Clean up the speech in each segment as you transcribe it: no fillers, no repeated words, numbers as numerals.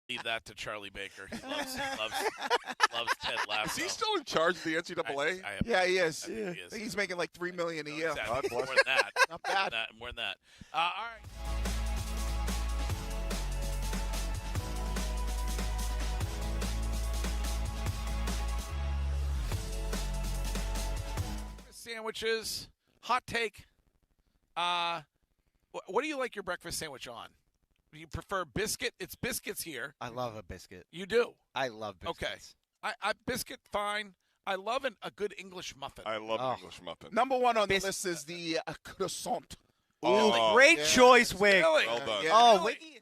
Leave that to Charlie Baker. He loves Ted Lasso. Is he still in charge of the NCAA? Yeah, he is. I think he is. He's making like $3 million a year. Exactly. God More bless than that. Not bad. More than that. All right. Sandwiches. Hot take. What do you like your breakfast sandwich on? Do you prefer biscuit? It's biscuits here. I love a biscuit. You do? I love biscuits. Okay. I biscuit, fine. I love a good English muffin. I love English muffin. Number one on the list is the croissant. Oh, Great choice, Wig. Really? Well done. Yeah. Oh, Really? Wiggy.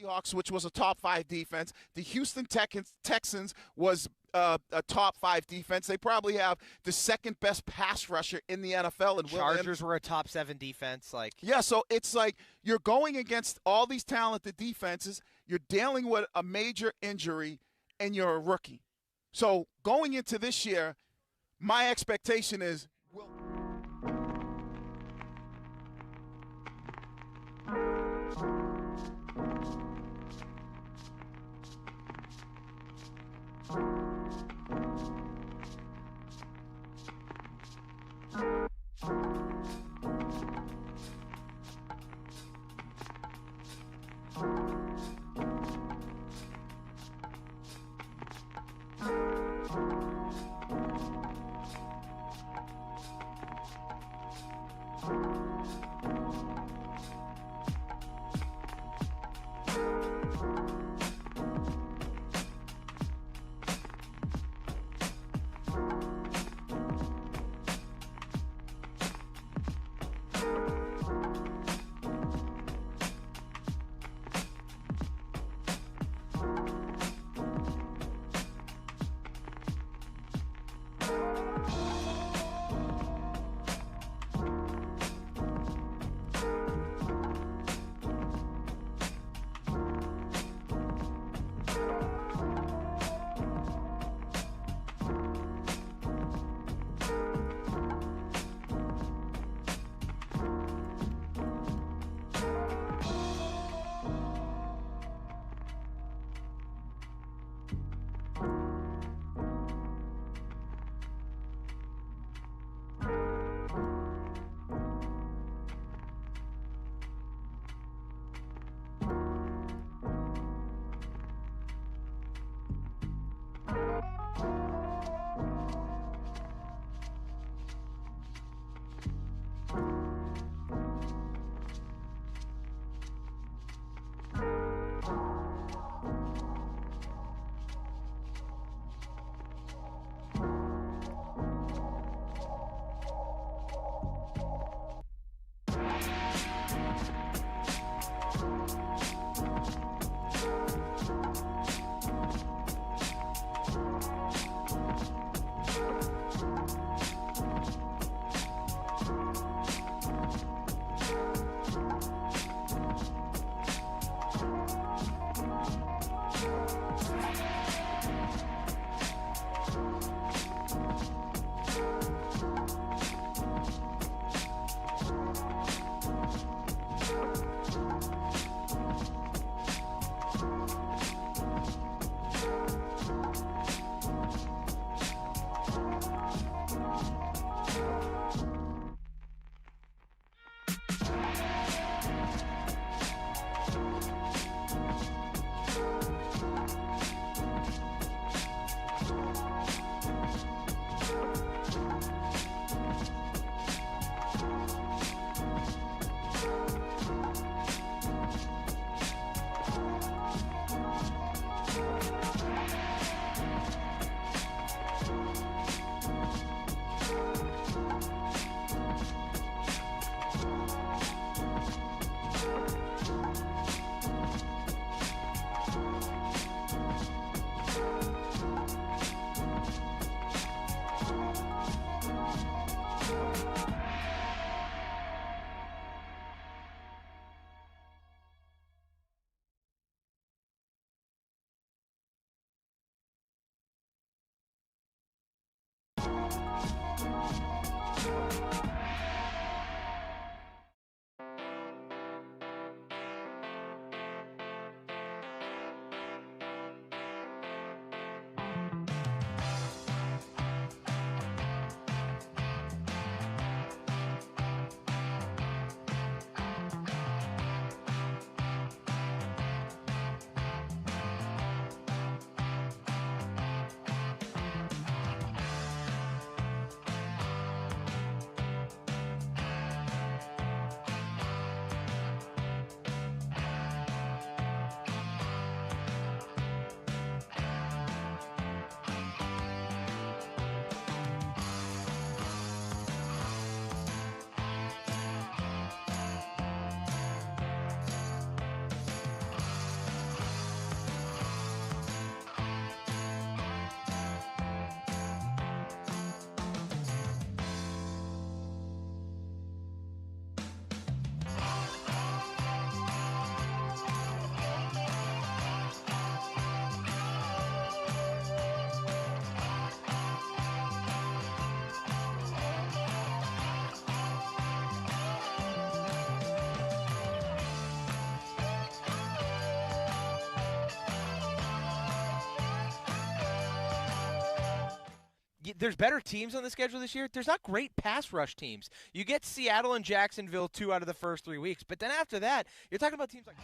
Seahawks, which was a top 5 defense. The Houston Texans was a top 5 defense. They probably have the second best pass rusher in the NFL. And Chargers were a top 7 defense. Yeah, so it's like you're going against all these talented defenses. You're dealing with a major injury, and you're a rookie. So going into this year, my expectation is there's better teams on the schedule this year. There's not great pass rush teams. You get Seattle and Jacksonville 2 out of the first 3 weeks, but then after that, you're talking about teams like.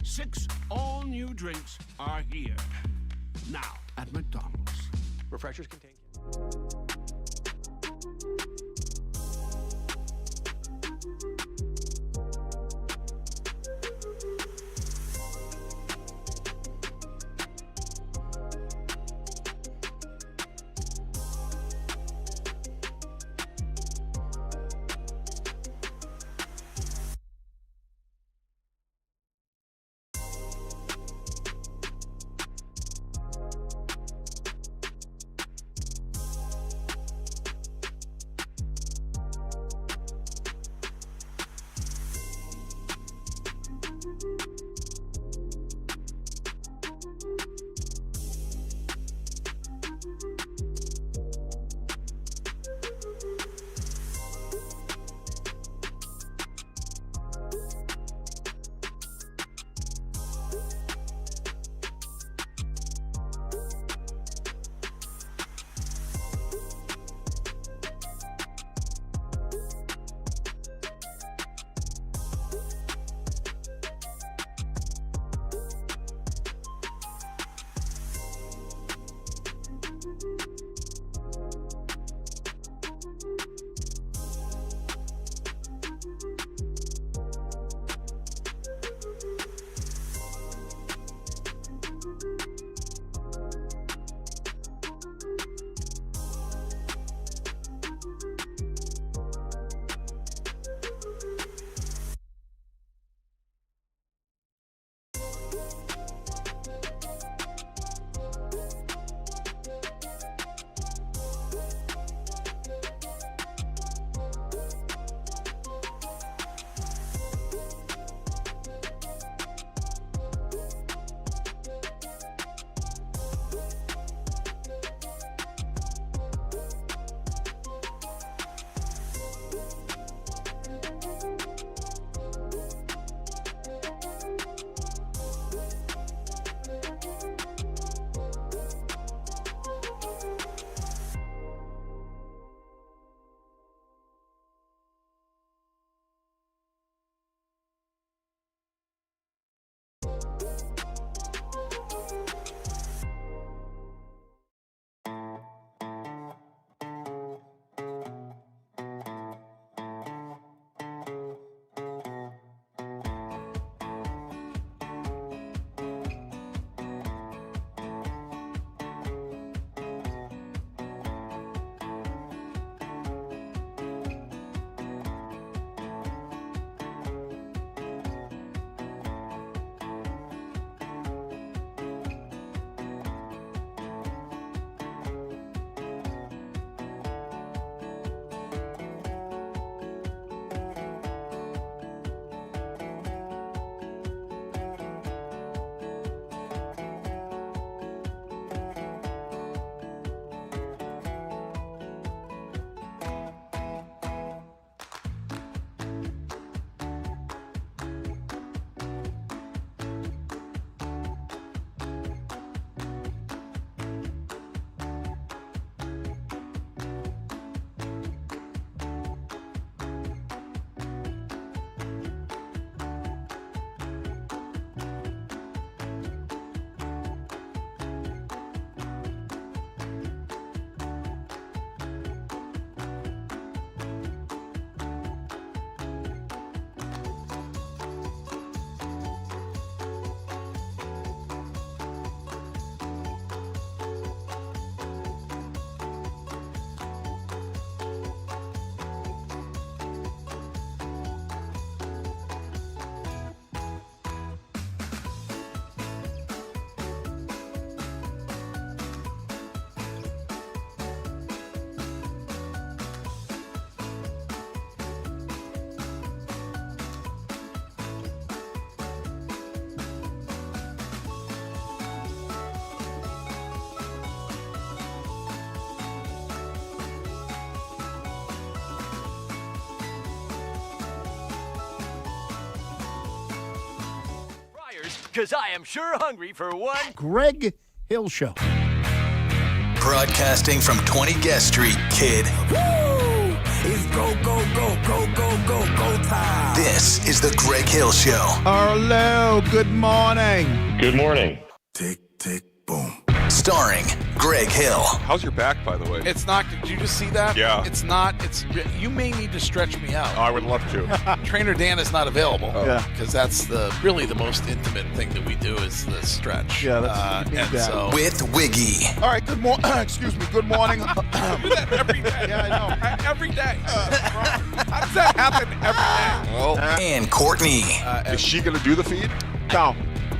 Six all-new drinks are here. Now at McDonald's. Refreshers contain. because I am sure hungry for one. Greg Hill Show. Broadcasting from 20 Guest Street, kid. Woo! It's go, go, go, go, go, go, go time. This is the Greg Hill Show. Hello, good morning. Good morning. Tick, tick, boom. Starring Greg Hill. How's your back, by the way? It's not. Did you just see that? Yeah. It's not. It's. You may need to stretch me out. Oh, I would love to. Trainer Dan is not available. Yeah. Because that's really the most intimate thing that we do is the stretch. Yeah, that's and that. so With Wiggy. All right, good morning. Excuse me, good morning. do that every day. Yeah, I know. Every day. How does that happen every day? Well, And Courtney. is she going to do the feed? No.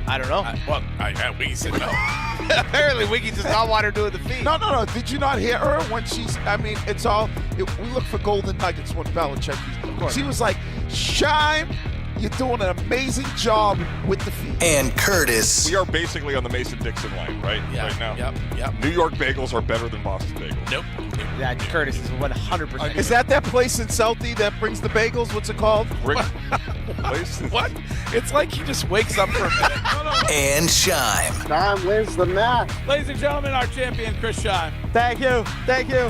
I don't know. We said no. Apparently, Wiggy does not want her doing the feed. No. Did you not hear her when she's? I mean, it's all. We look for golden nuggets when Belichick. She was like, "Shime, you're doing an amazing job with the feed." And Curtis. We are basically on the Mason-Dixon line, right? Yeah. Right now. Yep. New York bagels are better than Boston bagels. Nope. That Curtis is 100%. Is that place in Southie that brings the bagels? What's it called? Rick, place? What? It's like he just wakes up for a minute. And Shime. Time wins the match. Ladies and gentlemen, our champion, Chris Shime. Thank you.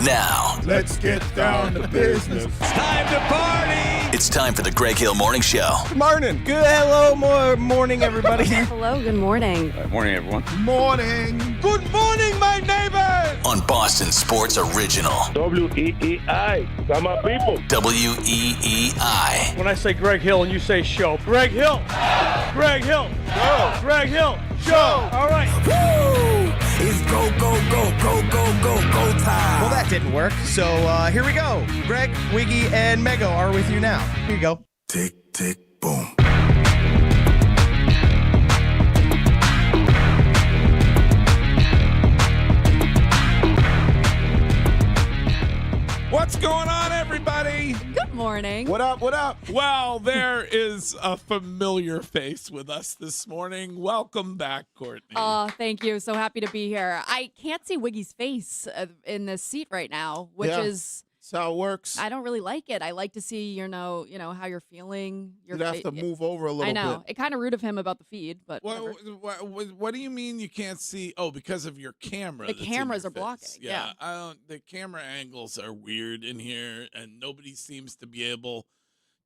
Now, Let's get down to business. Time to party. it's time for the Greg Hill Morning Show. Morning. Good morning, everybody. Hello, good morning. Morning, everyone. Morning. Good morning, my neighbors. On Boston Sports Original. WEEI. Got my people. WEEI. When I say Greg Hill and you say show, Greg Hill. Greg Hill. Show. Greg Hill. Show. All right. Woo! It's go, go, go, go, go, go, go time. Well, that didn't work. So here we go. Greg, Wiggy, and Mego are with you now. Here you go. Tick, tick, boom. What's going on, everybody? Good morning. What up? What up? Well, there is a familiar face with us this morning. Welcome back, Courtney. Oh, thank you. So happy to be here. I can't see Wiggy's face in this seat right now, which is That's how it works. I don't really like it. I like to see, how you're feeling. You'd have to move over a little bit. I know. It kind of rude of him about the feed, but What do you mean you can't see? Oh, because of your camera. The that's in cameras your are blocking, face. yeah. The camera angles are weird in here, and nobody seems to be able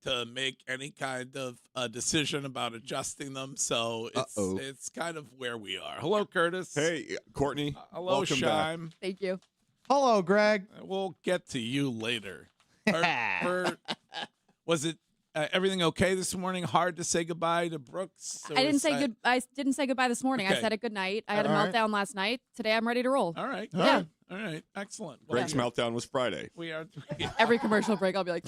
to make any kind of decision about adjusting them. So it's kind of where we are. Hello, Curtis. Hey, Courtney. Hello, welcome back. Shime. thank you. Hello, Greg. We'll get to you later. Was it everything okay this morning? Hard to say goodbye to Brooks? I didn't say goodbye this morning. I Okay. said it good night. I had a All right. meltdown last night. Today I'm ready to roll. All right. Yeah. All right. Excellent. Well, Greg's meltdown was Friday. We are. Every commercial break, I'll be like,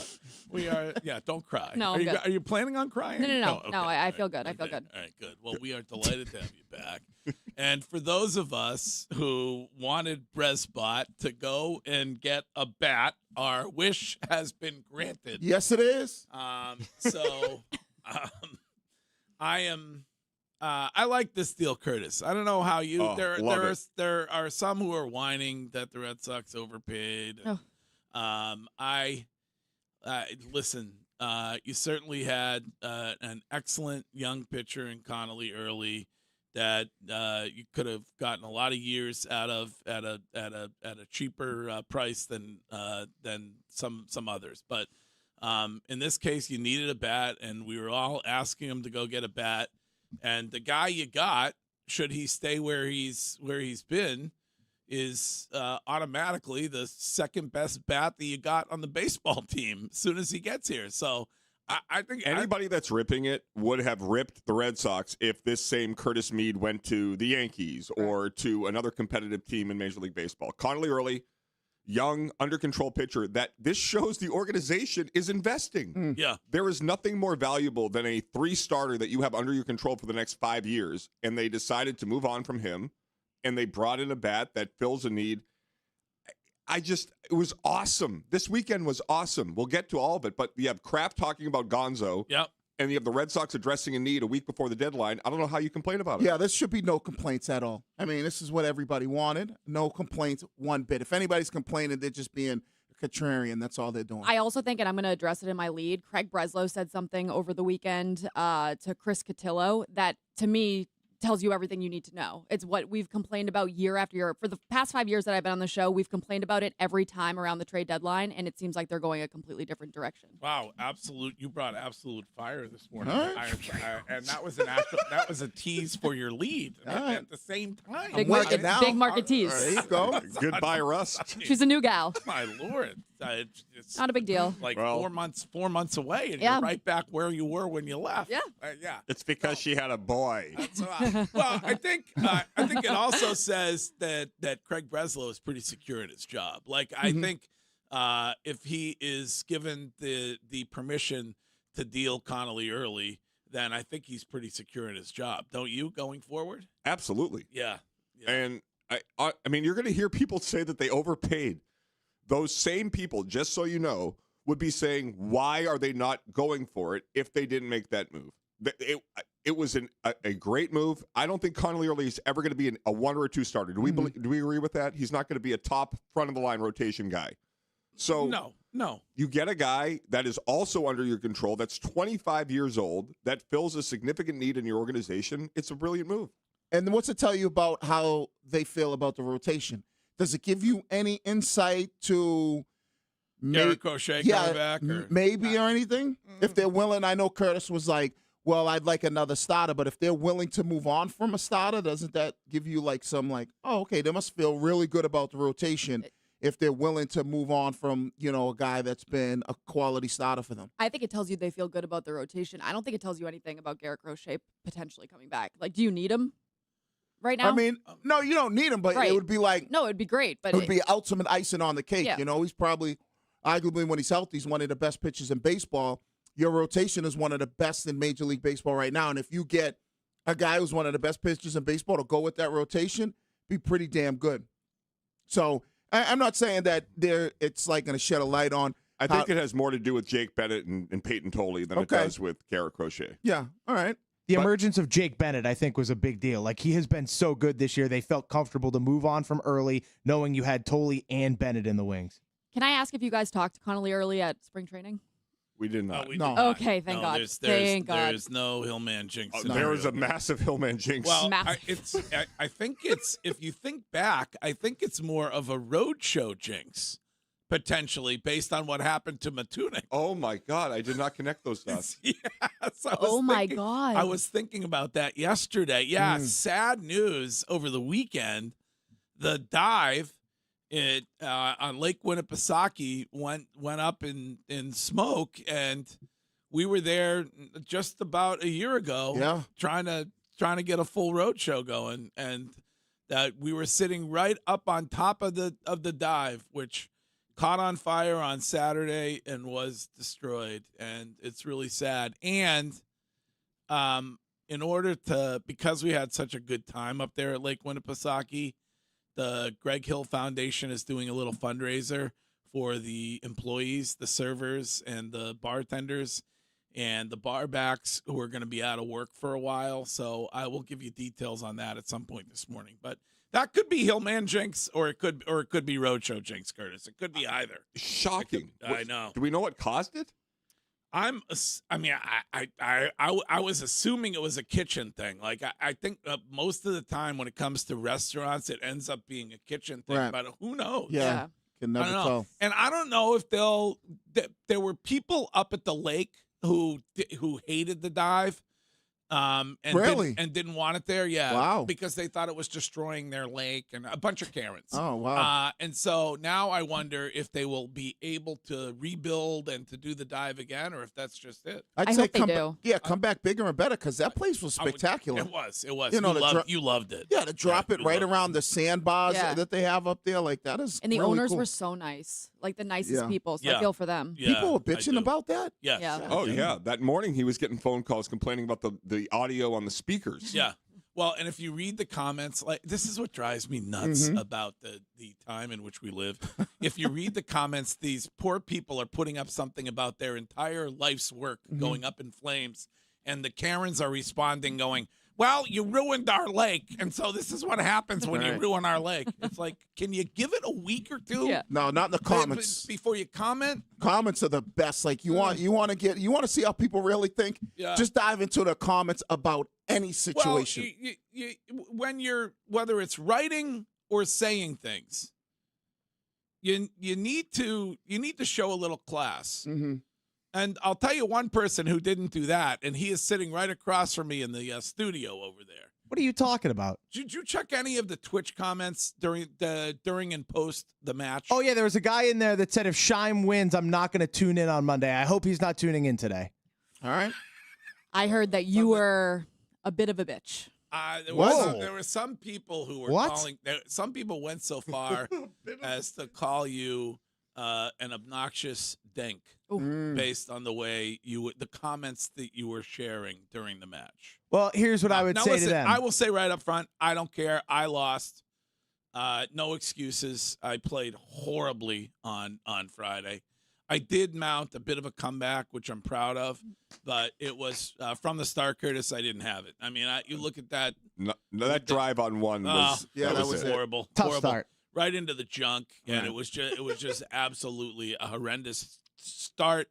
We are. Yeah. Don't cry. No, Are I'm you, good. are you planning on crying? No. okay. No, I All feel right. good. I feel Okay. good. All right. Good. Well, we are delighted to have you back. And for those of us who wanted Bresbot to go and get a bat, our wish has been granted. Yes, it is. I am. I like this deal, Curtis. I don't know how you. Oh, love There are some who are whining that the Red Sox overpaid. Oh. I listen. You certainly had an excellent young pitcher in Connolly early that you could have gotten a lot of years out of at a cheaper price than some others. But in this case, you needed a bat, and we were all asking him to go get a bat. And the guy you got, should he stay where he's been, is automatically the second best bat that you got on the baseball team as soon as he gets here. So I think Anybody that's ripping it would have ripped the Red Sox if this same Curtis Mead went to the Yankees or to another competitive team in Major League Baseball. Connolly early, young, under control pitcher. That this shows the organization is investing. Yeah. There is nothing more valuable than a 3-starter that you have under your control for the next 5 years, and they decided to move on from him, and they brought in a bat that fills a need. It was awesome. This weekend was awesome. We'll get to all of it, but you have Kraft talking about Gonzo. Yep. And you have the Red Sox addressing a need a week before the deadline. I don't know how you complain about it. Yeah, this should be no complaints at all. I mean, this is what everybody wanted. No complaints one bit. If anybody's complaining, they're just being contrarian. That's all they're doing. I also think, and I'm going to address it in my lead, Craig Breslow said something over the weekend to Chris Cotillo that, to me, tells you everything you need to know. It's what we've complained about year after year. For the past 5 years that I've been on the show, we've complained about it every time around the trade deadline, and it seems like they're going a completely different direction. Wow, you brought absolute fire this morning. All right. And that was that was a tease for your lead at the same time. Big market tease. There you go. Goodbye, Russ. She's a new gal. My Lord. It's not a big deal. Like 4 months away, and Yeah. you're right back where you were when you left. Yeah. Yeah. It's because she had a boy. Well, I think it also says that Craig Breslow is pretty secure in his job. Like I think if he is given the permission to deal Connolly early, then I think he's pretty secure in his job. Don't you, going forward? Absolutely. Yeah. And I mean, you're going to hear people say that they overpaid. Those same people, just so you know, would be saying, why are they not going for it if they didn't make that move? It was a great move. I don't think Connolly Early is ever going to be a 1 or a 2 starter. Do we agree with that? He's not going to be a top front of the line rotation guy. So no. You get a guy that is also under your control, that's 25 years old, that fills a significant need in your organization. It's a brilliant move. And what's it tell you about how they feel about the rotation? Does it give you any insight to Garrett Crochet coming back? Or maybe or anything? If they're willing, I know Curtis was like, well, I'd like another starter, but if they're willing to move on from a starter, doesn't that give you like some like, oh, okay, they must feel really good about the rotation if they're willing to move on from, a guy that's been a quality starter for them? I think it tells you they feel good about the rotation. I don't think it tells you anything about Garrett Crochet potentially coming back. Like, do you need him right now? I mean, no, you don't need him, but it would be like, no, it'd be great, but it would be ultimate icing on the cake. Yeah. He's probably, arguably when he's healthy, he's one of the best pitchers in baseball. Your rotation is one of the best in Major League Baseball right now. And if you get a guy who's one of the best pitchers in baseball to go with that rotation, be pretty damn good. So I'm not saying that it's like going to shed a light on. I think it has more to do with Jake Bennett and Peyton Tolley than it does with Garrett Crochet. Yeah, all right. The emergence of Jake Bennett, I think, was a big deal. Like, he has been so good this year. They felt comfortable to move on from early, knowing you had Tolley and Bennett in the wings. Can I ask if you guys talked to Connolly Early at spring training? We did not. No. Okay, thank God. Thank God. There's no Hillman jinx. There was a massive Hillman jinx. Well, I think it's, if you think back, I think it's more of a roadshow jinx, potentially, based on what happened to Matunic. Oh, my God. I did not connect those dots. My God. I was thinking about that yesterday. Yeah, sad news over the weekend. The dive on Lake Winnipesaukee went up in smoke, and we were there just about a year ago, trying to get a full road show going, and that we were sitting right up on top of the dive, which caught on fire on Saturday and was destroyed, and it's really sad. And because we had such a good time up there at Lake Winnipesaukee, the Greg Hill Foundation is doing a little fundraiser for the employees, the servers, and the bartenders, and the barbacks who are going to be out of work for a while. So I will give you details on that at some point this morning. But that could be Hillman jinx, or it could be Roadshow jinx, Curtis. It could be either. Shocking. I know. Do we know what caused it? I was assuming it was a kitchen thing. Like, I think most of the time when it comes to restaurants, it ends up being a kitchen thing. Right. But who knows? Yeah. Can never tell. And I don't know if there were people up at the lake who hated the dive. And really? Didn't want it there. Yeah. Wow. Because they thought it was destroying their lake, and a bunch of Karens. Oh, wow. And so now I wonder if they will be able to rebuild and to do the dive again, or if that's just it. I'd say come back bigger and better, because that place was spectacular. It was. You loved it. Yeah, to drop it right around the sandbars that they have up there, like that is. And the really owners cool. were so nice, like the nicest Yeah. people. So I feel for them. Yeah, People were bitching about that. Yes. Yeah. Oh, yeah. That morning he was getting phone calls complaining about the audio on the speakers. Yeah. Well, and if you read the comments, like, this is what drives me nuts about the time in which we live. If you read the comments, these poor people are putting up something about their entire life's work going up in flames, and the Karens are responding going, well, you ruined our lake, and so this is what happens when you ruin our lake. It's like, can you give it a week or two? Yeah. No, not in the comments. Before you comment? Comments are the best. Like you want to see how people really think. Yeah. Just dive into the comments about any situation. Well, whether it's writing or saying things, you need to show a little class. Mm-hmm. And I'll tell you one person who didn't do that, and he is sitting right across from me in the studio over there. What are you talking about? Did you check any of the Twitch comments during and post the match? Oh, yeah, there was a guy in there that said if Shime wins, I'm not going to tune in on Monday. I hope he's not tuning in today. All right. I heard that you were a bit of a bitch. There were some people who were What? calling. Some people went so far as to call you an obnoxious dink based on the comments that you were sharing during the match. Well, here's what I would say to them. I will say right up front, I don't care. I lost. No excuses. I played horribly on Friday. I did mount a bit of a comeback, which I'm proud of, but it was from the start, Curtis. I didn't have it. I mean, you look at that. No, that drive on one was that was horrible. Tough horrible. start. Right into the junk, and it was just absolutely a horrendous start.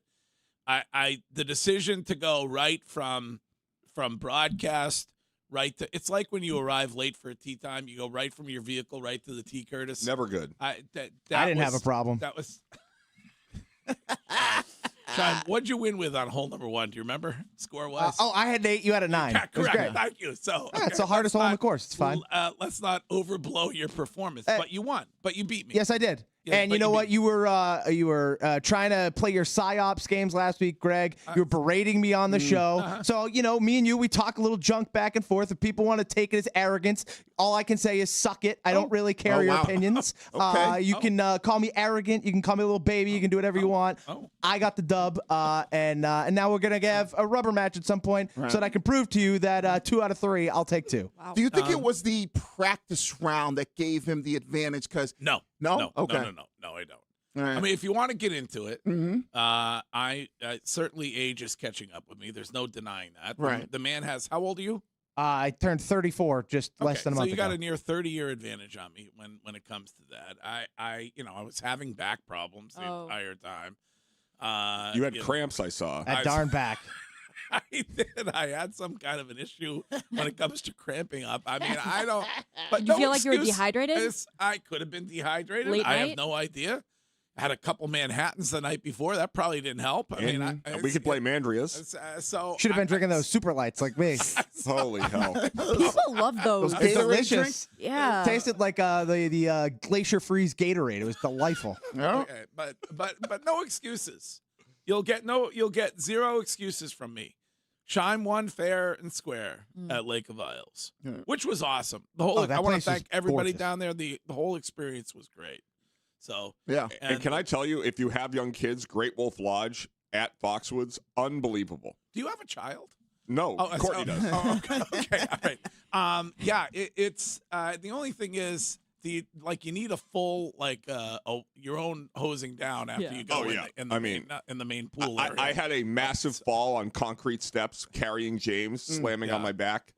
The decision to go right from broadcast right to, it's like when you arrive late for a tea time, you go right from your vehicle right to the tea, Curtis. Never good. I didn't have a problem. That was. Sean, what'd you win with on hole number 1? Do you remember score-wise? I had an 8. You had a 9. Yeah, It was correct. great. Thank you. So It's the hardest hole on the course. It's fine. Let's not overblow your performance. But you won. But you beat me. Yes, I did. Yeah, and but you know what? beat You were trying to play your psyops games last week, Greg. You were berating me on the show. So me and you, we talk a little junk back and forth. If people want to take it as arrogance, all I can say is suck it. I don't really care your opinions. Okay. You can call me arrogant. You can call me a little baby. You can do whatever you want. I got the dub, and now we're gonna have a rubber match at some point so that I can prove to you that 2 out of 3, I'll take 2. Wow. Do you think it was the practice round that gave him the advantage? Because No. Okay. No, I don't. All right. I mean, if you want to get into it, Mm-hmm. certainly age is catching up with me. There's no denying that. Right. The man has, how old are you? I turned 34 just less than a month So you ago. got a near 30-year advantage on me when it comes to that. I was having back problems the entire time. You had cramps, I saw. That darn back. I did. I had some kind of an issue when it comes to cramping up. I mean, I don't. But You feel like you were dehydrated? I could have been dehydrated. Late I night? have no idea. I had a couple Manhattans the night before. That probably didn't help. I mean, we could blame Andreas. So Should have been drinking those super lights like me. Holy hell. People love those. It's delicious. Yeah. Tasted like the Glacier Freeze Gatorade. It was delightful. Okay, but no excuses. You'll get 0 excuses from me. Shime won fair and square at Lake of Isles, which was awesome. I want to place thank was everybody gorgeous. down there. The whole experience was great. So Yeah. And can I tell you, if you have young kids, Great Wolf Lodge at Foxwoods, unbelievable. do you have a child? No, Courtney does. Okay, all right. It's the only thing is you need a full your own hosing down after you go in the main pool area. I had a massive fall on concrete steps carrying James, slamming on my back.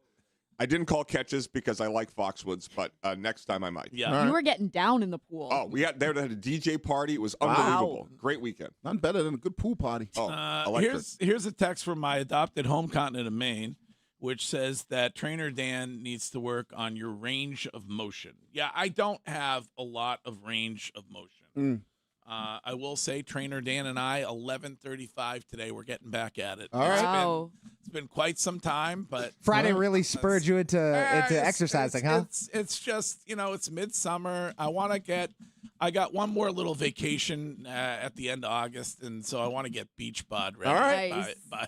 I didn't call catches because I like Foxwoods, but next time I might. Yeah. You were getting down in the pool. Oh, they had a DJ party. It was unbelievable. Great weekend. None better than a good pool party. Oh, electric. Here's a text from my adopted home continent of Maine, which says that Trainer Dan needs to work on your range of motion. Yeah, I don't have a lot of range of motion. I will say Trainer Dan and I, 11:35 today, we're getting back at it. All right. Wow. It's been quite some time, but Friday really spurred you into exercising, huh? It's just, it's midsummer. I got one more little vacation at the end of August, and so I want to get beach bod ready. All right. Nice. by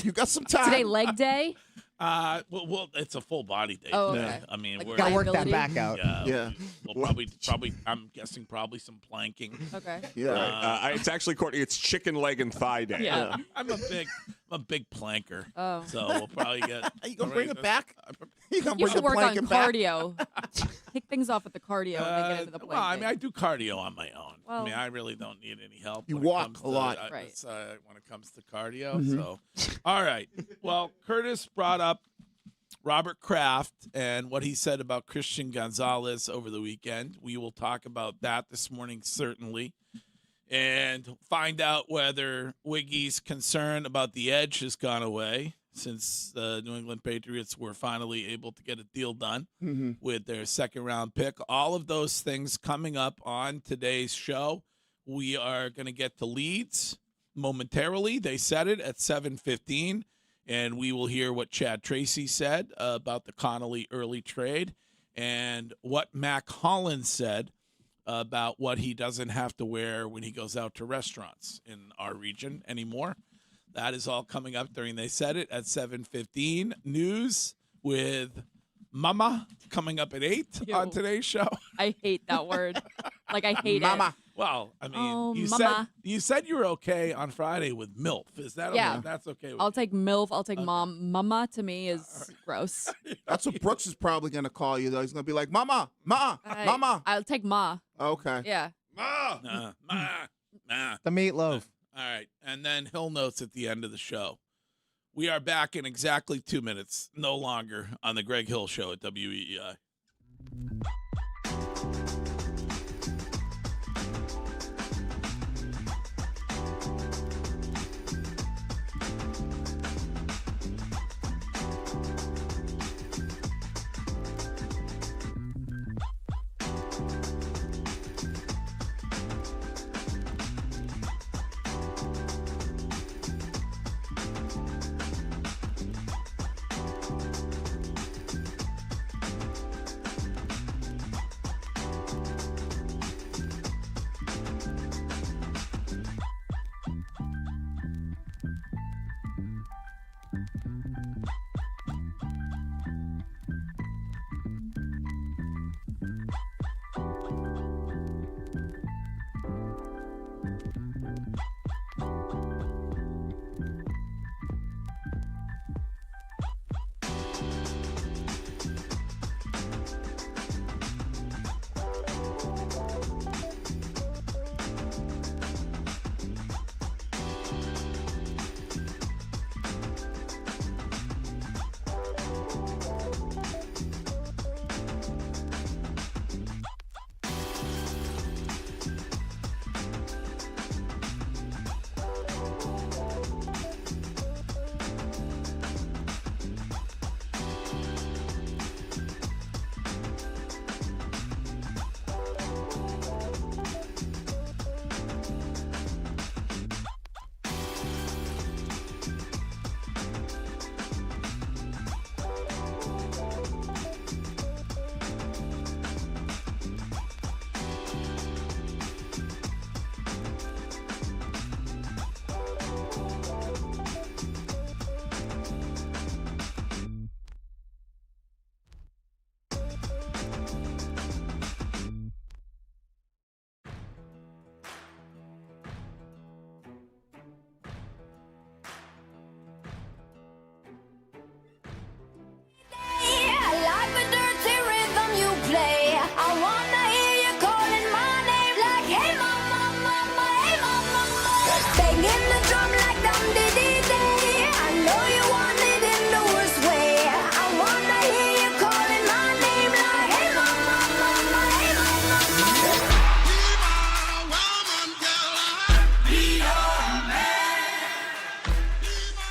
You got some time. Today, leg day? well, it's a full body day. Oh, today. okay. I mean, Like we're Got to work that Liability? back out. Yeah. We'll probably. I'm guessing probably some planking. Okay. Yeah. It's actually, Courtney, it's chicken leg and thigh day. Yeah. I'm a big planker. Oh. So we'll probably get. Are you gonna bring it back? You gonna You bring should the work on blanket back? cardio. Kick things off with the cardio and then get into the Well, I plank mean, I do cardio on my own. Well- I mean, I really don't need any help. You when it walk comes a to- lot. Right. when it comes to cardio. So, all right. Well, Curtis brought up Robert Kraft and what he said about Christian Gonzalez over the weekend. We will talk about that this morning, certainly, and find out whether Wiggy's concern about the edge has gone away since the New England Patriots were finally able to get a deal done with their second-round pick. All of those things coming up on today's show. We are going to get to leads momentarily. They said it at 7:15, and we will hear what Chad Tracy said about the Connolly early trade and what Mac Hollins said about what he doesn't have to wear when he goes out to restaurants in our region anymore. That is all coming up during They Said It at 7:15. News with Mama coming up at 8 on today's show. I hate that word. Like, I hate Mama. it. Well, I mean, Oh, you Mama. said you were okay on Friday with MILF. Is that Yeah. okay? That's okay with I'll you. take MILF. I'll take Mom. Mama to me is gross. That's what Brooks is probably going to call you, though. He's going to be like, Mama, Mama. I'll take Ma. Okay. Yeah. Nah. The meatloaf. All right. And then Hill notes at the end of the show. We are back in exactly 2 minutes, no longer, on the Greg Hill Show at WEEI.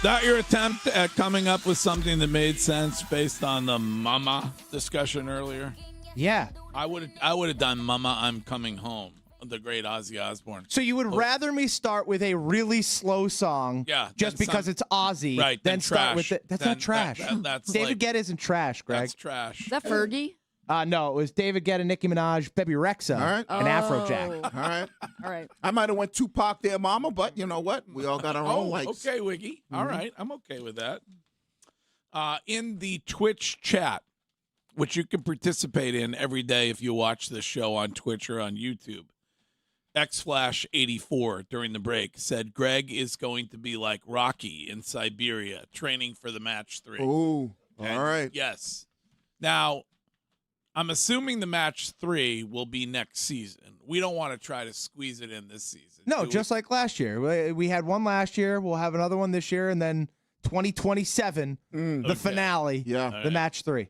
That your attempt at coming up with something that made sense based on the Mama discussion earlier? Yeah. I would have done Mama, I'm Coming Home, the great Ozzy Osbourne. So you would rather me start with a really slow song just because it's Ozzy than start with it. That's not trash. That's David like, Guetta isn't trash, Greg. That's trash. Is that Fergie? No, it was David Guetta, Nicki Minaj, Bebe Rexha, and Afrojack. All right. All right. I might have went Tupac there, Mama, but you know what? We all got our own likes. Okay, Wiggy. All right, I'm okay with that. In the Twitch chat, which you can participate in every day if you watch this show on Twitch or on YouTube, XFlash84 during the break said Greg is going to be like Rocky in Siberia, training for the match 3. Ooh, And all right. Yes. Now, I'm assuming the match 3 will be next season. We don't want to try to squeeze it in this season. No, just like last year. We had one last year. We'll have another one this year, and then 2027, the finale, Yeah. the match 3.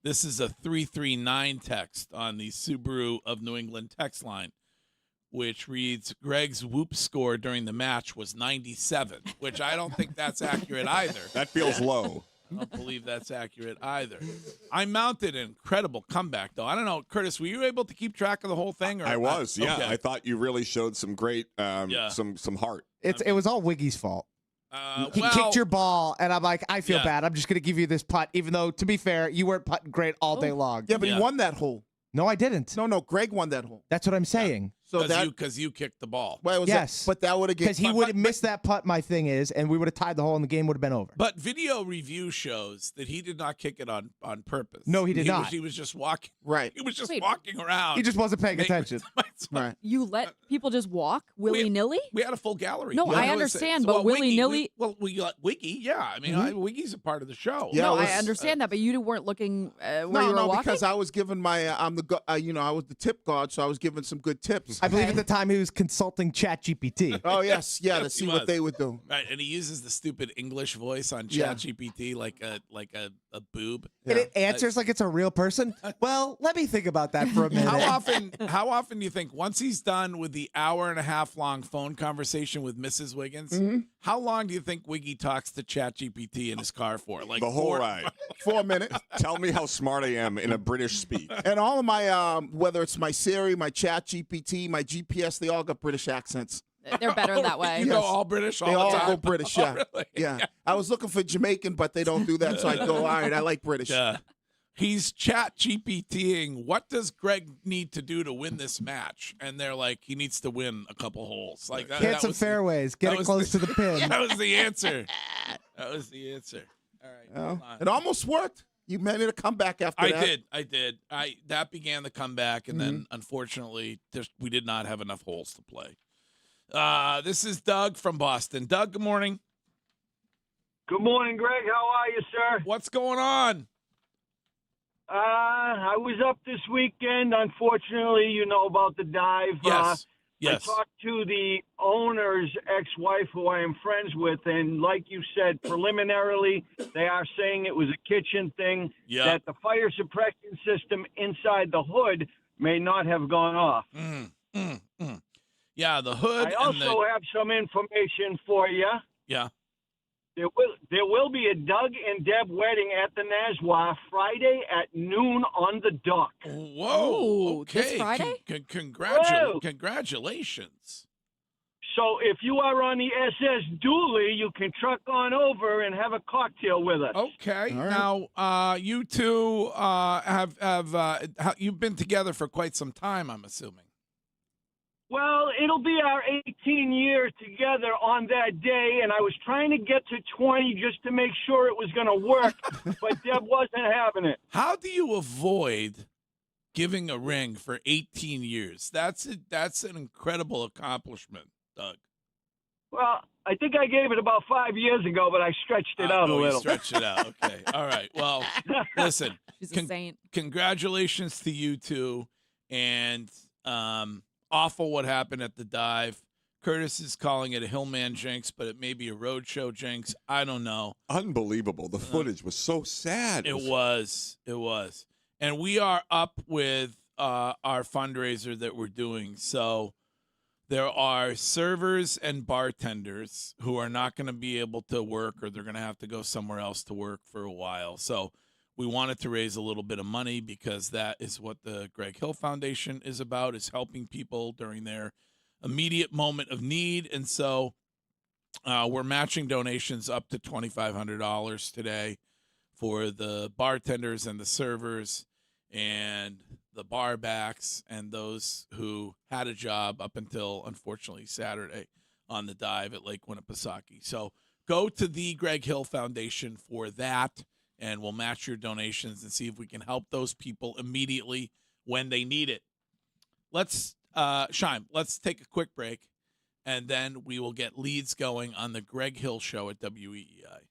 This is a 339 text on the Subaru of New England text line, which reads, Greg's whoop score during the match was 97, which I don't think that's accurate either. That feels low. I don't believe that's accurate either. I mounted an incredible comeback, though. I don't know, Curtis, were you able to keep track of the whole thing? Or I was, yeah. Okay. I thought you really showed some great, some heart. It was all Wiggy's fault. He well, kicked your ball, and I'm like, I feel Yeah. bad. I'm just going to give you this putt, even though, to be fair, you weren't putting great all day long. Yeah, but he won that hole. No, I didn't. No, Greg won that hole. That's what I'm saying. So because you kicked the ball. well, it was Yes. but that would have Because he would have missed that putt, my thing is, and we would have tied the hole, and the game would have been over. But video review shows that he did not kick it on purpose. No, he did not. He was just walking. Right. He was just Wait. walking around. He just wasn't paying attention. Right. You let people just walk willy-nilly? We had a full gallery. No, Yeah, I it was- understand, so, but well, Wiggy, willy-nilly- we got Wiggy, yeah. I mean, Wiggy's a part of the show. Yeah, No, it was- I understand that, but you weren't looking where you No, were no, walking? because I was giving my, I was the tip guard, so I was giving some good tips. I believe at the time he was consulting ChatGPT. Oh yes, yeah, to Yes, see he what was. they would do. Right, and he uses the stupid English voice on Yeah. ChatGPT like a boob. And it answers like it's a real person. Well, let me think about that for a minute. How often do you think once he's done with the hour-and-a-half long phone conversation with Mrs. Wiggins, Mm-hmm. how long do you think Wiggy talks to ChatGPT in his car for? Like The whole 4 ride. 4 minutes. Tell me how smart I am in a British speech. And all of my, whether it's my Siri, my Chat GPT, my GPS, they all got British accents. They're better that way. You go all British all They the all time? go British, Oh, yeah. really? Yeah. I was looking for Jamaican, but they don't do that, so I go, all right, I like British. Yeah. He's Chat GPTing, what does Greg need to do to win this match? And they're like, he needs to win a couple holes. Like that, Hit that some was fairways. Get that it was close to the pin. That was the answer. That was the answer. All right. Well, hold on. it almost worked. You made it a comeback after that. I did. That began the comeback, and then unfortunately, we did not have enough holes to play. This is Doug from Boston. Doug, good morning. Good morning, Greg. How are you, sir? What's going on? I was up this weekend. Unfortunately, you know about the dive. Yes. I talked to the owner's ex-wife, who I am friends with, and like you said, preliminarily, they are saying it was a kitchen thing, Yeah. that the fire suppression system inside the hood may not have gone off. Yeah, the hood. I also have some information for you. Yeah. There will be a Doug and Deb wedding at the Nazwa Friday at noon on the dock. Whoa. Ooh, Okay. this Friday? Whoa. Congratulations. So if you are on the SS Dooley, you can truck on over and have a cocktail with us. Okay. All right. Now, you two you've been together for quite some time, I'm assuming. Well, it'll be our 18 years together on that day, and I was trying to get to 20 just to make sure it was going to work, but Deb wasn't having it. How do you avoid giving a ring for 18 years? That's an incredible accomplishment, Doug. Well, I think I gave it about 5 years ago, but I stretched it out a You little. stretched it out. Okay. All right. Well, listen. She's a saint. Congratulations to you two, and awful what happened at the dive. Curtis is calling it a Hillman jinx, but it may be a roadshow jinx. I don't know. Unbelievable. The footage was so sad. It was. And we are up with our fundraiser that we're doing. So there are servers and bartenders who are not going to be able to work, or they're going to have to go somewhere else to work for a while. So we wanted to raise a little bit of money because that is what the Greg Hill Foundation is about, is helping people during their immediate moment of need. And so we're matching donations up to $2,500 today for the bartenders and the servers and the bar backs and those who had a job up until, unfortunately, Saturday on the dive at Lake Winnipesaukee. So go to the Greg Hill Foundation for that, and we'll match your donations and see if we can help those people immediately when they need it. Let's, Shime, let's take a quick break, and then we will get leads going on the Greg Hill Show at WEEI.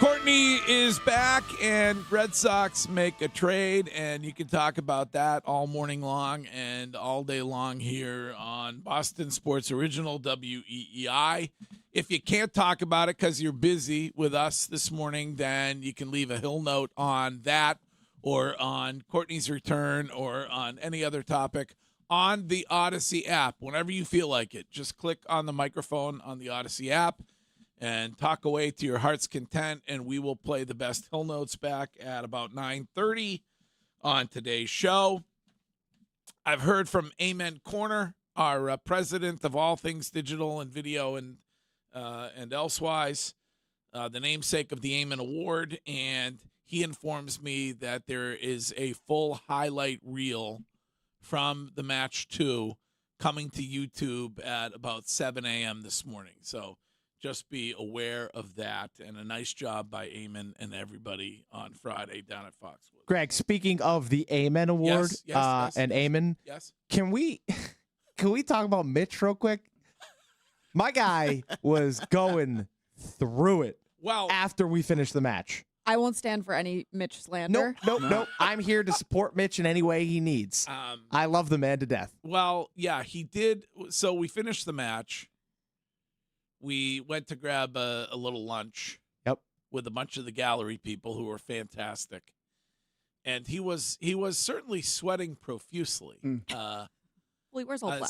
Courtney is back, and Red Sox make a trade, and you can talk about that all morning long and all day long here on Boston Sports Original WEEI. If you can't talk about it because you're busy with us this morning, then you can leave a hill note on that or on Courtney's return or on any other topic on the Odyssey app. Whenever you feel like it, just click on the microphone on the Odyssey app and talk away to your heart's content, and we will play the best hill notes back at about 9:30 on today's show. I've heard from Amen Corner, our president of all things digital and video and elsewise, the namesake of the Amen Award, and he informs me that there is a full highlight reel from the match 2 coming to YouTube at about 7 a.m. this morning. So just be aware of that, and a nice job by Amen and everybody on Friday down at Foxwood. Greg, speaking of the Amen Award and Amen, can we talk about Mitch real quick? My guy was going through it after we finished the match. I won't stand for any Mitch slander. Nope. I'm here to support Mitch in any way he needs. I love the man to death. Well, yeah, he did. So we finished the match. We went to grab a little lunch with a bunch of the gallery people who were fantastic. And he was certainly sweating profusely. Well, he wears all black.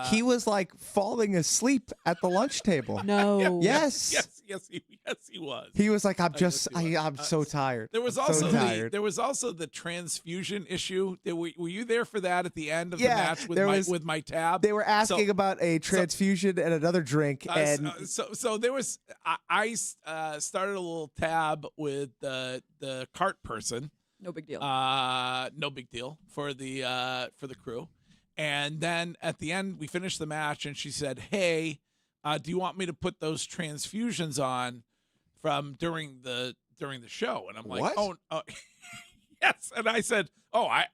He was like falling asleep at the lunch table. No. Yes, he was. He was like, I'm so tired. There was also the transfusion issue. Were you there for that at the end of the match with my tab? They were asking about a transfusion and another drink, and so there was. I started a little tab with the cart person. No big deal. No big deal for the crew. And then at the end, we finished the match, and she said, "Hey, do you want me to put those transfusions on from during the show?" And I'm like, What? "Oh, yes." And I said, "Oh, I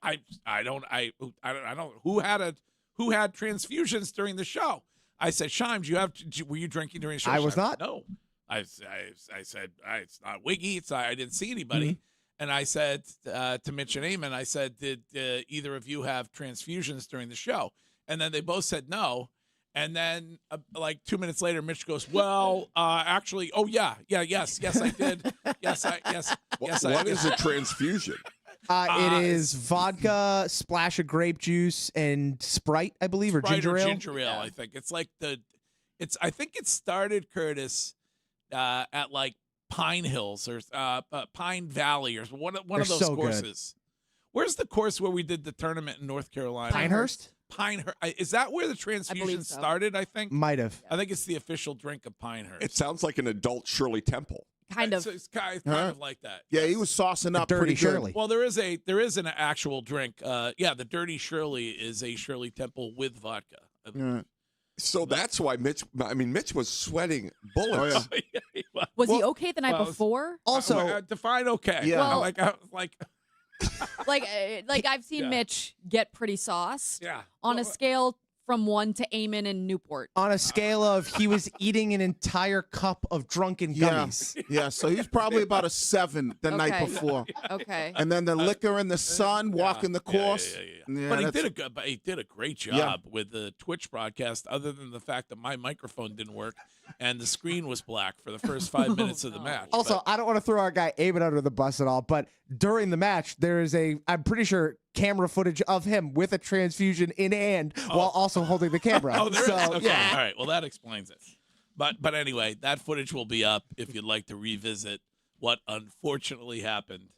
don't who had transfusions during the show?" I said, "Shimes, were you drinking during the show?" I was not. No, I said, "It's not Wiggy. I didn't see anybody." Mm-hmm. And I said to Mitch and Eamon, I said, did either of you have transfusions during the show? And then they both said no. And then like 2 minutes later, Mitch goes, well, actually, yes, I did. What is a transfusion? It is vodka, splash of grape juice, and Sprite, I believe, or ginger ale. Ginger ale, I think. It's like I think it started, Curtis, at like Pine Hills or Pine Valley or one of those courses. Good. Where's the course where we did the tournament in North Carolina? Pinehurst? Is that where the transfusion started, I think? Might have. I think it's the official drink of Pinehurst. It sounds like an adult Shirley Temple. Kind of. It's kind of like that. Yeah, he was saucing up Dirty pretty Shirley. good. Well, there is an actual drink. The Dirty Shirley is a Shirley Temple with vodka. Yeah. So that's why Mitch was sweating bullets. Oh, yeah, he was. Was he okay the night before? Also, define okay. Yeah. Well, like I've seen Mitch get pretty sauced. Yeah. On a scale from 1 to Eamon and Newport. On a scale of he was eating an entire cup of drunken gummies. Yeah, so he's probably about a 7 the night before. Okay. And then the liquor in the sun, walking the course. Yeah, but he did a great job with the Twitch broadcast, other than the fact that my microphone didn't work and the screen was black for the first 5 minutes of the match. Also, I don't want to throw our guy Eamon under the bus at all, but during the match, there is I'm pretty sure, camera footage of him with a transfusion in hand while also holding the camera. Oh, there is? Okay. Yeah. All right. Well, that explains it. But anyway, that footage will be up if you'd like to revisit what unfortunately happened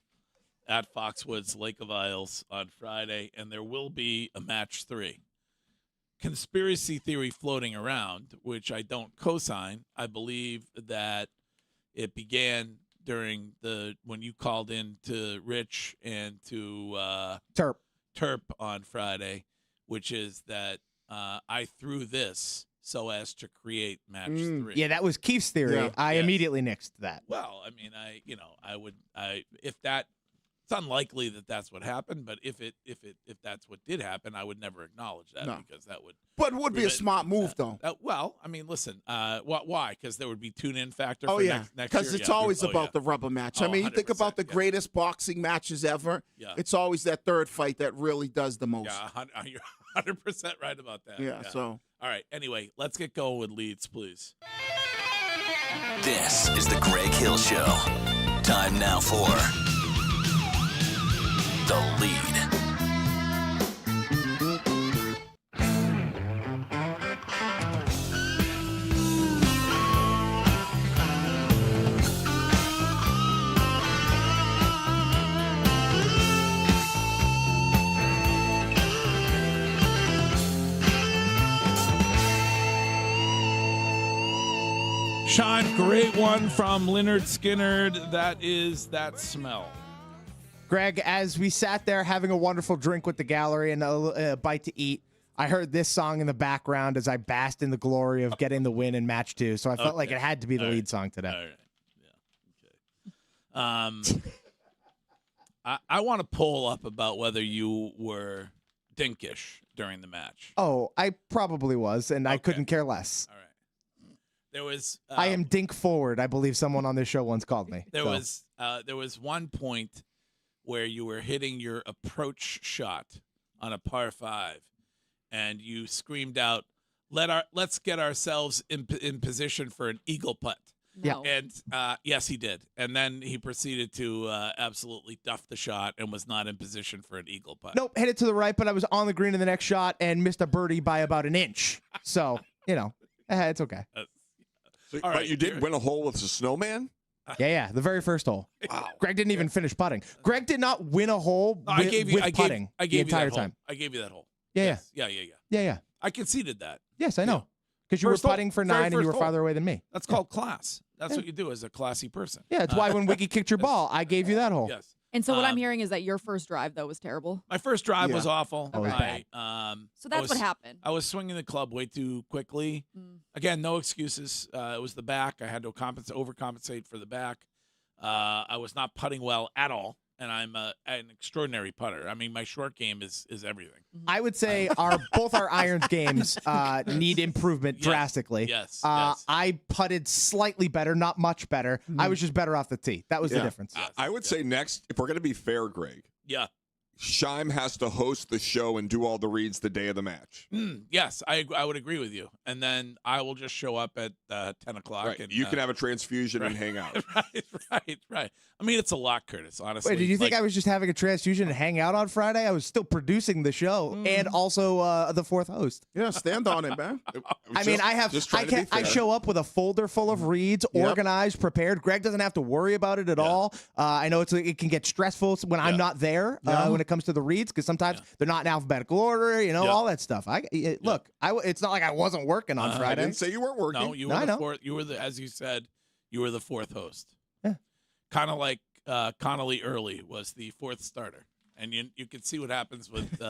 at Foxwoods Lake of Isles on Friday, and there will be a match 3. Conspiracy theory floating around, which I don't co-sign. I believe that it began during when you called in to Rich and to Terp on Friday, which is that I threw this so as to create match 3. Yeah, that was Keith's theory. Yeah. I immediately nixed that. Well, I mean, if that It's unlikely that that's what happened, but if that's what did happen, I would never acknowledge that because that would. But it would be a smart move, though. Well, I mean, listen. Why? Because there would be tune-in factor. Oh for yeah, next year. because it's always about the rubber match. I mean, you think about the greatest boxing matches ever. Yeah. It's always that third fight that really does the most. Yeah, you're 100% right about that. Yeah. So. All right. Anyway, let's get going with leads, please. This is the Greg Hill Show. Time now for the lead. Sean, great one from Leonard Skinnard. That is That Smell. Greg, as we sat there having a wonderful drink with the gallery and a bite to eat, I heard this song in the background as I basked in the glory of getting the win in match 2. So I felt like it had to be the lead song today. All right. Yeah. Okay. I want to pull up about whether you were dinkish during the match. Oh, I probably was, and I couldn't care less. All right. There was. I am dink forward. I believe someone on this show once called me. There was one point where you were hitting your approach shot on a par 5, and you screamed out, "Let's get ourselves in position for an eagle putt." No. And yes, he did. And then he proceeded to absolutely duff the shot and was not in position for an eagle putt. Nope, headed to the right, but I was on the green in the next shot and missed a birdie by about an inch. So, it's okay. So, but you did win a hole with a snowman? Yeah, the very first hole. Wow. Greg didn't even finish putting. Greg did not win a hole with putting the entire time. I gave you that hole. Yeah. Yeah. I conceded that. Yes, I know. Because you were putting for 9 and you were farther away than me. That's called class. That's what you do as a classy person. Yeah, that's why when Wiggy kicked your ball, I gave you that hole. Yes. And so what I'm hearing is that your first drive, though, was terrible. My first drive was awful. Okay. Bad. So that's what happened. I was swinging the club way too quickly. Again, no excuses. It was the back. I had to overcompensate for the back. I was not putting well at all, and I'm an extraordinary putter. I mean, my short game is everything. I would say both our irons games need improvement drastically. Yes. I putted slightly better, not much better. I was just better off the tee. That was the difference. I would say next, if we're going to be fair, Greg. Yeah. Scheim has to host the show and do all the reads the day of the match. Yes, I would agree with you. And then I will just show up at 10 o'clock. Right. And, you can have a transfusion and hang out. Right. I mean, it's a lot, Curtis, honestly. Wait, did you think I was just having a transfusion and hang out on Friday? I was still producing the show and also the fourth host. Yeah, stand on it, man. I show up with a folder full of reads, organized, prepared. Greg doesn't have to worry about it at all. I know it can get stressful when I'm not there when it comes to the reads, because sometimes they're not in alphabetical order, all that stuff. Look, it's not like I wasn't working on Friday. I didn't say you weren't working. No, you were the fourth. You were as you said, you were the fourth host. Yeah. Kind of like Connolly Early was the fourth starter, and you can see what happens with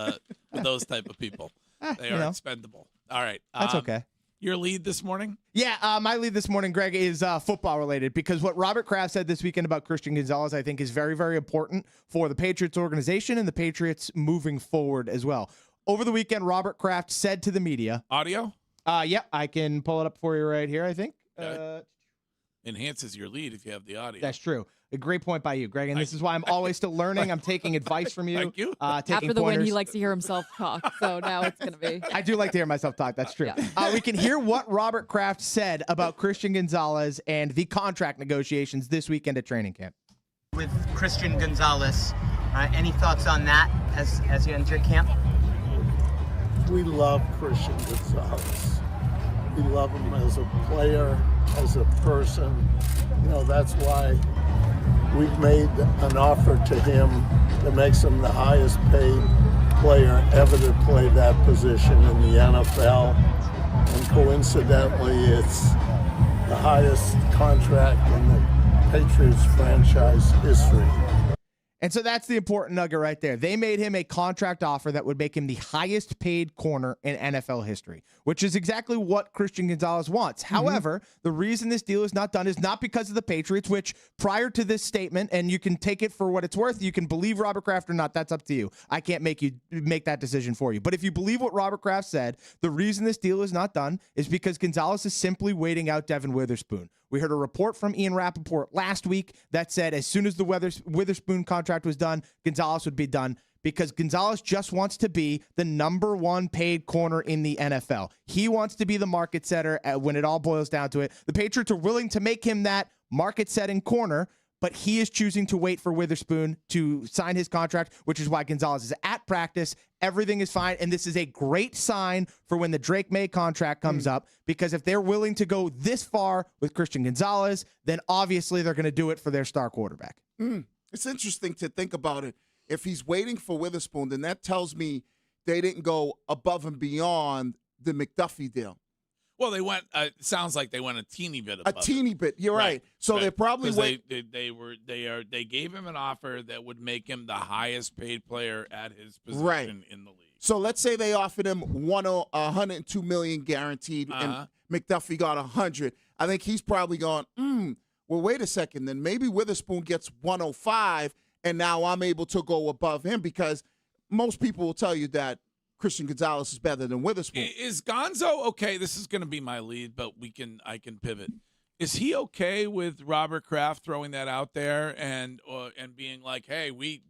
those type of people. They are expendable. All right, that's okay. Your lead this morning? Yeah, my lead this morning, Greg, is football related, because what Robert Kraft said this weekend about Christian Gonzalez, I think, is very, very important for the Patriots organization and the Patriots moving forward as well. Over the weekend, Robert Kraft said to the media. Audio? Yeah, I can pull it up for you right here, I think. Enhances your lead if you have the audio. That's true. A great point by you, Greg. And this is why I'm always still learning. I'm taking advice from you. Thank you. After the win, he likes to hear himself talk. So now it's going to be. I do like to hear myself talk. That's true. Yeah. We can hear what Robert Kraft said about Christian Gonzalez and the contract negotiations this weekend at training camp. With Christian Gonzalez, any thoughts on that as you enter camp? We love Christian Gonzalez. We love him as a player, as a person. That's why we've made an offer to him that makes him the highest paid player ever to play that position in the NFL. And coincidentally, it's the highest contract in the Patriots franchise history. And so that's the important nugget right there. They made him a contract offer that would make him the highest paid corner in NFL history, which is exactly what Christian Gonzalez wants. However, the reason this deal is not done is not because of the Patriots, which prior to this statement, and you can take it for what it's worth, you can believe Robert Kraft or not, that's up to you. I can't make that decision for you. But if you believe what Robert Kraft said, the reason this deal is not done is because Gonzalez is simply waiting out Devin Witherspoon. We heard a report from Ian Rappaport last week that said as soon as the Witherspoon contract was done, Gonzalez would be done because Gonzalez just wants to be the number one paid corner in the NFL. He wants to be the market setter when it all boils down to it. The Patriots are willing to make him that market-setting corner, but he is choosing to wait for Witherspoon to sign his contract, which is why Gonzalez is at practice. Everything is fine, and this is a great sign for when the Drake May contract comes up, because if they're willing to go this far with Christian Gonzalez, then obviously they're going to do it for their star quarterback. It's interesting to think about it. If he's waiting for Witherspoon, then that tells me they didn't go above and beyond the McDuffie deal. Well, they went. Sounds like they went a teeny bit above. A teeny bit. You're right. So they're probably they gave him an offer that would make him the highest paid player at his position in the league. So let's say they offered him $102 million guaranteed, and McDuffie got $100. I think he's probably going, well, wait a second. Then maybe Witherspoon gets $105, and now I'm able to go above him, because most people will tell you that Christian Gonzalez is better than Witherspoon. Is Gonzo okay? This is going to be my lead, but I can pivot. Is he okay with Robert Kraft throwing that out there and being like, hey, we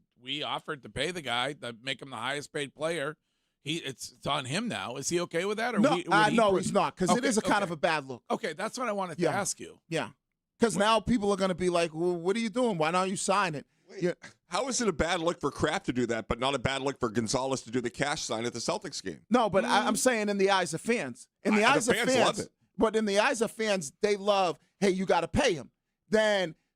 offered to pay the guy to make him the highest paid player. It's on him now. Is he okay with that? Or no, he's not, because it is a kind of a bad look. Okay, that's what I wanted to ask you. Yeah, because now people are going to be like, well, what are you doing? Why don't you sign it? Wait, how is it a bad look for Kraft to do that, but not a bad look for Gonzalez to do the cash sign at the Celtics game? No, but I'm saying in the eyes of fans. In the eyes of fans, love it. But in the eyes of fans, they love, hey, you got to pay him.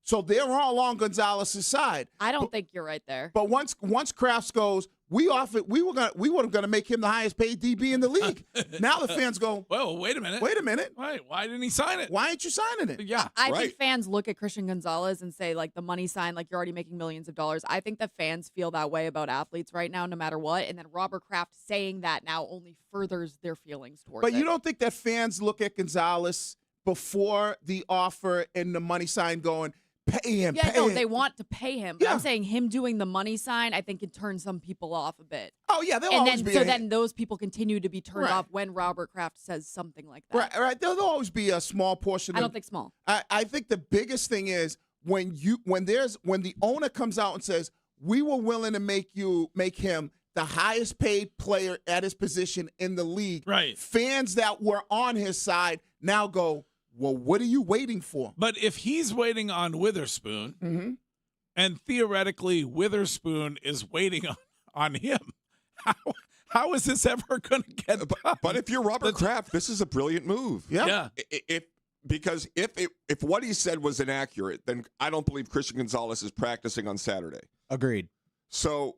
So they're all on Gonzalez's side. I don't think you're right there. But once Kraft goes, we were gonna make him the highest paid DB in the league. Now the fans go, well, wait a minute. Why didn't he sign it? Why ain't you signing it? Yeah, I think fans look at Christian Gonzalez and say, like, the money sign, like, you're already making millions of dollars. I think the fans feel that way about athletes right now, no matter what. And then Robert Kraft saying that now only furthers their feelings towards it. But you don't think that fans look at Gonzalez before the offer and the money sign going, pay him, yeah, pay no, him. they want to pay him. But I'm saying him doing the money sign, I think can turn some people off a bit. Oh, yeah, they'll always be. So then those people continue to be turned off when Robert Kraft says something like that. Right. There'll always be a small portion. I don't think small. I think the biggest thing is when the owner comes out and says, we were willing to make him the highest paid player at his position in the league. Right. Fans that were on his side now go, well, what are you waiting for? But if he's waiting on Witherspoon, and theoretically Witherspoon is waiting on him, how is this ever going to get done? But if you're Robert Kraft, this is a brilliant move. Yeah. Because if what he said was inaccurate, then I don't believe Christian Gonzalez is practicing on Saturday. Agreed. So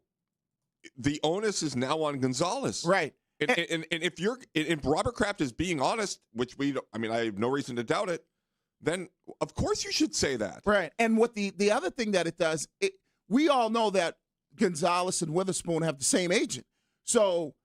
the onus is now on Gonzalez. Right. And if Robert Kraft is being honest, which I have no reason to doubt it, then of course you should say that. Right. And what the other thing that it does, we all know that Gonzalez and Witherspoon have the same agent. So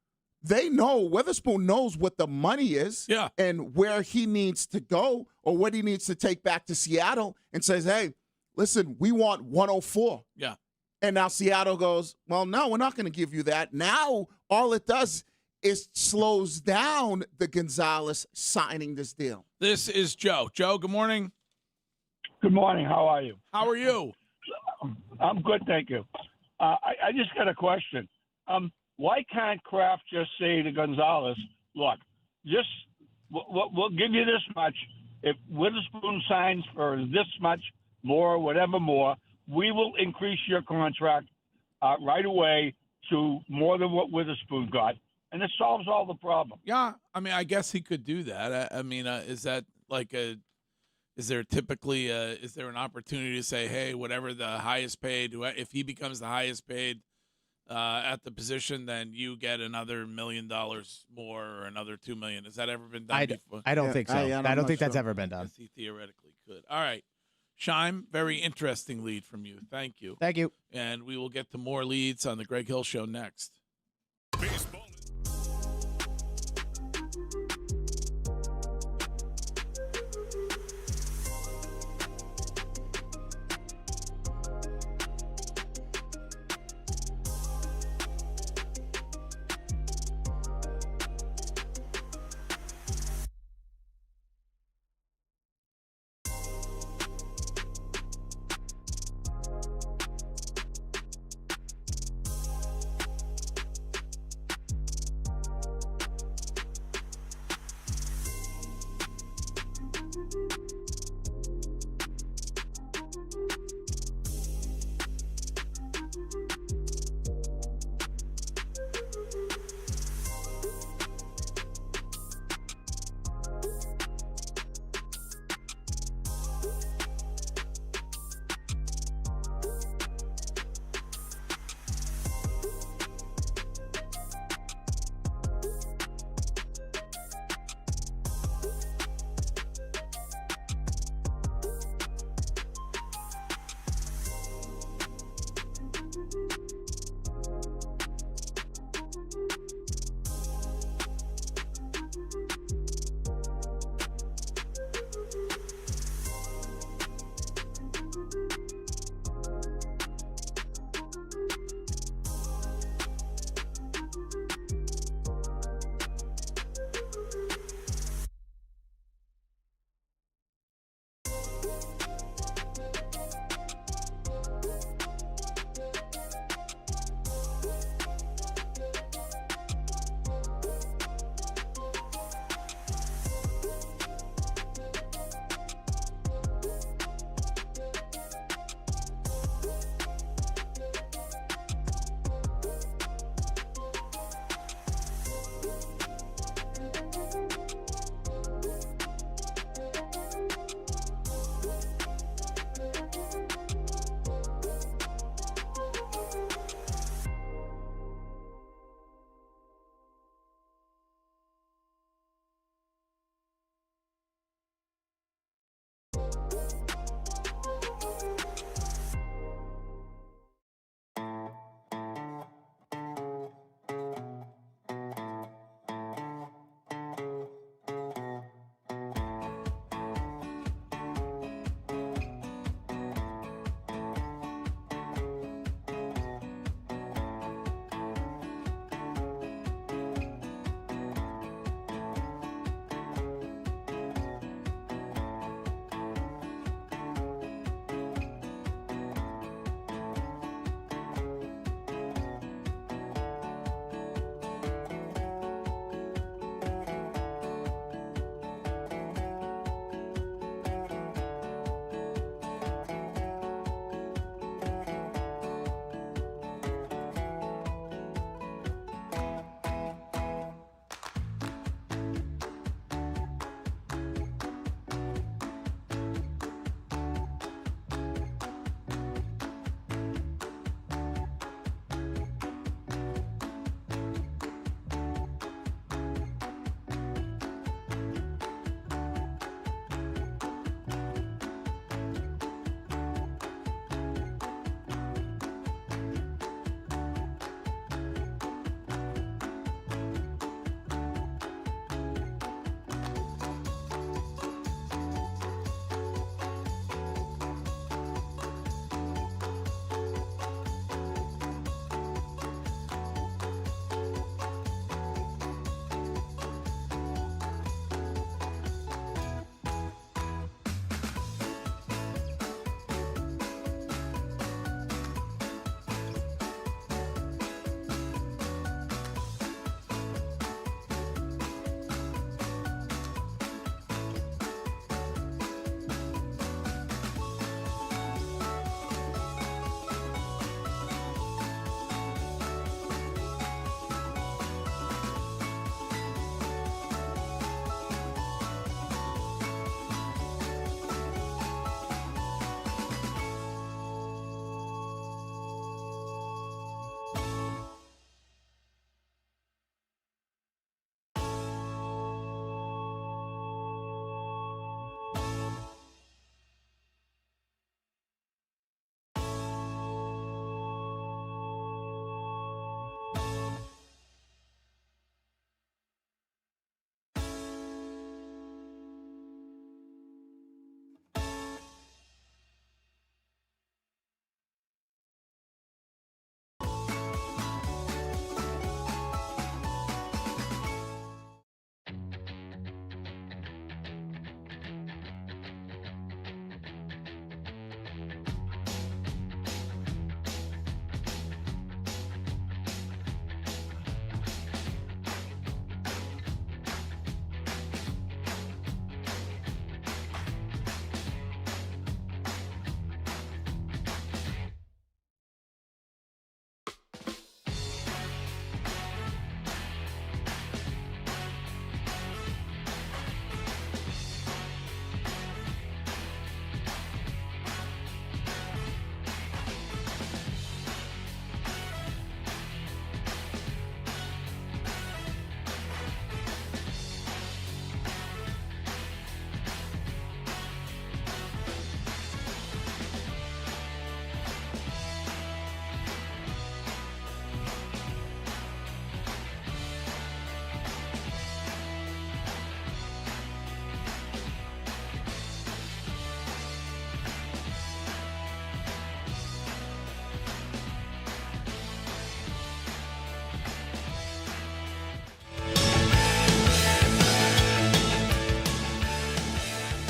they know, Witherspoon knows what the money is and where he needs to go or what he needs to take back to Seattle, and says, hey, listen, we want 104. Yeah. And now Seattle goes, well, no, we're not going to give you that. Now all it does is slows down the Gonzalez signing this deal. This is Joe. Joe, good morning. Good morning. How are you? How are you? I'm good, thank you. I just got a question. Why can't Kraft just say to Gonzalez, look, we'll give you this much. If Witherspoon signs for this much more, whatever more, we will increase your contract right away to more than what Witherspoon got. And it solves all the problems. Yeah, I guess he could do that. Is that like is there an opportunity to say, hey, whatever the highest paid, if he becomes the highest paid at the position, then you get another $1 million more or another $2 million. Has that ever been done before? I don't think so. I don't think that's ever been done. He theoretically could. All right. Shime, very interesting lead from you. Thank you. Thank you. And we will get to more leads on the Greg Hill Show next. Baseball.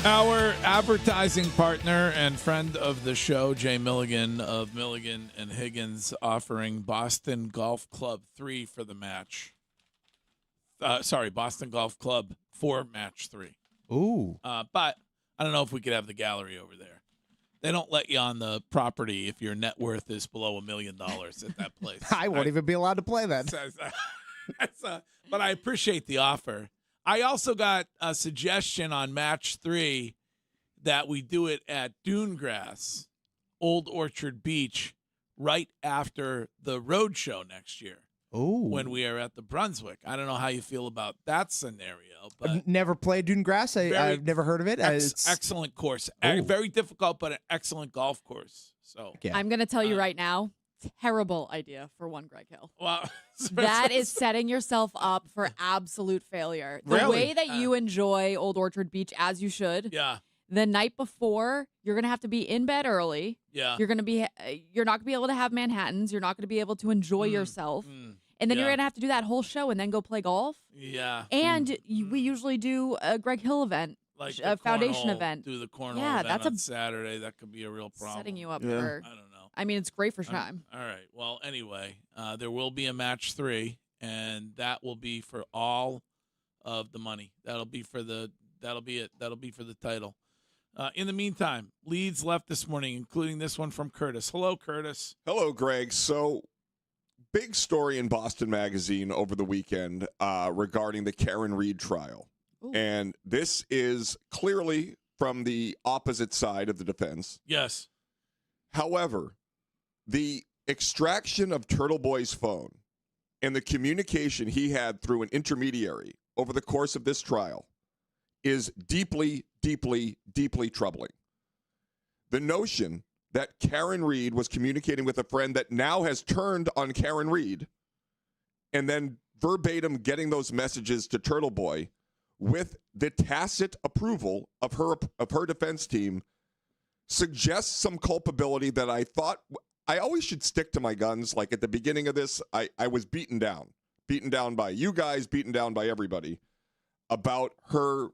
Our advertising partner and friend of the show, Jay Milligan of Milligan and Higgins, offering Boston Golf Club 3 for the match. Boston Golf Club for match 3. Ooh. But I don't know if we could have the gallery over there. They don't let you on the property if your net worth is below $1 million at that place. I won't even be allowed to play that. But I appreciate the offer. I also got a suggestion on match 3 that we do it at Dunegrass, Old Orchard Beach, right after the road show next year. Ooh. When we are at the Brunswick. I don't know how you feel about that scenario. But I've never played Dunegrass. I've never heard of it. Excellent course. Very difficult, but an excellent golf course. So I'm going to tell you right now, terrible idea for one Greg Hill. Well, that is setting yourself up for absolute failure. The way that you enjoy Old Orchard Beach, as you should. Yeah. The night before, you're going to have to be in bed early. Yeah. You're not going to be able to have Manhattans. You're not going to be able to enjoy yourself. And then you're going to have to do that whole show and then go play golf. Yeah. And we usually do a Greg Hill event, like a foundation event. Do the cornhole yeah, event that's on Saturday. That could be a real problem. Setting you up for. I don't know. I mean, it's great for time. All right. Well, anyway, there will be a match 3, and that will be for all of the money. That'll be it. That'll be for the title. In the meantime, leads left this morning, including this one from Curtis. Hello, Curtis. Hello, Greg. So, big story in Boston Magazine over the weekend regarding the Karen Reed trial. Ooh. And this is clearly from the opposite side of the defense. Yes. However, the extraction of Turtle Boy's phone and the communication he had through an intermediary over the course of this trial is deeply, deeply, deeply troubling. The notion that Karen Reed was communicating with a friend that now has turned on Karen Reed and then verbatim getting those messages to Turtle Boy with the tacit approval of her defense team suggests some culpability that I thought I always should stick to my guns. Like at the beginning of this, I was beaten down by you guys, beaten down by everybody about her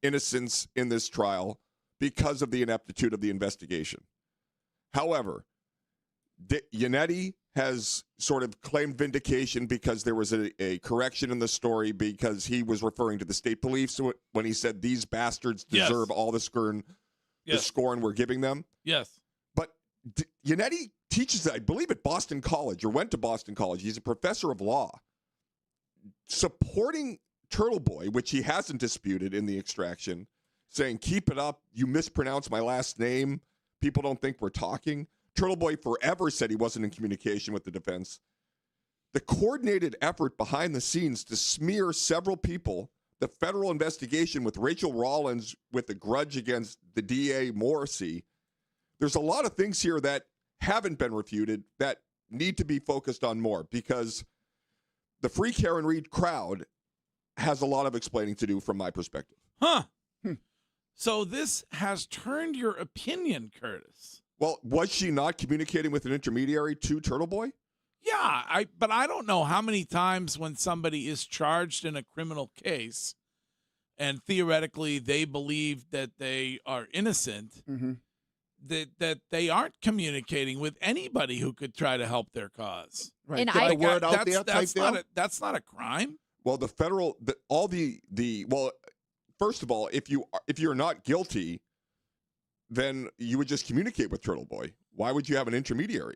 innocence in this trial because of the ineptitude of the investigation. However, Yannetti has sort of claimed vindication because there was a correction in the story because he was referring to the state police when he said these bastards deserve all the scorn we're giving them. Yes. But Yannetti teaches, I believe, at Boston College or went to Boston College. He's a professor of law. Supporting Turtle Boy, which he hasn't disputed in the extraction, saying, keep it up, you mispronounce my last name, people don't think we're talking. Turtle Boy forever said he wasn't in communication with the defense. The coordinated effort behind the scenes to smear several people, the federal investigation with Rachel Rollins with a grudge against the DA Morrissey, there's a lot of things here that haven't been refuted that need to be focused on more because the Free Karen Reed crowd has a lot of explaining to do from my perspective. Huh. So this has turned your opinion, Curtis. Well, was she not communicating with an intermediary to Turtle Boy? Yeah, but I don't know how many times when somebody is charged in a criminal case and theoretically they believe that they are innocent, that they aren't communicating with anybody who could try to help their cause. Right. And get the word out there type deal? That's not a crime. Well, the federal, first of all, if you're not guilty, then you would just communicate with Turtle Boy. Why would you have an intermediary?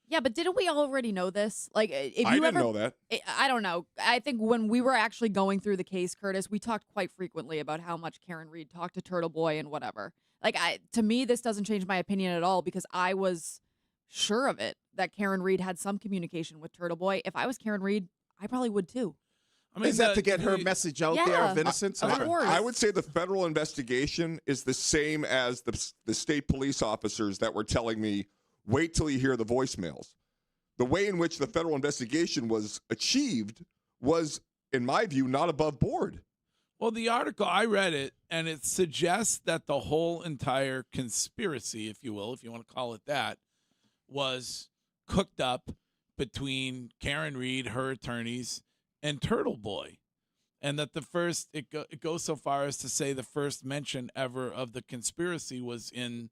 Yeah, but didn't we already know this? Like, if you I didn't know that. I don't know. I think when we were actually going through the case, Curtis, we talked quite frequently about how much Karen Reed talked to Turtle Boy and whatever. Like, to me, this doesn't change my opinion at all because I was sure of it, that Karen Reed had some communication with Turtle Boy. If I was Karen Reed, I probably would too. I mean, is that to get her message out there of innocence? Of course. I would say the federal investigation is the same as the state police officers that were telling me, wait till you hear the voicemails. The way in which the federal investigation was achieved was, in my view, not above board. Well, the article, I read it, and it suggests that the whole entire conspiracy, if you will, if you want to call it that, was cooked up between Karen Reed, her attorneys, and Turtle Boy. and that it goes so far as to say the first mention ever of the conspiracy was in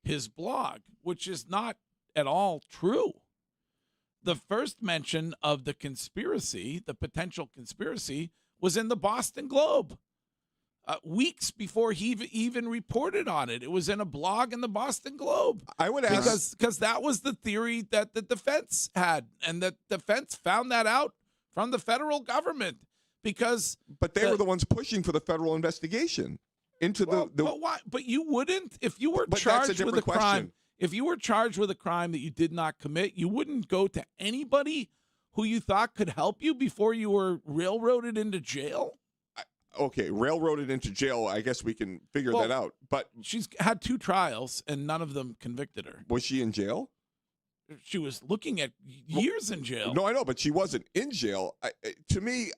his blog, which is not at all true. The first mention of the conspiracy, the potential conspiracy, was in the Boston Globe. Weeks before he even reported on it. It was in a blog in the Boston Globe. I would ask, because that was the theory that the defense had, and the defense found that out from the federal government. But they were the ones pushing for the federal investigation into the. But why? But you wouldn't if you were But charged that's a with a different crime. question. If you were charged with a crime that you did not commit, you wouldn't go to anybody who you thought could help you before you were railroaded into jail. Okay, railroaded into jail. I guess we can figure that out. But she's had 2 trials, and none of them convicted her. Was she in jail? She was looking at years in jail. No, I know, but she wasn't in jail. To me,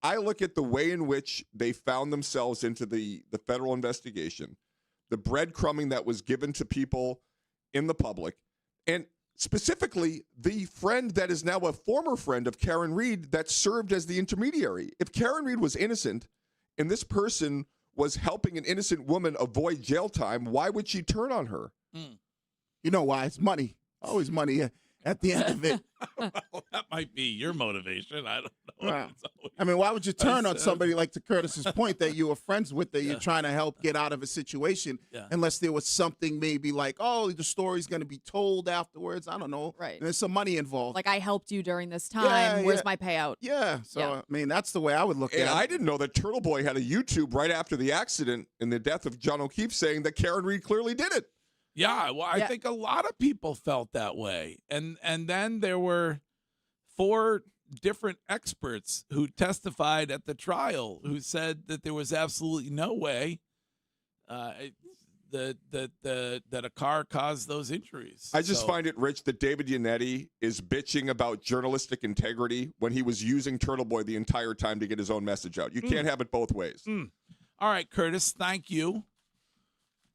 I look at the way in which they found themselves into the federal investigation, the breadcrumbing that was given to people in the public, and specifically the friend that is now a former friend of Karen Reed that served as the intermediary. If Karen Reed was innocent and this person was helping an innocent woman avoid jail time, why would she turn on her? You know why? It's money. Always money at the end of it. Well, that might be your motivation. I don't know. Wow. I mean, why would you turn on somebody like, to Curtis's point, that you were friends with, that you're trying to help get out of a situation, unless there was something maybe like, oh, the story's going to be told afterwards. I don't know. Right. There's some money involved. Like, I helped you during this time. Where's my payout? Yeah. So, I mean, that's the way I would look at it. And I didn't know that Turtle Boy had a YouTube right after the accident and the death of John O'Keefe saying that Karen Reed clearly did it. Yeah, well, I think a lot of people felt that way. And then there were 4 different experts who testified at the trial who said that there was absolutely no way that a car caused those injuries. I just find it rich that David Yannetti is bitching about journalistic integrity when he was using Turtle Boy the entire time to get his own message out. You can't have it both ways. All right, Curtis, thank you.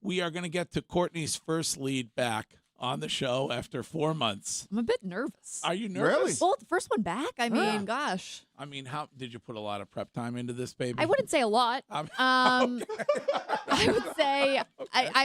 We are going to get to Courtney's first lead back on the show after 4 months. I'm a bit nervous. Are you nervous? Really? Well, the first one back, I mean, gosh. I mean, how did you put a lot of prep time into this, baby? I wouldn't say a lot. I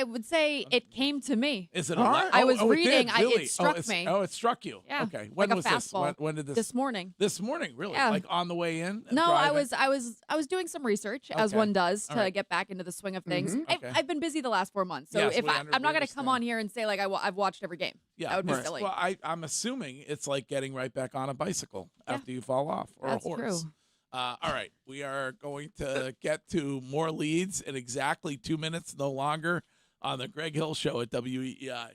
would say it came to me. Is it a lot? I was it reading. did, really? It struck me. Oh, it struck you. Yeah. Okay. When like was a this? fastball. When did this? This morning. This morning, really? Yeah. Like on the way in? No, driving? I was doing some research, as one does, to get back into the swing of things. Okay. I've been busy the last 4 months, so Yes, if we I'm not going to come on here and say like I've watched every game. Yeah, that would be silly. Well, I'm assuming it's like getting right back on a bicycle after you fall off, or That's a horse. true. All right, we are going to get to more leads in exactly 2 minutes, no longer, on the Greg Hill Show at WEEI.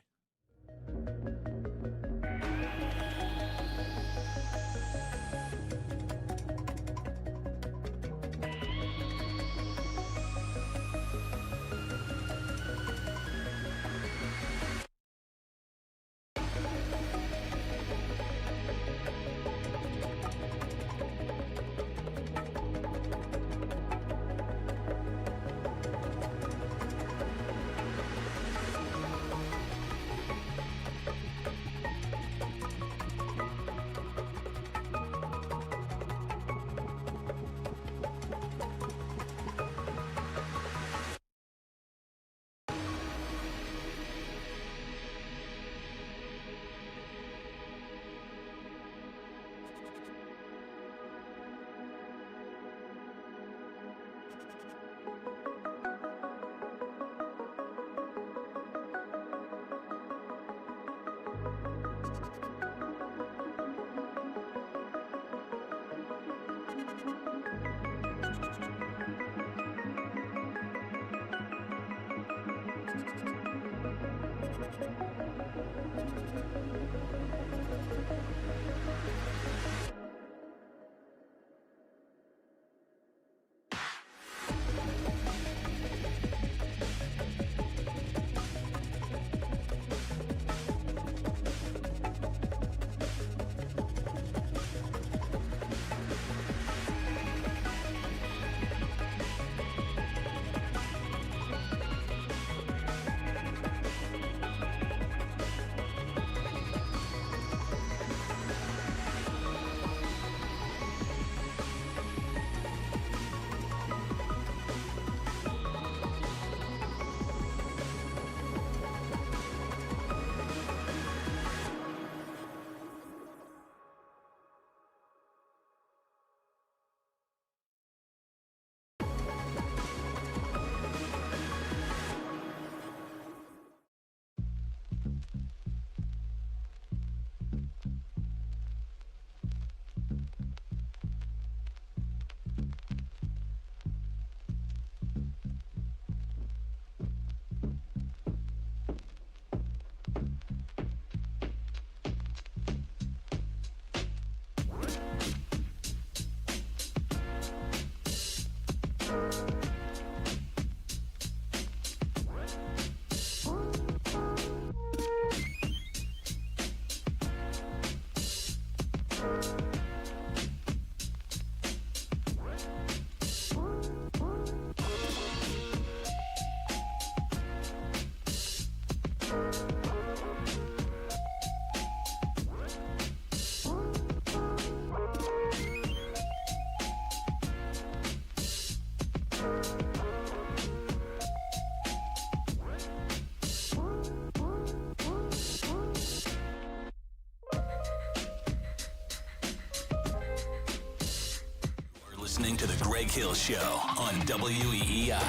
Listening to the Greg Hill Show on WEEI.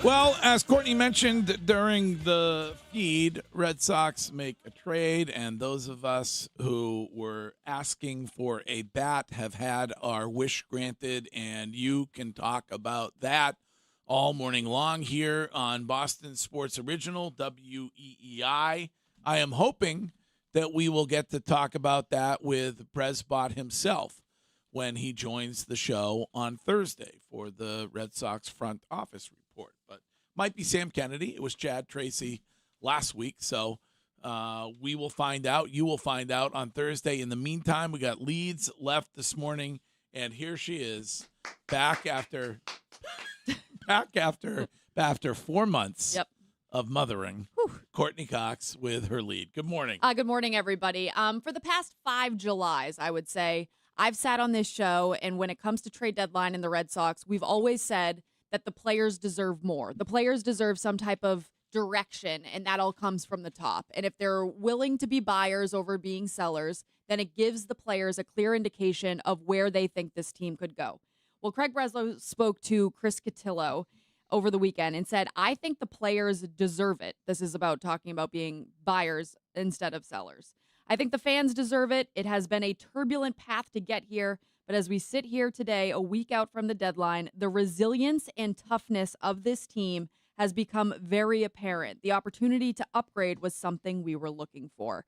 Well, as Courtney mentioned during the feed, Red Sox make a trade, and those of us who were asking for a bat have had our wish granted, and you can talk about that all morning long here on Boston Sports Original, WEEI. I am hoping that we will get to talk about that with Presbot himself when he joins the show on Thursday for the Red Sox front office report. But might be Sam Kennedy. It was Chad Tracy last week, so we will find out. You will find out on Thursday. In the meantime, we got Leeds left this morning, and here she is back after 4 months of mothering. Courtney Cox with her lead. Good morning. Good morning, everybody. For the past 5 Julys, I would say, I've sat on this show, and when it comes to trade deadline in the Red Sox, we've always said that the players deserve more. The players deserve some type of direction, and that all comes from the top. And if they're willing to be buyers over being sellers, then it gives the players a clear indication of where they think this team could go. Well, Craig Breslow spoke to Chris Cotillo over the weekend and said, I think the players deserve it. This is about talking about being buyers instead of sellers. I think the fans deserve it. It has been a turbulent path to get here, but as we sit here today, a week out from the deadline, the resilience and toughness of this team has become very apparent. The opportunity to upgrade was something we were looking for.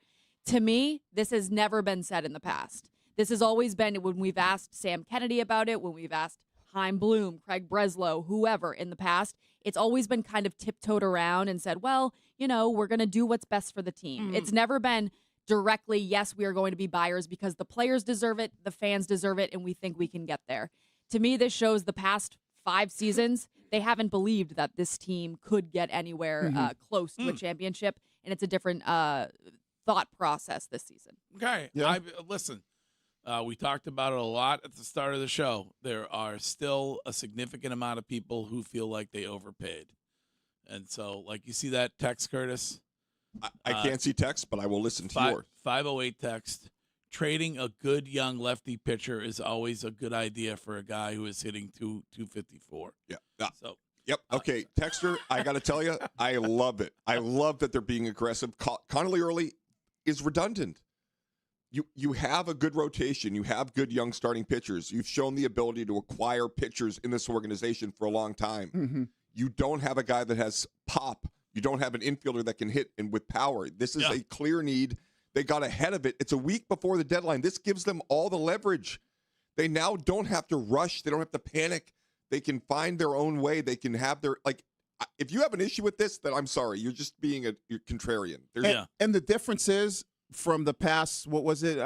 To me, this has never been said in the past. This has always been when we've asked Sam Kennedy about it, when we've asked Chaim Bloom, Craig Breslow, whoever in the past, it's always been kind of tiptoed around and said, well, you know, we're going to do what's best for the team. Mm-hmm. It's never been directly, yes, we are going to be buyers because the players deserve it, the fans deserve it, and we think we can get there. To me, this shows the past 5 seasons, they haven't believed that this team could get anywhere close to a championship, and it's a different thought process this season. Okay. Yeah. Listen, we talked about it a lot at the start of the show. There are still a significant amount of people who feel like they overpaid. And so, like, you see that text, Curtis? I can't see text, but I will listen to yours. 508 text. Trading a good young lefty pitcher is always a good idea for a guy who is hitting 254. Yeah. So. Yep. Okay, Texter, I got to tell you, I love it. I love that they're being aggressive. Connolly early is redundant. You have a good rotation. You have good young starting pitchers. You've shown the ability to acquire pitchers in this organization for a long time. Mm-hmm. You don't have a guy that has pop. You don't have an infielder that can hit and with power. This is a clear need. They got ahead of it. It's a week before the deadline. This gives them all the leverage. They now don't have to rush. They don't have to panic. They can find their own way. They can have their, like, if you have an issue with this, then I'm sorry. You're just being you're contrarian. And the difference is from the past, what was it,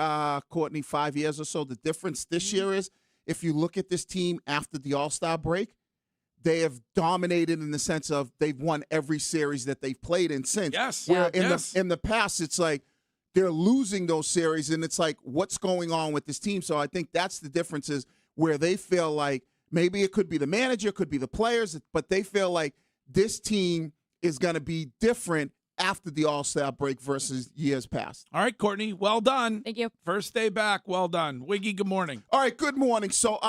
Courtney, 5 years or so, the difference this year is if you look at this team after the All-Star break, they have dominated in the sense of they've won every series that they've played in since. Yes. Where in the past, it's like they're losing those series, and it's like, what's going on with this team? So I think that's the difference is where they feel like maybe it could be the manager, could be the players, but they feel like this team is going to be different after the All-Star break versus years past. All right, Courtney, well done. Thank you. First day back, well done. Wiggy, good morning. All right, good morning. So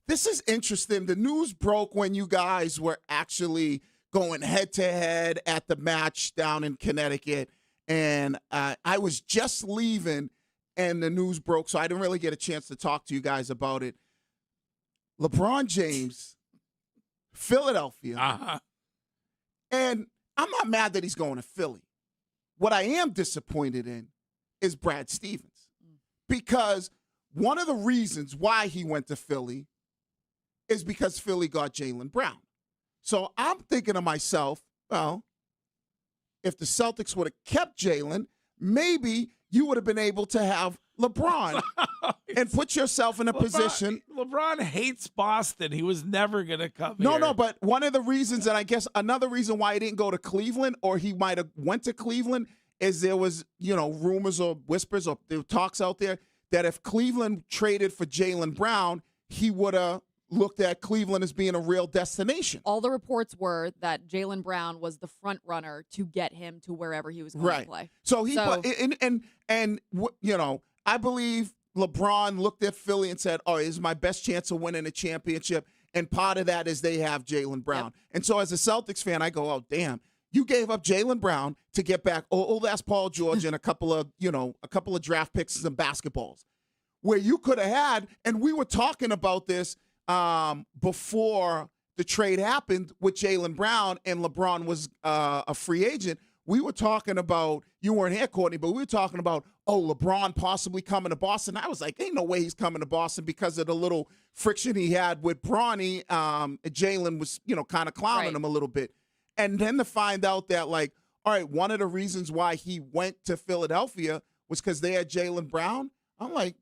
this is interesting. The news broke when you guys were actually going head-to-head at the match down in Connecticut, and I was just leaving, and the news broke, so I didn't really get a chance to talk to you guys about it. LeBron James, Philadelphia, and I'm not mad that he's going to Philly. What I am disappointed in is Brad Stevens, because one of the reasons why he went to Philly is because Philly got Jaylen Brown. So I'm thinking to myself, well, if the Celtics would have kept Jalen, maybe you would have been able to have LeBron and put yourself in a position. LeBron hates Boston. He was never going to come No, here. no, but one of the reasons, and I guess another reason why he didn't go to Cleveland, or he might have went to Cleveland, is there was, rumors or whispers or there were talks out there that if Cleveland traded for Jaylen Brown, he would have looked at Cleveland as being a real destination. All the reports were that Jaylen Brown was the front runner to get him to wherever he was going to play. So I believe LeBron looked at Philly and said, "Oh, this is my best chance of winning a championship." And part of that is they have Jaylen Brown. Yep. And so as a Celtics fan, I go, "Oh, damn. You gave up Jaylen Brown to get back old-ass Paul George and a couple of draft picks and some basketballs, where you could have had." And we were talking about this before the trade happened with Jaylen Brown and LeBron was a free agent. We were talking about, you weren't here, Courtney, but we were talking about, LeBron possibly coming to Boston. I was like, ain't no way he's coming to Boston because of the little friction he had with Bronny. Jaylen was, kind of clowning him a little bit. And then to find out that, all right, one of the reasons why he went to Philadelphia was because they had Jaylen Brown. I'm like,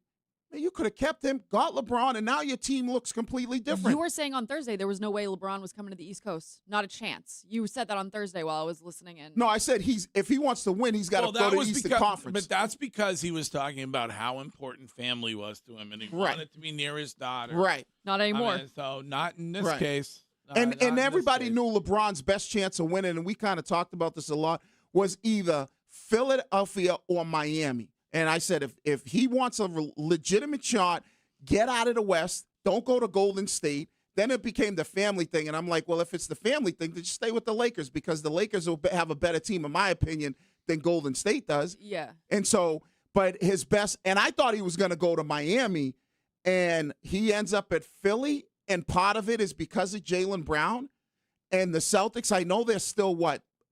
man, you could have kept him, got LeBron, and now your team looks completely different. You were saying on Thursday there was no way LeBron was coming to the East Coast. Not a chance. You said that on Thursday while I was listening in. No, I said if he wants to win, he's got to go to the Eastern Conference. But that's because he was talking about how important family was to him, and he wanted to be near his daughter. Right. Not anymore. So not in this case. And everybody knew LeBron's best chance of winning, and we kind of talked about this a lot, was either Philadelphia or Miami. And I said, if he wants a legitimate shot, get out of the West, don't go to Golden State. Then it became the family thing. And I'm like, well, if it's the family thing, then just stay with the Lakers because the Lakers will have a better team, in my opinion, than Golden State does. Yeah. And so, but his best, and I thought he was going to go to Miami, and he ends up at Philly. And part of it is because of Jaylen Brown. And the Celtics, I know they're still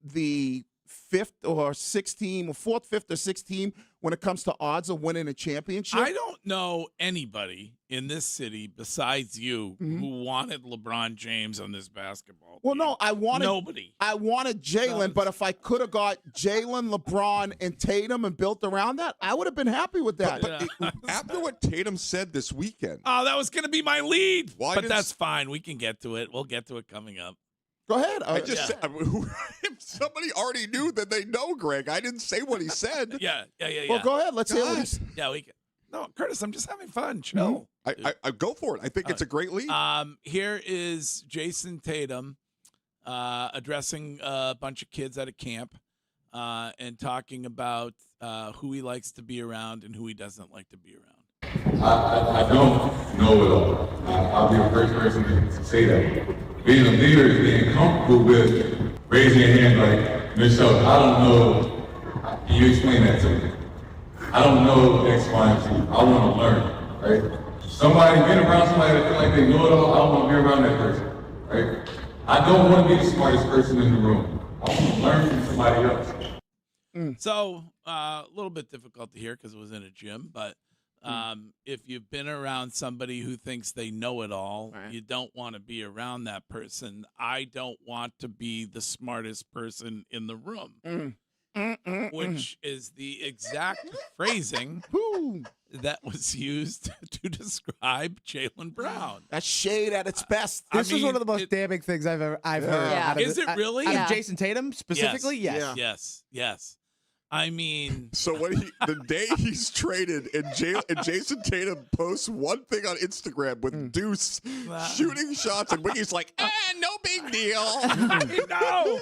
the fifth or sixth team, or fourth, fifth, or sixth team when it comes to odds of winning a championship. I don't know anybody in this city besides you who wanted LeBron James on this basketball team. Well, no, I wanted nobody. I wanted Jalen, but if I could have got Jalen, LeBron, and Tatum and built around that, I would have been happy with that. But after what Tatum said this weekend, oh, that was going to be my lead. Why but that's fine. We can get to it. We'll get to it coming up. Go ahead. I just said, if somebody already knew, then they know, Greg. I didn't say what he said. Yeah. Well, go ahead. Let's hear what he said. Yeah, we can. No, Curtis, I'm just having fun. Chill. I go for it. I think it's a great lead. Here is Jason Tatum addressing a bunch of kids at a camp and talking about who he likes to be around and who he doesn't like to be around. I don't know it all. I'll be the first person to say that. Being a leader is being comfortable with raising your hand like, Michelle, I don't know. Can you explain that to me? I don't know X, Y, and Z. I want to learn, right? Being around somebody that feel like they know it all, I don't want to be around that person, right? I don't want to be the smartest person in the room. I want to learn from somebody else. So, a little bit difficult to hear because it was in a gym, but if you've been around somebody who thinks they know it all, you don't want to be around that person. I don't want to be the smartest person in the room, which is the exact phrasing that was used to describe Jaylen Brown. That's shade at its best. This is one of the most damning things I've heard. Out of Is it really? Out of Jason Tatum specifically? Yes. I mean, so when the day he's traded and Jason Tatum posts one thing on Instagram with Deuce shooting shots and Wiggins like, no big deal. No.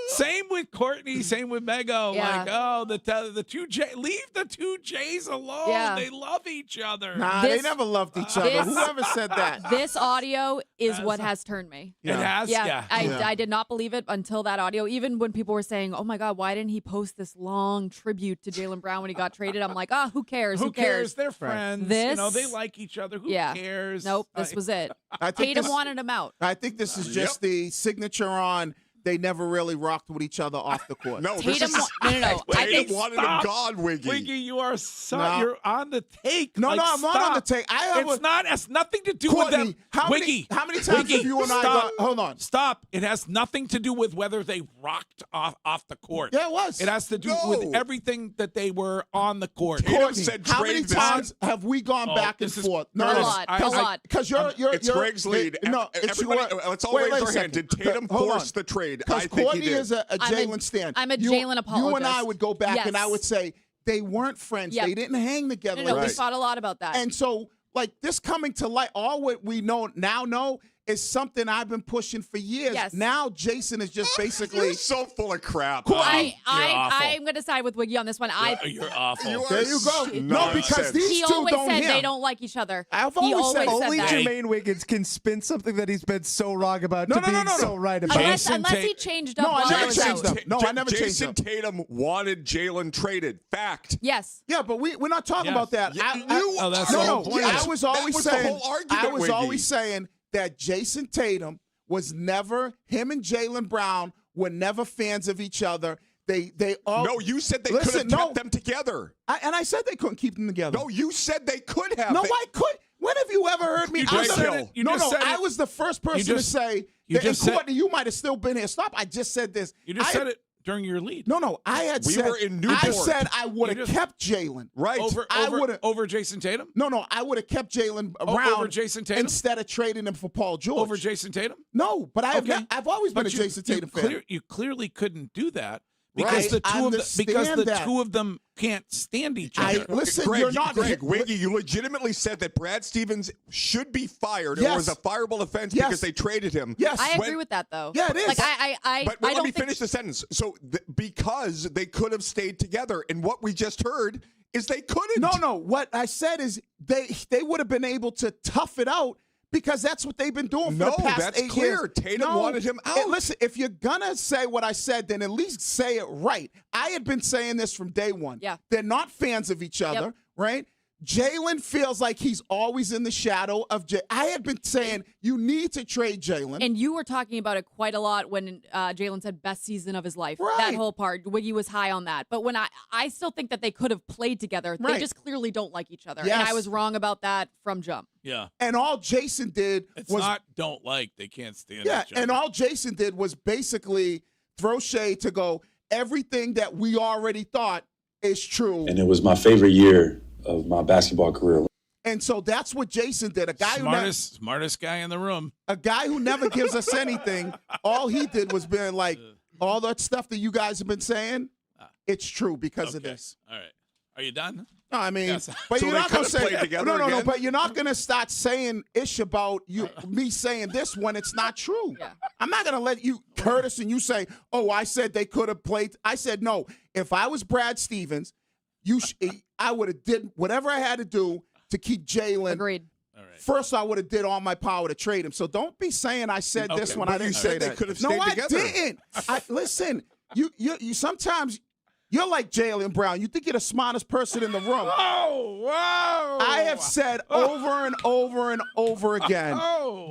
Same with Courtney. Same with Mego. Yeah. Like, the two J. Leave the two J's alone. Yeah. They love each other. Nah, they never loved each other. Whoever said that? This audio is what has turned me. It has? Yeah. I did not believe it until that audio. Even when people were saying, oh, my God, why didn't he post this long tribute to Jaylen Brown when he got traded? I'm like, who cares? Who cares? They're friends. This, they like each other. Who cares? Nope, this was it. I think Tatum wanted him out. I think this is just the signature on they never really rocked with each other off the court. No, Tatum, this is, no. I think Tatum wanted him gone, Wiggy. Wiggy, you are No. you're on the take. No, Like, no, I'm not on the stop. take. It has nothing to do Courtney, with them. how Wiggy, many times Wiggy, have you and I stop. hold on. Stop. It has nothing to do with whether they rocked off the court. Yeah, it was. It has to do with everything that they were on the court. Tatum Courtney, said how trade many this. times have we gone back and this is- forth? A lot. Because It's Greg's lead. No, it's Everybody, let's all wait raise a our hand. second. Did Tatum Hold force on. the trade? I Because think he Courtney did. is a Jalen stan. I'm a You- Jalen You and I apologist. would go back and I Yes. would say they weren't friends. Yep. They didn't hang together. No, we Like this. fought a lot about that. And so, like, this coming to light, all what we know is something I've been pushing for years. Yes. Now Jason is just basically You're so full of crap. I'm going to side with Wiggy on this one. You're awful. There you go. No, because these He two always don't said hear. they don't like each other. I've He always said Only that. Jermaine Wiggins can spin something that he's been so wrong about to being so right about. Unless he changed up. No, I while never was changed out. up. No, I never changed Jason up. Tatum wanted Jalen traded. Fact. Yes. Yeah, but we're not talking Yes. about that. Oh, that's the whole point. I was always That was the saying. whole argument, I was Wiggy. always saying that Jason Tatum was never him and Jaylen Brown were never fans of each other. They all. No, you said they could have kept them together. And I said they couldn't keep them together. No, you said they could have. No, They- I could. When have you ever heard me? You I'm just the- said it. You no, just no. said I it. was the first person to say. you that, just and said- Courtney, you might have still been here. Stop! I just said this. You just said it during your lead. No. I had We said. were in I Newport. said I would have You just- kept Jalen. Right. Over Jason Tatum? No. I would have kept Jalen Brown over Jason Tatum? instead of trading him for Paul George. Over Jason Tatum? No, but I've Okay. I've always been But a Jason Tatum fan. You clearly couldn't do that because Right, the I two understand that. two of them can't stand each other. Listen, Greg, you're not. Wiggy, you legitimately said that Brad Stevens should be fired. Yes. It was a fireable offense Yes. because they traded him. Yes. I agree with that, though. Yeah, it is. Like, I But don't let me think finish the sentence. So because they could have stayed together, and what we just heard is they couldn't. No. What I said is they would have been able to tough it out because that's what they've been doing for No, the past that's 8 clear. years. Tatum wanted him out. Listen, if you're gonna say what I said, then at least say it right. I had been saying this from day one. Yeah. They're not fans of each other, right? Jalen feels like he's always in the shadow of Jay. I had been saying you need to trade Jalen. And you were talking about it quite a lot when Jalen said best season of his life. Right. That whole part, Wiggy was high on that. But when I still think that they could have played together. They Right. just clearly don't like each other. Yes. And I was wrong about that from jump. Yeah. And all Jason did It's was not don't like. They can't stand yeah, each other. and all Jason did was basically throw shade to go, everything that we already thought is true. And it was my favorite year of my basketball career. And so that's what Jason did. A guy smartest guy in the room. a guy who never gives us anything. All he did was being like, all that stuff that you guys have been saying, it's true because of this. All right. Are you done? No, I mean, Yes. but So you're they not going to could have say played together no, again? but you're not going to start saying ish about me saying this when it's not true. Yeah. I'm not going to let you, Curtis, and you say, oh, I said they could have played. I said no. If I was Brad Stevens, I would have did whatever I had to do to keep Jalen. Agreed. First, I would have did all my power to trade him. So don't be saying I said this Okay, when but I you didn't said say they that. could have no, stayed I together. didn't. Listen. You sometimes you're like Jaylen Brown. You think you're the smartest person in the room. Oh, wow. I have said over and over and over again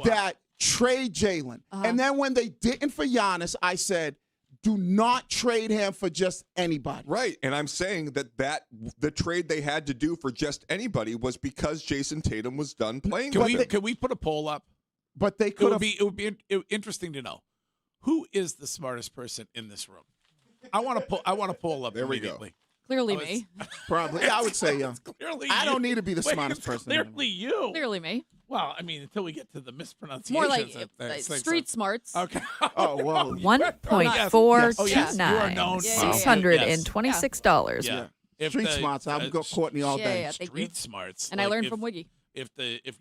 that trade Jalen. And then when they didn't for Giannis, I said, do not trade him for just anybody. Right, and I'm saying that the trade they had to do for just anybody was because Jason Tatum was done playing. Can we put a poll up? But they could have. It would be interesting to know who is the smartest person in this room. I want to poll up. There we go. immediately. Clearly me. Probably. I would say, yeah. Clearly, I don't need to be the Wait, smartest it's person. Clearly, you. Clearly me. Well, I mean, until we get to the mispronunciations. More like of things. street smarts. Okay. Oh, whoa. 1.429. You are known for $626. Yeah. Street smarts. I'll go Courtney all day. Yeah, thank you. Street smarts. And I learned if- from Wiggy. If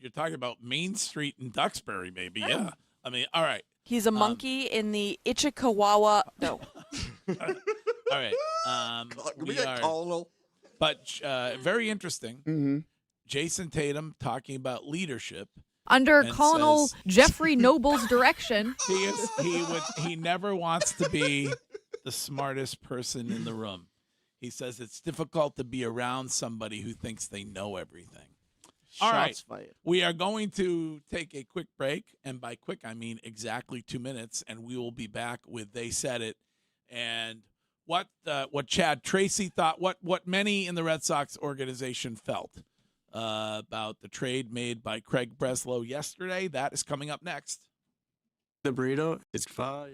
you're talking about Main Street in Duxbury, maybe, yeah. I mean, all right. He's a monkey in the Ichikawawa. No. All right. We got Colonel. But very interesting. Mm-hmm. Jason Tatum talking about leadership. Under and Colonel says Jeffrey Noble's direction. He never wants to be the smartest person in the room. He says it's difficult to be around somebody who thinks they know everything. All right. Shots fired. We are going to take a quick break, and by quick I mean exactly 2 minutes, and we will be back with They Said It and what Chad Tracy thought, what many in the Red Sox organization felt about the trade made by Craig Breslow yesterday. That is coming up next. The burrito is fire.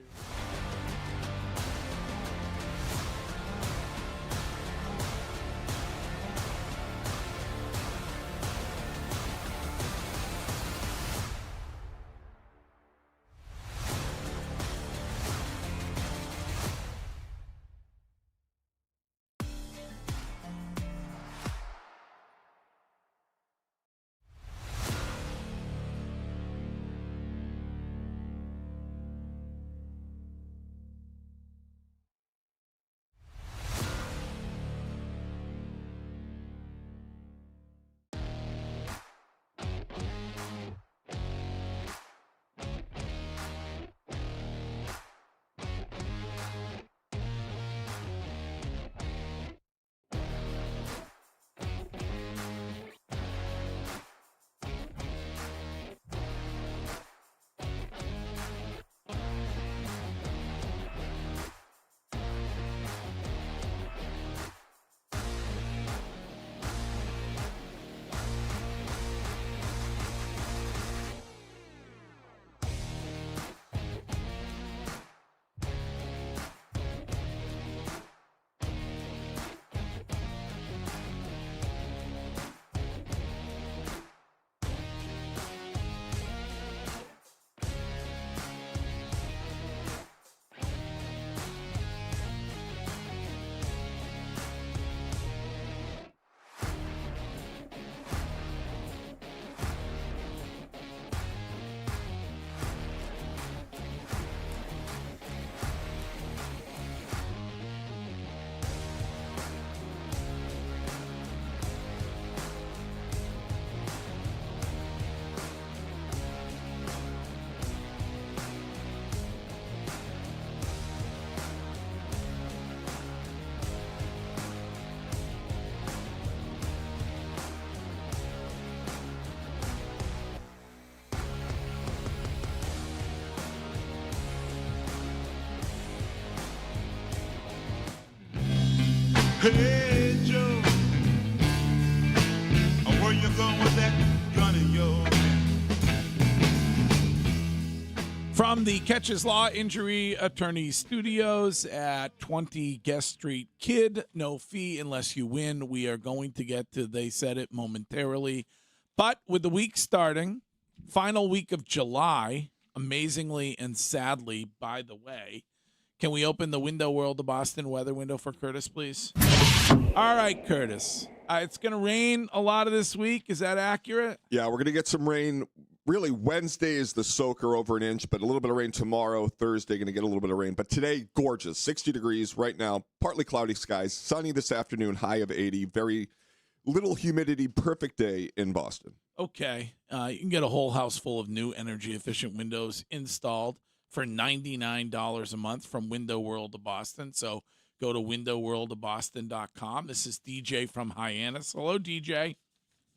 Hey Joe, where you going with that gun of yours? From the Catches Law Injury Attorney Studios at 20 Guest Street. Kid, no fee unless you win. We are going to get to They Said It momentarily. But with the week starting, final week of July, amazingly and sadly, by the way, can we open the Window World of Boston weather window for Curtis, please? All right, Curtis. It's going to rain a lot of this week. Is that accurate? Yeah, we're going to get some rain. Really, Wednesday is the soaker, over an inch, but a little bit of rain tomorrow. Thursday, going to get a little bit of rain. But today, gorgeous, 60 degrees right now, partly cloudy skies, sunny this afternoon, high of 80, very little humidity, perfect day in Boston. Okay. You can get a whole house full of new energy-efficient windows installed for $99 a month from Window World of Boston. So go to windowworldofboston.com. This is DJ from Hyannis. Hello, DJ.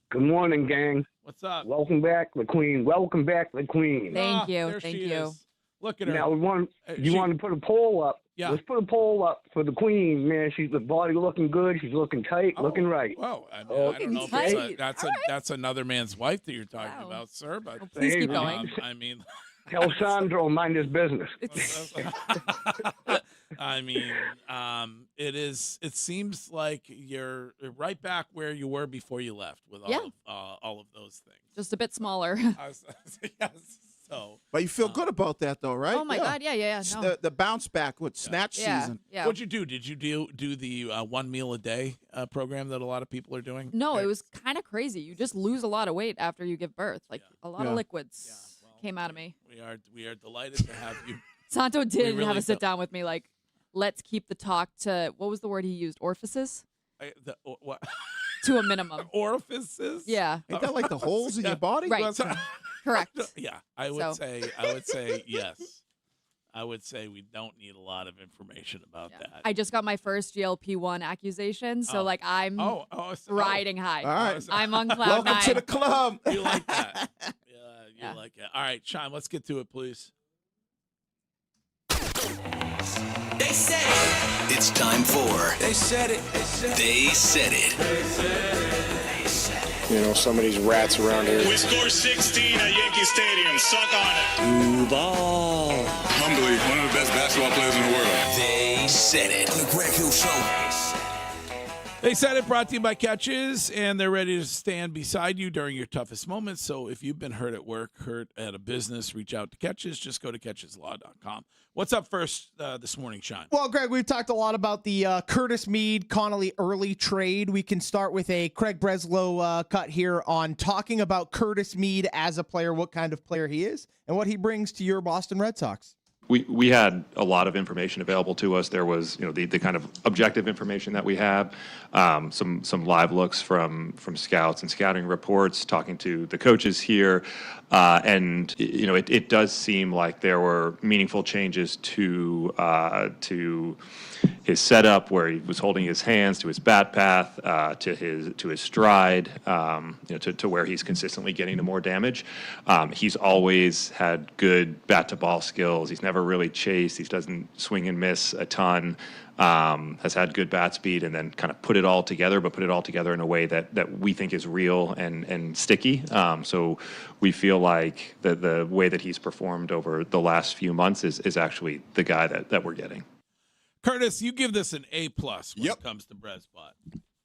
Good morning, gang. What's up? Welcome back, the Queen. Welcome back, the Queen. Thank you. There Thank she you. is. Look at her. Now, you want to put a poll up? Yeah. Let's put a poll up for the Queen, man. She's the body looking good. She's looking tight, looking right. Whoa, I don't know if that's another man's wife that you're talking about, sir. But please keep going. I mean, tell Sandro mind his business. I mean, it seems like you're right back where you were before you left with all of those things. Just a bit smaller. Yes. So, but you feel good about that, though, right? Oh my God, yeah. No. The bounce back with snatch season. Yeah. What'd you do? Did you do the one meal a day program that a lot of people are doing? No, it was kind of crazy. You just lose a lot of weight after you give birth. Like a lot of liquids came out of me. We are delighted to have you. Santo did really have a sit down with me, like, let's keep the talk to, what was the word he used? Orifices? What? To a minimum. Orifices? Yeah. Ain't that like the holes in your body? Right. Correct. Yeah, I would say yes. I would say we don't need a lot of information about that. I just got my first GLP-1 accusation, so I'm riding high. All right. I'm on cloud Welcome nine. to the club. You like that? You like it. All right, Sean, let's get to it, please. They said it. It's time for They Said It. They Said It. They Said It. You know, some of these rats around here. We scored 16 at Yankee Stadium. Suck on it. Duval. Humbly, one of the best basketball players in the world. They Said It. On the Greg Hill Show. They Said It, brought to you by Catches, and they're ready to stand beside you during your toughest moments. So if you've been hurt at work, hurt at a business, reach out to Catches. Just go to catcheslaw.com. What's up first this morning, Sean? Well, Greg, we've talked a lot about the Curtis Mead Connolly early trade. We can start with a Craig Breslow cut here on talking about Curtis Mead as a player, what kind of player he is, and what he brings to your Boston Red Sox. We had a lot of information available to us. There was, the kind of objective information that we have, some live looks from scouts and scouting reports, talking to the coaches here, and it does seem like there were meaningful changes to his setup, where he was holding his hands, to his bat path, to his stride, to where he's consistently getting to more damage. He's always had good bat to ball skills. He's never really chased. He doesn't swing and miss a ton. Has had good bat speed, and then kind of put it all together in a way that we think is real and sticky. So we feel like the way that he's performed over the last few months is actually the guy that we're getting. Curtis, you give this an A+ when it comes to Brez Spot.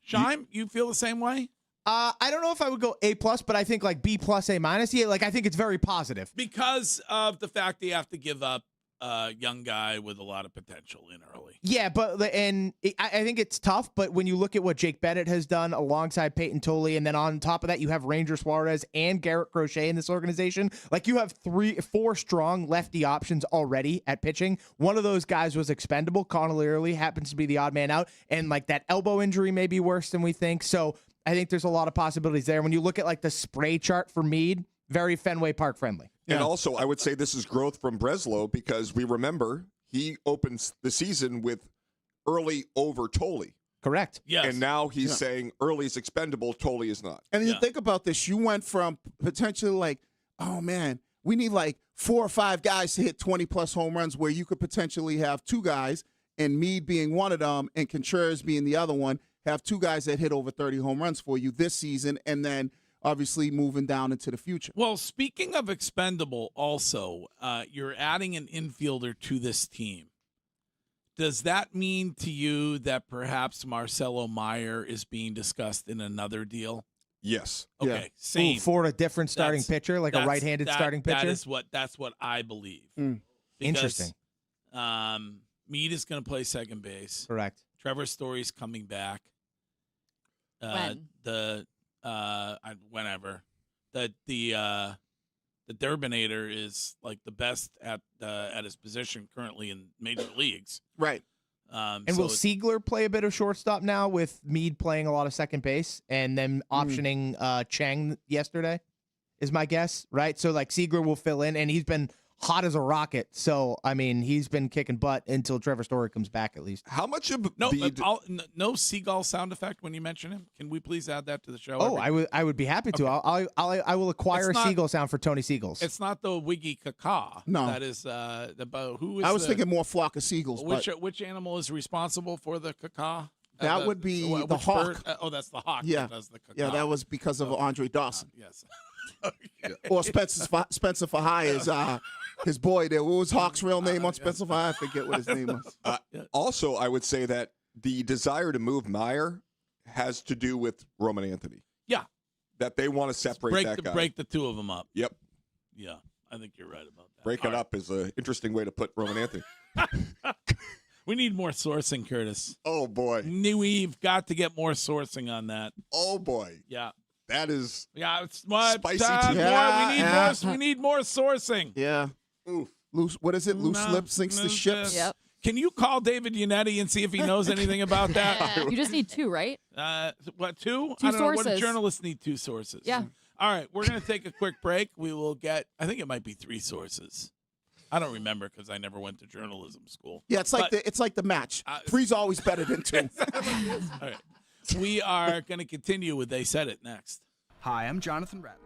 Shime, you feel the same way? I don't know if I would go A+, but I think like B+, A-. Yeah, I think it's very positive. Because of the fact that you have to give up a young guy with a lot of potential in early. Yeah, I think it's tough, but when you look at what Jake Bennett has done alongside Peyton Tolley, and then on top of that, you have Ranger Suarez and Garrett Crochet in this organization. You have 4 strong lefty options already at pitching. One of those guys was expendable. Connolly early happens to be the odd man out, and that elbow injury may be worse than we think. So I think there's a lot of possibilities there. When you look at the spray chart for Mead, very Fenway Park friendly. And also, I would say this is growth from Breslow, because we remember he opens the season with early over Tolley. Correct. Yes. And now he's saying early is expendable, Tolley is not. And you think about this, you went from potentially oh man, we need 4 or 5 guys to hit 20+ home runs, where you could potentially have 2 guys, and Mead being one of them and Contreras being the other one, have 2 guys that hit over 30 home runs for you this season, and then obviously moving down into the future. Well, speaking of expendable also, you're adding an infielder to this team. Does that mean to you that perhaps Marcelo Meyer is being discussed in another deal? Yes. Okay, same. For a different starting pitcher, a right-handed starting pitcher? That's what I believe. Interesting. Mead is going to play second base. Correct. Trevor Story's coming back. When? Whenever. The Durbinator is the best at his position currently in major leagues. Right. And will Siegler play a bit of shortstop now, with Mead playing a lot of second base and then optioning Chang yesterday, is my guess, right? So Siegler will fill in, and he's been hot as a rocket. So, he's been kicking butt until Trevor Story comes back, at least. How much of no seagull sound effect when you mention him? Can we please add that to the show? Oh, I would be happy to. Okay. I will acquire a seagull sound for Tony Seagulls. It's not the Wiggy Caca. No. That is about who is I was thinking more flock of seagulls. Which animal is responsible for the caca? That would be the hawk. That's the hawk. Yeah. That does the caca. Yeah, that was because of Andre Dawson. Yes. Or Spencer Fahey is his boy there. What was Hawk's real name on Spencer Fahey? I forget what his name was. Also, I would say that the desire to move Meyer has to do with Roman Anthony. Yeah. That they want to separate that guy. Break the two of them up. Yep. Yeah, I think you're right about that. Break it up is an interesting way to put Roman Anthony. We need more sourcing, Curtis. Oh, boy. We've got to get more sourcing on that. Oh, boy. Yeah. That is it's spicy. We need more sourcing. Yeah. Oof. Loose. What is it? Loose lip sinks the ships. Yep. Can you call David Yannetti and see if he knows anything about that? You just need 2, right? What, 2? 2 I don't sources. know. What journalists need 2 sources. Yeah. All right, we're going to take a quick break. We will get, I think it might be 3 sources. I don't remember because I never went to journalism school. Yeah, it's like the match. Three's always better than two. All right. We are going to continue with They Said It next. Hi, I'm Jonathan Rapp.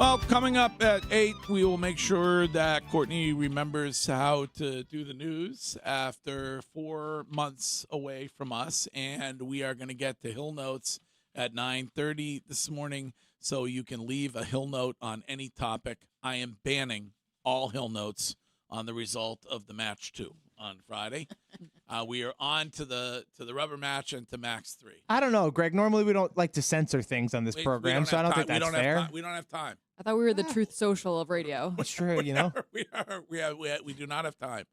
Well, coming up at 8, we will make sure that Courtney remembers how to do the news after 4 months away from us. And we are going to get to Hill Notes at 9:30 this morning, so you can leave a Hill Note on any topic. I am banning all Hill Notes on the result of the match 2 on Friday. We are on to the rubber match and to Max 3. I don't know, Greg. Normally we don't like to censor things on this program, so I don't think that's fair. We don't have time. I thought we were the truth social of radio. That's true, you know. We do not have time.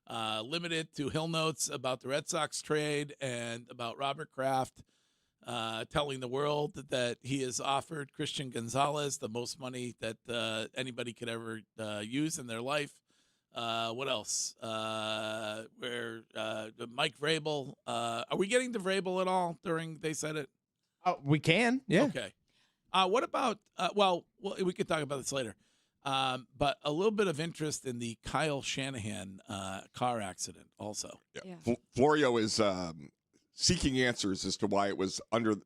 Limited to Hill Notes about the Red Sox trade and about Robert Kraft telling the world that he has offered Christian Gonzalez the most money that anybody could ever use in their life. What else? Where Mike Vrabel? Are we getting to Vrabel at all during They Said It? Oh, we can. Yeah. Okay. What about? Well, we could talk about this later. But a little bit of interest in the Kyle Shanahan car accident, also. Yeah. Florio is seeking answers as to why it was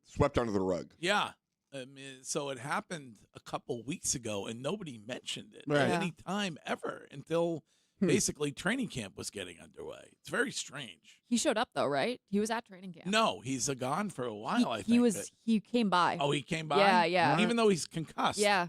swept under the rug. Yeah. I mean, so it happened a couple weeks ago, and nobody mentioned it Right. at any time ever until basically training camp was getting underway. It's very strange. He showed up though, right? He was at training camp. No, he's gone for a while. I think He came by. Oh, he came by. Yeah, yeah. Even though he's concussed. Yeah.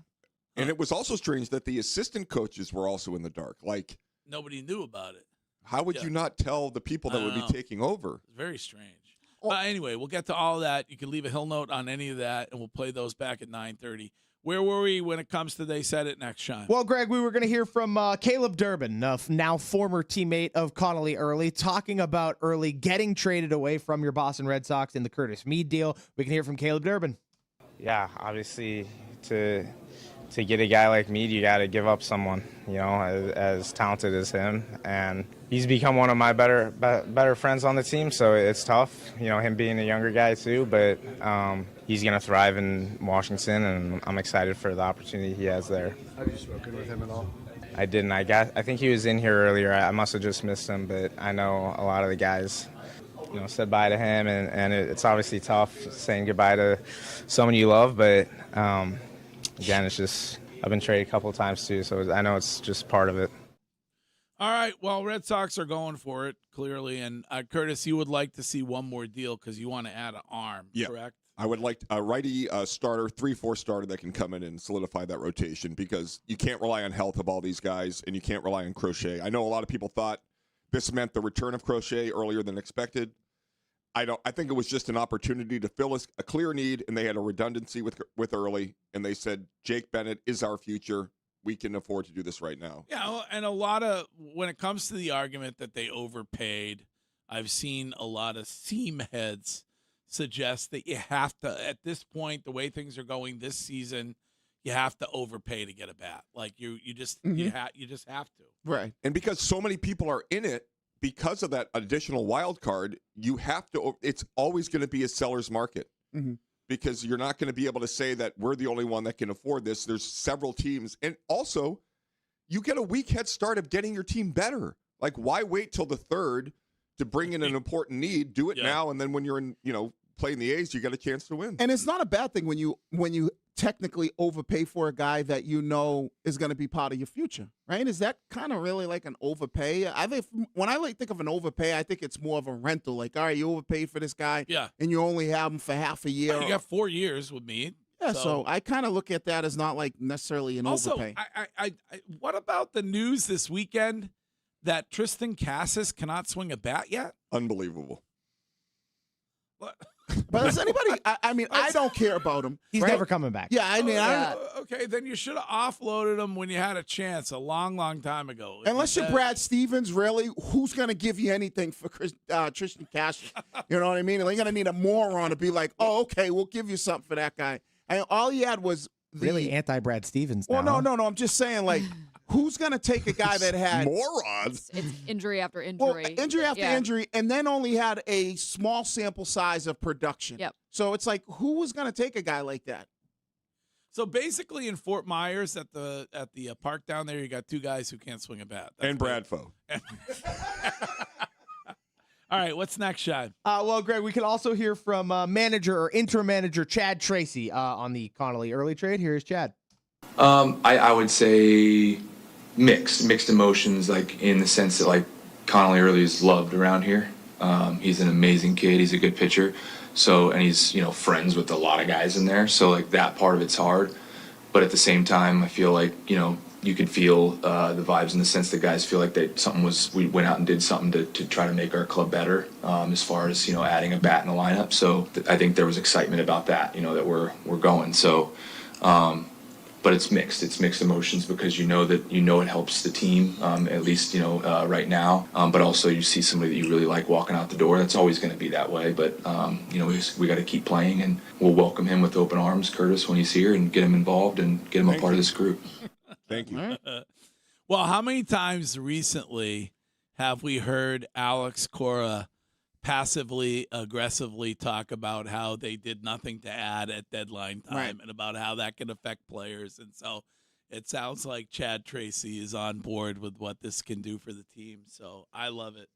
And it was also strange that the assistant coaches were also in the dark. Like, Nobody knew about it. how would you not tell the people that I would don't be know. taking over? It's very strange. Anyway, we'll get to all of that. You can leave a Hill Note on any of that, and we'll play those back at 9:30. Where were we when it comes to They Said It next, Sean? Well, Greg, we were going to hear from Caleb Durbin, now former teammate of Connolly Early, talking about Early getting traded away from your Boston Red Sox in the Curtis Mead deal. We can hear from Caleb Durbin. Yeah, obviously to get a guy like Mead, you got to give up someone, as talented as him. And he's become one of my better friends on the team, so it's tough, him being a younger guy too, but he's going to thrive in Washington, and I'm excited for the opportunity he has there. Have you spoken with him at all? I didn't. I think he was in here earlier. I must have just missed him, but I know a lot of the guys said bye to him, and it's obviously tough saying goodbye to someone you love, but again, it's just I've been traded a couple of times too, so I know it's just part of it. All right, well, Red Sox are going for it, clearly, and Curtis, you would like to see one more deal because you want to add an arm, correct? I would like a righty starter, 3-4 starter that can come in and solidify that rotation, because you can't rely on health of all these guys, and you can't rely on Crochet. I know a lot of people thought this meant the return of Crochet earlier than expected. I think it was just an opportunity to fill a clear need, and they had a redundancy with Early, and they said, Jake Bennett is our future. We can afford to do this right now. Yeah, and a lot of, when it comes to the argument that they overpaid, I've seen a lot of seam heads suggest that you have to, at this point, the way things are going this season, you have to overpay to get a bat. Like you just you just have to. Right. And because so many people are in it, because of that additional wild card, you have to. It's always going to be a seller's market, because you're not going to be able to say that we're the only one that can afford this. There's several teams, and also you get a week head start of getting your team better. Like, why wait till the third to bring in an important need? Do it now, and then when you're in, playing the A's, you got a chance to win. And it's not a bad thing when you technically overpay for a guy that is going to be part of your future, right? Is that kind of really like an overpay? I think when I think of an overpay, I think it's more of a rental. Like, all right, you overpaid for this guy, and you only have him for half a year. You got 4 years with me. Yeah, so I kind of look at that as not like necessarily an overpay. I what about the news this weekend that Tristan Cassis cannot swing a bat yet? Unbelievable. What? But does anybody? I don't care about him. He's never coming back. Yeah, I mean, okay, then you should have offloaded him when you had a chance a long, long time ago. Unless you're Brad Stevens, really, who's going to give you anything for Tristan Cash? You know what I mean? They're going to need a moron to be like, oh, okay, we'll give you something for that guy. And all he had was really anti-Brad Stevens. Well, now. no. I'm just saying, like, who's going to take a guy that had morons? It's injury after injury. Well, injury after injury, and then only had a small sample size of production. Yep. So it's like, who was going to take a guy like that? So basically, in Fort Myers at the park down there, you got 2 guys who can't swing a bat. And Bradfo. All right, what's next, Sean? Well, Greg, we can also hear from manager or interim manager Chad Tracy on the Connolly Early trade. Here's Chad. I would say mixed emotions, like in the sense that like Connolly early is loved around here. He's an amazing kid. He's a good pitcher. So, and he's, friends with a lot of guys in there. So like that part of it's hard. But at the same time, I feel like, you could feel the vibes in the sense that guys feel like we went out and did something to try to make our club better, as far as, adding a bat in the lineup. So I think there was excitement about that, that we're going. So, but it's mixed emotions because it helps the team, at least, right now. But also you see somebody that you really like walking out the door. That's always going to be that way. But, we got to keep playing, and we'll welcome him with open arms, Curtis, when he's here, and get him involved and get him a part of this group. Thank you. Well, how many times recently have we heard Alex Cora passively, aggressively talk about how they did nothing to add at deadline time and about how that can affect players? And so it sounds like Chad Tracy is on board with what this can do for the team. So I love it.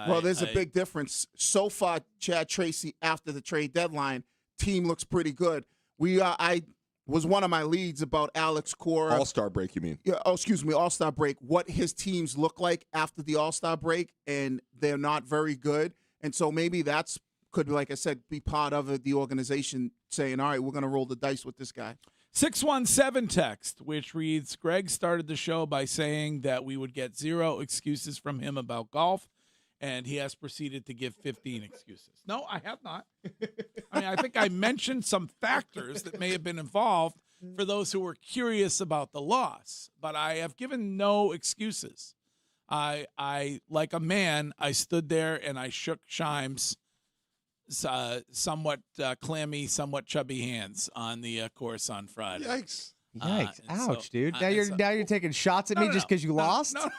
Well, there's a big difference. So far, Chad Tracy, after the trade deadline, team looks pretty good. I was one of my leads about Alex Cora. All-Star break, you mean? Yeah. Oh, excuse me, All-Star break. What his teams look like after the All-Star break, and they're not very good. And so maybe that's could, like I said, be part of it, the organization saying, all right, we're going to roll the dice with this guy. 617 text, which reads, Greg started the show by saying that we would get 0 excuses from him about golf, and he has proceeded to give 15 excuses. No, I have not. I think I mentioned some factors that may have been involved for those who were curious about the loss, but I have given no excuses. I like a man, I stood there and I shook Shime's somewhat clammy, somewhat chubby hands on the course on Friday. Yikes. Yikes. Ouch, dude. Now you're taking shots at me just because you lost? No,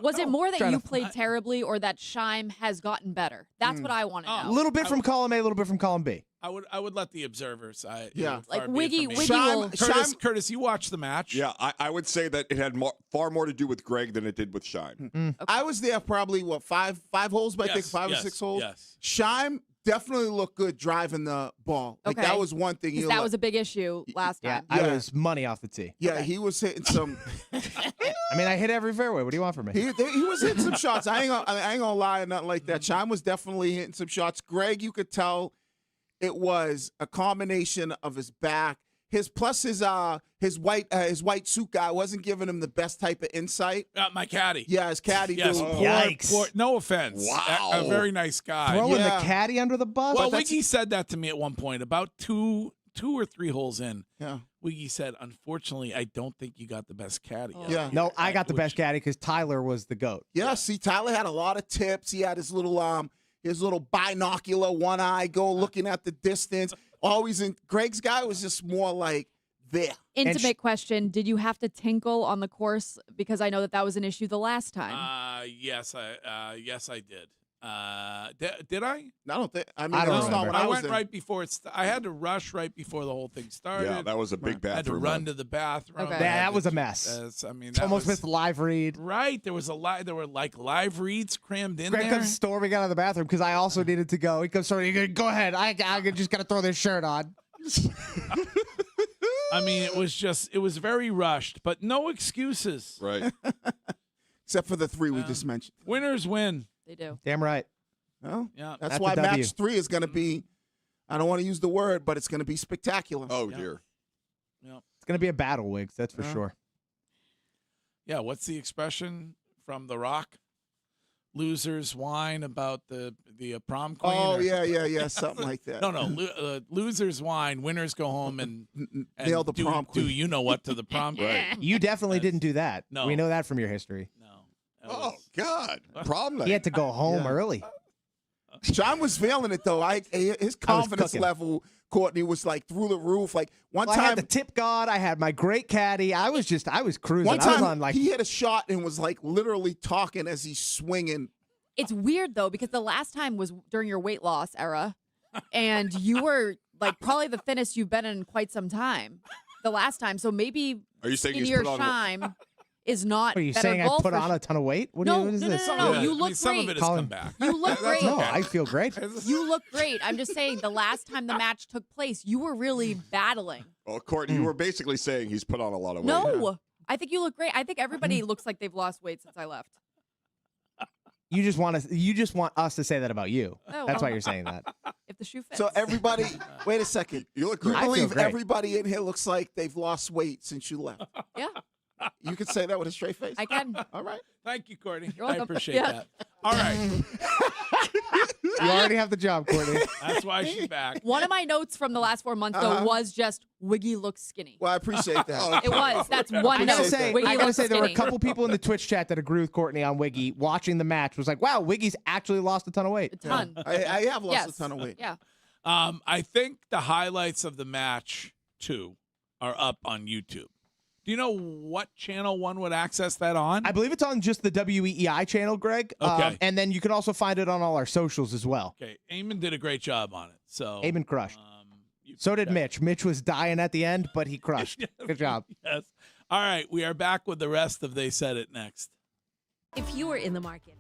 was it more that you played terribly or that Shime has gotten better? That's what I want to know. A little bit from column A, a little bit from column B. I would let the observers. Like Wiggy Curtis, you watched the match. Yeah, I would say that it had far more to do with Greg than it did with Shime. Okay. I was there probably, five holes, I think 5 or 6 holes. Yes. Shime definitely looked good driving the ball. Like that was one thing. That was a big issue last time. I was money off the tee. Yeah, he was hitting some. I mean, I hit every fairway. What do you want from me? He was hitting some shots. I ain't gonna lie, nothing like that. Shime was definitely hitting some shots. Greg, you could tell it was a combination of his back, his white suit guy wasn't giving him the best type of insight. My caddy. Yeah, his caddy. Yes. Dude. Yikes. No offense. Wow. A very nice guy. Throwing the caddy under the bus? Well, Wiggy said that to me at one point, about two or 3 holes in. Yeah. Wiggy said, unfortunately, I don't think you got the best caddy. Yeah. No, I got the best caddy because Tyler was the GOAT. Yeah, see, Tyler had a lot of tips. He had his little binocular one eye looking at the distance. Always in. Greg's guy was just more like there. Intimate question: did you have to tinkle on the course? Because I know that was an issue the last time. Yes, I did. Did I? I don't think. I mean, I don't that's not remember. when I was went there. right before I had to rush right before the whole thing started. Yeah, that was a big bathroom. I had to run to the bathroom. Okay. That was a mess. Almost missed the live read. Right. There were like live reads crammed in Greg there. comes storming out of the bathroom because I also needed to go. He comes storming. He goes, go ahead. I just got to throw this shirt on. I mean, it was very rushed, but no excuses. Right. Except for the 3 we just mentioned. Winners win. They do. Damn right. Well, Yeah. that's That's why a W. match 3 is going to be. I don't want to use the word, but it's going to be spectacular. Oh dear. Yeah. It's going to be a battle, Wiggs. That's for sure. Yeah. What's the expression from The Rock? Losers whine about the prom queen. Oh, yeah, something like that. No. Losers whine. Winners go home and nail the prom queen. Do you know what to the prom queen? Right. You definitely didn't do that. No. We know that from your history. No. Oh God. Prom night. He had to go home early. John was feeling it though. His confidence cooking. level, Courtney, was like through the roof. Like one Well, time, I had the tip god. I had my great caddy. I was cruising. one I was time on like he hit a shot and was like literally talking as he's swinging. It's weird though because the last time was during your weight loss era, and you were like probably the thinnest you've been in quite some time. The last time, so maybe Are you saying in he's your put on? Shime is not Are you better saying I golfers. put on a ton of weight? What No, is no, this? no. You look some great. of it has come back. You look great. No, I feel great. You look great. I'm just saying, the last time the match took place, you were really battling. Well, Courtney, you were basically saying he's put on a lot of weight. No, I think you look great. I think everybody looks like they've lost weight since I left. You just want us to say that about you. Oh, That's why well. you're saying that. If the shoe fits. So everybody, wait a second. You look You great. I feel believe great. everybody in here looks like they've lost weight since you left? Yeah, You can say that with a straight face? I can. All right. Thank you, Courtney. You're I welcome. appreciate Yeah. that. All right. You already have the job, Courtney. That's why she's back. One of my notes from the last 4 months, though, was just Wiggy looks skinny. Well, I appreciate that. It was. That's one I note. gotta say, Wiggy looks there were a skinny. couple people in the Twitch chat that agree with Courtney on Wiggy. Watching the match was like, wow, Wiggy's actually lost a ton of weight. A ton. I have lost Yes. a ton of weight. Yeah. I think the highlights of the match, too, are up on YouTube. Do you know what channel one would access that on? I believe it's on just the WEEI channel, Greg. Okay. And then you can also find it on all our socials as well. Okay. Eamon did a great job on it. So Eamon crushed. So did Mitch. Mitch was dying at the end, but he crushed. Good job. Yes. All right. We are back with the rest of They Said It next. If you were in the market.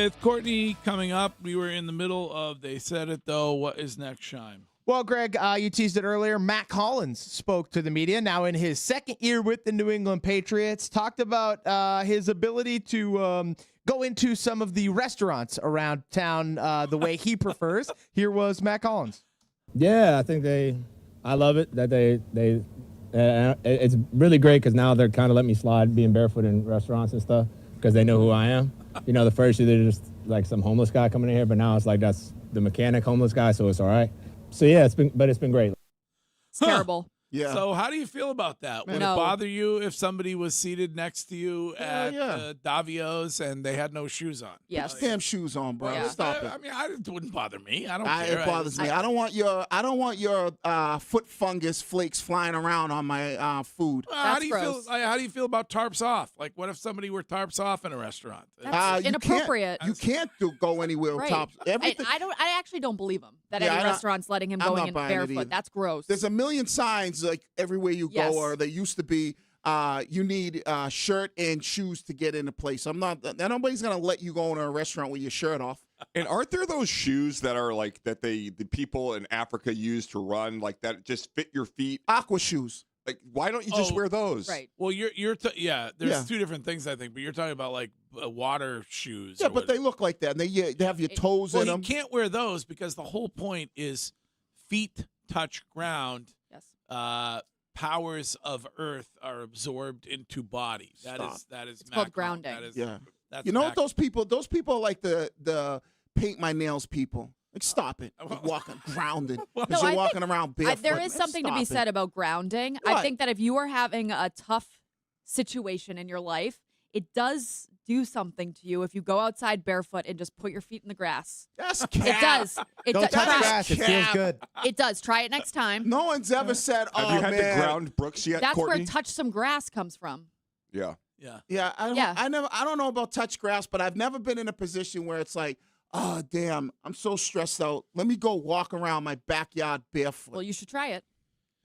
With Courtney coming up, we were in the middle of They Said It, though. What is next, Shime? Well, Greg, you teased it earlier. Matt Collins spoke to the media now in his second year with the New England Patriots, talked about his ability to go into some of the restaurants around town the way he prefers. Here was Matt Collins. Yeah, I think I love it that it's really great because now they're kind of letting me slide being barefoot in restaurants and stuff because they know who I am. You know, the first year they're just like some homeless guy coming in here, but now it's like that's the mechanic homeless guy, so it's all right. So yeah, it's been great. It's terrible. Yeah. So how do you feel about that? Would it bother you if somebody was seated next to you at Davio's and they had no shoes on? Yes. Damn shoes on, bro. Yeah. Stop it. I mean, it wouldn't bother me. I don't care. It bothers me. I don't want your foot fungus flakes flying around on my food. How do you feel? How do you feel about tarps off? Like, what if somebody were tarps off in a restaurant? That's inappropriate. You can't go anywhere with Right. tops. Everything. I actually don't believe him that any restaurant's letting him going in barefoot. That's gross. There's a million signs like everywhere you Yes. go, or there used to be. You need shirt and shoes to get into place. Nobody's gonna let you go into a restaurant with your shirt off. And aren't there those shoes that are like that the people in Africa use to run, like that just fit your feet? Aqua shoes. Like, why don't you just wear those? Right. Well, there's two different things, I think, but you're talking about like water shoes. Yeah, but they look like that. And they have your toes in them. You can't wear those because the whole point is feet touch ground. Yes. Powers of Earth are absorbed into body. That is it's called grounding. That's you know what those people are like the paint my nails people. Like, stop it. You're walking grounded. Because you're walking around barefoot. There is something to be said about grounding. What? I think that if you are having a tough situation in your life, it does do something to you if you go outside barefoot and just put your feet in the grass. That's It does. Don't touch grass. It feels good. It does. Try it next time. No one's ever said, "Oh, Have you had man." to ground Brooks yet, That's Courtney? where touch some grass comes from. Yeah. Yeah. I don't know about touch grass, but I've never been in a position where it's like, oh damn, I'm so stressed out. Let me go walk around my backyard barefoot. Well, you should try it.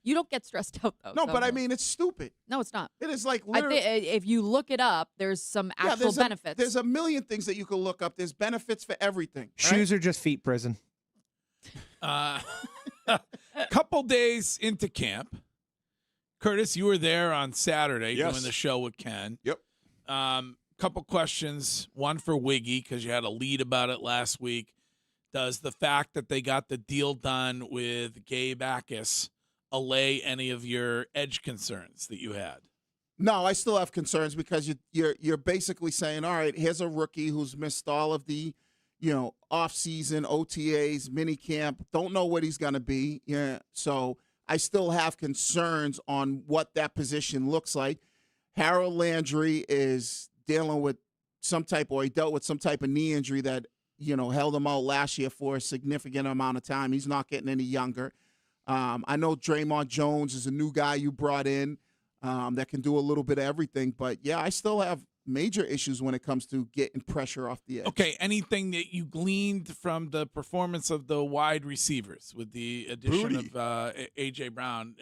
You don't get stressed out though. No, so- but I mean, it's stupid. No, it's not. It is like I literally. think if you look it up, there's some actual benefits. There's a million things that you can look up. There's benefits for everything. Shoes are just feet prison. Couple days into camp, Curtis, you were there on Saturday Yes. doing the show with Ken. Yep. Couple questions. One for Wiggy, because you had a lead about it last week. Does the fact that they got the deal done with Gabe Akis allay any of your edge concerns that you had? No, I still have concerns because you're basically saying, all right, here's a rookie who's missed all of the, off-season OTAs, mini camp. Don't know what he's gonna be. Yeah, so I still have concerns on what that position looks like. Harold Landry is dealing with he dealt with some type of knee injury that held him out last year for a significant amount of time. He's not getting any younger. I know Draymond Jones is a new guy you brought in that can do a little bit of everything. But, yeah, I still have major issues when it comes to getting pressure off the edge. Okay, anything that you gleaned from the performance of the wide receivers with the addition of A.J. Brown?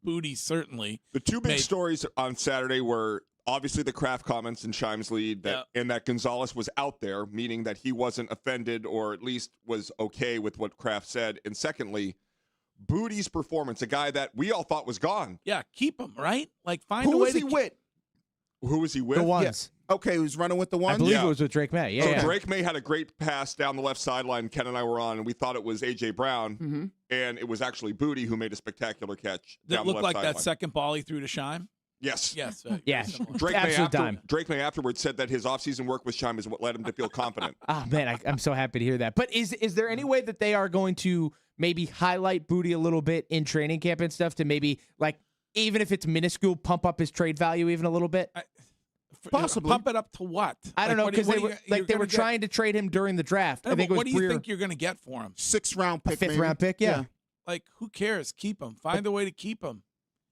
Booty, certainly. The two big stories on Saturday were obviously the Kraft comments in Shime's lead and that Gonzalez was out there, meaning that he wasn't offended or at least was okay with what Kraft said. And secondly, Booty's performance, a guy that we all thought was gone. Yeah, keep him, right? Like, find a way Who was he to with? Who was he with? The ones. Yeah. Okay, he was running with the ones? I believe it was with Drake May. Yeah. So yeah. Drake May had a great pass down the left sideline. Ken and I were on, and we thought it was A.J. Brown, and it was actually Booty who made a spectacular catch That down the looked left like sideline. that second ball he threw to Shime? Yes. Yes. Yeah. Drake May afterwards said that his offseason work with Shime is what led him to feel confident. Oh, man, I'm so happy to hear that. But is there any way that they are going to maybe highlight Booty a little bit in training camp and stuff to maybe, like, even if it's minuscule, pump up his trade value even a little bit? Possibly. Pump it up to what? I don't know, because they were trying to trade him during the draft. I think it was what do you think you're going to get for him? 6th round pick, fifth round pick, yeah. Like, who cares? Keep him. Find a way to keep him.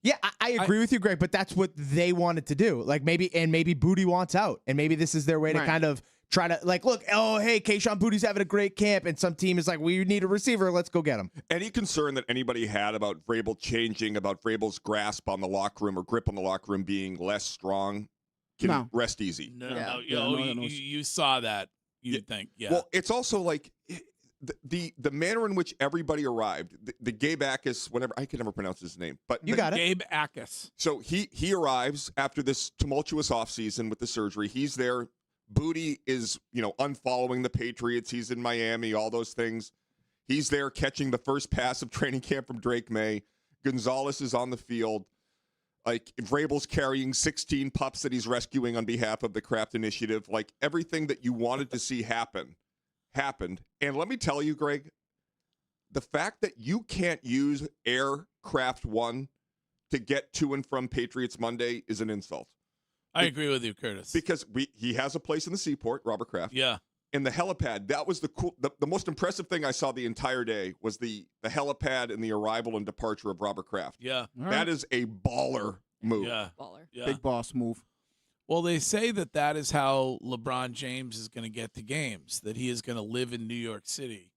Yeah, I agree with you, Greg, but that's what they wanted to do. Like, maybe Booty wants out, and maybe this is their way to kind of try to, like, look, oh, hey, Kayshon Booty's having a great camp, and some team is like, we need a receiver, let's go get him. Any concern that anybody had about Vrabel changing, about Vrabel's grasp on the locker room or grip on the locker room being less strong? Can rest easy. No. You saw that. You'd think, yeah. Well, it's also like the manner in which everybody arrived. The Gabe Akis, whatever, I can never pronounce his name, but you got it. Gabe Akis. So he arrives after this tumultuous offseason with the surgery. He's there. Booty is, unfollowing the Patriots. He's in Miami, all those things. He's there catching the first pass of training camp from Drake May. Gonzalez is on the field. Like, Vrabel's carrying 16 pups that he's rescuing on behalf of the Kraft Initiative. Like, everything that you wanted to see happened. And let me tell you, Greg, the fact that you can't use Aircraft One to get to and from Patriots Monday is an insult. I agree with you, Curtis. Because he has a place in the seaport, Robert Kraft. Yeah. And the helipad, that was the most impressive thing I saw the entire day was the helipad and the arrival and departure of Robert Kraft. Yeah. That is a baller move. Yeah. Baller. Yeah. Big boss move. Well, they say that is how LeBron James is going to get to games, that he is going to live in New York City,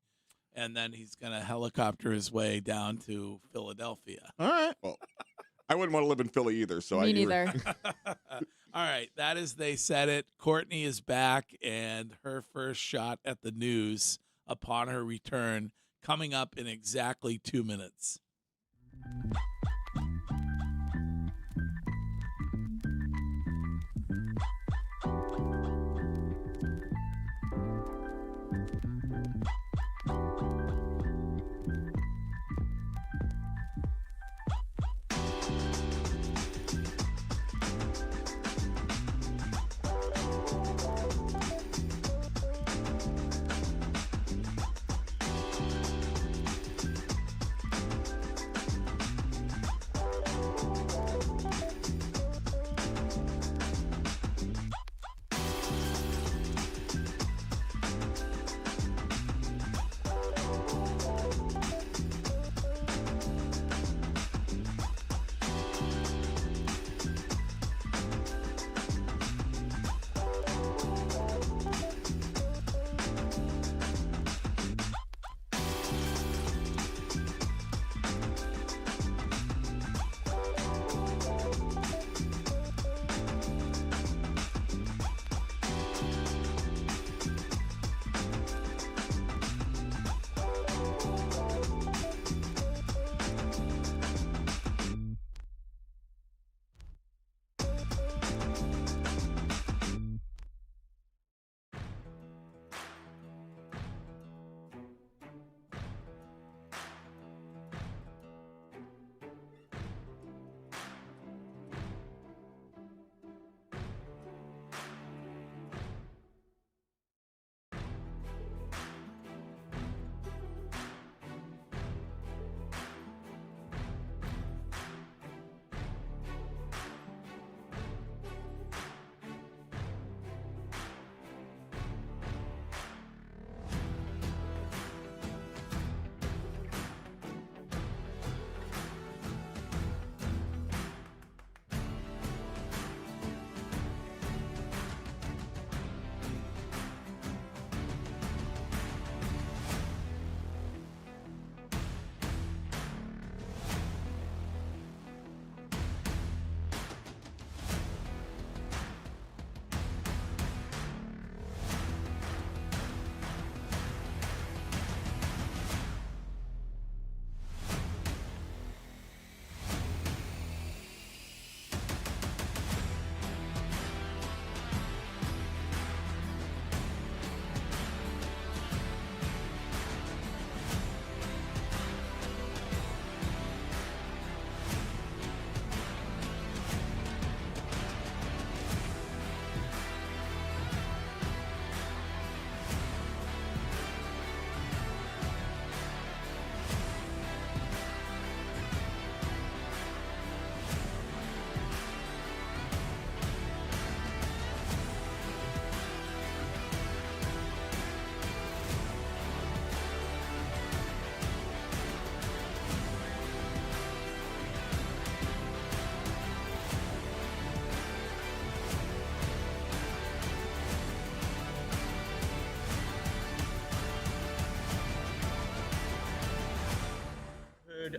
and then he's going to helicopter his way down to Philadelphia. All right. Well, I wouldn't want to live in Philly either. So Me neither. All right, that is They Said It. Courtney is back, and her first shot at the news upon her return coming up in exactly 2 minutes.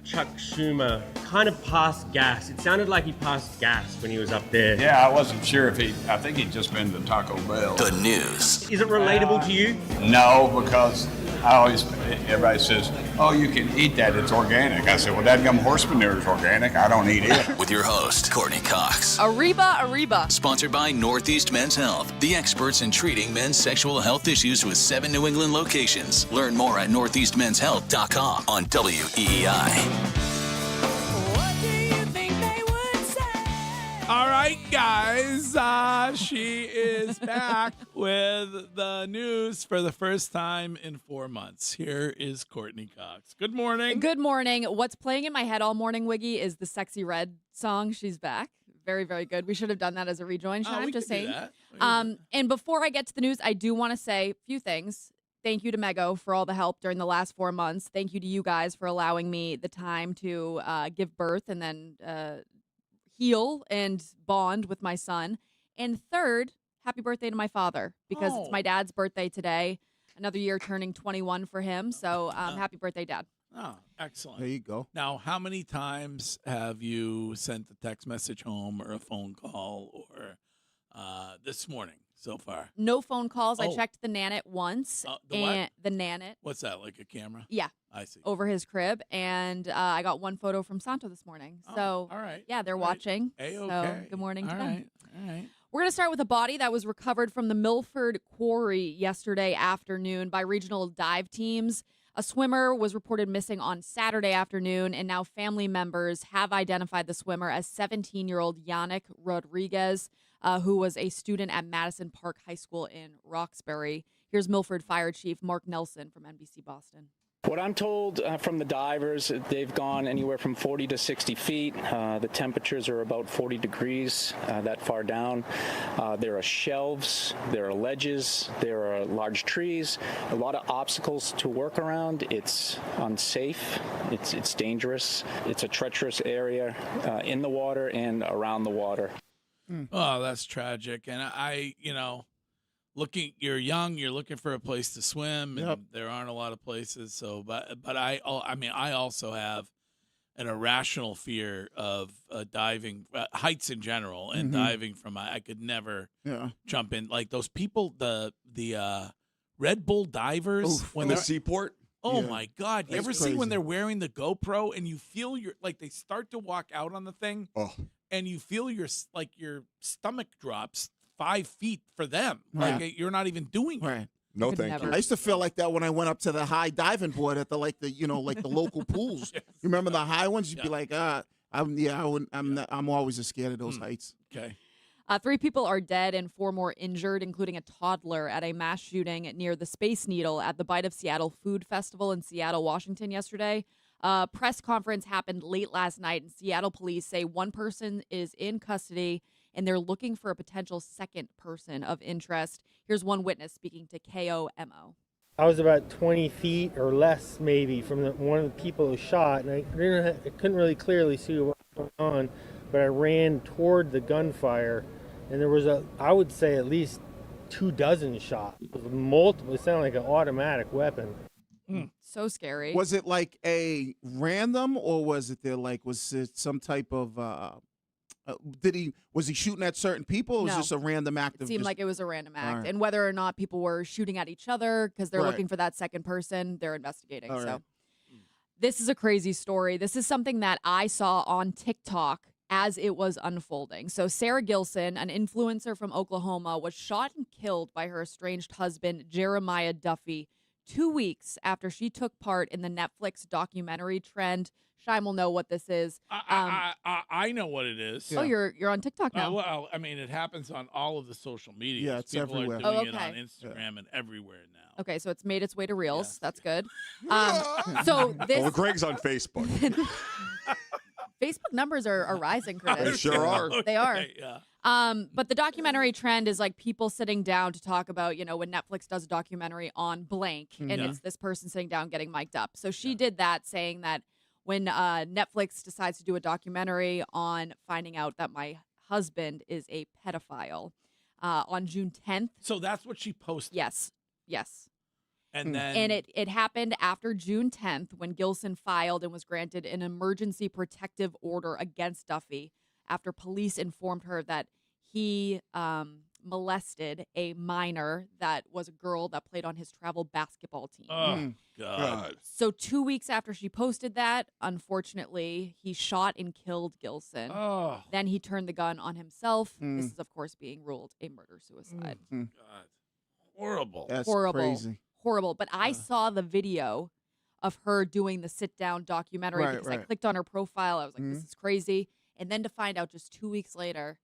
Chuck Schumer kind of passed gas. It sounded like he passed gas when he was up there. Yeah, I wasn't sure if I think he'd just been to Taco Bell. The news. Is it relatable to you? No, because everybody says, oh, you can eat that, it's organic. I said, well, dadgum horse manure is organic. I don't eat it. With your host, Courtney Cox. Ariba. Sponsored by Northeast Men's Health, the experts in treating men's sexual health issues with 7 New England locations. Learn more at northeastmenshealth.com on WEEI. All right, guys. She is back with the news for the first time in 4 months. Here is Courtney Cox. Good morning. Good morning. What's playing in my head all morning, Wiggy, is the Sexy Red song, She's Back. Very, very good. We should have done that as a rejoin, Sean. I'm just saying. And before I get to the news, I do want to say a few things. Thank you to Mego for all the help during the last 4 months. Thank you to you guys for allowing me the time to give birth and then heal and bond with my son. And third, happy birthday to my father, because it's my dad's birthday today. Another year turning 21 for him. So happy birthday, Dad. Oh, excellent. There you go. Now, how many times have you sent a text message home or a phone call or this morning so far? No phone calls. I checked the Nanit once. The what? The Nanit. What's that, like a camera? Yeah. I see. Over his crib. And I got one photo from Santo this morning. So, all right. Yeah, they're watching. Okay. So, good morning to them. All right. We're going to start with a body that was recovered from the Milford Quarry yesterday afternoon by regional dive teams. A swimmer was reported missing on Saturday afternoon, and now family members have identified the swimmer as 17-year-old Yannick Rodriguez, who was a student at Madison Park High School in Roxbury. Here's Milford Fire Chief Mark Nelson from NBC Boston. What I'm told from the divers, they've gone anywhere from 40 to 60 feet. The temperatures are about 40 degrees that far down. There are shelves, there are ledges, there are large trees, a lot of obstacles to work around. It's unsafe, it's dangerous, it's a treacherous area in the water and around the water. Oh, that's tragic. And you're young, you're looking for a place to swim, and there aren't a lot of places. So, but I also have an irrational fear of diving, heights in general, and diving from. I could never jump in like those people, the Red Bull divers when the seaport. Oh my God! You That's ever crazy. see when they're wearing the GoPro and you feel they start to walk out on the thing, and you feel your stomach drops 5 feet for them. Right. Like you're not even doing it. No, thank you. I used to feel like that when I went up to the high diving board at the local pools. You remember the high ones? You'd be like, I'm always scared of those heights. Okay. 3 people are dead and 4 more injured, including a toddler, at a mass shooting near the Space Needle at the Bite of Seattle Food Festival in Seattle, Washington yesterday. A press conference happened late last night, and Seattle police say 1 person is in custody, and they're looking for a potential second person of interest. Here's one witness speaking to KOMO. I was about 20 feet or less maybe from one of the people who shot, and I couldn't really clearly see what was going on, but I ran toward the gunfire, and there was I would say at least 24 shots. It was multiple. It sounded like an automatic weapon. So scary. Was it like a random, or was it some type of was he shooting at certain people, or was No. this a random act It of seemed just, like it was a random act. All right. And whether or not people were shooting at each other because they're Right. looking for that second person, they're investigating. All So right. this is a crazy story. This is something that I saw on TikTok as it was unfolding. So Sarah Gilson, an influencer from Oklahoma, was shot and killed by her estranged husband, Jeremiah Duffy, 2 weeks after she took part in the Netflix documentary trend. Shime will know what this is. I know what it is. Oh, you're on TikTok now. Well, I mean, it happens on all of the social media. Yeah, it's People everywhere. are doing Oh, it on okay. Instagram and everywhere now. Okay, so it's made its way to Reels. That's good. So this Well, Greg's on Facebook. Facebook numbers are rising, Curtis. They sure are. They are. Okay, yeah. But the documentary trend is like people sitting down to talk about, when Netflix does a documentary on blank, and Yeah. it's this person sitting down getting mic'd up. So she did that, saying that when Netflix decides to do a documentary on finding out that my husband is a pedophile on June 10th. So that's what she posted. Yes. And then And it happened after June 10th when Gilson filed and was granted an emergency protective order against Duffy after police informed her that he molested a minor that was a girl that played on his travel basketball team. Oh, God. So 2 weeks after she posted that, unfortunately, he shot and killed Gilson. Oh. Then he turned the gun on himself. This is, of course, being ruled a murder-suicide. God. Horrible. That's Horrible. crazy. Horrible. But I saw the video of her doing the sit-down documentary Right, because I right. clicked on her profile. I was like, this is crazy. And then to find out just 2 weeks later,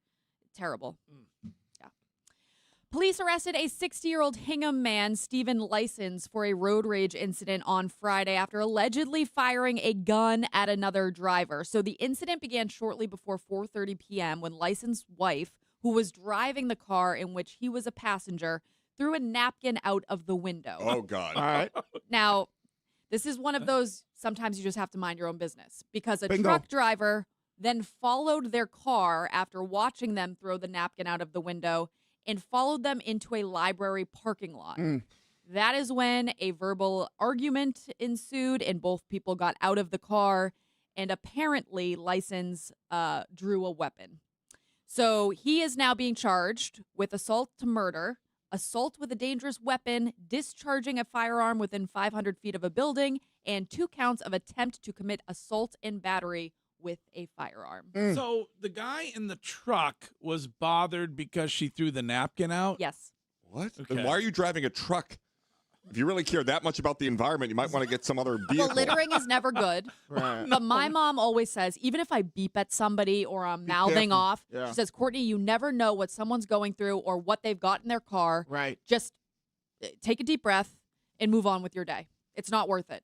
terrible. Yeah. Police arrested a 60-year-old Hingham man, Stephen License, for a road rage incident on Friday after allegedly firing a gun at another driver. So the incident began shortly before 4:30 p.m. when License's wife, who was driving the car in which he was a passenger, threw a napkin out of the window. Oh, God. All right. Now, this is one of those, sometimes you just have to mind your own business because a Bingo. truck driver then followed their car after watching them throw the napkin out of the window and followed them into a library parking lot. That is when a verbal argument ensued and both people got out of the car and apparently License drew a weapon. So he is now being charged with assault to murder, assault with a dangerous weapon, discharging a firearm within 500 feet of a building, and 2 counts of attempt to commit assault and battery with a firearm. So the guy in the truck was bothered because she threw the napkin out? Yes. What? Okay. Then why are you driving a truck? If you really care that much about the environment, you might want to get some other vehicle. Well, littering is never good. Right. But my mom always says, even if I beep at somebody or I'm mouthing careful. off, Yeah. she says, Courtney, you never know what someone's going through or what they've got in their car. Right. Just take a deep breath and move on with your day. It's not worth it.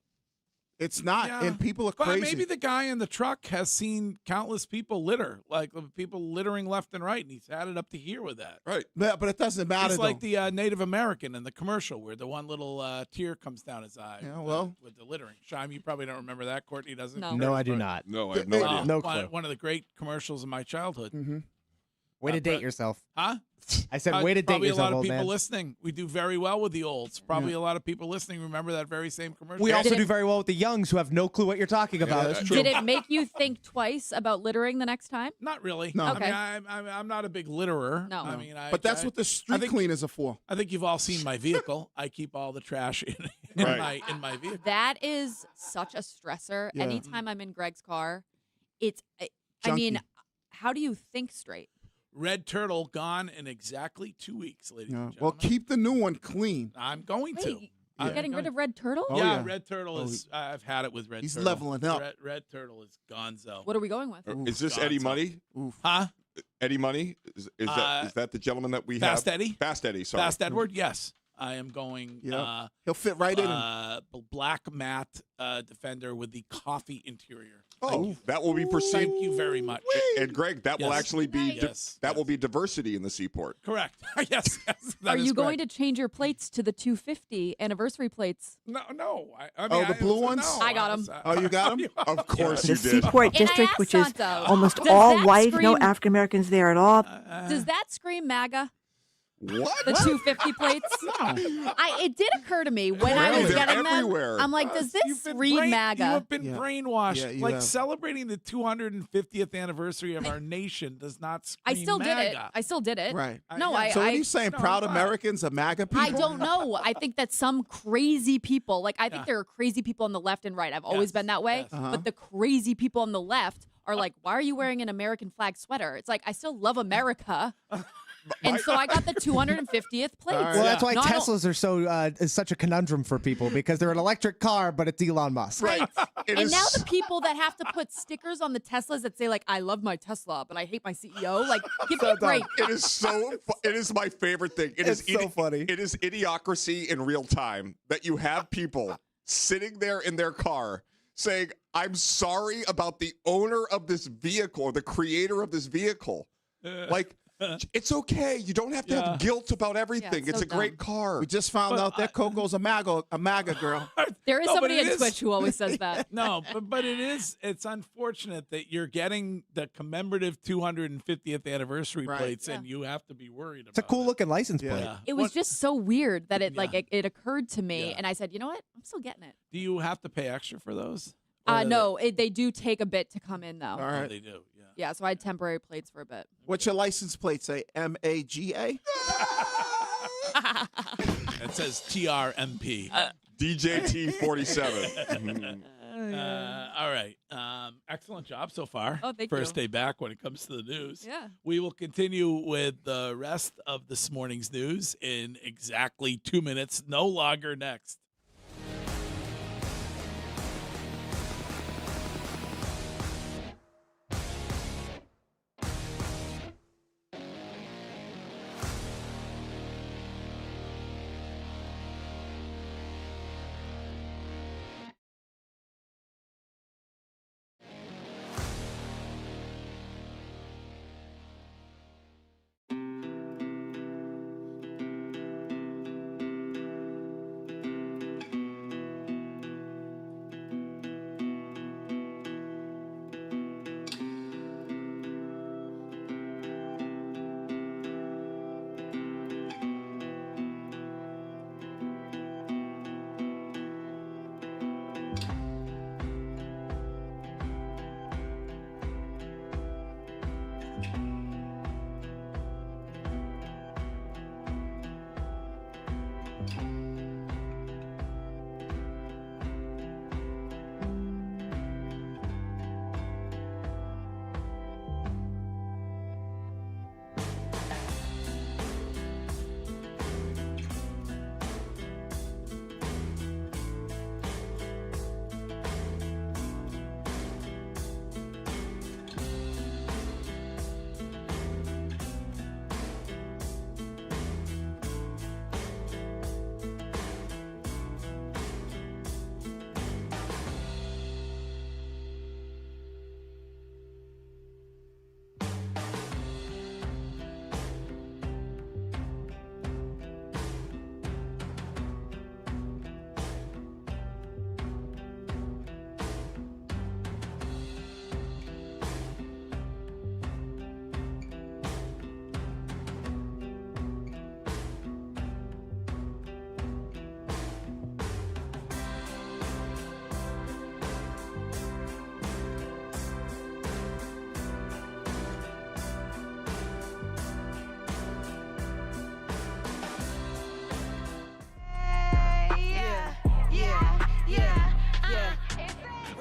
It's not, Yeah. and people are But crazy. maybe the guy in the truck has seen countless people litter, like people littering left and right, and he's had it up to here with that. Right. But it doesn't matter. It's like though. the Native American in the commercial where the one little tear comes down his eye. Yeah, well. with the littering. Shaim, you probably don't remember that. Courtney doesn't. No. No, I do not. No, I have no idea. No one, clue. one of the great commercials of my childhood. Way to date but- yourself. Huh? I said, way to date probably yourself, a lot of old people man. listening. We do very well with the olds. Probably a lot of people listening remember that very same commercial. We also Did do it- very well with the youngs who have no clue what you're talking about. that's true. Did it make you think twice about littering the next time? Not really. No. Okay. I mean, I'm not a big litterer. No. I mean, But that's what the street think- cleaners are for. I think you've all seen my vehicle. I keep all the trash in Right. my vehicle. That is such a stressor. Yeah. Anytime I'm in Greg's car, it's, I Junky. mean, how do you think straight? Red Turtle gone in exactly 2 weeks, ladies and Yeah. gentlemen. Well, keep the new one clean. I'm going to. Wait, I'm you're getting rid going- of Red Turtle? Oh, yeah, yeah. Red Turtle is. I've had it with Red He's Turtle. leveling up. Red Turtle is gonzo. What are we going with? Is this Eddie Gonzo. Money? Huh? Eddie Money? Is that the gentleman that we Fast have? Eddie? Fast Eddie, sorry. Fast Edward? Yes. I am going. Yeah. He'll fit right in. Black matte Defender with the coffee interior. Oh, that will be perceived. Thank you very much. And Greg, that will Yes. actually be Yes. that will be diversity in the seaport. Correct. yes. Are you going to change your plates to the 250 anniversary plates? No. I Oh, the blue ones? No, I got 'em. Oh, you got him? Of course The you did. Seaport And I District, asked which is Santo, almost does all that white, no scream- African Americans there at all. Does that scream MAGA? What? The 250 plates? It did occur to me when I was They're getting everywhere. them. I'm like, does this read MAGA? You have been Yeah. brainwashed. Yeah, you like have. celebrating the 250th anniversary of our nation does not scream I still did it. MAGA. I still did it. Right. No, Yeah. So what are I you saying? no, Proud but- Americans are MAGA people? I don't know. I think that some crazy people, like I think Yeah. there are crazy people on the left and right. I've always Yes, been that way. yes. But the crazy people on the left are like, why are you wearing an American flag sweater? It's like, I still love America. And so I got the 250th plates. All right. Well, that's why Not Teslas are so is such a conundrum for people because they're an electric car, but it's Elon Musk. Right. It And is- now the people that have to put stickers on the Teslas that say like, I love my Tesla, but I hate my CEO. Like, give me a break. It is so. It is my favorite thing. It is It's so funny. It is idiocracy in real time that you have people sitting there in their car saying, "I'm sorry about the owner of this vehicle or the creator of this vehicle." Like It's okay. You don't have to have guilt about everything. it's it's so a great dumb. car. We just found out that Coco's a MAGA girl. There is No, but somebody it at is- Twitch who always says that. No, but it's unfortunate that you're getting the commemorative 250th anniversary Right. plates, and you have to be worried It's a about cool looking license plate. Yeah. It was just so weird that it Yeah. it occurred to me, Yeah. and I said, you know what? I'm still getting it. Do you have to pay extra for those? Or No, they do take a bit to come in though. All Oh, right. they do. Yeah. Yeah, so I had temporary plates for a bit. What's your license plate say? MAGA? It says TRMP. DJT 47. All right. Excellent job so far. Oh, thank First you. day back when it comes to the news. Yeah. We will continue with the rest of this morning's news in exactly 2 minutes. No longer next.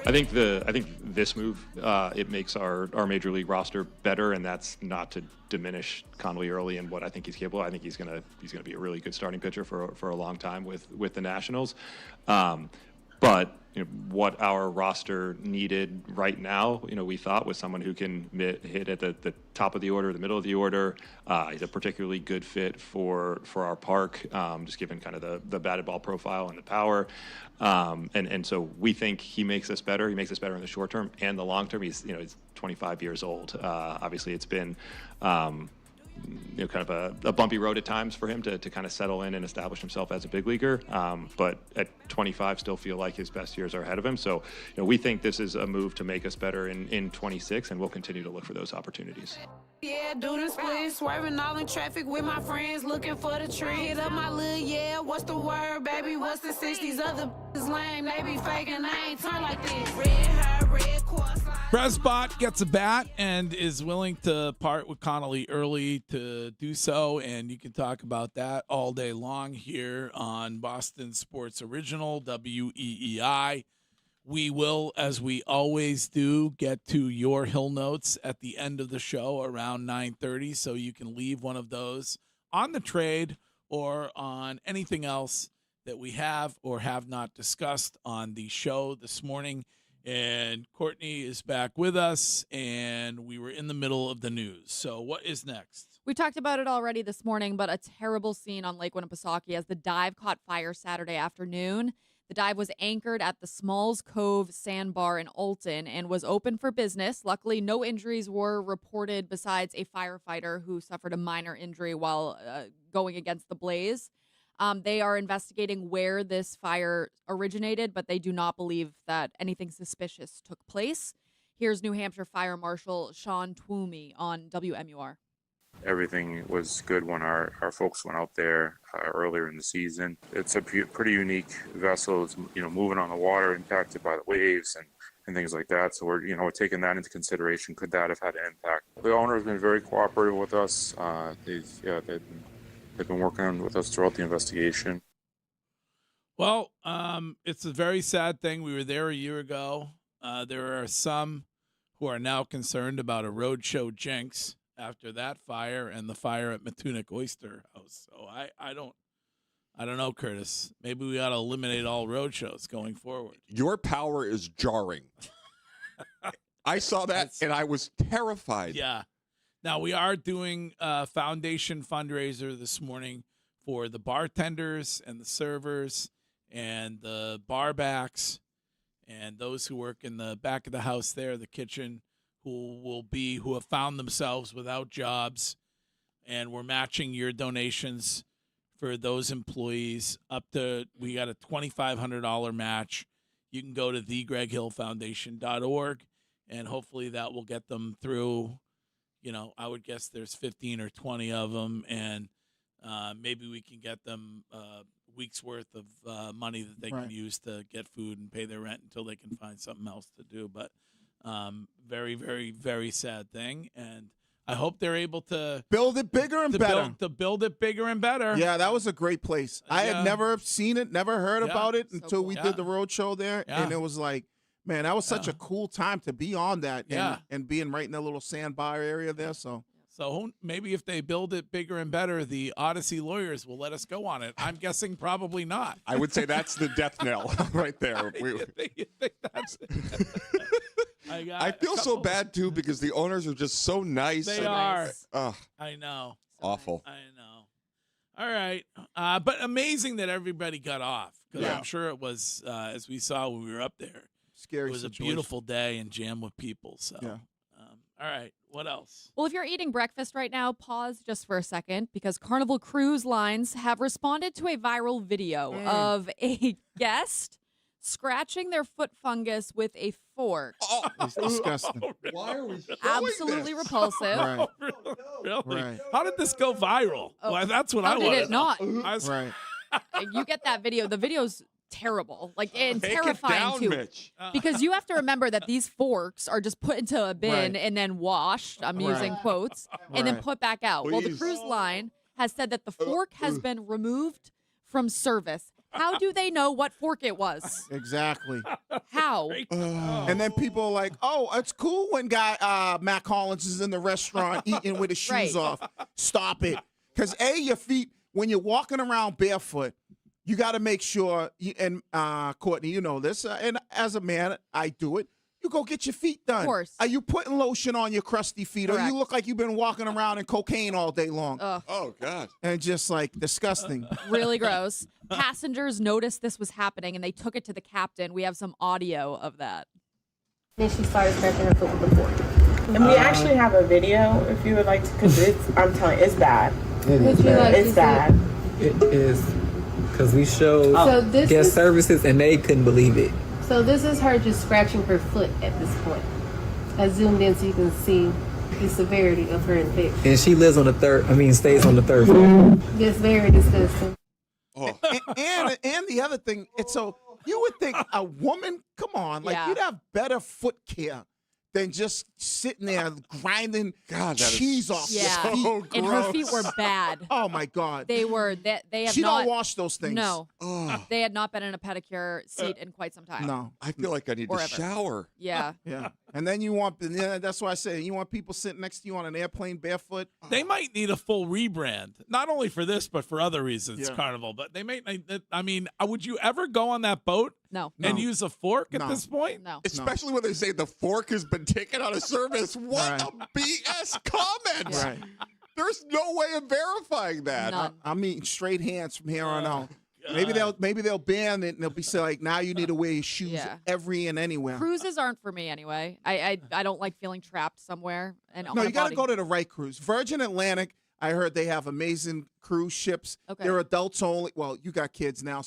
I think this move it makes our major league roster better, and that's not to diminish Conley Early and what I think he's capable. I think he's gonna be a really good starting pitcher for a long time with the Nationals. But what our roster needed right now, we thought was someone who can hit at the top of the order, the middle of the order. He's a particularly good fit for our park, just given kind of the batted ball profile and the power. And so we think he makes us better. He makes us better in the short term and the long term. He's 25 years old. Obviously, it's been kind of a bumpy road at times for him to kind of settle in and establish himself as a big leaguer. But at 25, still feel like his best years are ahead of him. So, we think this is a move to make us better in 26, and we'll continue to look for those opportunities. Yeah, do the split, swerving all in traffic with my friends, looking for the tree. Hit up my little, yeah, what's the word, baby? What's the 60s? Other lame, they be faking, I ain't turn like this. Red hair, red course. Presbot gets a bat and is willing to part with Connolly Early to do so, and you can talk about that all day long here on Boston Sports Original, WEEI. We will, as we always do, get to your Hill Notes at the end of the show around 9:30, so you can leave one of those on the trade or on anything else that we have or have not discussed on the show this morning. And Courtney is back with us, and we were in the middle of the news. So what is next? We talked about it already this morning, but a terrible scene on Lake Winnipesaukee as the dive caught fire Saturday afternoon. The dive was anchored at the Smalls Cove Sandbar in Alton and was open for business. Luckily, no injuries were reported besides a firefighter who suffered a minor injury while going against the blaze. They are investigating where this fire originated, but they do not believe that anything suspicious took place. Here's New Hampshire Fire Marshal Sean Twomey on WMUR. Everything was good when our folks went out there earlier in the season. It's a pretty unique vessel. It's moving on the water, impacted by the waves and things like that. So we're taking that into consideration. Could that have had an impact? The owner has been very cooperative with us. They've been working with us throughout the investigation. Well, it's a very sad thing. We were there a year ago. There are some who are now concerned about a roadshow jinx after that fire and the fire at Matunic Oyster House. So I don't know, Curtis. Maybe we ought to eliminate all roadshows going forward. Your power is jarring. I saw that and I was terrified. Yeah. Now, we are doing a foundation fundraiser this morning for the bartenders and the servers and the barbacks and those who work in the back of the house there, the kitchen, who have found themselves without jobs. And we're matching your donations for those employees up to, we got a $2,500 match. You can go to thegreghillfoundation.org, and hopefully that will get them through. I would guess there's 15 or 20 of them, and maybe we can get them a week's worth of money that they can use to get food and pay their rent until they can find something else to do. But very, very, very sad thing, and I hope they're able to build it bigger and better. Build it bigger and better. Yeah, that was a great place. I had never seen it, never heard about it until we did the road show there, and it was like, man, that was such a cool time to be on that and being right in that little sandbar area there. So maybe if they build it bigger and better, the Odyssey lawyers will let us go on it. I'm guessing probably not. I would say that's the death knell right there. You think that's it? I feel so bad, too, because the owners are just so nice. They are. I know. Awful. I know. All right. But amazing that everybody got off, because I'm sure it was, as we saw when we were up there, scary. It was situation. a beautiful day and jammed with people. So, all right. What else? Well, if you're eating breakfast right now, pause just for a second, because Carnival Cruise Lines have responded to a viral video of a guest scratching their foot fungus with a fork. Oh, it's disgusting. Why are we Absolutely repulsive. Right. Really? Right. How did this go viral? Well, that's what How I did want it not? Right. You get that video. The video's terrible, and Take terrifying it down, too. Mitch. Because you have to remember that these forks are just put into a bin and then washed. I'm using quotes, and then put back out. Well, the Please. cruise line has said that the fork has been removed from service. How do they know what fork it was? Exactly. How? And then people are like, oh, it's cool when Matt Collins is in the restaurant eating with his shoes off. Stop it. Because, your feet, when you're walking around barefoot, you got to make sure, and Courtney, you know this, and as a man, I do it. You go get your feet done. Of course. Are you putting lotion on your crusty feet, or you look like you've been walking around in cocaine all day long? Oh, God. And just like disgusting. Really gross. Passengers noticed this was happening, and they took it to the captain. We have some audio of that. Then she started scratching her foot with the fork. And we actually have a video if you would like to, because I'm telling you, it's bad. It's bad. It is, because we showed guest services and they couldn't believe it. So this is her just scratching her foot at this point. I zoomed in so you can see the severity of her infection. And she lives on stays on the third floor. It's very disgusting. And the other thing, you would think a woman, come on, you'd have better foot care than just sitting there grinding cheese off your feet. So And her feet were bad. Oh my God. They were. They have she not. don't wash those things. No, they had not been in a pedicure seat in quite some time. No, I feel like I need to shower. Yeah. Yeah. And then you want, that's why I say, you want people sitting next to you on an airplane barefoot. They might need a full rebrand, not only for this, but for other reasons, Yeah. Carnival. But they may, would you ever go on that boat No. and use a fork at No. this point? No. Especially when they say the fork has been taken out of service. What Right. a BS comment. Right. There's no way of verifying that. None. I'm eating straight hands from here on out. Maybe they'll ban it and they'll be say like now you need to wear your shoes every and anywhere. Cruises aren't for me anyway. I don't like feeling trapped somewhere. And No, you got to go to the right cruise. Virgin Atlantic, I heard they have amazing cruise ships. Okay. They're adults only. Well, you got kids now,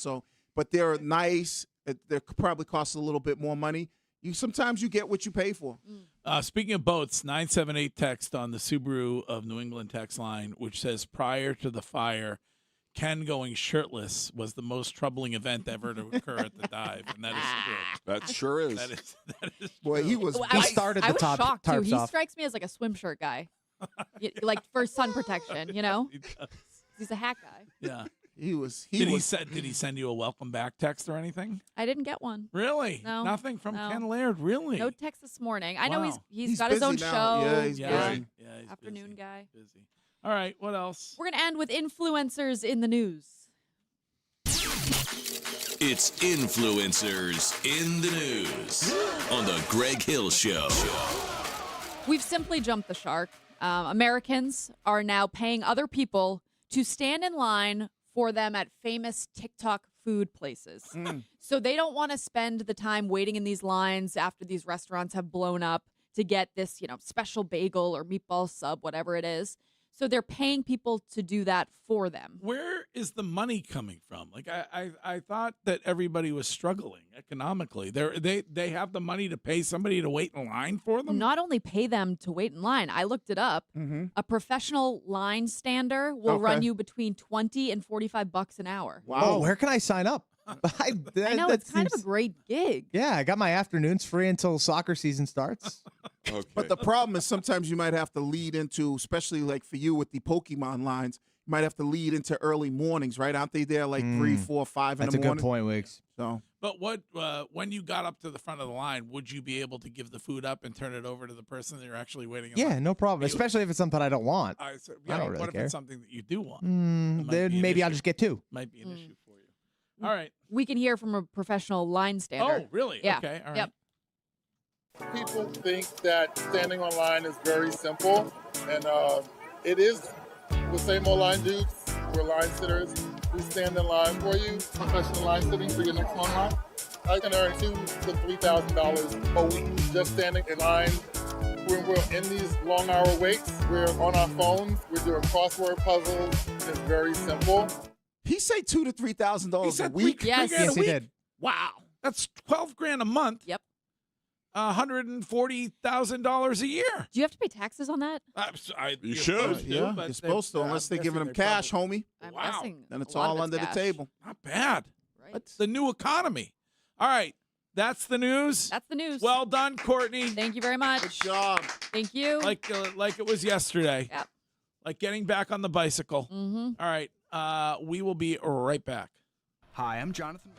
but they're nice. They probably cost a little bit more money. Sometimes you get what you pay for. Speaking of boats, 978 text on the Subaru of New England text line, which says prior to the fire, Ken going shirtless was the most troubling event ever to occur at the dive, and that is true. That sure is. That is Boy, true. he was. I started the was top shocked too. tarps He off. strikes me as like a swim shirt guy, like for sun protection. You know, He does. he's a hat guy. Yeah. Did he send you a welcome back text or anything? I didn't get one. Really? No. Nothing from No. Ken Laird. Really? No text this morning. I know Wow. he's got his own busy show. now. Yeah, he's Yeah, busy. right. Yeah, he's Afternoon busy. guy. Busy. All right. What else? We're gonna end with influencers in the news. It's influencers in the news on the Greg Hill Show. We've simply jumped the shark. Americans are now paying other people to stand in line for them at famous TikTok food places. So they don't want to spend the time waiting in these lines after these restaurants have blown up to get this, special bagel or meatball sub, whatever it is. So they're paying people to do that for them. Where is the money coming from? Like I thought that everybody was struggling economically. They have the money to pay somebody to wait in line for them. Not only pay them to wait in line, I looked it up. A professional line stander will run you between $20 and $45 an hour. Wow. Oh, where can I sign up? I know, it's kind of a great gig. Yeah, I got my afternoons free until soccer season starts. Okay. But the problem is sometimes you might have to lead into, especially like for you with the Pokemon lines, you might have to lead into early mornings, right? Aren't they there like 3, 4, 5 in the morning? That's a good point, Wiggs. So, But what when you got up to the front of the line, would you be able to give the food up and turn it over to the person that you're actually waiting in Yeah, line? no problem. Especially if it's something I don't want. I don't really what if care. it's something that you do want? Then maybe I'll just get 2. Might be an issue for you. All right. We can hear from a professional line stander. Oh, really? Yeah. Okay. All right. Yep. People think that standing on line is very simple, and it is. The same old line dudes, we're line sitters. We stand in line for you, professional line sitting for your next long line. I can earn $2,000 to $3,000 a week just standing in line. When we're in these long-hour waits, we're on our phones, we're doing crossword puzzles. It's very simple. he say $2,000 to $3,000 a week. Yes. $3,000 a Yes, he week? did. Wow. That's $12,000 a month. Yep. $140,000 a year. Do you have to pay taxes on that? You should. Yeah, you're supposed to, unless they're giving them cash, homie. I'm Wow. guessing. Then it's a lot all of under cash. the table. Not bad. Right. That's the new economy. All right. That's the news. That's the news. Well done, Courtney. Thank you very much. Good job. Thank you. Like it was yesterday. Yep. Like getting back on the bicycle. Mm-hmm. All right. We will be right back. Hi, I'm Jonathan.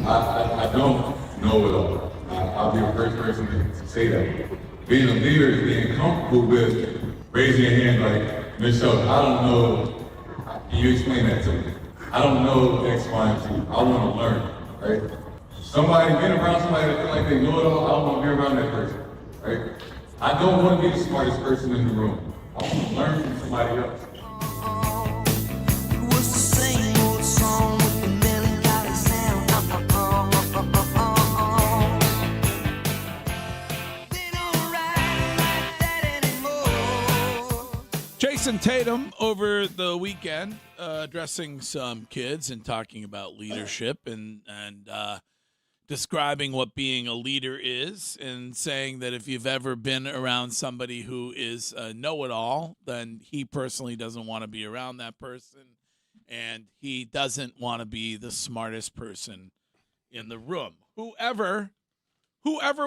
I don't know it all. I'll be the first person to say that. Being a leader is being comfortable with raising your hand like, Michelle, I don't know. Can you explain that to me? I don't know X, Y, and Z. I want to learn, right? Somebody, being around somebody that feel like they know it all, I don't want to be around that person, right? I don't want to be the smartest person in the room. I want to learn from somebody else. Jason Tatum over the weekend addressing some kids and talking about leadership and describing what being a leader is, and saying that if you've ever been around somebody who is a know-it-all, then he personally doesn't want to be around that person, and he doesn't want to be the smartest person in the room. Whoever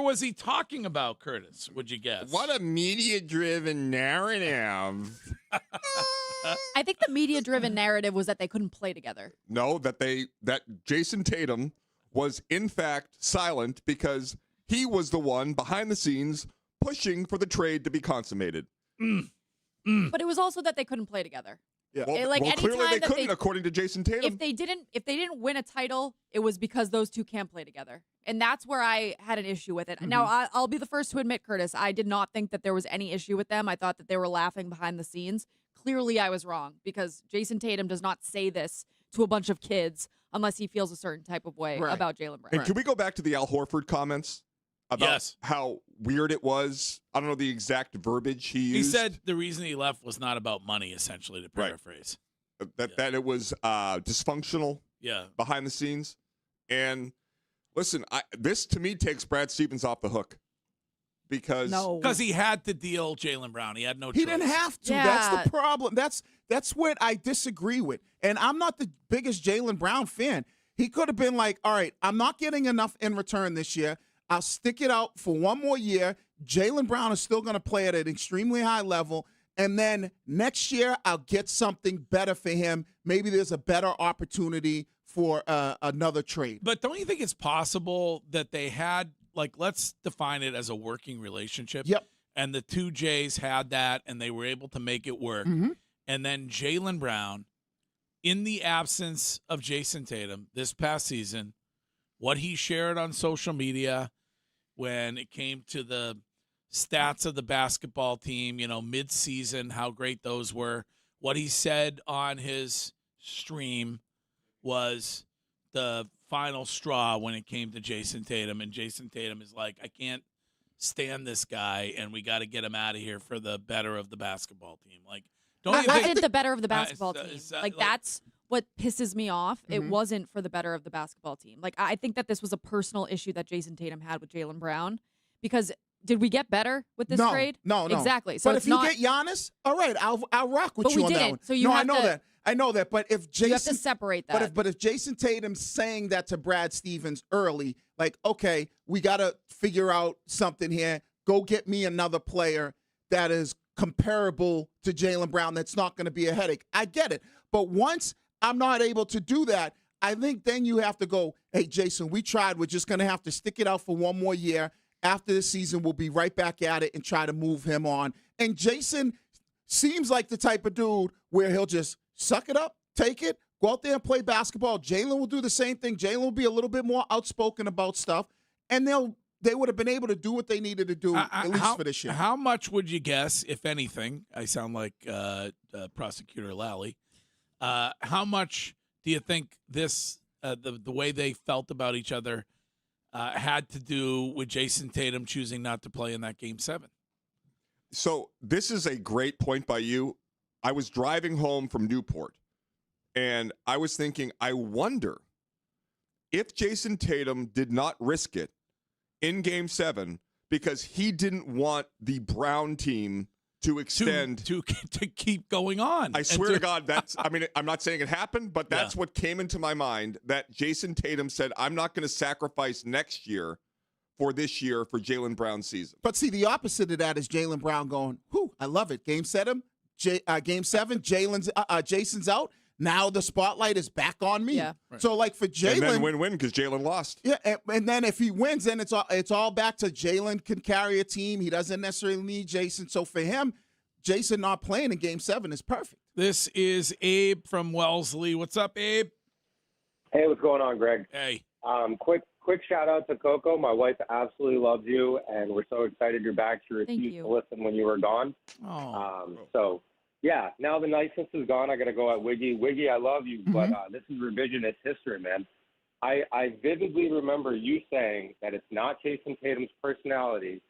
was he talking about, Curtis, would you guess? What a media-driven narrative. I think the media-driven narrative was that they couldn't play together. No, that Jason Tatum was in fact silent because he was the one behind the scenes pushing for the trade to be consummated. But it was also that they couldn't play together. Yeah. Well, clearly they couldn't, according to Jason Tatum. If they didn't win a title, it was because those two can't play together, and that's where I had an issue with it. Mm-hmm. Now I'll be the first to admit, Curtis, I did not think that there was any issue with them. I thought that they were laughing behind the scenes. Clearly, I was wrong because Jason Tatum does not say this to a bunch of kids unless he feels a certain type of way about Jaylen Brown. And can we go back to the Al Horford comments about Yes. how weird it was? I don't know the exact verbiage he used. He said the reason he left was not about money, essentially, to paraphrase. That it was dysfunctional behind the scenes. And listen, this to me takes Brad Stevens off the hook because he had to deal Jaylen Brown. He had no choice. He didn't have to. Yeah. That's the problem. That's what I disagree with. And I'm not the biggest Jaylen Brown fan. He could have been like, all right, I'm not getting enough in return this year. I'll stick it out for one more year. Jaylen Brown is still going to play at an extremely high level. And then next year, I'll get something better for him. Maybe there's a better opportunity for another trade. But don't you think it's possible that they had, let's define it as a working relationship. Yep. And the two Jays had that, and they were able to make it work. Mm-hmm. And then Jaylen Brown, in the absence of Jason Tatum this past season, what he shared on social media when it came to the stats of the basketball team, mid-season, how great those were. What he said on his stream was the final straw when it came to Jason Tatum. And Jason Tatum is like, I can't stand this guy, and we got to get him out of here for the better of the basketball team. The better of the basketball team. That's what pisses me off. Mm-hmm. It wasn't for the better of the basketball team. I think that this was a personal issue that Jason Tatum had with Jaylen Brown because did we get better with this trade? No. Exactly. So but if you get Giannis, all right, I'll rock with you on that one. So you have I know that. But if Jason, you have to separate that. But if Jason Tatum's saying that to Brad Stevens early, okay, we got to figure out something here. Go get me another player that is comparable to Jaylen Brown. That's not going to be a headache. I get it. But once I'm not able to do that, I think then you have to go, hey, Jason, we tried. We're just going to have to stick it out for one more year. After the season, we'll be right back at it and try to move him on. And Jason seems like the type of dude where he'll just suck it up, take it, go out there and play basketball. Jaylen will do the same thing. Jaylen will be a little bit more outspoken about stuff, and they would have been able to do what they needed to do, at least for this year. How much would you guess, if anything? I sound like Prosecutor Lally. How much do you think this, the way they felt about each other, had to do with Jason Tatum choosing not to play in that Game 7? So this is a great point by you. I was driving home from Newport, and I was thinking, I wonder if Jason Tatum did not risk it in Game 7 because he didn't want the Brown team to extend to keep going on. I swear to God, I'm not saying it happened, but that's what came into my mind, that Jason Tatum said, I'm not going to sacrifice next year for this year for Jaylen Brown's season. But see, the opposite of that is Jaylen Brown going, whew, I love it. Game 7, Jason's out. now the spotlight is back on me. Yeah. Right. So like for Jalen, And then win-win because Jalen lost. yeah, and then if he wins, then it's all back to Jalen can carry a team. He doesn't necessarily need Jason. So for him, Jason not playing in Game 7 is perfect. This is Abe from Wellesley. What's up, Abe? Hey, what's going on, Greg? Hey. Quick shout out to Coco. My wife absolutely loves you, and we're so excited you're back. She refused to listen when you were gone. So, yeah, now the niceness is gone. I got to go at Wiggy. Wiggy, I love you, but this is revisionist history, man. I vividly remember you saying that it's not Jason Tatum's personality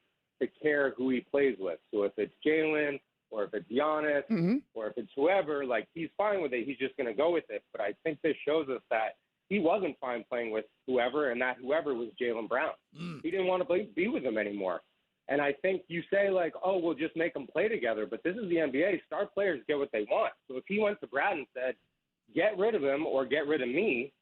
to care who he plays with. So if it's Jalen or if it's Giannis or if it's whoever, like, he's fine with it. He's just going to go with it. But I think this shows us that he wasn't fine playing with whoever, and that whoever was Jaylen Brown. He didn't want to be with him anymore. And I think you say, like, oh, we'll just make them play together. But this is the NBA. Star players get what they want. So if he went to Brad and said, get rid of him or get rid of me,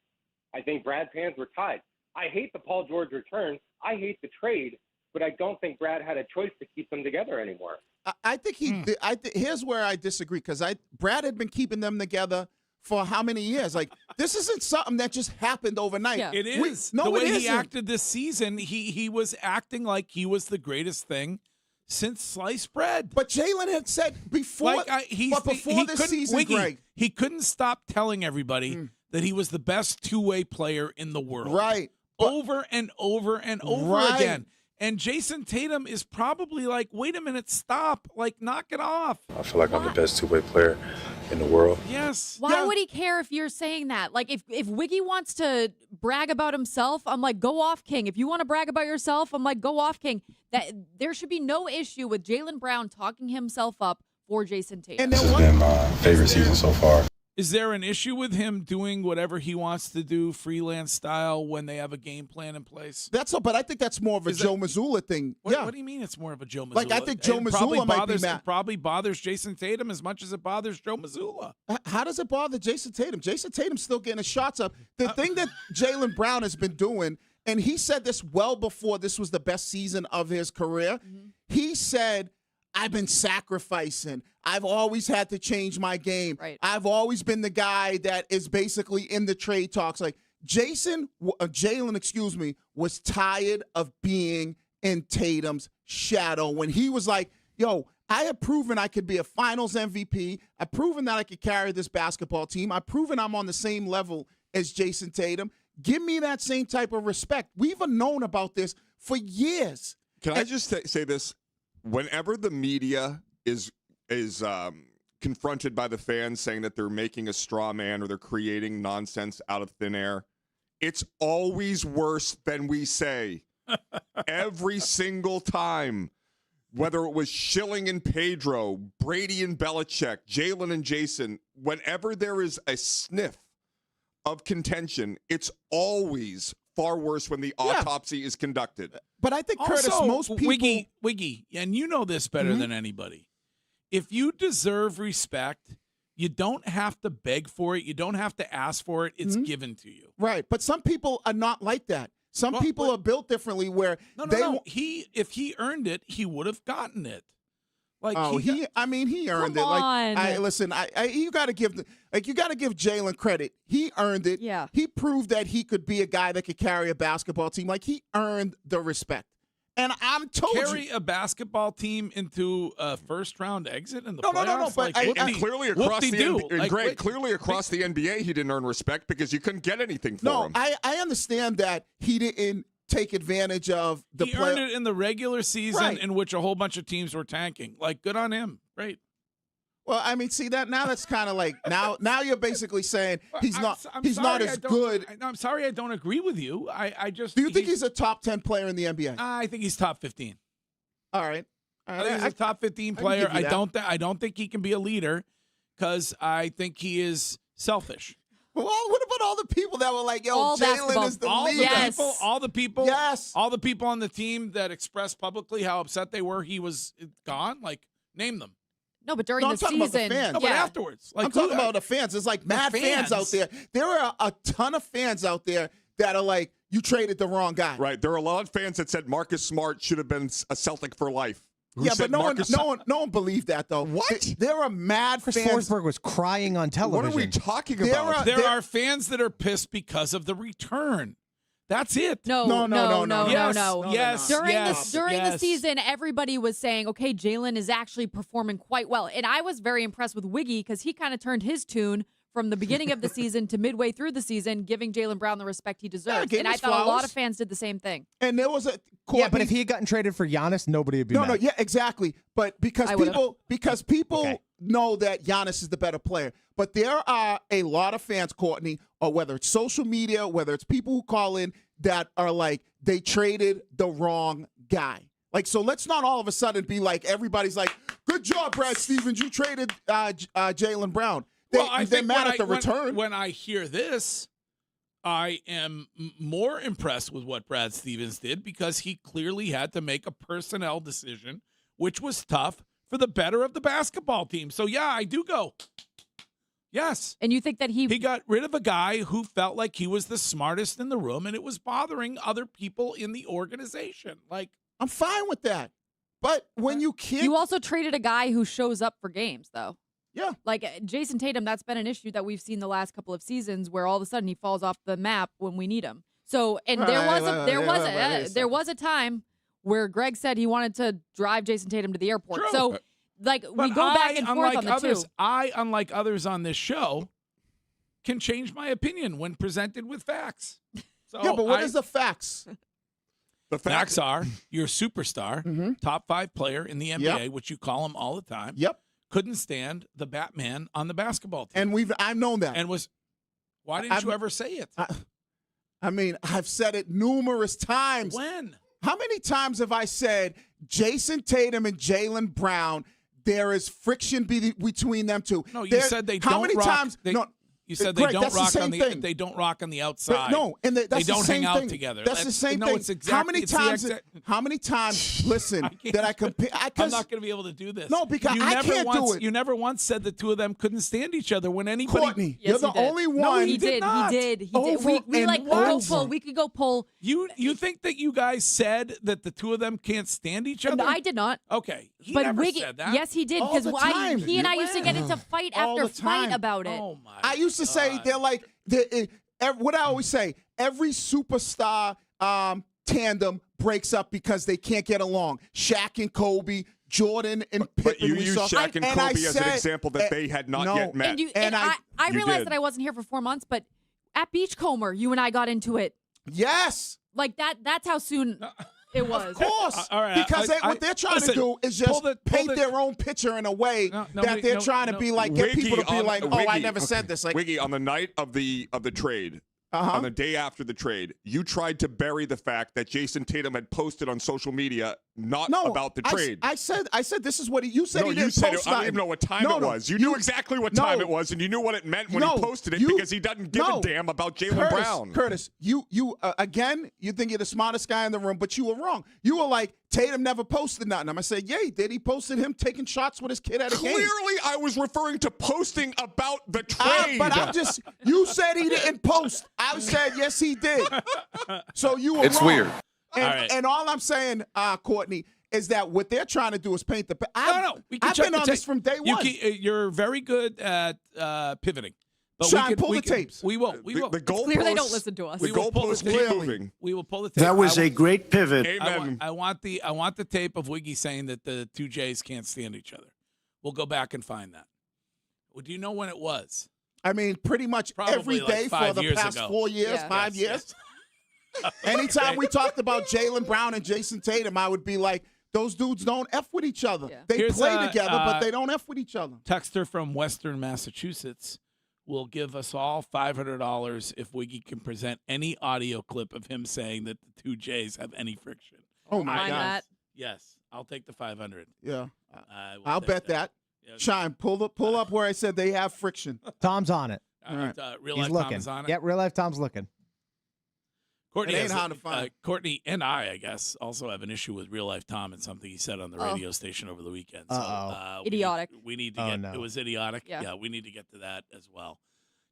I think Brad's hands were tied. I hate the Paul George return. I hate the trade. But I don't think Brad had a choice to keep them together anymore. I think he did. Here's where I disagree, because Brad had been keeping them together for how many years? Like, this isn't something that just happened overnight. Yeah. It is. The way he acted this season, he was acting like he was the greatest thing since sliced bread. But Jalen had said before, before this season, Wiggy, Greg. he couldn't stop telling everybody that he was the best two-way player in the world. Right. Over and over and over Right. again. And Jason Tatum is probably like, wait a minute, stop. Like, knock it off. I feel like I'm the best two-way player in the world. Yes. Why would he care if you're saying that? Like, if Wiggy wants to brag about himself, I'm like, go off, King. If you want to brag about yourself, I'm like, go off, King. That there should be no issue with Jaylen Brown talking himself up for Jason Tatum. This has been my favorite season so far. Is there an issue with him doing whatever he wants to do freelance style when they have a game plan in place? But I think that's more of a Joe Mazzulla thing. What do you mean it's more of a Joe Mazzulla? Like, I think Joe Mazzulla might be mad. It probably bothers Jason Tatum as much as it bothers Joe Mazzulla. How does it bother Jason Tatum? Jason Tatum's still getting his shots up. The thing that Jaylen Brown has been doing, and he said this well before this was the best season of his career, he said, I've been sacrificing. I've always had to change my game. Right. I've always been the guy that is basically in the trade talks. Like, Jalen, was tired of being in Tatum's shadow when he was like, yo, I have proven I could be a finals MVP. I've proven that I could carry this basketball team. I've proven I'm on the same level as Jason Tatum. Give me that same type of respect. We've known about this for years. Can I just say this? Whenever the media is confronted by the fans saying that they're making a straw man or they're creating nonsense out of thin air, it's always worse than we say. Every single time. Whether it was Schilling and Pedro, Brady and Belichick, Jalen and Jason, whenever there is a sniff of contention, it's always far worse when the autopsy is conducted. But I think, Curtis, Also, most people... Wiggy, and you know this better than anybody. If you deserve respect, you don't have to beg for it. You don't have to ask for it. It's given to you. Right, but some people are not like that. Some people are built differently where No. If he earned it, he would have gotten it. Like he earned it. Like, listen, you got to give Jalen credit. He earned it. Yeah. He proved that he could be a guy that could carry a basketball team. Like, he earned the respect. And I'm told carry a basketball team into a first round exit in the playoffs. No. But And clearly across the NBA, Greg, clearly across the NBA, he didn't earn respect because you couldn't get anything for him. I understand that he didn't take advantage of the He earned it in the regular season in which a whole bunch of teams were tanking. Like, good on him. Right. Well, I mean, see that now that's kind of like now you're basically saying he's not as good. I'm sorry, I don't agree with you. I just do you think he's a top 10 player in the NBA? I think he's top 15. All right. I think he's a top 15 player. I don't think he can be a leader because I think he is selfish. Well, what about all the people that were like, "Yo, Jalen is the leader"? All the people, yes, all the people on the team that expressed publicly how upset they were he was gone. Like, name them. No, but during the season. season. About the fans. No, but afterwards. Like, I'm talking about the fans. There's like mad fans out there. There are a ton of fans out there that are like, you traded the wrong guy. Right. There are a lot of fans that said Marcus Smart should have been a Celtic for life. Who Yeah, said but Marcus- no one believed that though. What? There are mad Chris fans. Forsberg was crying on television. What are we talking about? There are fans that are pissed because of the return. That's it. No. Yes. During the yes. season, everybody was saying, okay, Jalen is actually performing quite well. And I was very impressed with Wiggy because he kind of turned his tune from the beginning of the season to midway through the season, giving Jalen Brown the respect he deserves. gave And him I thought a lot flowers. of fans did the same thing. And there was a Yeah, but if he had gotten traded for Giannis, nobody would be mad. No, yeah, exactly. But because I would've. people know that Giannis is the better player. But there are a lot of fans, Courtney, or whether it's social media, whether it's people who call in that are like, they traded the wrong guy. Like, so let's not all of a sudden be like, everybody's like, good job, Brad Stevens, you traded Jalen Brown. They're mad at the return. When I hear this, I am more impressed with what Brad Stevens did because he clearly had to make a personnel decision, which was tough for the better of the basketball team. So, yeah, I do go. Yes. And you think that he got rid of a guy who felt like he was the smartest in the room, and it was bothering other people in the organization. Like, I'm fine with that. But when you can't... You also traded a guy who shows up for games, though. Yeah. Like Jason Tatum, that's been an issue that we've seen the last couple of seasons where all of a sudden he falls off the map when we need him. So, and there was a time where Greg said he wanted to drive Jason Tatum to the airport. True. So, like, but we go back and forth on the others, two. I, unlike others on this show, can change my opinion when presented with facts. So yeah, but what is the facts? The facts are you're a superstar, top 5 player in the NBA, which you call him all the time. Yep. Couldn't stand the Batman on the basketball team. And I've known that. And why didn't you ever say it? I mean, I've said it numerous times. When? How many times have I said Jason Tatum and Jalen Brown, there is friction between them two? No, you said they don't rock. How many times? You said they Greg, don't that's rock the on same thing. they don't rock on the outside. But no, and that's they the don't same hang out thing. together. That's the same thing. It's exactly, how many times? How many times? Listen, that I compare. I'm not going to be able to do this. No, because you I never can't once, do it. You never once said the two of them couldn't stand each other when anybody. Courtney, you're the only one. No, He did. not. He did. Over We and could go over. pull. We could go pull. You think that you guys said that the two of them can't stand each other? I did not. Okay, he But never Wiggy, said that. yes, he did All because the time. he and I used to get into fight All after the fight time. about it. Oh my! I used to say they're like what I always say. Every superstar tandem breaks up because they can't get along. Shaq and Kobe, Jordan and Pippen. But you we used saw. Shaq and I Kobe as an said- example that they had not no. yet met. And I You realized did. that I wasn't here for 4 months, but at Beachcomber, you and I got into it. Yes. Like that's how soon it was. Of course. all right, Because what they're trying to do is just paint their own picture in a way that they're trying to be like, get people to be like, oh, I never said this. Like, Wiggy, on the night of the trade, on the day after the trade, you tried to bury the fact that Jason Tatum had posted on social media not about the trade. I said this is what you said. No, he you didn't said post it. I don't even know what time it was. You knew exactly what time it was, and you knew what it meant when he posted it because he doesn't give a damn about Jalen Brown. Curtis, you again, you think you're the smartest guy in the room, but you were wrong. You were like, Tatum never posted nothing. I'm going to say, yeah, he did. He posted him taking shots with his kid at a game. Clearly, I was referring to posting about the trade. But you said he didn't post. I said, yes, he did. So you were It's wrong. weird. And all I'm saying, Courtney, is that what they're trying to do is paint the. No. I've been on this from day one. You're very good at pivoting. But Sean, pull the tapes. We will. The goalposts. Clear they don't listen to us. The goalposts keep moving. We will pull the tape. That was a great pivot. Amen. I want the tape of Wiggy saying that the two Jays can't stand each other. We'll go back and find that. Well, do you know when it was? I mean, pretty much Probably every day for the past 4 years, 5 years. Anytime we talked about Jalen Brown and Jason Tatum, I would be like, those dudes don't F with each other. They play together, but they don't F with each other. Texter from Western Massachusetts will give us all $500 if Wiggy can present any audio clip of him saying that the two Jays have any friction. Oh, my God. Yes, I'll take the 500. Yeah. I'll bet that. Shine, pull up where I said they have friction. Tom's on it. All right. Real He's life looking. Tom is on it. Yep, real life Tom's looking. Courtney, It ain't hard to find. Courtney and I guess, also have an issue with real life Tom and something he said on the radio station over the weekend. So, idiotic. We need to get. It was idiotic. Yeah, we need to get to that as well.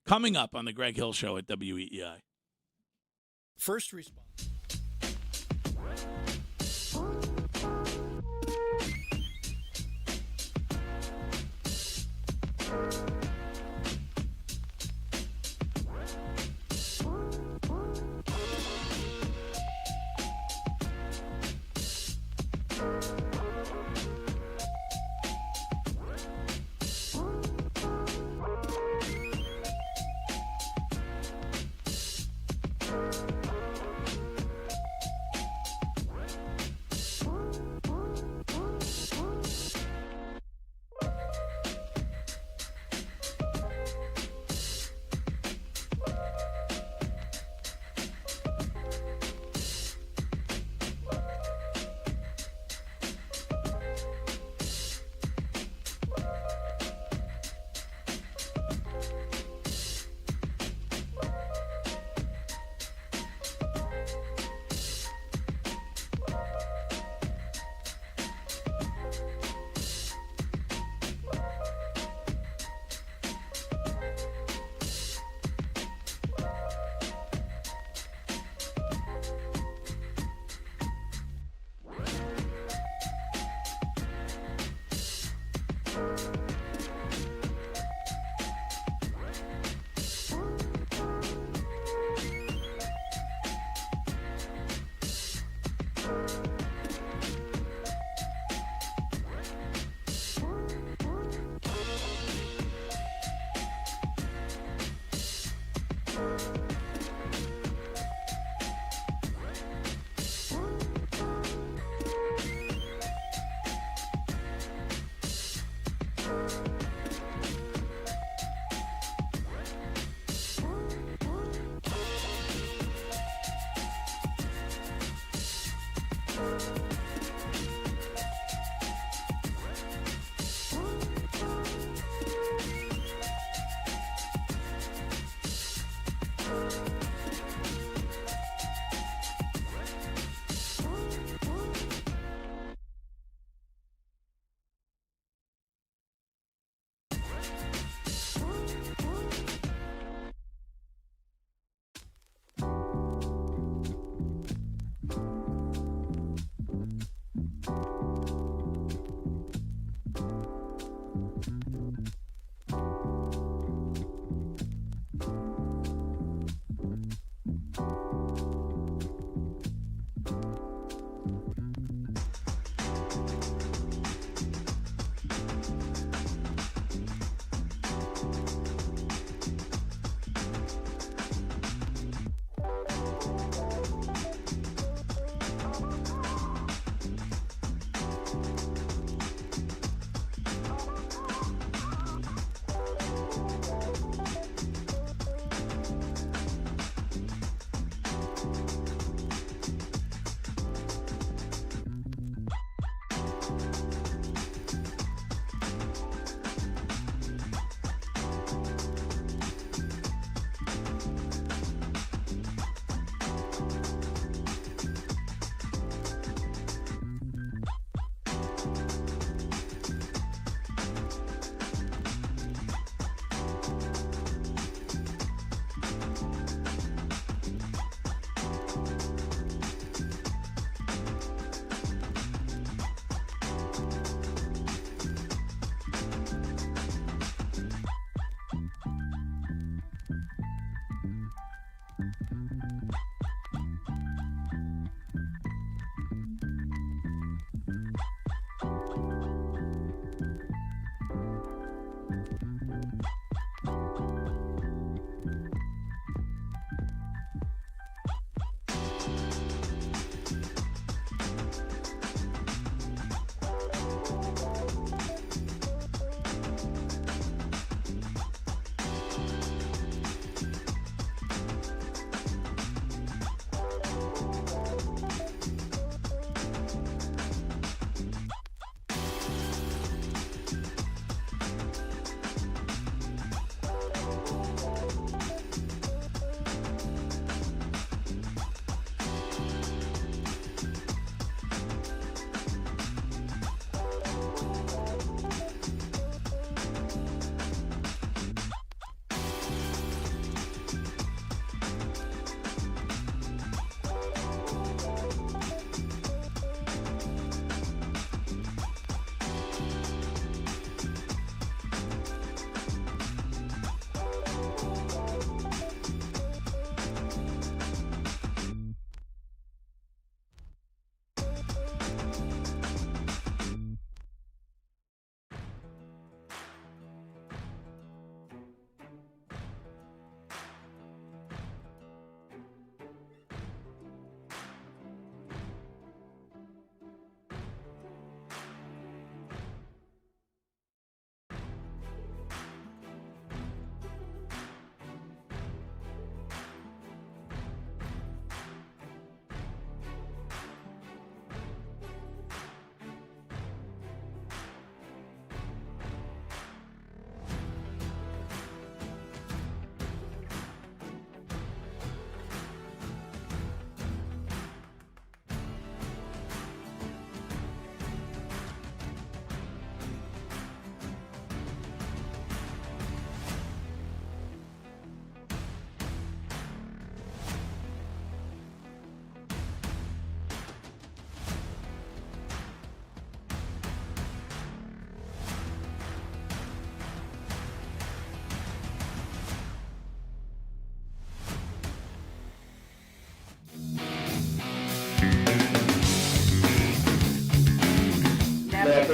Coming up on the Greg Hill Show at WEEI. First response.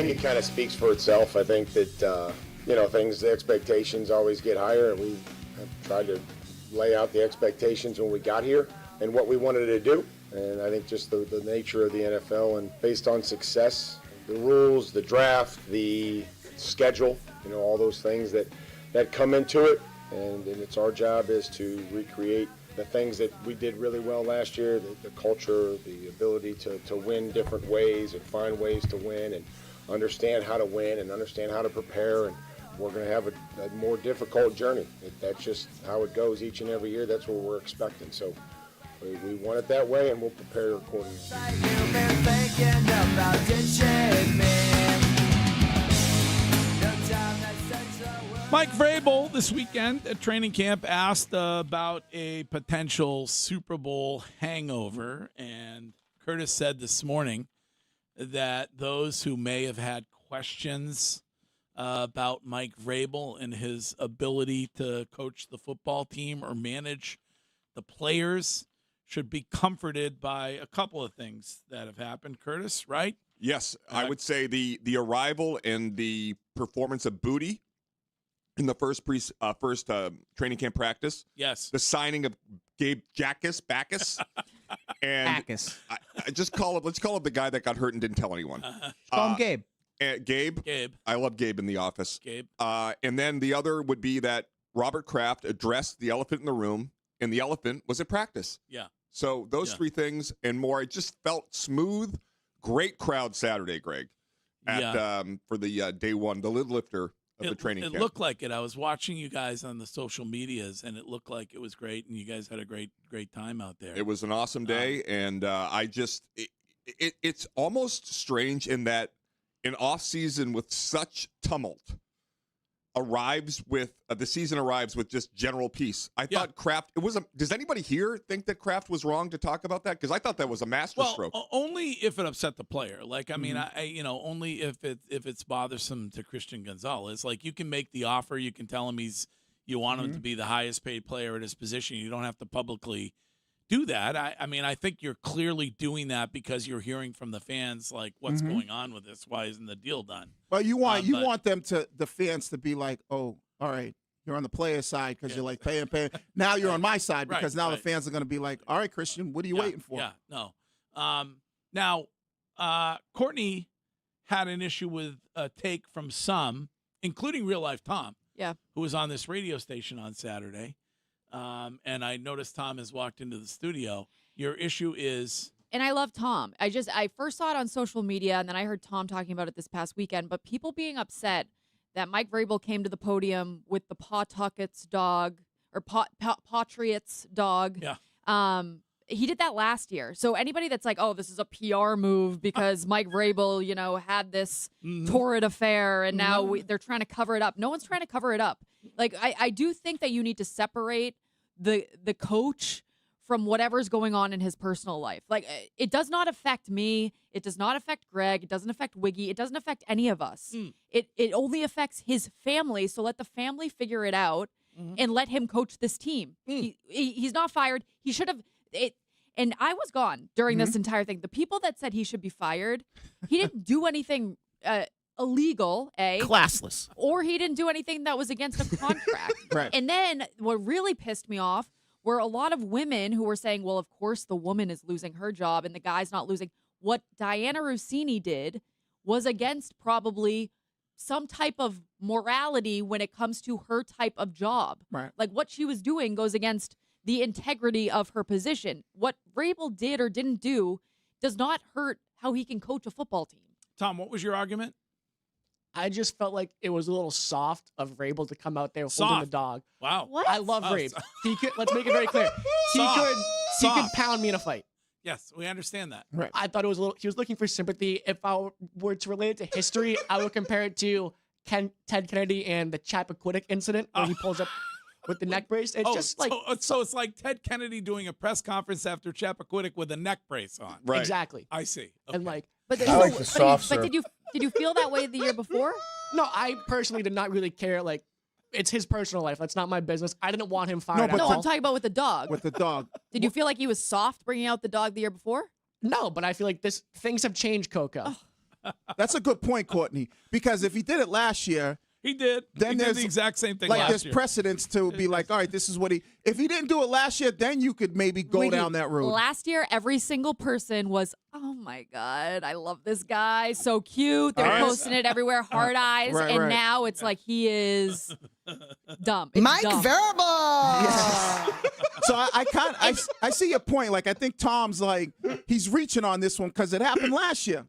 think it kind of speaks for itself. I think that, the expectations always get higher, and we have tried to lay out the expectations when we got here and what we wanted to do. And I think just the nature of the NFL and based on success, the rules, the draft, the schedule, all those things that come into it. And it's our job is to recreate the things that we did really well last year, the culture, the ability to win different ways and find ways to win and understand how to win and understand how to prepare. And we're going to have a more difficult journey. That's just how it goes each and every year. That's what we're expecting. So we want it that way, and we'll prepare accordingly. Mike Vrabel this weekend at training camp asked about a potential Super Bowl hangover, and Curtis said this morning that those who may have had questions about Mike Vrabel and his ability to coach the football team or manage the players should be comforted by a couple of things that have happened. Curtis, right? Yes, I would say the arrival and the performance of Booty in the first training camp practice. Yes. The signing of Gabe Backus. And Backus. let's call him the guy that got hurt and didn't tell anyone. Call him Gabe. Gabe. I love Gabe in the office. Gabe. And then the other would be that Robert Kraft addressed the elephant in the room, and the elephant was at practice. Yeah. So those three things and more, it just felt smooth. Great crowd Saturday, Greg, for the day one, the lid lifter of the training camp. It looked like it. I was watching you guys on the social medias, and it looked like it was great, and you guys had a great time out there. It was an awesome day, and it's almost strange in that an off season with such tumult the season arrives with just general peace. I thought Kraft, does anybody here think that Kraft was wrong to talk about that? Because I thought that was a masterstroke. Well, only if it upset the player. Like, I mean, only if it's bothersome to Christian Gonzalez. Like, you can make the offer, you can tell him you want him to be the highest paid player at his position. You don't have to publicly do that. I think you're clearly doing that because you're hearing from the fans, like, what's going on with this? Why isn't the deal done? Well, you want the fans to be like, oh, all right, you're on the player side because you're like paying. Now you're on my side because the fans are going to be like, all right, Christian, what are you waiting for? Yeah, no. Now, Courtney had an issue with a take from some, including Real Life Tom, who was on this radio station on Saturday. And I noticed Tom has walked into the studio. Your issue is... And I love Tom. I first saw it on social media, and then I heard Tom talking about it this past weekend, but people being upset that Mike Vrabel came to the podium with the Pawtucket's dog, or Patriots dog. Yeah. He did that last year. So anybody that's like, oh, this is a PR move because Mike Vrabel, had this torrid affair, and now they're trying to cover it up. No one's trying to cover it up. Like, I do think that you need to separate the coach from whatever's going on in his personal life. Like, it does not affect me. It does not affect Greg. It doesn't affect Wiggy. It doesn't affect any of us. It only affects his family. So let the family figure it out and let him coach this team. He's not fired. He should have. And I was gone during this entire thing. The people that said he should be fired, he didn't do anything illegal, classless, or he didn't do anything that was against a contract. Right. And then what really pissed me off were a lot of women who were saying, well, of course the woman is losing her job and the guy's not losing. What Diana Rossini did was against probably some type of morality when it comes to her type of job. Right. Like, what she was doing goes against the integrity of her position. What Vrabel did or didn't do does not hurt how he can coach a football team. Tom, what was your argument? I just felt like it was a little soft of Vrabel to come out there holding the dog. Wow. What? I love Vrabel. Let's make it very clear. He could pound me in a fight. Yes, we understand that. Right. I thought he was looking for sympathy. If I were to relate it to history, I would compare it to Ted Kennedy and the Chappaquiddick incident where he pulls up with the neck brace. It's just like... So it's like Ted Kennedy doing a press conference after Chappaquiddick with a neck brace on. Right. Exactly. I see. Okay. And like... But did you feel that way the year before? No, I personally did not really care. Like, it's his personal life. That's not my business. I didn't want him fired. No, I'm talking about with the dog. With the dog. Did you feel like he was soft bringing out the dog the year before? No, but I feel like things have changed, Coco. That's a good point, Courtney. Because if he did it last year, he did. Then He did there's the exact same thing Like last there's year. precedence to be like, all right, this is what he. If he didn't do it last year, then you could maybe go Wiggy, down that road. Last year, every single person was, oh my God, I love this guy. So cute. They're posting it everywhere, hard eyes. Right, and right. now it's like he is dumb. It's Mike dumb. So I see your point. Like I think Tom's like he's reaching on this one because it happened last year.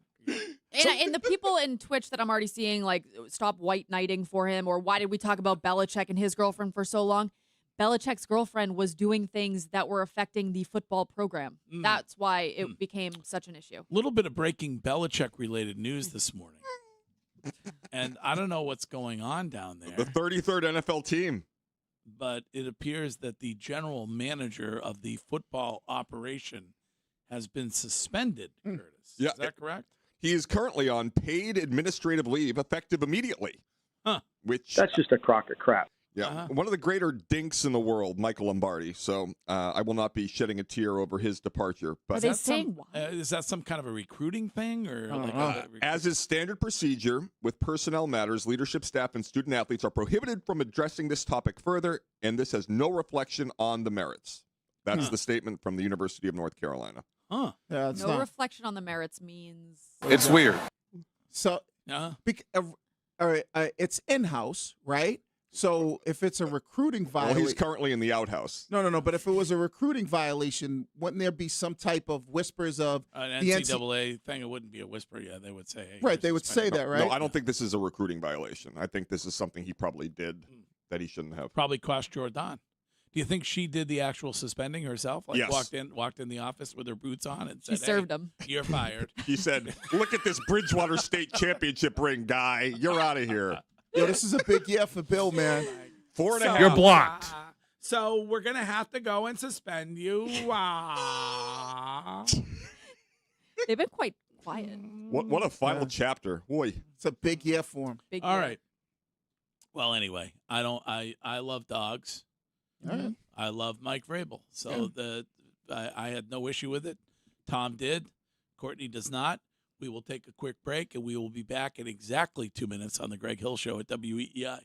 And the people in Twitch that I'm already seeing, like, stop white knighting for him, or why did we talk about Belichick and his girlfriend for so long? Belichick's girlfriend was doing things that were affecting the football program. That's why it became such an issue. A little bit of breaking Belichick-related news this morning. And I don't know what's going on down there. The 33rd NFL team. But it appears that the general manager of the football operation has been suspended, Curtis. Yeah. Is that correct? He is currently on paid administrative leave, effective immediately. Huh. Which That's just a crock of crap. Yeah, one of the greater dinks in the world, Michael Lombardi. So I will not be shedding a tear over his departure. But Are they saying why? Is that some kind of a recruiting thing, or as is standard procedure with personnel matters, leadership staff and student athletes are prohibited from addressing this topic further, and this has no reflection on the merits. That's the statement from the University of North Carolina. Huh. Yeah, it's No not. reflection on the merits means. It's weird. So, all right, it's in-house, right? So if it's a recruiting Well, violation, he's currently in the outhouse. No. But if it was a recruiting violation, wouldn't there be some type of whispers of an the NCAA thing? It wouldn't be a whisper. Yeah, they would say. Hey, Right, they would say that, right? No, I don't think this is a recruiting violation. I think this is something he probably did that he shouldn't have. Probably cost Jordan. Do you think she did the actual suspending herself? Like Yes. walked in the office with her boots on and said, She served "Hey, him. You're fired." He said, "Look at this Bridgewater State championship ring, guy. You're out of here." Yo, this is a big year for Bill, man. 4.5. You're blocked. So we're gonna have to go and suspend you. They've been quite quiet. What a final chapter. Boy. It's a big year for him. Big All year. right. Well, anyway, I love dogs. right. I love Mike Vrabel. So I had no issue with it. Tom did. Courtney does not. We will take a quick break, and we will be back in exactly 2 minutes on the Greg Hill Show at WEEI.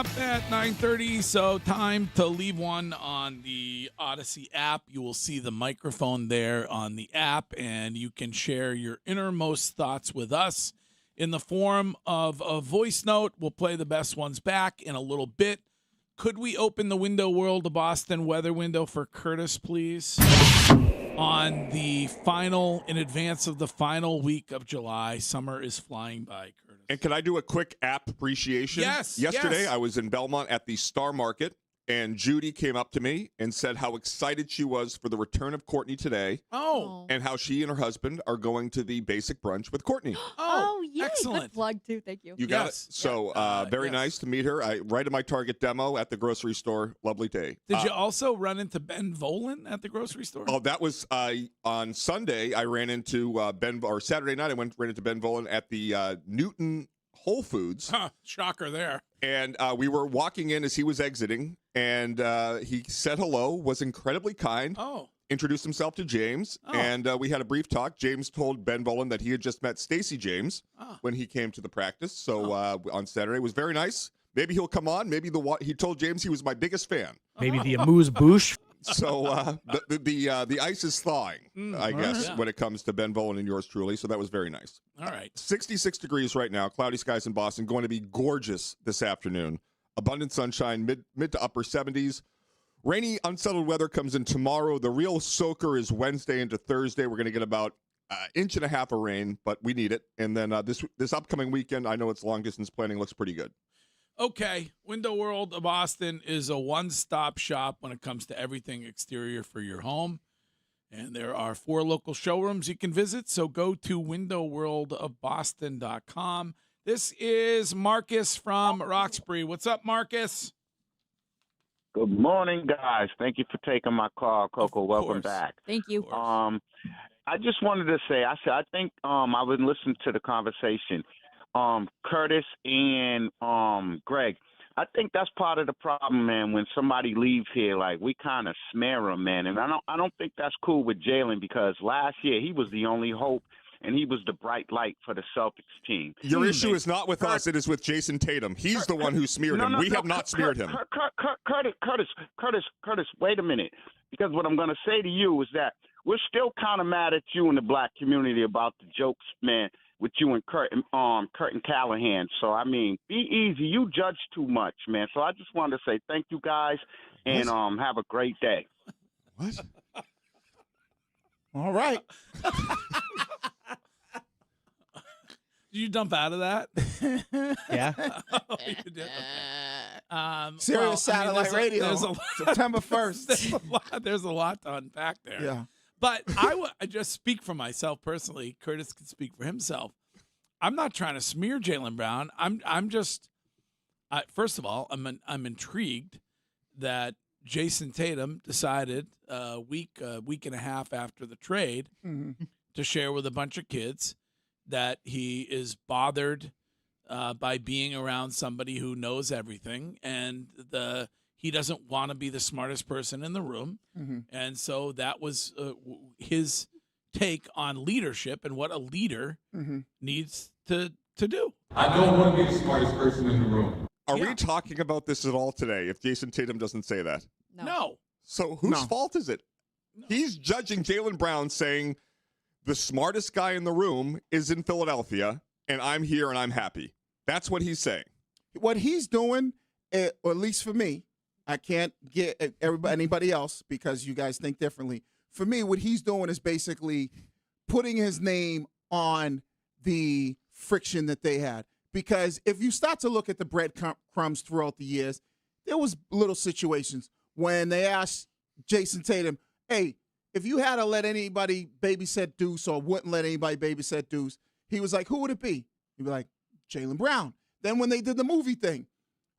up at 9:30, so time to leave one on the Odyssey app. You will see the microphone there on the app, and you can share your innermost thoughts with us in the form of a voice note. We'll play the best ones back in a little bit. Could we open the Window World of Boston weather window for Curtis, please? On the final, in advance of the final week of July, summer is flying by, Curtis. And can I do a quick app appreciation? Yes. Yesterday, I was in Belmont at the Star Market, and Judy came up to me and said how excited she was for the return of Courtney today. Oh. And how she and her husband are going to the basic brunch with Courtney. Oh, yay. excellent. Good plug, too. Thank you. You got it. So very nice to meet her. Right at my Target demo at the grocery store. Lovely day. Did you also run into Ben Volen at the grocery store? Oh, that was on Sunday. I ran into Saturday night. I ran into Ben Volen at the Newton Whole Foods. Huh, shocker there. And we were walking in as he was exiting, and he said hello, was incredibly kind. Oh. Introduced himself to James, and we had a brief talk. James told Ben Volen that he had just met Stacey James when he came to the practice. So on Saturday, it was very nice. Maybe he'll come on. Maybe he told James he was my biggest fan. Maybe the amuse-bouche. So the ice is thawing, I guess, when it comes to Ben Volen and yours truly. So that was very nice. All right. 66 degrees right now. Cloudy skies in Boston. Going to be gorgeous this afternoon. Abundant sunshine, mid to upper 70s. Rainy, unsettled weather comes in tomorrow. The real soaker is Wednesday into Thursday. We're going to get about an inch and a half of rain, but we need it. And then this upcoming weekend, I know it's long-distance planning, looks pretty good. Okay, Window World of Boston is a one-stop shop when it comes to everything exterior for your home. And there are 4 local showrooms you can visit, so go to windowworldofboston.com. This is Marcus from Roxbury. What's up, Marcus? Good morning, guys. Thank you for taking my call, Coco. Welcome back. Thank you. I just wanted to say, I think I've been listening to the conversation. Curtis and Greg, I think that's part of the problem, man. When somebody leaves here, like we kind of smear them, man, and I don't think that's cool with Jalen because last year he was the only hope. And he was the bright light for the Celtics team. Your issue is not with us; it is with Jason Tatum. He's the one who smeared him. We have not smeared him. Curtis, wait a minute. Because what I'm going to say to you is that we're still kind of mad at you in the black community about the jokes, man, with you and Kurt and Callahan. So I mean, be easy. You judge too much, man. So I just wanted to say thank you guys and have a great day. What? All right. Did you dump out of that? Yeah. Oh, you did? Okay. Sirius Satellite Radio, September 1st. There's a lot to unpack there. Yeah. But I just speak for myself personally. Curtis can speak for himself. I'm not trying to smear Jaylen Brown. I'm just first of all, I'm intrigued that Jason Tatum decided a week and a half after the trade to share with a bunch of kids that he is bothered by being around somebody who knows everything, and he doesn't want to be the smartest person in the room. And so that was his take on leadership and what a leader needs to do. I don't want to be the smartest person in the room. Are we talking about this at all today if Jason Tatum doesn't say that? No. So whose fault is it? No. He's judging Jaylen Brown saying the smartest guy in the room is in Philadelphia, and I'm here and I'm happy. That's what he's saying. What he's doing, or at least for me, I can't get anybody else because you guys think differently. For me, what he's doing is basically putting his name on the friction that they had. Because if you start to look at the breadcrumbs throughout the years, there was little situations when they asked Jason Tatum, hey, if you had to let anybody babysit Deuce or wouldn't let anybody babysit Deuce, he was like, who would it be? He'd be like, Jaylen Brown. Then when they did the movie thing,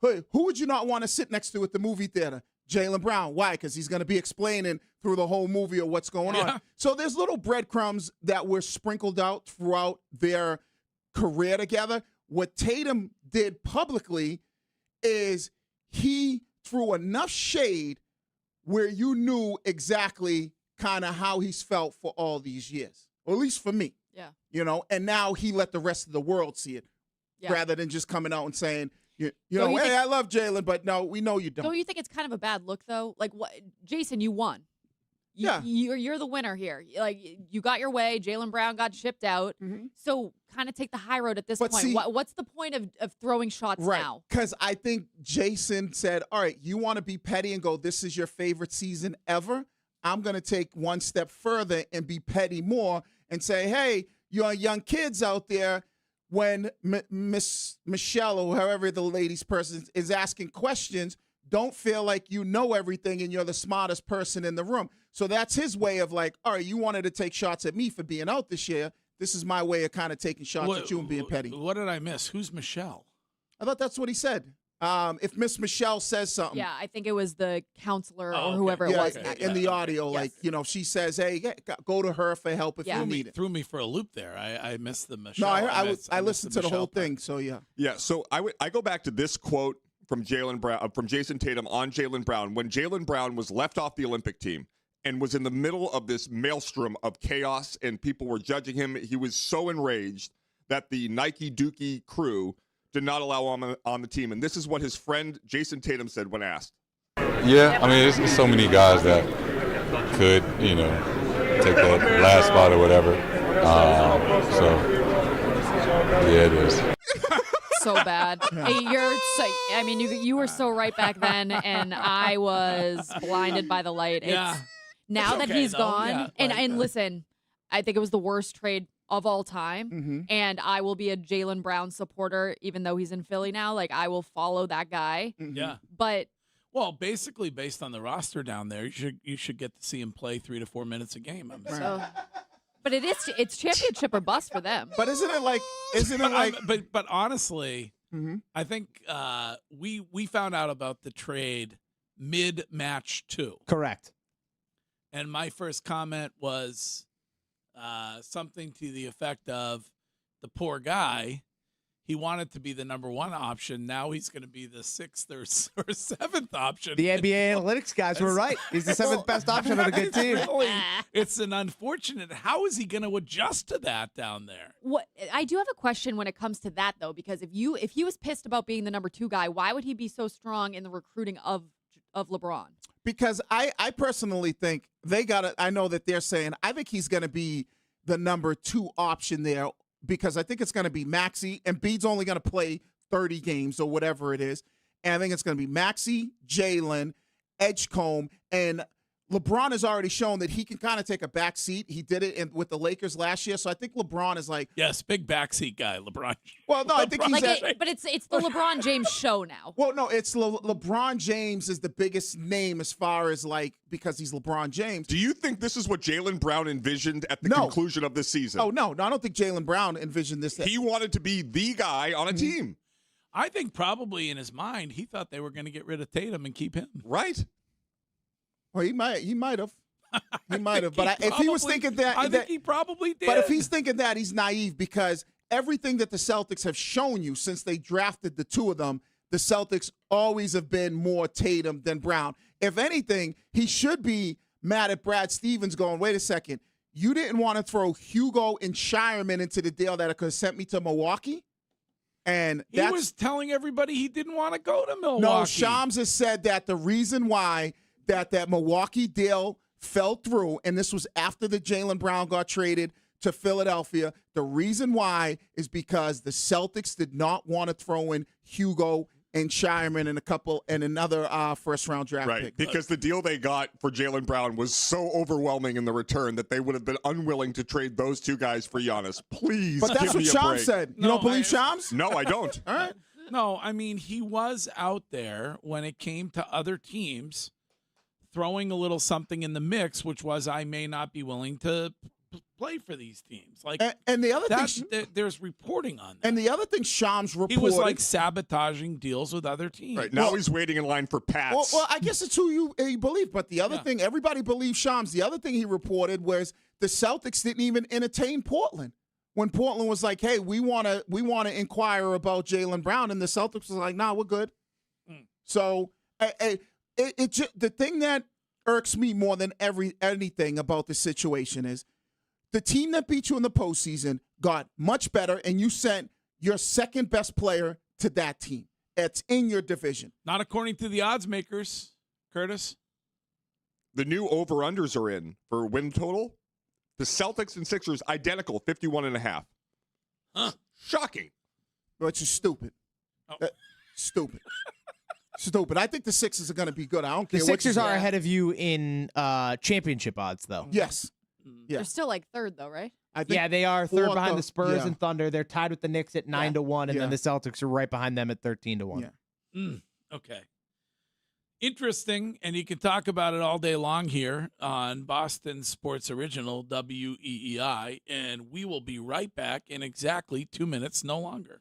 hey, who would you not want to sit next to at the movie theater? Jaylen Brown. Why? Because he's going to be explaining through the whole movie of what's going on. So there's little breadcrumbs that were sprinkled out throughout their career together. What Tatum did publicly is he threw enough shade where you knew exactly kind of how he's felt for all these years, or at least for me. Yeah. You know, and now he let the rest of the world see it rather than just coming out and saying, You know, hey, I love Jalen, but no, we know you don't. Don't you think it's kind of a bad look though? Like, what, Jason? You won. Yeah. You're the winner here. Like, you got your way. Jaylen Brown got shipped out. So kind of take the high road at this point. See, what's the point of throwing shots now? Because I think Jason said, all right, you want to be petty and go, this is your favorite season ever. I'm going to take one step further and be petty more and say, hey, you young kids out there, when Miss Michelle or however the lady's person is asking questions, don't feel like you know everything and you're the smartest person in the room. So that's his way of like, all right, you wanted to take shots at me for being out this year. This is my way of kind of taking shots at you and being petty. What did I miss? Who's Michelle? I thought that's what he said. If Miss Michelle says something. Yeah, I think it was the counselor or whoever it was. In the audio, like, you know, she says, hey, go to her for help if you need it. Threw me for a loop there. I missed the Michelle. No, I listened to the whole thing, so yeah. Yeah, so I go back to this quote from Jaylen Brown, from Jason Tatum on Jaylen Brown, when Jaylen Brown was left off the Olympic team and was in the middle of this maelstrom of chaos and people were judging him. He was so enraged that the Nike Dookie crew did not allow him on the team. And this is what his friend Jason Tatum said when asked. Yeah, I mean, there's so many guys that could, you know, take that last spot or whatever. So, yeah, it is. So bad. I mean, you were so right back then, and I was blinded by the light. Yeah. Now It's that okay, he's though. gone, Yeah, and listen, I think it was the worst trade of all time, and I will be a Jaylen Brown supporter, even though he's in Philly now. Like, I will follow that guy. Yeah. But well, basically, based on the roster down there, you should get to see him play 3 to 4 minutes a game. but it's championship or bust for them. But isn't it like? But honestly, I think we found out about the trade mid-match 2. Correct. And my first comment was something to the effect of, the poor guy, he wanted to be the number 1 option. Now he's going to be the 6th or 7th option. The NBA analytics guys were right. He's the 7th best option on a good team. It's an unfortunate. How is he going to adjust to that down there? What I do have a question when it comes to that, though, because if he was pissed about being the number 2 guy, why would he be so strong in the recruiting of LeBron? Because I personally think I know that they're saying, I think he's going to be the number 2 option there, because I think it's going to be Maxey, and Embiid's only going to play 30 games or whatever it is. And I think it's going to be Maxey, Jalen, Edgecombe, and LeBron has already shown that he can kind of take a back seat. He did it with the Lakers last year. So I think LeBron is like, yes, big backseat guy, LeBron. Well, no, I think he's but it's the LeBron James show now. Well, no, it's LeBron James is the biggest name as far as like, because he's LeBron James. Do you think this is what Jaylen Brown envisioned at the conclusion of this season? Oh, no, I don't think Jaylen Brown envisioned this. He wanted to be the guy on a team. I think probably in his mind, he thought they were going to get rid of Tatum and keep him. Right. Well, he might have. He might have. But if he was thinking that, I think he probably did. But if he's thinking that, he's naive, because everything that the Celtics have shown you since they drafted the 2 of them, the Celtics always have been more Tatum than Brown. If anything, he should be mad at Brad Stevens going, wait a second, you didn't want to throw Hugo and Shireman into the deal that could have sent me to Milwaukee? And he was telling everybody he didn't want to go to Milwaukee. No, Shams has said that the reason why that Milwaukee deal fell through, and this was after the Jaylen Brown got traded to Philadelphia, the reason why is because the Celtics did not want to throw in Hugo and Shireman and another first-round draft pick. Because the deal they got for Jaylen Brown was so overwhelming in the return that they would have been unwilling to trade those 2 guys for Giannis. Please, but that's give what me a Shams break. said. You don't believe Shams? No, I don't. All right. No, I mean, he was out there when it came to other teams throwing a little something in the mix, which was, I may not be willing to play for these teams. Like, and the other thing, there's reporting on that. And the other thing Shams reported, he was like sabotaging deals with other teams. Right now, he's waiting in line for Pats. Well, I guess it's who you believe. But the other thing, everybody believes Shams. The other thing he reported was the Celtics didn't even entertain Portland when Portland was like, "Hey, we want to inquire about Jaylen Brown," and the Celtics was like, "Nah, we're good." So, the thing that irks me more than anything about the situation is the team that beat you in the postseason got much better, and you sent your second best player to that team. It's in your division. Not according to the odds makers, Curtis. The new over-unders are in for win total. The Celtics and Sixers identical, 51.5. Huh. Shocking. Which is stupid. Oh. Stupid. Stupid. I think the Sixers are going to be good. I don't care The what Sixers you are say. ahead of you in championship odds, though. Yes. Yeah. They're still like third though, right? I think Yeah, they are third fourth behind or- the Spurs yeah. and Thunder. They're tied with the Knicks at 9-1, and Yeah. then the Celtics are right behind them at 13-1. Yeah. Okay. Interesting, and you can talk about it all day long here on Boston Sports Original, WEEI, and we will be right back in exactly 2 minutes, no longer.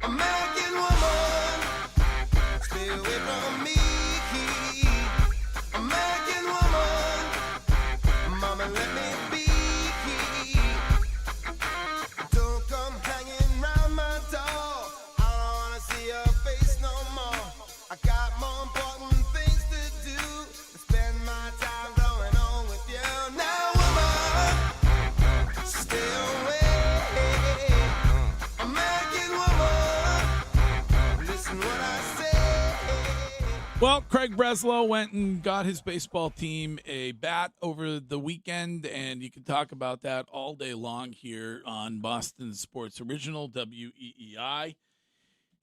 American woman, stay away from me. American woman, mama, let me be. Don't come hanging round my door. I don't wanna see your face no more. I got more important things to do than spend my time going on with you. Now, woman, stay away. American woman, listen what I say. Well, Craig Breslow went and got his baseball team a bat over the weekend, and you can talk about that all day long here on Boston Sports Original, WEEI.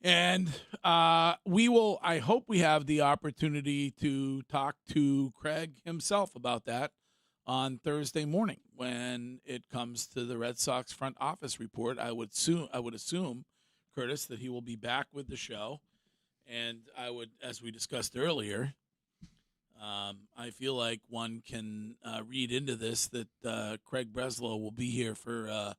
And I hope we have the opportunity to talk to Craig himself about that on Thursday morning when it comes to the Red Sox front office report. I would assume, Curtis, that he will be back with the show. And I would, as we discussed earlier, I feel like one can read into this that Craig Breslow will be here for a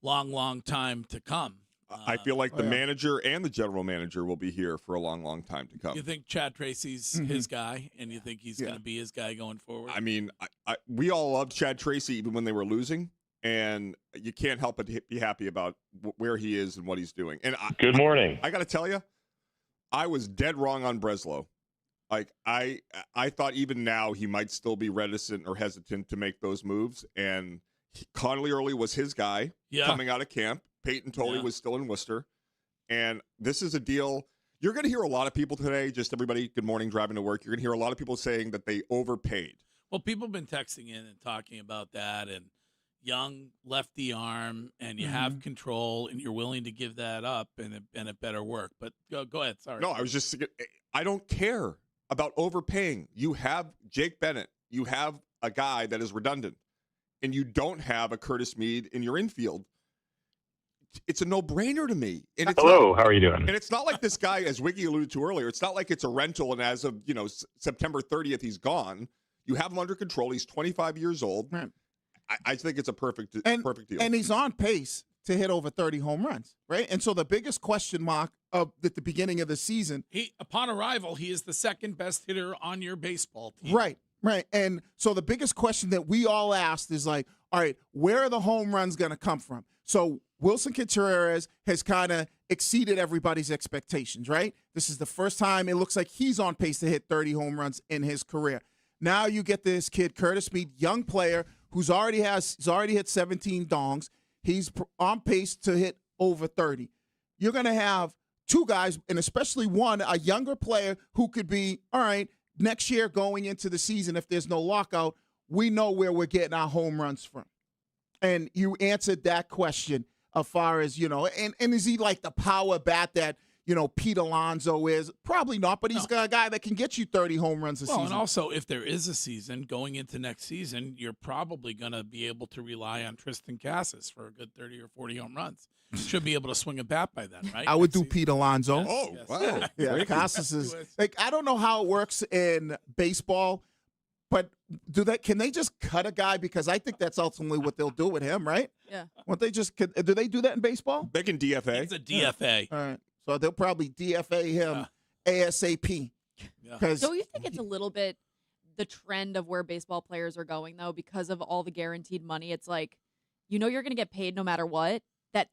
long, long time to come. I feel like the manager and the general manager will be here for a long, long time to come. You think Chad Tracy's his guy, and you think he's going to be his guy going forward? I mean, we all loved Chad Tracy even when they were losing, and you can't help but be happy about where he is and what he's doing. And Good morning. I got to tell you, I was dead wrong on Breslow. Like I thought even now he might still be reticent or hesitant to make those moves. And Connolly Early was his guy coming out of camp. Peyton Tolley was still in Worcester. And this is a deal. You're going to hear a lot of people today, just everybody, good morning, driving to work. You're going to hear a lot of people saying that they overpaid. Well, people have been texting in and talking about that. And, young lefty arm and you have control and you're willing to give that up and it better work. But go ahead. Sorry. No, I don't care about overpaying. You have Jake Bennett. You have a guy that is redundant, and you don't have a Curtis Mead in your infield. It's a no-brainer to me. And it's Hello, how are you doing? And it's not like this guy, as Wiggy alluded to earlier, it's not like it's a rental and as of September 30th, he's gone. You have him under control. He's 25 years old. Right. I think it's a perfect deal. And he's on pace to hit over 30 home runs, right? And so the biggest question mark at the beginning of the season. Upon arrival, he is the second best hitter on your baseball team. Right. And so the biggest question that we all asked is like, all right, where are the home runs going to come from? So Wilson Contreras has kind of exceeded everybody's expectations, right? This is the first time it looks like he's on pace to hit 30 home runs in his career. Now you get this kid, Curtis Mead, young player, who's already hit 17 dongs. He's on pace to hit over 30. You're going to have two guys, and especially one, a younger player who could be, all right, next year going into the season, if there's no lockout, we know where we're getting our home runs from. And you answered that question as far as, and is he like the power bat that, Pete Alonso is? Probably not, but he's got a guy that can get you 30 home runs a season. And also, if there is a season going into next season, you're probably going to be able to rely on Tristan Casas for a good 30 or 40 home runs. Should be able to swing a bat by then, right? I would do Pete Alonso. Yes. Oh, Yes. wow. Yeah, Casas is like, I don't know how it works in baseball, but can they just cut a guy? Because I think that's ultimately what they'll do with him, right? Yeah. Won't they do they do that in baseball? They can DFA. It's a DFA. All right. So they'll probably DFA him ASAP. Yeah. Don't you think it's a little bit the trend of where baseball players are going, though, because of all the guaranteed money? It's like, you're going to get paid no matter what. That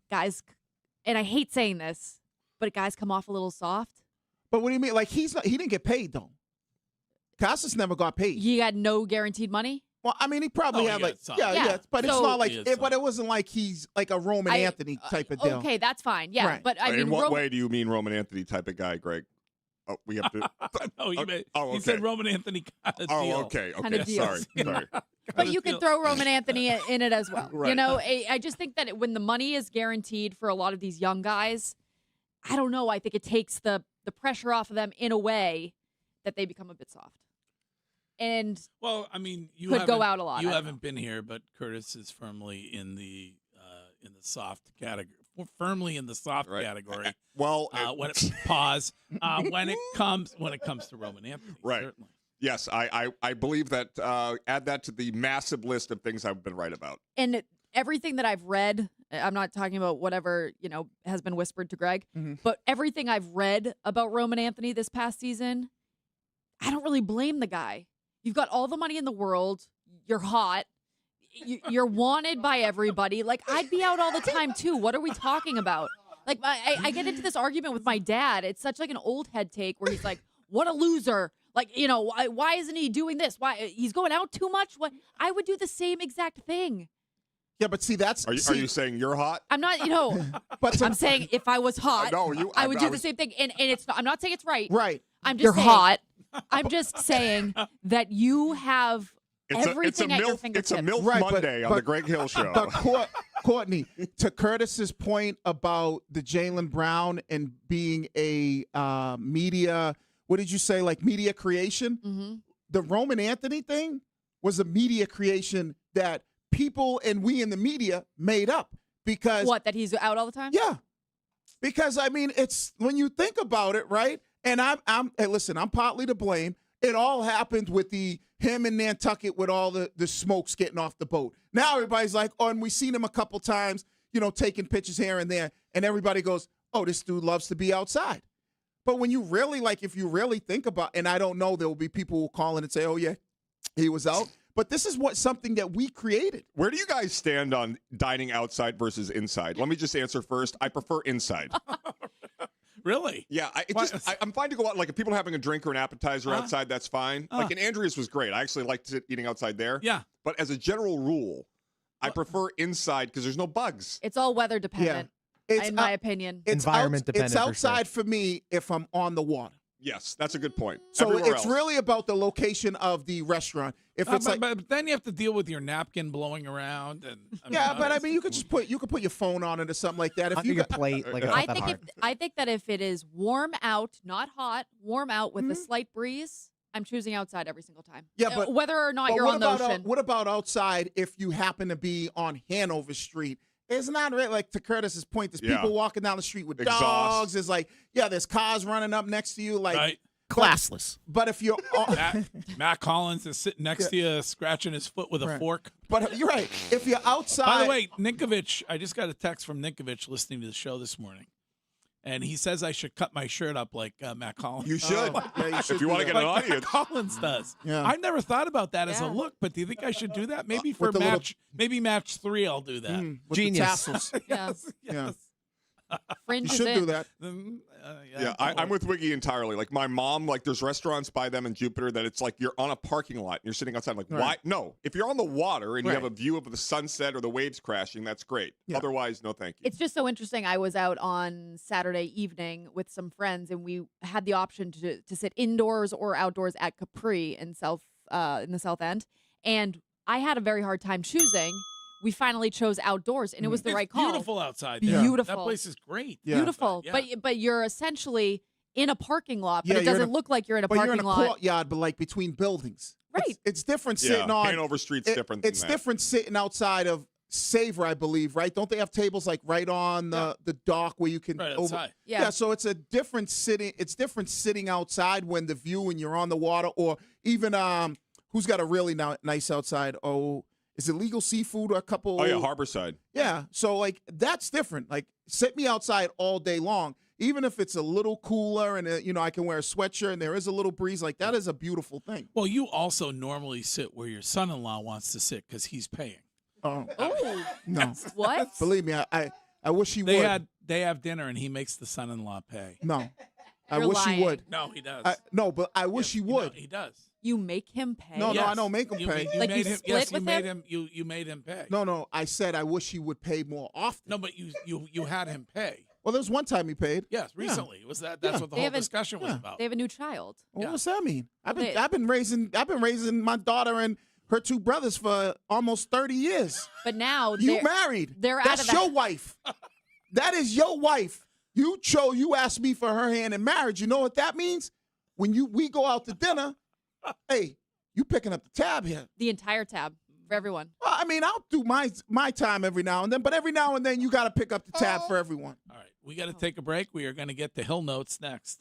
guys, and I hate saying this, but guys come off a little soft. But what do you mean? Like, he didn't get paid, though. Casas never got paid. He got no guaranteed money? Well, I mean, he probably had like, yeah, but it's not like, but it wasn't like he's like a Roman Anthony type of deal. Okay, that's fine. Yeah, Right. but I mean, in what way do you mean Roman Anthony type of guy, Greg? Oh, we have to. He said Roman Anthony kind of deal. Oh, okay. Kind of deal. Sorry. But you can throw Roman Anthony in it as well. Right. I just think that when the money is guaranteed for a lot of these young guys, I don't know. I think it takes the pressure off of them in a way that they become a bit soft. And well, I mean, you could go out a lot. You haven't been here, but Curtis is firmly in the soft category. Firmly in the soft category. Well, when it comes to Roman Anthony, right? Certainly. Yes, I believe that. Add that to the massive list of things I've been right about. And everything that I've read, I'm not talking about whatever has been whispered to Greg, but everything I've read about Roman Anthony this past season, I don't really blame the guy. You've got all the money in the world. You're hot. You're wanted by everybody. Like, I'd be out all the time, too. What are we talking about? Like, I get into this argument with my dad. It's such like an old head take where he's like, what a loser. Like, why isn't he doing this? Why he's going out too much? What? I would do the same exact thing. Yeah, but see, that's... Are you saying you're hot? I'm not, but I'm saying if I was hot, I would do the same thing. And it's I'm not saying it's right. Right. I'm just saying, hot. I'm just saying that you have everything at your fingertips. It's a MILF Monday on the Greg Hill Show. But Courtney, to Curtis's point about the Jaylen Brown and being a media, what did you say, like media creation? Mm-hmm. The Roman Anthony thing was a media creation that people and we in the media made up because... What, that he's out all the time? Yeah. Because, I mean, it's when you think about it, right? And hey, listen, I'm partly to blame. It all happened with him in Nantucket with all the smokes getting off the boat. Now everybody's like, oh, and we've seen him a couple times, taking pictures here and there. And everybody goes, oh, this dude loves to be outside. But when you really, if you really think about, and I don't know, there will be people who will call in and say, oh, yeah, he was out. But this is something that we created. Where do you guys stand on dining outside versus inside? Let me just answer first. I prefer inside. Really? Yeah, I'm fine to go out. Like, if people are having a drink or an appetizer outside, that's fine. Like, in Andrea's was great. I actually liked eating outside there. Yeah. But as a general rule, I prefer inside because there's no bugs. It's all weather dependent, in my opinion. It's environment dependent. It's outside for me if I'm on the water. Yes, that's a good point. So Everywhere it's else. really about the location of the restaurant. If it's but then you have to deal with your napkin blowing around, and but I mean, you could put your phone on it or something like that. If you got plate, like I think that if it is warm out, not hot, warm out with a slight breeze, I'm choosing outside every single time. Yeah, but whether or not but you're what on the about ocean. what about outside if you happen to be on Hanover Street? It's not really like to Curtis's point. There's people walking down the street with Exhaust. dogs. There's like, there's cars running up next to you. Like, Right. classless. But if you're Matt Collins is sitting next to you, scratching his foot with a fork. But you're right. If you're outside. By the way, Ninkovich, I just got a text from Ninkovich listening to the show this morning. And he says I should cut my shirt up like Matt Collins. You should. If you want to get an like audience. Matt Collins does. Yeah. I've never thought about that as a look, but do you think I should do that? Maybe for with the little- maybe match 3 I'll do that. with Genius. the tassels. Yes. Yeah. Fringe You is should in. do that. Yeah, I'm with Wiggy entirely. Like my mom, like there's restaurants by them in Jupiter that it's like you're on a parking lot and you're sitting outside. Like, why? Right. No, if you're on the water and you Right. have a view of the sunset or the waves crashing, that's great. Yeah. Otherwise, no thank you. It's just so interesting. I was out on Saturday evening with some friends, and we had the option to sit indoors or outdoors at Capri in the South End, and I had a very hard time choosing. We finally chose outdoors, and it was the It's right call. beautiful outside there. Beautiful. That place is great. Yeah. Beautiful. Yeah. But you're essentially in a parking lot, but Yeah, it you're in doesn't a- look like you're in a But parking you're in a lot. courtyard, but like between buildings. Right. It's different Yeah, sitting on. Hanover Street's different than It's that. different sitting outside of Savor, I believe, right? Don't they have tables like right on the dock where you can Right over? outside. Yeah. So it's a different sitting. It's different sitting outside when the view and you're on the water, or even who's got a really nice outside? Oh, is it Legal Seafood or a couple? Oh yeah, Harborside. Yeah. So like that's different. Like sit me outside all day long, even if it's a little cooler and I can wear a sweatshirt and there is a little breeze. Like that is a beautiful thing. Well, you also normally sit where your son-in-law wants to sit because he's paying. Oh Oh. no! What? Believe me, I wish he They would. have dinner and he makes the son-in-law pay. No, I You're wish he lying. would. No, he does. No, but I wish he would. He does. You make him pay? No, Yes. I don't make him You pay. ma- you Like, made you him. split Yes, you with made him? him. You made him pay. No, I said I wish he would pay more often. No, but you had him pay. Well, there was one time he paid. Yes, recently. It was that's what the They whole have a- discussion was yeah. about. They have a new child. Well, Yeah. what's that mean? I've They- been raising my daughter and her two brothers for almost 30 years. But now You they're, married. they're out That's of the your wife. That is your wife. You asked me for her hand in marriage. You know what that means? When we go out to dinner, hey, you picking up the tab here. the entire tab for everyone. Well, I mean, I'll do my time every now and then, but every now and then you got to pick up the tab for everyone. All right, we got to take a break. We are going to get the Hill Notes next.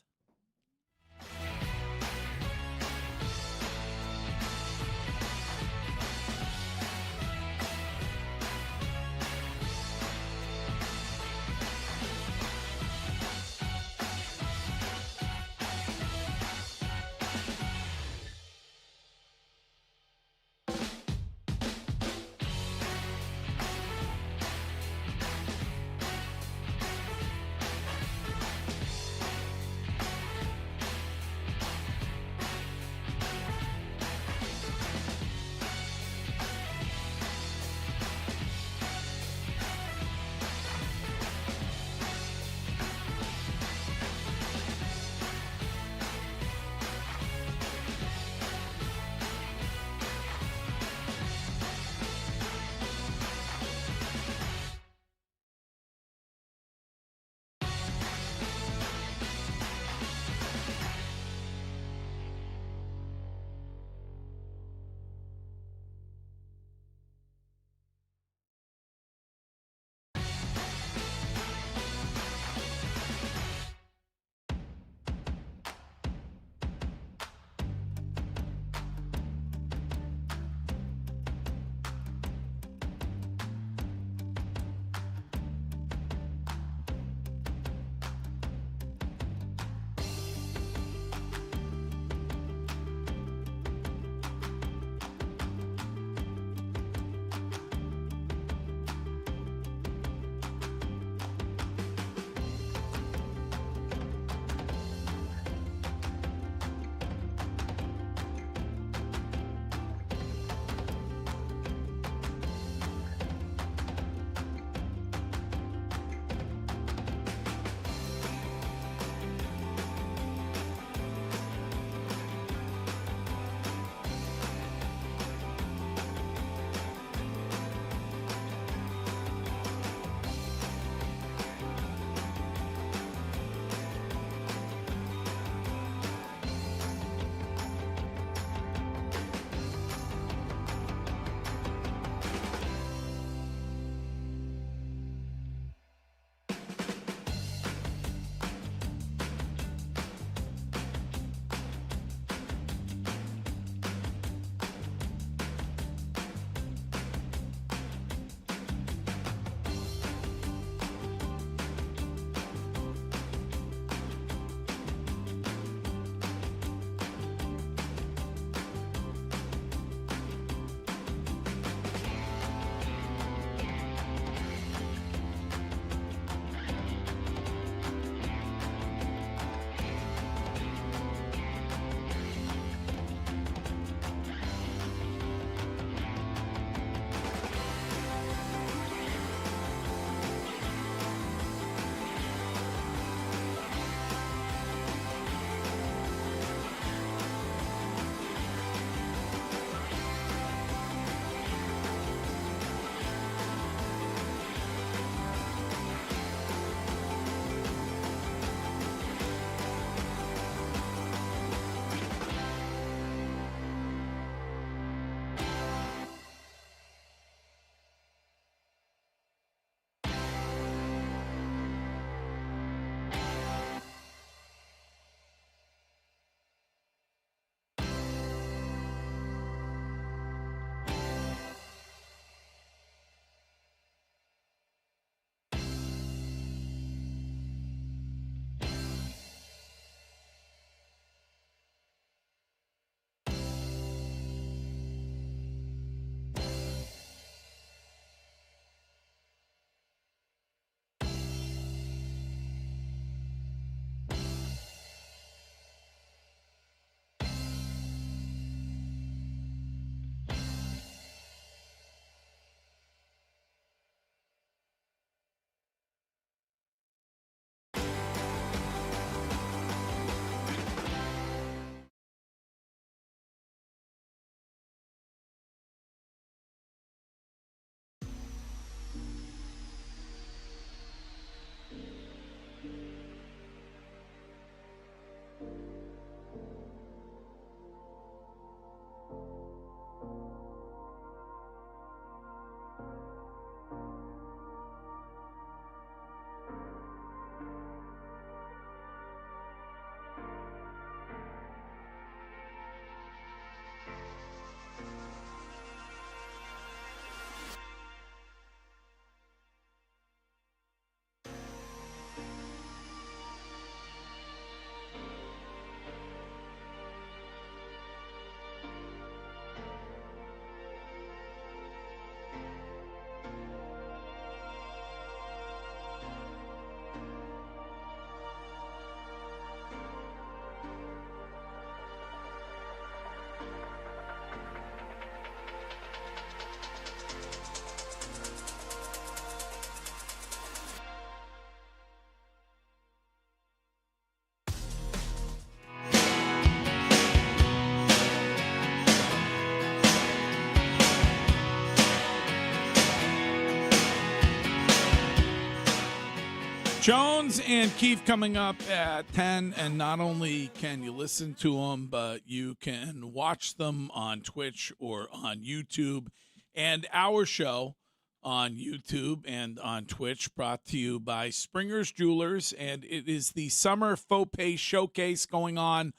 Jones and Keith coming up at 10, and not only can you listen to them, but you can watch them on Twitch or on YouTube. And our show on YouTube and on Twitch brought to you by Springer's Jewelers, and it is the Summer Faux Pay Showcase going on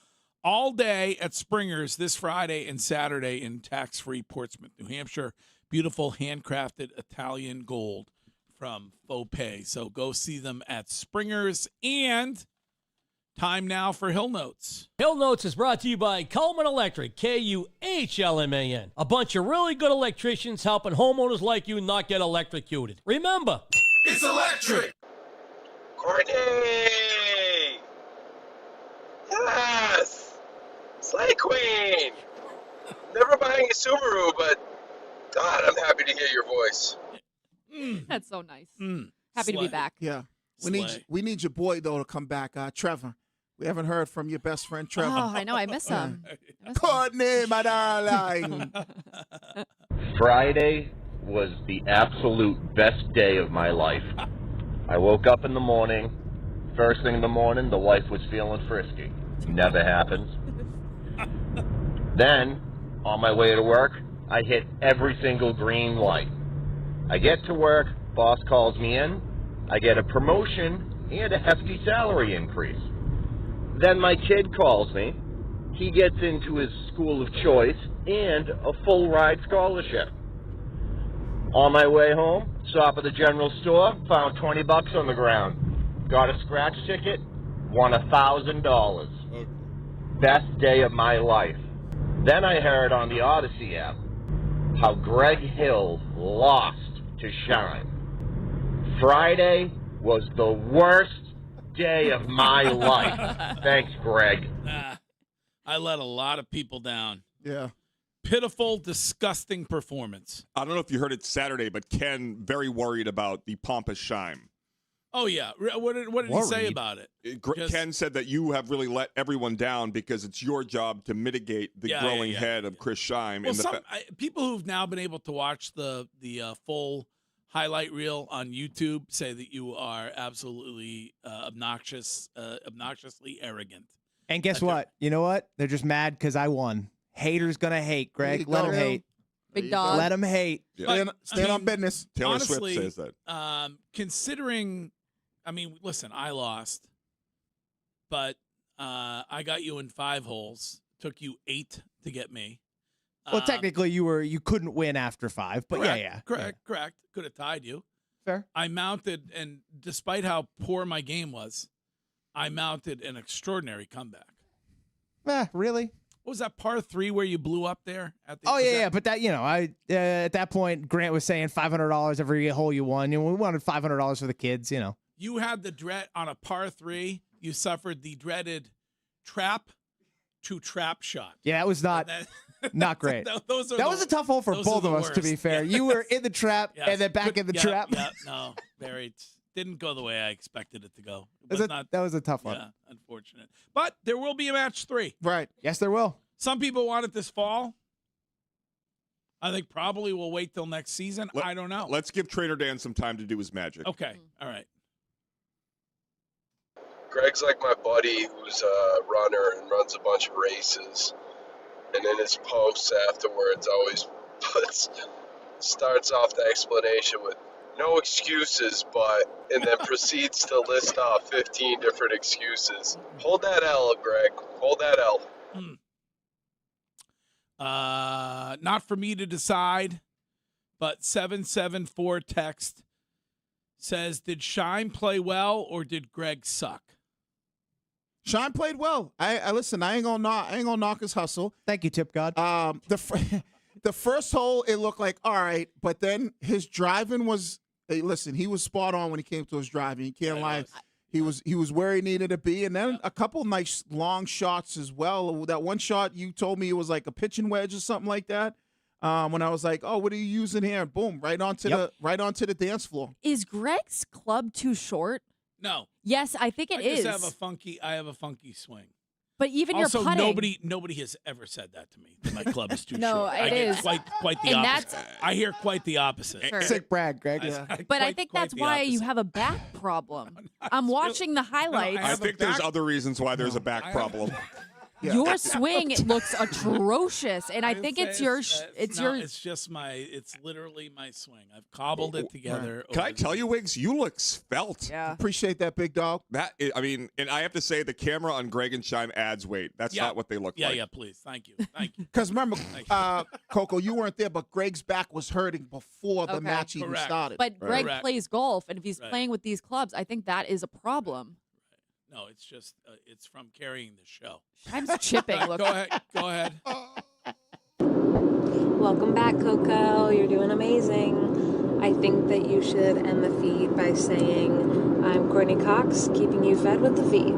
all day at Springer's this Friday and Saturday in tax-free Portsmouth, New Hampshire. Beautiful handcrafted Italian gold from Faux Pay. So go see them at Springer's. And time now for Hill Notes. Hill Notes is brought to you by Coleman Electric, Kuhlman. A bunch of really good electricians helping homeowners like you not get electrocuted. Remember, It's electric. Courtney. Yes. Slay Queen. Never buying a Subaru, but God, I'm happy to hear your voice. That's so nice. Happy to be back. Yeah. We need your boy, though, to come back, Trevor. We haven't heard from your best friend, Trevor. Oh, I know. I miss him. Courtney, my darling. Friday was the absolute best day of my life. I woke up in the morning. First thing in the morning, the wife was feeling frisky. Never happens. Then, on my way to work, I hit every single green light. I get to work, boss calls me in, I get a promotion and a hefty salary increase. Then my kid calls me, he gets into his school of choice and a full ride scholarship. On my way home, stop at the general store, found $20 on the ground. Got a scratch ticket, won $1,000. Best day of my life. Then I heard on the Odyssey app how Greg Hill lost to Shine. Friday was the worst day of my life. Thanks, Greg. I let a lot of people down. Yeah. Pitiful, disgusting performance. I don't know if you heard it Saturday, but Ken very worried about the pompous Shime. Oh, yeah. What did he say about it? Ken said that you have really let everyone down because it's your job to mitigate the growing head of Chris Shime. Well, people who've now been able to watch the full highlight reel on YouTube say that you are absolutely obnoxiously arrogant. And guess what? You know what? They're just mad because I won. Haters gonna hate, Greg. Let them hate. Big dog. Let them hate. Yeah. Stand on business. Taylor honestly, Swift says that. Considering, listen, I lost, but I got you in 5 holes. Took you 8 to get me. Well, technically, you couldn't win after 5, but correct, correct. Could have tied you. Fair. I mounted, and despite how poor my game was, I mounted an extraordinary comeback. Really? What was that par 3 where you blew up there? At the, But that I at that point Grant was saying $500 every hole you won. We wanted $500 for the kids. You had the dread on a par 3. You suffered the dreaded trap to trap shot. Yeah, that was not great. That was a tough hole for both of us, to be fair. You were in the trap and then back in the trap. Yeah, no, very. Didn't go the way I expected it to go. That was a tough one. Yeah, unfortunate. But there will be a match 3. Right. Yes, there will. Some people want it this fall. I think probably we'll wait till next season. I don't know. Let's give Trader Dan some time to do his magic. Okay. All right. Greg's like my buddy who's a runner and runs a bunch of races. And in his posts afterwards always starts off the explanation with no excuses, but, and then proceeds to list off 15 different excuses. Hold that L, Greg. Hold that L. Not for me to decide, but 774 text says, did Shine play well or did Greg suck? Shine played well. I listen. I ain't gonna knock his hustle. Thank you, Tip God. The first hole it looked like all right, but then his driving was. Hey, listen, he was spot on when he came to his driving. You can't lie. He was where he needed to be, and then a couple nice long shots as well. That one shot you told me it was like a pitching wedge or something like that. When I was like, "Oh, what are you using here?" And boom, right onto the dance floor. Is Greg's club too short? No. Yes, I think it is. I have a funky swing. But even also, your putting. nobody has ever said that to me. That my club is too No, short. it I get is. quite the And opposite. I hear quite the opposite. Sure. Sick brag, Greg. But I think that's why you have a back problem. I'm watching the highlights. I think there's other reasons why there's a back problem. Your swing looks atrocious, and I think it's your. It's literally my swing. I've cobbled it together. Can I tell you, Wiggs? You look svelte. Yeah. Appreciate that, big dog. And I have to say, the camera on Greg and Shime adds weight. That's not what they look like. Yeah, please. Thank you. Because remember, Coco, you weren't there, but Greg's back was hurting before the match even started. But Greg plays golf, and if he's playing with these clubs, I think that is a problem. No, it's just it's from carrying the show. I'm chipping. Look. Go ahead. Welcome back, Coco. You're doing amazing. I think that you should end the feed by saying, "I'm Courtney Cox, keeping you fed with the feed."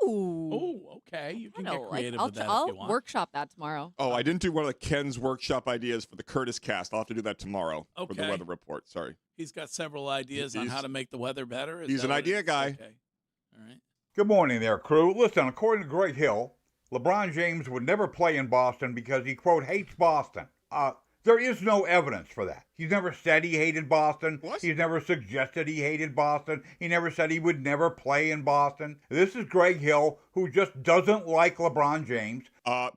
Ooh. Okay. You can get creative I'll with that I'll if you want. workshop that tomorrow. Oh, I didn't do one of the Ken's workshop ideas for the Curtis cast. I'll have to do that tomorrow for the Okay. weather report. Sorry. He's got several ideas on how to make the weather better. Is He's that an what idea it is? guy. Okay. All right. Good morning there, crew. Listen, according to Greg Hill, LeBron James would never play in Boston because he, quote, hates Boston. There is no evidence for that. He's never said he hated Boston. He's never suggested he hated Boston. He never said he would never play in Boston. This is Greg Hill, who just doesn't like LeBron James.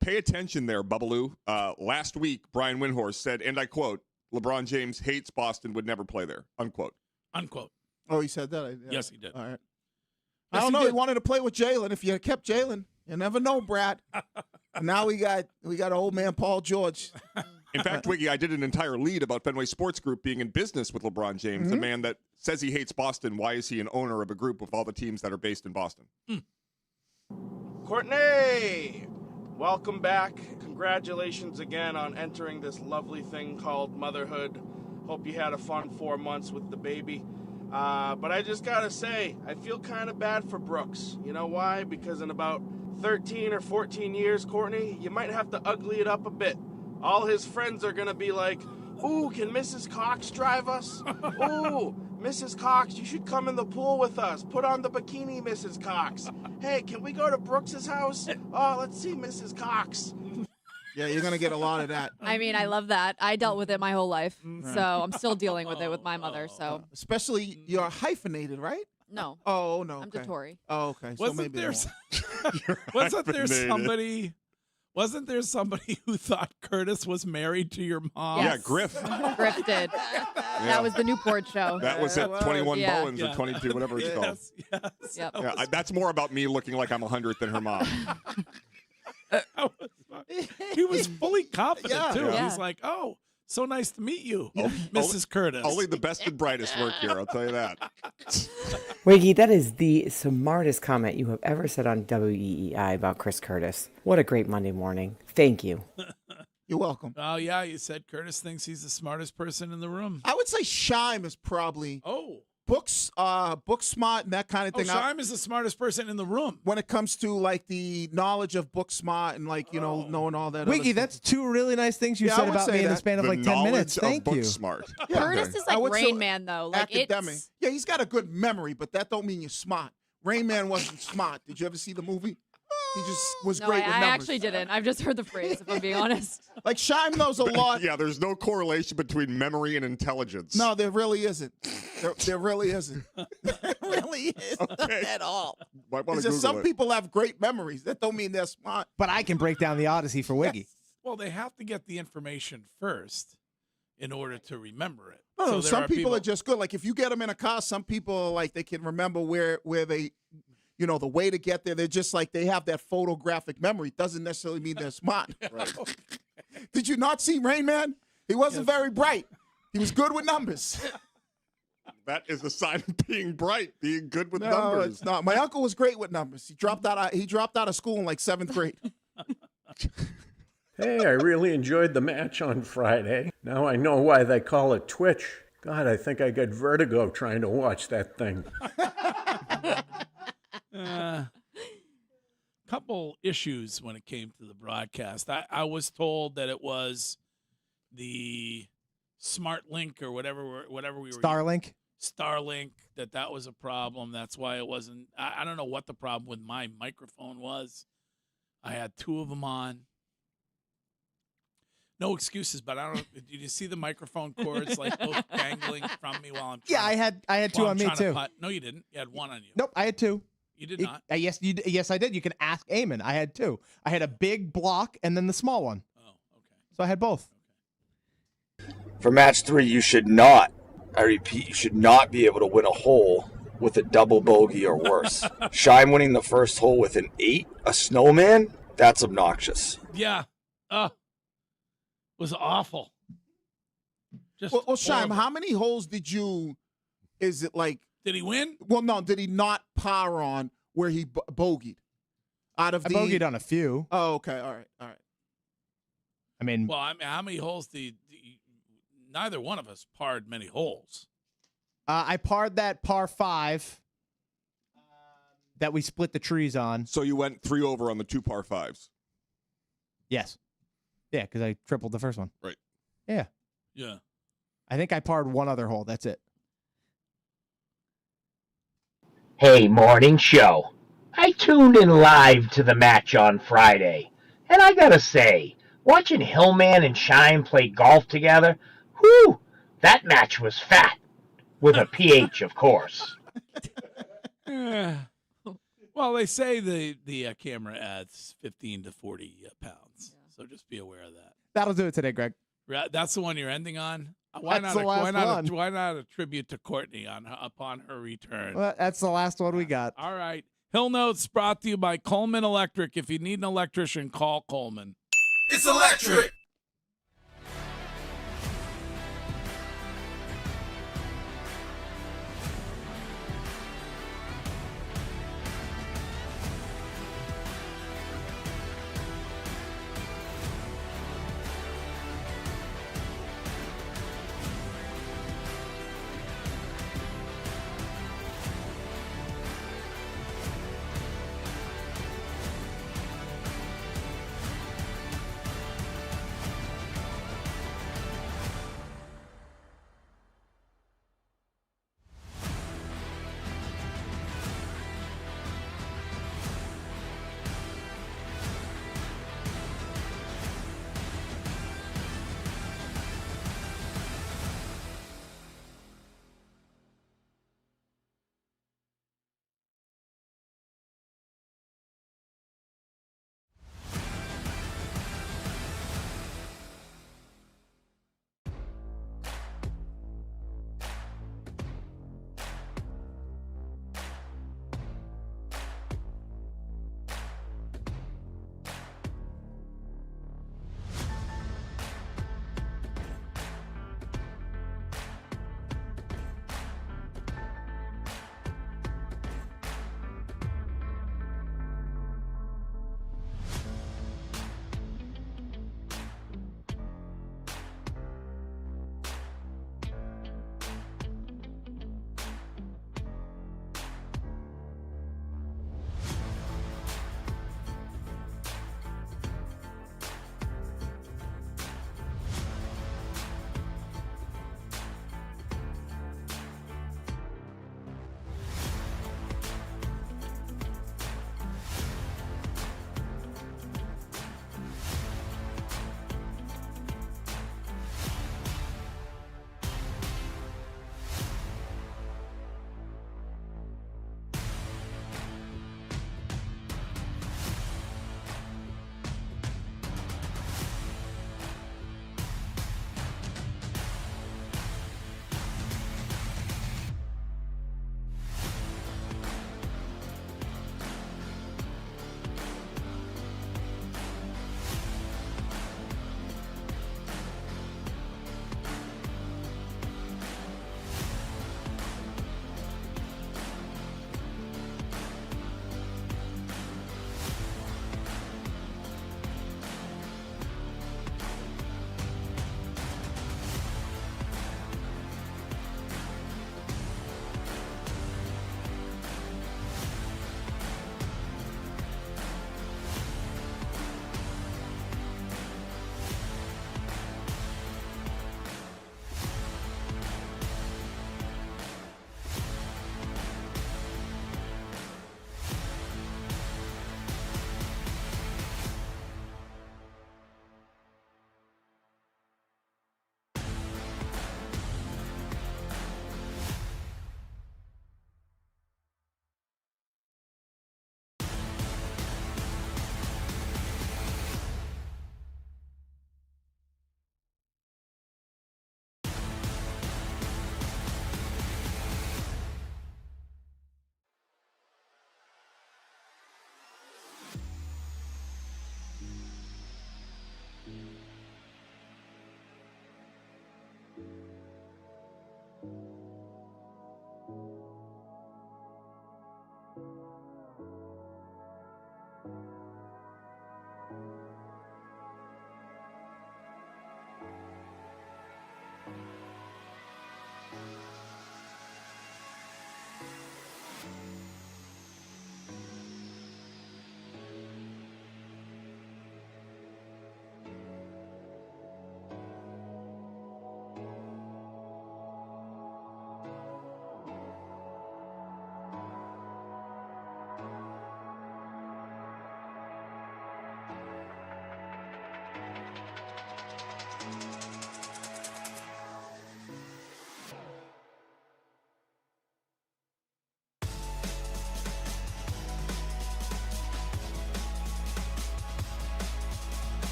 Pay attention there, Bubbaloo. Last week, Brian Windhorst said, and I quote, LeBron James hates Boston, would never play there, unquote. Unquote. Oh, he said that? Yes, he did. All right. Yes, I don't he know. did. He wanted to play with Jalen. If you kept Jalen, you never know, Brad. And now we got old man Paul George. In fact, Wiggy, I did an entire lead about Fenway Sports Group being in business with LeBron James, the man that says he hates Boston. Why is he an owner of a group with all the teams that are based in Boston? Courtney, welcome back. Congratulations again on entering this lovely thing called motherhood. Hope you had a fun 4 months with the baby. But I just gotta say, I feel kind of bad for Brooks. You know why? Because in about 13 or 14 years, Courtney, you might have to ugly it up a bit. All his friends are gonna be like, "Ooh, can Mrs. Cox drive us? Ooh, Mrs. Cox, you should come in the pool with us. Put on the bikini, Mrs. Cox. Hey, can we go to Brooks's house? Oh, let's see Mrs. Cox." Yeah, you're gonna get a lot of that. I mean, I love that. I dealt with it my whole life, so I'm still dealing with it with my mother. So Especially you're hyphenated, right? no, Oh no. I'm okay. Jatori. Oh, okay. So Wasn't maybe there? they won't. Wasn't there somebody who thought Curtis was married to your mom? Yes. Yeah, Griff. Griff did. That was the Newport show. That was at 21 Yeah. Bowens or 22, whatever it's called. Yes. Yep. Yeah, that's more about me looking like I'm 100th than her mom. He was fully confident too. Yeah. He's like, "Oh, so nice to meet you, Oh, Mrs. Curtis." Only the best and brightest work here, I'll tell you that. Wiggy, that is the smartest comment you have ever said on WEEI about Chris Curtis. What a great Monday morning. Thank you. You're welcome. Oh yeah, you said Curtis thinks he's the smartest person in the room. I would say Shime is probably book smart and that kind of thing. Shime is the smartest person in the room when it comes to like the knowledge of book smart and like knowing all that. Wiggy, other that's two really nice things you Yeah, I said would about say me in the that. span of The like 10 minutes. knowledge of Thank book you. smart. Curtis is I like would Rain say Man, though. Like academic. it's Yeah, he's got a good memory, but that don't mean you're smart. Rain Man wasn't smart. Did you ever see the movie? He just was no, great with I numbers. actually didn't. I've just heard the phrase. If I'm being honest. Like Shime knows a lot. Yeah, there's no correlation between memory and intelligence. No, there really isn't. There really isn't. There really isn't at all. Might wanna It's just Google some it. people have great memories. That don't mean they're smart. But I can break down the Odyssey for Wiggy. Well, they have to get the information first in order to remember it. No, So no, there some are people are just good. Like if you get them in a car, some people like they can remember where they, the way to get there. They're just like they have that photographic memory. Doesn't necessarily mean they're smart. Right. Did you not see Rain Man? He wasn't very bright. He was good with numbers. That is a sign of being bright, being good with No, numbers. it's not. My uncle was great with numbers. He dropped out of school in like 7th grade. Hey, I really enjoyed the match on Friday. Now I know why they call it Twitch. God, I think I got vertigo trying to watch that thing. Couple issues when it came to the broadcast. I was told that it was the Smart Link or whatever we were Starlink, that was a problem. That's why it wasn't. I don't know what the problem with my microphone was. I had 2 of them on. No excuses, but I don't. Did you see the microphone cords like both dangling from me while I'm? Yeah, I had 2 on me too. No, you didn't. You had 1 on you. Nope, I had 2. You did not. Yes, I did. You can ask Eamon. I had 2. I had a big block and then the small one. Oh, okay. So I had both. For match 3, you should not, I repeat, you should not be able to win a hole with a double bogey or worse. Shime winning the first hole with an 8, a snowman, that's obnoxious. Yeah. Was awful. Just well, Shime, horrible. how many holes did you? Is it like? Did he win? Well, no. Did he not par on where he bogeyed? Out of I bogeyed on a few. Oh, okay. All right. I mean, well, how many holes neither one of us parred many holes. I parred that par 5 that we split the trees on. So you went 3 over on the 2 par 5s. Yes. Yeah, because I tripled the first one. Right. Yeah. Yeah. I think I parred one other hole. That's it. Hey, morning show. I tuned in live to the match on Friday, and I gotta say, watching Hillman and Shine play golf together, whew, that match was fat. With a PH, of course. Well, they say the camera adds 15 to 40 pounds, so just be aware of that. That'll do it today, Greg. That's the one you're ending on. That's the last one. Why not a tribute to Courtney upon her return? Well, that's the last one we got. All right. Hill Notes brought to you by Coleman Electric. If you need an electrician, call Coleman. It's electric.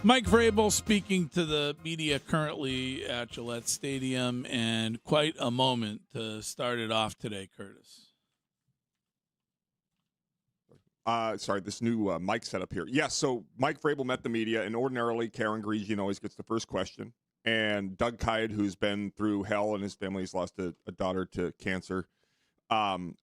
Mike Vrabel speaking to the media currently at Gillette Stadium, and quite a moment to start it off today, Curtis. Sorry, this new mic setup here. Yes, so Mike Vrabel met the media, and ordinarily Karen Gresian always gets the first question. And Doug Kide, who's been through hell and his family's lost a daughter to cancer,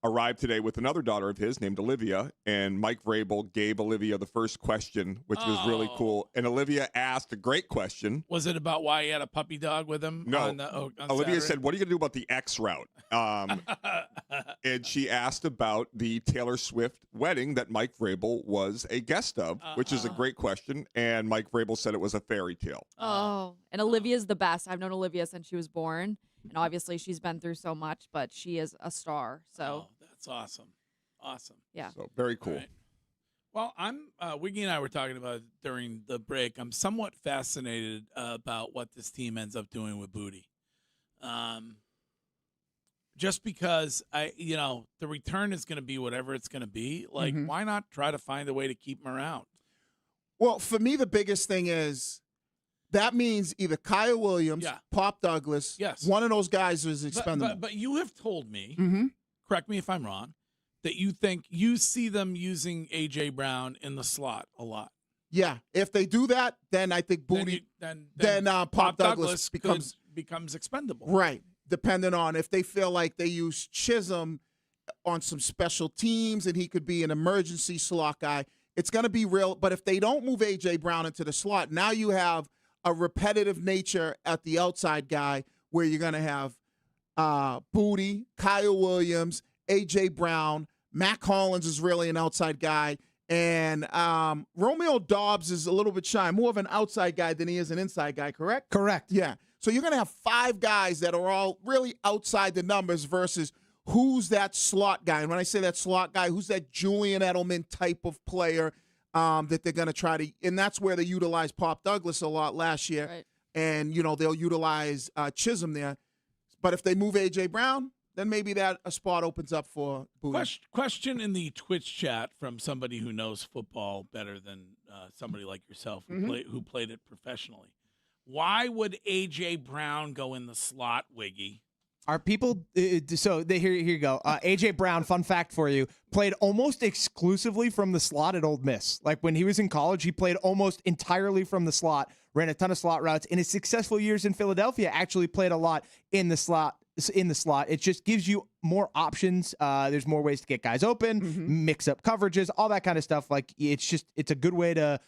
arrived today with another daughter of his named Olivia, and Mike Vrabel gave Olivia the first question, which was really cool. And Olivia asked a great question. Was it about why he had a puppy dog with him? No. On Olivia Saturday? said, what are you going to do about the X route? And she asked about the Taylor Swift wedding that Mike Vrabel was a guest of, which is a great question. And Mike Vrabel said it was a fairy tale. Oh, and Olivia's the best. I've known Olivia since she was born. And obviously she's been through so much, but she is a star. So that's awesome. Awesome. Yeah. So very cool. Right. Well, Wiggy and I were talking about it during the break. I'm somewhat fascinated about what this team ends up doing with Booty. Just because the return is going to be whatever it's going to be. Like, why not try to find a way to keep him around? Well, for me, the biggest thing is that means either Kyle Williams, Pop Douglas, one of those guys is expendable. But you have told me, correct me if I'm wrong, that you see them using A.J. Brown in the slot a lot. Yeah, if they do that, then I think Booty, then Pop Douglas becomes expendable. Right, depending on if they feel like they use Chisholm on some special teams and he could be an emergency slot guy. It's going to be real. But if they don't move A.J. Brown into the slot, now you have a repetitive nature at the outside guy where you're going to have Booty, Kyle Williams, A.J. Brown, Mac Hollins is really an outside guy, and Romeo Dobbs is a little bit shy, more of an outside guy than he is an inside guy, correct? Correct. Yeah. So you're going to have 5 guys that are all really outside the numbers versus who's that slot guy. And when I say that slot guy, who's that Julian Edelman type of player that they're going to try to – and that's where they utilized Pop Douglas a lot last year. Right. And, they'll utilize Chisholm there. But if they move A.J. Brown, then maybe that a spot opens up for Booty. Question in the Twitch chat from somebody who knows football better than somebody like yourself who played it professionally. Why would A.J. Brown go in the slot, Wiggy? Are people here you go. A.J. Brown, fun fact for you, played almost exclusively from the slot at Ole Miss. Like when he was in college, he played almost entirely from the slot, ran a ton of slot routes. In his successful years in Philadelphia, actually played a lot in the slot. It just gives you more options. There's more ways to get guys open, mix up coverages, all that kind of stuff. Like it's a good way to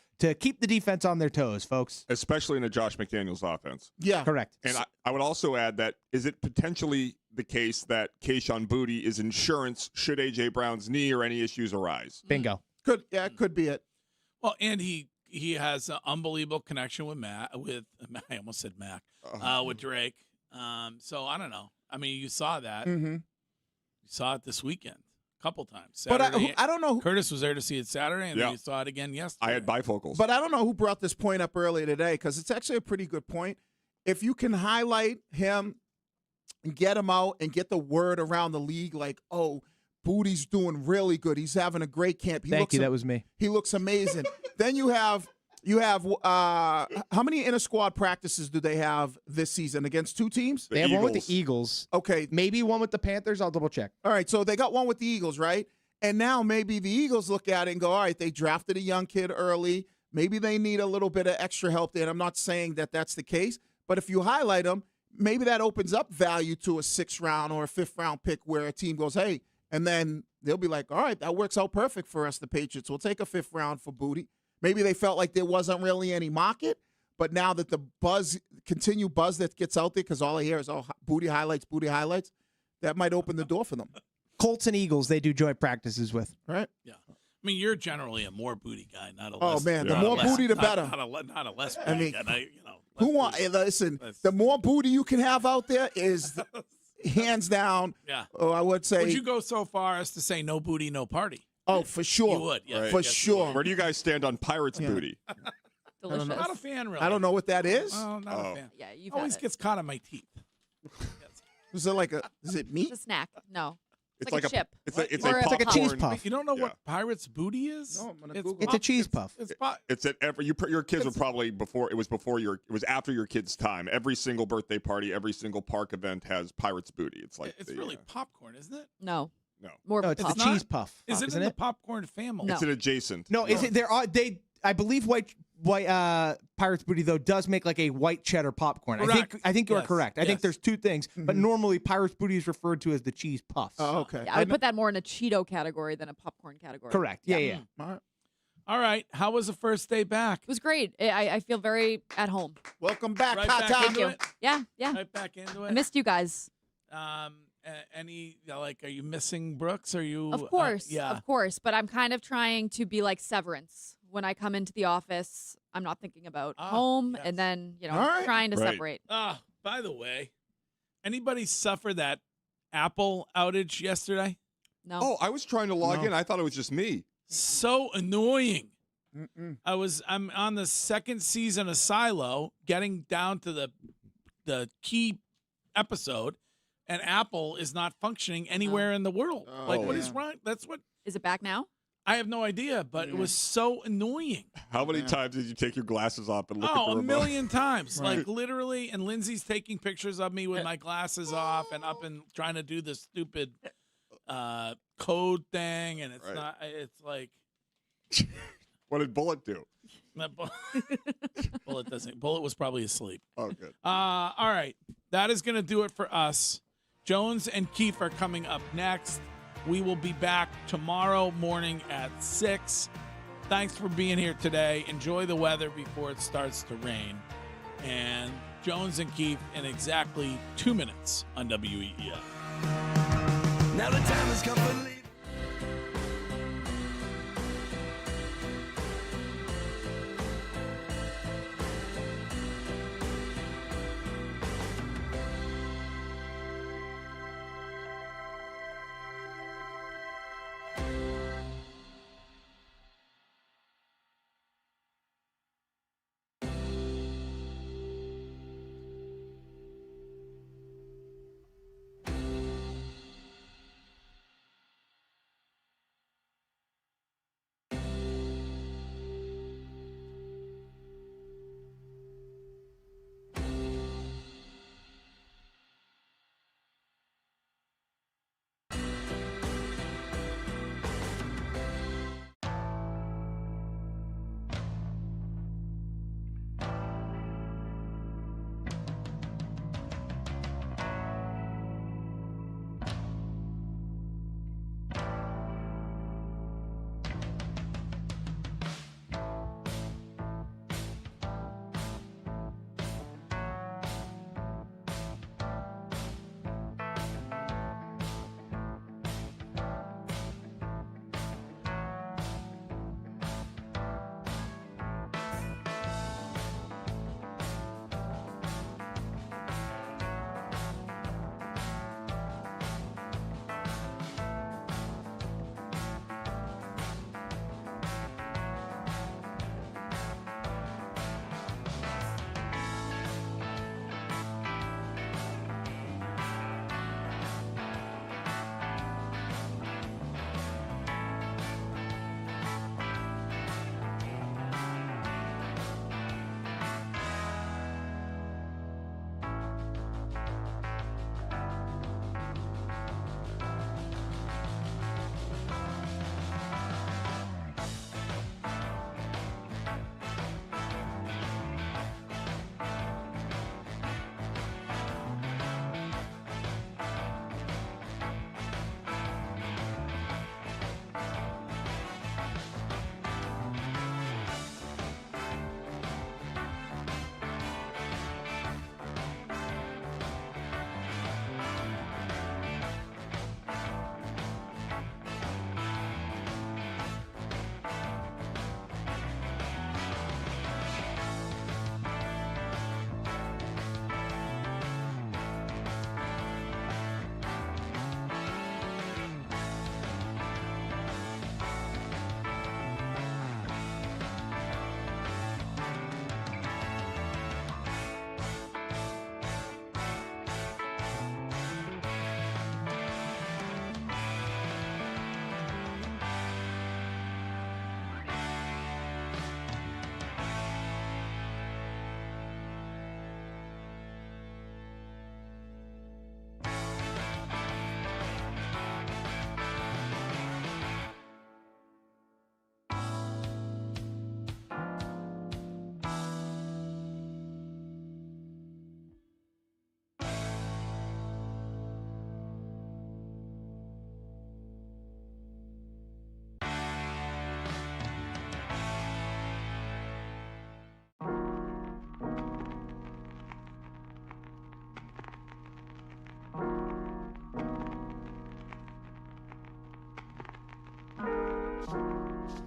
keep the defense on their toes, folks. Especially in a Josh McDaniels offense. Yeah. Correct. And I would also add that is it potentially the case that Kayshon Boutte is insurance should A.J. Brown's knee or any issues arise? Bingo. It could be it. Well, and he has an unbelievable connection with I almost said Mac, with Drake. So I don't know. I mean, you saw that. You saw it this weekend a couple times. Saturday, but I don't know. Curtis was there to see it Saturday, and then you saw it again yesterday. I had bifocals. But I don't know who brought this point up earlier today because it's actually a pretty good point. If you can highlight him and get him out and get the word around the league like, oh, Bootie's doing really good. He's having a great camp. Thank you. That was me. He looks amazing. Then you have how many inter-squad practices do they have this season against 2 teams? They have one with the Eagles. Okay. Maybe one with the Panthers. I'll double check. All right, so they got one with the Eagles, right? And now maybe the Eagles look at it and go, all right, they drafted a young kid early. Maybe they need a little bit of extra help there. And I'm not saying that that's the case, but if you highlight them, maybe that opens up value to a 6th round or a 5th round pick where a team goes, hey, and then they'll be like, all right, that works out perfect for us, the Patriots. We'll take a 5th round for Booty. Maybe they felt like there wasn't really any market, but now that the continued buzz that gets out there, because all I hear is, oh, Booty highlights, that might open the door for them. Colts and Eagles, they do joint practices with. Right? Yeah. I mean, you're generally a more Booty guy, not a Oh, less. man, the more Booty, the better. Not a less Booty guy. Listen, the more Booty you can have out there is hands down. Yeah. Oh, I would say. Would you go so far as to say no Booty, no party? Oh, for sure. You would, yeah. For sure. Where do you guys stand on Pirates Booty? Delicious. Not a fan, really. I don't know what that is. Oh, not a fan. Yeah, you've always had it. gets caught on my teeth. Is it like is it meat? It's a snack. No. It's like a chip. It's Or a it's like a popcorn- cheese puff. You don't know Yeah. what pirate's booty is? No, I'm gonna it's Google It's a cheese puff. It's at every your kids were probably before it was after your kids' time. Every single birthday party, every single park event has pirate's booty. It's like It's really popcorn, isn't it? No. No. More No, of it's a the puff. cheese puff. Is it isn't in the it? popcorn family? It's an adjacent. No, is it? There are they. I believe white Pirate's Booty though does make like a white cheddar popcorn. Correct. I think you are Yes. correct. I think Yes. there's two things, but normally Pirate's Booty is referred to as the cheese puffs. Oh, okay. Yeah, I would put that more in a Cheeto category than a popcorn category. Correct. Yeah. All right. How was the first day back? It was great. I feel very at home. Welcome back, Right Hot back Top. into it? Yeah, yeah. Right back into it. I missed you guys. Any like? Are you missing Brooks? Are you? Of course, yeah. of course. But I'm kind of trying to be like Severance. When I come into the office, I'm not thinking about home, and then All right. trying to separate. By the way, anybody suffer that Apple outage yesterday? No. Oh, I was trying to log in. I thought it was just me. So annoying. I'm on the second season of Silo, getting down to the key episode, and Apple is not functioning anywhere in the world. What is wrong? That's what. Is it back now? I have no idea, but it was so annoying. How many times did you take your glasses off and look at the Oh, a remote? million times. Right. Like literally, and Lindsay's taking pictures of me with my glasses off and up and trying to do this stupid code thing, and it's Right. not. It's like What did Bullet do? Bullet doesn't. Bullet was probably asleep. Oh, good. All right, that is going to do it for us. Jones and Keefe are coming up next. We will be back tomorrow morning at 6. Thanks for being here today. Enjoy the weather before it starts to rain. And Jones and Keefe in exactly 2 minutes on WEEI. Now the time has come for leaving.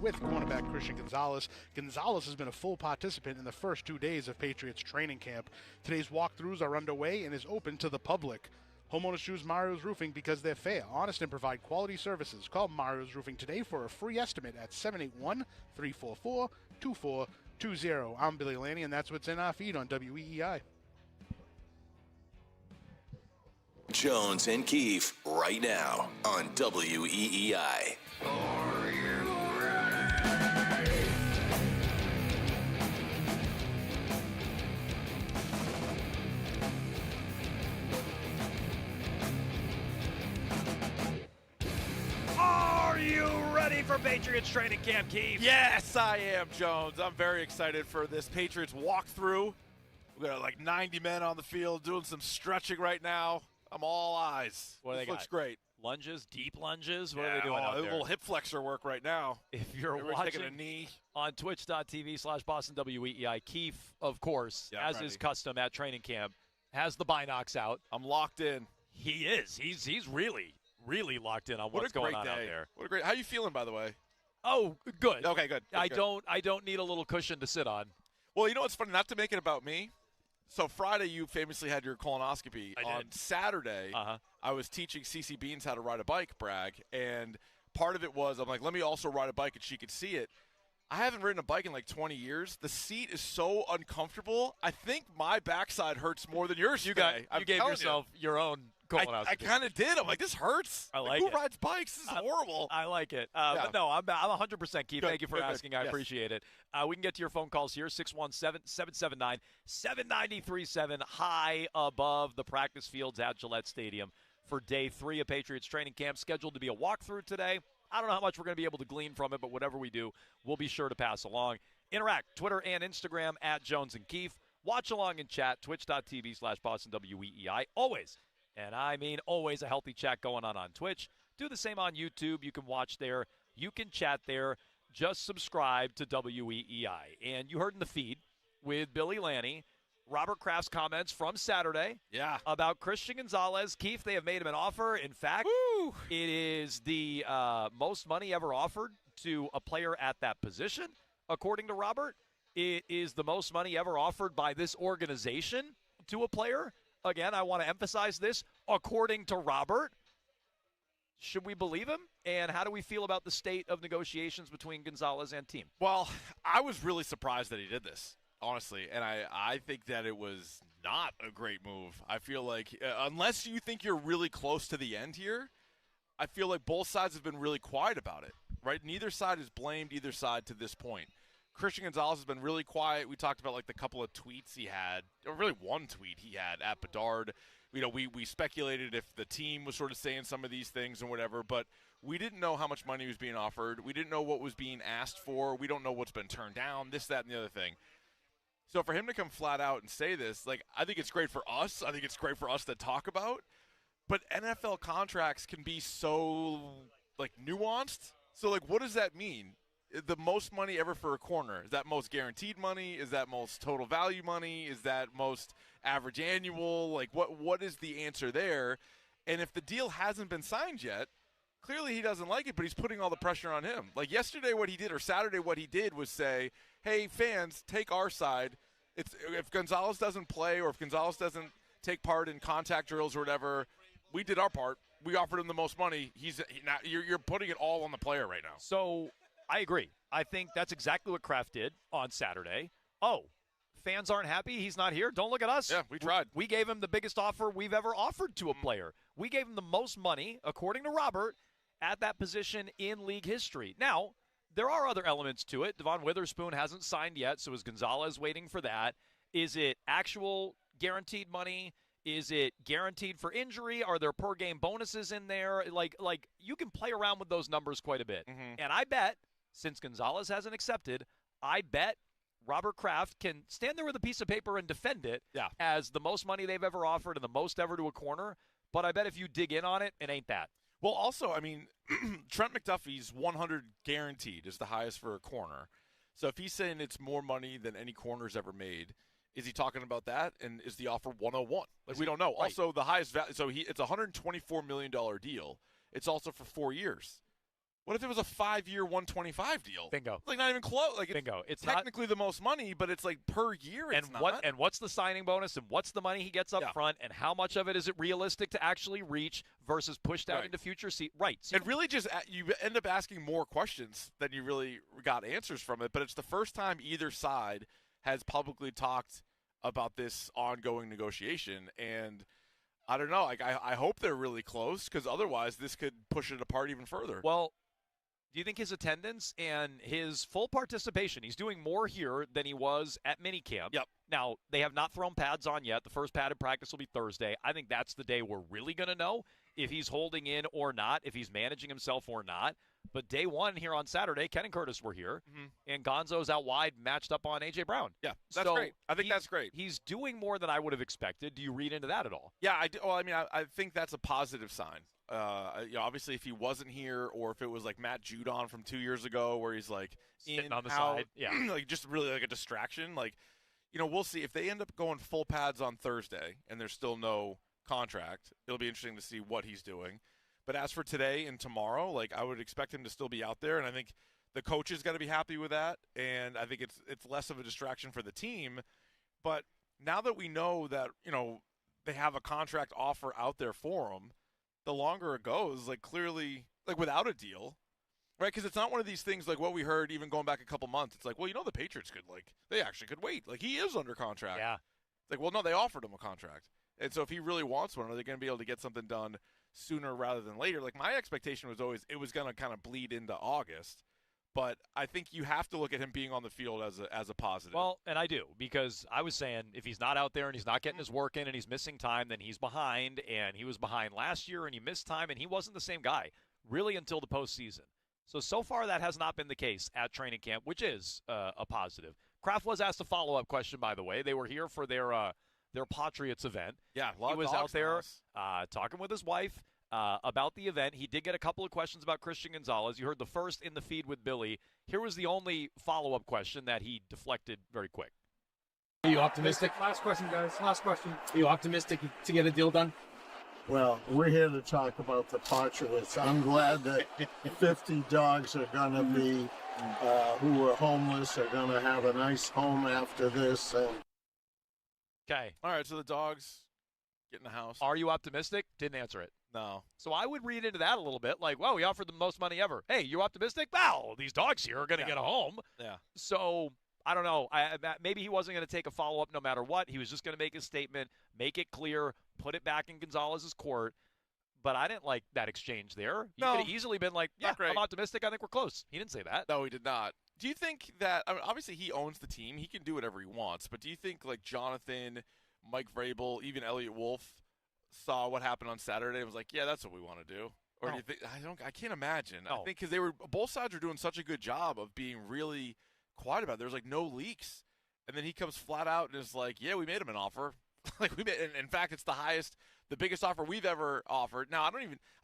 with cornerback Christian Gonzalez. Gonzalez has been a full participant in the first 2 days of Patriots training camp. Today's walkthroughs are underway and is open to the public. Homeowners choose Mario's Roofing because they're fair, honest, and provide quality services. Call Mario's Roofing today for a free estimate at 781-344-2420. I'm Billy Lanny, and that's what's in our feed on WEEI. Jones and Keefe right now on WEEI. Are you ready for Patriots training camp, Keith? Yes, I am, Jones. I'm very excited for this Patriots walkthrough. We got like 90 men on the field doing some stretching right now. I'm all eyes. What do this they looks got? great. Lunges, deep lunges? What are they doing out a there? little hip flexor work right now. If you're Everybody's watching taking a knee. on twitch.tv/Boston WEEI, Keefe, of course, Yeah, as is custom at training camp, has the binocs out. I'm locked in. He is. He's really, really locked in on what's going on out there. What a great. How you feeling, by the way? Oh, good. Okay, good. I don't need a little cushion to sit on. Well, you know what's funny? Not to make it about me. So Friday, you famously had your colonoscopy. On Saturday, I was teaching CeCe Beans how to ride a bike, brag, and part of it was I'm like, let me also ride a bike and she could see it. I haven't ridden a bike in like 20 years. The seat is so uncomfortable. I think my backside hurts more than yours. You today. you gave yourself your own colonoscopy. I kind of did. I'm like, this hurts. I like who it. rides bikes? This is horrible. I like it. Yeah. But no, I'm 100% Keith. Good, Thank you for good, good. asking. I Yes. appreciate it. We can get to your phone calls here, 617-779-7937, high above the practice fields at Gillette Stadium for day 3 of Patriots training camp, scheduled to be a walkthrough today. I don't know how much we're going to be able to glean from it, but whatever we do, we'll be sure to pass along. Interact, Twitter and Instagram at Jones and Keefe. Watch along and chat, twitch.tv/Boston WEEI. Always, and I mean always, a healthy chat going on Twitch. Do the same on YouTube. You can watch there. You can chat there. Just subscribe to WEEI. And you heard in the feed with Billy Lanny, Robert Kraft's comments from Saturday about Christian Gonzalez. Keith, they have made him an offer. In fact, it is the most money ever offered to a player at that position, according to Robert. It is the most money ever offered by this organization to a player. Again, I want to emphasize this, according to Robert. Should we believe him? And how do we feel about the state of negotiations between Gonzalez and team? Well, I was really surprised that he did this, honestly, and I think that it was not a great move. I feel like unless you think you're really close to the end here, I feel like both sides have been really quiet about it, right? Neither side has blamed either side to this point. Christian Gonzalez has been really quiet. We talked about like the couple of tweets he had, or really one tweet he had at Bedard. You know, we speculated if the team was sort of saying some of these things and whatever, but we didn't know how much money was being offered. We didn't know what was being asked for. We don't know what's been turned down, this, that, and the other thing. So for him to come flat out and say this, like, I think it's great for us. I think it's great for us to talk about. But NFL contracts can be so, like, nuanced. So, like, what does that mean? The most money ever for a corner, is that most guaranteed money? Is that most total value money? Is that most average annual? Like, what is the answer there? And if the deal hasn't been signed yet, clearly he doesn't like it, but he's putting all the pressure on him. Like yesterday what he did, or Saturday what he did, was say, hey, fans, take our side. If Gonzalez doesn't play, or if Gonzalez doesn't take part in contact drills or whatever, we did our part. We offered him the most money. You're putting it all on the player right now. So I agree. I think that's exactly what Kraft did on Saturday. Oh, fans aren't happy he's not here? Don't look at us. Yeah, we tried. We gave him the biggest offer we've ever offered to a player. We gave him the most money, according to Robert, at that position in league history. Now, there are other elements to it. Devon Witherspoon hasn't signed yet, so is Gonzalez waiting for that? Is it actual guaranteed money? Is it guaranteed for injury? Are there per-game bonuses in there? Like you can play around with those numbers quite a bit. Mm-hmm. And I bet, since Gonzalez hasn't accepted, I bet Robert Kraft can stand there with a piece of paper and defend it as the most money they've ever offered and the most ever to a corner. But I bet if you dig in on it, it ain't that. Well, also, I mean, Trent McDuffie's 100 guaranteed is the highest for a corner. So if he's saying it's more money than any corner's ever made, is he talking about that? And is the offer 101? Like, we don't know. Right. Also, the highest value. So it's a $124 million deal. It's also for 4 years. What if it was a 5-year, 125 deal? Bingo. It's like not even close. Like Bingo. It's technically the most money, but it's like per year. It's not. And what's the signing bonus, and what's the money he gets up front, and how much of it is it realistic to actually reach versus pushed out into future right? So it really just you end up asking more questions than you really got answers from it. But it's the first time either side has publicly talked about this ongoing negotiation, and I don't know. Like I hope they're really close, because otherwise this could push it apart even further. Well, do you think his attendance and his full participation, he's doing more here than he was at minicamp? Yep. Now, they have not thrown pads on yet. The first padded practice will be Thursday. I think that's the day we're really going to know if he's holding in or not, if he's managing himself or not. But day one here on Saturday, Ken and Curtis were here, and Gonzo's out wide matched up on A.J. Brown. Yeah, that's great. I think that's great. He's doing more than I would have expected. Do you read into that at all? Yeah, I do. Well, I mean, I think that's a positive sign. Obviously, if he wasn't here, or if it was like Matt Judon from 2 years ago, where he's like Sitting in, on the out, side. Yeah. like just really like a distraction. Like, we'll see. If they end up going full pads on Thursday and there's still no contract, it'll be interesting to see what he's doing. But as for today and tomorrow, like, I would expect him to still be out there, and I think the coaches got to be happy with that, and I think it's less of a distraction for the team. But now that we know that, they have a contract offer out there for him, the longer it goes, like, clearly, like, without a deal, right? Because it's not one of these things like what we heard even going back a couple months. It's like, well, the Patriots could, like, they actually could wait. Like, he is under contract. Yeah. It's like, well, no, they offered him a contract. And so if he really wants one, are they going to be able to get something done sooner rather than later? Like, my expectation was always it was going to kind of bleed into August. But I think you have to look at him being on the field as a positive. Well, and I do, because I was saying if he's not out there and he's not getting his work in and he's missing time, then he's behind, and he was behind last year and he missed time, and he wasn't the same guy really until the postseason. So far that has not been the case at training camp, which is a positive. Kraft was asked a follow-up question, by the way. They were here for their Patriots event. Yeah, he was out there talking with his wife about the event. He did get a couple of questions about Christian Gonzalez. You heard the first in the feed with Billy. Here was the only follow-up question that he deflected very quick. Are you optimistic? Last question, guys. Last question. Are you optimistic to get a deal done? Well, we're here to talk about the Patriots. I'm glad that 50 dogs are going to be, who were homeless, are going to have a nice home after this. Okay. All right, so the dogs get in the house. Are you optimistic? Didn't answer it. No. So I would read into that a little bit, like, well, we offered the most money ever. Hey, you optimistic? Well, these dogs here are going to get a home. Yeah. So I don't know. Maybe he wasn't going to take a follow-up no matter what. He was just going to make his statement, make it clear, put it back in Gonzalez's court. But I didn't like that exchange there. He could have easily been like, yeah, I'm optimistic. I think we're close. He didn't say that. No, he did not. Do you think that, I mean, obviously he owns the team. He can do whatever he wants. But do you think, like, Jonathan, Mike Vrabel, even Elliott Wolf saw what happened on Saturday and was like, yeah, that's what we want to do? Or do you think, I can't imagine. I think because both sides were doing such a good job of being really quiet about it. There was like no leaks. And then he comes flat out and is like, yeah, we made him an offer. Like, we made, and in fact, it's the biggest offer we've ever offered. Now, I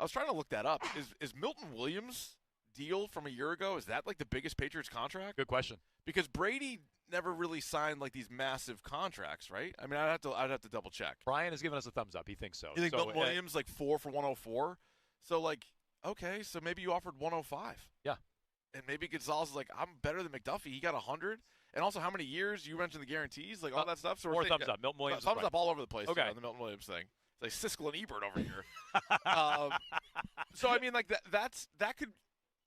was trying to look that up. Is Milton Williams' deal from a year ago, is that like the biggest Patriots contract? Good question. Because Brady never really signed like these massive contracts, right? I mean, I'd have to double check. Brian has given us a thumbs up. He thinks so. You think Milton Williams like 4 for 104? So like, okay, so maybe you offered 105. Yeah. And maybe Gonzalez is like, I'm better than McDuffie. He got 100. And also, how many years? You mentioned the guarantees, like all that stuff. So more thumbs up. Milton Williams. Thumbs up all over the place. Okay. On the Milton Williams thing. It's like Siskel and Ebert over here. So I mean, like that could.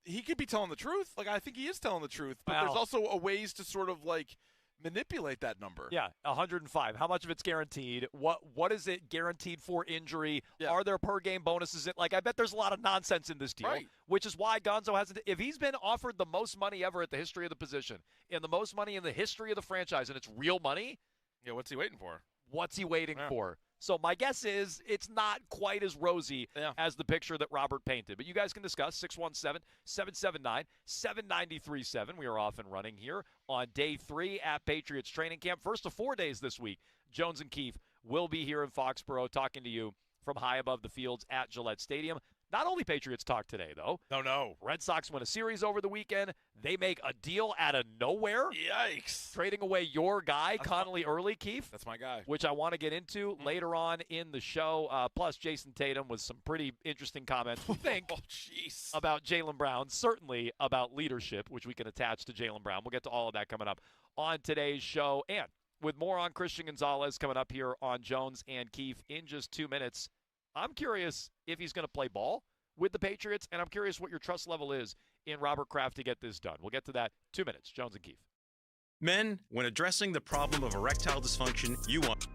He could be telling the truth. Like, I think he is telling the truth. But there's also a ways to sort of, like, manipulate that number. Yeah, 105. How much of it's guaranteed? What is it guaranteed for injury? Yeah. Are there per-game bonuses? Like, I bet there's a lot of nonsense in this deal, which is why Gonzo hasn't – if he's been offered the most money ever at the history of the position and the most money in the history of the franchise, and it's real money – yeah, what's he waiting for? What's he waiting for? So my guess is it's not quite as rosy as the picture that Robert painted. But you guys can discuss 617-779-7937. We are off and running here on day 3 at Patriots training camp. First of 4 days this week. Jones and Keefe will be here in Foxborough talking to you from high above the fields at Gillette Stadium. Not only Patriots talk today, though. No. Red Sox win a series over the weekend. They make a deal out of nowhere. Yikes. Trading away your guy, Connolly Early, Keefe. That's my guy. Which I want to get into later on in the show. Plus, Jason Tatum with some pretty interesting comments, we think, about Jaylen Brown. Certainly about leadership, which we can attach to Jaylen Brown. We'll get to all of that coming up on today's show. And with more on Christian Gonzalez coming up here on Jones and Keefe in just 2 minutes. I'm curious if he's going to play ball with the Patriots, and I'm curious what your trust level is in Robert Kraft to get this done. We'll get to that 2 minutes. Jones and Keefe. Men, when addressing the problem of erectile dysfunction, you want...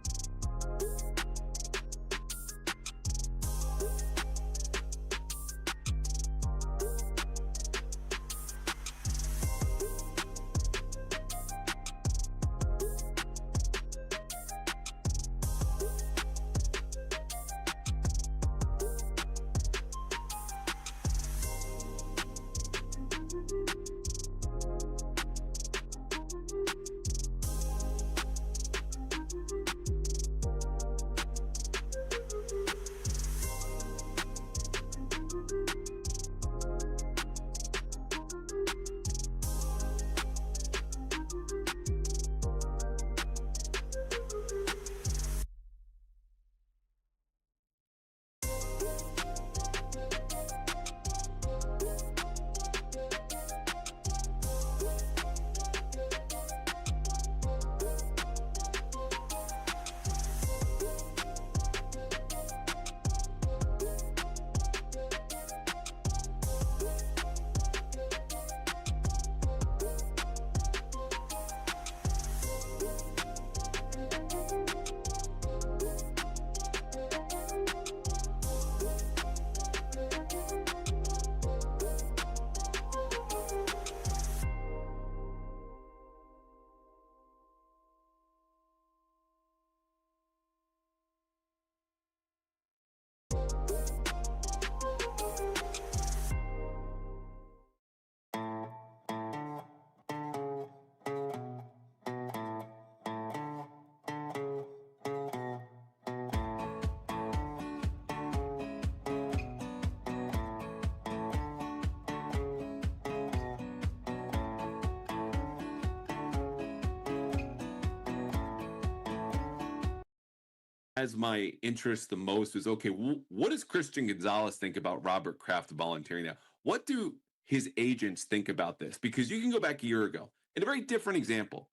As my interest the most was, okay, what does Christian Gonzalez think about Robert Kraft volunteering now? What do his agents think about this? Because you can go back a year ago in a very different example.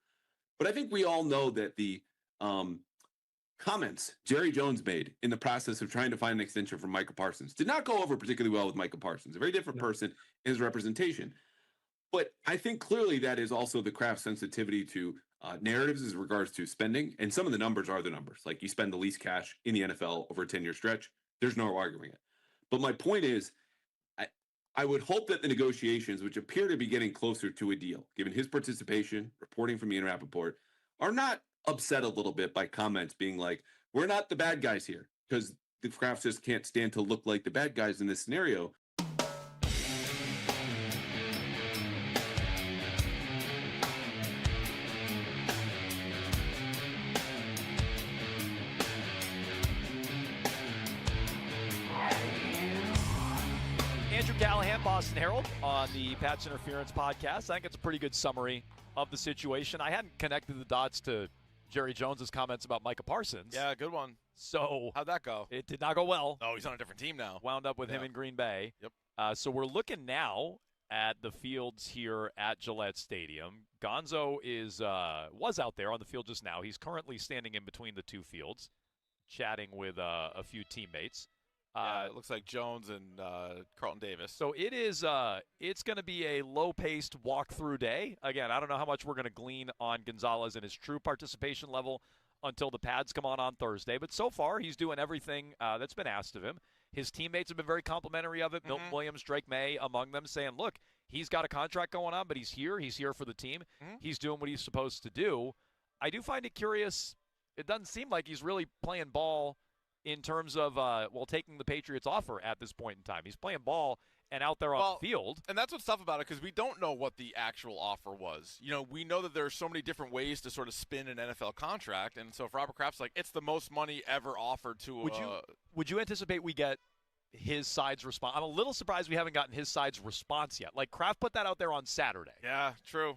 But I think we all know that the comments Jerry Jones made in the process of trying to find an extension for Micah Parsons did not go over particularly well with Micah Parsons, a very different person in his representation. But I think clearly that is also the Kraft sensitivity to narratives as regards to spending. And some of the numbers are the numbers. Like, you spend the least cash in the NFL over a 10-year stretch. There's no arguing it. But my point is, I would hope that the negotiations, which appear to be getting closer to a deal, given his participation, reporting from Ian Rappaport, are not upset a little bit by comments being like, we're not the bad guys here, because the Kraft just can't stand to look like the bad guys in this scenario. Andrew Callahan, Boston Herald, on the Pat's Interference podcast. I think it's a pretty good summary of the situation. I hadn't connected the dots to Jerry Jones's comments about Micah Parsons. Yeah, good one. So how'd that go? It did not go well. Oh, he's on a different team now. Wound up with him in Green Bay. Yep. So we're looking now at the fields here at Gillette Stadium. Gonzo was out there on the field just now. He's currently standing in between the two fields, chatting with a few teammates. It looks like Jones and Carlton Davis. So it is. It's going to be a low-paced walkthrough day. Again, I don't know how much we're going to glean on Gonzalez and his true participation level until the pads come on Thursday. But so far, he's doing everything that's been asked of him. His teammates have been very complimentary of it. Milton Williams, Drake May, among them, saying, "Look, he's got a contract going on, but he's here. He's here for the team. He's doing what he's supposed to do." I do find it curious. It doesn't seem like he's really playing ball in terms of, taking the Patriots' offer at this point in time. He's playing ball and out there on the field. And that's what's tough about it, because we don't know what the actual offer was. You know, we know that there are so many different ways to sort of spin an NFL contract, and so if Robert Kraft's like, it's the most money ever offered to Would you anticipate we get his side's response. I'm a little surprised we haven't gotten his side's response yet. Like, Kraft put that out there on Saturday. Yeah, true.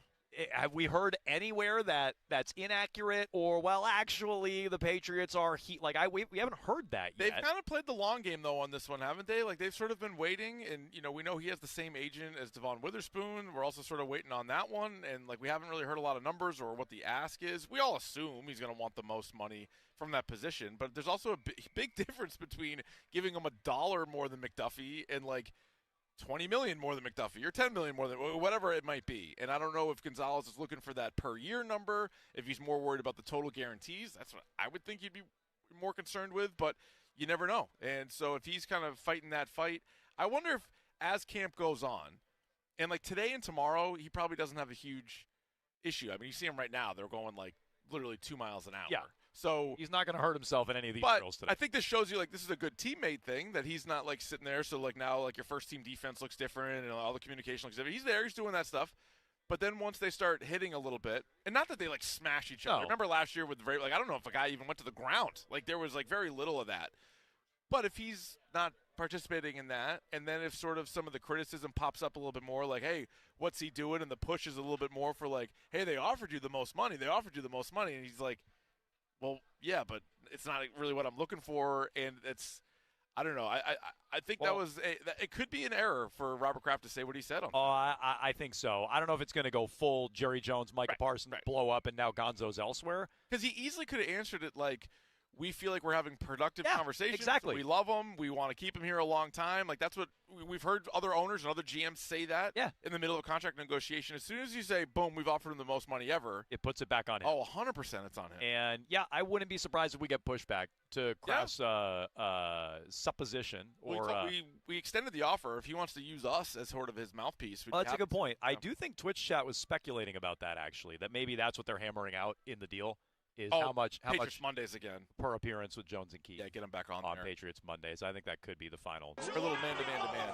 Have we heard anywhere that that's inaccurate or, well, actually the Patriots are we haven't heard that yet. They've kind of played the long game, though, on this one, haven't they? Like, they've sort of been waiting, and, we know he has the same agent as Devon Witherspoon. We're also sort of waiting on that one, and, we haven't really heard a lot of numbers or what the ask is. We all assume he's going to want the most money from that position, but there's also a big difference between giving him $1 more than McDuffie and, $20 million more than McDuffie or $10 million more than whatever it might be. And I don't know if Gonzalez is looking for that per year number, if he's more worried about the total guarantees. That's what I would think he'd be more concerned with, but you never know. And so if he's kind of fighting that fight, I wonder if as camp goes on, and today and tomorrow, he probably doesn't have a huge issue. I mean, you see him right now. They're going literally 2 miles an hour. Yeah. So he's not going to hurt himself in any of these drills today. I think this shows you this is a good teammate thing, that he's not sitting there. So now your first team defense looks different and all the communication looks different. He's there, he's doing that stuff. But then once they start hitting a little bit, and not that they smash each other. No. Remember last year with I don't know if a guy even went to the ground. There was very little of that. But if he's not participating in that, and then if sort of some of the criticism pops up a little bit more, hey, what's he doing? And the push is a little bit more for hey, they offered you the most money. And he's like, well, yeah, but it's not really what I'm looking for, and it's I don't know. I think it could be an error for Robert Kraft to say what he said on. Oh, I think so. I don't know if it's going to go full Jerry Jones, Micah Parsons, blow up, and now Gonzo's elsewhere. Because he easily could have answered it we feel like we're having productive conversations. Exactly. We love him. We want to keep him here a long time. That's what we've heard other owners and other GMs say that in the middle of a contract negotiation. As soon as you say, boom, we've offered him the most money ever, it puts it back on him. Oh, 100% it's on him. And, I wouldn't be surprised if we get pushback to Kraft's supposition. We extended the offer. If he wants to use us as sort of his mouthpiece. That's a good point. I do think Twitch chat was speculating about that, actually, that maybe that's what they're hammering out in the deal. Is how much Mondays again per appearance with Jones and Keith. Yeah, get him back on there. Patriots Mondays. I think that could be the final. For a little man-to-man.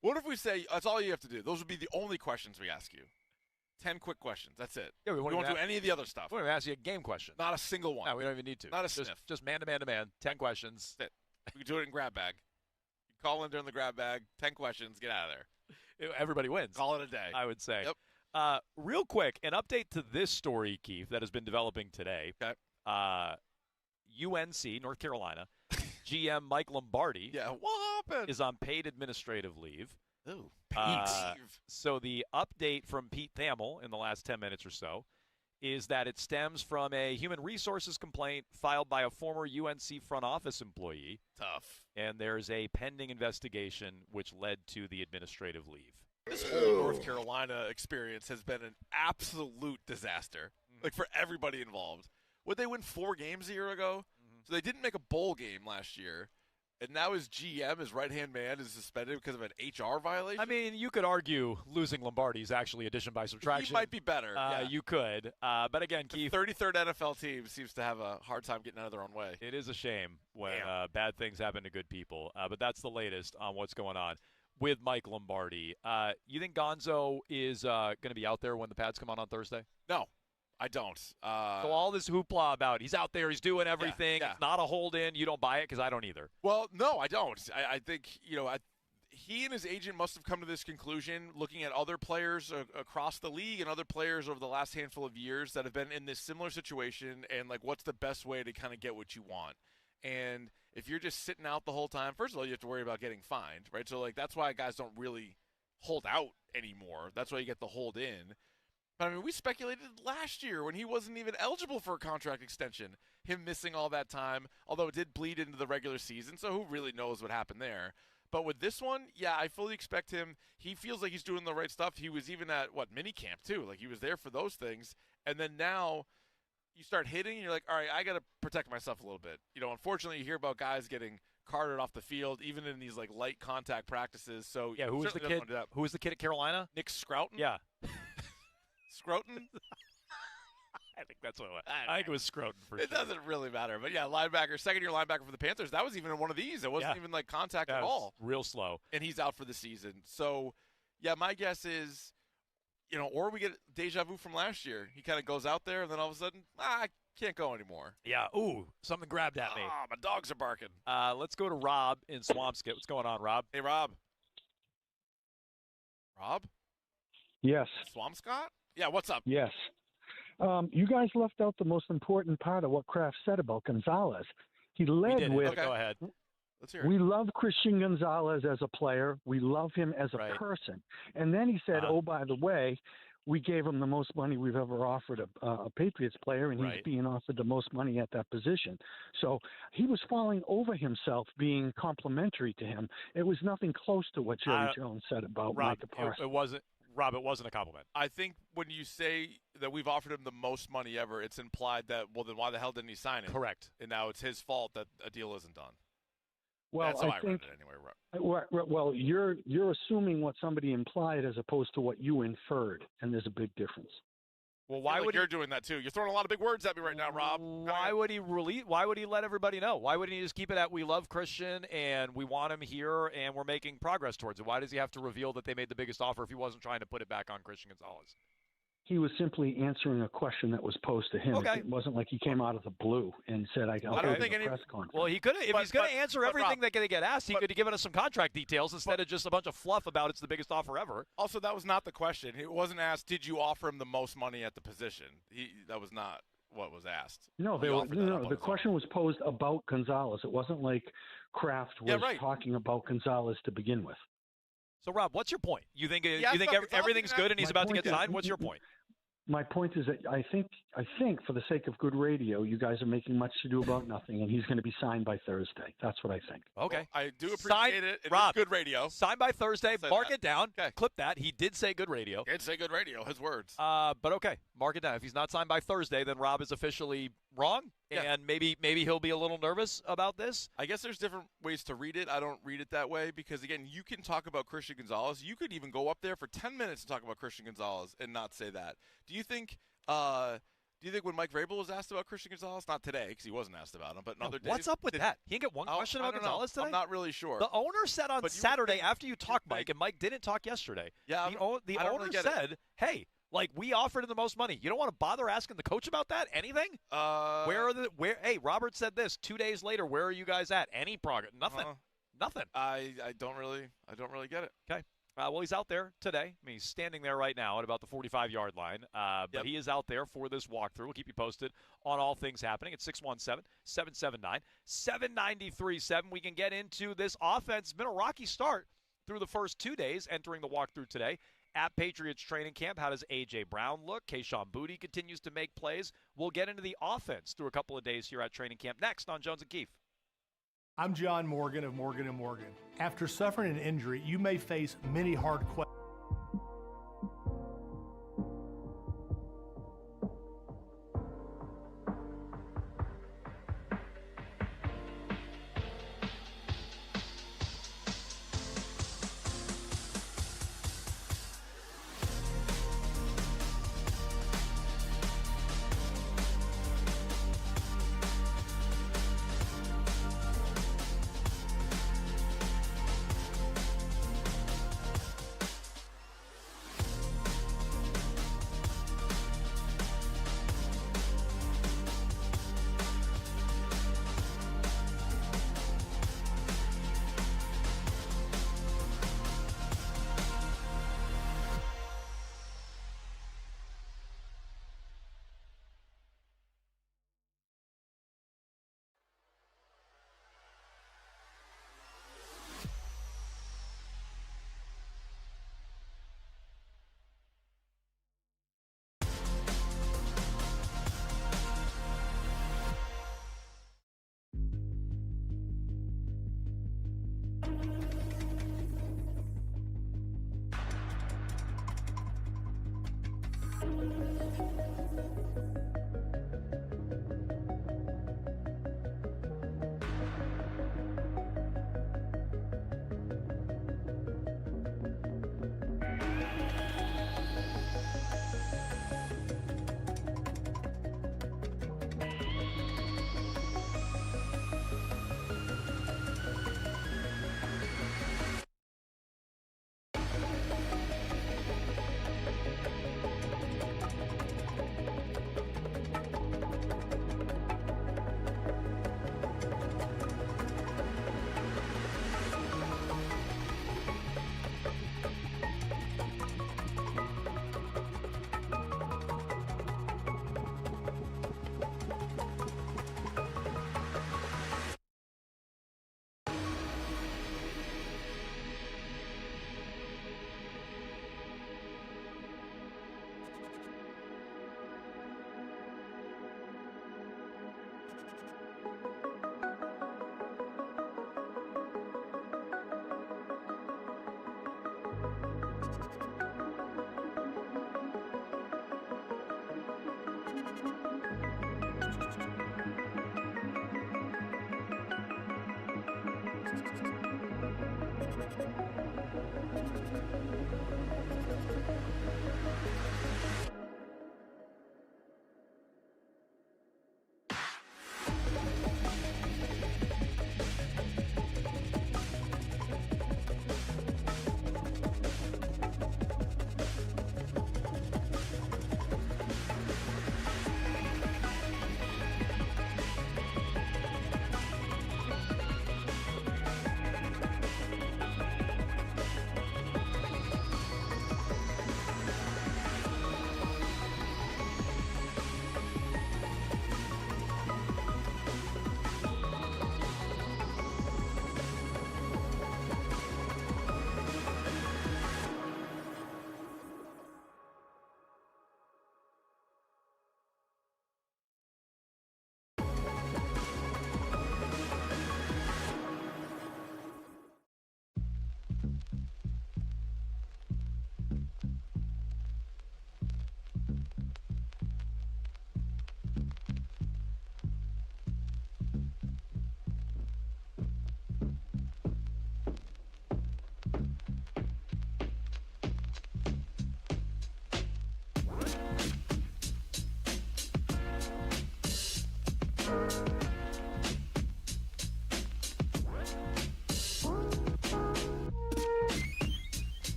What if we say that's all you have to do? Those would be the only questions we ask you. 10 quick questions. That's it. Yeah, we won't do any of the other stuff. We won't ask you a game question. Not a single one. No, we don't even need to. Not a sniff. Just man-to-man to man. 10 questions. That's it. We can do it in grab bag. You call in during the grab bag. 10 questions. Get out of there. Everybody wins. Call it a day. I would say. Yep. Real quick, an update to this story, Keith, that has been developing today. Okay. UNC, North Carolina, GM Mike Lombardi what happened? is on paid administrative leave. Ooh, so the update from Pete Thamel in the last 10 minutes or so is that it stems from a human resources complaint filed by a former UNC front office employee. Tough. And there's a pending investigation which led to the administrative leave. This whole North Carolina experience has been an absolute disaster, for everybody involved. Would they win 4 games a year ago? So they didn't make a bowl game last year, and now his GM, his right-hand man, is suspended because of an HR violation? I mean, you could argue losing Lombardi is actually addition by subtraction. He might be better. You could. But again, Keith. The 33rd NFL team seems to have a hard time getting out of their own way. It is a shame when bad things happen to good people. But that's the latest on what's going on with Mike Lombardi. You think Gonzo is going to be out there when the pads come on Thursday? No, I don't. So all this hoopla about he's out there, he's doing everything, it's not a hold-in, you don't buy it? Because I don't either. Well, no, I don't. I think, he and his agent must have come to this conclusion looking at other players across the league and other players over the last handful of years that have been in this similar situation and, what's the best way to kind of get what you want. And if you're just sitting out the whole time, first of all, you have to worry about getting fined, right? So, that's why guys don't really hold out anymore. That's why you get the hold in. But, I mean, we speculated last year when he wasn't even eligible for a contract extension, him missing all that time, although it did bleed into the regular season, so who really knows what happened there. But with this one, I fully expect him. He feels like he's doing the right stuff. He was even at, minicamp, too. He was there for those things. And then now you start hitting, and you're like, all right, I got to protect myself a little bit. Unfortunately, you hear about guys getting carted off the field, even in these, light contact practices. So who was the kid? Who was the kid at Carolina? Nick Scrouton? Yeah. Scrouton? I think that's what it was. I think it was Scrouton for sure. It doesn't really matter. But, linebacker, second-year linebacker for the Panthers, that was even in one of these. It wasn't even, contact at all. Real slow. And he's out for the season. So, my guess is, or we get deja vu from last year. He kind of goes out there, and then all of a sudden, Can't go anymore. Yeah. Ooh, something grabbed at me. Ah, my dogs are barking. Let's go to Rob in Swampscott. What's going on, Rob? Hey, Rob. Rob? Yes. Swampscott? Yeah, what's up? Yes. You guys left out the most important part of what Kraft said about Gonzalez. He led with. Okay. Go ahead. Let's hear it. We love Christian Gonzalez as a player. We love him as a person. And then he said, oh, by the way, we gave him the most money we've ever offered a Patriots player, and he's being offered the most money at that position. So he was falling over himself being complimentary to him. It was nothing close to what Jerry Jones said about Micah Parsons. It wasn't. Rob, it wasn't a compliment. I think when you say that we've offered him the most money ever, it's implied that, well, then why the hell didn't he sign it? Correct. And now it's his fault that a deal isn't done. Well, That's how I read think, it anyway. Well, you're assuming what somebody implied as opposed to what you inferred, and there's a big difference. Well, why would you're doing that too? You're throwing a lot of big words at me right now, Rob. Why would he Why would he let everybody know? Why wouldn't he just keep it at we love Christian and we want him here and we're making progress towards it? Why does he have to reveal that they made the biggest offer if he wasn't trying to put it back on Christian Gonzalez? He was simply answering a question that was posed to him. Okay. It wasn't like he came out of the blue and said, "I don't think any press conference." Well, he could have. If he's going to answer everything that they get asked, he could have given us some contract details instead of just a bunch of fluff about it's the biggest offer ever. Also, that was not the question. It wasn't asked, did you offer him the most money at the position? That was not what was asked. No, the question was posed about Gonzalez. It wasn't like Kraft was talking about Gonzalez to begin with. So, Rob, what's your point? You think everything's good and he's about to get signed? What's your point? My point is that I think for the sake of good radio, you guys are making much to do about nothing, and he's going to be signed by Thursday. That's what I think. Okay. Well, I do appreciate it. Rob, it's good radio. Signed by Thursday. Mark it down. Okay. Clip that. He did say good radio. He did say good radio. His words. But okay. Mark it down. If he's not signed by Thursday, then Rob is officially wrong, and maybe he'll be a little nervous about this. I guess there's different ways to read it. I don't read it that way because, again, you can talk about Christian Gonzalez. You could even go up there for 10 minutes and talk about Christian Gonzalez and not say that. Do you think when Mike Vrabel was asked about Christian Gonzalez, not today because he wasn't asked about him, but another day? What's up with that? He didn't get one question about Gonzalez today? I'm not really sure. The owner said on Saturday after you talked, Mike, and Mike didn't talk yesterday. Yeah, the owner said, hey, like, we offered him the most money. You don't want to bother asking the coach about that? Anything? Hey, Robert said this 2 days later. Where are you guys at? Any progress? Nothing. Nothing. I don't really get it. Okay. Well, he's out there today. I mean, he's standing there right now at about the 45-yard line. But he is out there for this walkthrough. We'll keep you posted on all things happening at 617-779-7937. We can get into this offense. It's been a rocky start through the first 2 days entering the walkthrough today. At Patriots training camp, how does A.J. Brown look? Kayshon Boutte continues to make plays. We'll get into the offense through a couple of days here at training camp next on Jones and Keefe. I'm John Morgan of Morgan & Morgan. After suffering an injury, you may face many hard questions.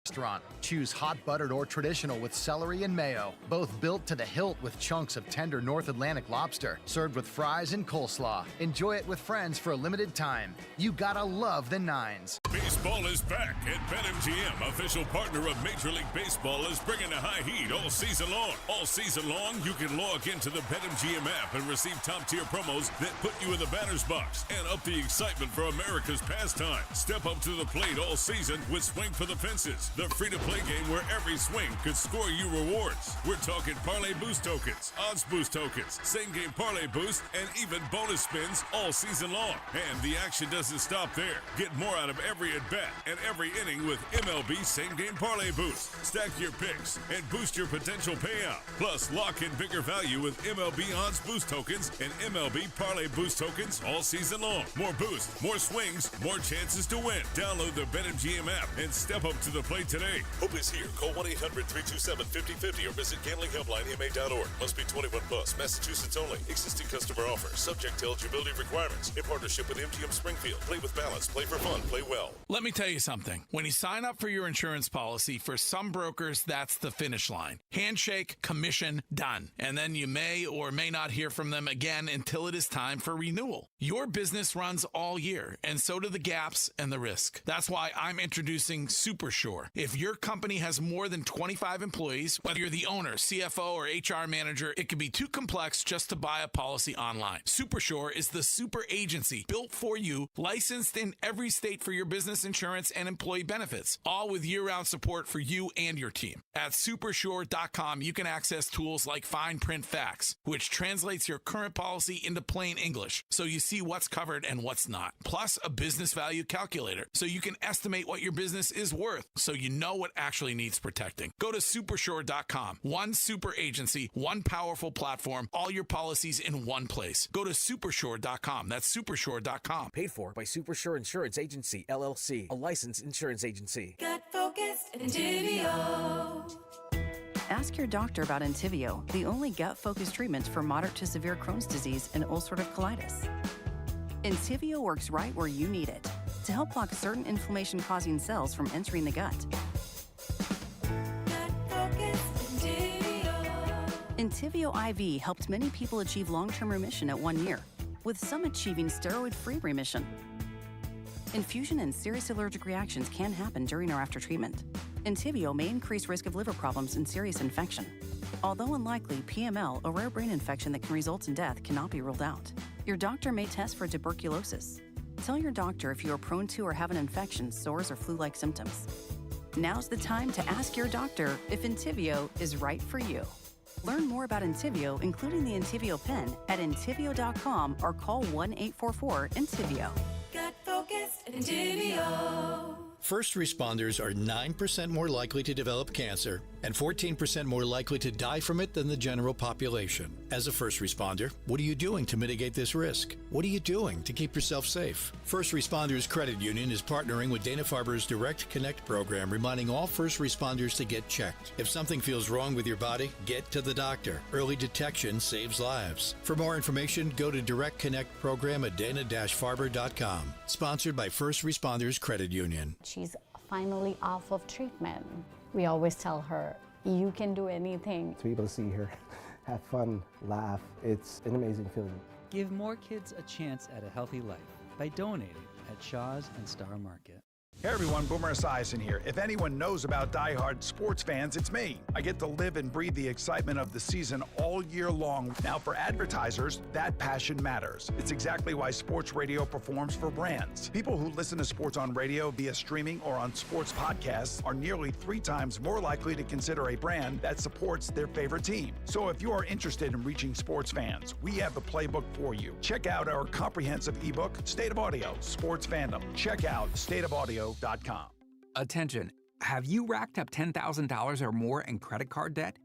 Restaurant. Choose hot buttered or traditional with celery and mayo. Both built to the hilt with chunks of tender North Atlantic lobster, served with fries and coleslaw. Enjoy it with friends for a limited time. You gotta love the Nines. Baseball is back, and BetMGM, official partner of Major League Baseball, is bringing the high heat all season long. All season long, you can log into the BetMGM app and receive top-tier promos that put you in the batter's box and up the excitement for America's pastime. Step up to the plate all season with Swing for the Fences, the free-to-play game where every swing could score you rewards. We're talking parlay boost tokens, odds boost tokens, same-game parlay boost, and even bonus spins all season long. And the action doesn't stop there. Get more out of every at-bat and every inning with MLB same-game parlay boost. Stack your picks and boost your potential payout. Plus, lock in bigger value with MLB odds boost tokens and MLB parlay boost tokens all season long. More boost, more swings, more chances to win. Download the BetMGM app and step up to the plate today. Hope is here. Call 1-800-327-5050 or visit gamblinghelplinema.org. Must be 21 plus. Massachusetts only. Existing customer offer. Subject to eligibility requirements. In partnership with MGM Springfield. Play with balance. Play for fun. Play well. Let me tell you something. When you sign up for your insurance policy, for some brokers, that's the finish line. Handshake, commission, done. And then you may or may not hear from them again until it is time for renewal. Your business runs all year, and so do the gaps and the risk. That's why I'm introducing SuperSure. If your company has more than 25 employees, whether you're the owner, CFO, or HR manager, it can be too complex just to buy a policy online. SuperSure is the super agency built for you, licensed in every state for your business insurance and employee benefits, all with year-round support for you and your team. At supersure.com, you can access tools like Fine Print Facts, which translates your current policy into plain English, so you see what's covered and what's not. Plus, a business value calculator, so you can estimate what your business is worth, so you know what actually needs protecting. Go to supersure.com. One super agency, one powerful platform, all your policies in one place. Go to supersure.com. That's supersure.com. Paid for by Supersure Insurance Agency, LLC, a licensed insurance agency. Gut focused Entivio. Ask your doctor about Entivio, the only gut-focused treatment for moderate to severe Crohn's disease and ulcerative colitis. Entivio works right where you need it to help block certain inflammation-causing cells from entering the gut. Entivio IV helped many people achieve long-term remission at 1 year, with some achieving steroid-free remission. Infusion and serious allergic reactions can happen during or after treatment. Entivio may increase risk of liver problems and serious infection. Although unlikely, PML, a rare brain infection that can result in death, cannot be ruled out. Your doctor may test for tuberculosis. Tell your doctor if you are prone to or have an infection, sores, or flu-like symptoms. Now's the time to ask your doctor if Entivio is right for you. Learn more about Entivio, including the Entivio pen, at Entivio.com or call 1-844-ENTIVIO. Gut focused Entivio. First responders are 9% more likely to develop cancer and 14% more likely to die from it than the general population. As a first responder, what are you doing to mitigate this risk? What are you doing to keep yourself safe? First Responders Credit Union is partnering with Dana-Farber's Direct Connect program, reminding all first responders to get checked. If something feels wrong with your body, get to the doctor. Early detection saves lives. For more information, go to Direct Connect program at dana-farber.com. Sponsored by First Responders Credit Union. She's finally off of treatment. We always tell her, you can do anything. To be able to see her have fun, laugh, it's an amazing feeling. Give more kids a chance at a healthy life by donating at Shaw's and Star Market. Hey everyone, Boomer Esiason here. If anyone knows about diehard sports fans, it's me. I get to live and breathe the excitement of the season all year long. Now for advertisers, that passion matters. It's exactly why sports radio performs for brands. People who listen to sports on radio via streaming or on sports podcasts are nearly 3 times more likely to consider a brand that supports their favorite team. So if you are interested in reaching sports fans, we have the playbook for you. Check out our comprehensive ebook, State of Audio, Sports Fandom. Check out stateofaudio.com. Attention, have you racked up $10,000 or more in credit card debt?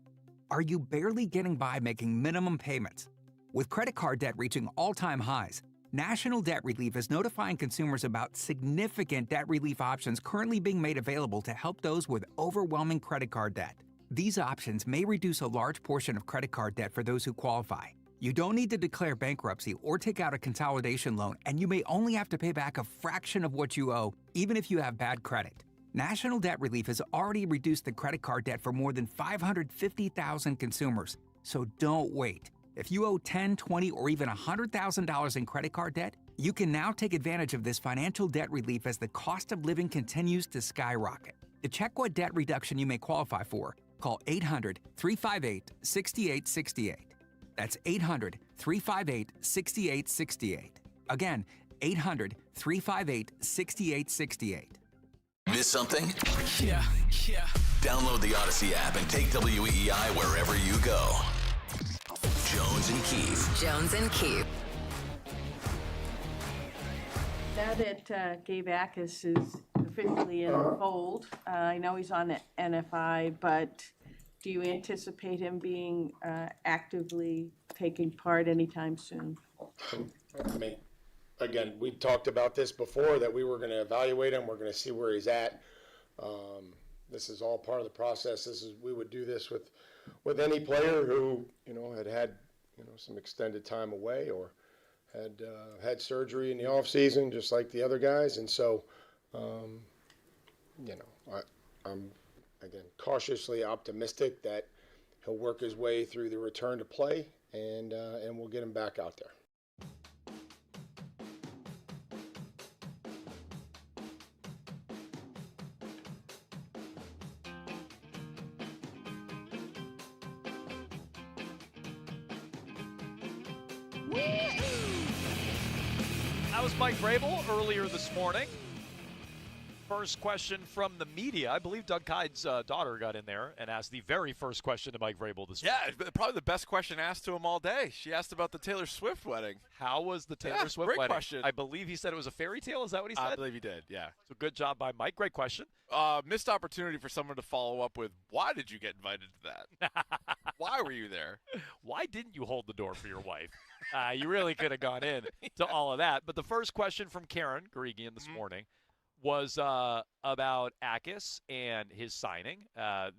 Are you barely getting by making minimum payments? With credit card debt reaching all-time highs, National Debt Relief is notifying consumers about significant debt relief options currently being made available to help those with overwhelming credit card debt. These options may reduce a large portion of credit card debt for those who qualify. You don't need to declare bankruptcy or take out a consolidation loan, and you may only have to pay back a fraction of what you owe, even if you have bad credit. National Debt Relief has already reduced the credit card debt for more than 550,000 consumers. So don't wait. If you owe $10, $20, or even $100,000 in credit card debt, you can now take advantage of this financial debt relief as the cost of living continues to skyrocket. To check what debt reduction you may qualify for, call 800-358-6868. That's 800-358-6868. Again, 800-358-6868. Miss something? Yeah. Download the Odyssey app and take WEEI wherever you go. Jones and Keefe. Jones and Keefe. Now that Gabe Ackus is officially in the fold, I know he's on the NFI, but do you anticipate him being actively taking part anytime soon? I mean, again, we talked about this before, that we were going to evaluate him. We're going to see where he's at. This is all part of the process. We would do this with any player who, had some extended time away or had surgery in the off season, just like the other guys. And so, I'm again cautiously optimistic that he'll work his way through the return to play, and we'll get him back out there. That was Mike Vrabel earlier this morning. First question from the media. I believe Doug Kyde's daughter got in there and asked the very first question to Mike Vrabel this morning. Yeah, probably the best question asked to him all day. She asked about the Taylor Swift wedding. How was the Taylor Swift great wedding? Question. I believe he said it was a fairy tale. Is that what he said? I believe he did, yeah. So good job by Mike. Great question. Missed opportunity for someone to follow up with, why did you get invited to that? Why were you there? Why didn't you hold the door for your wife? You really could have gone in to all of that. But the first question from Karen Garigian this morning was about Ackus and his signing.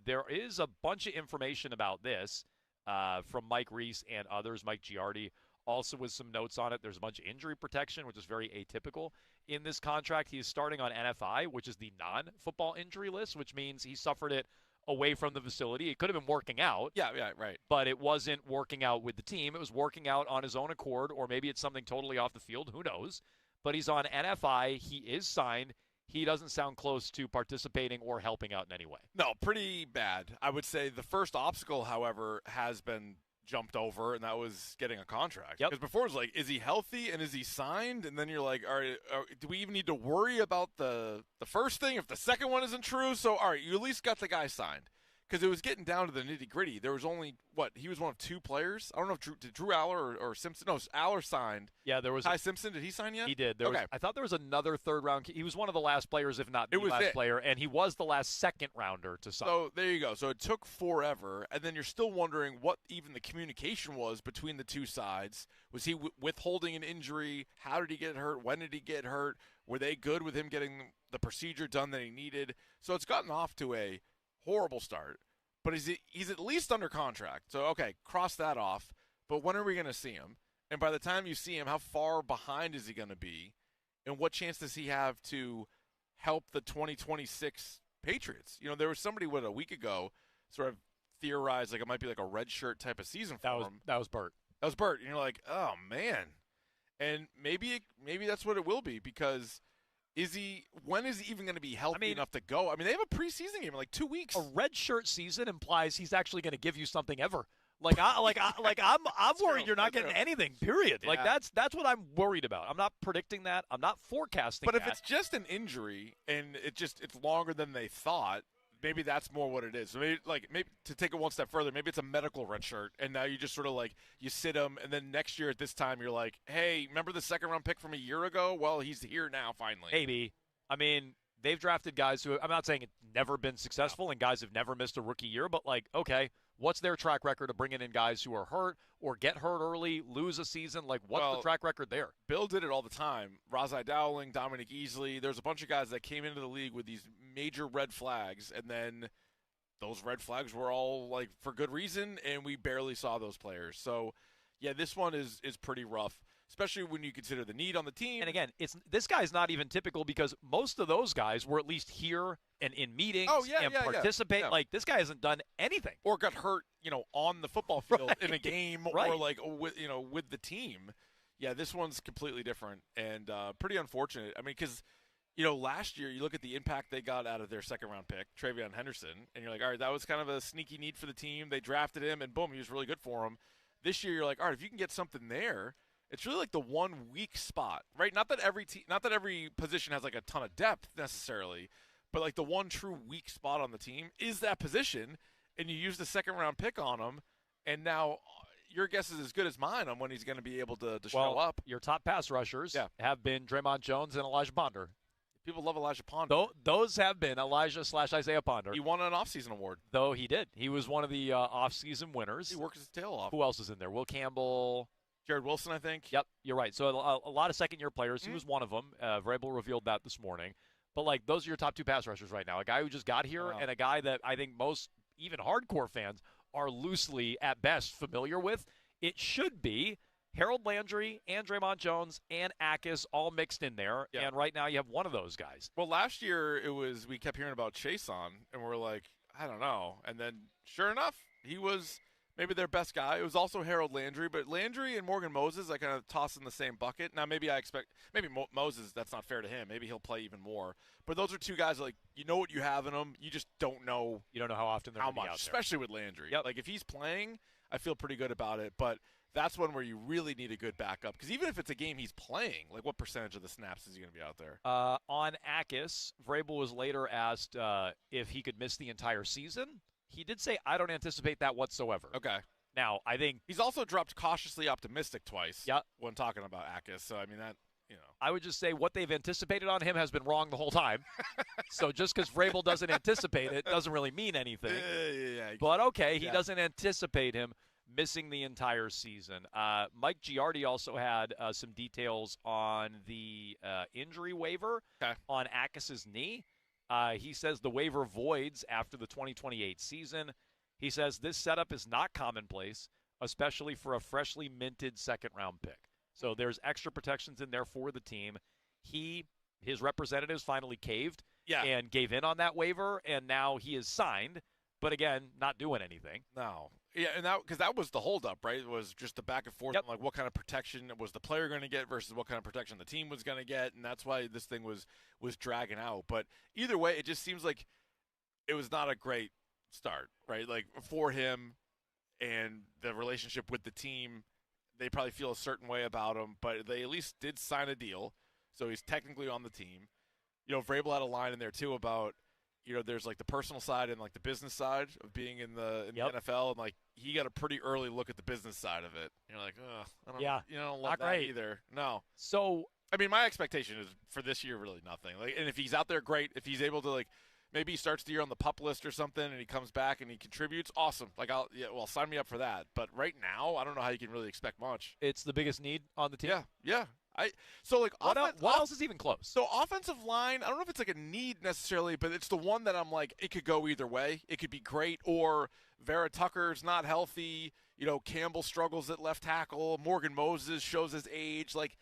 There is a bunch of information about this from Mike Reese and others. Mike Giardi also with some notes on it. There's a bunch of injury protection, which is very atypical in this contract. He is starting on NFI, which is the non-football injury list, which means he suffered it away from the facility. It could have been working out. Yeah, right. But it wasn't working out with the team. It was working out on his own accord, or maybe it's something totally off the field. Who knows? But he's on NFI. He is signed. He doesn't sound close to participating or helping out in any way. No, pretty bad. I would say the first obstacle, however, has been jumped over, and that was getting a contract. Yep. Because before it was like, is he healthy and is he signed? And then you're like, all right, do we even need to worry about the first thing if the second one isn't true? So, all right, you at least got the guy signed. Because it was getting down to the nitty-gritty. There was only, he was one of two players? I don't know if Drew Aller or Simpson. No, Aller signed. Yeah, there was. Ty Simpson, did he sign yet? He did. Okay. I thought there was another third-round. He was one of the last players, if not the last player, and he was the last second-rounder to sign. So there you go. So it took forever, and then you're still wondering what even the communication was between the two sides. Was he withholding an injury? How did he get hurt? When did he get hurt? Were they good with him getting the procedure done that he needed? So it's gotten off to a horrible start. But he's at least under contract. So, okay, cross that off. But when are we going to see him? And by the time you see him, how far behind is he going to be? And what chance does he have to help the 2026 Patriots? You know, there was somebody, a week ago, sort of theorized like it might be like a red shirt type of season for him. That was Bert. That was Bert. And you're like, oh, man. And maybe that's what it will be, because when is he even going to be healthy enough to go? I mean, they have a preseason game in like 2 weeks. A red shirt season implies he's actually going to give you something ever. I'm worried you're not getting anything, period. Yeah. Like that's what I'm worried about. I'm not predicting that. I'm not forecasting that. But if it's just an injury and it's longer than they thought, maybe that's more what it is. So maybe to take it one step further, maybe it's a medical red shirt, and now you just sort of you sit him, and then next year at this time you're like, hey, remember the second-round pick from a year ago? Well, he's here now finally. Maybe. I mean, they've drafted guys who, I'm not saying it's never been successful and guys have never missed a rookie year, but okay, what's their track record of bringing in guys who are hurt or get hurt early, lose a season? What's the track record there? Bill did it all the time. Razai Dowling, Dominic Easley. There's a bunch of guys that came into the league with these major red flags, and then those red flags were all for good reason, and we barely saw those players. So, yeah, this one is pretty rough. especially when you consider the need on the team. And again, this guy's not even typical because most of those guys were at least here and in meetings and participate. Yeah. Like, this guy hasn't done anything. Or got hurt, on the football field in a game Right. or like with the team. Yeah, this one's completely different and pretty unfortunate. I mean, because last year you look at the impact they got out of their second-round pick, Travion Henderson, and you're like, all right, that was kind of a sneaky need for the team. They drafted him, and boom, he was really good for them. This year, you're like, all right, if you can get something there, it's really like the one weak spot, right? Not that every position has like a ton of depth necessarily, but like the one true weak spot on the team is that position, and you use the second-round pick on him, and now your guess is as good as mine on when he's going to be able to show up. Your top pass rushers have been Draymond Jones and Elijah Ponder. People love Elijah Ponder. Those have been Elijah/Isaiah Ponder. He won an offseason award. Though he did. He was one of the offseason winners. He worked his tail off. Who else is in there? Will Campbell. Jared Wilson, I think. Yep, you're right. So a lot of second-year players. He was one of them. Vrabel revealed that this morning. But, like, those are your top two pass rushers right now. A guy who just got here and a guy that I think most, even hardcore fans, are loosely, at best, familiar with. It should be Harold Landry and Draymond Jones and Akis all mixed in there, and right now you have one of those guys. Well, last year we kept hearing about Chason, and we're like, I don't know. And then, sure enough, he was maybe their best guy. It was also Harold Landry, but Landry and Morgan Moses I kind of toss in the same bucket. Now, maybe Moses, that's not fair to him. Maybe he'll play even more. But those are two guys that, like, you know what you have in them. You just don't know. You don't know how often they're how going to be much, out there. especially with Landry. Like, if he's playing, I feel pretty good about it. But that's one where you really need a good backup. Because even if it's a game he's playing, like, what percentage of the snaps is he going to be out there? On Akis, Vrabel was later asked if he could miss the entire season. He did say, I don't anticipate that whatsoever. Okay. Now, I think he's also dropped cautiously optimistic twice when talking about Akis. So, I mean, that, I would just say what they've anticipated on him has been wrong the whole time. So just because Vrabel doesn't anticipate it doesn't really mean anything. But, okay, he doesn't anticipate him missing the entire season. Mike Giardi also had some details on the injury waiver on Akis's knee. He says the waiver voids after the 2028 season. He says this setup is not commonplace, especially for a freshly minted second-round pick. So there's extra protections in there for the team. His representatives finally caved and gave in on that waiver, and now he is signed, but again, not doing anything. No. Yeah, and because that was the holdup, right? It was just the back and forth, on, like, what kind of protection was the player going to get versus what kind of protection the team was going to get, and that's why this thing was dragging out. But either way, it just seems like it was not a great start, right? Like, for him and the relationship with the team, they probably feel a certain way about him, but they at least did sign a deal, so he's technically on the team. Vrabel had a line in there, too, about there's like the personal side and like the business side of being in the NFL, and like he got a pretty early look at the business side of it. You're like, I don't love that either. No. So I mean, my expectation is for this year really nothing. Like, and if he's out there, great. If he's able to, like, maybe he starts the year on the PUP list or something, and he comes back and he contributes, awesome. Like, sign me up for that. But right now, I don't know how you can really expect much. It's the biggest need on the team. Yeah. What else is even close? So offensive line, I don't know if it's like a need necessarily, but it's the one that I'm like, it could go either way. It could be great, or Vera Tucker's not healthy. Campbell struggles at left tackle. Morgan Moses shows his age. Like,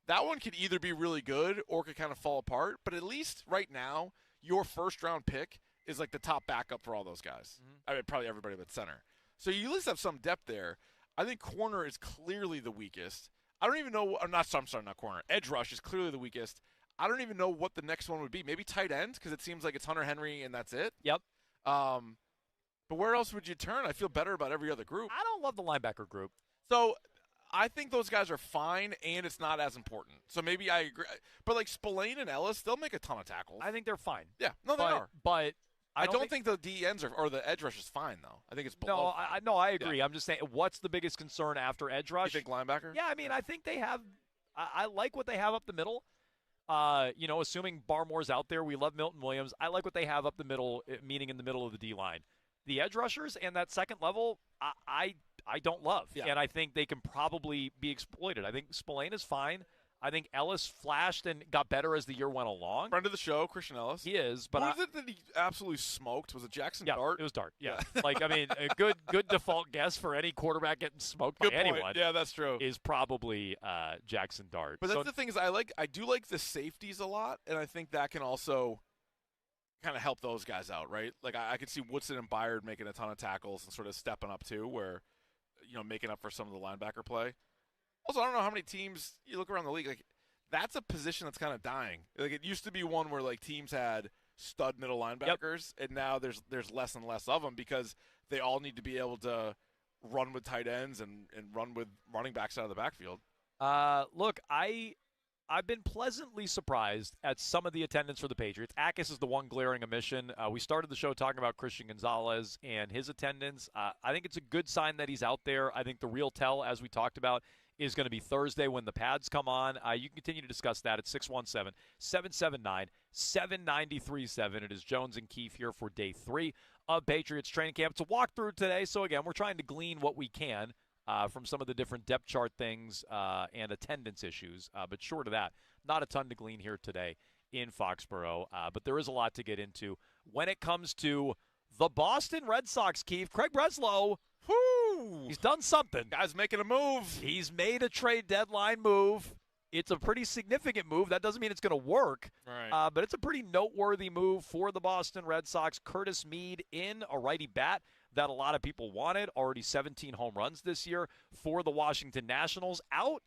that one could either be really good or could kind of fall apart. But at least right now, your first-round pick is like the top backup for all those guys. I mean, probably everybody but center. So you at least have some depth there. I think corner is clearly the weakest. I don't even know. I'm sorry, not corner. Edge rush is clearly the weakest. I don't even know what the next one would be. Maybe tight end, because it seems like it's Hunter Henry and that's it. Yep. But where else would you turn? I feel better about every other group. I don't love the linebacker group. So I think those guys are fine, and it's not as important. So maybe I agree. But like Spillane and Ellis, they'll make a ton of tackles. I think they're fine. Yeah, no, they are. But I don't think the D ends or the edge rush is fine, though. I think it's below. No, I agree. Yeah. I'm just saying, what's the biggest concern after edge rush? You think linebacker? Yeah, I mean, I think they have. I like what they have up the middle. Assuming Barmore's out there, we love Milton Williams. I like what they have up the middle, meaning in the middle of the D line. The edge rushers and that second level, I don't love, and I think they can probably be exploited. I think Spillane is fine. I think Ellis flashed and got better as the year went along. Friend of the show, Christian Ellis. He is, but Who was it that he absolutely smoked? Was it Jackson yeah, Dart? It was Dart. Yeah, like I mean, a good default guess for any quarterback getting smoked by Good point. anyone. Yeah, that's true. Is probably Jackson Dart. But that's the thing is, I do like the safeties a lot, and I think that can also kind of help those guys out, right? Like I could see Woodson and Byard making a ton of tackles and sort of stepping up too, where making up for some of the linebacker play. Also, I don't know how many teams you look around the league, like that's a position that's kind of dying. Like it used to be one where like teams had stud middle linebackers, and now there's less and less of them because they all need to be able to run with tight ends and run with running backs out of the backfield. Look, I've been pleasantly surprised at some of the attendance for the Patriots. Akis is the one glaring omission. We started the show talking about Christian Gonzalez and his attendance. I think it's a good sign that he's out there. I think the real tell, as we talked about, is going to be Thursday when the pads come on. You can continue to discuss that at 617-779-7937. It is Jones and Keefe here for day 3 of Patriots training camp. It's a walkthrough today, so again, we're trying to glean what we can from some of the different depth chart things and attendance issues. But short of that, not a ton to glean here today in Foxborough. But there is a lot to get into when it comes to the Boston Red Sox, Keefe. Craig Breslow, he's done something. Guy's making a move. He's made a trade deadline move. It's a pretty significant move. That doesn't mean it's going to work, right. But it's a pretty noteworthy move for the Boston Red Sox. Curtis Mead in, a righty bat that a lot of people wanted. Already 17 home runs this year for the Washington Nationals. Out,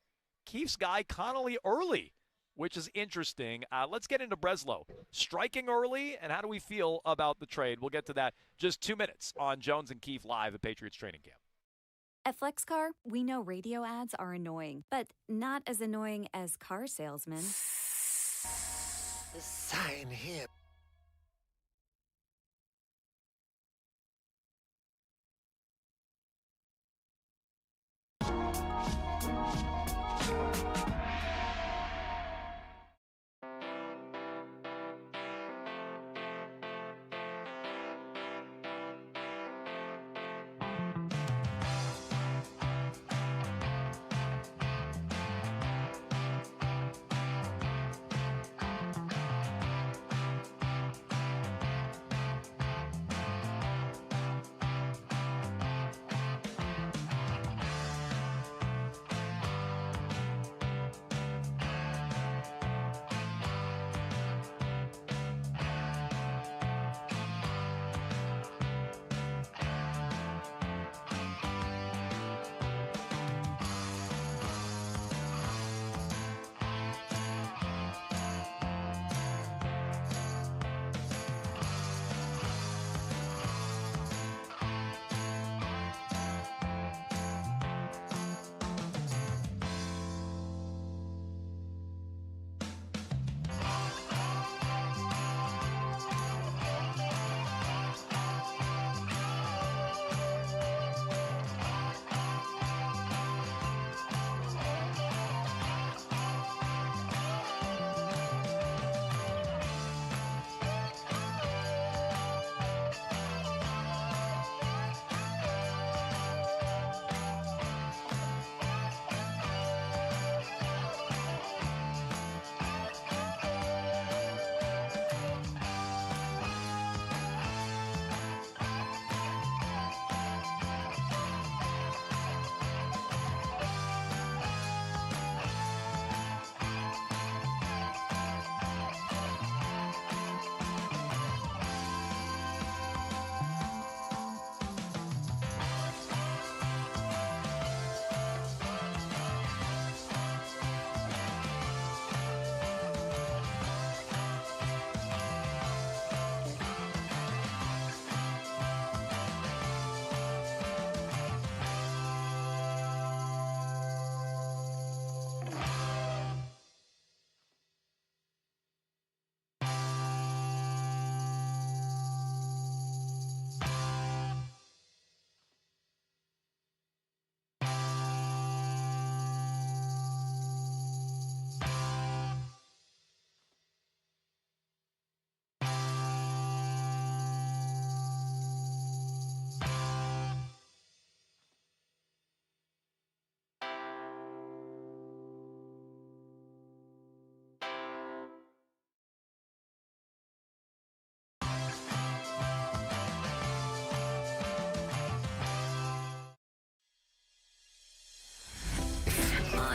Keefe's guy Connolly early, which is interesting. Let's get into Breslow. Striking early, and how do we feel about the trade? We'll get to that just 2 minutes on Jones and Keefe live at Patriots training camp. At FlexCar, we know radio ads are annoying, but not as annoying as car salesmen. Sign here.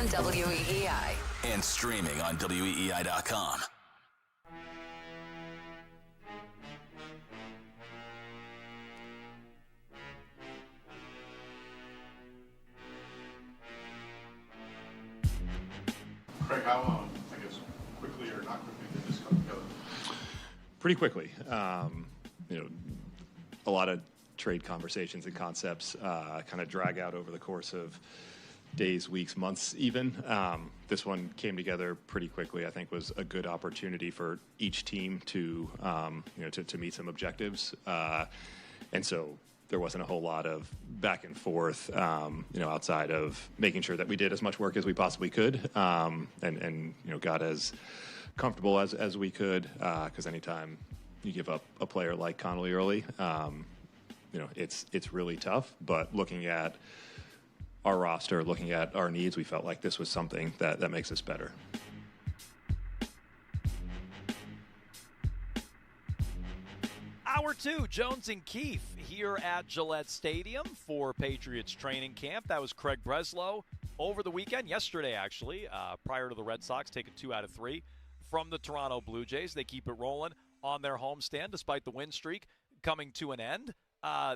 on WEEI. And streaming on WEEI.com. Craig, how, I guess, quickly or not quickly did this come together? Pretty quickly. A lot of trade conversations and concepts kind of drag out over the course of days, weeks, months even. This one came together pretty quickly. I think was a good opportunity for each team to meet some objectives. And so there wasn't a whole lot of back and forth, outside of making sure that we did as much work as we possibly could, and got as comfortable as we could. Because anytime you give up a player like Connolly early, it's really tough. But looking at our roster, looking at our needs, we felt like this was something that makes us better. Hour 2, Jones and Keefe here at Gillette Stadium for Patriots training camp. That was Craig Breslow over the weekend, yesterday actually, prior to the Red Sox taking 2 out of 3 from the Toronto Blue Jays. They keep it rolling on their homestand despite the win streak coming to an end.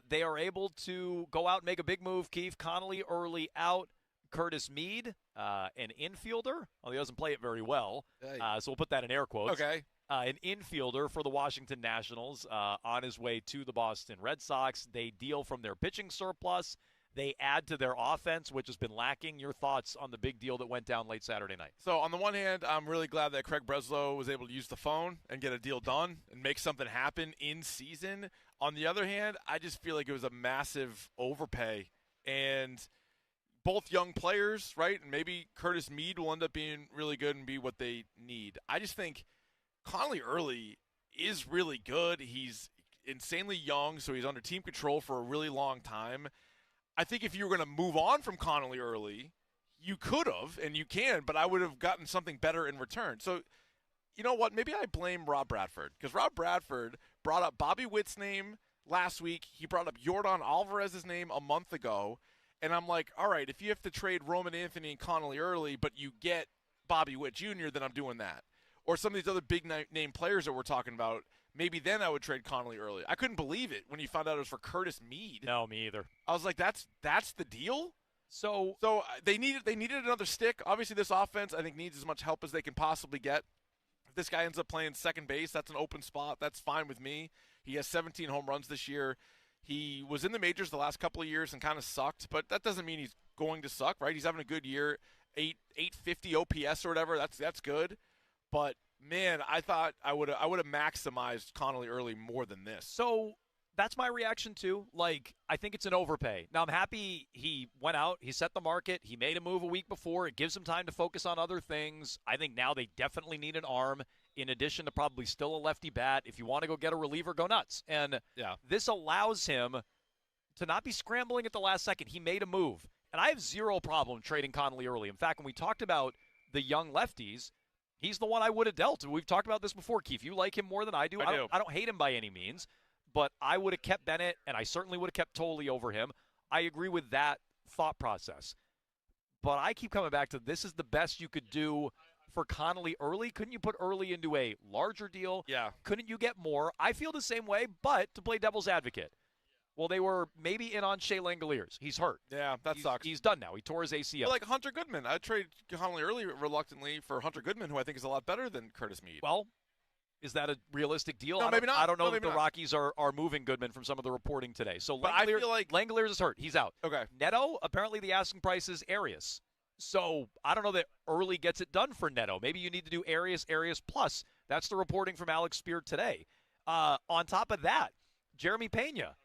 They are able to go out and make a big move. Keefe, Connolly early out. Curtis Mead, an infielder. Well, he doesn't play it very well, so we'll put that in air quotes. Okay. An infielder for the Washington Nationals on his way to the Boston Red Sox. They deal from their pitching surplus. They add to their offense, which has been lacking. Your thoughts on the big deal that went down late Saturday night? So on the one hand, I'm really glad that Craig Breslow was able to use the phone and get a deal done and make something happen in season. On the other hand, I just feel like it was a massive overpay. And both young players, right? And maybe Curtis Mead will end up being really good and be what they need. I just think Connolly early is really good. He's insanely young, so he's under team control for a really long time. I think if you were going to move on from Connolly early, you could have, and you can, but I would have gotten something better in return. So, you know what? Maybe I blame Rob Bradford, because Rob Bradford brought up Bobby Witt's name last week. He brought up Yordan Alvarez's name a month ago, and I'm like, all right, if you have to trade Roman Anthony and Connolly early, but you get Bobby Witt Jr., then I'm doing that. Or some of these other big name players that we're talking about, maybe then I would trade Connolly early. I couldn't believe it when you found out it was for Curtis Mead. No, me either. I was like, that's the deal? So they needed another stick. Obviously, this offense, I think, needs as much help as they can possibly get. If this guy ends up playing second base, that's an open spot. That's fine with me. He has 17 home runs this year. He was in the majors the last couple of years and kind of sucked, but that doesn't mean he's going to suck, right? He's having a good year, 850 OPS or whatever. That's good. But man, I thought I would have maximized Connolly early more than this. So that's my reaction too. Like, I think it's an overpay. Now, I'm happy he went out, he set the market, he made a move a week before. It gives him time to focus on other things. I think now they definitely need an arm, in addition to probably still a lefty bat. If you want to go get a reliever, go nuts. And this allows him to not be scrambling at the last second. He made a move. And I have zero problem trading Connolly early. In fact, when we talked about the young lefties, he's the one I would have dealt. We've talked about this before, Keith. You like him more than I do. I don't hate him by any means, but I would have kept Bennett, and I certainly would have kept Tolley over him. I agree with that thought process. But I keep coming back to this is the best you could do for Connolly early. Couldn't you put early into a larger deal? Yeah. Couldn't you get more? I feel the same way, but to play devil's advocate. Well, they were maybe in on Shea Langoliers. He's hurt. Yeah, that sucks. He's done now. He tore his ACL. But like Hunter Goodman. I'd trade Connolly early reluctantly for Hunter Goodman, who I think is a lot better than Curtis Mead. Well, is that a realistic deal? No, maybe not. I don't know No, that maybe the not. Rockies are moving Goodman from some of the reporting today. So But I feel like Langoliers is hurt. He's out. Okay. Neto, apparently the asking price is Arias. So I don't know that early gets it done for Neto. Maybe you need to do Arias plus. That's the reporting from Alex Spear today. On top of that, Jeremy Pena.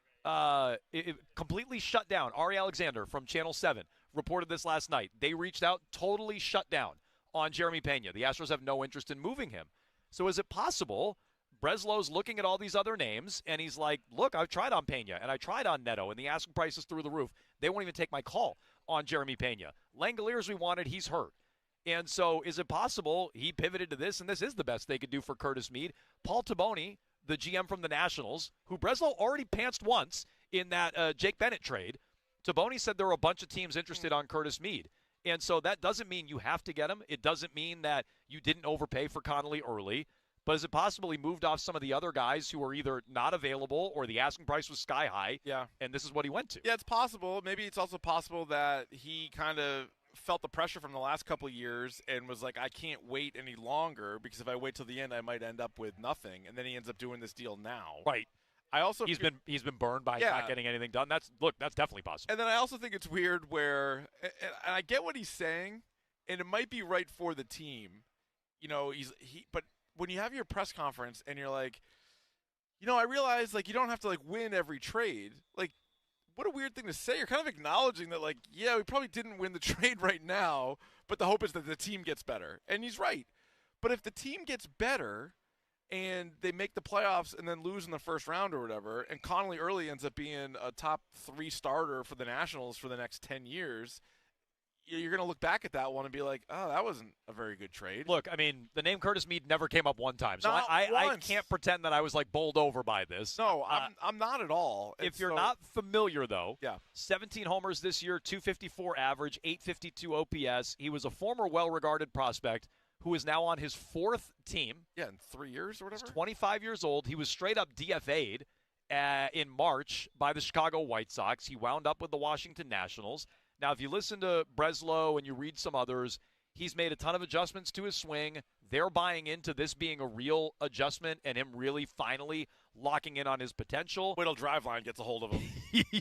It completely shut down. Ari Alexander from Channel 7 reported this last night. They reached out, totally shut down on Jeremy Pena. The Astros have no interest in moving him. So is it possible Breslow's looking at all these other names, and he's like, look, I've tried on Pena, and I tried on Neto, and the asking price is through the roof. They won't even take my call on Jeremy Pena. Langoliers we wanted, he's hurt. And so is it possible he pivoted to this, and this is the best they could do for Curtis Mead? Paul Taboni, the GM from the Nationals, who Breslow already pantsed once in that Jake Bennett trade. Taboni said there were a bunch of teams interested on Curtis Mead. And so that doesn't mean you have to get him. It doesn't mean that you didn't overpay for Connolly early. But is it possible he moved off some of the other guys who were either not available or the asking price was sky high? Yeah. And this is what he went to. Yeah, it's possible. Maybe it's also possible that he kind of felt the pressure from the last couple of years and was like, I can't wait any longer because if I wait till the end, I might end up with nothing. And then he ends up doing this deal now. Right. I also he's been burned by not getting anything done. That's definitely possible. And then I also think it's weird where, and I get what he's saying, and it might be right for the team. But when you have your press conference and you're like, I realize you don't have to win every trade. What a weird thing to say. You're kind of acknowledging that we probably didn't win the trade right now, but the hope is that the team gets better. And he's right. But if the team gets better and they make the playoffs and then lose in the first round or whatever, and Connolly early ends up being a top 3 starter for the Nationals for the next 10 years, you're going to look back at that one and be like, oh, that wasn't a very good trade. Look, I mean, the name Curtis Mead never came up one time. So Not I once. can't pretend that I was bowled over by this. No, I'm not at all. If you're not familiar, though, 17 homers this year, 254 average, 852 OPS. He was a former well-regarded prospect who is now on his 4th team. Yeah, in 3 years or whatever. He's 25 years old. He was straight up DFA'd in March by the Chicago White Sox. He wound up with the Washington Nationals. Now, if you listen to Breslow and you read some others, he's made a ton of adjustments to his swing. They're buying into this being a real adjustment and him really finally locking in on his potential. Wait till Driveline gets a hold of him.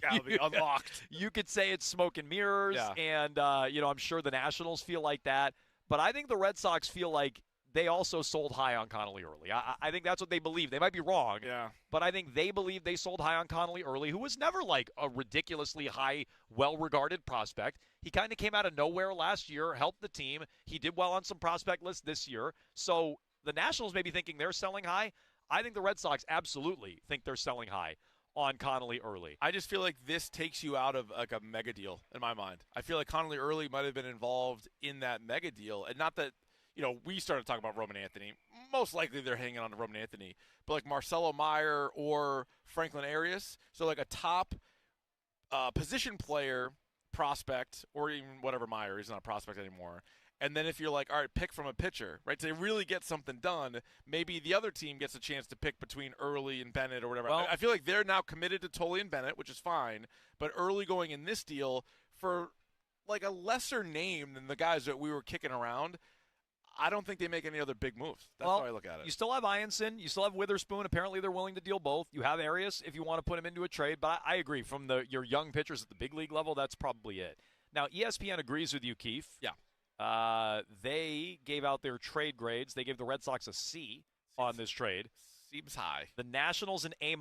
Gotta be unlocked. You could say it's smoke and mirrors, and I'm sure the Nationals feel like that. But I think the Red Sox feel like they also sold high on Connolly early. I think that's what they believe. They might be wrong, but I think they believe they sold high on Connolly early, who was never a ridiculously high, well-regarded prospect. He kind of came out of nowhere last year, helped the team. He did well on some prospect lists this year. So the Nationals may be thinking they're selling high. I think the Red Sox absolutely think they're selling high on Connolly early. I just feel like this takes you out of a mega deal in my mind. I feel like Connolly early might have been involved in that mega deal, and not that we started talking about Roman Anthony. Most likely they're hanging on to Roman Anthony. But Marcelo Meyer or Franklin Arias, so a top position player prospect, or even whatever Meyer, he's not a prospect anymore. And then if you're all right, pick from a pitcher, right? To really get something done, maybe the other team gets a chance to pick between Early and Bennett or whatever. I feel like they're now committed to Tolley and Bennett, which is fine. But Early going in this deal for a lesser name than the guys that we were kicking around, I don't think they make any other big moves. That's how I look at it. You still have Ianson. You still have Witherspoon. Apparently, they're willing to deal both. You have Arias if you want to put him into a trade. But I agree. From your young pitchers at the big league level, that's probably it. Now, ESPN agrees with you, Keith. Yeah. They gave out their trade grades. They gave the Red Sox a C on this trade. Seems high. The Nationals an A-.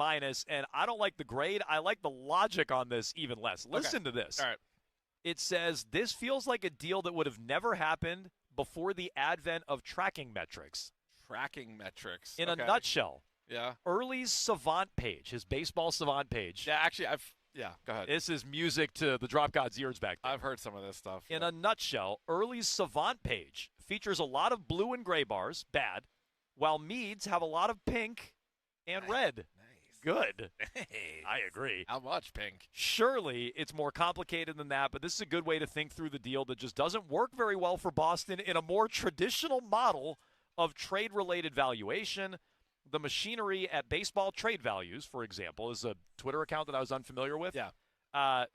And I don't like the grade. I like the logic on this even less. Listen to this. All right. It says, this feels like a deal that would have never happened before the advent of tracking metrics. Tracking metrics. In a nutshell. Yeah. Early's Savant page, his baseball Savant page. Yeah, actually, go ahead. This is music to the Drop God's ears back there. I've heard some of this stuff. In a nutshell, Early's Savant page features a lot of blue and gray bars, bad, while Mead's have a lot of pink and red. Nice. Good. Nice. I agree. How much pink? Surely it's more complicated than that, but this is a good way to think through the deal that just doesn't work very well for Boston in a more traditional model of trade-related valuation. The machinery at Baseball Trade Values, for example, is a Twitter account that I was unfamiliar with,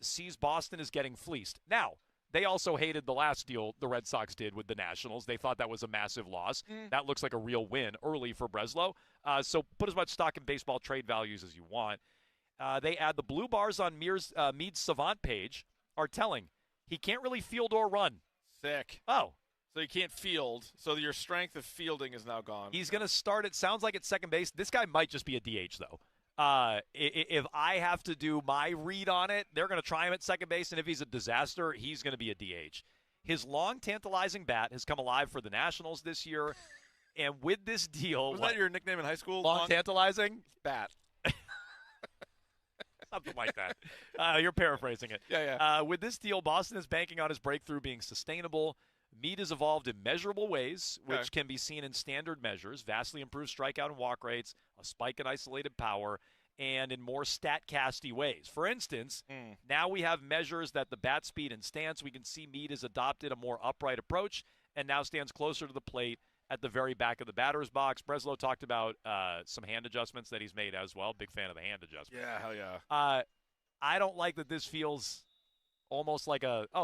sees Boston as getting fleeced. Now, they also hated the last deal the Red Sox did with the Nationals. They thought that was a massive loss. That looks like a real win early for Breslow. So put as much stock in Baseball Trade Values as you want. They add the blue bars on Mead's Savant page are telling. He can't really field or run. Sick. Oh. So you can't field. So your strength of fielding is now gone. He's going to start, it sounds like, at second base. This guy might just be a DH, though. If I have to do my read on it, they're going to try him at second base, and if he's a disaster, he's going to be a DH. His long, tantalizing bat has come alive for the Nationals this year, and with this deal... Was that your nickname in high school? Long tantalizing? Bat. Something like that. You're paraphrasing it. Yeah. With this deal, Boston is banking on his breakthrough being sustainable. Mead has evolved in measurable ways, which can be seen in standard measures, vastly improved strikeout and walk rates, a spike in isolated power, and in more stat-casty ways. For instance, now we have measures that the bat speed and stance, we can see Meade has adopted a more upright approach and now stands closer to the plate at the very back of the batter's box. Breslow talked about some hand adjustments that he's made as well. Big fan of the hand adjustments. Yeah, hell yeah. I don't like that this feels almost like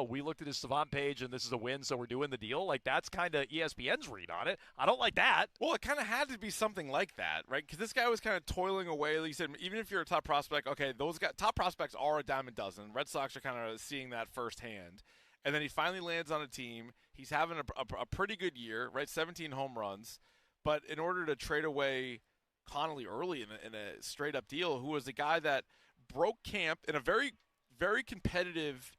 we looked at his Savant page and this is a win, so we're doing the deal. Like, that's kind of ESPN's read on it. I don't like that. Well, it kind of had to be something like that, right? Because this guy was kind of toiling away. Like you said, even if you're a top prospect, okay, those guys, top prospects are a dime a dozen. Red Sox are kind of seeing that firsthand. And then he finally lands on a team. He's having a pretty good year, right? 17 home runs. But in order to trade away Connolly early in a straight-up deal, who was a guy that broke camp in a very, very competitive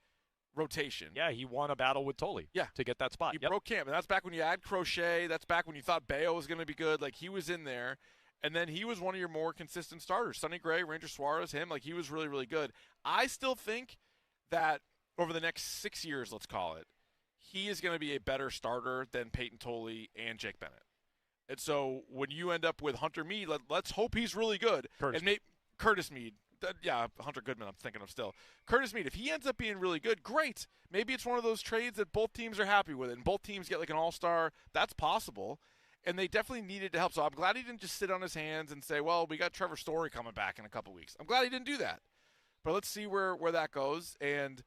rotation. Yeah, he won a battle with Tolley to get that spot. He broke camp, and that's back when you had Crochet. That's back when you thought Bayo was going to be good. Like, he was in there, and then he was one of your more consistent starters. Sonny Gray, Ranger Suarez, him. Like, he was really, really good. I still think that over the next 6 years, let's call it, he is going to be a better starter than Peyton Tolley and Jake Bennett. And so when you end up with Hunter Meade, let's hope he's really good. Curtis Meade. Hunter Goodman I'm thinking of still. Curtis Meade, if he ends up being really good, great. Maybe it's one of those trades that both teams are happy with it, and both teams get like an all-star. That's possible, and they definitely needed to help. So I'm glad he didn't just sit on his hands and say, well, we got Trevor Story coming back in a couple weeks. I'm glad he didn't do that. But let's see where that goes, and,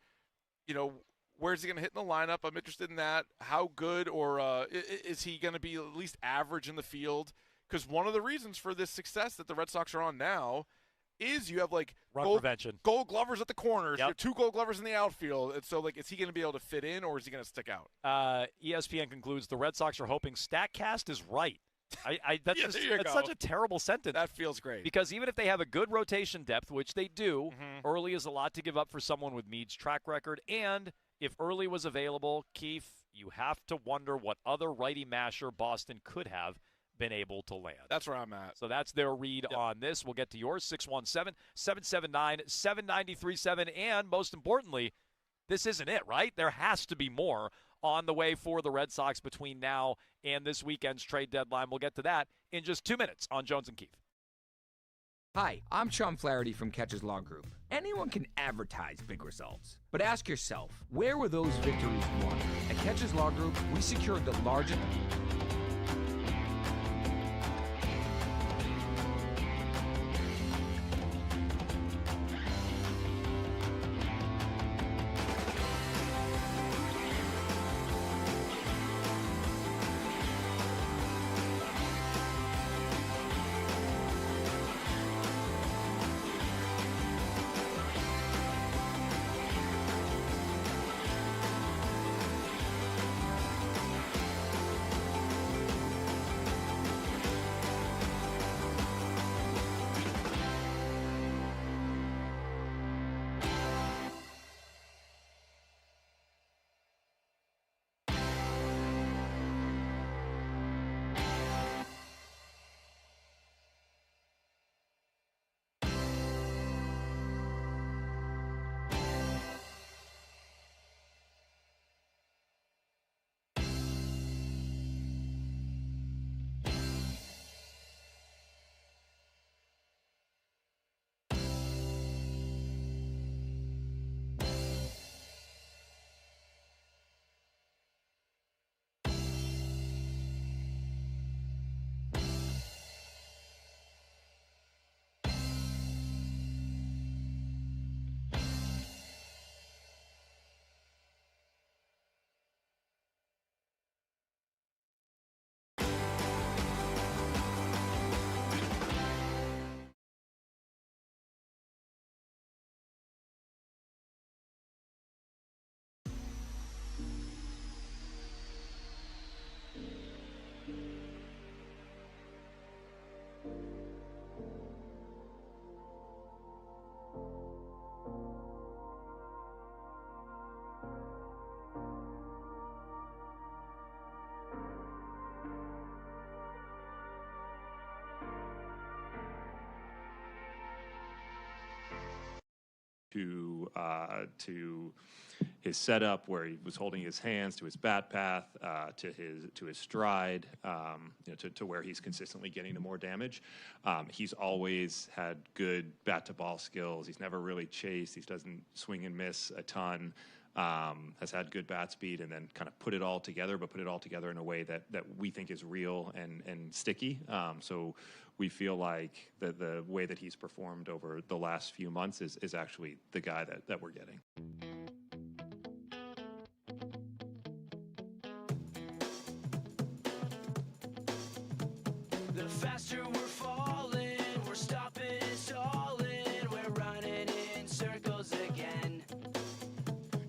you know, where's he going to hit in the lineup? I'm interested in that. How good or is he going to be at least average in the field? Because one of the reasons for this success that the Red Sox are on now is you have like gold glovers at the corners. You have 2 gold glovers in the outfield. And so, like, is he going to be able to fit in, or is he going to stick out? ESPN concludes the Red Sox are hoping StatCast is right. That's such a terrible sentence. That feels great. Because even if they have a good rotation depth, which they do, Early is a lot to give up for someone with Meade's track record. And if Early was available, Keefe, you have to wonder what other righty masher Boston could have been able to land. That's where I'm at. So that's their read on this. We'll get to yours, 617-779-7937. And most importantly, this isn't it, right? There has to be more on the way for the Red Sox between now and this weekend's trade deadline. We'll get to that in just 2 minutes on Jones and Keefe. Hi, I'm Sean Flaherty from Catches Law Group. Anyone can advertise big results, but ask yourself, where were those victories won? At Catches Law Group, we secured the largest... to his setup, where he was holding his hands, to his bat path, to his stride, to where he's consistently getting to more damage. He's always had good bat to ball skills. He's never really chased. He doesn't swing and miss a ton. Has had good bat speed, and then kind of put it all together, but put it all together in a way that we think is real and sticky. So we feel like the way that he's performed over the last few months is actually the guy that we're getting. The faster we're falling, we're stopping and stalling, we're running in circles again.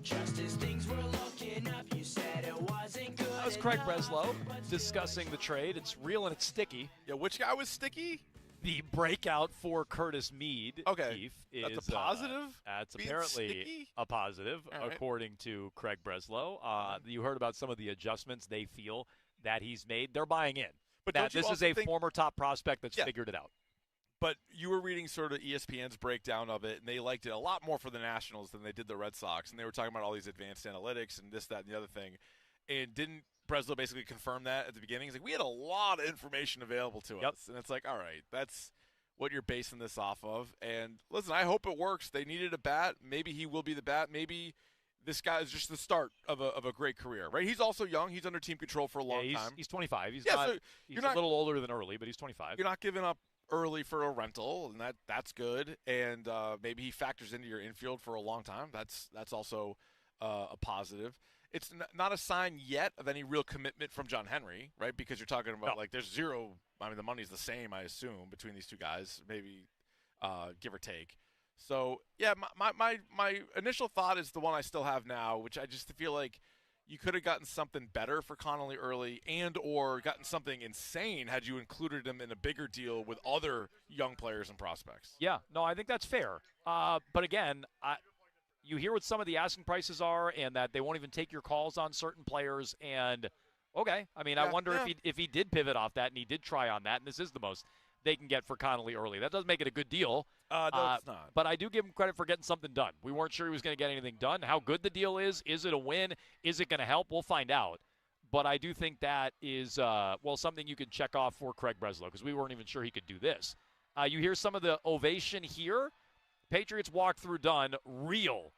Just as things were looking up, you said it wasn't good. That was Craig Breslow discussing the trade. It's real and it's sticky. Yeah, which guy was sticky? The breakout for Curtis Mead. Okay, Keith, that's is, a positive? That's Being apparently sticky? a positive, All right. according to Craig Breslow. You heard about some of the adjustments they feel that he's made. They're buying in. But That don't you this is also a think- former top prospect that's Yeah. figured it out. But you were reading sort of ESPN's breakdown of it, and they liked it a lot more for the Nationals than they did the Red Sox. And they were talking about all these advanced analytics and this, that, and the other thing. And didn't Breslow basically confirm that at the beginning? He's like, we had a lot of information available to us. And it's like, all right, that's what you're basing this off of. And listen, I hope it works. They needed a bat. Maybe he will be the bat. Maybe this guy is just the start of a great career, right? He's also young. He's under team control for a long time. He's 25. He's Yeah, not. so He's you're not- a little older than early, but he's 25. You're not giving up early for a rental, and that's good. And maybe he factors into your infield for a long time. That's also a positive. It's not a sign yet of any real commitment from John Henry, right? Because you're talking about like there's zero. I mean, the money's the same, I assume, between these two guys, maybe give or take. So yeah, my initial thought is the one I still have now, which I just feel like you could have gotten something better for Connolly early, and or gotten something insane had you included him in a bigger deal with other young players and prospects. Yeah, no, I think that's fair. But again, you hear what some of the asking prices are, and that they won't even take your calls on certain players. And okay, I mean, I wonder if he did pivot off that and he did try on that, and this is the most they can get for Connolly early. That does make it a good deal. No, it's not. But I do give him credit for getting something done. We weren't sure he was going to get anything done. How good the deal is it a win? Is it going to help? We'll find out. But I do think that is, something you can check off for Craig Breslow, because we weren't even sure he could do this. You hear some of the ovation here. Patriots walkthrough done. Real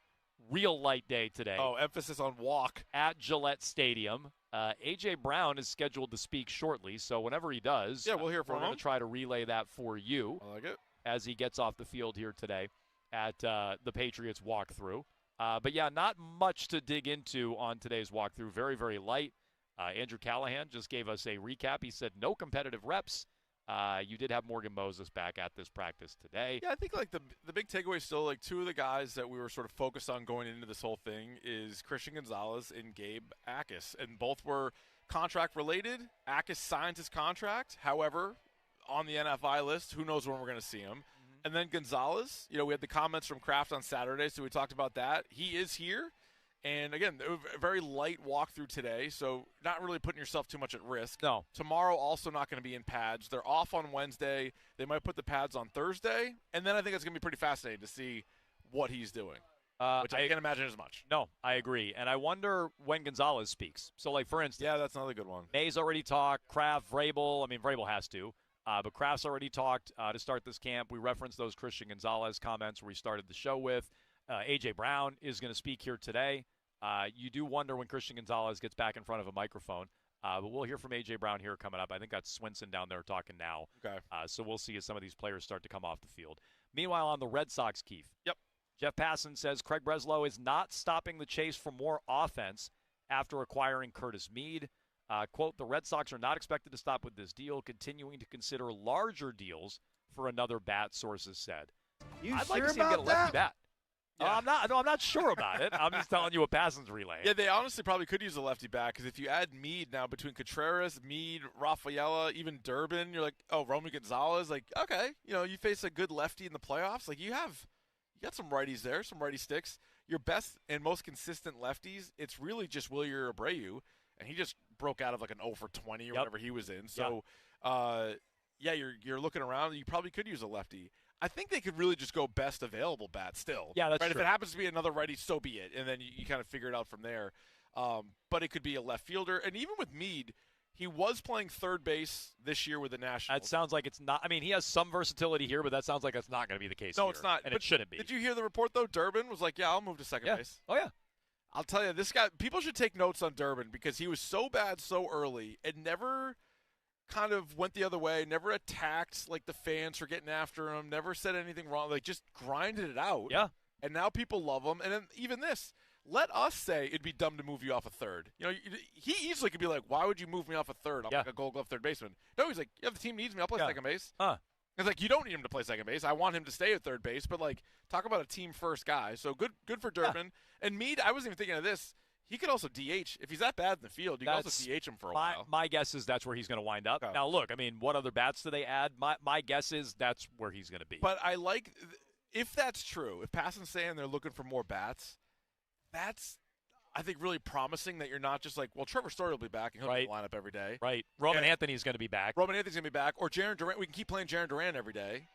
light day today. Oh, emphasis on walk. At Gillette Stadium. A.J. Brown is scheduled to speak shortly, so whenever he does, we'll hear from we're going him. to try to relay that for you. I like it. As he gets off the field here today at the Patriots walkthrough. But yeah, not much to dig into on today's walkthrough. Very, very light. Andrew Callahan just gave us a recap. He said no competitive reps. You did have Morgan Moses back at this practice today. Yeah, I think like the big takeaway is still like two of the guys that we were sort of focused on going into this whole thing is Christian Gonzalez and Gabe Akis, and both were contract related. Akis signed his contract, however, on the NFI list. Who knows when we're going to see him? And then Gonzalez, we had the comments from Kraft on Saturday, so we talked about that. He is here. And again, a very light walkthrough today, so not really putting yourself too much at risk. No. Tomorrow also not going to be in pads. They're off on Wednesday. They might put the pads on Thursday. And then I think it's going to be pretty fascinating to see what he's doing, which I can't imagine as much. No, I agree. And I wonder when Gonzalez speaks. So, like, for instance. Yeah, that's another good one. May's already talked. Kraft, Vrabel. I mean, Vrabel has to. But Kraft's already talked to start this camp. We referenced those Christian Gonzalez comments where we started the show with. A.J. Brown is going to speak here today. You do wonder when Christian Gonzalez gets back in front of a microphone. But we'll hear from A.J. Brown here coming up. I think that's Swinson down there talking now. Okay. So we'll see as some of these players start to come off the field. Meanwhile, on the Red Sox, Keith. Yep. Jeff Passan says Craig Breslow is not stopping the chase for more offense after acquiring Curtis Mead. Quote, the Red Sox are not expected to stop with this deal, continuing to consider larger deals for another bat, sources said. I'd like to see him get a lefty bat. Yeah. I'm not sure about it. I'm just telling you what Passan's relaying. Yeah, they honestly probably could use a lefty back, because if you add Mead now between Contreras, Mead, Rafaela, even Durbin, you're like, oh, Romy Gonzalez, like, okay, you face a good lefty in the playoffs. Like, you got some righties there, some righty sticks. Your best and most consistent lefties, it's really just Wilyer Abreu, and he just broke out of like an 0 for 20 or whatever he was in. So, you're looking around. You probably could use a lefty. I think they could really just go best available bat still. Yeah, that's right. true. If it happens to be another righty, so be it. And then you kind of figure it out from there. But it could be a left fielder. And even with Meade, he was playing third base this year with the Nationals. That sounds like it's not. I mean, he has some versatility here, but that sounds like it's not going to be the case. No, here, it's not. and But it shouldn't be. Did you hear the report, though? Durbin was like, yeah, I'll move to second base. Oh, yeah. I'll tell you, this guy, people should take notes on Durbin because he was so bad so early and never kind of went the other way, never attacked like the fans for getting after him, never said anything wrong, like just grinded it out. Yeah. And now people love him. And then even this, let us say it'd be dumb to move you off a third. You know, he easily could be like, why would you move me off a third? I'm like a Gold Glove third baseman. No, he's like, yeah, the team needs me. I'll play second base. It's like, you don't need him to play second base. I want him to stay at third base. But, like, talk about a team-first guy. So good for Durbin. And Meade, I wasn't even thinking of this. He could also DH. If he's that bad in the field, you can also DH him for a while. My guess is that's where he's going to wind up. Okay. Now, look, I mean, what other bats do they add? My guess is that's where he's going to be. But I like, if that's true, if Passan's saying they're looking for more bats, that's, I think, really promising that you're not just like, well, Trevor Story will be back and he'll be in the lineup every day. Right. Roman Anthony's going to be back. Roman Anthony's going to be back. Or Jarren Duran. We can keep playing Jarren Duran every day.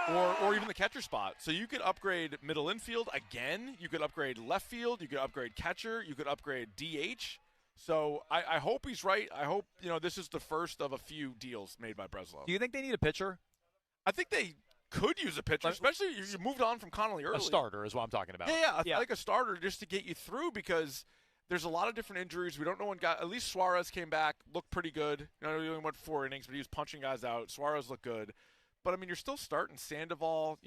Or even the catcher spot. So you could upgrade middle infield again. You could upgrade left field. You could upgrade catcher. You could upgrade DH. So I hope he's right. I hope, this is the first of a few deals made by Breslow. Do you think they need a pitcher? I think they could use a pitcher, especially if you moved on from Connolly early. A starter is what I'm talking about. Yeah. I like a starter just to get you through because there's a lot of different injuries. We don't know when at least Suarez came back, looked pretty good. He only went 4 innings, but he was punching guys out. Suarez looked good. But, I mean, you're still starting Sandoval.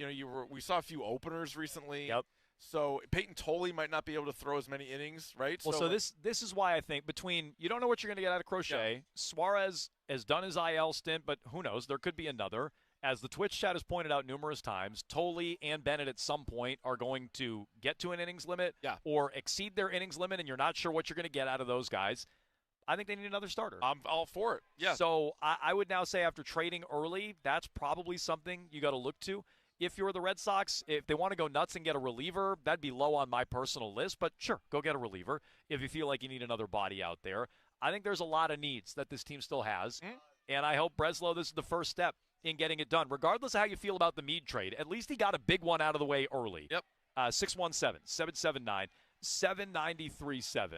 We saw a few openers recently. Yep. So Peyton Tolley might not be able to throw as many innings, right? Well, so this is why I think you don't know what you're going to get out of Crochet. Yeah. Suarez has done his IL stint, but who knows? There could be another. As the Twitch chat has pointed out numerous times, Tolley and Bennett at some point are going to get to an innings limit or exceed their innings limit, and you're not sure what you're going to get out of those guys. I think they need another starter. I'm all for it. Yeah. So I would now say after trading early, that's probably something you got to look to. If you're the Red Sox, if they want to go nuts and get a reliever, that'd be low on my personal list. But sure, go get a reliever if you feel like you need another body out there. I think there's a lot of needs that this team still has. And I hope Breslow, this is the first step in getting it done. Regardless of how you feel about the Meade trade, at least he got a big one out of the way early. Yep. 617-779-7937.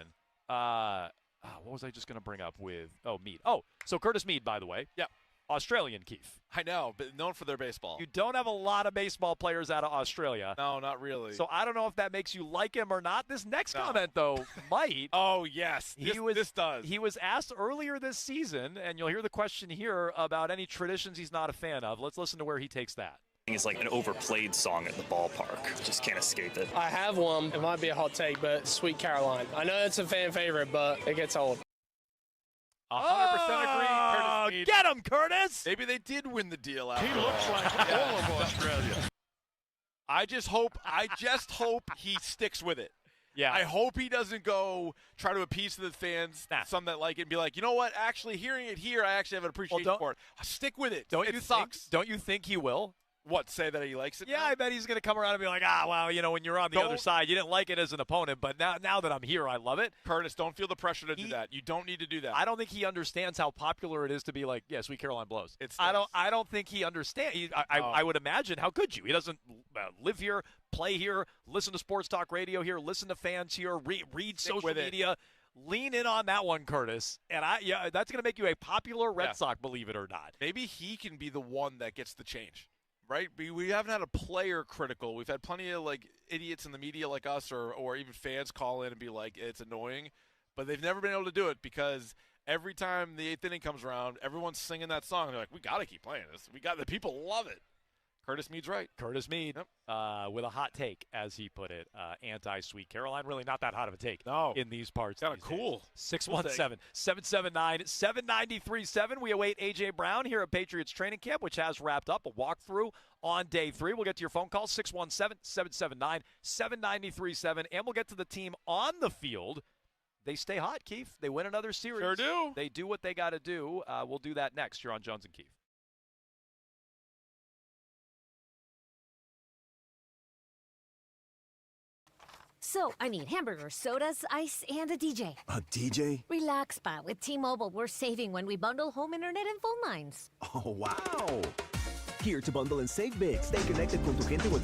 What was I just going to bring up with Meade? So Curtis Meade, by the way. Yeah. Australian, Keith. I know, but known for their baseball. You don't have a lot of baseball players out of Australia. No, not really. So I don't know if that makes you like him or not. This next comment, though, might. Oh, yes. This does. He was asked earlier this season, and you'll hear the question here about any traditions he's not a fan of. Let's listen to where he takes that. It's like an overplayed song at the ballpark. Just can't escape it. I have one. It might be a hot take, but Sweet Caroline. I know it's a fan favorite, but it gets old. 100% agree, Curtis Meade. Get him, Curtis! Maybe they did win the deal out. He looks like all of Australia. I just hope he sticks with it. Yeah. I hope he doesn't go try to appease the fans, some that like it, and be like, you know what? Actually, hearing it here, I actually have an appreciation for it. Stick with it. It sucks. Don't you think he will? What, say that he likes it? Yeah, now? I bet he's going to come around and be like, when you're on the other side, you didn't like it as an opponent, but now that I'm here, I love it. Curtis, don't feel the pressure to do that. You don't need to do that. I don't think he understands how popular it is to be like, yeah, Sweet Caroline blows. I don't think he understands. I would imagine, how could you? He doesn't live here, play here, listen to sports talk radio here, listen to fans here, read social media. Lean in on that one, Curtis. And that's going to make you a popular Red Sox, believe it or not. Maybe he can be the one that gets the change. Right? We haven't had a player critical. We've had plenty of idiots in the media like us or even fans call in and be like, it's annoying. But they've never been able to do it because every time the 8th inning comes around, everyone's singing that song. They're like, we got to keep playing this. The people love it. Curtis Meade's right. Curtis Meade with a hot take, as he put it. Anti-Sweet Caroline. Really not that hot of a take in these parts. Kind of cool. 617-779-7937. We await A.J. Brown here at Patriots Training Camp, which has wrapped up. A walkthrough on day 3. We'll get to your phone call, 617-779-7937. And we'll get to the team on the field. They stay hot, Keith. They win another series. Sure do. They do what they got to do. We'll do that next. You're on Jones and Keith. So, I need hamburgers, sodas, ice, and a DJ. A DJ? Relax, Pa. With T-Mobile, we're saving when we bundle home internet and phone lines. Oh, wow. Here to bundle and save big. Stay connected con tu gente with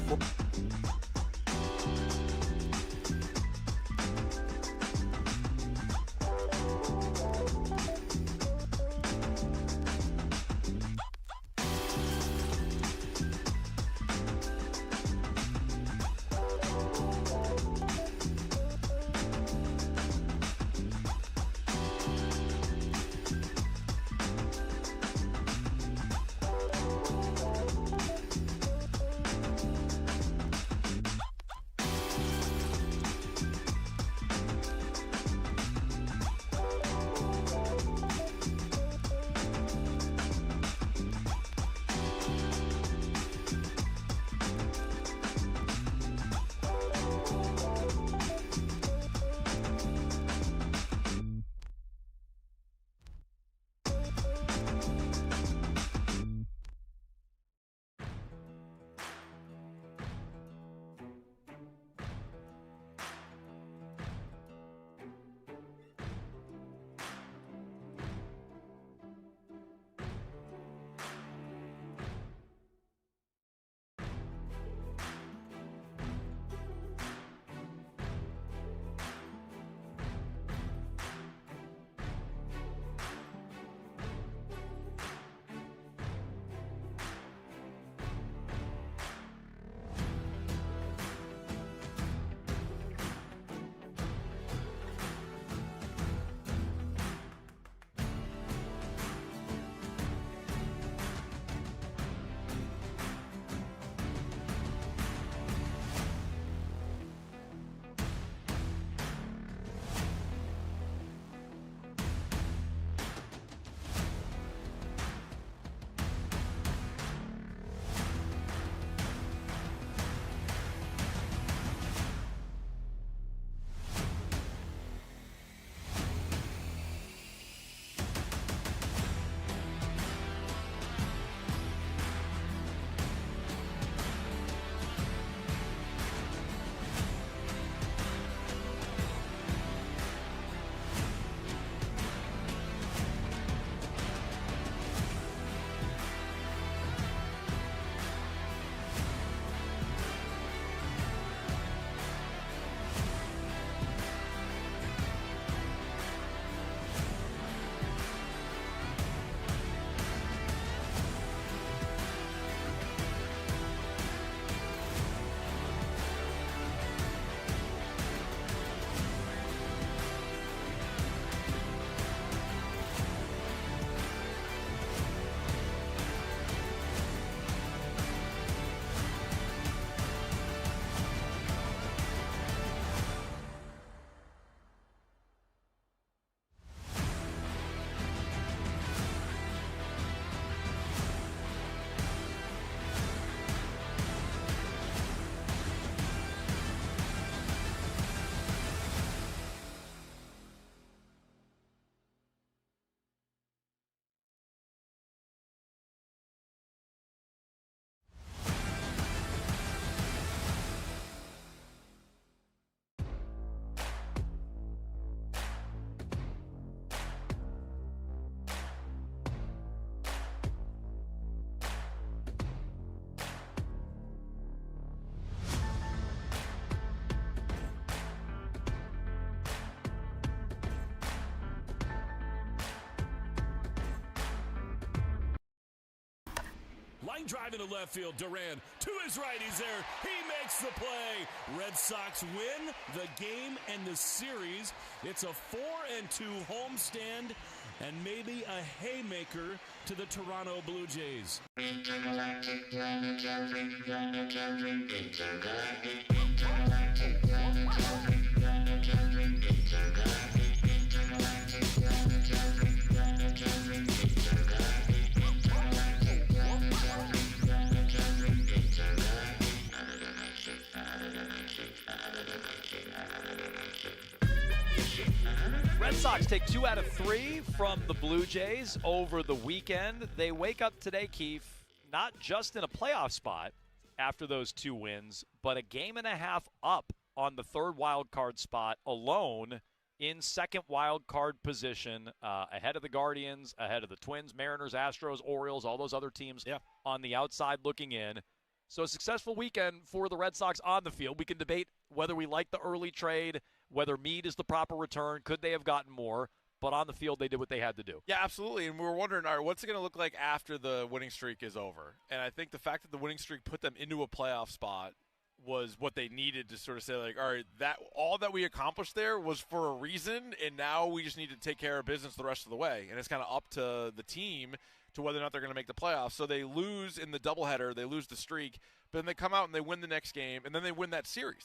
Line drive into left field. Duran to his right. He's there. He makes the play. Red Sox win the game and the series. It's a 4-2 homestand and maybe a haymaker to the Toronto Blue Jays. Red Sox take 2 out of 3 from the Blue Jays over the weekend. They wake up today, Keefe, not just in a playoff spot after those 2 wins, but a game and a half up on the third wild card spot alone in second wild card position, ahead of the Guardians, ahead of the Twins, Mariners, Astros, Orioles, all those other teams on the outside looking in. So a successful weekend for the Red Sox on the field. We can debate whether we like the early trade, whether Meade is the proper return. Could they have gotten more? But on the field, they did what they had to do. Yeah, absolutely. And we were wondering, all right, what's it going to look like after the winning streak is over? And I think the fact that the winning streak put them into a playoff spot was what they needed to sort of say, like, all right, that all that we accomplished there was for a reason, and now we just need to take care of business the rest of the way. And it's kind of up to the team to whether or not they're going to make the playoffs. So they lose in the doubleheader, they lose the streak, but then they come out and they win the next game, and then they win that series.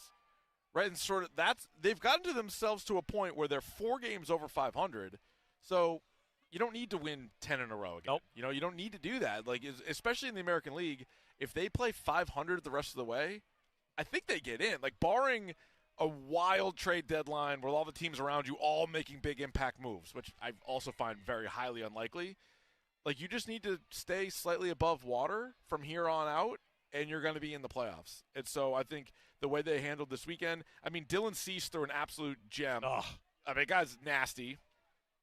Right, and sort of they've gotten to themselves to a point where they're 4 games over 500. So you don't need to win 10 in a row again. Nope. You know, you don't need to do that. Like, especially in the American League, if they play 500 the rest of the way, I think they get in. Like, barring a wild trade deadline where all the teams around you all making big impact moves, which I also find very highly unlikely. Like, you just need to stay slightly above water from here on out, and you're going to be in the playoffs. And so I think the way they handled this weekend, I mean, Dylan Cease threw an absolute gem. Ugh. I mean, guy's nasty.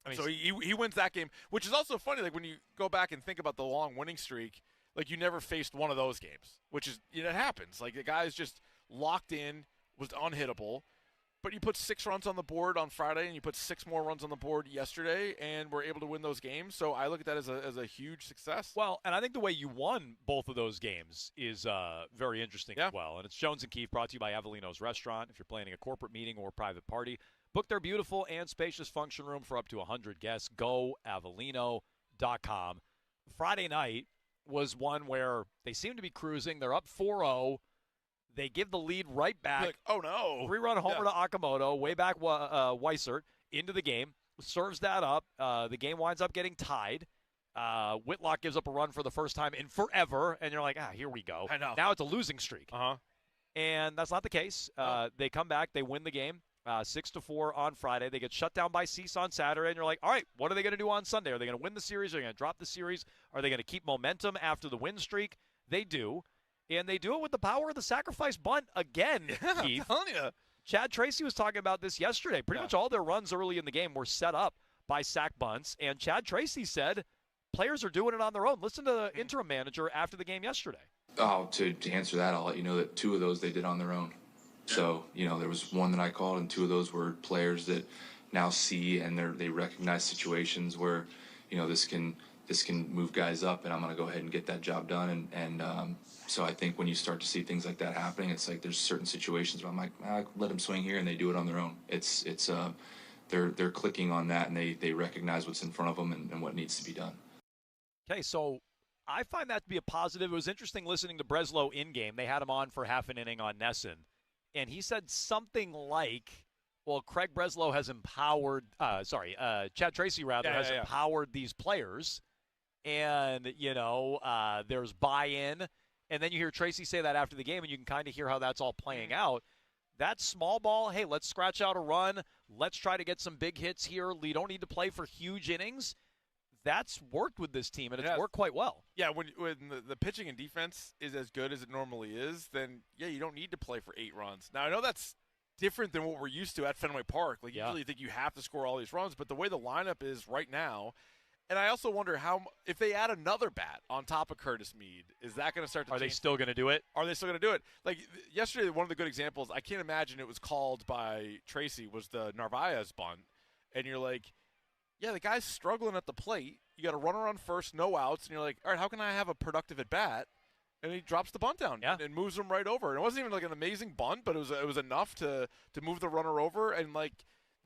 I mean, So he wins that game, which is also funny. Like, when you go back and think about the long winning streak, like, you never faced one of those games, which is, you know, it happens. Like, the guy's just locked in, was unhittable. But you put 6 runs on the board on Friday, and you put 6 more runs on the board yesterday, and we're able to win those games. So I look at that as a huge success. Well, and I think the way you won both of those games is very interesting as well. And it's Jones and Keefe, brought to you by Avellino's Restaurant. If you're planning a corporate meeting or private party, book their beautiful and spacious function room for up to 100 guests. Go Avellino.com. Friday night was one where they seem to be cruising. They're up 4-0. They give the lead right back. Like, oh, no. 3-run homer to Okamoto, way back Weissert into the game. Serves that up. The game winds up getting tied. Whitlock gives up a run for the first time in forever, and you're like, here we go. I know. Now it's a losing streak. Uh-huh. And that's not the case. They come back. They win the game 6-4 on Friday. They get shut down by Cease on Saturday, and you're like, all right, what are they going to do on Sunday? Are they going to win the series? Are they going to drop the series? Are they going to keep momentum after the win streak? They do. And they do it with the power of the sacrifice bunt again, Keith. I'm telling you. Chad Tracy was talking about this yesterday. Pretty much all their runs early in the game were set up by sac bunts. And Chad Tracy said players are doing it on their own. Listen to the interim manager after the game yesterday. Oh, to answer that, I'll let you know that 2 of those they did on their own. So, you know, there was 1 that I called, and 2 of those were players that now see and they recognize situations where, you know, this can move guys up, and I'm going to go ahead and get that job done. And so I think when you start to see things like that happening, it's like there's certain situations where I'm like, let them swing here, and they do it on their own. They're clicking on that, and they recognize what's in front of them and what needs to be done. Okay, so I find that to be a positive. It was interesting listening to Breslow in-game. They had him on for half an inning on Nesson, and he said something like, well, Craig Breslow has empowered Chad Tracy, has empowered these players. And, you know, there's buy-in. And then you hear Tracy say that after the game, and you can kind of hear how that's all playing out. That small ball, hey, let's scratch out a run. Let's try to get some big hits here. You don't need to play for huge innings. That's worked with this team, and it's worked quite well. Yeah, when the pitching and defense is as good as it normally is, then, yeah, you don't need to play for 8 runs. Now, I know that's different than what we're used to at Fenway Park. Like, usually you think you have to score all these runs, but the way the lineup is right now – and I also wonder if they add another bat on top of Curtis Meade, is that going to start to change? Are they still going to do it? Are they still going to do it? Like, yesterday, one of the good examples, I can't imagine it was called by Tracy, was the Narvaez bunt. And you're like, yeah, the guy's struggling at the plate. You got a runner on first, no outs. And you're like, all right, how can I have a productive at bat? And he drops the bunt down and moves him right over. And it wasn't even like an amazing bunt, but it was enough to move the runner over. And, like,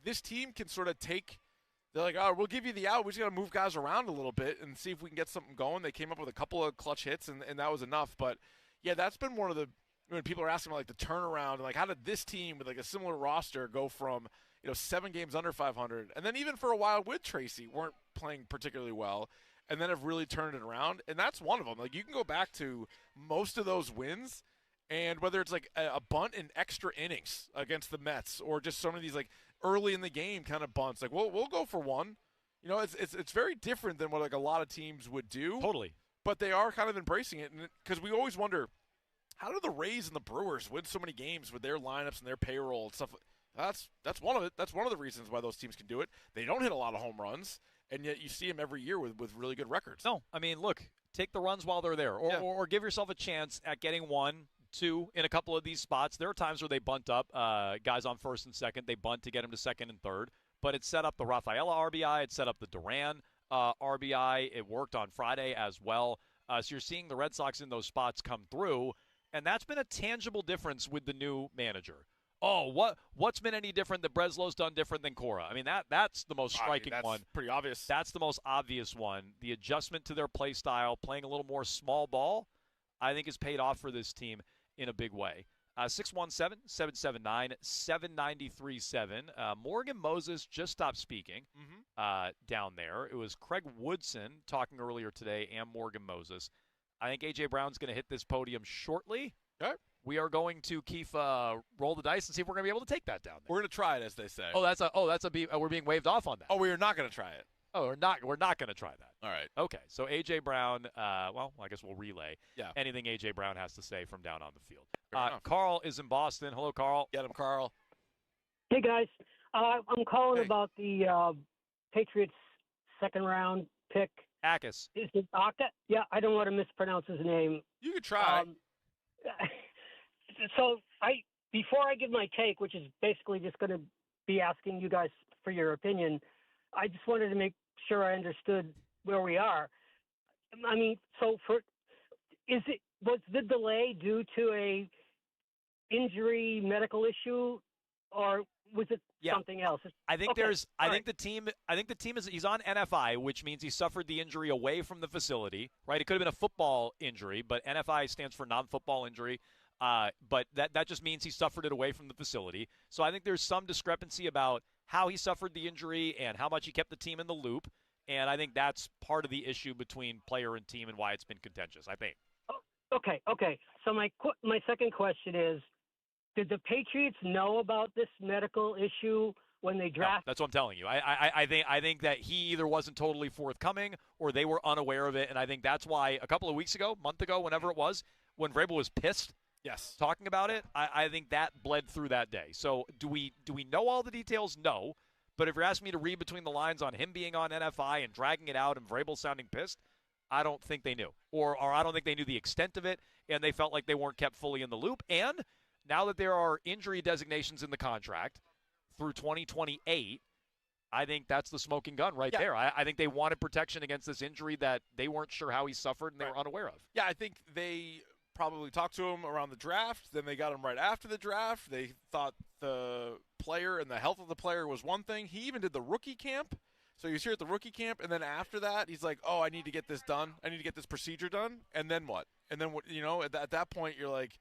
this team can sort of take – they're like, oh, we'll give you the out. We just got to move guys around a little bit and see if we can get something going. They came up with a couple of clutch hits, and that was enough. But, yeah, that's been one of the – when people are asking, like, the turnaround, and, like, how did this team with, like, a similar roster go from, 7 games under 500, and then even for a while with Tracy weren't playing particularly well, and then have really turned it around? And that's one of them. Like, you can go back to most of those wins, and whether it's, like, a bunt in extra innings against the Mets or just some of these, like, early in the game kind of bunts. Like, we'll go for one. It's very different than what, like, a lot of teams would do. Totally. But they are kind of embracing it. Because we always wonder, how do the Rays and the Brewers win so many games with their lineups and their payroll and stuff? That's one of it. That's one of the reasons why those teams can do it. They don't hit a lot of home runs, and yet you see them every year with really good records. No, I mean, look, take the runs while they're there, or give yourself a chance at getting 1, 2 in a couple of these spots. There are times where they bunt up guys on first and second. They bunt to get them to second and third. But it set up the Rafaela RBI. It set up the Duran RBI. It worked on Friday as well. So you're seeing the Red Sox in those spots come through, and that's been a tangible difference with the new manager. Oh, what's been any different that Breslow's done different than Cora? I mean, that's the most striking one. That's pretty obvious. That's the most obvious one. The adjustment to their play style, playing a little more small ball, I think has paid off for this team in a big way. 617-779-7937. Morgan Moses just stopped speaking down there. It was Craig Woodson talking earlier today and Morgan Moses. I think A.J. Brown's going to hit this podium shortly. Okay. We are going to, Keith, roll the dice and see if we're going to be able to take that down there. We're going to try it, as they say. We're being waved off on that. Oh, we are not going to try it. Oh, we're not going to try that. All right. Okay, so A.J. Brown, I guess we'll relay Yeah. anything A.J. Brown has to say from down on the field. Fair enough. Carl is in Boston. Hello, Carl. Get him, Carl. Hey, guys. I'm calling about the Patriots second-round pick. Akis. Is it Aka? Yeah, I don't want to mispronounce his name. You could try. So before I give my take, which is basically just going to be asking you guys for your opinion, I just wanted to make sure I understood where we are. I mean, was the delay due to a injury, medical issue, or was it something else? I think the team he's on NFI, which means he suffered the injury away from the facility, right? It could have been a football injury, but NFI stands for non-football injury. But that just means he suffered it away from the facility. So I think there's some discrepancy about how he suffered the injury and how much he kept the team in the loop. And I think that's part of the issue between player and team and why it's been contentious, I think. Okay. So my second question is, did the Patriots know about this medical issue when they drafted? No, that's what I'm telling you. I think that he either wasn't totally forthcoming or they were unaware of it. And I think that's why a couple of weeks ago, month ago, whenever it was, when Vrabel was pissed, talking about it, I think that bled through that day. So do we know all the details? No. But if you're asking me to read between the lines on him being on NFI and dragging it out and Vrabel sounding pissed, I don't think they knew. Or I don't think they knew the extent of it, and they felt like they weren't kept fully in the loop. And now that there are injury designations in the contract through 2028, I think that's the smoking gun right there. I think they wanted protection against this injury that they weren't sure how he suffered and they were unaware of. Yeah, I think they probably talked to him around the draft. Then they got him right after the draft. They thought the player and the health of the player was one thing. He even did the rookie camp. So he was here at the rookie camp, and then after that, he's like, oh, I need to get this done. I need to get this procedure done. And then what? And then, at that point, you're like,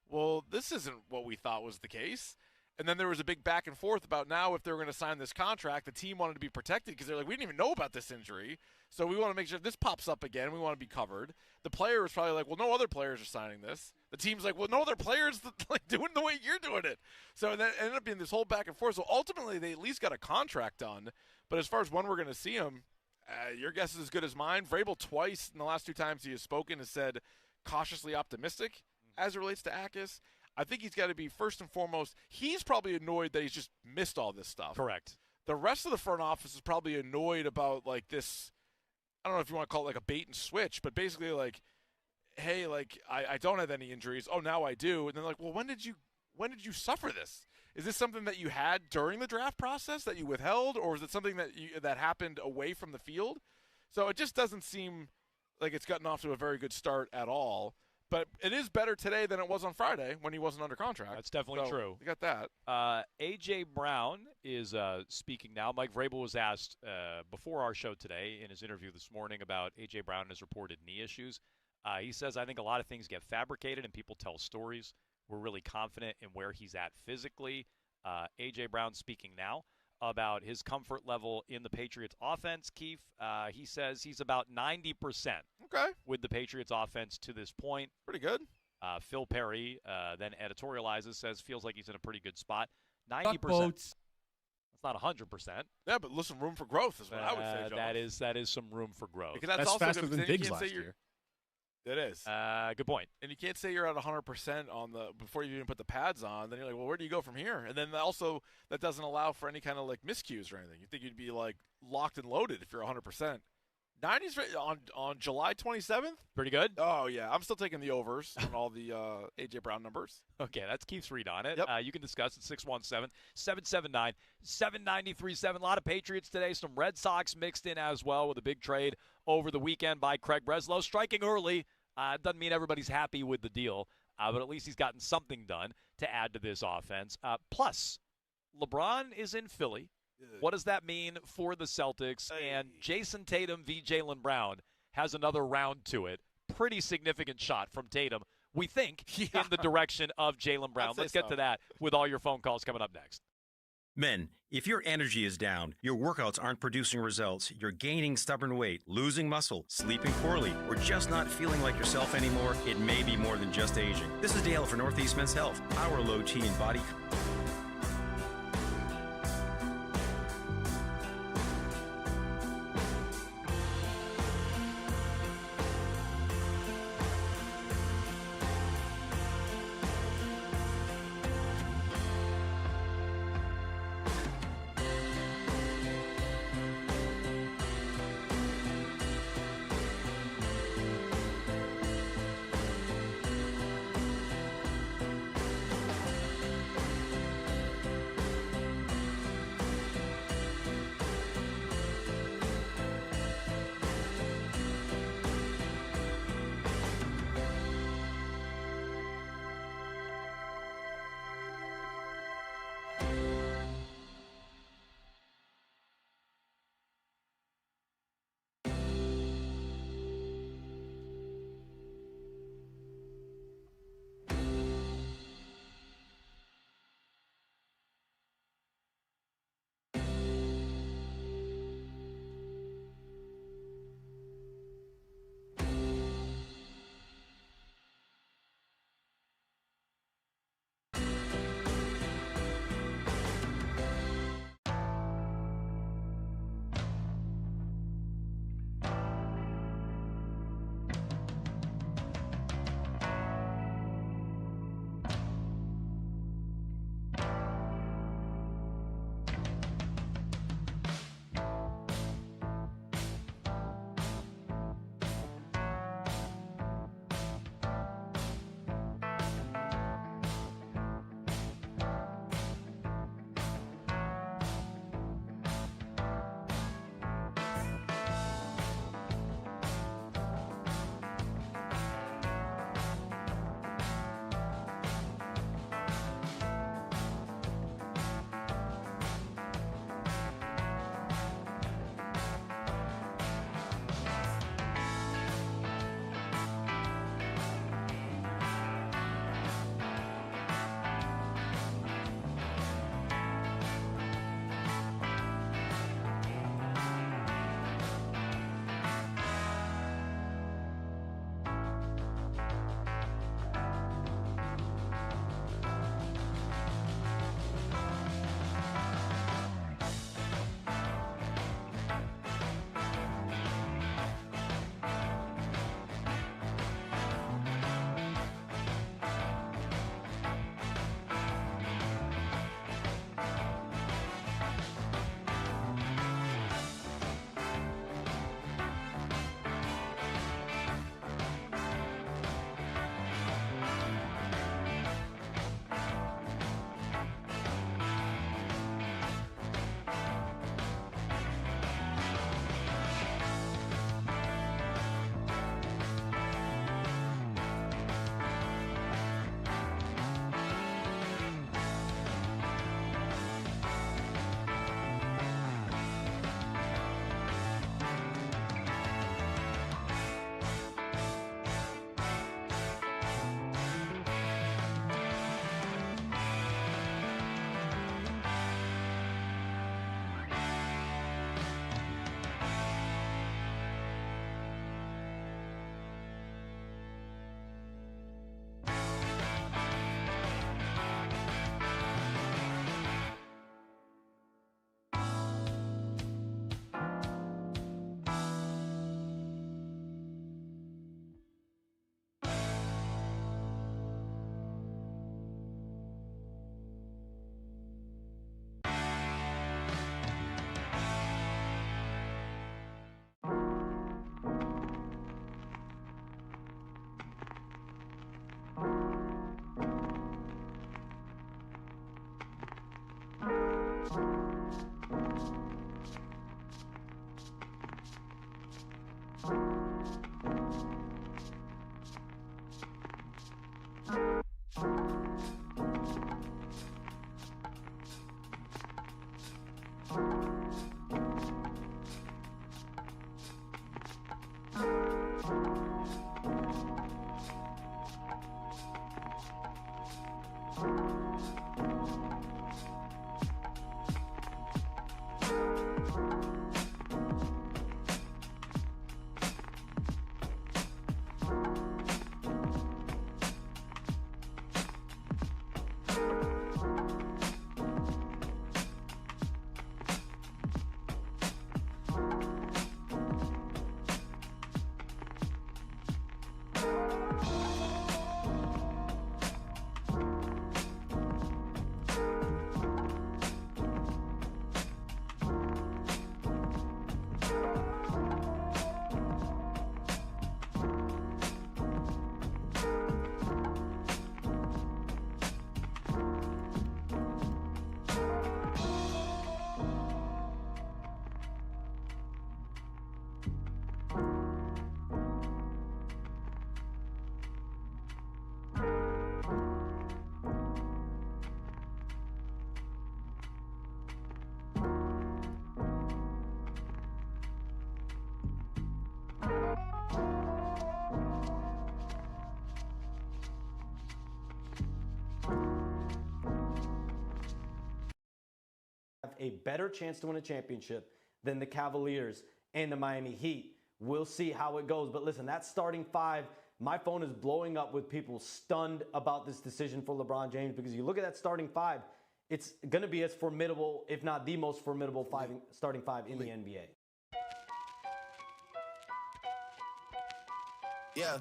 well, this isn't what we thought was the case. And then there was a big back and forth about now if they were going to sign this contract, the team wanted to be protected because they're like, we didn't even know about this injury. So we want to make sure if this pops up again, we want to be covered. The player was probably like, well, no other players are signing this. The team's like, well, no other players doing the way you're doing it. So that ended up being this whole back and forth. So ultimately, they at least got a contract done. But as far as when we're going to see him, your guess is as good as mine. Vrabel twice in the last two times he has spoken has said cautiously optimistic as it relates to Akis. I think he's got to be first and foremost, he's probably annoyed that he's just missed all this stuff. Correct. The rest of the front office is probably annoyed about like this, I don't know if you want to call it like a bait and switch, but basically like, hey, like I don't have any injuries. Oh, now I do. And then like, well, when did you suffer this? Is this something that you had during the draft process that you withheld, or is it something that happened away from the field? So it just doesn't seem like it's gotten off to a very good start at all. But it is better today than it was on Friday when he wasn't under contract. That's definitely true. You got that. A.J. Brown is speaking now. Mike Vrabel was asked before our show today in his interview this morning about A.J. Brown and his reported knee issues. He says, I think a lot of things get fabricated and people tell stories. We're really confident in where he's at physically. A.J. Brown speaking now about his comfort level in the Patriots offense, Keith. He says he's about 90% with the Patriots offense to this point. Pretty good. Phil Perry then editorializes, says feels like he's in a pretty good spot. 90%. That's not 100%. Yeah, but listen, room for growth is what I would say, John. That is some room for growth. Because that's also faster than Diggs last year. It is. Good point. And you can't say you're at 100% on the before you even put the pads on. Then you're like, well, where do you go from here? And then also that doesn't allow for any kind of like miscues or anything. You think you'd be like locked and loaded if you're 100%. 90s on July 27th? Pretty good. Oh, yeah. I'm still taking the overs on all the A.J. Brown numbers. Okay, that's Keith's read on it. Yep. You can discuss at 617-779-7937. A lot of Patriots today. Some Red Sox mixed in as well with a big trade over the weekend by Craig Breslow. Striking early. Doesn't mean everybody's happy with the deal, but at least he's gotten something done to add to this offense. Plus, LeBron is in Philly. What does that mean for the Celtics? And Jason Tatum v. Jaylen Brown has another round to it. Pretty significant shot from Tatum, we think, in the direction of Jaylen Brown. Let's get to that with all your phone calls coming up next. Men, if your energy is down, your workouts aren't producing results, you're gaining stubborn weight, losing muscle, sleeping poorly, or just not feeling like yourself anymore, it may be more than just aging. This is Dale for Northeast Men's Health. Our low T and body... a better chance to win a championship than the Cavaliers and the Miami Heat. We'll see how it goes. But listen, that starting five, my phone is blowing up with people stunned about this decision for LeBron James, because you look at that starting five, it's going to be as formidable, if not the most formidable starting five in the NBA. Yeah.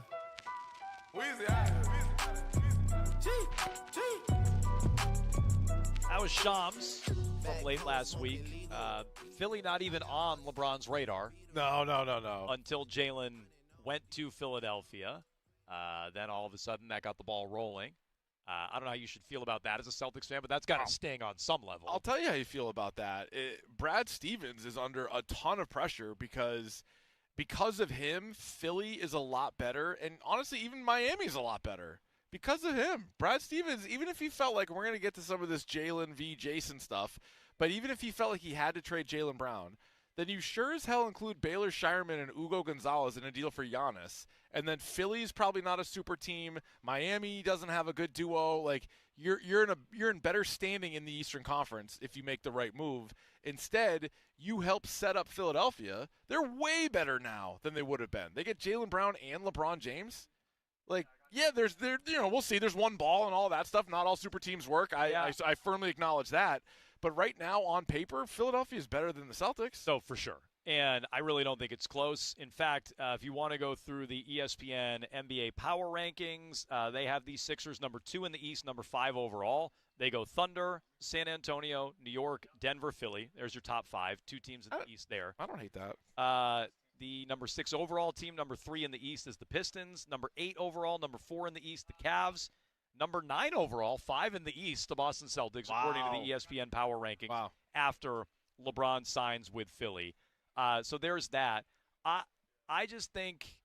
That was Shams from late last week. Philly not even on LeBron's radar. No. Until Jalen went to Philadelphia. Then all of a sudden that got the ball rolling. I don't know how you should feel about that as a Celtics fan, but that's got to sting on some level. I'll tell you how you feel about that. Brad Stevens is under a ton of pressure because of him, Philly is a lot better, and honestly, even Miami's a lot better. Because of him. Brad Stevens, even if he felt like, we're going to get to some of this Jalen v. Jason stuff, but even if he felt like he had to trade Jaylen Brown, then you sure as hell include Baylor Shireman and Ugo Gonzalez in a deal for Giannis. And then Philly's probably not a super team. Miami doesn't have a good duo. Like, you're in better standing in the Eastern Conference if you make the right move. Instead, you help set up Philadelphia. They're way better now than they would have been. They get Jaylen Brown and LeBron James. Like, yeah, we'll see. There's one ball and all that stuff. Not all super teams work. I firmly acknowledge that. But right now, on paper, Philadelphia is better than the Celtics. So for sure. And I really don't think it's close. In fact, if you want to go through the ESPN NBA Power Rankings, they have the Sixers number 2 in the East, number 5 overall. They go Thunder, San Antonio, New York, Denver, Philly. There's your top 5. 2 teams in the East there. I don't hate that. The number 6 overall team, number 3 in the East is the Pistons. Number 8 overall, number 4 in the East, the Cavs. Number 9 overall, 5 in the East, the Boston Celtics, according to the ESPN Power Rankings, after LeBron signs with Philly. So there's that. I just think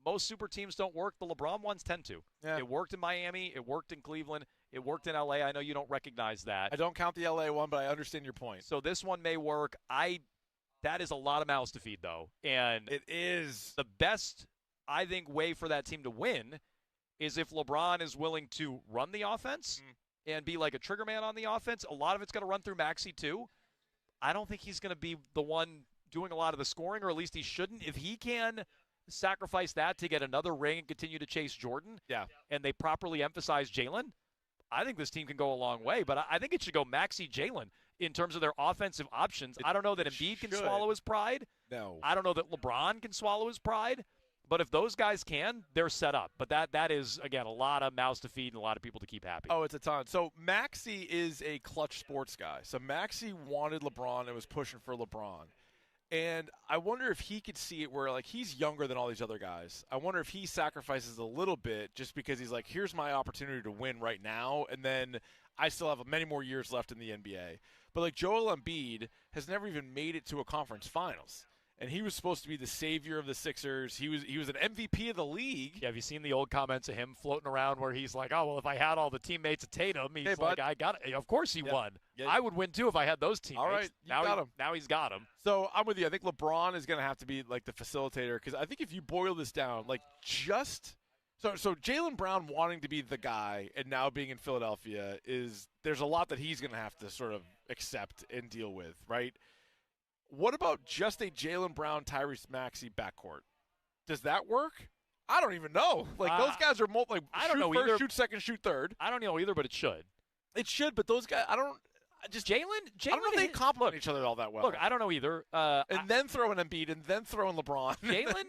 most super teams don't work. The LeBron ones tend to. Yeah. It worked in Miami. It worked in Cleveland. It worked in L.A. I know you don't recognize that. I don't count the L.A. one, but I understand your point. So this one may work. That is a lot of mouths to feed, though. And it is. The best, I think, way for that team to win is if LeBron is willing to run the offense and be like a trigger man on the offense. A lot of it's going to run through Maxey, too. I don't think he's going to be the one doing a lot of the scoring, or at least he shouldn't. If he can sacrifice that to get another ring and continue to chase Jordan, and they properly emphasize Jalen, I think this team can go a long way. But I think it should go Maxey, Jalen in terms of their offensive options. I don't know that Embiid can swallow his pride. No. I don't know that LeBron can swallow his pride. But if those guys can, they're set up. But that is, again, a lot of mouths to feed and a lot of people to keep happy. Oh, it's a ton. So Maxey is a clutch sports guy. So Maxey wanted LeBron and was pushing for LeBron. And I wonder if he could see it where, like, he's younger than all these other guys. I wonder if he sacrifices a little bit just because he's like, here's my opportunity to win right now, and then I still have many more years left in the NBA. But, like, Joel Embiid has never even made it to a conference finals. And he was supposed to be the savior of the Sixers. He was an MVP of the league. Yeah, have you seen the old comments of him floating around where he's like, oh, well, if I had all the teammates of Tatum, he's like, I got it. Of course he won. Yeah. I would win, too, if I had those teammates. All right, got him. Now he's got him. So I'm with you. I think LeBron is going to have to be, like, the facilitator, because I think if you boil this down, like, So Jaylen Brown wanting to be the guy and now being in Philadelphia there's a lot that he's going to have to sort of accept and deal with, right? What about just a Jaylen Brown, Tyrese Maxey backcourt? Does that work? I don't even know. Like, those guys are I don't know first, either. Shoot second, shoot third. I don't know either, but it should. It should, but those guys, I don't know if they complement each other all that well. Look, I don't know either. Then throw in Embiid, and then throw in LeBron. Jalen,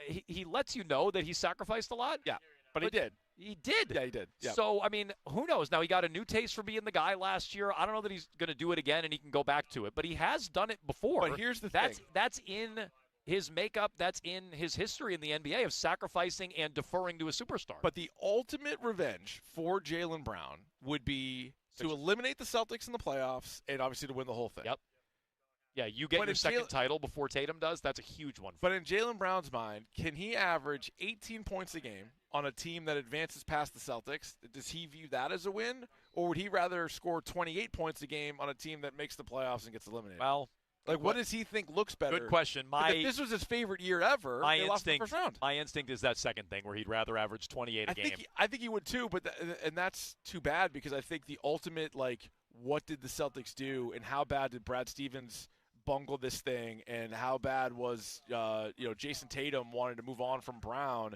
he lets you know that he sacrificed a lot. Yeah, but he did. He did. Yeah, he did. Yep. So, I mean, who knows? Now, he got a new taste for being the guy last year. I don't know that he's going to do it again and he can go back to it. But he has done it before. But here's the thing. That's in his makeup. That's in his history in the NBA of sacrificing and deferring to a superstar. But the ultimate revenge for Jaylen Brown would be to eliminate the Celtics in the playoffs and obviously to win the whole thing. Yep. Yeah, you get your second title before Tatum does. That's a huge one. But in Jaylen Brown's mind, can he average 18 points a game on a team that advances past the Celtics? Does he view that as a win? Or would he rather score 28 points a game on a team that makes the playoffs and gets eliminated? Well, like, what does he think looks better? Good question. If this was his favorite year ever, they lost in the first round. My instinct is that second thing where he'd rather average 28 a game. I think he would too, and that's too bad because I think the ultimate, like, what did the Celtics do and how bad did Brad Stevens bungle this thing and how bad was Jason Tatum wanting to move on from Brown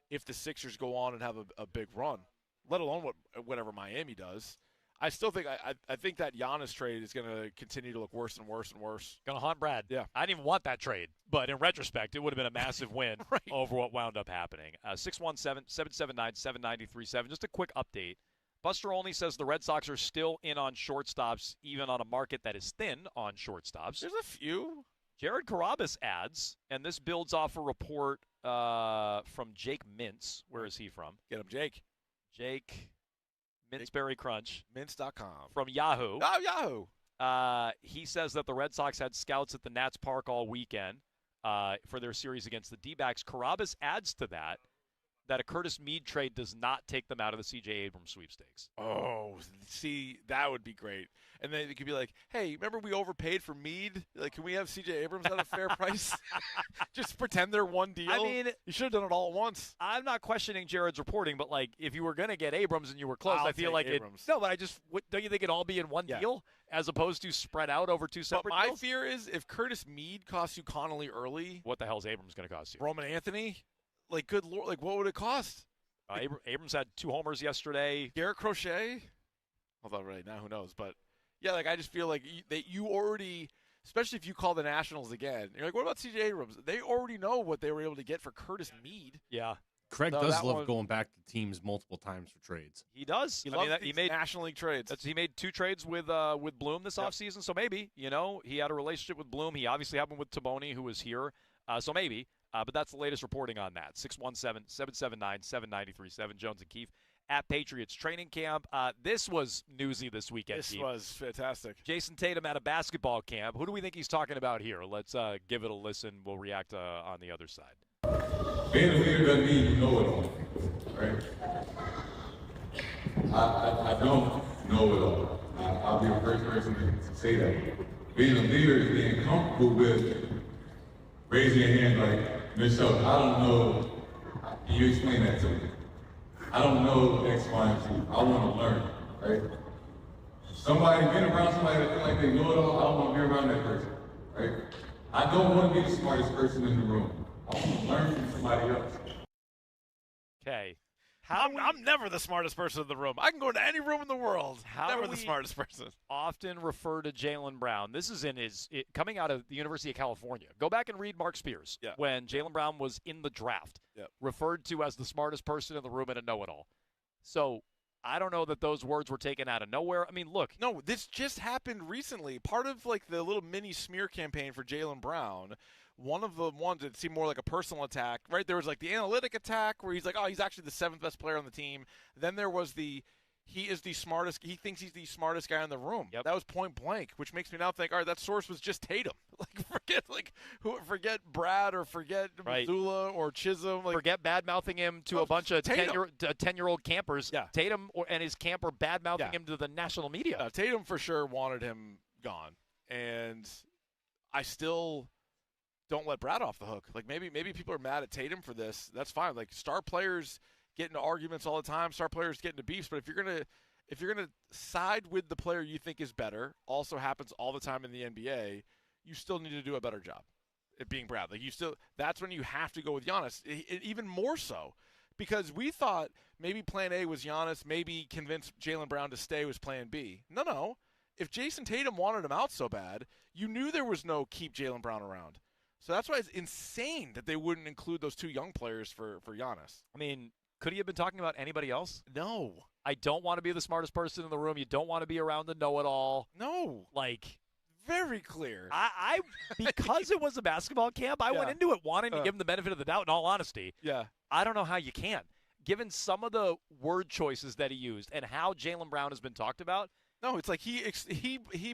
if the Sixers go on and have a big run, let alone whatever Miami does. I still think I think that Giannis trade is going to continue to look worse and worse and worse. Going to haunt Brad. Yeah. I didn't even want that trade, but in retrospect, it would have been a massive win over what wound up happening. 617-779-7937. Just a quick update. Buster Olney says the Red Sox are still in on shortstops, even on a market that is thin on shortstops. There's a few. Jared Carabas adds, and this builds off a report from Jake Mintz. Where is he from? Get him, Jake. Jake Mintzberry Crunch. Mintz.com. From Yahoo. Oh, Yahoo. He says that the Red Sox had scouts at the Nats Park all weekend for their series against the D-backs. Carabas adds to that a Curtis Mead trade does not take them out of the C.J. Abrams sweepstakes. Oh, see, that would be great. And then it could be like, hey, remember we overpaid for Mead? Like, can we have C.J. Abrams at a fair price? Just pretend they're one deal. I mean, you should have done it all at once. I'm not questioning Jared's reporting, but, like, if you were going to get Abrams and you were close, I'll I feel like Abrams. No, but don't you think it'd all be in one deal as opposed to spread out over two separate But my deals? fear is if Curtis Mead costs you Connolly early. What the hell's Abrams going to cost you? Roman Anthony? Like, good Lord, like, what would it cost? Abrams had 2 homers yesterday. Garrett Crochet? Although right now, who knows? But, yeah, like, I just feel like you already, especially if you call the Nationals again, you're like, what about C.J. Abrams? They already know what they were able to get for Curtis Mead. Yeah. Craig So does that love one- going back to teams multiple times for trades. He does. He I loves mean, these he made National League trades. He made 2 trades with Bloom this offseason, so maybe, he had a relationship with Bloom. He obviously had one with Taboni, who was here, so maybe. But that's the latest reporting on that. 617-779-7937. Jones and Keefe at Patriots training camp. This was newsy this weekend, This Keefe. was fantastic. Jason Tatum at a basketball camp. Who do we think he's talking about here? Let's give it a listen. We'll react on the other side. Being a leader doesn't mean you know it all, right? I don't know it all. I'll be the first person to say that. Being a leader is being comfortable with raising your hand like, Ms. Shelton, I don't know. Can you explain that to me? I don't know X, Y, and Z. I want to learn, right? Somebody, being around somebody that feel like they know it all, I don't want to be around that person, right? I don't want to be the smartest person in the room. I want to learn from somebody else. Okay. I'm never the smartest person in the room. I can go into any room in the world. Never the smartest person. Often refer to Jaylen Brown. This is coming out of the University of California. Go back and read Mark Spears when Jaylen Brown was in the draft, referred to as the smartest person in the room and a know-it-all. So I don't know that those words were taken out of nowhere. I mean, look. No, this just happened recently. Part of like the little mini smear campaign for Jaylen Brown. One of the ones that seemed more like a personal attack, right? There was like the analytic attack where he's like, oh, he's actually the 7th best player on the team. Then there was he is the smartest, he thinks he's the smartest guy in the room. That was point blank, which makes me now think, all right, that source was just Tatum. Forget Brad or forget Missoula or Chisholm. Forget bad-mouthing him to a bunch of 10-year-old campers. Yeah. Tatum and his camp are bad-mouthing him to the national media. Tatum for sure wanted him gone. And I still don't let Brad off the hook. Like maybe people are mad at Tatum for this. That's fine. Like star players get into arguments all the time. Star players get into beefs. But if you're gonna side with the player you think is better, also happens all the time in the NBA. You still need to do a better job at being Brad. Like that's when you have to go with Giannis. Even more so, because we thought maybe Plan A was Giannis. Maybe convince Jaylen Brown to stay was Plan B. No. If Jason Tatum wanted him out so bad, you knew there was no keep Jaylen Brown around. So that's why it's insane that they wouldn't include those 2 young players for Giannis. I mean, could he have been talking about anybody else? No. I don't want to be the smartest person in the room. You don't want to be around the know-it-all. No. Like, very clear. I because it was a basketball camp, I went into it wanting to give him the benefit of the doubt, in all honesty. Yeah. I don't know how you can. Given some of the word choices that he used and how Jaylen Brown has been talked about. No, it's like he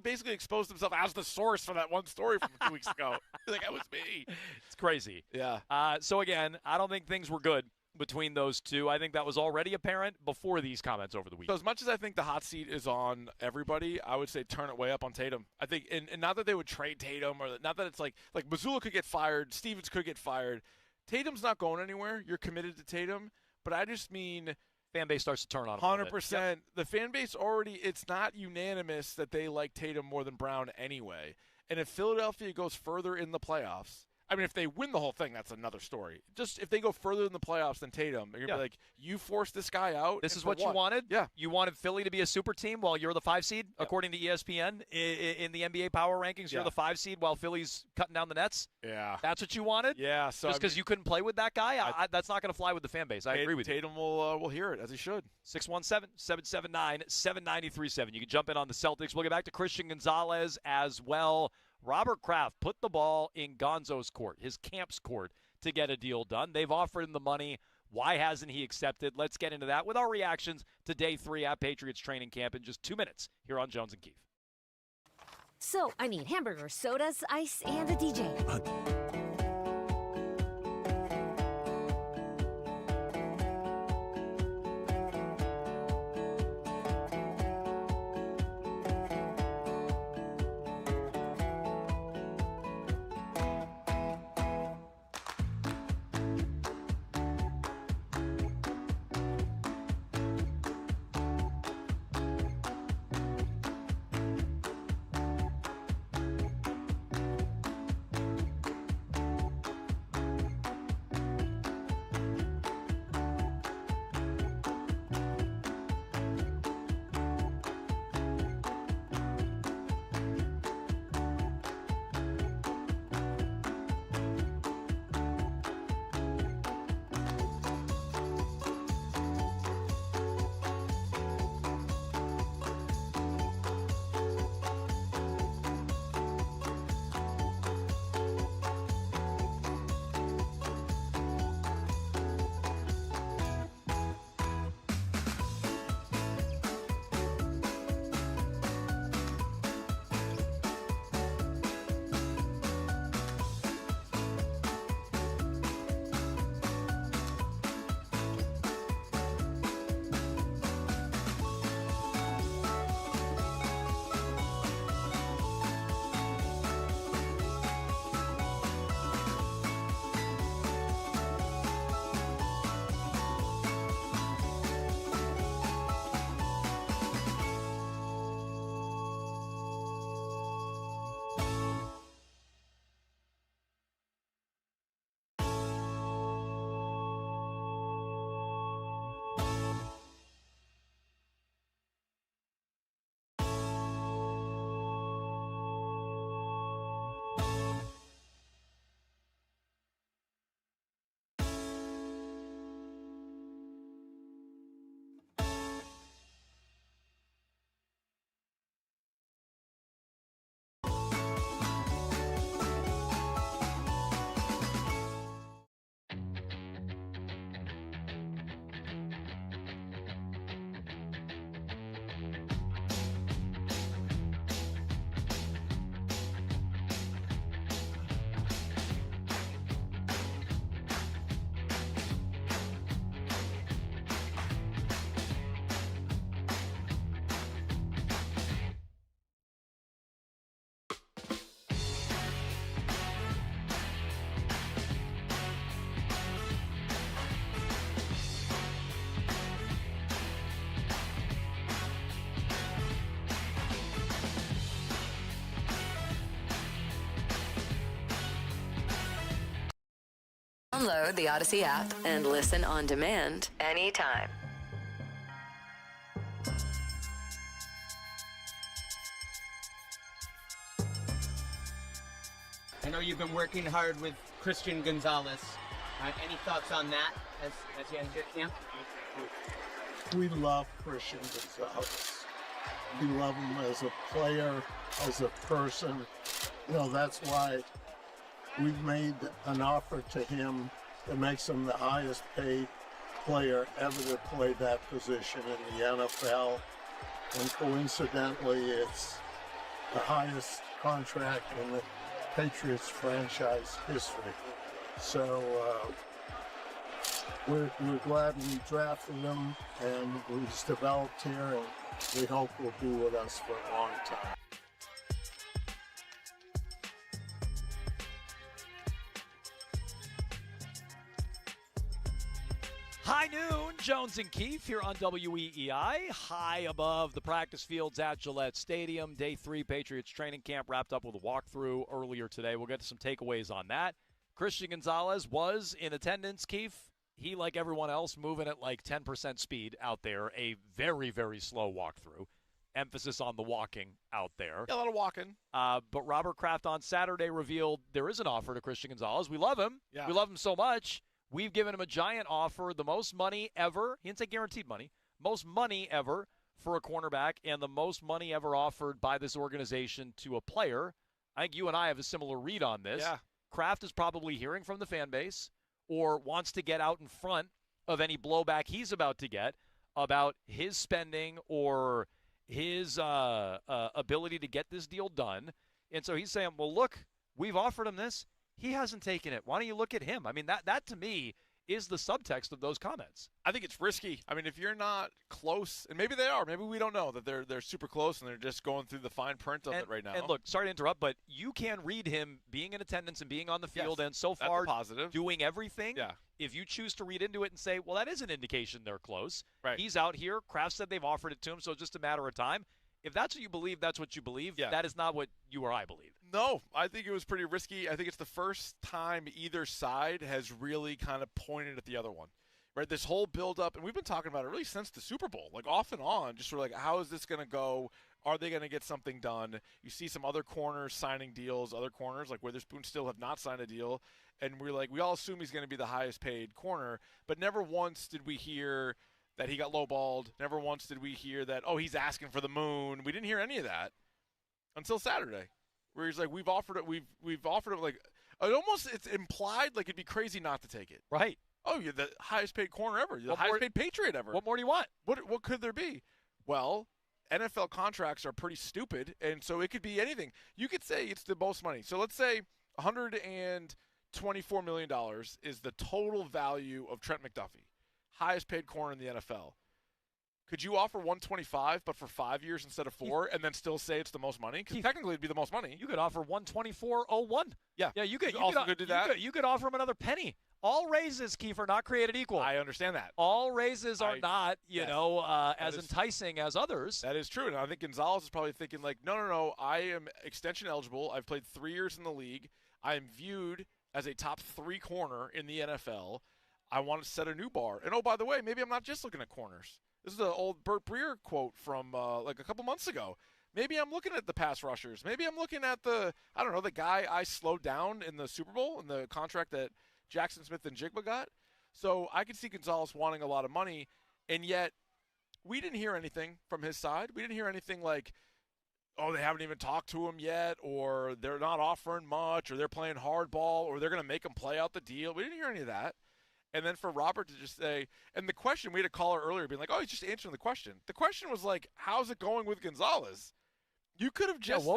basically exposed himself as the source for that one story from 2 weeks ago. Like, that was me. It's crazy. Yeah. So, again, I don't think things were good between those two. I think that was already apparent before these comments over the weekend. So as much as I think the hot seat is on everybody, I would say turn it way up on Tatum. I think, and not that they would trade Tatum, or not that it's like Missoula could get fired, Stevens could get fired. Tatum's not going anywhere. You're committed to Tatum. But I just mean fan base starts to turn on him. 100%. The fan base already, it's not unanimous that they like Tatum more than Brown anyway. And if Philadelphia goes further in the playoffs, I mean, if they win the whole thing, that's another story. Just if they go further in the playoffs than Tatum, you're going to be like, you forced this guy out. This is what you wanted? Yeah. You wanted Philly to be a super team while you're the 5 seed, according to ESPN in the NBA power rankings. You're the 5 seed while Philly's cutting down the nets? Yeah. That's what you wanted? Yeah. So just because you couldn't play with that guy? That's not going to fly with the fan base. I agree with you. Tatum will hear it, as he should. 617-779-7937. You can jump in on the Celtics. We'll get back to Christian Gonzalez as well. Robert Kraft put the ball in Gonzo's court, his camp's court, to get a deal done. They've offered him the money. Why hasn't he accepted? Let's get into that with our reactions to Day 3 at Patriots training camp in just 2 minutes here on Jones and Keefe. So, I need hamburgers, sodas, ice, and a DJ. Download the Odyssey app and listen on demand anytime. I know you've been working hard with Christian Gonzalez. Any thoughts on that as you enter camp? We love Christian Gonzalez. We love him as a player, as a person. You know, that's why we've made an offer to him that makes him the highest paid player ever to play that position in the NFL. And coincidentally, it's the highest contract in the Patriots franchise history. So we're glad we drafted him and he's developed here, and we hope he'll be with us for a long time. High noon, Jones and Keefe here on WEEI. High above the practice fields at Gillette Stadium. Day 3 Patriots training camp wrapped up with a walkthrough earlier today. We'll get to some takeaways on that. Christian Gonzalez was in attendance, Keefe. He, like everyone else, moving at like 10% speed out there. A very, very slow walkthrough. Emphasis on the walking out there. Yeah, a lot of walking. But Robert Kraft on Saturday revealed there is an offer to Christian Gonzalez. We love him. Yeah. We love him so much. We've given him a giant offer, the most money ever. He didn't say guaranteed money. Most money ever for a cornerback and the most money ever offered by this organization to a player. I think you and I have a similar read on this. Yeah. Kraft is probably hearing from the fan base or wants to get out in front of any blowback he's about to get about his spending or his ability to get this deal done. And so he's saying, well, look, we've offered him this. He hasn't taken it. Why don't you look at him? I mean, that to me is the subtext of those comments. I think it's risky. I mean, if you're not close, and maybe they are, maybe we don't know that they're super close and they're just going through the fine print of it right now. And look, sorry to interrupt, but you can read him being in attendance and being on the field and so far doing everything. Yeah. If you choose to read into it and say, well, that is an indication they're close. Right. He's out here. Kraft said they've offered it to him, so it's just a matter of time. If that's what you believe, that's what you believe. Yeah. That is not what you or I believe. No, I think it was pretty risky. I think it's the first time either side has really kind of pointed at the other one. Right, this whole build-up, and we've been talking about it really since the Super Bowl, like off and on, just sort of like, how is this going to go? Are they going to get something done? You see some other corners signing deals, other corners like Witherspoon still have not signed a deal, and we all assume he's going to be the highest-paid corner, but never once did we hear that he got lowballed. Never once did we hear that, oh, he's asking for the moon. We didn't hear any of that until Saturday, where he's like, we've offered it, like, it's implied like it'd be crazy not to take it. Right. Oh, you're the highest-paid corner ever. You're the highest-paid Patriot ever. What more do you want? What could there be? Well, NFL contracts are pretty stupid, and so it could be anything. You could say it's the most money. So let's say $124 million is the total value of Trent McDuffie, highest-paid corner in the NFL. Could you offer 125 but for 5 years instead of 4 and then still say it's the most money? Because technically it'd be the most money. You could offer 124.01. Yeah. Yeah, you could do that. You could offer him another penny. All raises, Keefe, are not created equal. I understand that. All raises are not, as enticing as others. That is true. And I think Gonzalez is probably thinking like, no, I am extension eligible. I've played 3 years in the league. I am viewed as a top 3 corner in the NFL. I want to set a new bar. And, oh, by the way, maybe I'm not just looking at corners. This is the old Burt Breer quote from like a couple months ago. Maybe I'm looking at the pass rushers. Maybe I'm looking at the guy I slowed down in the Super Bowl in the contract that Jackson Smith and Jigba got. So I could see Gonzalez wanting a lot of money, and yet we didn't hear anything from his side. We didn't hear anything like, oh, they haven't even talked to him yet, or they're not offering much, or they're playing hardball, or they're going to make him play out the deal. We didn't hear any of that. And then for Robert to just say, and the question, we had a caller earlier being like, oh, he's just answering the question. The question was like, how's it going with Gonzalez? You could have just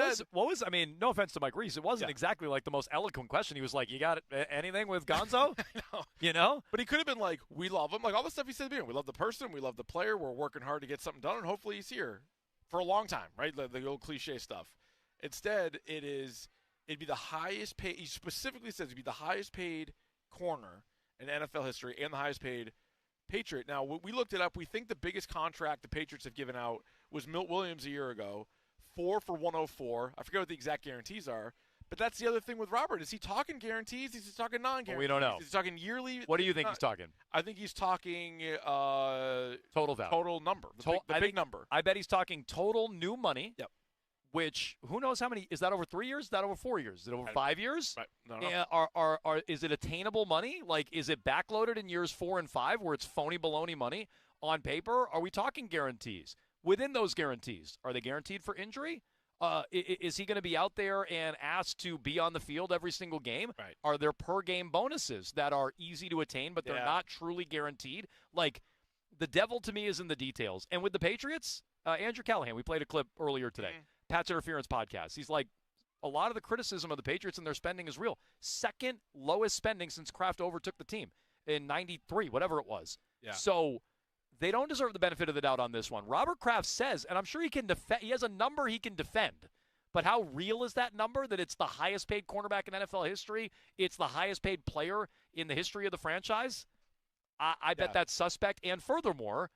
I mean, no offense to Mike Reese, it wasn't exactly like the most eloquent question. He was like, you got anything with Gonzo? But he could have been like, we love him. Like all the stuff he said at the beginning. We love the person. We love the player. We're working hard to get something done. And hopefully he's here for a long time, right? The old cliche stuff. Instead, it'd be the highest paid. He specifically says it'd be the highest paid corner in NFL history and the highest paid Patriot. Now, we looked it up. We think the biggest contract the Patriots have given out was Milt Williams a year ago. 4 for 104. I forget what the exact guarantees are, but that's the other thing with Robert. Is he talking guarantees? Is he talking non-guarantees? We don't know. Is he talking yearly? What do you think he's talking? I think he's talking total value. Total number. The big number. I bet he's talking total new money. Yep. Which, who knows how many? Is that over 3 years? Is that over 4 years? Is it over 5 years? Right. No. Is it attainable money? Like, is it backloaded in years 4 and 5 where it's phony baloney money on paper? Are we talking guarantees? Within those guarantees, are they guaranteed for injury? Is he going to be out there and asked to be on the field every single game? Right. Are there per-game bonuses that are easy to attain, but they're not truly guaranteed? Like, the devil to me is in the details. And with the Patriots, Andrew Callahan, we played a clip earlier today, Pat's Interference podcast. He's like, a lot of the criticism of the Patriots and their spending is real. Second lowest spending since Kraft overtook the team in 93, whatever it was. Yeah. So they don't deserve the benefit of the doubt on this one. Robert Kraft says, and I'm sure he can defend. He has a number he can defend. But how real is that number, that it's the highest paid cornerback in NFL history? It's the highest paid player in the history of the franchise? I bet that's suspect. And furthermore,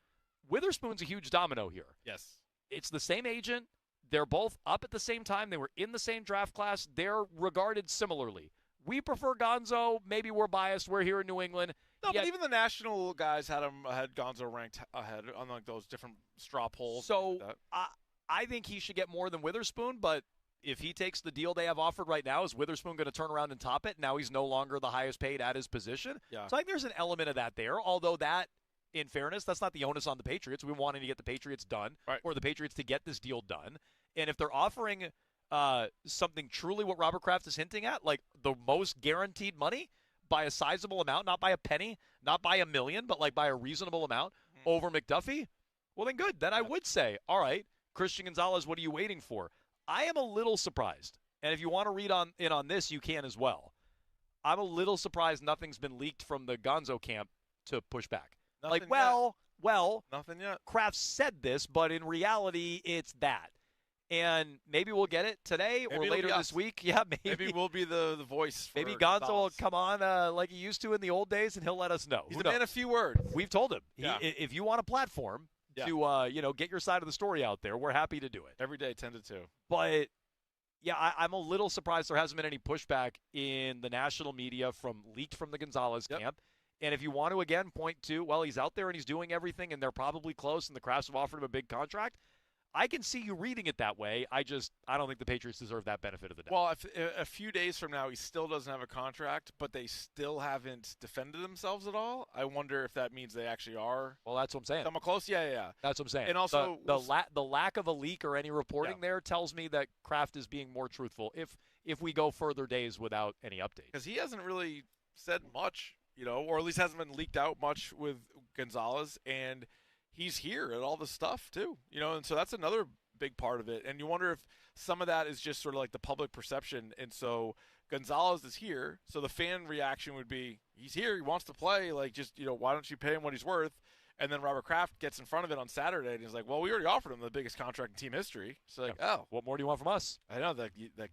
Witherspoon's a huge domino here. Yes. It's the same agent. They're both up at the same time. They were in the same draft class. They're regarded similarly. We prefer Gonzo. Maybe we're biased. We're here in New England. No, but even the national guys had Gonzo ranked ahead on like those different straw polls. So I think he should get more than Witherspoon, but if he takes the deal they have offered right now, is Witherspoon going to turn around and top it? Now he's no longer the highest paid at his position. Yeah. So I think there's an element of that there, although that, in fairness, that's not the onus on the Patriots. We wanted to get the Patriots done, or the Patriots to get this deal done. And if they're offering something truly what Robert Kraft is hinting at, like the most guaranteed money by a sizable amount, not by a penny, not by $1 million, but like by a reasonable amount over McDuffie, well then good. Then I would say, all right, Christian Gonzalez, what are you waiting for? I am a little surprised, and if you want to read in on this, you can as well. I'm a little surprised nothing's been leaked from the Gonzo camp to push back. Nothing like, well, nothing yet. Kraft said this, but in reality, it's that. And maybe we'll get it today or later this week. Yeah, maybe we'll be the voice. Maybe Gonzo will come on like he used to in the old days, and he'll let us know. He's a man of few words. We've told him. If you want a platform to get your side of the story out there, we're happy to do it. Every day, 10 to 2. But, yeah, I'm a little surprised there hasn't been any pushback in the national media leaked from the Gonzalez camp. And if you want to, again, point to, well, he's out there and he's doing everything, and they're probably close, and the Crafts have offered him a big contract, I can see you reading it that way. I don't think the Patriots deserve that benefit of the doubt. Well, if a few days from now he still doesn't have a contract, but they still haven't defended themselves at all, I wonder if that means they actually are. Well, that's what I'm saying. Coming close? Yeah. That's what I'm saying. And also the lack of a leak or any reporting there tells me that Kraft is being more truthful if we go further days without any update. Because he hasn't really said much, or at least hasn't been leaked out much with Gonzalez, and he's here at all this stuff too, and so that's another big part of it. And you wonder if some of that is just sort of like the public perception. And so Gonzalez is here, so the fan reaction would be, he's here, he wants to play, like just, why don't you pay him what he's worth? And then Robert Kraft gets in front of it on Saturday, and he's like, well, we already offered him the biggest contract in team history. So like, what more do you want from us? I know that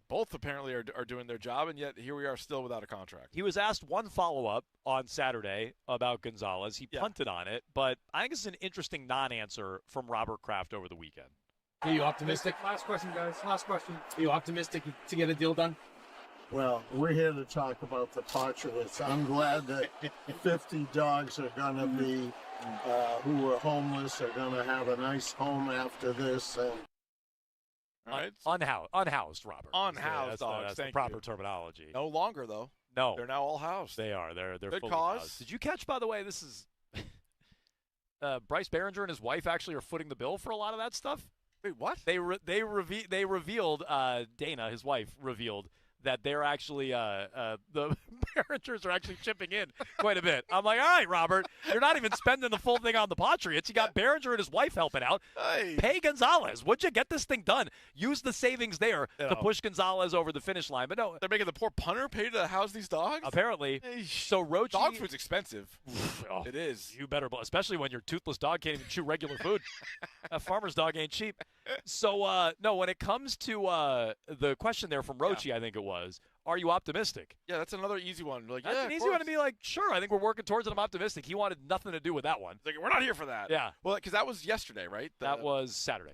both apparently are doing their job, and yet here we are still without a contract. He was asked one follow-up on Saturday about Gonzalez. He punted on it, but I think it's an interesting non-answer from Robert Kraft over the weekend. Are you optimistic? Last question, guys. Last question. Are you optimistic to get a deal done? Well, we're here to talk about the Patriots. I'm glad that 50 dogs are going to be, who were homeless, are going to have a nice home after this. And Unhoused, Robert. Unhoused dogs. That's the proper terminology. No longer, though. No. They're now all housed. They are. They're good fully cause. housed. Did you catch, by the way, this is Bryce Behringer and his wife actually are footing the bill for a lot of that stuff? Wait, what? They revealed, Dana, his wife, revealed that they're actually the Behringers are actually chipping in quite a bit. I'm like, all right, Robert, you're not even spending the full thing on the Patriots. You got Behringer and his wife helping out. Hey. Pay Gonzalez. Would you get this thing done? Use the savings there to push Gonzalez over the finish line. But no, they're making the poor punter pay to house these dogs? Apparently. So Rochi, dog food's expensive. It is. You better, especially when your toothless dog can't even chew regular food. A farmer's dog ain't cheap. So, no, when it comes to the question there from Rochi, I think it was, are you optimistic? Yeah, that's another easy one. Like, that's yeah, an easy one to be like, sure, I think we're working towards it. I'm optimistic. He wanted nothing to do with that one. Like, we're not here for that. Yeah. Well, because that was yesterday, right? That was Saturday.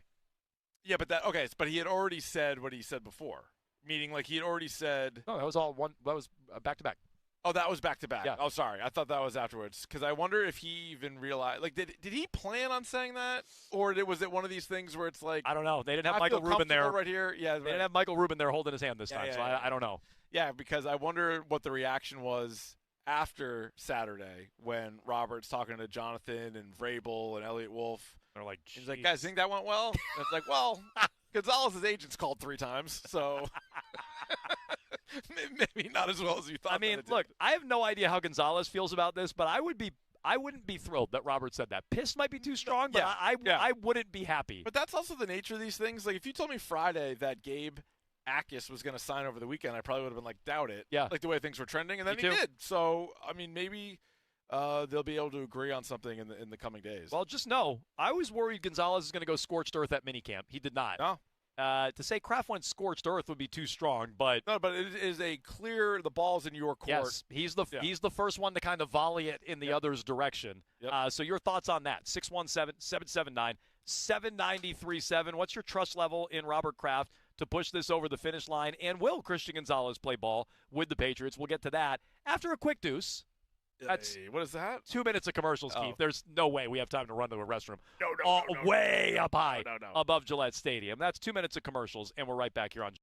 Yeah, but he had already said what he said before. Meaning, like, he had already said. No, that was all one. That was back to back. Oh, that was back to back. Yeah. Oh, sorry. I thought that was afterwards. Because I wonder if he even realized. Like, did he plan on saying that, or was it one of these things where it's like, I don't know. They didn't have Michael Rubin there right here. Yeah, they didn't have Michael Rubin there holding his hand this time. So I don't know. Yeah, because I wonder what the reaction was after Saturday when Robert's talking to Jonathan and Vrabel and Elliott Wolf. They're like, he's like, guys, think that went well? And it's like, well, Gonzalez's agent's called 3 times, so maybe not as well as you thought. I mean, look, I have no idea how Gonzalez feels about this, but I wouldn't be thrilled that Robert said that. Pissed might be too strong, but I wouldn't be happy. But that's also the nature of these things. Like, if you told me Friday that Gabe Akis was going to sign over the weekend, I probably would have been like, doubt it. Yeah. Like the way things were trending, and then he did. So, I mean, maybe they'll be able to agree on something in the coming days. Well, just know, I was worried Gonzalez is going to go scorched earth at minicamp. He did not. No. To say Kraft went scorched earth would be too strong, but no, but it is a clear. The ball's in your court. Yes, he's the first one to kind of volley it in the other's direction. So your thoughts on that? 617-779-7937. What's your trust level in Robert Kraft to push this over the finish line? And will Christian Gonzalez play ball with the Patriots? We'll get to that after a quick deuce. That's what is that? 2 minutes of commercials, Keith. There's no way we have time to run to a restroom. No, way up high No. above Gillette Stadium. That's 2 minutes of commercials, and we're right back here on.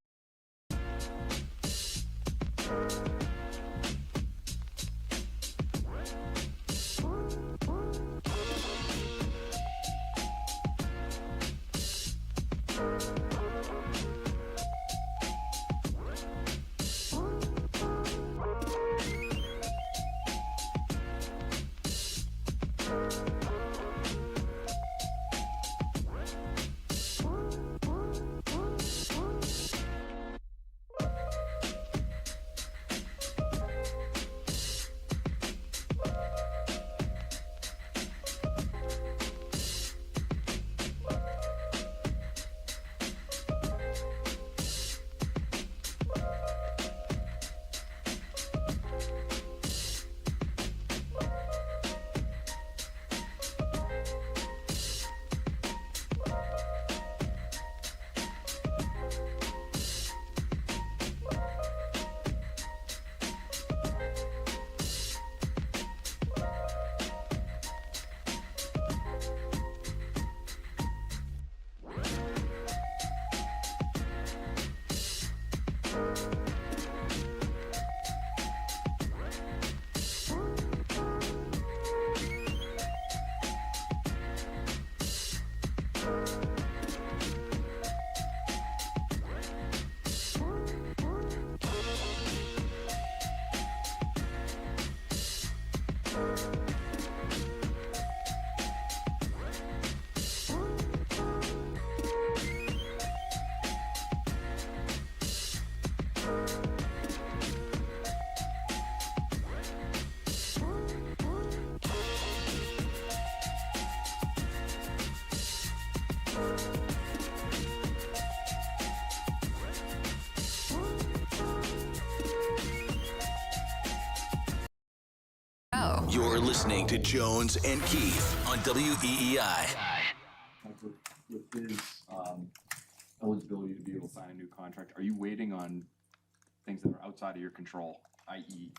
You're listening to Jones and Keith on WEEI. With his eligibility to be able to sign a new contract, are you waiting on things that are outside of your control, i.e.,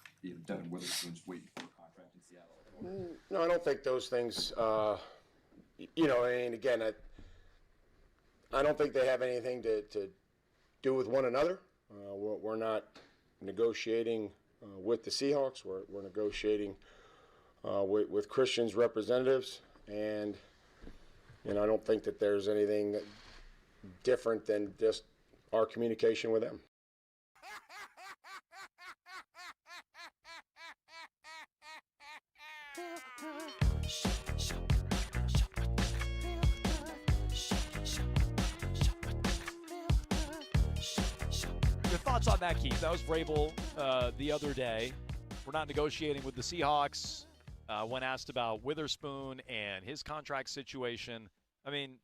Devin Witherspoon's waiting for a contract in Seattle? No, I don't think those things, again, I don't think they have anything to do with one another. We're not negotiating with the Seahawks. We're negotiating with Christian's representatives, and I don't think that there's anything different than just our communication with them. Your thoughts on that, Keith? That was Vrabel the other day. We're not negotiating with the Seahawks. When asked about Witherspoon and his contract situation, I mean,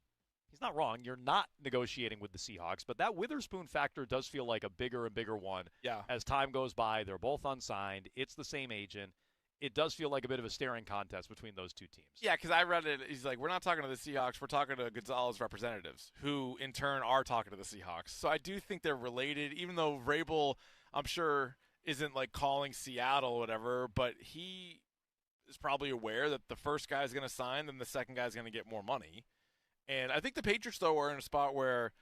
he's not wrong. You're not negotiating with the Seahawks, but that Witherspoon factor does feel like a bigger and bigger one. Yeah. As time goes by, they're both unsigned. It's the same agent. It does feel like a bit of a staring contest between those two teams. Yeah, because I read it. He's like, we're not talking to the Seahawks. We're talking to Gonzalez representatives, who in turn are talking to the Seahawks. So I do think they're related, even though Vrabel, I'm sure, isn't like calling Seattle or whatever, but he is probably aware that the first guy is going to sign, then the second guy is going to get more money. And I think the Patriots, though, are in a spot where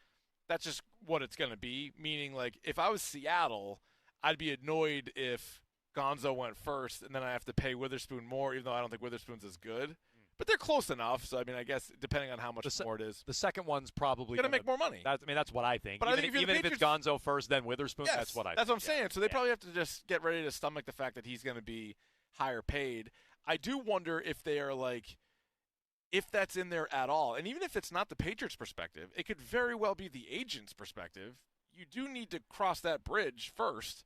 that's just what it's going to be, meaning, like, if I was Seattle, I'd be annoyed if Gonzo went first and then I have to pay Witherspoon more, even though I don't think Witherspoon's as good. But they're close enough, so, I mean, I guess depending on how much more it is. The second one's probably going to make more money. That's what I think. But even I think if it's Gonzo first, then Witherspoon, yes, that's what I think. That's what I'm saying. So they probably have to just get ready to stomach the fact that he's going to be higher paid. I do wonder if they are like, if that's in there at all. And even if it's not the Patriots' perspective, it could very well be the agent's perspective. You do need to cross that bridge first,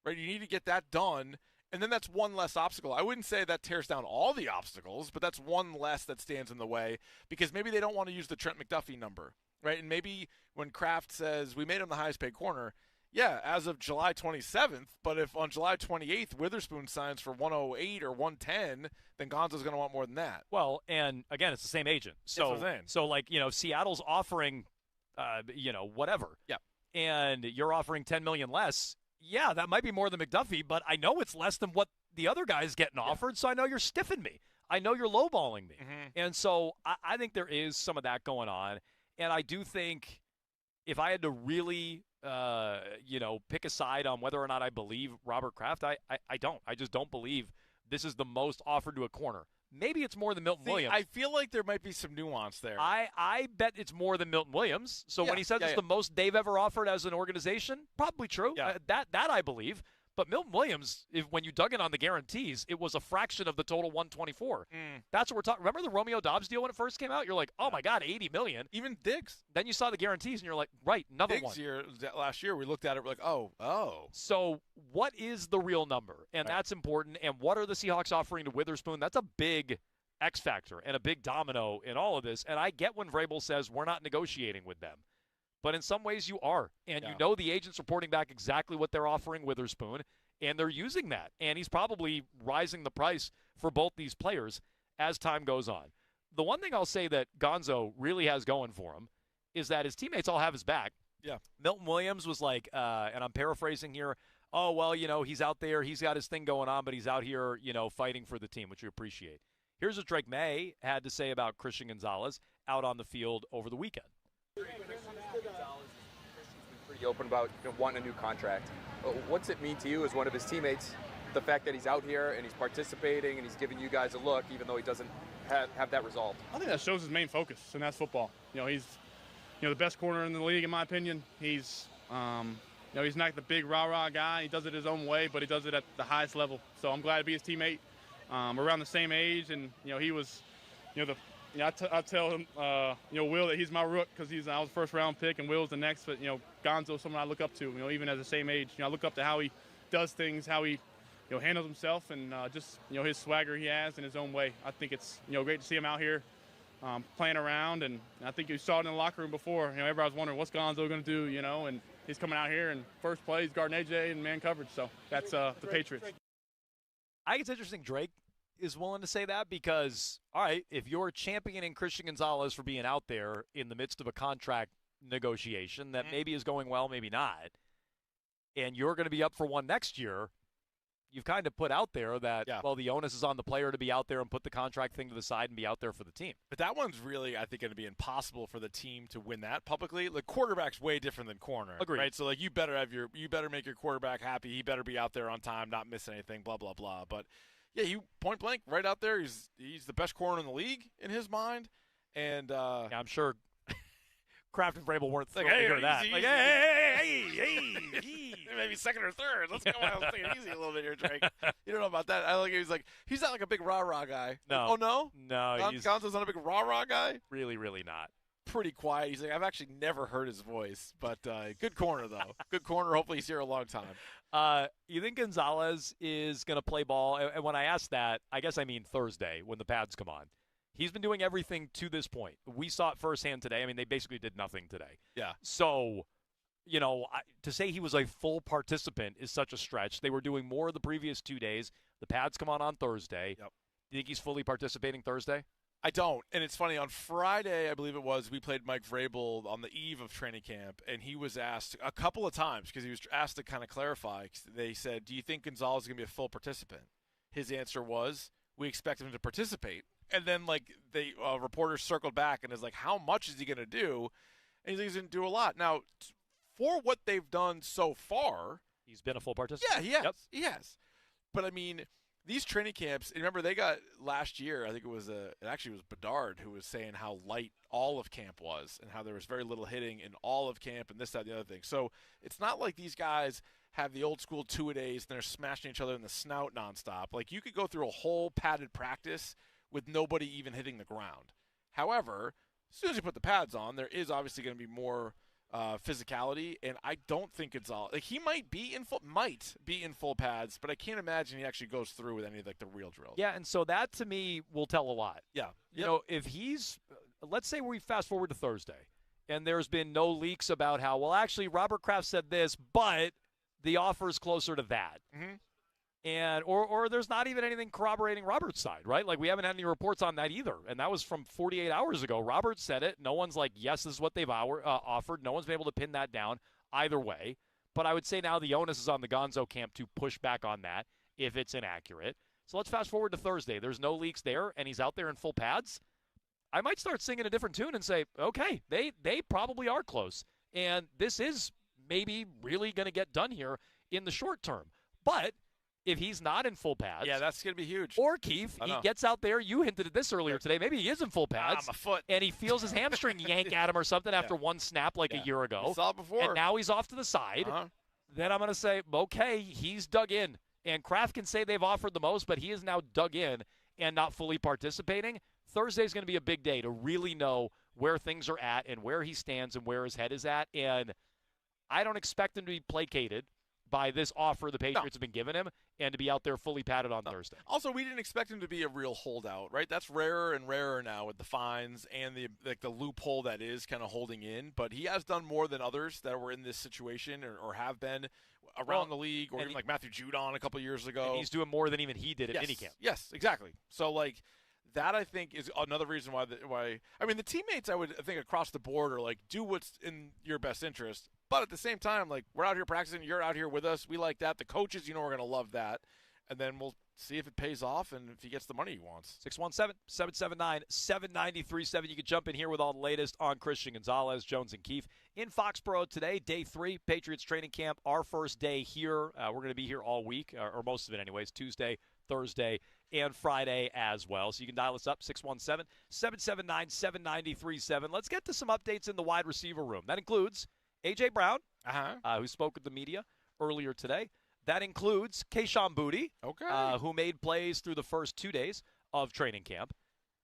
right? You need to get that done, and then that's one less obstacle. I wouldn't say that tears down all the obstacles, but that's one less that stands in the way, because maybe they don't want to use the Trent McDuffie number. right? And maybe when Kraft says we made him the highest paid corner, yeah, as of July 27th, but if on July 28th Witherspoon signs for 108 or 110, then Gonzo's going to want more than that. Well, and again, it's the same agent. That's what I'm saying. So like, if Seattle's offering, whatever. Yeah. And you're offering $10 million less, yeah, that might be more than McDuffie, but I know it's less than what the other guy's getting offered, so I know you're stiffing me. I know you're lowballing me. And so I think there is some of that going on. And I do think if I had to really, pick a side on whether or not I believe Robert Kraft, I don't. I just don't believe this is the most offered to a corner. Maybe it's more than Milton Williams. I feel like there might be some nuance there. I bet it's more than Milton Williams. So when he says it's the most they've ever offered as an organization, probably true. Yeah. That I believe. But Milton Williams, when you dug in on the guarantees, it was a fraction of the total 124. That's what we're talking. Remember the Romeo Dobbs deal when it first came out? You're like, oh my God, $80 million. Even Diggs. Then you saw the guarantees, and you're like, right, another one. Last year, we looked at it, we're like, oh. So what is the real number? And that's important. And what are the Seahawks offering to Witherspoon? That's a big X factor and a big domino in all of this. And I get when Vrabel says we're not negotiating with them. But in some ways you are. And you know the agent's reporting back exactly what they're offering Witherspoon, and they're using that. And he's probably rising the price for both these players as time goes on. The one thing I'll say that Gonzo really has going for him is that his teammates all have his back. Yeah. Milton Williams was like, and I'm paraphrasing here, oh, well, he's out there, he's got his thing going on, but he's out here, fighting for the team, which we appreciate. Here's what Drake May had to say about Christian Gonzalez out on the field over the weekend. Pretty open about wanting a new contract. What's it mean to you as one of his teammates, the fact that he's out here and he's participating and he's giving you guys a look, even though he doesn't have that resolved? I think that shows his main focus, and that's football. He's the best corner in the league, in my opinion. He's he's not the big rah-rah guy. He does it his own way, but he does it at the highest level. So I'm glad to be his teammate. We're around the same age, and he was, I tell him, Will, that he's my rook because I was the first round pick and Will's the next. But Gonzo's someone I look up to. Even as the same age, I look up to how he does things, how he handles himself, and just his swagger he has in his own way. I think it's great to see him out here playing around, and I think you saw it in the locker room before. Everybody was wondering what's Gonzo going to do, and he's coming out here and first play he's guarding AJ in man coverage. So that's the Patriots. I think it's interesting Drake is willing to say that because, all right, if you're championing Christian Gonzalez for being out there in the midst of a contract negotiation that maybe is going well, maybe not, and you're going to be up for one next year, you've kind of put out there that, well, the onus is on the player to be out there and put the contract thing to the side and be out there for the team. But that one's really, I think, going to be impossible for the team to win that publicly. Like, quarterback's way different than corner. Agreed. Right? So, like, you better make your quarterback happy. He better be out there on time, not miss anything, blah, blah, blah. But yeah, he point blank right out there. He's the best corner in the league in his mind, and I'm sure Kraft and Vrabel weren't thrilled like, to hear that. Easy, like, hey, maybe second or third. Let's go out and take it easy a little bit here, Drake. You don't know about that. He's not like a big rah rah guy. No. Oh no, Gonzo's not a big rah rah guy. Really, really not. Pretty quiet. He's like, I've actually never heard his voice, but good corner though. Good corner. Hopefully he's here a long time. You think Gonzalez is going to play ball? And when I ask that, I guess I mean Thursday when the pads come on. He's been doing everything to this point. We saw it firsthand today. I mean, they basically did nothing today. Yeah. So, to say he was a full participant is such a stretch. They were doing more the previous 2 days. The pads come on Thursday. Yep. Do you think he's fully participating Thursday? I don't. And it's funny, on Friday, I believe it was, we played Mike Vrabel on the eve of training camp, and he was asked a couple of times, because he was asked to kind of clarify. They said, do you think Gonzalez is going to be a full participant? His answer was, we expect him to participate. And then, reporters circled back and is like, how much is he going to do? And he's going to do a lot. Now, for what they've done so far, he's been a full participant. Yeah, he has. Yep. He has. But, I mean, these training camps, remember they got last year, I think it was Bedard who was saying how light all of camp was and how there was very little hitting in all of camp and this, that, and the other thing. So it's not like these guys have the old school two-a-days and they're smashing each other in the snout nonstop. Like, you could go through a whole padded practice with nobody even hitting the ground. However, as soon as you put the pads on, there is obviously going to be more physicality, and I don't think it's all. Like, he might be in full pads, but I can't imagine he actually goes through with any of the real drills. Yeah, and so that to me will tell a lot. Yeah, you know, if he's, let's say we fast forward to Thursday, and there's been no leaks about how, well, actually, Robert Kraft said this, but the offer is closer to that. Mm-hmm. And or there's not even anything corroborating Robert's side, right? Like, we haven't had any reports on that either. And that was from 48 hours ago. Robert said it. No one's like, yes, this is what they've offered. No one's been able to pin that down either way. But I would say now the onus is on the Gonzo camp to push back on that if it's inaccurate. So let's fast forward to Thursday. There's no leaks there, and he's out there in full pads. I might start singing a different tune and say, okay, they probably are close. And this is maybe really going to get done here in the short term. But if he's not in full pads. Yeah, that's going to be huge. Or, Keith, he gets out there. You hinted at this earlier today. Maybe he is in full pads. My foot. And he feels his hamstring yank at him or something after one snap like a year ago. We saw it before. And now he's off to the side. Then I'm going to say, okay, he's dug in. And Kraft can say they've offered the most, but he is now dug in and not fully participating. Thursday's going to be a big day to really know where things are at and where he stands and where his head is at. And I don't expect him to be placated by this offer the Patriots have been giving him and to be out there fully padded on Thursday. Also, we didn't expect him to be a real holdout, right? That's rarer and rarer now with the fines and the loophole that is kind of holding in. But he has done more than others that were in this situation or have been around the league, or even like Matthew Judon a couple of years ago. And he's doing more than even he did at minicamp. Yes, exactly. So, like, that I think is another reason why I mean, the teammates I would think across the board are like, do what's in your best interest. But at the same time, like, we're out here practicing, you're out here with us. We like that. The coaches, we're going to love that. And then we'll see if it pays off and if he gets the money he wants. 617-779-7937. You can jump in here with all the latest on Christian Gonzalez, Jones, and Keefe. In Foxborough today, day 3, Patriots training camp. Our first day here. We're going to be here all week, or most of it anyways, Tuesday, Thursday, and Friday as well. So you can dial us up, 617-779-7937. Let's get to some updates in the wide receiver room. That includes A.J. Brown, who spoke with the media earlier today. That includes Kayshon Boutte, who made plays through the first 2 days of training camp.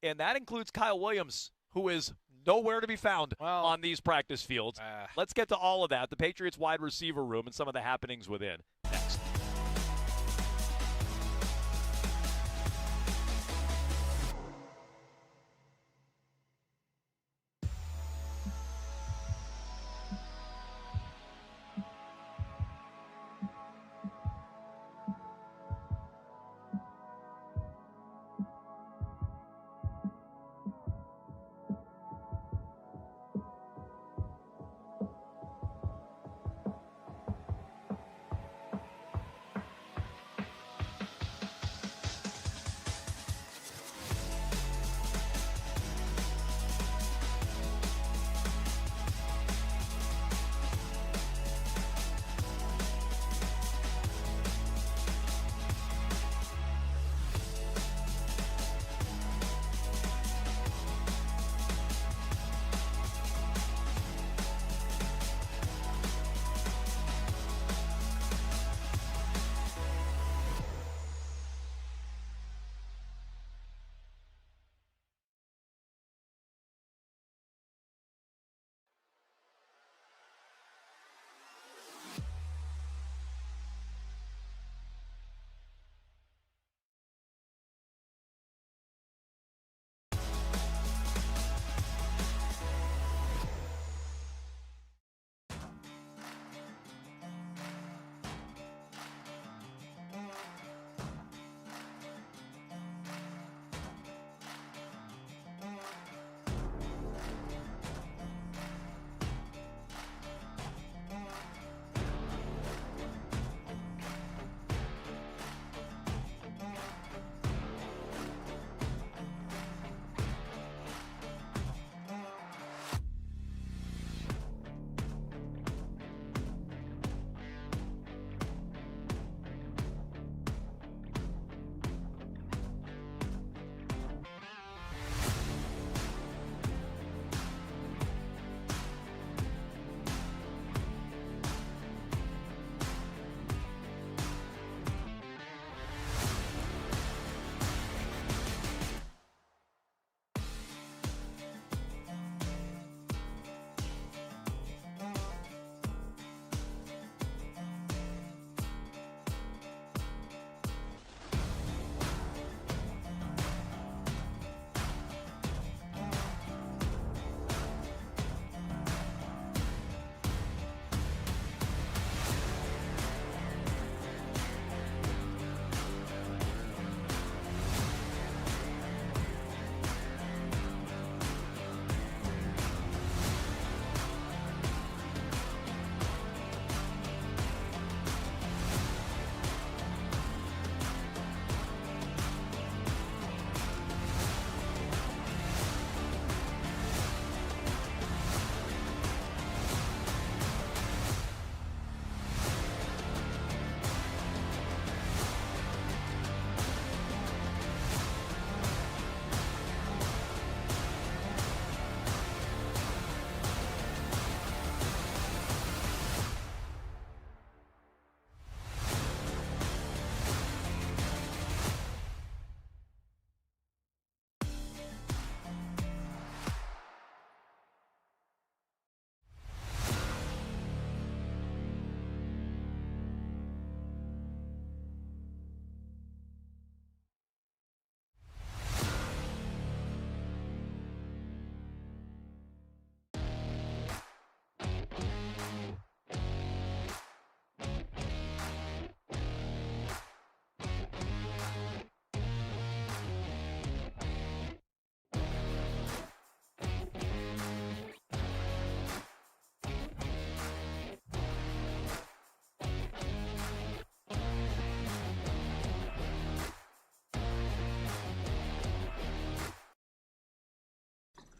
And that includes Kyle Williams, who is nowhere to be found on these practice fields. Let's get to all of that, the Patriots wide receiver room and some of the happenings within. Next.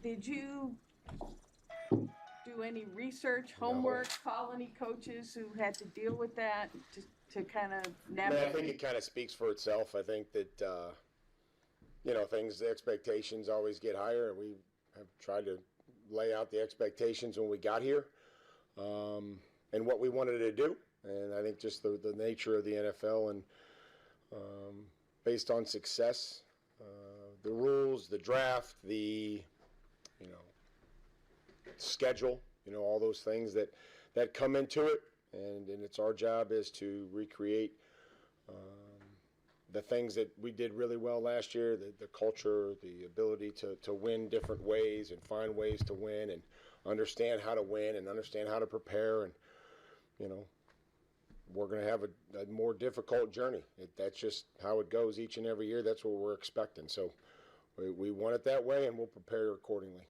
Did you do any research, homework, call any coaches who had to deal with that to kind of I navigate? think it kind of speaks for itself. I think that, the expectations always get higher, and we have tried to lay out the expectations when we got here and what we wanted to do. And I think just the nature of the NFL and based on success, the rules, the draft, the schedule, all those things that come into it, and it's our job is to recreate the things that we did really well last year, the culture, the ability to win different ways and find ways to win and understand how to win and understand how to prepare. And we're going to have a more difficult journey. That's just how it goes each and every year. That's what we're expecting. So we want it that way, and we'll prepare accordingly.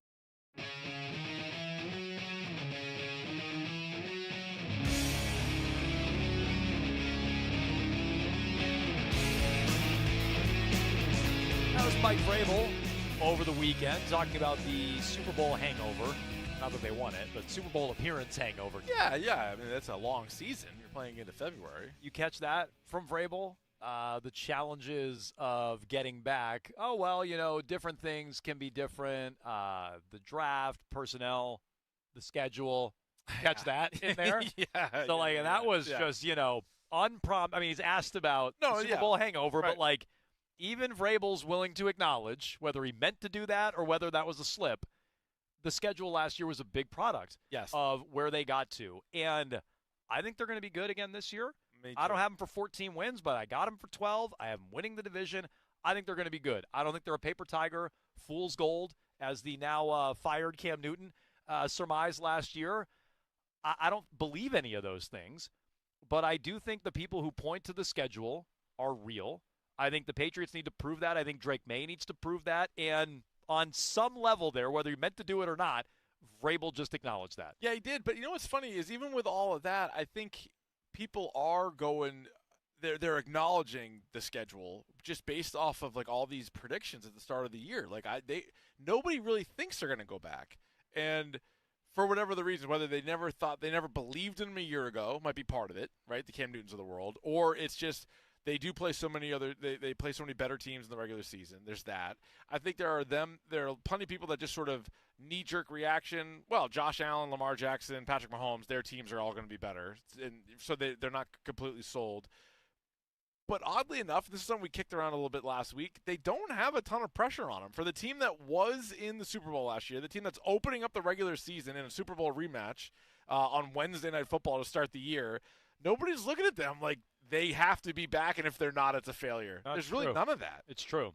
That was Mike Vrabel over the weekend talking about the Super Bowl hangover. Not that they won it, but Super Bowl appearance hangover. Yeah. I mean, that's a long season. You're playing into February. You catch that from Vrabel? The challenges of getting back. Oh, well, different things can be different. The draft, personnel, the schedule. Catch that in there? Yeah. So, and that was just, unprompted. I mean, he's asked about the Super Bowl hangover, right. but, even Vrabel's willing to acknowledge whether he meant to do that or whether that was a slip. The schedule last year was a big product of where they got to. And I think they're going to be good again this year. I don't have them for 14 wins, but I got them for 12. I have them winning the division. I think they're going to be good. I don't think they're a paper tiger, fool's gold, as the now fired Cam Newton surmised last year. I don't believe any of those things, but I do think the people who point to the schedule are real. I think the Patriots need to prove that. I think Drake May needs to prove that. And on some level there, whether he meant to do it or not, Vrabel just acknowledged that. Yeah, he did. But what's funny is even with all of that, I think people are going – they're acknowledging the schedule just based off of, all these predictions at the start of the year. Nobody really thinks they're going to go back. And for whatever the reason, whether they never believed in him a year ago, might be part of it, right, the Cam Newtons of the world, or it's just – they do play so many they play so many better teams in the regular season. There's that. I think there are plenty of people that just sort of knee-jerk reaction. Well, Josh Allen, Lamar Jackson, Patrick Mahomes, their teams are all going to be better. And so they're not completely sold. But oddly enough, this is something we kicked around a little bit last week. They don't have a ton of pressure on them. For the team that was in the Super Bowl last year, the team that's opening up the regular season in a Super Bowl rematch on Wednesday Night Football to start the year, nobody's looking at them like they have to be back, and if they're not, it's a failure. There's really none of that. It's true.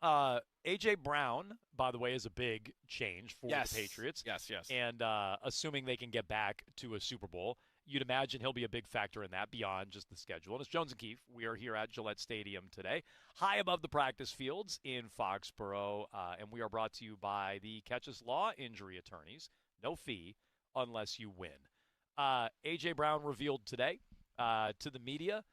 A.J. Brown, by the way, is a big change for the Patriots. Yes. And assuming they can get back to a Super Bowl, you'd imagine he'll be a big factor in that beyond just the schedule. And it's Jones and Keefe. We are here at Gillette Stadium today, high above the practice fields in Foxborough, and we are brought to you by the Catches Law Injury Attorneys. No fee unless you win. A.J. Brown revealed today to the media,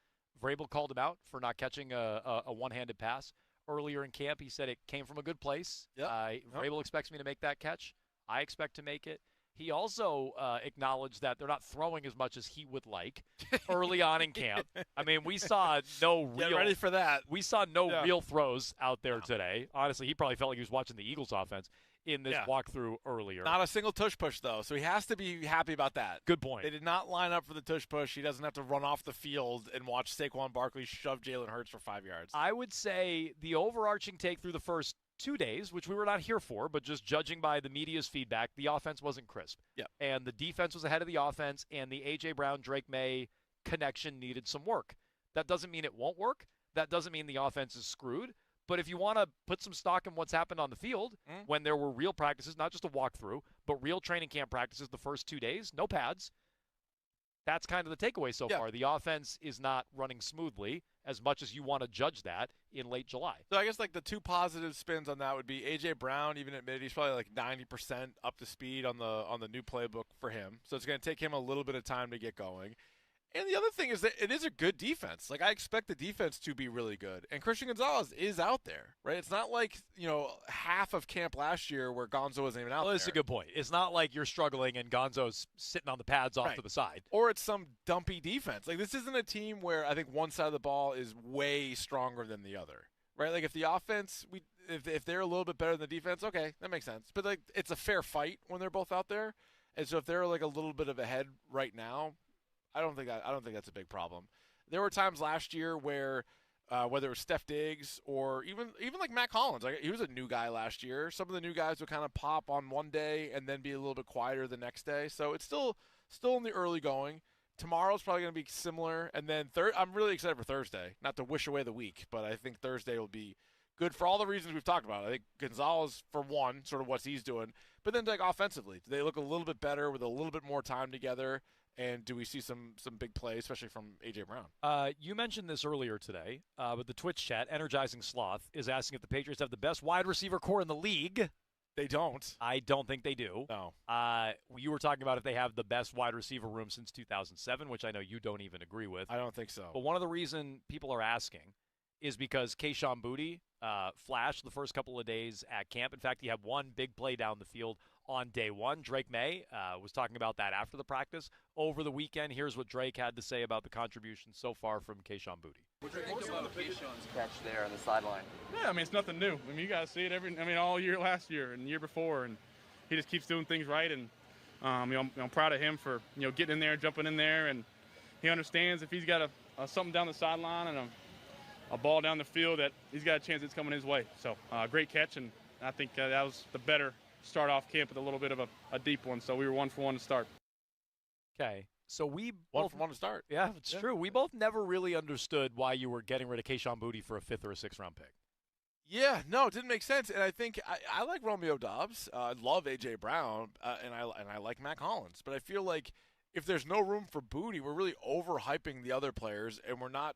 Vrabel called him out for not catching a one-handed pass earlier in camp. He said it came from a good place. Vrabel expects me to make that catch. I expect to make it. He also acknowledged that they're not throwing as much as he would like early on in camp. I mean, we saw no real. Get ready for that. We saw no real throws out there today. Honestly, he probably felt like he was watching the Eagles offense in this walkthrough earlier. Not a single tush push, though, so he has to be happy about that. Good point. They did not line up for the tush push. He doesn't have to run off the field and watch Saquon Barkley shove Jalen Hurts for 5 yards. I would say the overarching take through the first 2 days, which we were not here for, but just judging by the media's feedback, the offense wasn't crisp. Yeah. And the defense was ahead of the offense, and the A.J. Brown, Drake May connection needed some work. That doesn't mean it won't work. That doesn't mean the offense is screwed. But if you want to put some stock in what's happened on the field, when there were real practices, not just a walkthrough, but real training camp practices the first 2 days, no pads, that's kind of the takeaway so far. The offense is not running smoothly as much as you want to judge that in late July. So I guess the two positive spins on that would be A.J. Brown even admitted he's probably 90% up to speed on the new playbook for him. So it's going to take him a little bit of time to get going. And the other thing is that it is a good defense. Like, I expect the defense to be really good. And Christian Gonzalez is out there, right? It's not like, half of camp last year where Gonzo wasn't even out there. That's a good point. It's not like you're struggling and Gonzo's sitting on the pads off to the side. Or it's some dumpy defense. Like, this isn't a team where I think one side of the ball is way stronger than the other, right? Like, if the offense, if they're a little bit better than the defense, okay, that makes sense. But, like, it's a fair fight when they're both out there. And so if they're, like, a little bit of ahead right now, I don't think that's a big problem. There were times last year where whether it was Steph Diggs or even like Matt Collins, like, he was a new guy last year. Some of the new guys would kind of pop on one day and then be a little bit quieter the next day. So it's still in the early going. Tomorrow's probably going to be similar, and then I'm really excited for Thursday. Not to wish away the week, but I think Thursday will be good for all the reasons we've talked about. I think Gonzalez, for one, sort of what he's doing, but then like offensively, do they look a little bit better with a little bit more time together? And do we see some big plays, especially from A.J. Brown? You mentioned this earlier today, but the Twitch chat, Energizing Sloth, is asking if the Patriots have the best wide receiver core in the league. They don't. I don't think they do. No. You were talking about if they have the best wide receiver room since 2007, which I know you don't even agree with. I don't think so. But one of the reason people are asking is because Kayshon Boutte flashed the first couple of days at camp. In fact, he had one big play down the field on day one. Drake May was talking about that after the practice. Over the weekend, here's what Drake had to say about the contribution so far from Kayshon Boutte. What do you think about Kayshon's catch there on the sideline? Yeah, I mean, it's nothing new. I mean, you guys see it all year last year and the year before, and he just keeps doing things right. And I'm proud of him for getting in there, jumping in there, and he understands if he's got something down the sideline and a ball down the field that he's got a chance it's coming his way. So great catch, and I think that was the better start off camp with a little bit of a deep one. So we were 1 for 1 to start. Okay. So we one for one to start. Yeah, it's true. We both never really understood why you were getting rid of Kayshon Boutte for a 5th or a 6th round pick. Yeah, no, it didn't make sense. And I think I like Romeo Doubs. I love A.J. Brown, and I like Matt Collins. But I feel like if there's no room for Boutte, we're really overhyping the other players, and we're not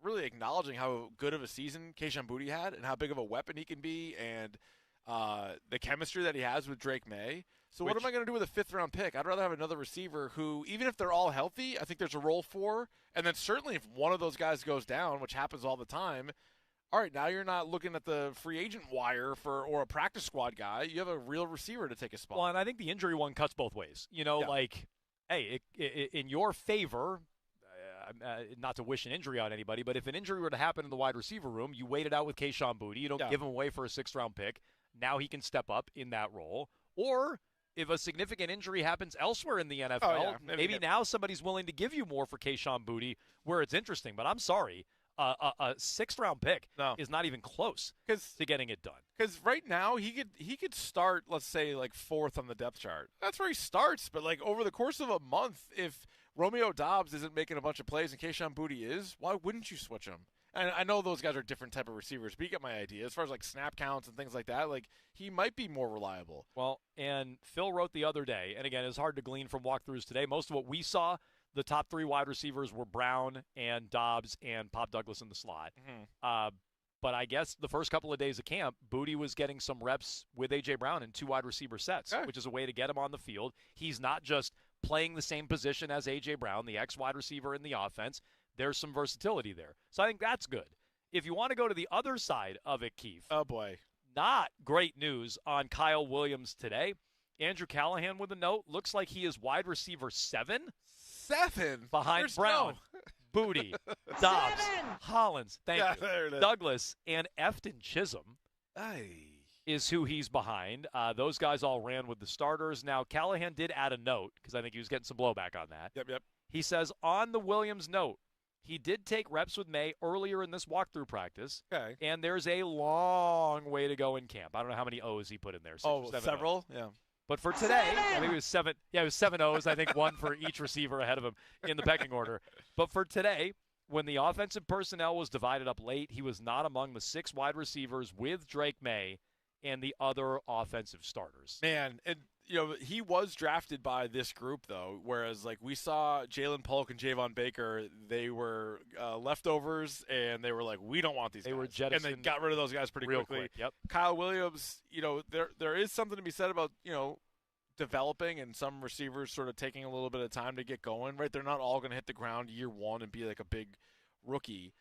really acknowledging how good of a season Kayshon Boutte had and how big of a weapon he can be, and the chemistry that he has with Drake May. So what am I going to do with a 5th round pick? I'd rather have another receiver who, even if they're all healthy, I think there's a role for. And then certainly if one of those guys goes down, which happens all the time, all right, now you're not looking at the free agent wire or a practice squad guy. You have a real receiver to take a spot. Well, and I think the injury one cuts both ways. Like, hey, in your favor, not to wish an injury on anybody, but if an injury were to happen in the wide receiver room, you wait it out with Kayshon Boutte. You don't give him away for a 6th round pick. Now he can step up in that role. Or if a significant injury happens elsewhere in the NFL, maybe now somebody's willing to give you more for Kayshon Boutte where it's interesting. But I'm sorry, a 6th round pick is not even close to getting it done. Because right now he could start, let's say, like 4th on the depth chart. That's where he starts. But like over the course of a month, if Romeo Doubs isn't making a bunch of plays and Kayshon Boutte is, why wouldn't you switch him? And I know those guys are different type of receivers, but you get my idea. As far as like snap counts and things like that, like he might be more reliable. Well, and Phil wrote the other day, and again, it's hard to glean from walkthroughs today. Most of what we saw, the top 3 wide receivers were Brown and Doubs and Pop Douglas in the slot. But I guess the first couple of days of camp, Boutte was getting some reps with A.J. Brown in 2 wide receiver sets, which is a way to get him on the field. He's not just playing the same position as A.J. Brown, the ex-wide receiver in the offense. There's some versatility there. So I think that's good. If you want to go to the other side of it, Keith. Oh, boy. Not great news on Kyle Williams today. Andrew Callahan with a note. Looks like he is wide receiver 7. 7? Behind There's Brown, Boutte, Doubs, Hollins, thank you, there it is. Douglas, and Efton Chisholm is who he's behind. Those guys all ran with the starters. Now, Callahan did add a note because I think he was getting some blowback on that. Yep. He says on the Williams note, he did take reps with May earlier in this walkthrough practice, and there's a long way to go in camp. I don't know how many O's he put in there. 6 or 7 several? O's. Yeah. But for today, I think it was 7. Yeah, it was 7 O's. I think 1 for each receiver ahead of him in the pecking order. But for today, when the offensive personnel was divided up late, he was not among the 6 wide receivers with Drake May and the other offensive starters. Man, and he was drafted by this group, though, whereas, like, we saw Jalen Polk and Javon Baker, they were leftovers, and they were like, we don't want these guys. They were jettisoned. And they got rid of those guys pretty real quickly. Quick, yep. Kyle Williams, there is something to be said about, developing and some receivers sort of taking a little bit of time to get going, right? They're not all going to hit the ground year one and be like a big rookie.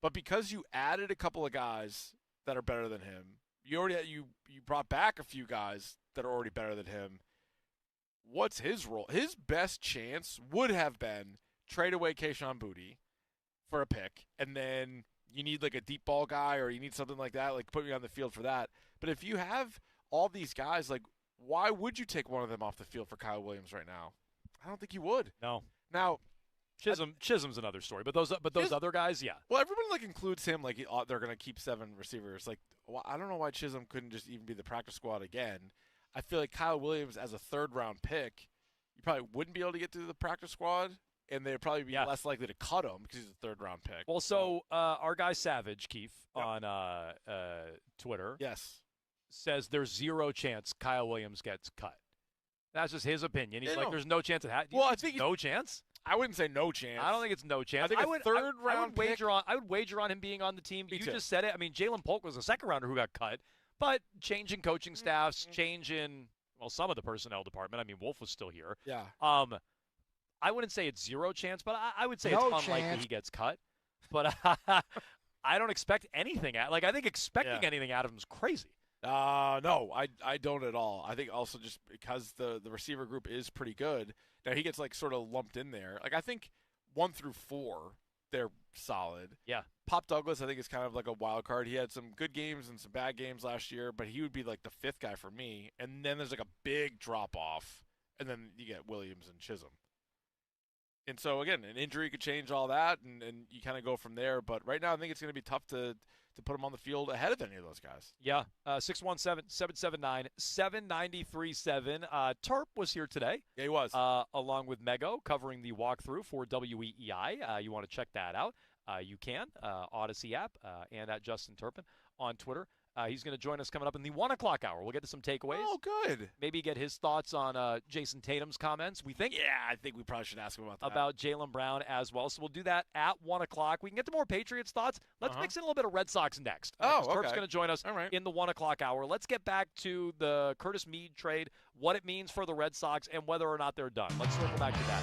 But because you added a couple of guys that are better than him, you brought back a few guys that are already better than him. What's his role? His best chance would have been trade away Kayshon Boutte for a pick, and then you need like a deep ball guy or you need something like that, like put me on the field for that. But if you have all these guys, like, why would you take one of them off the field for Kyle Williams right now? I don't think you would. No. Now, Chisholm's another story, but those other guys, yeah. Well, everyone like includes him like they're going to keep 7 receivers. Like, well, I don't know why Chisholm couldn't just even be the practice squad again. I feel like Kyle Williams as a 3rd round pick, you probably wouldn't be able to get to the practice squad, and they'd probably be less likely to cut him because he's a 3rd round pick. Well, so our guy Savage, Keith, on Twitter, says there's 0 chance Kyle Williams gets cut. That's just his opinion. He's like, there's no chance it happens. Well, I think no chance. I wouldn't say no chance. I don't think it's no chance. I think a 3rd round pick. I would wager on him being on the team. You just said it. I mean, Jalen Polk was a 2nd rounder who got cut, but change in coaching staffs, change in some of the personnel department. I mean, Wolf was still here. Yeah. I wouldn't say it's 0 chance, but I would say No it's unlikely chance. he gets cut. But I don't expect anything. I think expecting anything out of him is crazy. No, I don't at all. I think also just because the receiver group is pretty good. Now he gets like sort of lumped in there. Like I think 1 through 4, they're solid. Yeah. Pop Douglas, I think, is kind of like a wild card. He had some good games and some bad games last year, but he would be like the 5th guy for me. And then there's like a big drop off, and then you get Williams and Chisholm. And so again, an injury could change all that, and you kind of go from there. But right now, I think it's going to be tough to put him on the field ahead of any of those guys. Yeah, 617-779-7937. Terp was here today. Yeah, he was. Along with Mego, covering the walkthrough for WEEI. You want to check that out, you can. Odyssey app and at Justin Turpin on Twitter. He's going to join us coming up in the 1 o'clock hour. We'll get to some takeaways. Oh, good. Maybe get his thoughts on Jason Tatum's comments. We think. Yeah, I think we probably should ask him about that. About Jaylen Brown as well. So we'll do that at 1 o'clock. We can get to more Patriots thoughts. Let's mix in a little bit of Red Sox next. Oh, Terp's okay. going to join us in the 1 o'clock hour. Let's get back to the Curtis Meade trade, what it means for the Red Sox, and whether or not they're done. Let's circle back to that.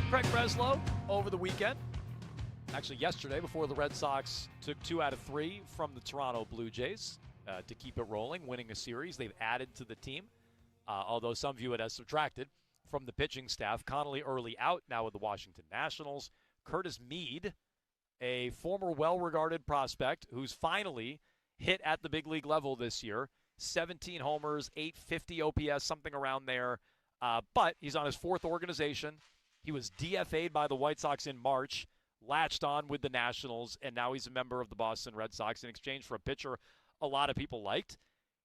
Craig Breslow over the weekend, actually yesterday, before the Red Sox took 2 out of 3 from the Toronto Blue Jays to keep it rolling, winning a series. They've added to the team, although some view it as subtracted from the pitching staff. Connolly early out now with the Washington Nationals. Curtis Mead, a former well-regarded prospect who's finally hit at the big league level this year. 17 homers, 850 OPS, something around there. But he's on his 4th organization. He was DFA'd by the White Sox in March, latched on with the Nationals, and now he's a member of the Boston Red Sox in exchange for a pitcher a lot of people liked.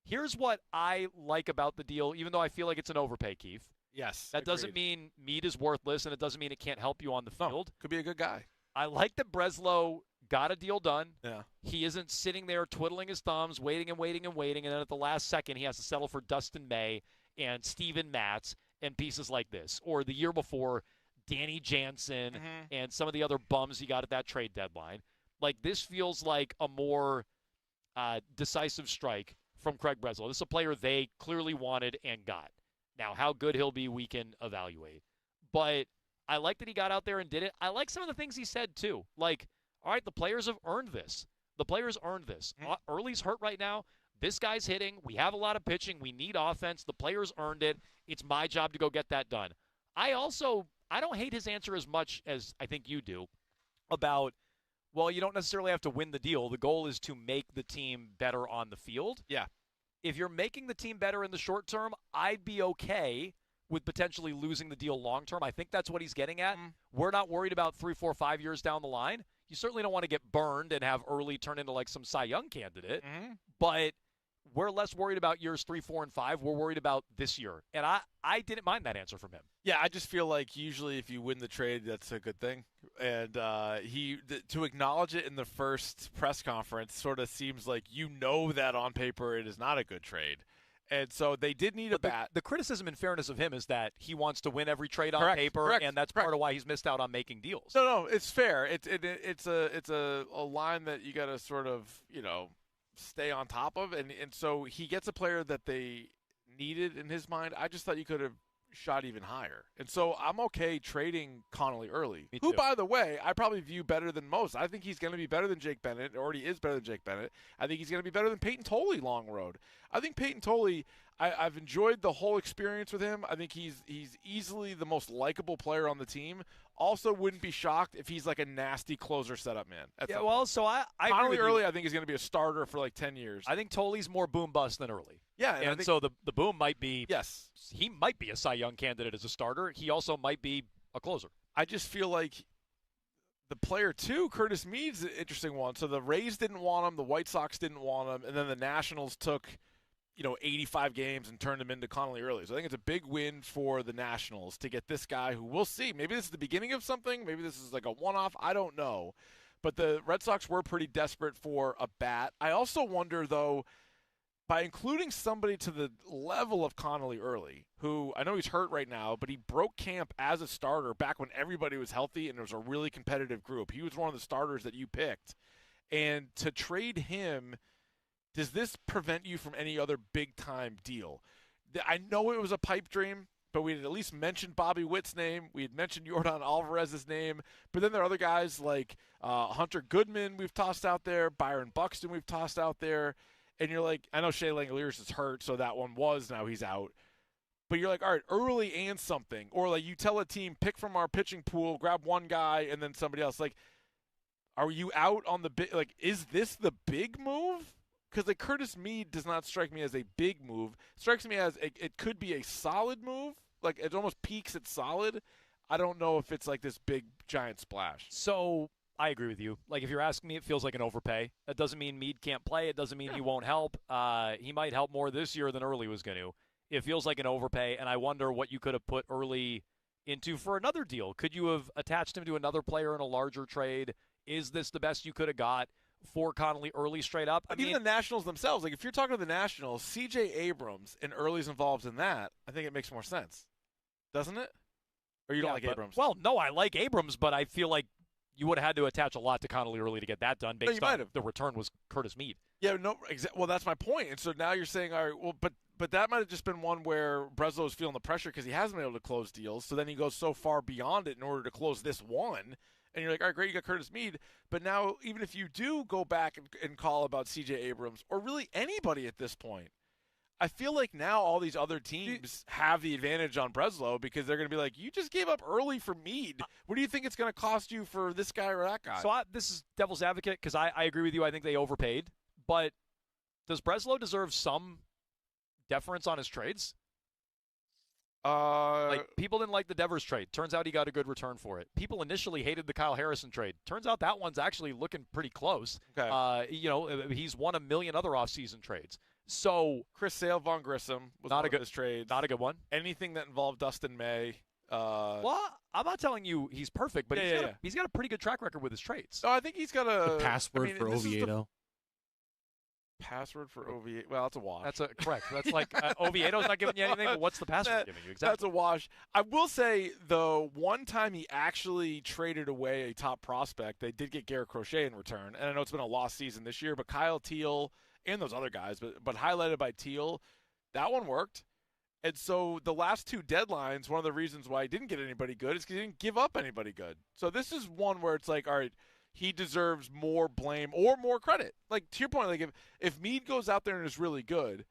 Here's what I like about the deal, even though I feel like it's an overpay, Keith. Yes. That doesn't mean Mead is worthless, and it doesn't mean it can't help you on the field. Could be a good guy. I like that Breslow got a deal done. Yeah. He isn't sitting there twiddling his thumbs, waiting, and then at the last second he has to settle for Dustin May and Steven Matz and pieces like this. Or the year before, Danny Jansen and some of the other bums he got at that trade deadline. Like, this feels like a more decisive strike from Craig Breslow. This is a player they clearly wanted and got. Now, how good he'll be, we can evaluate. But I like that he got out there and did it. I like some of the things he said, too. Like, all right, the players have earned this. The players earned this. Early's hurt right now. This guy's hitting. We have a lot of pitching. We need offense. The players earned it. It's my job to go get that done. I don't hate his answer as much as I think you do about, well, you don't necessarily have to win the deal. The goal is to make the team better on the field. Yeah. If you're making the team better in the short term, I'd be okay with potentially losing the deal long term. I think that's what he's getting at. We're not worried about 3, 4, 5 years down the line. You certainly don't want to get burned and have early turn into like some Cy Young candidate. But we're less worried about years 3, 4, and 5. We're worried about this year. And I didn't mind that answer from him. Yeah, I just feel like usually if you win the trade, that's a good thing. And to acknowledge it in the first press conference sort of seems like you know that on paper it is not a good trade. And so they did need a bat. The criticism, in fairness of him, is that he wants to win every trade on paper, and that's part of why he's missed out on making deals. No, it's fair. It's a line that you got to sort of, stay on top of. And so he gets a player that they needed in his mind. I just thought you could have shot even higher. And so I'm okay trading Connolly early, who, by the way, I probably view better than most. I think he's going to be better than Jake Bennett. Already is better than Jake Bennett. I think he's going to be better than Peyton Tolley long road. I think Peyton Tolley, I've enjoyed the whole experience with him. I think he's easily the most likable player on the team. Also wouldn't be shocked if he's like a nasty closer setup man. I Connolly early, I think, is going to be a starter for like 10 years. I think Tolley's more boom bust than early. Yeah, and so the boom might be, yes, he might be a Cy Young candidate as a starter. He also might be a closer. I just feel like the player, too, Curtis Mead's an interesting one. So the Rays didn't want him, the White Sox didn't want him, and then the Nationals took 85 games and turned him into Connolly early. So I think it's a big win for the Nationals to get this guy who we'll see. Maybe this is the beginning of something. Maybe this is like a one-off. I don't know. But the Red Sox were pretty desperate for a bat. I also wonder, though, by including somebody to the level of Connolly early, who I know he's hurt right now, but he broke camp as a starter back when everybody was healthy and it was a really competitive group. He was one of the starters that you picked. And to trade him, does this prevent you from any other big-time deal? I know it was a pipe dream, but we had at least mentioned Bobby Witt's name. We had mentioned Yordan Alvarez's name. But then there are other guys like Hunter Goodman we've tossed out there, Byron Buxton we've tossed out there. And you're like, I know Shea Langoliers is hurt, so that one was, now he's out. But you're like, all right, early and something. Or like you tell a team, pick from our pitching pool, grab one guy, and then somebody else. Like, are you out on the big, like, is this the big move? Because like Curtis Mead does not strike me as a big move. It strikes me as it could be a solid move. Like, it almost peaks at solid. I don't know if it's like this big, giant splash. So I agree with you. Like, if you're asking me, it feels like an overpay. That doesn't mean Mead can't play. It doesn't mean he won't help. He might help more this year than Early was going to. It feels like an overpay, and I wonder what you could have put Early into for another deal. Could you have attached him to another player in a larger trade? Is this the best you could have got for Connolly Early straight up? I mean, even the Nationals themselves, like if you're talking to the Nationals, C.J. Abrams and Early's involved in that, I think it makes more sense. Doesn't it? Or you don't like Abrams? Well, no, I like Abrams, but I feel like you would have had to attach a lot to Connolly Early to get that done based on the return was Curtis Mead. Yeah, no, well, that's my point. And so now you're saying, all right, well, but that might have just been one where Breslow is feeling the pressure because he hasn't been able to close deals. So then he goes so far beyond it in order to close this one. And you're like, all right, great, you got Curtis Mead. But now even if you do go back and call about C.J. Abrams or really anybody at this point, I feel like now all these other teams have the advantage on Breslow because they're going to be like, you just gave up Early for Mead. What do you think it's going to cost you for this guy or that guy? So this is devil's advocate because I agree with you. I think they overpaid. But does Breslow deserve some deference on his trades? Like, people didn't like the Devers trade. Turns out he got a good return for it. People initially hated the Kyle Harrison trade. Turns out that one's actually looking pretty close. Okay. He's won a million other offseason trades. So Chris Sale, Von Grissom was not one a good of his trades. Not a good one. Anything that involved Dustin May. Well, I'm not telling you he's perfect, but he's got a pretty good track record with his trades. No, I think he's got a The password for Oviedo. Password for Oviedo. Well, that's a wash. That's correct. That's like Oviedo's not giving you anything, but what's the password giving you? Exactly. That's a wash. I will say, though, one time he actually traded away a top prospect. They did get Garrett Crochet in return. And I know it's been a lost season this year, but Kyle Teal and those other guys, but highlighted by Teal, that one worked. And so the last two deadlines, one of the reasons why he didn't get anybody good is because he didn't give up anybody good. So this is one where it's like, all right, he deserves more blame or more credit. Like, to your point, like if Mead goes out there and is really good,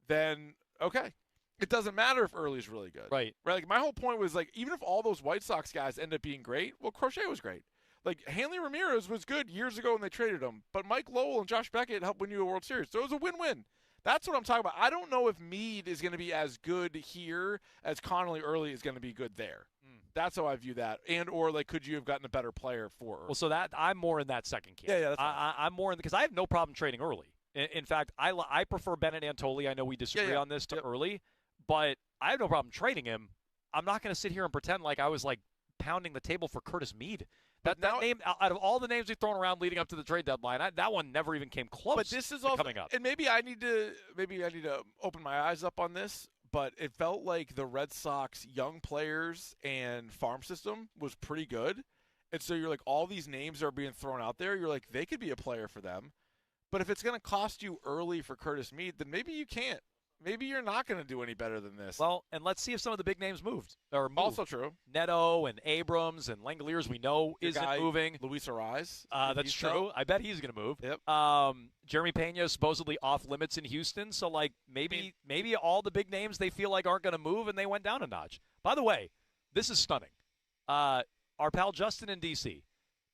then okay. It doesn't matter if Early's really good. Right. Like, my whole point was, like, even if all those White Sox guys end up being great, well, Crochet was great. Like, Hanley Ramirez was good years ago when they traded him, but Mike Lowell and Josh Beckett helped win you a World Series. So it was a win-win. That's what I'm talking about. I don't know if Mead is going to be as good here as Connolly Early is going to be good there. That's how I view that. And or, like, could you have gotten a better player for Early? Well, so that I'm more in that second camp. Yeah, that's I'm more in because I have no problem trading Early. In fact, I prefer Bennett Antoli. I know we disagree on this to Early, but I have no problem trading him. I'm not going to sit here and pretend like I was like pounding the table for Curtis Mead. That name, out of all the names we've thrown around leading up to the trade deadline, that one never even came close. But this is also coming up. And maybe I need to open my eyes up on this. But it felt like the Red Sox young players and farm system was pretty good. And so you're like, all these names are being thrown out there. You're like, they could be a player for them. But if it's going to cost you Early for Curtis Mead, then maybe you can't. Maybe you're not going to do any better than this. Well, and let's see if some of the big names moved. Also true. Neto and Abrams and Langoliers we know isn't moving. Luis Ariz. That's true. I bet he's going to move. Yep. Jeremy Pena is supposedly off limits in Houston. So, like, maybe all the big names they feel like aren't going to move and they went down a notch. By the way, this is stunning. Our pal Justin in D.C.,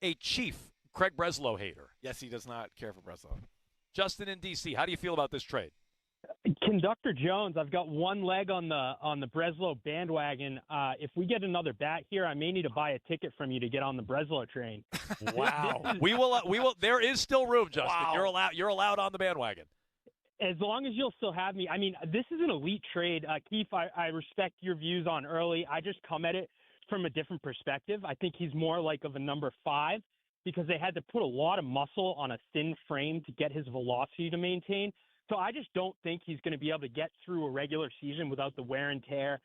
a chief Craig Breslow hater. Yes, he does not care for Breslow. Justin in D.C., how do you feel about this trade? Conductor Jones, I've got one leg on the Breslow bandwagon. If we get another bat here, I may need to buy a ticket from you to get on the Breslow train. Wow. we will. There is still room, Justin. Wow. You're allowed on the bandwagon. As long as you'll still have me. I mean, this is an elite trade. Keith, I respect your views on Early. I just come at it from a different perspective. I think he's more like of a number 5 because they had to put a lot of muscle on a thin frame to get his velocity to maintain. So I just don't think he's going to be able to get through a regular season without the wear and tear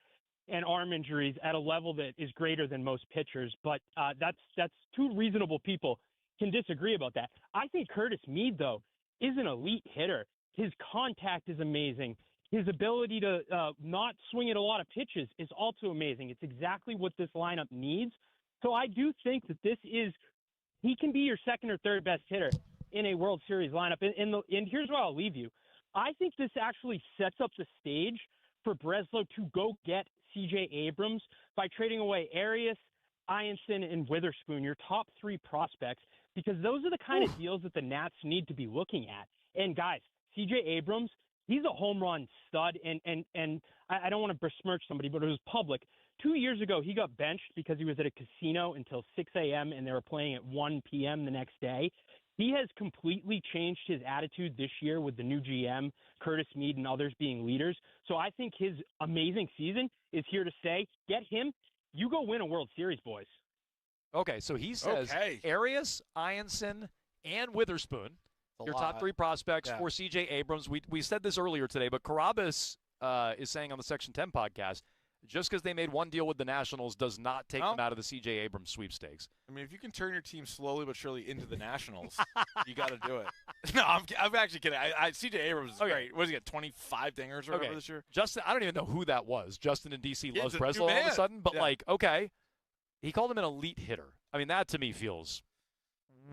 and arm injuries at a level that is greater than most pitchers. But that's two reasonable people can disagree about that. I think Curtis Mead, though, is an elite hitter. His contact is amazing. His ability to not swing at a lot of pitches is also amazing. It's exactly what this lineup needs. So I do think that he can be your second or third best hitter in a World Series lineup. And here's where I'll leave you. I think this actually sets up the stage for Breslow to go get C.J. Abrams by trading away Arias, Ianson, and Witherspoon, your top three prospects, because those are the kind of deals that the Nats need to be looking at. And guys, C.J. Abrams, he's a home run stud, and I don't want to besmirch somebody, but it was public. 2 years ago, he got benched because he was at a casino until 6 a.m. and they were playing at 1 p.m. the next day. He has completely changed his attitude this year with the new GM, Curtis Mead, and others being leaders. So I think his amazing season is here to stay. Get him. You go win a World Series, boys. Okay, so he says Arias, Ianson, and Witherspoon, your top three prospects for C.J. Abrams. We said this earlier today, but Carabas is saying on the Section 10 podcast, just because they made one deal with the Nationals does not take them out of the C.J. Abrams sweepstakes. I mean, if you can turn your team slowly but surely into the Nationals, you got to do it. No, I'm actually kidding. C.J. Abrams is great. What does he get, 25 dingers or whatever this year? Justin, I don't even know who that was. Justin in D.C. loves Breslow all of a sudden. But, he called him an elite hitter. I mean, that to me feels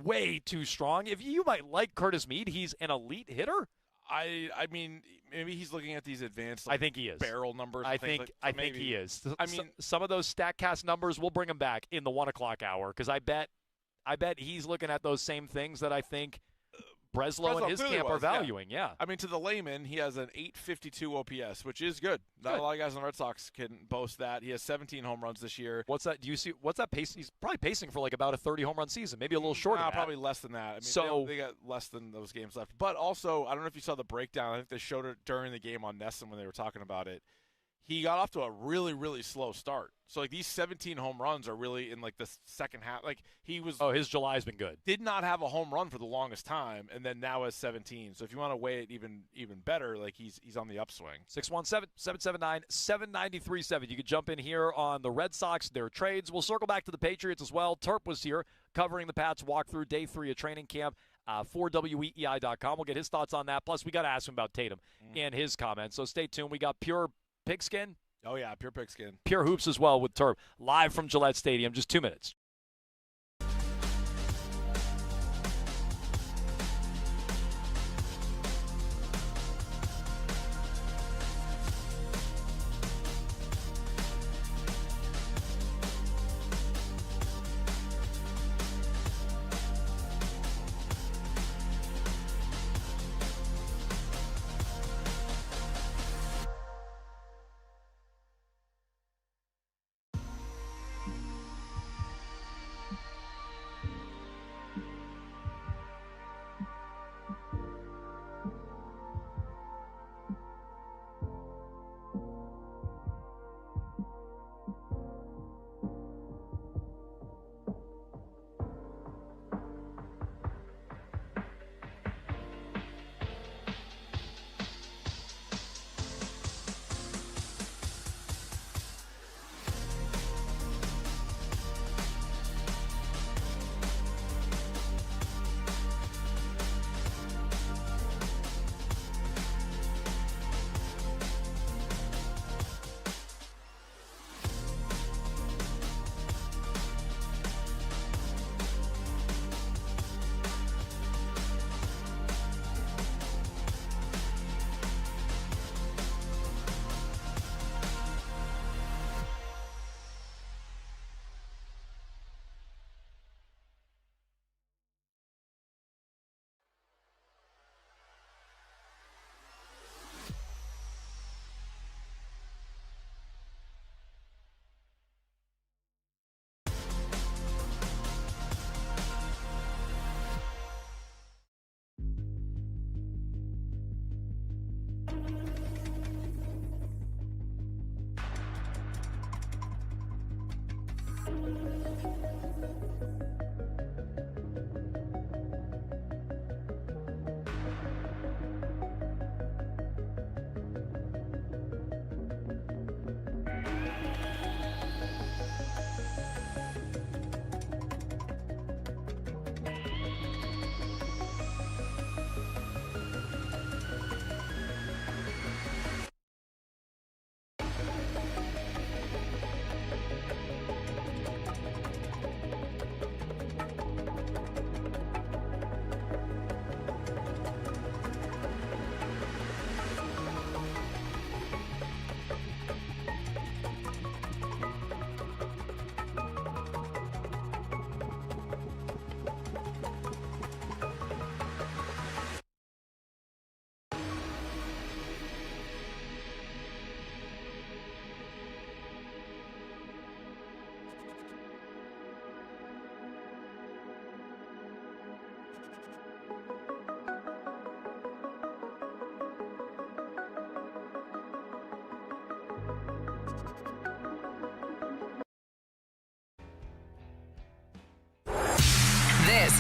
way too strong. If you might like Curtis Mead, he's an elite hitter. I mean, maybe he's looking at these advanced. I think he is. Barrel numbers. I think he is. I mean, some of those StatCast numbers, we'll bring them back in the 1 o'clock hour because I bet he's looking at those same things that I think Breslow and his camp are valuing. Yeah. I mean, to the layman, he has an 852 OPS, which is good. Not a lot of guys on the Red Sox can boast that. He has 17 home runs this year. What's that? Do you see? What's that pace? He's probably pacing for like about a 30 home run season, maybe a little short of that. Probably less than that. I mean, they got less than those games left. But also, I don't know if you saw the breakdown. I think they showed it during the game on Nesson when they were talking about it. He got off to a really, really slow start. So, these 17 home runs are really in, the second half. He was... Oh, his July's been good. Did not have a home run for the longest time, and then now has 17. So, if you want to weigh it even better, he's on the upswing. 617-779-7937. You can jump in here on the Red Sox, their trades. We'll circle back to the Patriots as well. Terp was here covering the Pats walkthrough day 3 of training camp for WEEI.com. We'll get his thoughts on that. Plus, we got to ask him about Tatum and his comments. So, stay tuned. We got Pure Pigskin. Oh, yeah, Pure Pigskin. Pure Hoops as well with Terp. Live from Gillette Stadium, just 2 minutes.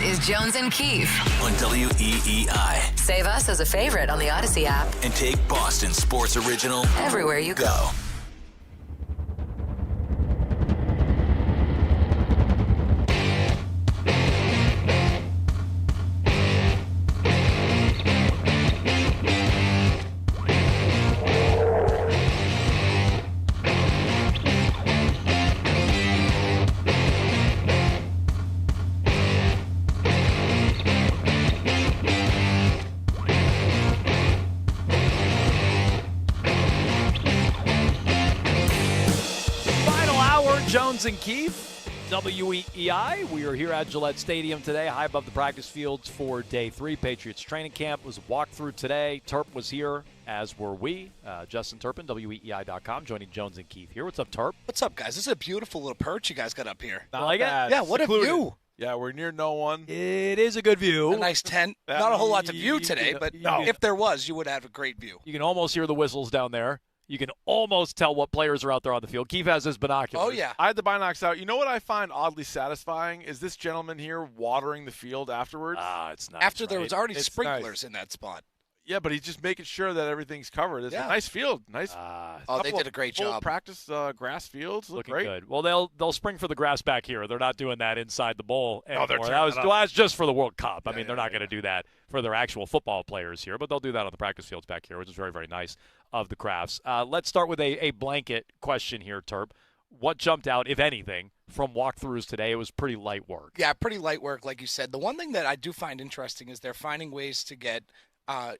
is Jones and Keefe on WEEI. Save us as a favorite on the Odyssey app. And take Boston Sports Original Everywhere you go. Jones and Keefe, WEEI. We are here at Gillette Stadium today, high above the practice fields for day 3. Patriots training camp was walked through today. Terp was here, as were we. Justin Turpin, WEEI.com, joining Jones and Keefe here. What's up, Terp? What's up, guys? This is a beautiful little perch you guys got up here. Not like bad. it? Yeah, what Secluded. a view. Yeah, we're near no one. It is a good view. A nice tent. Not a whole lot to view today, but if there was, you would have a great view. You can almost hear the whistles down there. You can almost tell what players are out there on the field. Keefe has his binoculars. Oh, yeah. I had the binocs out. You know what I find oddly satisfying is this gentleman here watering the field afterwards. It's nice. After there was already It's sprinklers nice. in that spot. Yeah, but he's just making sure that everything's covered. It's a nice field. Nice. They did a great full job. Practice grass fields. Look Looking great. good. Well, they'll spring for the grass back here. They're not doing that inside the bowl anymore. they're That was just for the World Cup. I mean, they're not going to do that for their actual football players here, but they'll do that on the practice fields back here, which is very, very nice of the Crafts. Let's start with a blanket question here, Terp. What jumped out, if anything, from walkthroughs today? It was pretty light work. Yeah, pretty light work, like you said. The one thing that I do find interesting is they're finding ways to get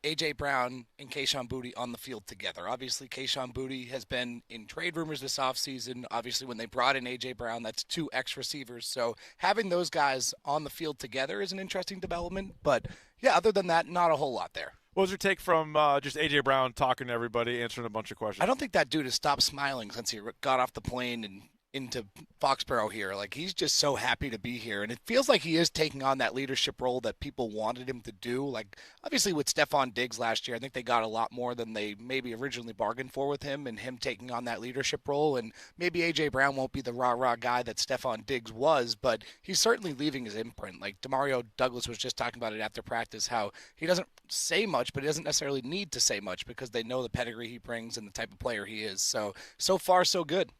A.J. Brown and Kayshon Boutte on the field together. Obviously, Kayshon Boutte has been in trade rumors this offseason. Obviously, when they brought in A.J. Brown, that's 2 ex-receivers. So having those guys on the field together is an interesting development. But, yeah, other than that, not a whole lot there. What was your take from just A.J. Brown talking to everybody, answering a bunch of questions? I don't think that dude has stopped smiling since he got off the plane and into Foxborough here. Like, he's just so happy to be here. And it feels like he is taking on that leadership role that people wanted him to do. Like, obviously with Stephon Diggs last year, I think they got a lot more than they maybe originally bargained for with him and him taking on that leadership role. And maybe A.J. Brown won't be the rah-rah guy that Stephon Diggs was, but he's certainly leaving his imprint. Like, Demario Douglas was just talking about it after practice, how he doesn't say much, but he doesn't necessarily need to say much because they know the pedigree he brings and the type of player he is. So far, so good.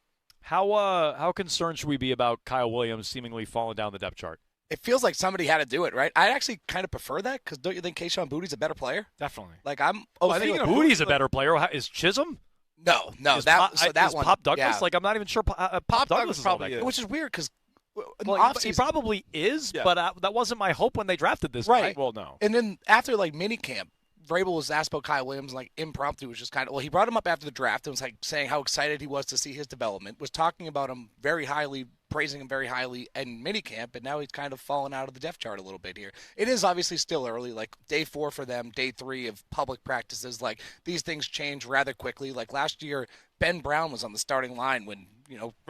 How concerned should we be about Kyle Williams seemingly falling down the depth chart? It feels like somebody had to do it, right? I actually kind of prefer that because don't you think Kayshon Boutte's a better player? Definitely. Like I think Boutte's a better player. Is Chisholm? No. Is That one. Pop Douglas? Yeah. Like I'm not even sure. Pop Douglas is all that good. Which is weird because he probably is, but that wasn't my hope when they drafted this right. guy. Well, no. And then after like minicamp, Vrabel was asked about Kyle Williams, like impromptu, was just kind of, he brought him up after the draft and was like saying how excited he was to see his development, was talking about him very highly, praising him very highly in minicamp, and now he's kind of fallen out of the depth chart a little bit here. It is obviously still early, like day 4 for them, day 3 of public practices, like these things change rather quickly. Like last year, Ben Brown was on the starting line when,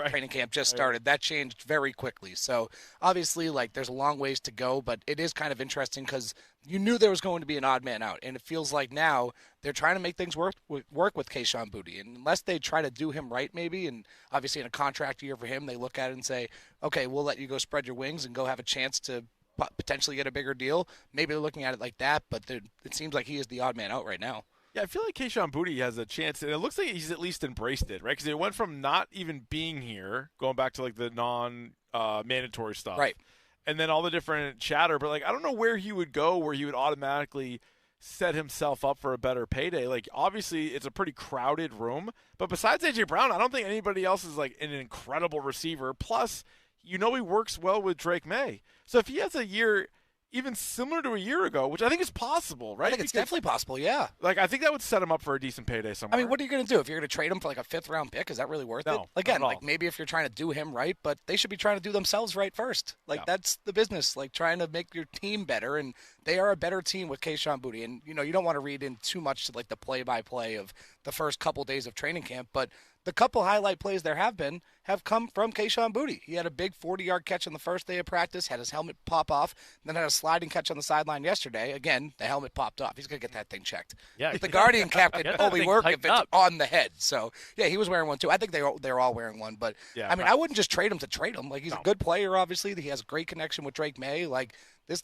training camp just started. That changed very quickly. So obviously, like, there's a long ways to go, but it is kind of interesting because you knew there was going to be an odd man out, and it feels like now they're trying to make things work with Kayshon Boutte. And unless they try to do him right maybe, and obviously in a contract year for him, they look at it and say, okay, we'll let you go spread your wings and go have a chance to potentially get a bigger deal. Maybe they're looking at it like that, but it seems like he is the odd man out right now. Yeah, I feel like Kayshon Boutte has a chance, and it looks like he's at least embraced it, right? Because it went from not even being here, going back to like the non-mandatory stuff, right? And then all the different chatter. But like, I don't know where he would go, where he would automatically set himself up for a better payday. Like, obviously, it's a pretty crowded room, but besides A.J. Brown, I don't think anybody else is like an incredible receiver. Plus, he works well with Drake May. So if he has a year even similar to a year ago, which I think is possible, right? I think it's definitely possible, yeah. Like, I think that would set him up for a decent payday somewhere. I mean, what are you going to do? If you're going to trade him for like a 5th-round pick, is that really worth it? Again, like maybe if you're trying to do him right, but they should be trying to do themselves right first. Like, that's the business, like trying to make your team better, and they are a better team with Kayshon Boutte. And, you don't want to read in too much to like the play-by-play of the first couple days of training camp, but the couple highlight plays there have come from Kayshon Boutte. He had a big 40-yard catch on the first day of practice, had his helmet pop off, then had a sliding catch on the sideline yesterday. Again, the helmet popped off. He's going to get that thing checked. Yeah, the Guardian cap can only work if it's on the head. So, yeah, he was wearing one too. I think they're all wearing one. But, I mean, I wouldn't just trade him to trade him. Like, he's a good player, obviously. He has a great connection with Drake May. Like,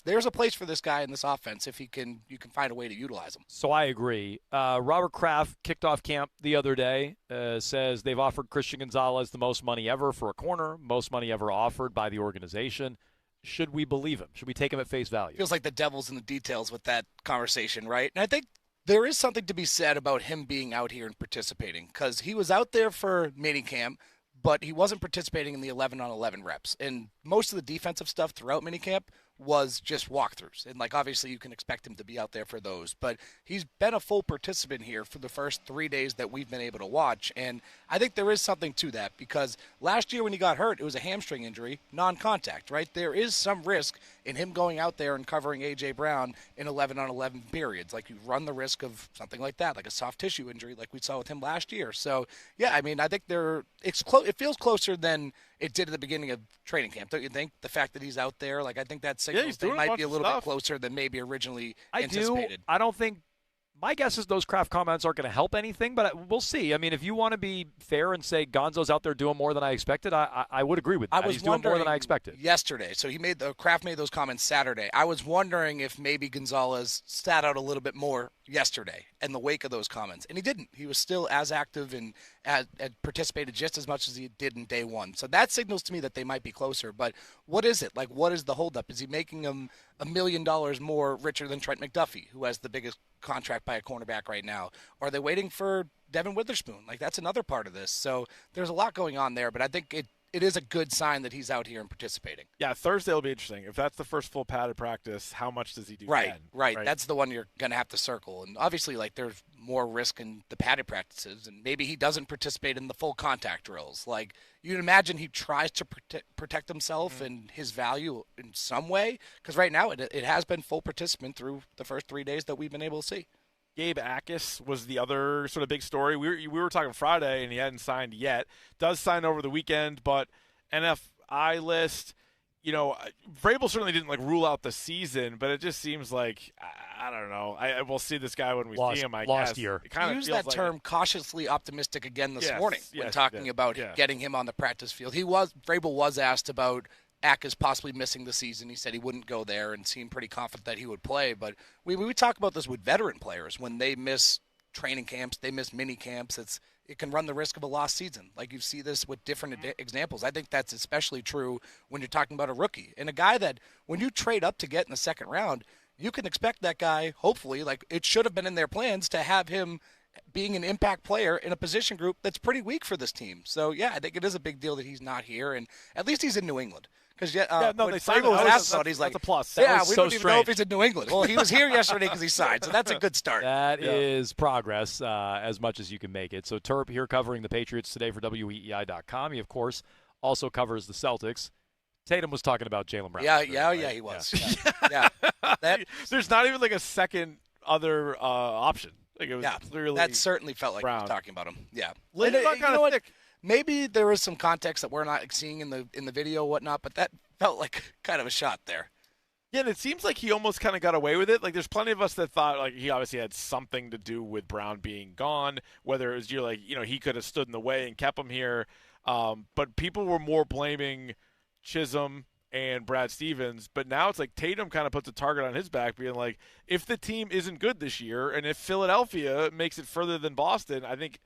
there's a place for this guy in this offense if you can find a way to utilize him. So I agree. Robert Kraft kicked off camp the other day, says they've offered Christian Gonzalez the most money ever for a corner, most money ever offered by the organization. Should we believe him? Should we take him at face value? Feels like the devil's in the details with that conversation, right? And I think there is something to be said about him being out here and participating, because he was out there for minicamp, but he wasn't participating in the 11-on-11 reps. And most of the defensive stuff throughout minicamp was just walkthroughs. And, obviously you can expect him to be out there for those. But he's been a full participant here for the first 3 days that we've been able to watch. And I think there is something to that, because last year when he got hurt, it was a hamstring injury, non-contact, right? There is some risk in him going out there and covering A.J. Brown in 11-on-11 periods. You run the risk of something like that, like a soft tissue injury like we saw with him last year. So, yeah, I mean, I think it feels closer than it did at the beginning of training camp. Don't you think? The fact that he's out there, I think that signals they might be a little bit closer than maybe originally anticipated. I don't think – my guess is those Kraft comments aren't going to help anything, but we'll see. I mean, if you want to be fair and say Gonzo's out there doing more than I expected, I would agree with that. He's doing more than I expected. Yesterday, so Kraft made those comments Saturday. I was wondering if maybe Gonzalez sat out a little bit more yesterday in the wake of those comments, and he didn't. He was still as active and participated just as much as he did in day one. So that signals to me that they might be closer. But what is it? What is the holdup? Is he making him $1 million more richer than Trent McDuffie, who has the biggest contract by a cornerback right now? Are they waiting for Devin Witherspoon? That's another part of this. So there's a lot going on there, but I think it is a good sign that he's out here and participating. Yeah, Thursday will be interesting. If that's the first full padded practice, how much does he do then? Right. That's the one you're going to have to circle. And obviously, there's more risk in the padded practices, and maybe he doesn't participate in the full contact drills. You'd imagine he tries to protect himself and his value in some way, because right now it has been full participant through the first 3 days that we've been able to see. Gabe Akis was the other sort of big story. We were talking Friday, and he hadn't signed yet. Does sign over the weekend, but NFI list, Vrabel certainly didn't rule out the season, but it just seems like, I don't know. We'll see this guy when we see him, I guess. Last year. It kind of used that term cautiously optimistic again this morning when talking about getting him on the practice field. Vrabel was asked about Akis possibly missing the season. He said he wouldn't go there and seemed pretty confident that he would play. But we talk about this with veteran players. When they miss training camps, they miss mini camps, it can run the risk of a lost season. You see this with different examples. I think that's especially true when you're talking about a rookie. And a guy that when you trade up to get in the second round, you can expect that guy, hopefully, it should have been in their plans to have him being an impact player in a position group that's pretty weak for this team. So, yeah, I think it is a big deal that he's not here. And at least he's in New England. Because they Vrabel was asked about, he's like, that's a plus. We don't even know if he's in New England. Well, he was here yesterday because he signed, so that's a good start. That is progress, as much as you can make it. So Terp here covering the Patriots today for WEEI.com. He, of course, also covers the Celtics. Tatum was talking about Jaylen Brown. Yeah, he was. Yeah. There's not even a second other option. It was clearly that certainly felt like Brown. he was talking about him. Yeah. Thick. Maybe there was some context that we're not seeing in the video or whatnot, but that felt like kind of a shot there. Yeah, and it seems like he almost kind of got away with it. There's plenty of us that thought he obviously had something to do with Brown being gone, whether it was he could have stood in the way and kept him here. But people were more blaming Chisholm and Brad Stevens, but now it's Tatum kind of puts a target on his back, being if the team isn't good this year, and if Philadelphia makes it further than Boston, I think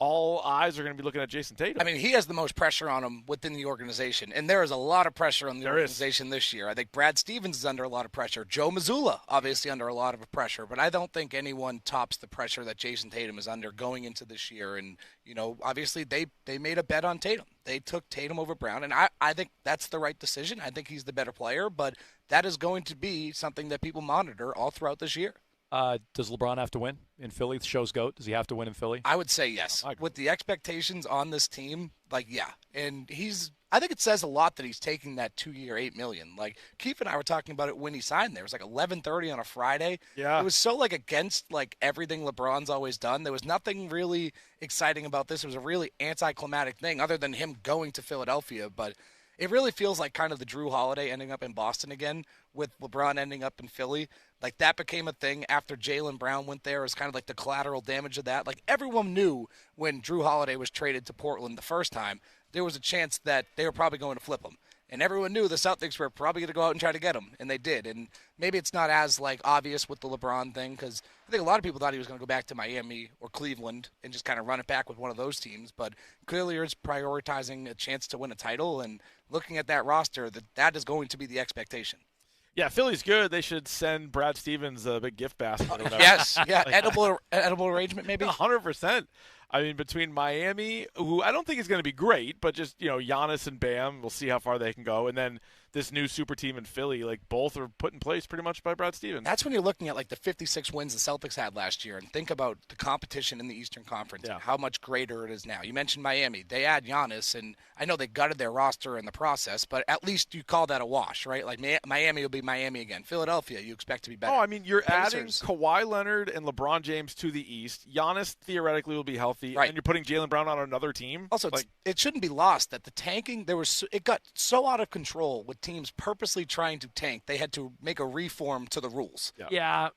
all eyes are going to be looking at Jason Tatum. I mean, he has the most pressure on him within the organization, and there is a lot of pressure on the organization this year. I think Brad Stevens is under a lot of pressure. Joe Mazzulla, obviously, under a lot of pressure, but I don't think anyone tops the pressure that Jason Tatum is under going into this year. And, obviously they made a bet on Tatum. They took Tatum over Brown, and I think that's the right decision. I think he's the better player, but that is going to be something that people monitor all throughout this year. Does LeBron have to win in Philly? The show's GOAT. Does he have to win in Philly? I would say yes. With the expectations on this team, yeah. And I think it says a lot that he's taking that 2-year, $8 million. Keith and I were talking about it when he signed there. It was 11:30 on a Friday. Yeah. It was so against everything LeBron's always done. There was nothing really exciting about this. It was a really anticlimactic thing other than him going to Philadelphia. But it really feels like kind of the Drew Holiday ending up in Boston again with LeBron ending up in Philly. That became a thing after Jaylen Brown went there. It was kind of the collateral damage of that. Everyone knew when Drew Holiday was traded to Portland the first time, there was a chance that they were probably going to flip him. And everyone knew the Celtics were probably going to go out and try to get him, and they did. And maybe it's not as obvious with the LeBron thing, because I think a lot of people thought he was going to go back to Miami or Cleveland and just kind of run it back with one of those teams. But clearly, he's prioritizing a chance to win a title, and looking at that roster, that is going to be the expectation. Yeah, Philly's good. They should send Brad Stevens a big gift basket. Or whatever. Yes, yeah, edible arrangement maybe. 100%. I mean, between Miami, who I don't think is going to be great, but just, Giannis and Bam, we'll see how far they can go. And then this new super team in Philly, both are put in place pretty much by Brad Stevens. That's when you're looking at the 56 wins the Celtics had last year, and think about the competition in the Eastern Conference and how much greater it is now. You mentioned Miami. They add Giannis, and I know they gutted their roster in the process, but at least you call that a wash, right? Miami will be Miami again. Philadelphia, you expect to be better. Oh, I mean, you're Pacers. adding Kawhi Leonard and LeBron James to the East. Giannis theoretically will be healthy, right. And you're putting Jaylen Brown on another team. Also, it shouldn't be lost that the tanking, it got so out of control with teams purposely trying to tank. They had to make a reform to the rules. Yeah.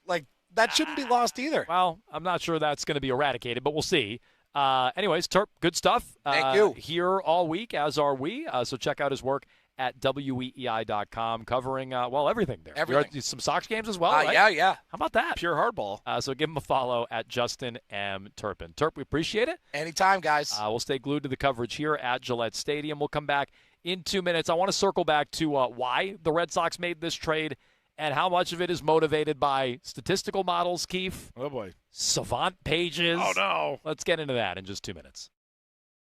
That shouldn't be lost either. Well, I'm not sure that's going to be eradicated, but we'll see. Anyways, Terp, good stuff. Thank you. Here all week, as are we. So check out his work at WEEI.com, covering, everything there. Everything. You're at some Sox games as well, right? Yeah. How about that? Pure hardball. So give him a follow at Justin M. Turpin. Terp, we appreciate it. Anytime, guys. We'll stay glued to the coverage here at Gillette Stadium. We'll come back in 2 minutes. I want to circle back to why the Red Sox made this trade and how much of it is motivated by statistical models, Keefe. Oh, boy. Savant pages. Oh, no. Let's get into that in just 2 minutes.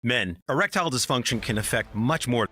Men, erectile dysfunction can affect much more.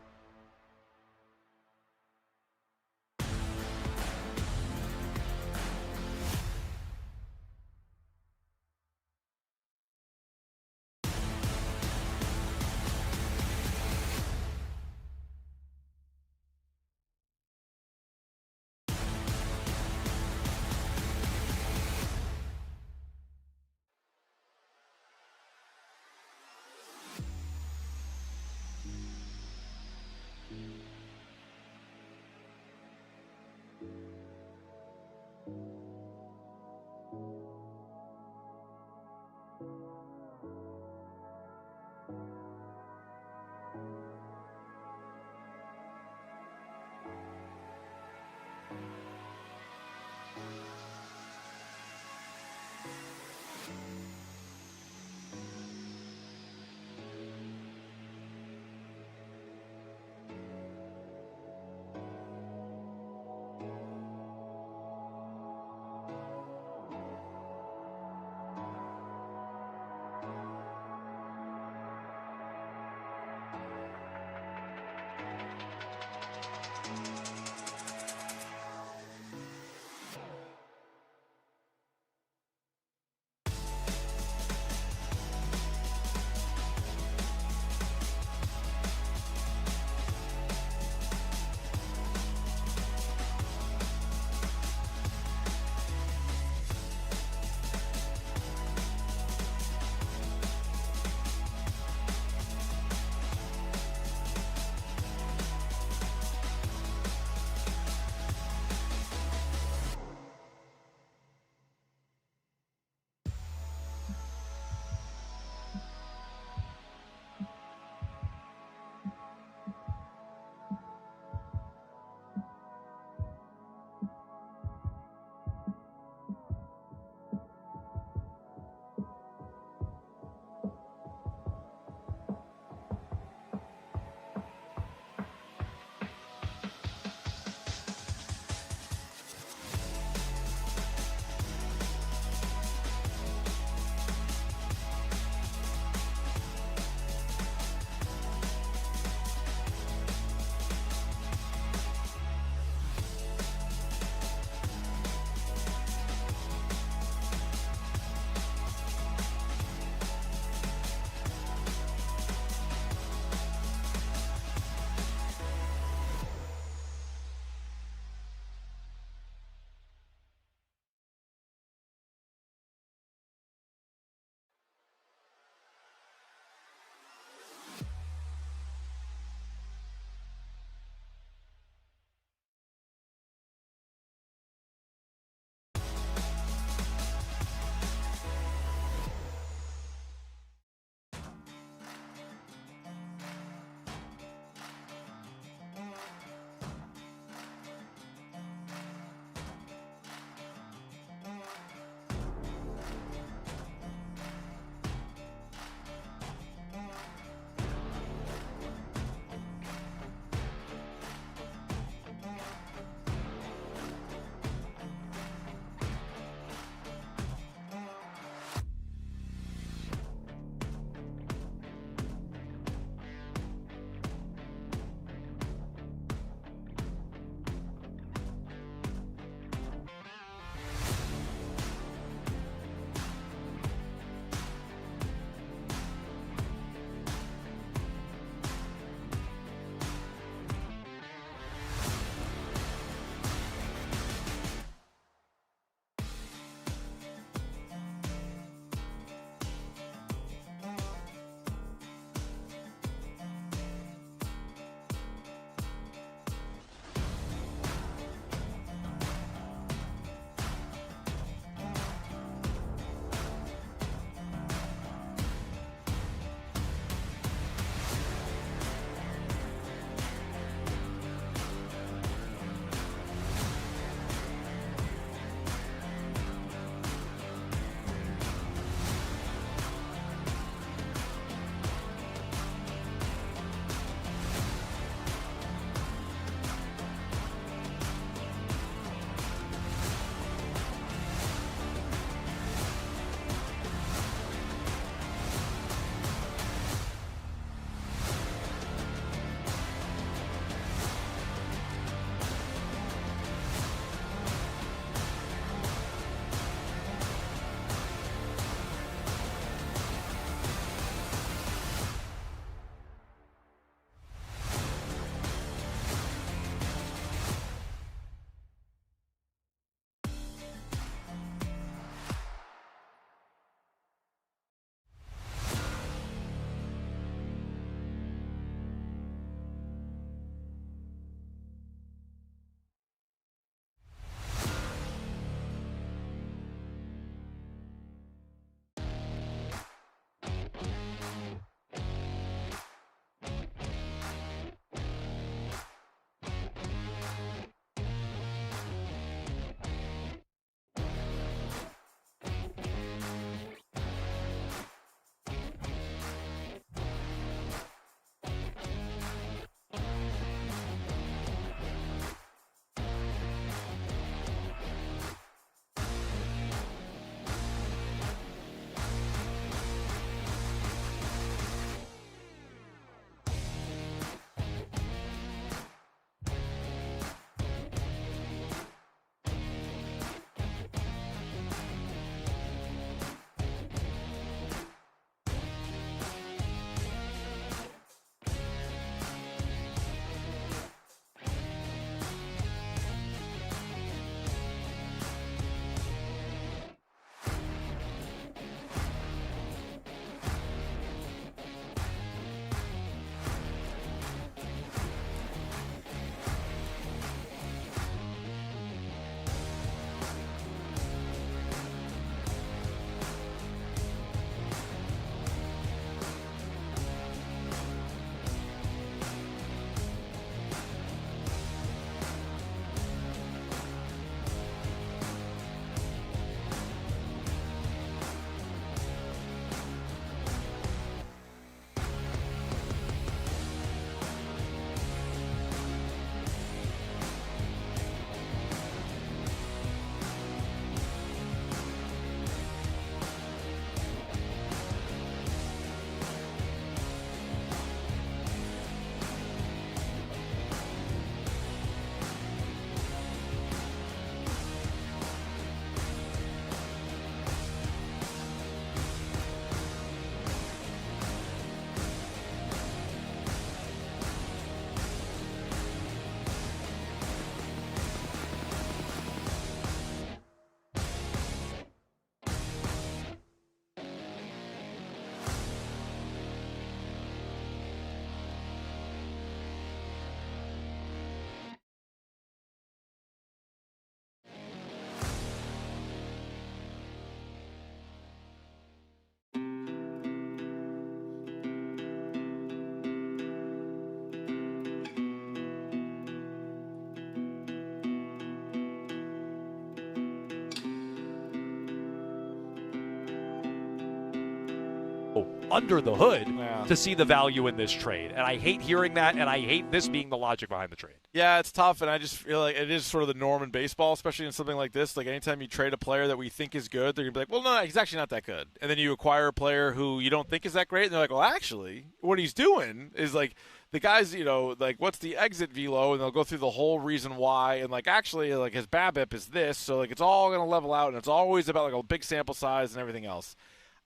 under the hood to see the value in this trade. And I hate hearing that, and I hate this being the logic behind the trade. Yeah, it's tough, and I just feel like it is sort of the norm in baseball, especially in something like this. Like, anytime you trade a player that we think is good, they're going to be like, well, no, he's actually not that good. And then you acquire a player who you don't think is that great, and they're like, well, actually, what he's doing is, like, the guys, like, what's the exit velo, and they'll go through the whole reason why, and, like, actually, like, his BABIP is this, so, like, it's all going to level out, and it's always about, like, a big sample size and everything else.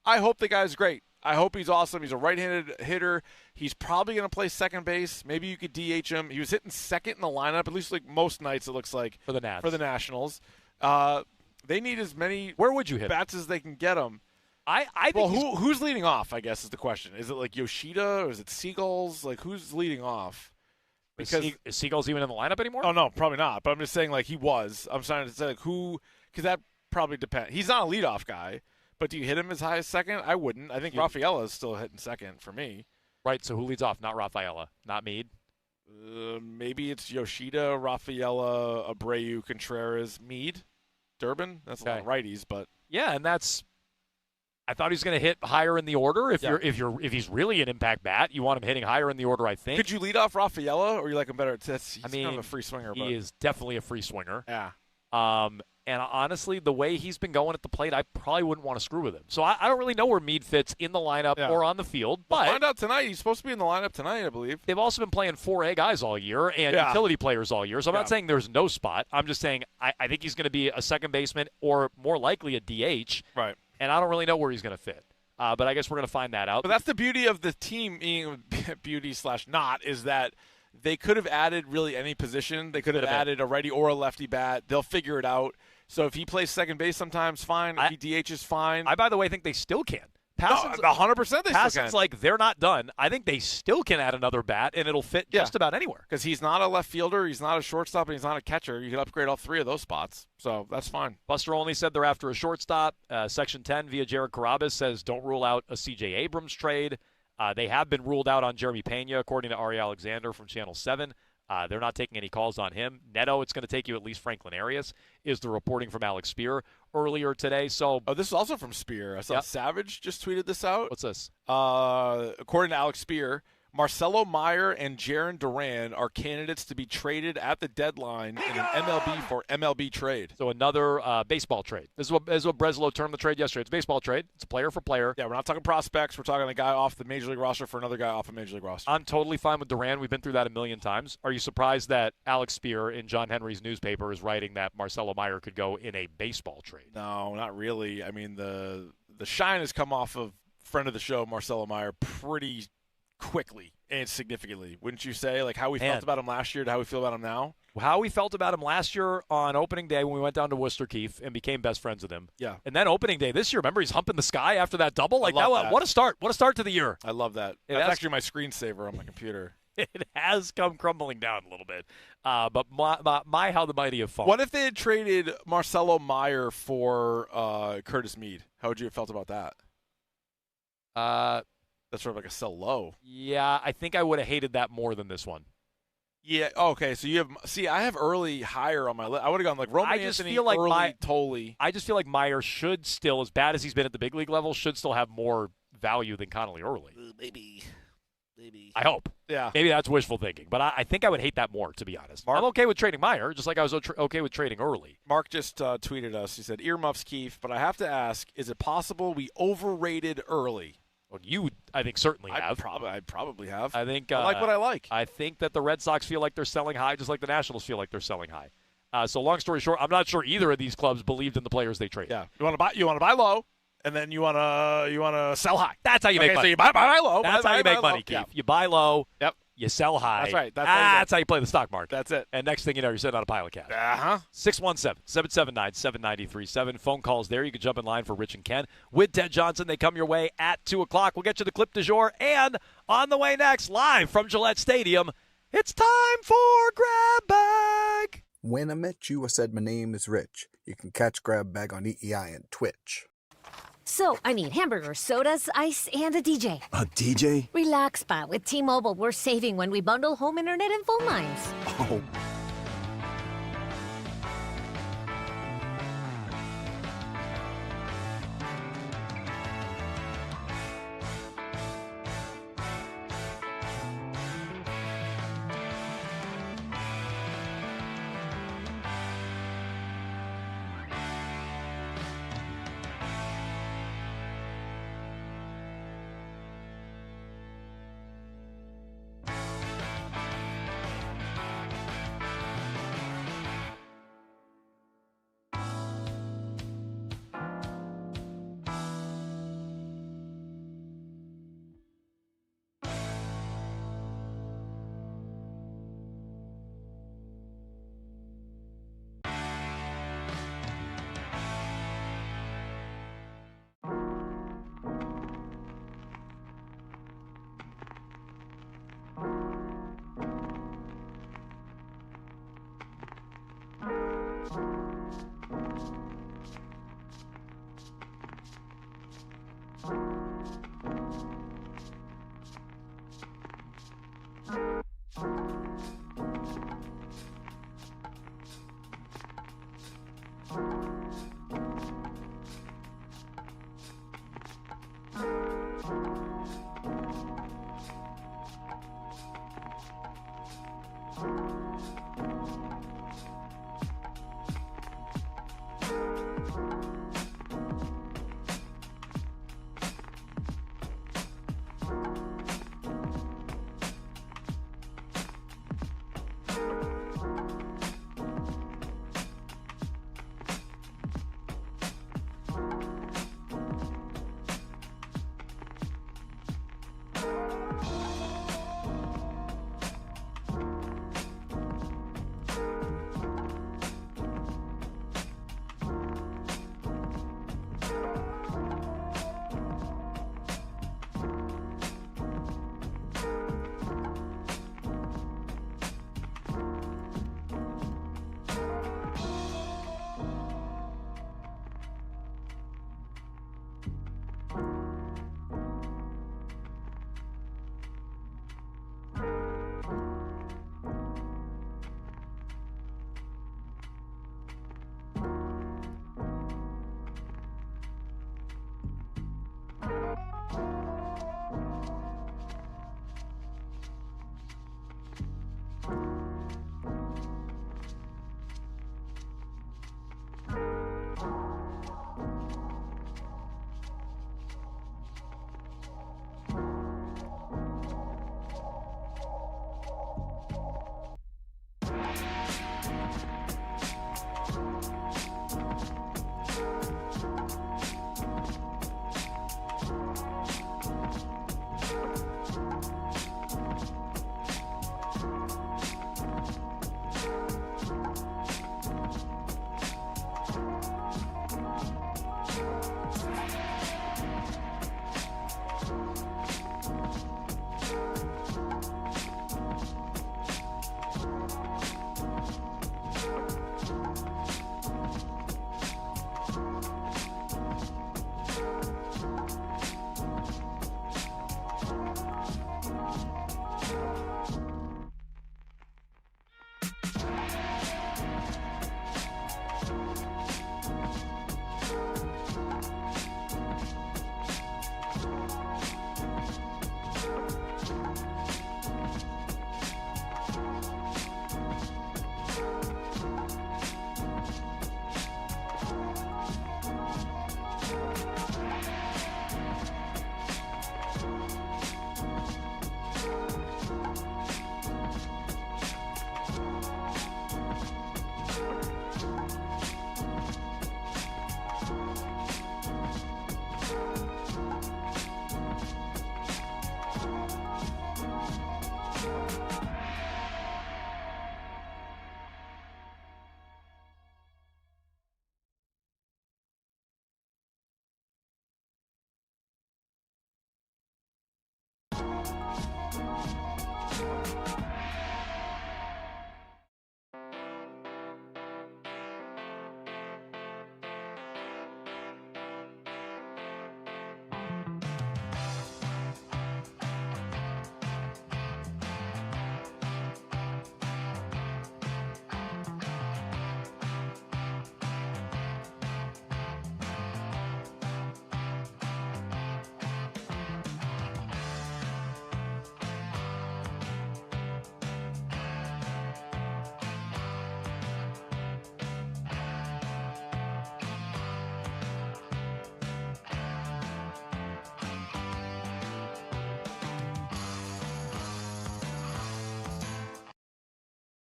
I hope the guy's great. I hope he's awesome. He's a right-handed hitter. He's probably going to play second base. Maybe you could DH him. He was hitting second in the lineup, at least like most nights it looks like, for the Nats. For the Nationals. They need as many Where would you hit bats as they can get him. I think who's leading off, I guess, is the question. Is it like Yoshida or is it Seagulls? Like, who's leading off? Because is Seagulls even in the lineup anymore? Oh, no, probably not. But I'm just saying, like, he was. I'm trying to say, like, who – because that probably depends. He's not a leadoff guy. But do you hit him as high as second? I wouldn't. I think Rafaela is still hitting second for me. Right, so who leads off? Not Rafaela, not Meade? Maybe it's Yoshida, Rafaela, Abreu, Contreras, Meade, Durbin. That's a lot of righties, but yeah, and that's. I thought he was going to hit higher in the order. If he's really an impact bat, you want him hitting higher in the order. I think. Could you lead off Rafaela, or you like him better? He's kind of a free swinger. He is definitely a free swinger. Yeah. And honestly, the way he's been going at the plate, I probably wouldn't want to screw with him. So I don't really know where Meade fits in the lineup or on the field. But we'll find out tonight. He's supposed to be in the lineup tonight, I believe. They've also been playing 4A guys all year and utility players all year. So I'm not saying there's no spot. I'm just saying I think he's going to be a second baseman or more likely a DH. Right. And I don't really know where he's going to fit. But I guess we're going to find that out. But that's the beauty of the team, beauty/not, is that they could have added really any position. They could have added a righty or a lefty bat. They'll figure it out. So if he plays second base sometimes, fine. If he DHs, fine. I, by the way, think they still can. Passon's 100% they still Passon's can. like, they're not done. I think they still can add another bat, and it'll fit just about anywhere. Because he's not a left fielder, he's not a shortstop, and he's not a catcher. You can upgrade all three of those spots. So that's fine. Buster only said they're after a shortstop. Section 10 via Jared Carabas says don't rule out a C.J. Abrams trade. They have been ruled out on Jeremy Pena, according to Ari Alexander from Channel 7. They're not taking any calls on him. Neto, it's going to take you at least Franklin Arias, is the reporting from Alex Spear earlier today. So, this is also from Spear. I saw Savage just tweeted this out. What's this? According to Alex Spear, Marcelo Meyer and Jaron Duran are candidates to be traded at the deadline in an MLB for MLB trade. So another baseball trade. This is what Breslow termed the trade yesterday. It's a baseball trade. It's player for player. Yeah, we're not talking prospects. We're talking a guy off the Major League roster for another guy off a Major League roster. I'm totally fine with Duran. We've been through that a million times. Are you surprised that Alex Spear in John Henry's newspaper is writing that Marcelo Meyer could go in a baseball trade? No, not really. I mean, the shine has come off of friend of the show, Marcelo Meyer, pretty quickly and significantly, wouldn't you say? Like how we felt about him last year to how we feel about him now? How we felt about him last year on opening day when we went down to Worcester Keefe and became best friends with him. Yeah. And then opening day this year, remember he's humping the sky after that double? Like that. What a start. What a start to the year. I love that. That's actually my screensaver on my computer. It has come crumbling down a little bit. But my how the mighty have fallen. What if they had traded Marcelo Meyer for Curtis Meade? How would you have felt about that? That's sort of like a sell low. Yeah, I think I would have hated that more than this one. Yeah. Okay. So you have I have early higher on my list. I would have gone like Roman Anthony, early Tolley. I just feel like Meyer should still, as bad as he's been at the big league level, should still have more value than Connolly early. Maybe. I hope. Yeah. Maybe that's wishful thinking, but I think I would hate that more, to be honest. I'm okay with trading Meyer, just like I was okay with trading early. Mark just tweeted us. He said, "Earmuffs, Keefe, but I have to ask: is it possible we overrated early?" Well, you, I think, certainly have. I'd probably have. I think I like what I like. I think that the Red Sox feel like they're selling high, just like the Nationals feel like they're selling high. So, long story short, I'm not sure either of these clubs believed in the players they traded. Yeah, you want to buy low, and then you want to sell high. That's how you make money. So you buy low. That's how you make money, Keith. Yeah. You buy low. Yep. You sell high. That's right. That's how you play the stock market. That's it. And next thing you know, you're sitting on a pile of cash. 617-779-7937. Phone calls there. You can jump in line for Rich and Ken. With Ted Johnson, they come your way at 2 o'clock. We'll get you the clip du jour. And on the way next, live from Gillette Stadium, it's time for Grab Bag. When I met you, I said my name is Rich. You can catch Grab Bag on EEI and Twitch. So, I need hamburgers, sodas, ice, and a DJ. A DJ? Relax, Spot. With T-Mobile, we're saving when we bundle home internet and phone lines. Oh.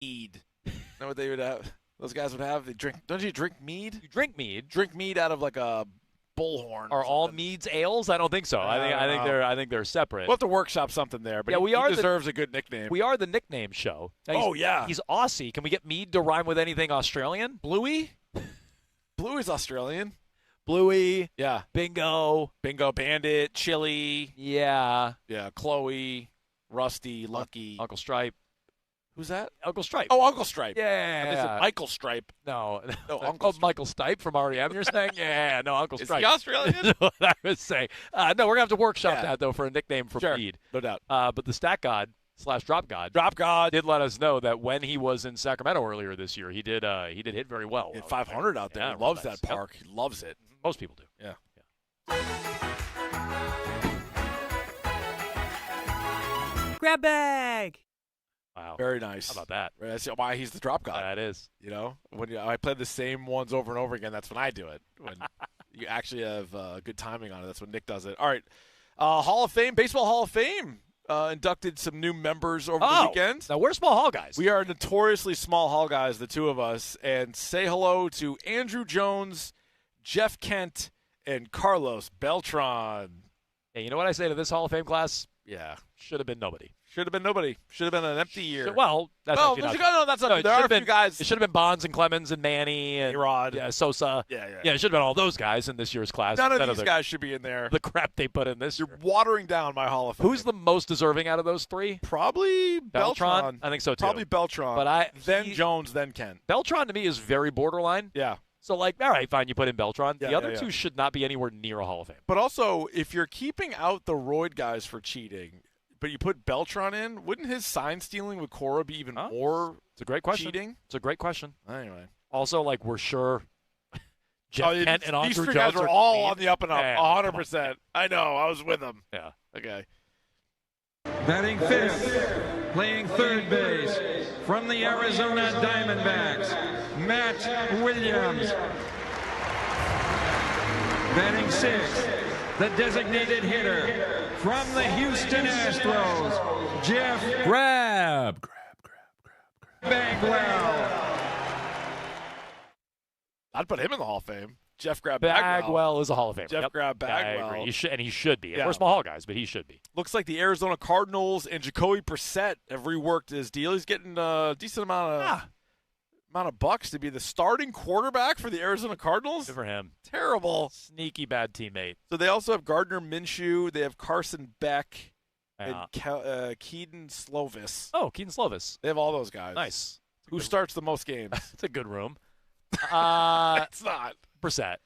Mead. Know what they would have? Those guys would have. They drink. Don't you drink mead? You drink mead. Drink mead out of like a bullhorn. Are all meads ales? I don't think so. I think they're separate. We'll have to workshop something there. But yeah, he deserves a good nickname. We are the nickname show. Now, he's Aussie. Can we get mead to rhyme with anything Australian? Bluey. Bluey's Australian. Bluey. Yeah. Bingo. Bingo Bandit. Chili. Yeah. Yeah. Chloe. Rusty. Lucky. Uncle Stripe. Who's that? Uncle Stripe. Oh, Uncle Stripe. Yeah. Is it Michael Stripe? No. Uncle Stripe. Michael Stipe from REM, you're saying? Yeah, no, Uncle Stripe. Is he Australian? No, what I was saying. No, we're going to have to workshop that, though, for a nickname for Mead. No doubt. But the Stat God / Drop God did let us know that when he was in Sacramento earlier this year, he did hit very well. He had 500 out there. Yeah, he loves nice. that park. He loves it. Most people do. Yeah. Grab bag. Wow. Very nice. How about that? That's why he's the drop god. That is. You know, when I play the same ones over and over again, that's when I do it. When you actually have good timing on it, that's when Nick does it. All right. Hall of Fame, Baseball Hall of Fame inducted some new members over the weekend. Now, we're small hall guys. We are notoriously small hall guys, the two of us. And say hello to Andrew Jones, Jeff Kent, and Carlos Beltran. Hey, you know what I say to this Hall of Fame class? Yeah. Should have been nobody. Should have been nobody. Should have been an empty year. Well, that's no, actually not no, that's not. no, There are a few been, guys. It should have been Bonds and Clemens and Manny and A-Rod. Sosa. Yeah. Yeah, it should have been all those guys in this year's class. None of these guys should be in there. The crap they put in this. You're watering down my Hall of Fame. Who's the most deserving out of those three? Probably Beltran. I think so, too. Probably Beltran. But then Jones, then Kent. Beltran, to me, is very borderline. Yeah. So, all right, fine, you put in Beltran. Yeah, the other yeah. two should not be anywhere near a Hall of Fame. But also, if you're keeping out the roid guys for cheating, but you put Beltran in, wouldn't his sign stealing with Cora be even more It's a great question. cheating? It's a great question. Anyway. Also, we're sure Jeff Kent and Andrew these three Jones guys are are all clean. on the up and up, Yeah, 100%. I know, I was with them. Yeah. Okay. Batting fifth, playing third base, from the Arizona Diamondbacks, Matt Williams. Batting sixth, the designated hitter, from the Houston Astros, Jeff Bagwell. I'd put him in the Hall of Fame. Jeff Bagwell. Bagwell is a Hall of Famer. Jeff Bagwell. I agree. He should be. Yeah. We're small hall guys, but he should be. Looks like the Arizona Cardinals and Jacoby Brissett have reworked his deal. He's getting a decent amount of bucks to be the starting quarterback for the Arizona Cardinals. Good for him. Terrible. Sneaky bad teammate. So they also have Gardner Minshew. They have Carson Beck and Keaton Slovis. Oh, Keaton Slovis. They have all those guys. Nice. Who starts the most games? It's a good room. It's not. Brissett.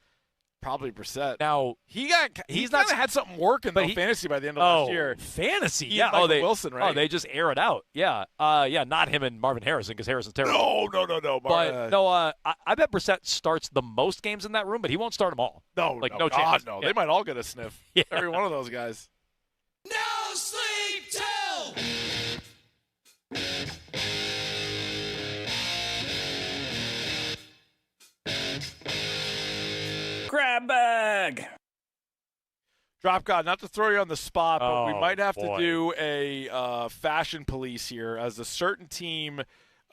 Probably Brissett. Now He's not kind of had something working though, fantasy by the end of last year. Fantasy. He Yeah. and Michael Wilson, right? Oh, they just air it out. Yeah. Yeah. Not him and Marvin Harrison because Harrison's terrible. No. But no. I bet Brissett starts the most games in that room, but he won't start them all. No no chance. No. Yeah. They might all get a sniff. Yeah. Every one of those guys. No sleep till. Grab bag. Drop God, not to throw you on the spot, but we Oh, might have boy. to do a fashion police here as a certain team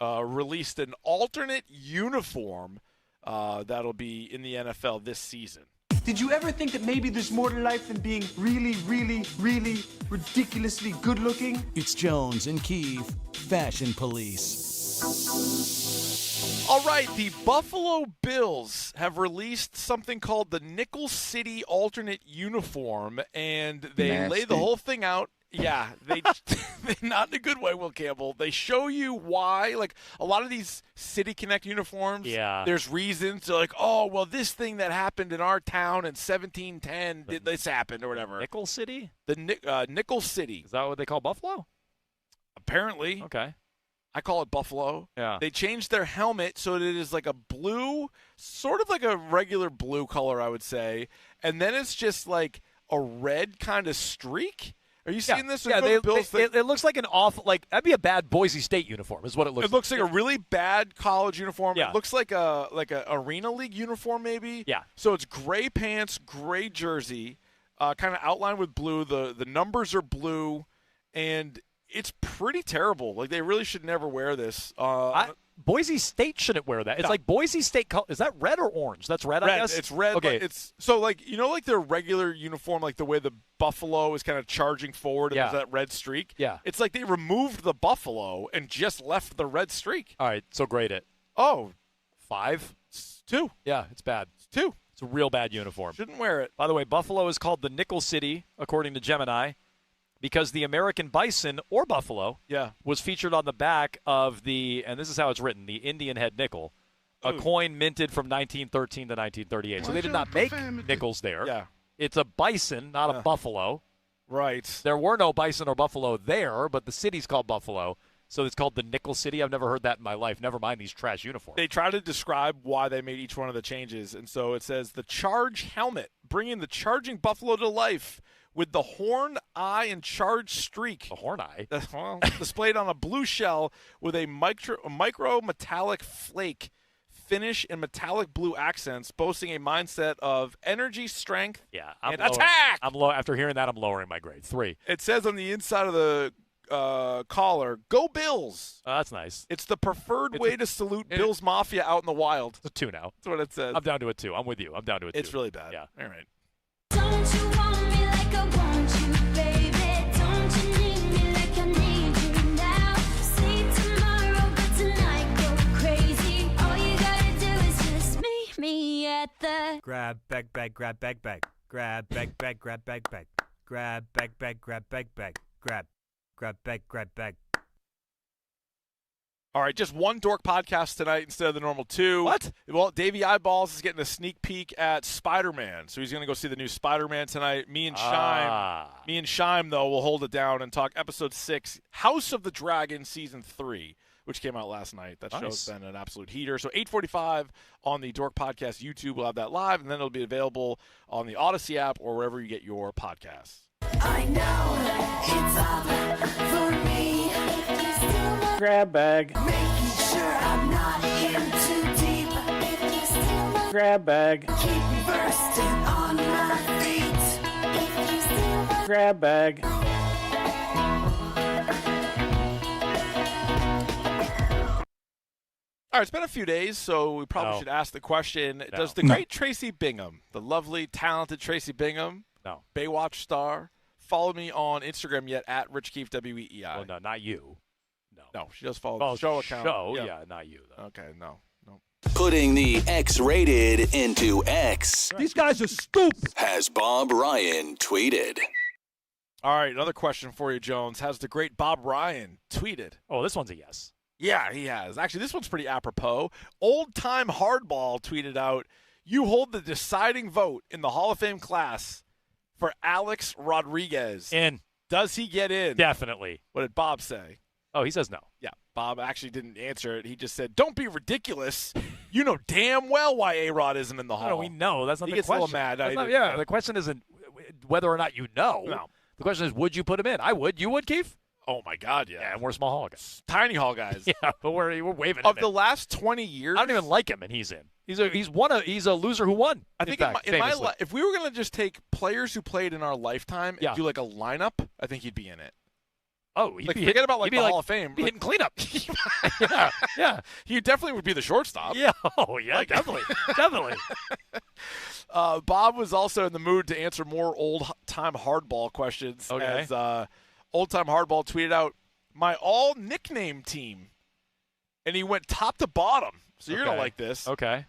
released an alternate uniform that'll be in the NFL this season. Did you ever think that maybe there's more to life than being really, really, really ridiculously good looking? It's Jones and Keefe, Fashion Police. All right, the Buffalo Bills have released something called the Nickel City alternate uniform, and they lay the whole thing out. Yeah, they not in a good way, Will Campbell. They show you why, like a lot of these City Connect uniforms. Yeah. There's reasons to like, oh, well, this thing that happened in our town in 1710, this happened or whatever. Nickel City? The Nickel City. Is that what they call Buffalo? Apparently. Okay. I call it Buffalo. Yeah. They changed their helmet so that it is like a blue, sort of like a regular blue color, I would say. And then it's just like a red kind of streak. Are you seeing this? Yeah, it looks like an awful, that'd be a bad Boise State uniform is what it looks like. It looks like a really bad college uniform. Yeah. It looks like a Arena League uniform maybe. Yeah. So it's gray pants, gray jersey, kind of outlined with blue. The numbers are blue, and it's pretty terrible. Like they really should never wear this. Boise State shouldn't wear that. It's No. like Boise State. Is that red or orange? That's red, I guess? It's red. Okay. But it's so like like their regular uniform, like the way the buffalo is kind of charging forward and Yeah. there's that red streak. Yeah. It's like they removed the buffalo and just left the red streak. All right, so grade it. Oh, 5? It's 2. Yeah, it's bad. It's 2. It's a real bad uniform. Shouldn't wear it. By the way, Buffalo is called the Nickel City, according to Gemini, because the American bison, or buffalo, was featured on the back of and this is how it's written, the Indian head nickel, a coin minted from 1913 to 1938. So they did not make nickels there. Yeah. It's a bison, not a buffalo. Right. There were no bison or buffalo there, but the city's called Buffalo. So it's called the Nickel City. I've never heard that in my life. Never mind these trash uniforms. They try to describe why they made each one of the changes. And so it says the charge helmet, bringing the charging buffalo to life with the horn eye and charge streak. The horn eye? Displayed on a blue shell with a micro metallic flake finish in metallic blue accents, boasting a mindset of energy, strength, and lower- attack. After hearing that, I'm lowering my grade. 3. It says on the inside of the collar, "Go Bills." Oh, that's nice. It's the preferred way to salute Bills Mafia out in the wild. It's a 2 now. That's what it says. I'm down to a 2. I'm with you. I'm down to a 2. It's really bad. Yeah. All right. Don't you want me like I want you, baby? Don't you need me like I need you now? See tomorrow, but tonight go crazy. All you gotta do is just meet me at the Grab bag, grab bag, grab bag, grab bag, grab bag, grab bag, grab bag. All right, just one Dork podcast tonight instead of the normal 2. What? Well, Davey Eyeballs is getting a sneak peek at Spider-Man, so he's going to go see the new Spider-Man tonight. Me and Shime, though, will hold it down and talk episode 6, House of the Dragon, season 3, which came out last night. That show's been an absolute heater. So 8:45 on the Dork Podcast YouTube. We'll have that live, and then it'll be available on the Odyssey app or wherever you get your podcasts. I know it's all for me. If you still want Grab bag. making sure I'm not in too deep. If you still want Grab bag. keep bursting on my feet. If you still want Grab bag. All right, it's been a few days, so we probably should ask the question, does the great Tracy Bingham, the lovely, talented Tracy Bingham, Baywatch star, follow me on Instagram yet at Rich Keefe, WEEI? Well, no, not you. No, she does follow the show account. Not you, though. Okay, no. Putting the X-rated into X. These guys are stupid. Has Bob Ryan tweeted. All right, another question for you, Jones. Has the great Bob Ryan tweeted? Oh, this one's a yes. Yeah, he has. Actually, this one's pretty apropos. Old Time Hardball tweeted out, "You hold the deciding vote in the Hall of Fame class for Alex Rodriguez. In. Does he get in?" Definitely. What did Bob say? Oh, he says no. Yeah, Bob actually didn't answer it. He just said, "Don't be ridiculous. You know damn well why A-Rod isn't in the Hall." No, we know. That's not he the gets question. a little mad. That's not- the question isn't whether or not you know. No. The question is, would you put him in? I would. You would, Keith? Oh, my God, yeah. Yeah, and we're small hall guys. Tiny Hall guys. Yeah, but we're waving Of him the in. last 20 years. I don't even like him, and he's in. He's a loser who won. I think in my life, if we were going to just take players who played in our lifetime and do like a lineup, I think he'd be in it. Oh, he'd like, be forget about he'd the be Hall of Fame. Be Like, hitting cleanup. yeah. He definitely would be the shortstop. Yeah. Oh, yeah, definitely. Definitely. Bob was also in the mood to answer more old-time hardball questions. Okay. As old-time hardball tweeted out, "My all-nickname team." And he went top to bottom. So you're going to like this. Okay.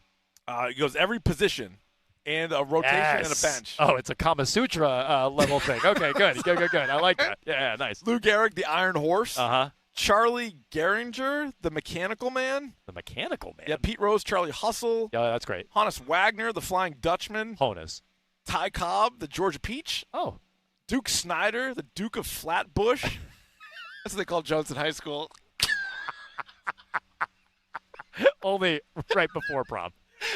He goes every position and a rotation and a bench. Oh, it's a Kama Sutra level thing. Okay, good. Good. I like that. Yeah, nice. Lou Gehrig, the Iron Horse. Uh-huh. Charlie Gehringer, the Mechanical Man. The Mechanical Man? Yeah, Pete Rose, Charlie Hustle. Yeah, that's great. Honus Wagner, the Flying Dutchman. Honus. Ty Cobb, the Georgia Peach. Oh. Duke Snyder, the Duke of Flatbush. That's what they called Jones in high school. Only right before prom.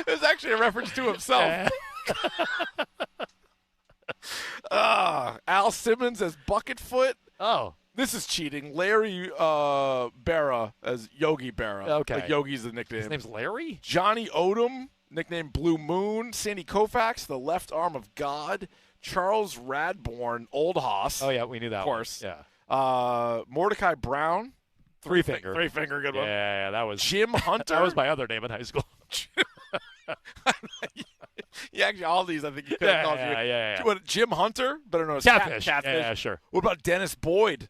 It was actually a reference to himself. Al Simmons as Bucketfoot. Oh. This is cheating. Larry Berra as Yogi Berra. Okay. Like Yogi's the nickname. His name's Larry? Johnny Odom, nicknamed Blue Moon. Sandy Koufax, the left arm of God. Charles Radbourne, Old Hoss. Oh, yeah, we knew that. Of course. One. Yeah. Mordecai Brown. Three finger, good one. Yeah, that was Jim Hunter. That was my other name in high school. Yeah, actually, all these I think you could have called you. Yeah. What, Jim Hunter? Better known as Catfish. Catfish. Yeah, sure. What about Dennis Boyd?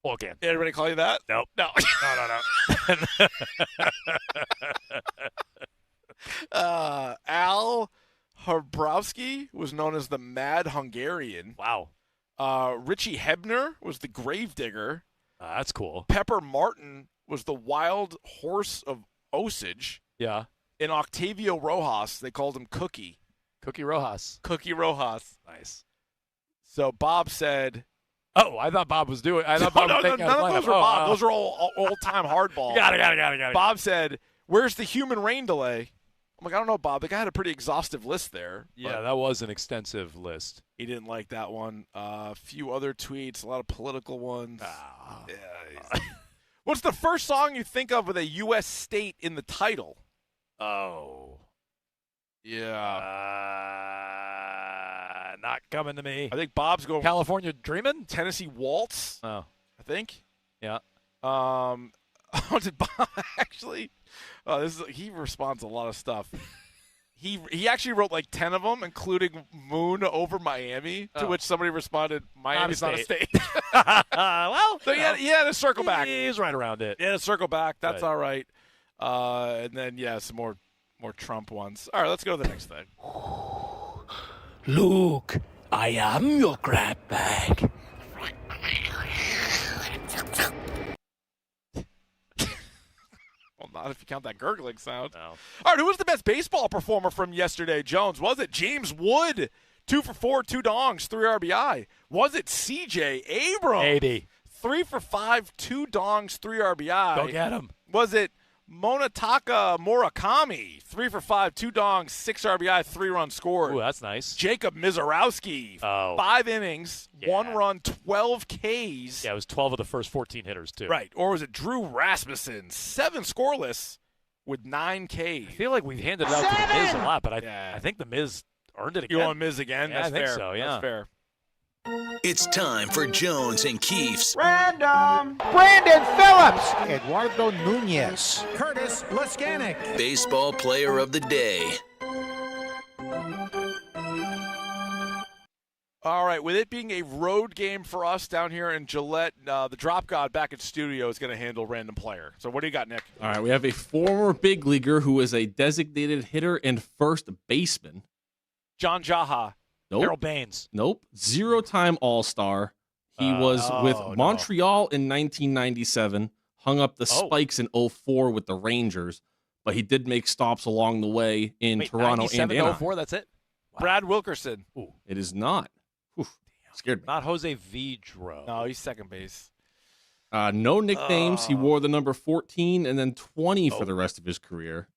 Okay. Anybody call you that? Nope. No. No. Al Harbrowski was known as the Mad Hungarian. Wow. Richie Hebner was the Gravedigger. That's cool. Pepper Martin was the Wild Horse of Osage. Yeah. And Octavio Rojas, they called him Cookie. Cookie Rojas. Cookie Rojas. Nice. So Bob said... Oh, I thought Bob was doing... I thought Bob was thinking none of those were Bob. Those are all old-time hardball. Got it. Bob said, "Where's the human rain delay?" I'm like, I don't know, Bob. The guy had a pretty exhaustive list there. Yeah, that was an extensive list. He didn't like that one. A few other tweets, a lot of political ones. Yeah, what's the first song you think of with a U.S. state in the title? Oh. Yeah. Not coming to me. I think Bob's going California Dreamin'? Tennessee Waltz. Oh. I think. Yeah. Did Bob actually? He responds to a lot of stuff. He actually wrote like 10 of them, including Moon over Miami, to which somebody responded, Miami's not a state. Well, so he had to circle back. He's right around it. He had to circle back. That's Right. all right. And then, some more Trump ones. All right, let's go to the next thing. Luke, I am your grab bag. Well, not if you count that gurgling sound. No. All right, who was the best baseball performer from yesterday, Jones? Was it James Wood, 2 for 4, 2 dongs, 3 RBI? Was it C.J. Abrams? 80. 3 for 5, 2 dongs, 3 RBI. Go get him. Was it Monataka Murakami, 3 for 5, 2 dongs, 6 RBI, 3 runs scored? Ooh, that's nice. Jacob Mizorowski, 5 innings, 1 run, 12 Ks. Yeah, it was 12 of the first 14 hitters, too. Right. Or was it Drew Rasmussen, 7 scoreless with 9 Ks? I feel like we've handed it out to the Miz a lot, but I think the Miz earned it again. You want Miz again? Yeah, That's I think fair. so, yeah. That's fair. It's time for Jones and Keefe's Random. Brandon Phillips. Eduardo Nunez. Curtis Laskanik. Baseball Player of the Day. All right, with it being a road game for us down here in Gillette, the Drop God back in studio is going to handle random player. So what do you got, Nick? All right, we have a former big leaguer who is a designated hitter and first baseman. John Jaha. Nope. Harold Baines. Nope. 0-time All-Star. He was with Montreal in 1997, hung up the spikes in 04 with the Rangers, but he did make stops along the way in Toronto and Anaheim. 04, that's it? Wow. Brad Wilkerson. Ooh. It is not. Oof, scared me. Not Jose Vidro. No, he's second base. No nicknames. He wore the number 14 and then 20 for the rest of his career.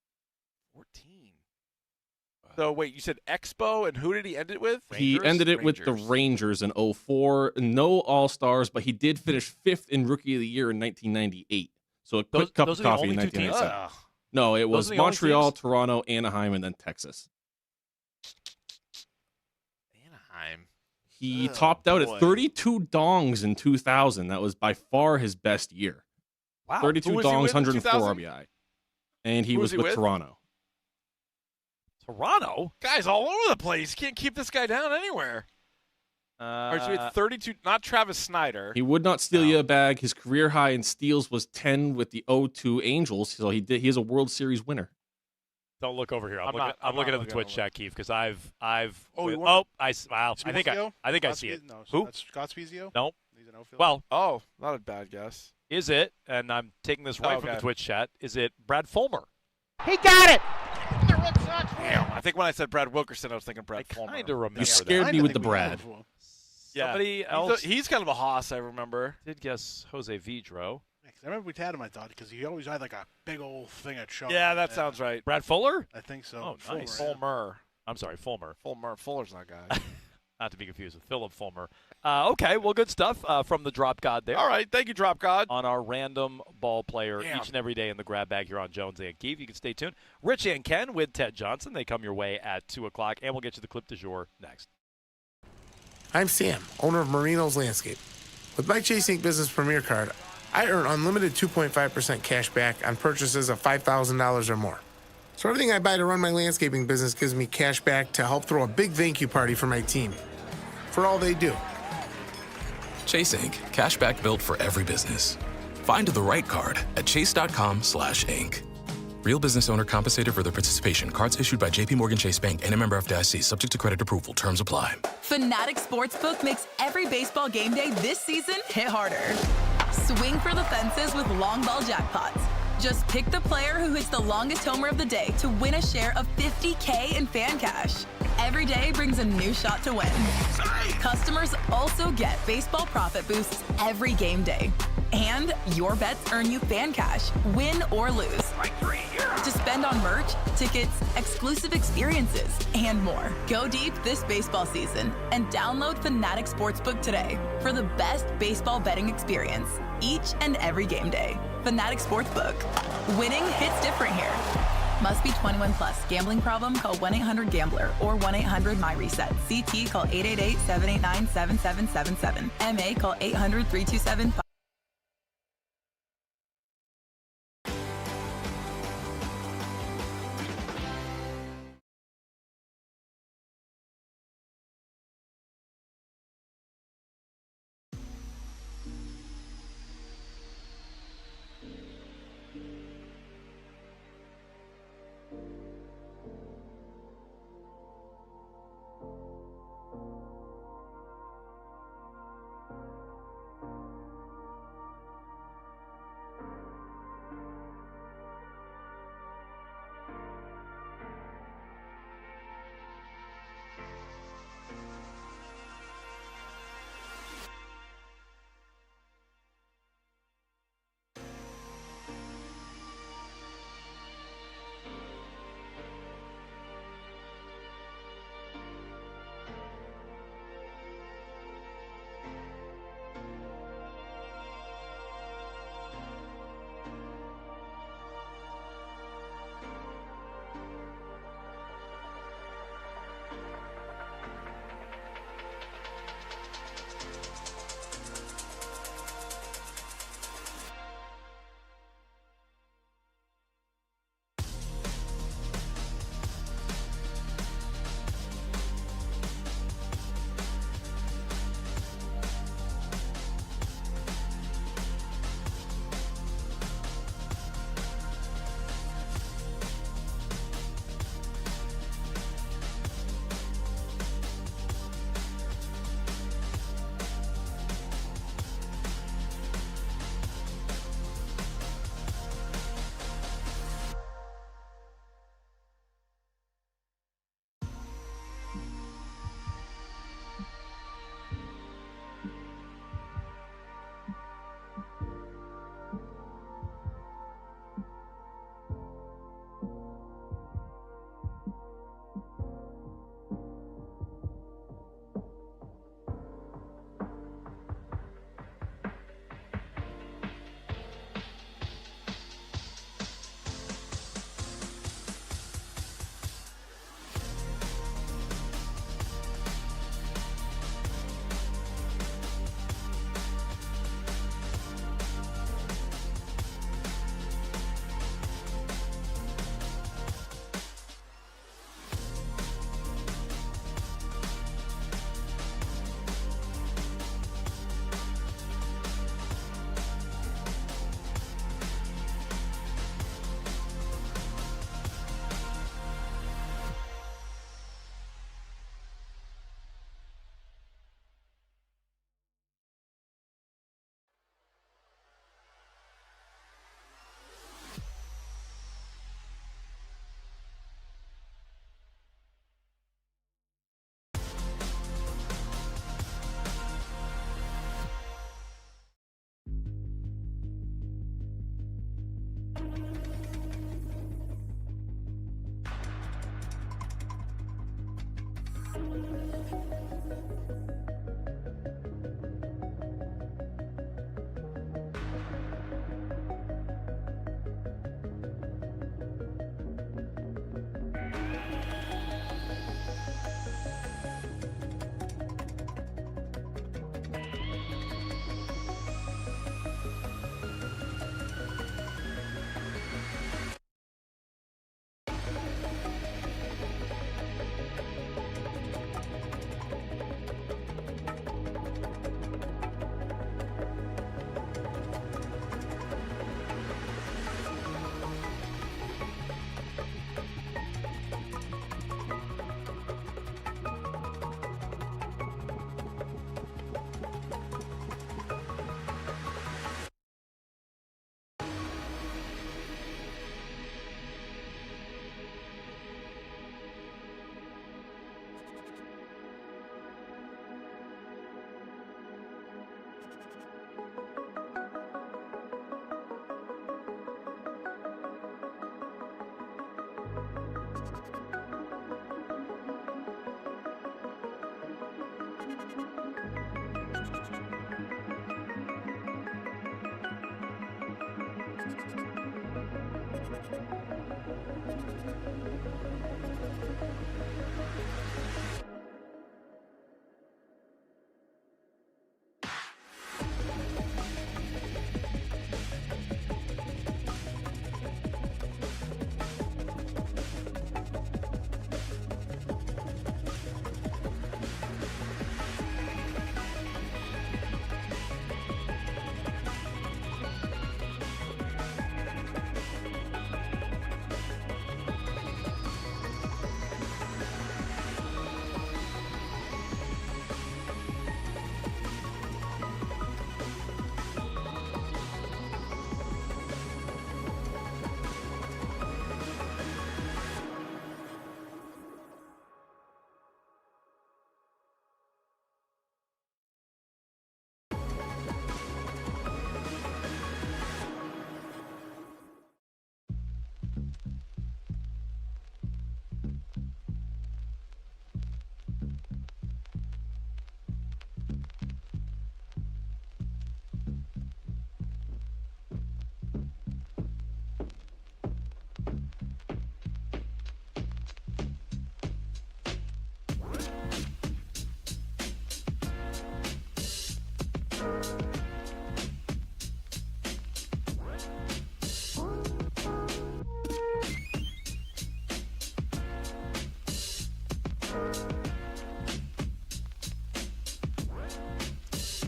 14. So, wait, you said Expo, and who did he end it with? He ended it with the Rangers in 04. No All-Stars, but he did finish 5th in Rookie of the Year in 1998. So a quick cup of coffee in 1997. No, it was Montreal, Toronto, Anaheim, and then Texas. Anaheim. He topped out at 32 dongs in 2000. That was by far his best year. Wow. 32 dongs, 104 RBI. And he was with Toronto. Toronto? Guys all over the place. Can't keep this guy down anywhere. All right, so he had 32, not Travis Snyder. He would not steal you a bag. His career high in steals was 10 with the 0-2 Angels. So he is a World Series winner. Don't look over here. I'm looking at the Twitch chat, Keith, because I think I see it. No, who? That's Scott Spezio? Nope. He's an outfielder. Well, not a bad guess. Is it? And I'm taking this right from the Twitch chat. Is it Brad Fulmer? He got it. Damn, I think when I said Brad Wilkerson, I was thinking Brad Fulmer. Kind of remember. You scared me with the Brad. Yeah. Somebody else. He's kind of a hoss, I remember. Did guess Jose Vidro. I remember we had him, I thought, because he always had like a big old thing at show. Yeah, that sounds right. Brad Fuller? I think so. Oh, nice. Fulmer. I'm sorry, Fulmer. Fuller's not a guy. Not to be confused with Philip Fulmer. Okay, well, good stuff from the Drop God there. All right, thank you, Drop God. On our random ball player each and every day in the grab bag here on Jones and Keefe. You can stay tuned. Rich and Ken with Ted Johnson. They come your way at 2 o'clock, and we'll get you the clip du jour next. I'm Sam, owner of Marino's Landscape. With my Chase Ink Business Premier Card, I earn unlimited 2.5% cash back on purchases of $5,000 or more. So everything I buy to run my landscaping business gives me cash back to help throw a big thank you party for my team. For all they do. Chase Ink. Cashback built for every business. Find the right card at chase.com/ink. Real business owner compensated for their participation. Cards issued by JPMorgan Chase Bank and a member FDIC. Subject to credit approval. Terms apply. Fanatic Sportsbook makes every baseball game day this season hit harder. Swing for the fences with long ball jackpots. Just pick the player who hits the longest homer of the day to win a share of $50K in fan cash. Every day brings a new shot to win. Customers also get baseball profit boosts every game day. And your bets earn you fan cash, win or lose. To spend on merch, tickets, exclusive experiences, and more. Go deep this baseball season and download Fanatic Sportsbook today for the best baseball betting experience each and every game day. Fanatic Sportsbook. Winning hits different here. Must be 21 plus. Gambling problem? Call 1-800-GAMBLER or 1-800-MyReset. CT, call 888-789-7777. MA, call 800-327-5.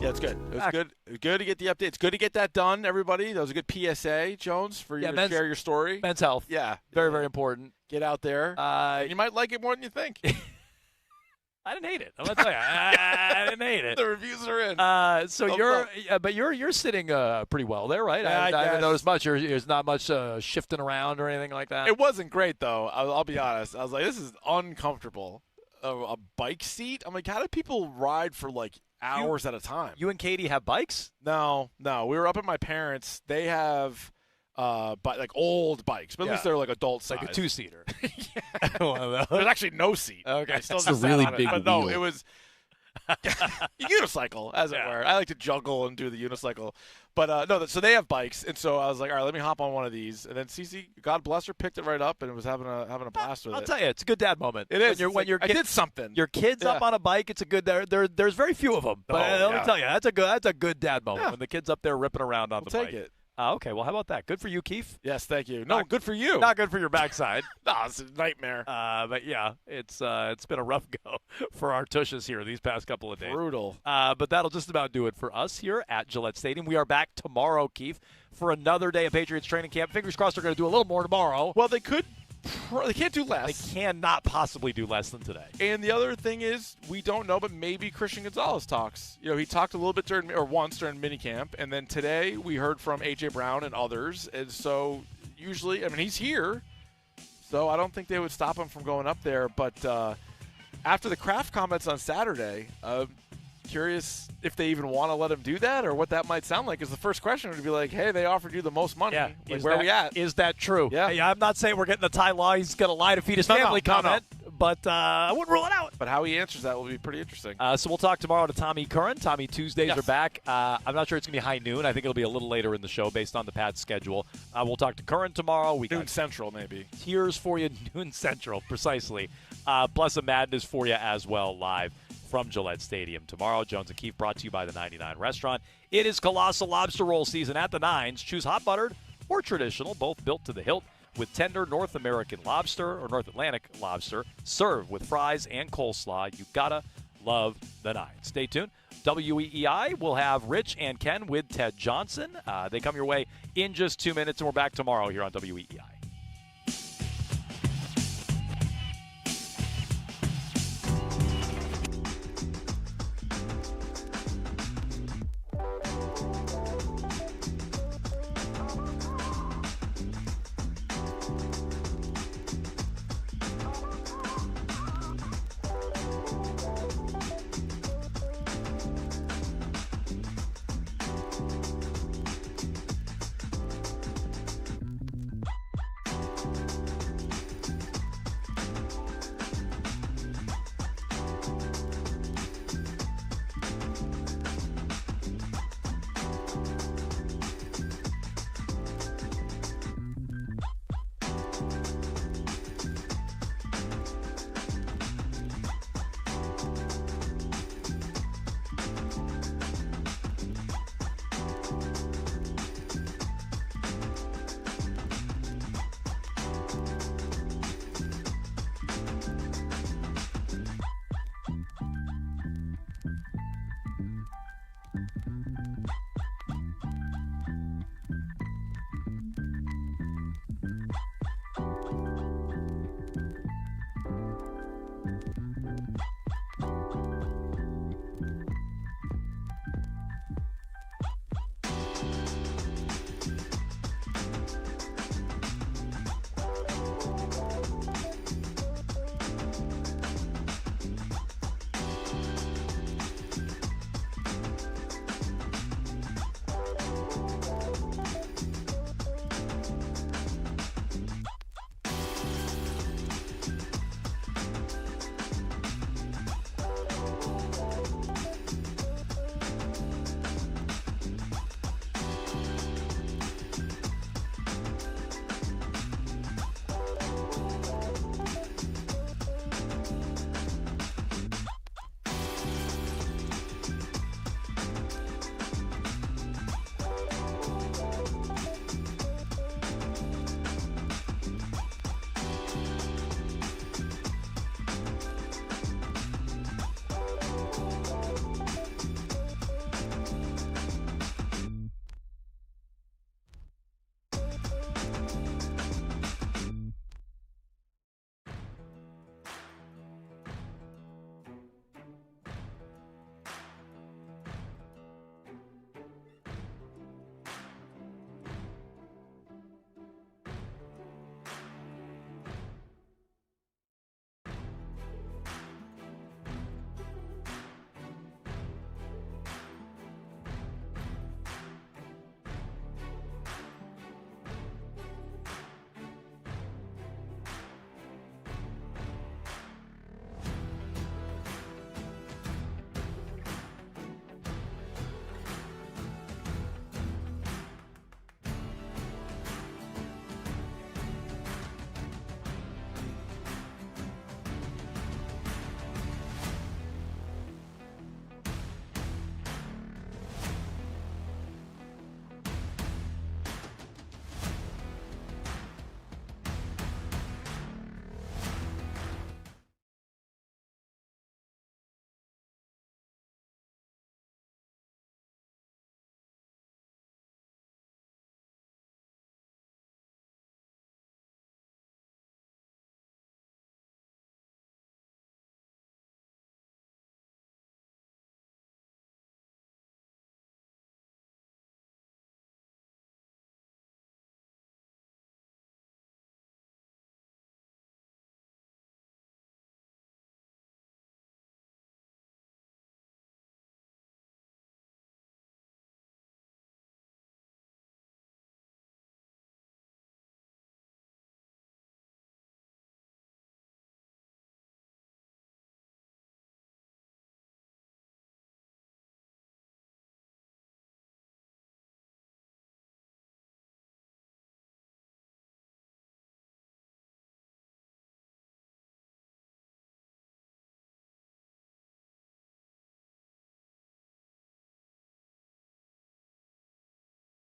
Yeah, it's good. It was good. It was good to get the update. It's good to get that done, everybody. That was a good PSA, Jones, for you to share your story. Men's health. Yeah. Very, very important. Get out there. You might like it more than you think. I didn't hate it. I'm going to tell you. I didn't hate it. The reviews are in. So you're sitting pretty well there, right? Yeah, I haven't noticed much. There's not much shifting around or anything like that. It wasn't great, though. I'll be honest. I was like, this is uncomfortable. A bike seat? I'm like, how do people ride for, like, hours at a time? You and Katie have bikes? No. We were up at my parents'. They have like old bikes, but at least they're like adult size. Like a two-seater. One of those. There's actually no seat. Okay. I still It's a just sat really on it, big but wheel. no, it was a unicycle, as it were. I like to juggle and do the unicycle. But no, so they have bikes, and so I was like, all right, let me hop on one of these. And then Cece, God bless her, picked it right up and was having a blast with it. I'll tell you, it's a good dad moment. It is. I did something. Your kid's up on a bike. It's a good. There's very few of them. But let me tell you, that's a good dad moment when the kid's up there ripping around on the bike. Take it. Okay, well, how about that? Good for you, Keith. Yes, thank you. No, good for you. Not good for your backside. No, it's a nightmare. But yeah, it's been a rough go for our tushes here these past couple of days. Brutal. But that'll just about do it for us here at Gillette Stadium. We are back tomorrow, Keith, for another day of Patriots training camp. Fingers crossed they're going to do a little more tomorrow. Well, they could. They can't do less. They cannot possibly do less than today. And the other thing is, we don't know, but maybe Christian Gonzalez talks. You know, he talked a little bit once during minicamp, and then today we heard from A.J. Brown and others. And so usually, I mean, he's here, so I don't think they would stop him from going up there. But after the Kraft comments on Saturday, curious if they even want to let him do that or what that might sound like. Because the first question would be like, hey, they offered you the most money. Yeah. Like, where are we at? Is that true? Yeah. Hey, I'm not saying we're getting the Ty Law, he's going to lie to feed his family comment, but I wouldn't rule it out. But how he answers that will be pretty interesting. So we'll talk tomorrow to Tommy Curran. Tommy Tuesdays are back. I'm not sure it's going to be high noon. I think it'll be a little later in the show based on the Pat's schedule. We'll talk to Curran tomorrow. We noon Central, maybe. Tears for you, noon Central, precisely. Plus a Madness for you as well, live from Gillette Stadium tomorrow. Jones and Keefe brought to you by the 99 Restaurant. It is Colossal Lobster Roll season at the Nines. Choose hot buttered or traditional, both built to the hilt with tender North American lobster or North Atlantic lobster served with fries and coleslaw. You gotta love the Nines. Stay tuned. WEEI will have Rich and Ken with Ted Johnson. They come your way in just 2 minutes, and we're back tomorrow here on WEEI.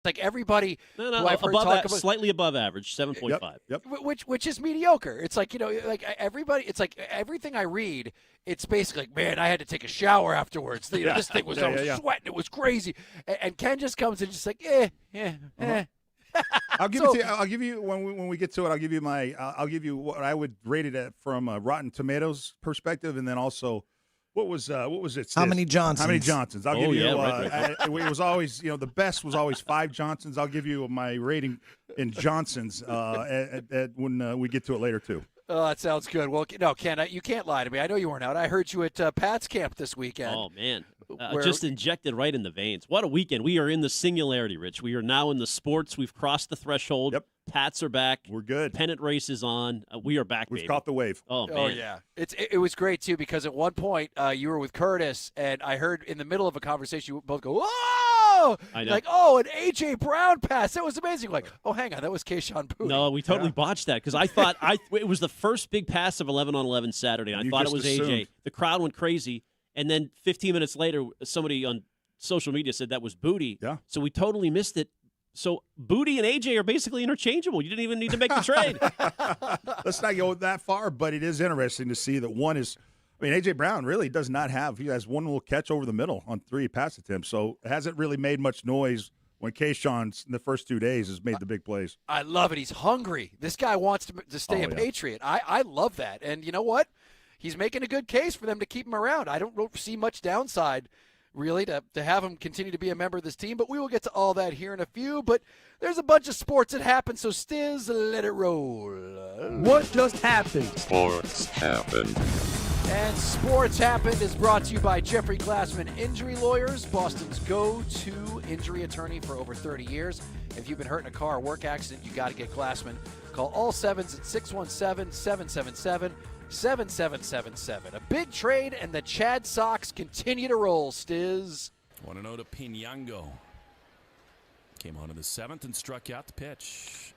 Like everybody No, who I've heard above talk about, slightly above average, 7.5. Yep. which is mediocre. It's like, like everybody. It's like everything I read. It's basically like, man, I had to take a shower afterwards. This thing was, I was sweating. It was crazy. And Ken just comes in just like, I'll give I'll give you when we get to it. I'll give you I'll give you what I would rate it at from a Rotten Tomatoes perspective, and then also what was it? How many Johnsons? How many Johnsons? I'll give you. Right. It was always the best was always 5 Johnsons. I'll give you my rating in Johnsons when we get to it later too. Oh, that sounds good. Well, no, Ken, you can't lie to me. I know you weren't out. I heard you at Pat's camp this weekend. Oh, man. Just injected right in the veins. What a weekend. We are in the singularity, Rich. We are now in the sports. We've crossed the threshold. Yep. Pats are back. We're good. Pennant race is on. We are back, We've baby. caught the wave. Oh, man. Oh, yeah. It was great, too, because at one point you were with Curtis, and I heard in the middle of a conversation you both go, whoa! I know. Like, oh, an A.J. Brown pass. That was amazing. Like, oh, hang on. That was Kayshon Boutte. No, we totally botched that because I thought it was the first big pass of 11-on-11 Saturday. And I thought it was assumed. A.J. The crowd went crazy, and then 15 minutes later, somebody on social media said that was Boutte. Yeah. So we totally missed it. So Boutte and AJ are basically interchangeable. You didn't even need to make the trade. Let's not go that far, but it is interesting to see that one is. I mean, A.J. Brown really does not have. He has one little catch over the middle on 3 pass attempts, so it hasn't really made much noise when Kayshon in the first 2 days has made the big plays. I love it. He's hungry. This guy wants to stay a Patriot. I love that. And you know what? He's making a good case for them to keep him around. I don't see much downside, really, to have him continue to be a member of this team. But we will get to all that here in a few. But there's a bunch of sports that happen, so Stiz, let it roll. What just happened? Sports happened. And Sports Happened is brought to you by Jeffrey Glassman Injury Lawyers, Boston's go-to injury attorney for over 30 years. If you've been hurt in a car or work accident, you got to get Glassman. Call all sevens at 617-777-7777. A big trade, and the Chad Sox continue to roll, Stiz. 1-0 to Pinango. Came on in the 7th and struck out the pitch.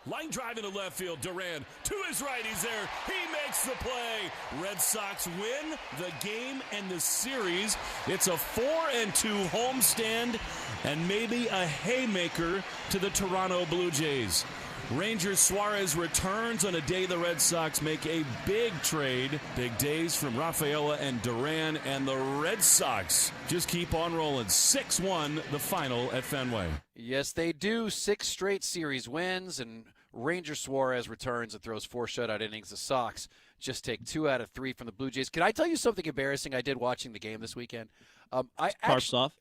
Line drive into left field. Duran to his right. He's there. He makes the play. Red Sox win the game and the series. It's a 4-2 homestand and maybe a haymaker to the Toronto Blue Jays. Ranger Suarez returns on a day the Red Sox make a big trade. Big days from Rafaela and Duran, and the Red Sox just keep on rolling. 6-1 the final at Fenway. Yes, they do. 6 straight series wins, and Ranger Suarez returns and throws 4 shutout innings. The Sox just take 2 out of 3 from the Blue Jays. Can I tell you something embarrassing I did watching the game this weekend? Tarps off?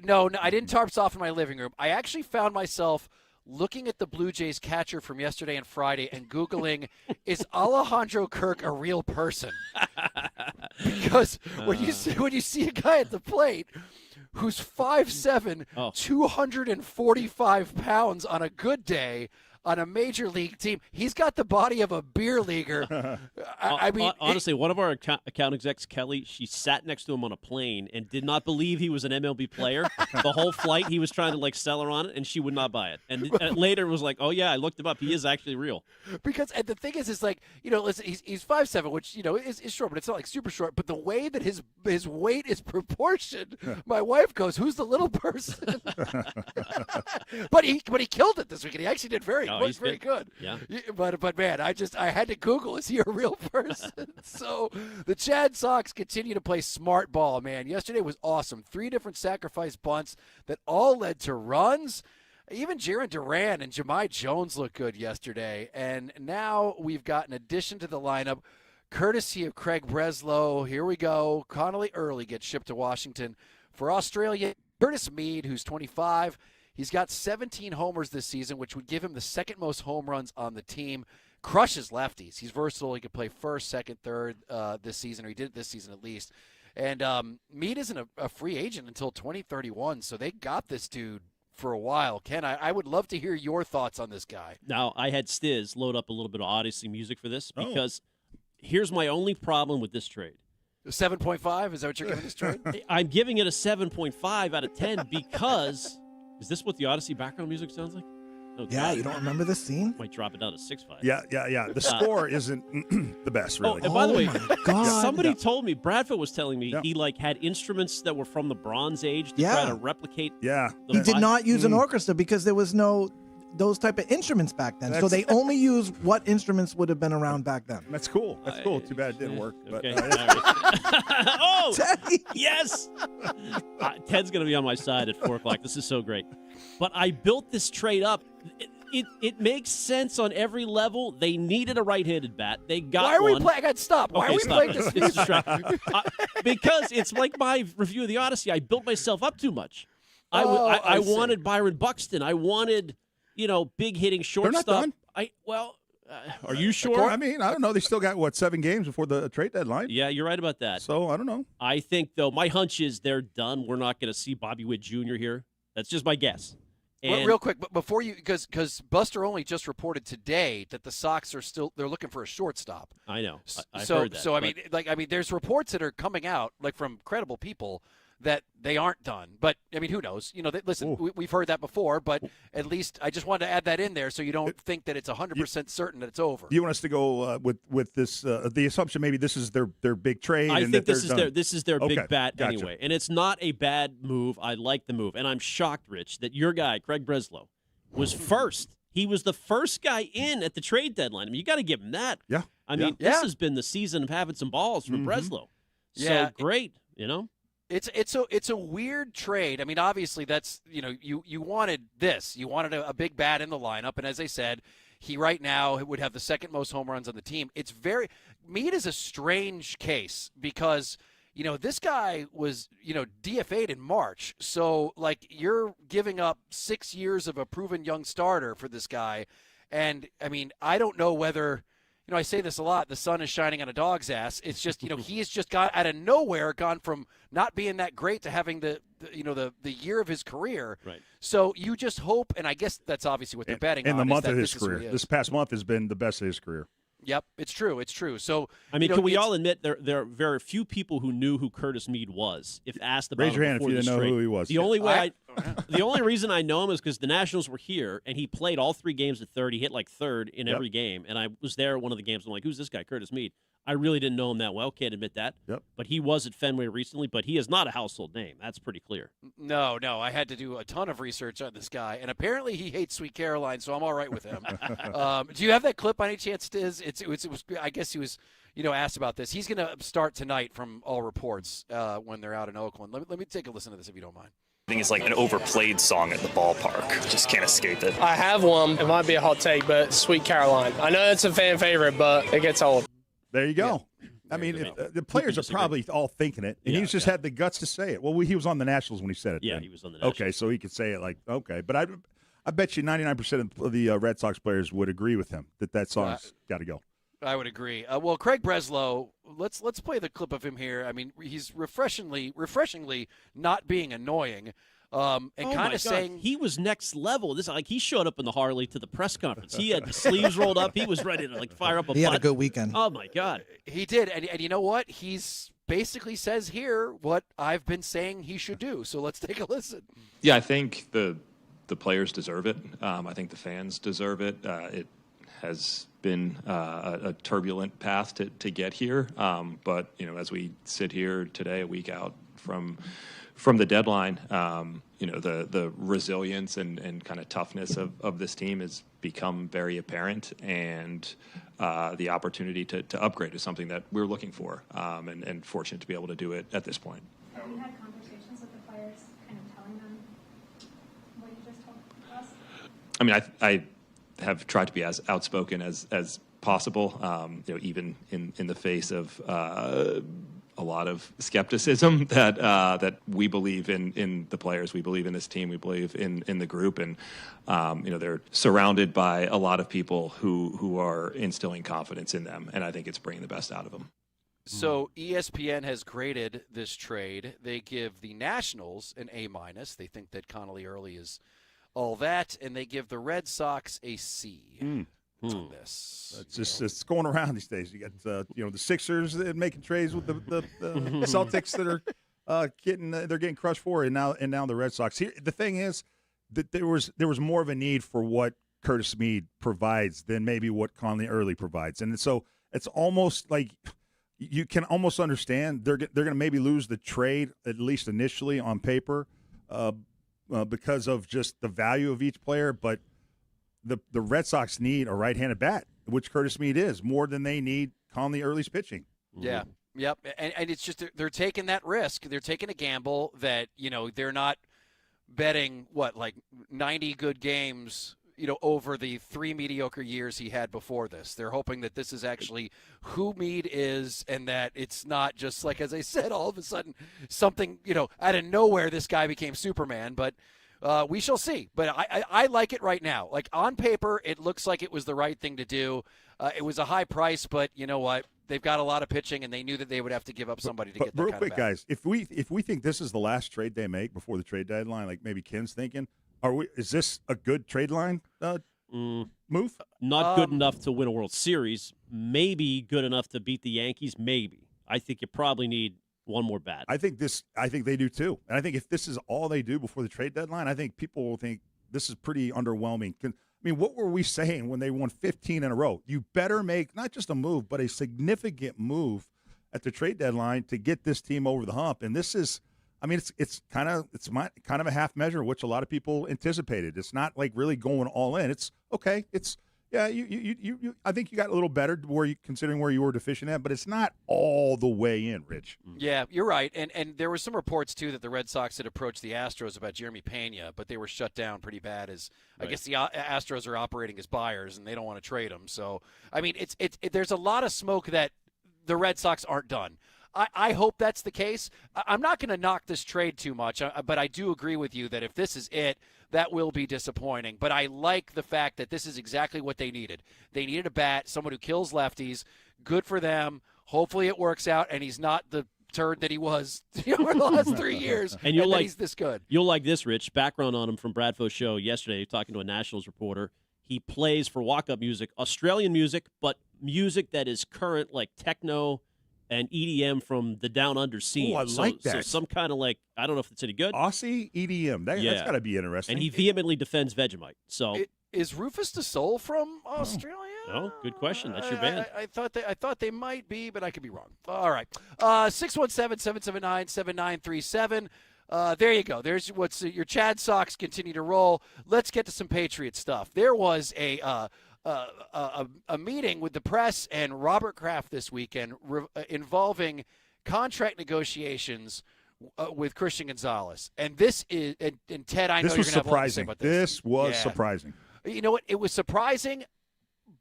No, I didn't tarps off in my living room. I actually found myself looking at the Blue Jays catcher from yesterday and Friday and Googling, is Alejandro Kirk a real person? Because when you see a guy at the plate who's 5'7", 245 pounds on a good day on a major league team, he's got the body of a beer leaguer. I mean, honestly, one of our account execs, Kelly, she sat next to him on a plane and did not believe he was an MLB player. The whole flight, he was trying to sell her on it, and she would not buy it. And later was like, "Oh yeah, I looked him up. He is actually real." Because and the thing is, listen, he's 5'7", which is short, but it's not super short. But the way that his weight is proportioned, my wife goes, "Who's the little person?" but he killed it this weekend. He actually did very good. Yeah. But man, I had to Google, is he a real person? So the Chad Sox continue to play smart ball, man. Yesterday was awesome. 3 different sacrifice bunts that all led to runs. Even Jaron Duran and Jahmai Jones looked good yesterday. And now we've got an addition to the lineup, courtesy of Craig Breslow. Here we go. Connolly Early gets shipped to Washington. For Australia, Curtis Mead, who's 25. He's got 17 homers this season, which would give him the second most home runs on the team. Crushes lefties. He's versatile. He could play first, second, third this season, or he did it this season at least. And Mead isn't a free agent until 2031, so they got this dude for a while. Ken, I would love to hear your thoughts on this guy. Now, I had Stiz load up a little bit of Odyssey music for this because here's my only problem with this trade. 7.5? Is that what you're giving this trade? I'm giving it a 7.5 out of 10 because – is this what the Odyssey background music sounds like? Yeah, you don't remember this scene? Might drop it down to 6-5. Yeah. The score isn't the best, really. Oh, and by the way, God. somebody told me, Bradford was telling me, he had instruments that were from the Bronze Age to try to replicate. Yeah. He did not use an orchestra because there was no those type of instruments back then. So they only used what instruments would have been around back then. That's cool. Too bad it didn't work. But, Okay. Oh, yes. Ted's going to be on my side at 4 o'clock. This is so great. But I built this trade up. It makes sense on every level. They needed a right-handed bat. They got Why are one. we playing? I got to stop. Why are we playing this? It's distracting. Because it's like my review of the Odyssey. I built myself up too much. I wanted Byron Buxton. I wanted, big hitting shortstop. They're not done. Are you sure? I mean, I don't know. They still got, 7 games before the trade deadline? Yeah, you're right about that. So, I don't know. I think, though, my hunch is they're done. We're not going to see Bobby Witt Jr. here. That's just my guess. Well, real quick, but before you, because Buster Olney just reported today that the Sox are they're looking for a shortstop. I know. I so, heard that. So I mean, there's reports that are coming out from credible people that they aren't done. But I mean, who knows? Listen, we've heard that before. But at least I just wanted to add that in there so you don't think that it's 100% certain that it's over. Do you want us to go with this? The assumption maybe this is their big trade. I and think that this is their big bat gotcha. anyway, and it's not a bad move. I like the move, and I'm shocked, Rich, that your guy Craig Breslow was first. He was the first guy in at the trade deadline. I mean, you got to give him that. Yeah. I mean, this has been the season of having some balls for Breslow. So great, It's a weird trade. I mean, obviously that's you wanted this. You wanted a big bat in the lineup, and as I said, he right now would have the second most home runs on the team. Meade is a strange case because this guy was DFA'd in March, so you're giving up 6 years of a proven young starter for this guy, and I mean I don't know whether. I say this a lot. The sun is shining on a dog's ass. It's just, he has just got out of nowhere, gone from not being that great to having the year of his career. Right. So you just hope, and I guess that's obviously what they're betting on. In the month of his this is who career, he is. this past month has been the best of his career. Yep, it's true. So I mean, can we all admit there are very few people who knew who Curtis Meade was? If asked about Raise your him hand if before you this didn't know trade. who he was. The only reason I know him is because the Nationals were here and he played all 3 games at third. He hit third in every game, and I was there one of the games. I'm like, who's this guy, Curtis Meade? I really didn't know him that well. Can't admit that. Yep. But he was at Fenway recently. But he is not a household name. That's pretty clear. No. I had to do a ton of research on this guy, and apparently he hates Sweet Caroline, so I'm all right with him. Do you have that clip by any chance, Stiz? It was. I guess he was, asked about this. He's going to start tonight from all reports when they're out in Oakland. Let me take a listen to this if you don't mind. I think it's like an overplayed song at the ballpark. Just can't escape it. I have one. It might be a hot take, but Sweet Caroline. I know it's a fan favorite, but it gets old. There you go. Yeah. I mean, the players are probably all thinking it, and he's just had the guts to say it. Well, he was on the Nationals when he said it. Yeah, then. he was on the Nationals. Okay, so he could say it okay. But I bet you 99% of the Red Sox players would agree with him that song's got to go. I would agree. Well, Craig Breslow, let's play the clip of him here. I mean, he's refreshingly not being annoying. And kind of saying he was next level. He showed up in the Harley to the press conference. He had the sleeves rolled up. He was ready to fire up a He had a good weekend. Oh my God. He did. And you know what? He's basically says here what I've been saying he should do. So let's take a listen. Yeah, I think the players deserve it. I think the fans deserve it. It has been a turbulent path to get here. But as we sit here today, a week out from the deadline, the resilience and kind of toughness of this team has become very apparent, and the opportunity to upgrade is something that we're looking for, and fortunate to be able to do it at this point. Have you had conversations with the players, kind of telling them what you just told us? I mean, I have tried to be as outspoken as possible, even in the face of a lot of skepticism that we believe in the players, we believe in this team, we believe in the group, and they're surrounded by a lot of people who are instilling confidence in them, and I think it's bringing the best out of them. So ESPN has graded this trade. They give the Nationals an A-. They think that Connolly Early is all that, and they give the Red Sox a C. On this. It's going around these days. You got the Sixers making trades with the Celtics that are getting crushed for, and now the Red Sox. Here, the thing is that there was more of a need for what Curtis Mead provides than maybe what Conley Early provides. And so it's almost like you can almost understand they're going to maybe lose the trade, at least initially on paper, because of just the value of each player. But the Red Sox need a right-handed bat, which Curtis Mead is, more than they need Conley Early's pitching. Yeah. Yep. And it's just they're taking that risk. They're taking a gamble that, they're not betting, 90 good games, over the 3 mediocre years he had before this. They're hoping that this is actually who Mead is and that it's not just, like, as I said, all of a sudden something, out of nowhere this guy became Superman. But we shall see. But I like it right now. Like, on paper, it looks like it was the right thing to do. It was a high price, but you know what? They've got a lot of pitching, and they knew that they would have to give up somebody to get that real kind quick, of bat. guys, if we think this is the last trade they make before the trade deadline, like maybe Ken's thinking, is this a good trade line move? Not good enough to win a World Series. Maybe good enough to beat the Yankees. Maybe. I think you probably need one more bat. I think they do too. And I think if this is all they do before the trade deadline, I think people will think this is pretty underwhelming. I mean, what were we saying when they won 15 in a row? You better make not just a move, but a significant move at the trade deadline to get this team over the hump. And this is, I mean, it's kind of a half measure, which a lot of people anticipated. It's not like really going all in. It's okay. It's you I think you got a little better considering where you were deficient at, but it's not all the way in, Rich. Yeah, you're right. And there were some reports, too, that the Red Sox had approached the Astros about Jeremy Pena, but they were shut down pretty bad as I guess the Astros are operating as buyers, and they don't want to trade him. So, I mean, there's a lot of smoke that the Red Sox aren't done. I hope that's the case. I'm not going to knock this trade too much, but I do agree with you that if this is it, that will be disappointing. But I like the fact that this is exactly what they needed. They needed a bat, someone who kills lefties. Good for them. Hopefully it works out, and he's not the turd that he was over the last 3 years, and he's this good. You'll like this, Rich. Background on him from Bradfo's show yesterday, talking to a Nationals reporter. He plays for walk-up music, Australian music, but music that is current, like techno and EDM from the down under scene. Oh, I like that. So some kind of I don't know if it's any good. Aussie EDM. That's got to be interesting. And he vehemently defends Vegemite. So is Rufus the Soul from Australia? No, good question. That's your band. I thought they might be, but I could be wrong. All right. 617-779-7937. There you go. There's your Chad Sox continue to roll. Let's get to some Patriot stuff. There was a meeting with the press and Robert Kraft this weekend involving contract negotiations with Christian Gonzalez. And this is and Ted, I know you're going to have a lot to say about this. This was surprising. You know what? It was surprising,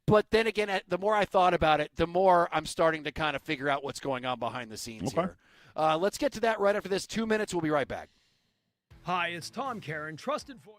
but then again, the more I thought about it, the more I'm starting to kind of figure out what's going on behind the scenes here. Let's get to that right after this. 2 minutes. We'll be right back. Hi, it's Tom Karen, trusted voice.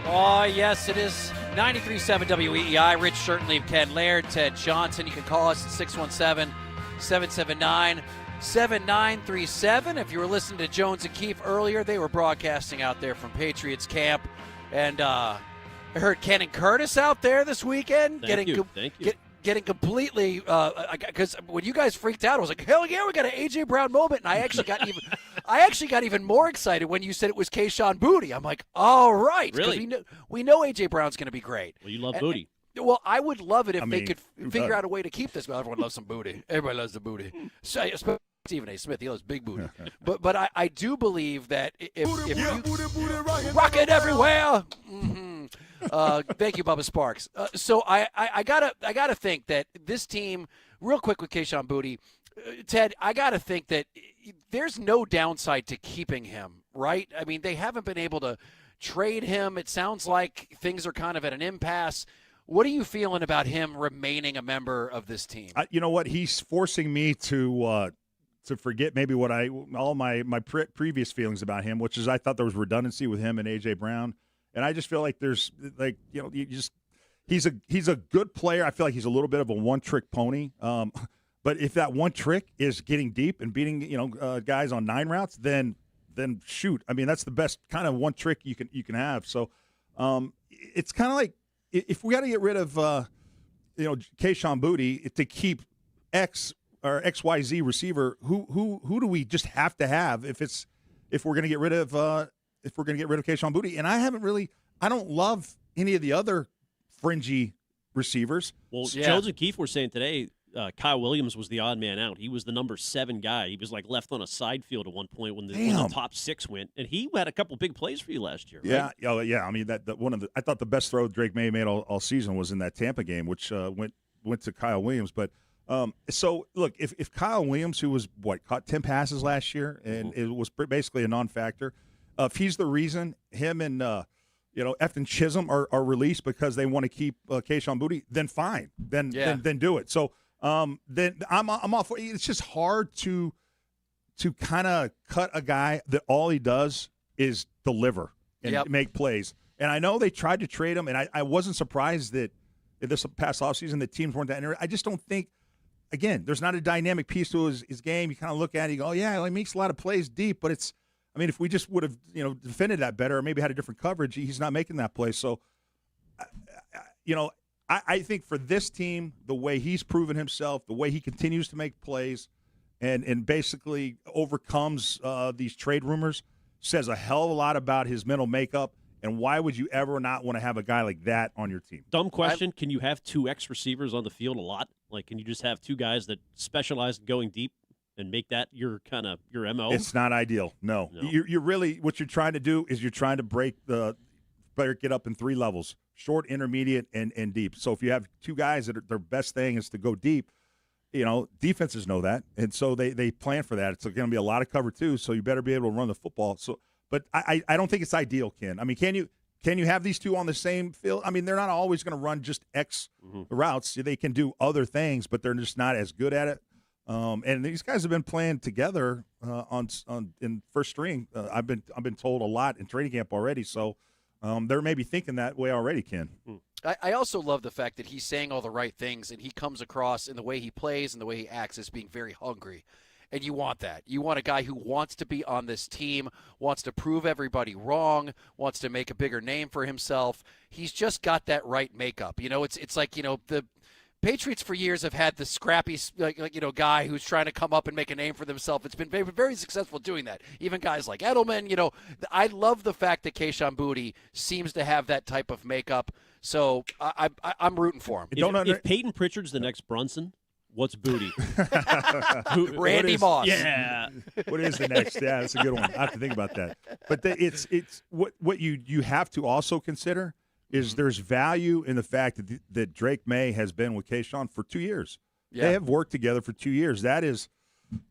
Oh, yes, it is 93.7 WEEI. Rich Shirtleaf, Ken Laird, Ted Johnson. You can call us at 617-779-7937. If you were listening to Jones and Keefe earlier, they were broadcasting out there from Patriots camp. And I heard Ken and Curtis out there this weekend. Thank you. Getting completely because when you guys freaked out, I was like, hell yeah, we got an AJ Brown moment, and I actually got even more excited when you said it was Kayshon Boutte. I'm like, all right, really? We know AJ Brown's going to be great. Well, you love Boutte. Well, I would love it if they could figure out a way to keep this. Well, everyone loves some Boutte. Everybody loves the Booty. So, Stephen A. Smith, he loves big booty. but I do believe that if you rock it everywhere. Mm-hmm. Thank you, Bubba Sparks. So I gotta think that this team, real quick with Kayshon Boutte, Ted, I gotta think that there's no downside to keeping him, right? I mean, they haven't been able to trade him. It sounds like things are kind of at an impasse. What are you feeling about him remaining a member of this team? You know what? He's forcing me to forget maybe what all my previous feelings about him, which is I thought there was redundancy with him and AJ Brown. And I just feel like there's he's a good player. I feel like he's a little bit of a one-trick pony. But if that one trick is getting deep and beating guys on 9 routes, then shoot. I mean, that's the best kind of one trick you can have. So it's kind of like if we got to get rid of Kayshon Boutte to keep X or XYZ receiver, who do we just have to have if we're going to get rid of Kayshon Boutte? And I don't love any of the other fringy receivers. Well, Jones and Keefe were saying today Kyle Williams was the odd man out. He was the number 7 guy. He was like left on a side field at one point when the top 6 went, and he had a couple big plays for you last year. Yeah, right? oh yeah. I mean I thought the best throw Drake May made all season was in that Tampa game, which went to Kyle Williams. But so look, if Kyle Williams, who was caught 10 passes last year and it was basically a non-factor, if he's the reason him and Efton Chisholm are released because they want to keep Kayshon Boutte, then fine, then do it. So then I'm all for it. It's just hard to kind of cut a guy that all he does is deliver and make plays. And I know they tried to trade him, and I wasn't surprised that in this past offseason the teams weren't that interested. I just don't think. Again, there's not a dynamic piece to his game. You kind of look at it, you go, oh, yeah, he makes a lot of plays deep, but it's – I mean, if we just would have, defended that better or maybe had a different coverage, he's not making that play. So, I think for this team, the way he's proven himself, the way he continues to make plays and basically overcomes these trade rumors says a hell of a lot about his mental makeup. And why would you ever not want to have a guy like that on your team? Dumb question. Can you have 2 X receivers on the field a lot? Like, can you just have 2 guys that specialize in going deep and make that your MO? It's not ideal. No. You're really – what you're trying to do is you're trying to break it up in 3 levels, short, intermediate, and deep. So if you have 2 guys that their best thing is to go deep, defenses know that. And so they plan for that. It's going to be a lot of cover too, so you better be able to run the football. So – but I don't think it's ideal, Ken. I mean, can you have these 2 on the same field? I mean, they're not always going to run just X routes. They can do other things, but they're just not as good at it. And these guys have been playing together in first string. I've been told a lot in training camp already. So they're maybe thinking that way already, Ken. I also love the fact that he's saying all the right things, and he comes across in the way he plays and the way he acts as being very hungry. And you want that. You want a guy who wants to be on this team, wants to prove everybody wrong, wants to make a bigger name for himself. He's just got that right makeup. It's like, the Patriots for years have had the scrappy, guy who's trying to come up and make a name for themselves. It's been very, very successful doing that. Even guys like Edelman, I love the fact that Kayshon Boutte seems to have that type of makeup. So I'm rooting for him. If Peyton Pritchard's the next Brunson, what's Boutte? Randy Moss. Yeah. What is the next? Yeah, that's a good one. I have to think about that. But it's what you have to also consider is there's value in the fact that Drake May has been with Kayshon for 2 years. Yeah. They have worked together for 2 years. That is,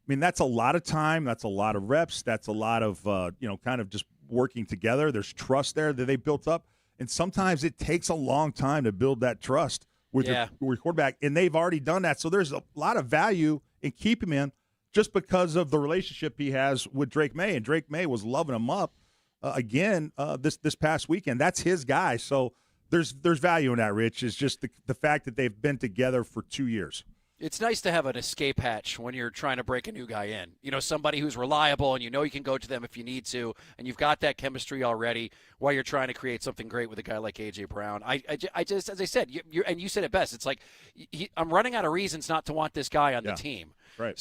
that's a lot of time. That's a lot of reps. That's a lot of kind of just working together. There's trust there that they built up, and sometimes it takes a long time to build that trust with your quarterback, and they've already done that. So there's a lot of value in keeping him in just because of the relationship he has with Drake May, and Drake May was loving him up again this past weekend. That's his guy. So there's value in that, Rich. Is just the fact that they've been together for 2 years. It's nice to have an escape hatch when you're trying to break a new guy in. Somebody who's reliable and you can go to them if you need to, and you've got that chemistry already while you're trying to create something great with a guy like A.J. Brown. I just, as I said, you said it best. It's like I'm running out of reasons not to want this guy on the team. Right.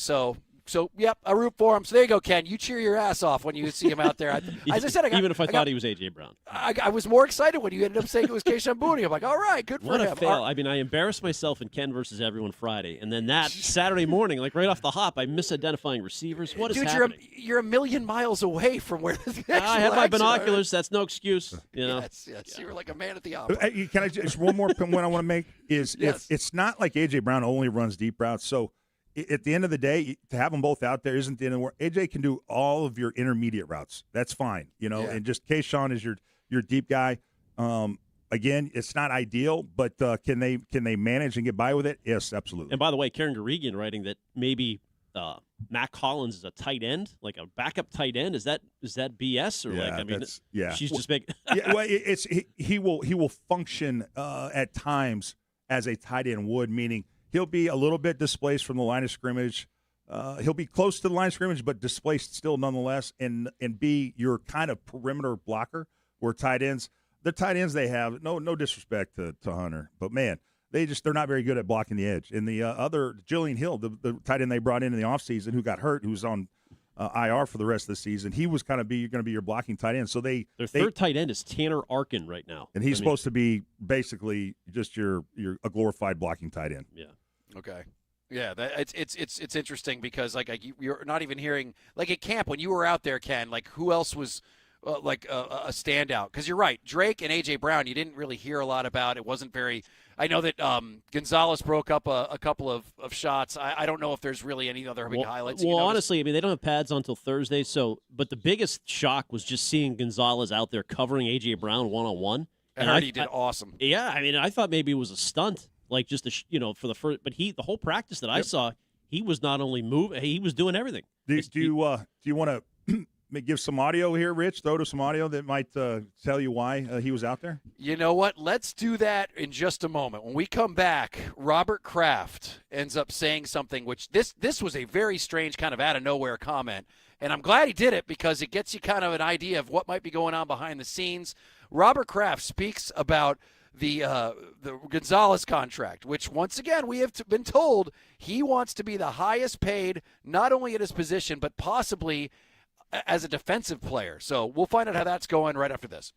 So, yep, I root for him. So there you go, Ken. You cheer your ass off when you see him out there. As I said, even if I thought he was A.J. Brown. I was more excited when you ended up saying it was Keishon Boutte. I'm like, all right, good for him. What a fail. I mean, I embarrassed myself in Ken versus everyone Friday. And then that Saturday morning, like right off the hop, I'm misidentifying receivers. What is happening? You're a million miles away from where the I had my binoculars. That's no excuse. Yes. You were like a man at the opera. Can I just one more point I want to make is if it's not like A.J. Brown only runs deep routes. So at the end of the day, to have them both out there isn't the end of the world. A.J. can do all of your intermediate routes. That's fine, and just Keishon is your deep guy. Again, it's not ideal, but can they manage and get by with it? Yes, absolutely. And by the way, Karen Garegian writing that maybe Matt Collins is a tight end, like a backup tight end. Is that BS or she's just big. Well, he will function at times as a tight end would, meaning he'll be a little bit displaced from the line of scrimmage. He'll be close to the line of scrimmage, but displaced still nonetheless, and be your kind of perimeter blocker. Where tight ends, the tight ends they have, no disrespect to Hunter, but man, they're not very good at blocking the edge. And the other, Jillian Hill, the tight end they brought in the offseason who got hurt, who's on IR for the rest of the season, he was going to be your blocking tight end. So their third tight end is Tanner Arkin right now, and he's supposed to be basically just a glorified blocking tight end. Yeah. Okay. Yeah, it's interesting because you're not even hearing like at camp when you were out there, Ken. Like who else was a standout? Because you're right, Drake and A.J. Brown. You didn't really hear a lot about. It wasn't very. I know that Gonzalez broke up a couple of shots. I don't know if there's really any other big highlights. Well, honestly, I mean they don't have pads until Thursday. But the biggest shock was just seeing Gonzalez out there covering A.J. Brown one-on-one. I heard he did awesome. Yeah, I mean I thought maybe it was a stunt. Like just for the first, but the whole practice that I saw, he was not only moving, he was doing everything. Do you want to give some audio here, Rich? Throw to some audio that might tell you why he was out there. You know what? Let's do that in just a moment. When we come back, Robert Kraft ends up saying something, which this was a very strange kind of out of nowhere comment, and I'm glad he did it because it gets you kind of an idea of what might be going on behind the scenes. Robert Kraft speaks about the Gonzalez contract, which once again we have been told he wants to be the highest paid, not only at his position but possibly as a defensive player. So we'll find out how that's going right after this.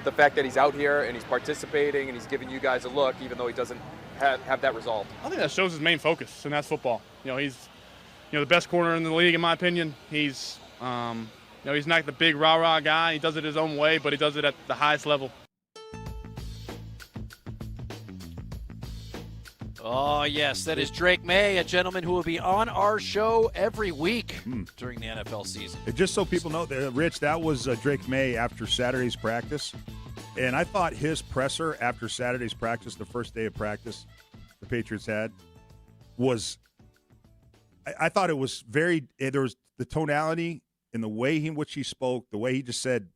the fact that he's out here and he's participating and he's giving you guys a look, even though he doesn't have that result? I think that shows his main focus, and that's football. He's the best corner in the league, in my opinion. He's he's not the big rah-rah guy. He does it his own way, but he does it at the highest level. Oh, yes, that is Drake May, a gentleman who will be on our show every week during the NFL season. And just so people know, Rich, that was Drake May after Saturday's practice. And I thought his presser after Saturday's practice, the first day of practice the Patriots had, was – I thought it was very – there was the tonality in the way in which he spoke, the way he just said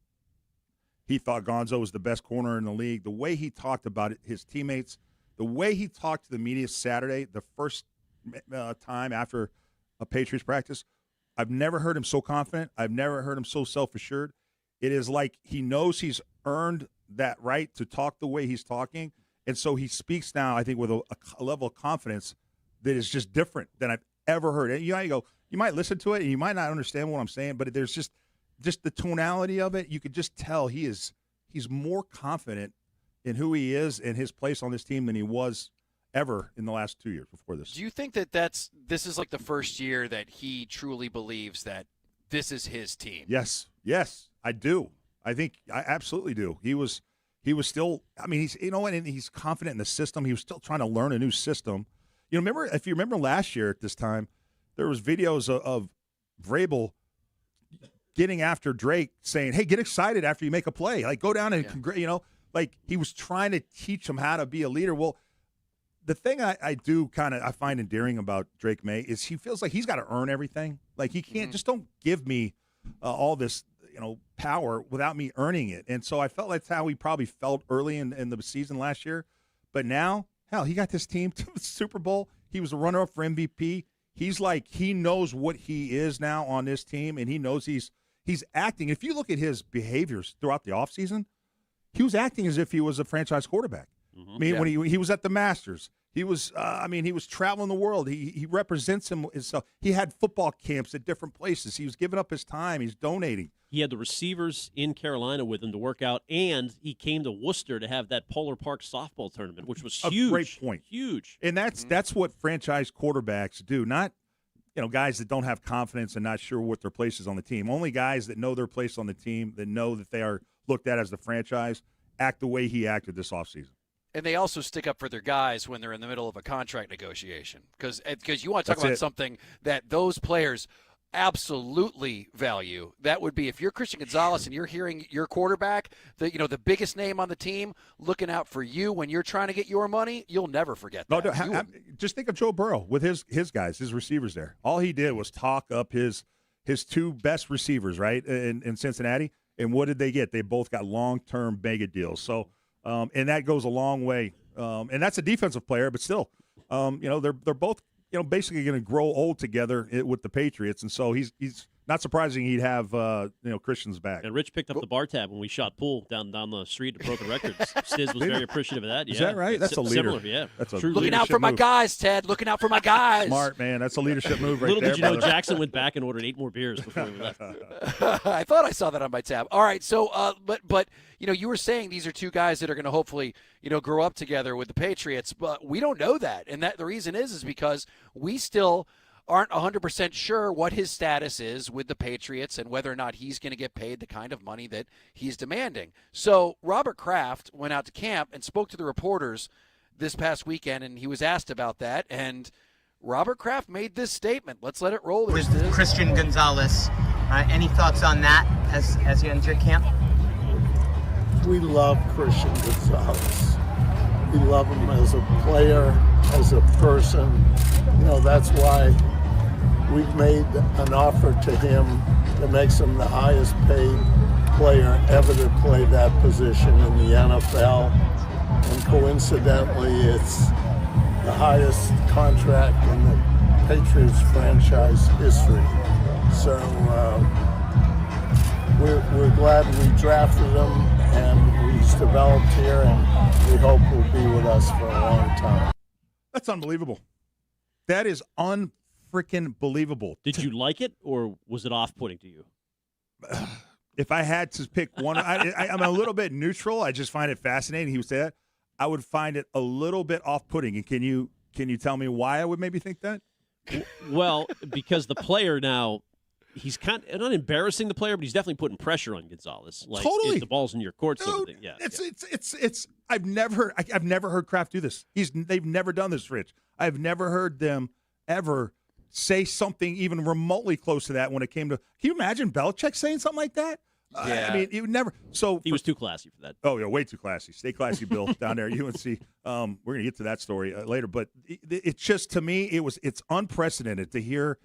he thought Gonzo was the best corner in the league, the way he talked about it, his teammates – the way he talked to the media Saturday, the first time after a Patriots practice, I've never heard him so confident. I've never heard him so self-assured. It is like he knows he's earned that right to talk the way he's talking, and so he speaks now, I think, with a level of confidence that is just different than I've ever heard. And you might listen to it, and you might not understand what I'm saying, but there's just the tonality of it. You could just tell he's more confident in who he is and his place on this team than he was ever in the last 2 years before this. Do you think that this is like the first year that he truly believes that this is his team? Yes, I do. I absolutely do. He was still. I mean, he's confident in the system. He was still trying to learn a new system. If you remember last year at this time, there was videos of Vrabel getting after Drake, saying, "Hey, get excited after you make a play. Like, go down and Like, he was trying to teach him how to be a leader. Well, the thing I find endearing about Drake May is he feels like he's got to earn everything. Like, he can't just don't give me all this power without me earning it. And so I felt that's how he probably felt early in the season last year. But now, hell, he got this team to the Super Bowl. He was a runner-up for MVP. He's like, he knows what he is now on this team, and he knows he's acting. If you look at his behaviors throughout the offseason, he was acting as if he was a franchise quarterback. I mean, when he was at the Masters, he was he was traveling the world. He represents himself. He had football camps at different places. He was giving up his time. He's donating. He had the receivers in Carolina with him to work out, and he came to Worcester to have that Polar Park softball tournament, which was huge. A great point. Huge. And that's what franchise quarterbacks do, not guys that don't have confidence and not sure what their place is on the team. Only guys that know their place on the team, that know that they are looked at as the franchise, act the way he acted this offseason. And they also stick up for their guys when they're in the middle of a contract negotiation. Because you want to talk about something that those players absolutely value. That would be if you're Christian Gonzalez and you're hearing your quarterback, the biggest name on the team, looking out for you when you're trying to get your money, you'll never forget that. Just think of Joe Burrow with his guys, his receivers there. All he did was talk up his two best receivers, right, in Cincinnati. And what did they get? They both got long-term mega deals. So, and that goes a long way. And that's a defensive player, but still, they're both, basically going to grow old together with the Patriots. And so he's not surprising he'd have, Christian's back. And Rich picked up the bar tab when we shot pool down the street at Broken Records. Stiz was very appreciative of that. Is that right? That's a leader. Similar, yeah. That's a looking out for my guys, Ted. Looking out for my guys. Smart, man. That's a leadership move right Little there. did you know, Jackson went back and ordered 8 more beers before we left. I thought I saw that on my tab. All right, so but you were saying these are two guys that are going to hopefully grow up together with the Patriots, but we don't know that, and that the reason is because we still aren't 100% sure what his status is with the Patriots and whether or not he's going to get paid the kind of money that he's demanding. So Robert Kraft went out to camp and spoke to the reporters this past weekend, and he was asked about that, and Robert Kraft made this statement. Let's let it roll. With Christian Gonzalez, any thoughts on that as you enter camp? We love Christian Gonzalez. We love him as a player, as a person. That's why we've made an offer to him that makes him the highest paid player ever to play that position in the NFL. And coincidentally, it's the highest contract in the Patriots franchise history. So we're glad we drafted him and he's developed here, and we hope he'll be with us for a long time. That's unbelievable. That is unfreaking believable. Did you like it, or was it off-putting to you? if I had to pick one, I'm a little bit neutral. I just find it fascinating. He would say that. I would find it a little bit off-putting. And can you tell me why I would maybe think that? Well, because the player now, he's kind of not embarrassing the player, but he's definitely putting pressure on Gonzalez. Like, Totally. if the ball's in your court, sort of Dude, thing. Yeah, it's. I've never heard Kraft do this. They've never done this, Rich. I've never heard them ever say something even remotely close to that when it came to. Can you imagine Belichick saying something like that? Yeah. I mean, he would never. So he was too classy for that. Oh, yeah, way too classy. Stay classy, Bill, down there at UNC. We're going to get to that story later. But it's just, to me, it's unprecedented to hear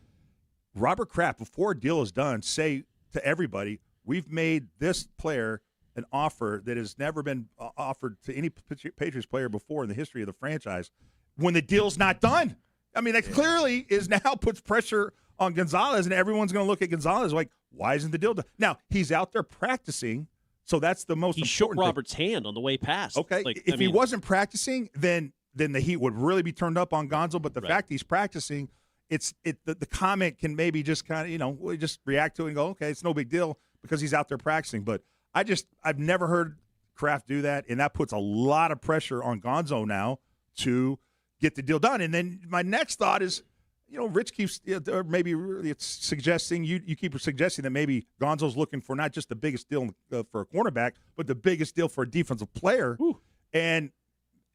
Robert Kraft, before a deal is done, say to everybody, we've made this player an offer that has never been offered to any Patriots player before in the history of the franchise when the deal's not done. I mean, that clearly now puts pressure on Gonzalez, and everyone's going to look at Gonzalez like, why isn't the deal done? Now, he's out there practicing, so that's the most important shook thing. Robert's hand on the way past. Okay, if he wasn't practicing, then the heat would really be turned up on Gonzo, but the fact he's practicing, the comment can maybe just kind of, we just react to it and go, okay, it's no big deal because he's out there practicing. But I've never heard Kraft do that, and that puts a lot of pressure on Gonzo now to get the deal done. And then my next thought is, Rich keeps, or maybe it's suggesting, you keep suggesting that maybe Gonzo's looking for not just the biggest deal for a cornerback, but the biggest deal for a defensive player. Ooh. And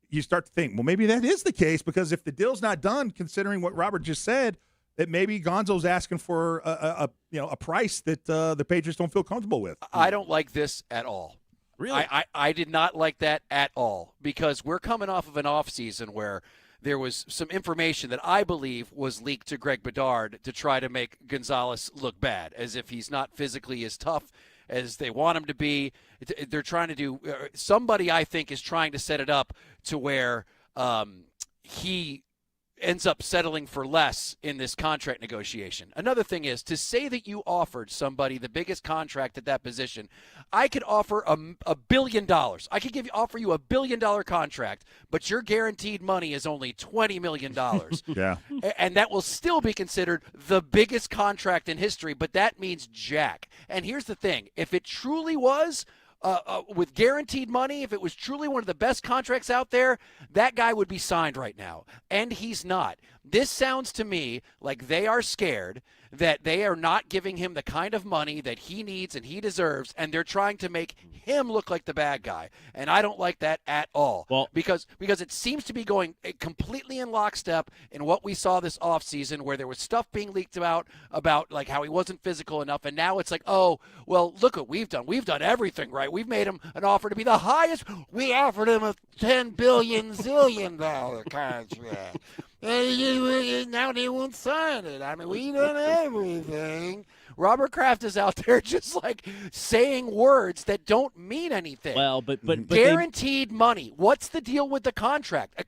you start to think, well, maybe that is the case, because if the deal's not done, considering what Robert just said, that maybe Gonzo's asking for a price that the Patriots don't feel comfortable with. I don't like this at all. Really? I did not like that at all, because we're coming off of an offseason where there was some information that I believe was leaked to Greg Bedard to try to make Gonzalez look bad, as if he's not physically as tough as they want him to be. They're trying to do somebody, I think, is trying to set it up to where he ends up settling for less in this contract negotiation. Another thing is, to say that you offered somebody the biggest contract at that position, I could offer $1 billion. I could offer you $1 billion contract, but your guaranteed money is only $20 million. Yeah. And that will still be considered the biggest contract in history, but that means jack. And here's the thing. If it truly was with guaranteed money, if it was truly one of the best contracts out there, that guy would be signed right now. And he's not. This sounds to me like they are scared that they are not giving him the kind of money that he needs and he deserves, and they're trying to make him look like the bad guy. And I don't like that at all. Well, because it seems to be going completely in lockstep in what we saw this offseason, where there was stuff being leaked about like how he wasn't physical enough, and now it's like, oh, well, look what we've done. We've done everything right. We've made him an offer to be the highest. We offered him a $10 billion zillion contract. And now they won't sign it. I mean, we done everything. Robert Kraft is out there just like saying words that don't mean anything. Well, but guaranteed money. What's the deal with the contract?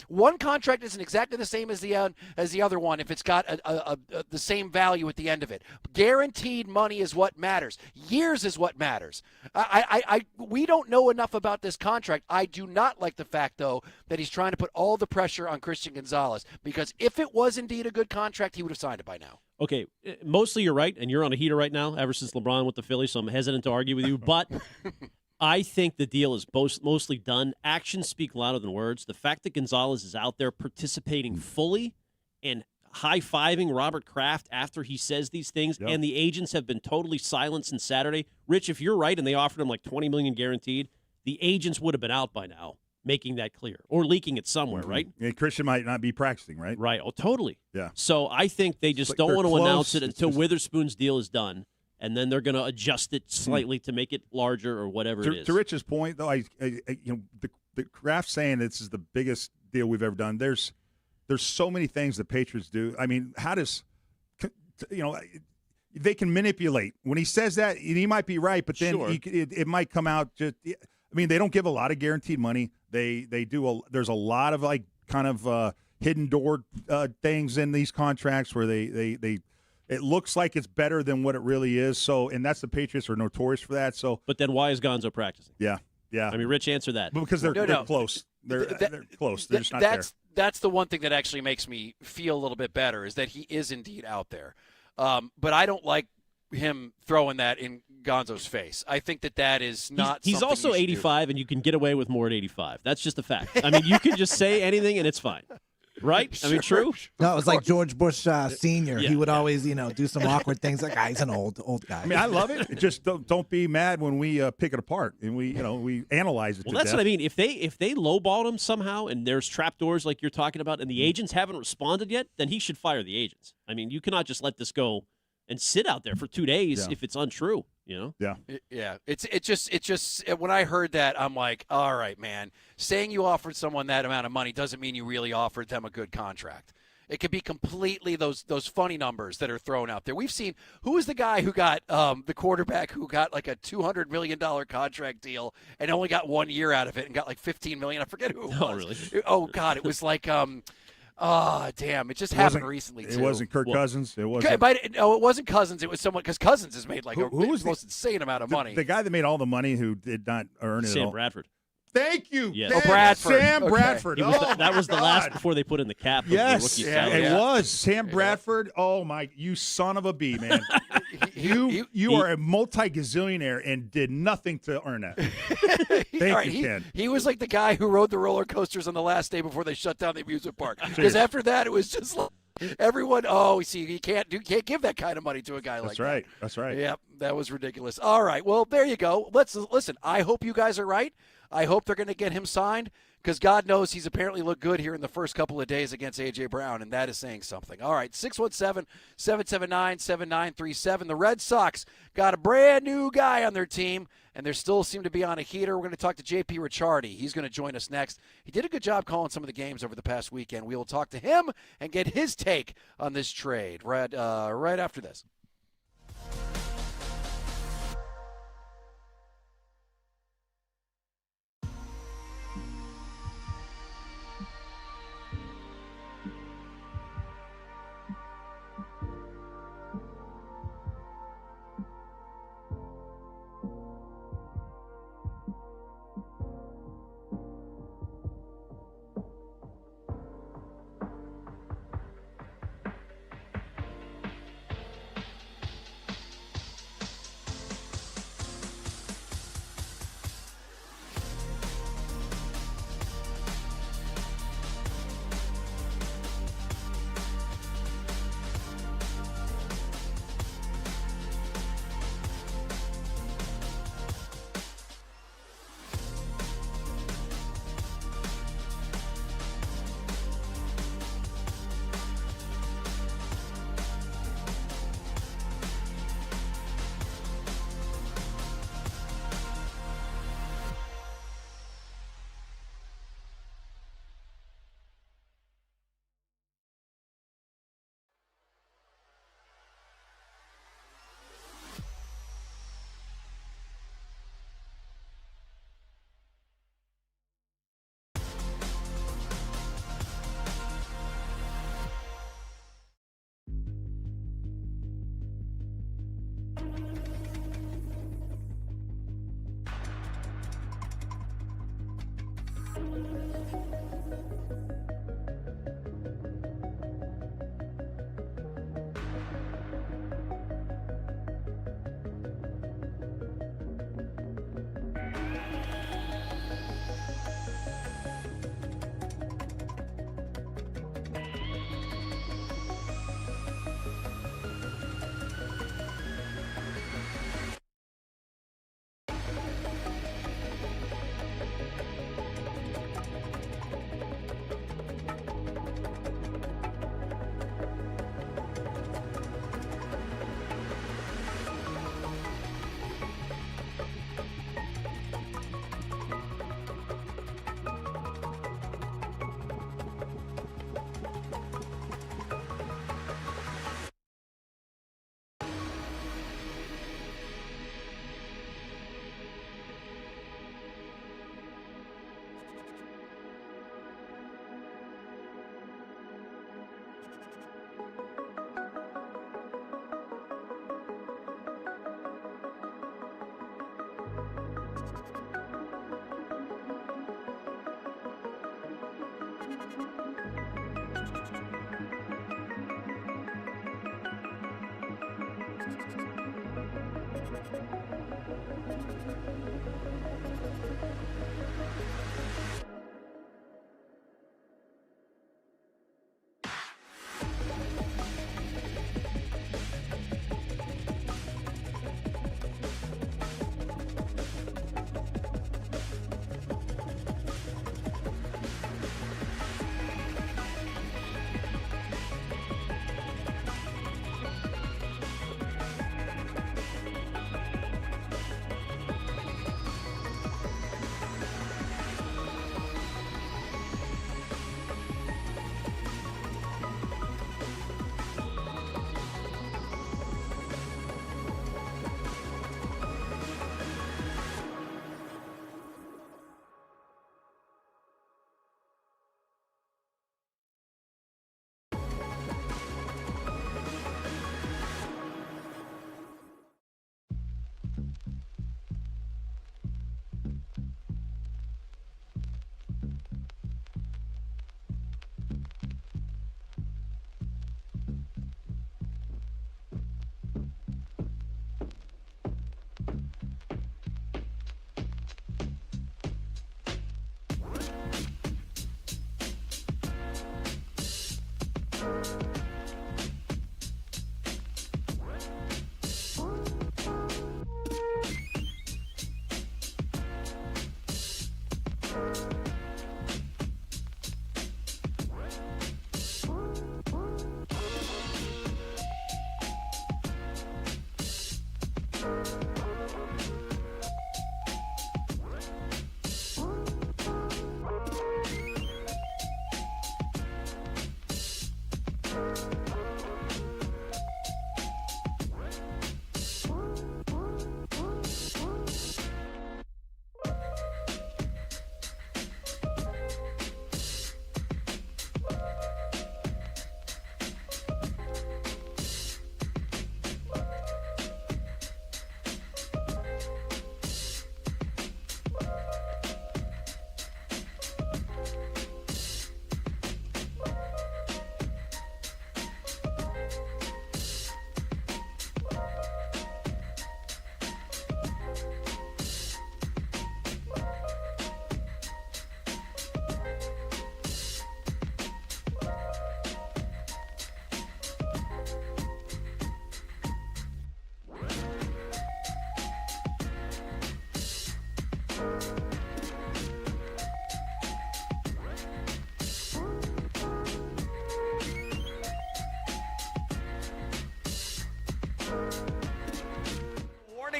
One contract isn't exactly the same as the other one if it's got the same value at the end of it. Guaranteed money is what matters. Years is what matters. We don't know enough about this contract. I do not like the fact, though, that he's trying to put all the pressure on Christian Gonzalez, because if it was indeed a good contract, he would have signed it by now. Okay, mostly you're right, and you're on a heater right now ever since LeBron with the Phillies, so I'm hesitant to argue with you. But I think the deal is mostly done. Actions speak louder than words. The fact that Gonzalez is out there participating fully and high-fiving Robert Kraft after he says these things, and the agents have been totally silent since Saturday. Rich, if you're right and they offered him like $20 million guaranteed, the agents would have been out by now, making that clear, or leaking it somewhere, right? And Christian might not be practicing, right? Right. Oh, totally. Yeah. So I think they just don't want to announce it until Witherspoon's deal is done, and then they're going to adjust it slightly to make it larger or whatever it is. To Rich's point, though, the Kraft saying this is the biggest deal we've ever done. There's so many things the Patriots do. I mean, how does they can manipulate when he says that? He might be right, but then it might come out just. I mean, they don't give a lot of guaranteed money. They do. There's a lot of like kind of hidden door things in these contracts where they it looks like it's better than what it really is. So, and that's the Patriots are notorious for that. So, but then why is Gonzo practicing? Yeah. I mean, Rich, answer that. Because they're close. They're close. They're just not there. That's the one thing that actually makes me feel a little bit better, is that he is indeed out there. But I don't like him throwing that in Gonzo's face. I think that is not. He's also 85, and you can get away with more at 85. That's just a fact. I mean, you can just say anything, and it's fine. Right? I mean, true? No, it was like George Bush Sr. Yeah, he would always, do some awkward things. Like, he's an old guy. I mean, I love it. Just don't be mad when we pick it apart and we analyze it. Well, to that's death. what I mean. If they lowballed him somehow, and there's trapdoors like you're talking about, and the agents haven't responded yet, then he should fire the agents. I mean, you cannot just let this go and sit out there for 2 days if it's untrue. Yeah. Yeah. It just when I heard that, I'm like, all right, man. Saying you offered someone that amount of money doesn't mean you really offered them a good contract. It could be completely those funny numbers that are thrown out there. We've seen who was the guy who got the quarterback who got like a $200 million contract deal and only got 1 year out of it and got like $15 million. I forget who it was. Oh, really? Oh God, it was like oh, damn. It just happened recently, too. It wasn't Kirk Cousins. It wasn't. No, it wasn't Cousins. It was someone, because Cousins has made like Who was the most insane amount of money. The guy that made all the money who did not earn it. Sam Bradford. Thank you. Yes. Thank Bradford. Sam Okay. Bradford. That was the last before they put in the cap. Of Yes, the rookie it salary. was Sam Bradford. Oh my, you son of a bee, man! you are a multi-gazillionaire and did nothing to earn that. Thank you, Ken. He was like the guy who rode the roller coasters on the last day before they shut down the amusement park. Because after that, it was just like everyone. Oh, see, you can't give that kind of money to a guy like that. That's right. That's right. Yep, that was ridiculous. All right, well, there you go. Let's listen. I hope you guys are right. I hope they're going to get him signed because God knows he's apparently looked good here in the first couple of days against A.J. Brown, and that is saying something. All right, 617-779-7937. The Red Sox got a brand-new guy on their team, and they still seem to be on a heater. We're going to talk to J.P. Ricciardi. He's going to join us next. He did a good job calling some of the games over the past weekend. We will talk to him and get his take on this trade right after this.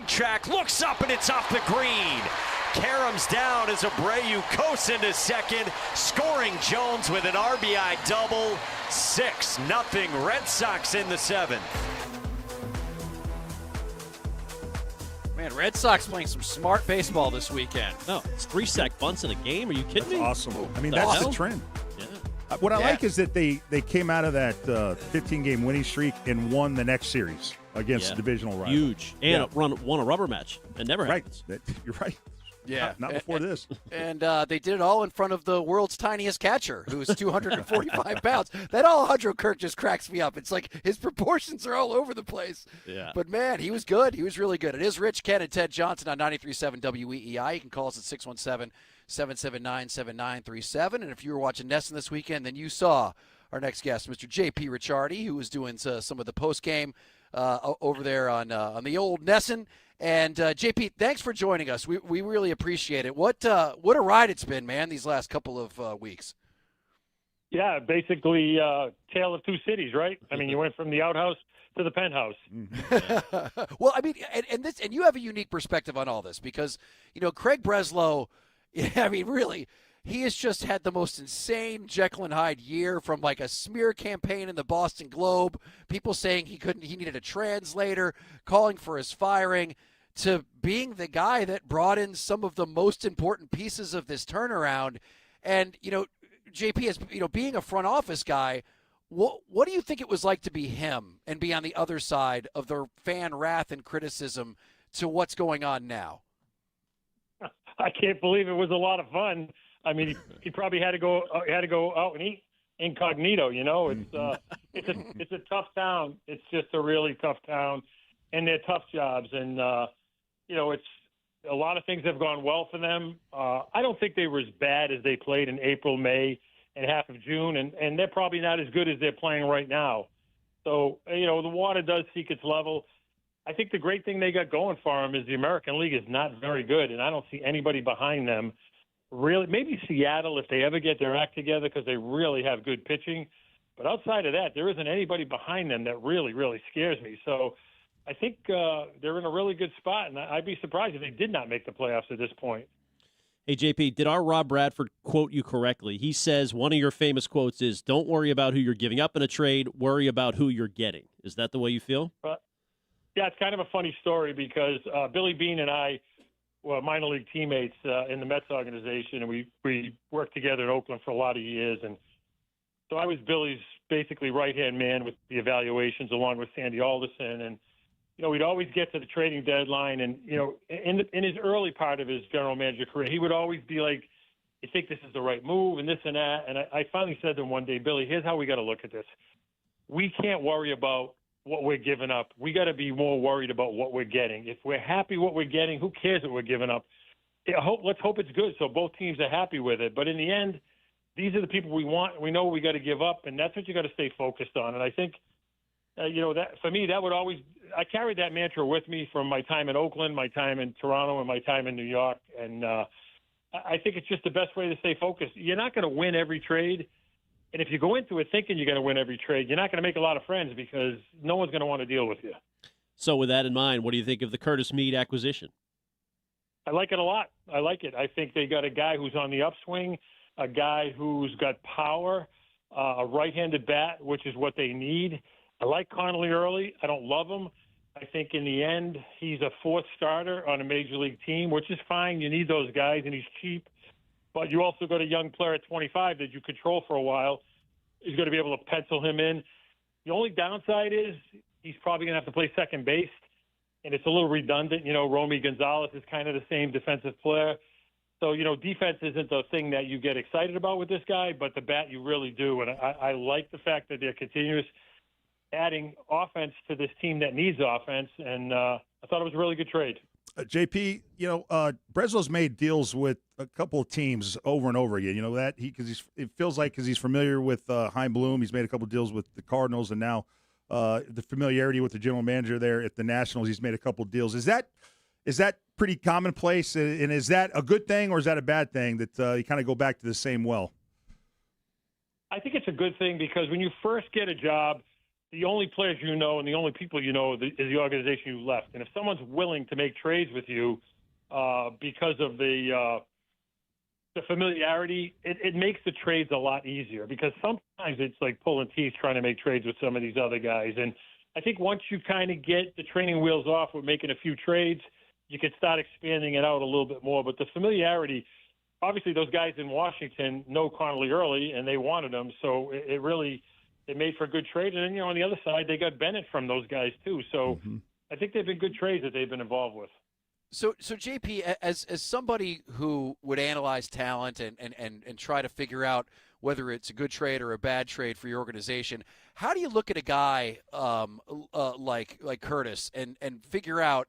Track looks up and it's off the green. Karams down as Abreu coasts into second, scoring Jones with an RBI double. 6-0 Red Sox in the 7th. Man, Red Sox playing some smart baseball this weekend. No, it's 3-sack bunts in a game. Are you kidding me? Awesome. I mean, that's the trend. What I like is that they came out of that 15-game winning streak and won the next series against the divisional rival. Huge. And won a rubber match. It never happens. You're right. Yeah. Not before this. And they did it all in front of the world's tiniest catcher, who's 245 pounds. That Alejandro Kirk just cracks me up. It's like his proportions are all over the place. Yeah. But, man, he was good. He was really good. It is Rich, Ken, and Ted Johnson on 93.7 WEEI. You can call us at 617-779-7937. And if you were watching NESN this weekend, then you saw our next guest, Mr. J.P. Ricciardi, who was doing some of the post-game over there on the old NESN. And JP, thanks for joining us. We really appreciate it. What a ride it's been, man, these last couple of weeks. Yeah, basically tale of two cities, right? I mean, you went from the outhouse to the penthouse. Well, I mean, and you have a unique perspective on all this because, Craig Breslow, I mean, really, he has just had the most insane Jekyll and Hyde year, from like a smear campaign in the Boston Globe, people saying he needed a translator, calling for his firing, to being the guy that brought in some of the most important pieces of this turnaround. And, JP, as being a front office guy, what do you think it was like to be him and be on the other side of the fan wrath and criticism to what's going on now? I can't believe it was a lot of fun. I mean, he probably had to go out and eat incognito. It's a tough town. It's just a really tough town, and they're tough jobs. And, it's a lot of things have gone well for them. I don't think they were as bad as they played in April, May, and half of June, and they're probably not as good as they're playing right now. So, the water does seek its level. I think the great thing they got going for them is the American League is not very good, and I don't see anybody behind them. Really, maybe Seattle if they ever get their act together because they really have good pitching. But outside of that, there isn't anybody behind them that really, really scares me. So I think they're in a really good spot, and I'd be surprised if they did not make the playoffs at this point. Hey, JP, did our Rob Bradford quote you correctly? He says one of your famous quotes is, don't worry about who you're giving up in a trade, worry about who you're getting. Is that the way you feel? Yeah, it's kind of a funny story because Billy Beane and I were minor league teammates in the Mets organization, and we worked together in Oakland for a lot of years. And so I was Billy's basically right-hand man with the evaluations along with Sandy Alderson. And, we'd always get to the trading deadline. And, in his early part of his general manager career, he would always be like, you think this is the right move and this and that. And I finally said to him one day, Billy, here's how we got to look at this. We can't worry about what we're giving up. We got to be more worried about what we're getting. If we're happy what we're getting, who cares what we're giving up? Let's hope it's good so both teams are happy with it. But in the end, these are the people we want. We know what we got to give up, and that's what you got to stay focused on. And I think, that for me, that would always – I carried that mantra with me from my time in Oakland, my time in Toronto, and my time in New York. And I think it's just the best way to stay focused. You're not going to win every trade. And if you go into it thinking you're going to win every trade, you're not going to make a lot of friends because no one's going to want to deal with you. So with that in mind, what do you think of the Curtis Mead acquisition? I like it a lot. I like it. I think they got a guy who's on the upswing, a guy who's got power, a right-handed bat, which is what they need. I like Connolly early. I don't love him. I think in the end, he's a fourth starter on a major league team, which is fine. You need those guys, and he's cheap. But you also got a young player at 25 that you control for a while. He's going to be able to pencil him in. The only downside is he's probably going to have to play second base, and it's a little redundant. Romy Gonzalez is kind of the same defensive player. So, defense isn't the thing that you get excited about with this guy, but the bat you really do. And I like the fact that they're continuous adding offense to this team that needs offense, and I thought it was a really good trade. JP, Breslo's made deals with a couple of teams over and over again. That it feels like because he's familiar with Chaim Bloom, he's made a couple of deals with the Cardinals, and now the familiarity with the general manager there at the Nationals, he's made a couple of deals. Is that pretty commonplace, and is that a good thing or is that a bad thing that you kind of go back to the same well? I think it's a good thing because when you first get a job, the only players and the only people is the organization you left. And if someone's willing to make trades with you because of the familiarity, it makes the trades a lot easier because sometimes it's like pulling teeth trying to make trades with some of these other guys. And I think once you kind of get the training wheels off with making a few trades, you can start expanding it out a little bit more. But the familiarity, obviously those guys in Washington know Connolly early and they wanted him. So it really – it made for a good trade. And then, on the other side, they got Bennett from those guys, too. So I think they've been good trades that they've been involved with. So JP, as somebody who would analyze talent and try to figure out whether it's a good trade or a bad trade for your organization, how do you look at a guy like Curtis and figure out,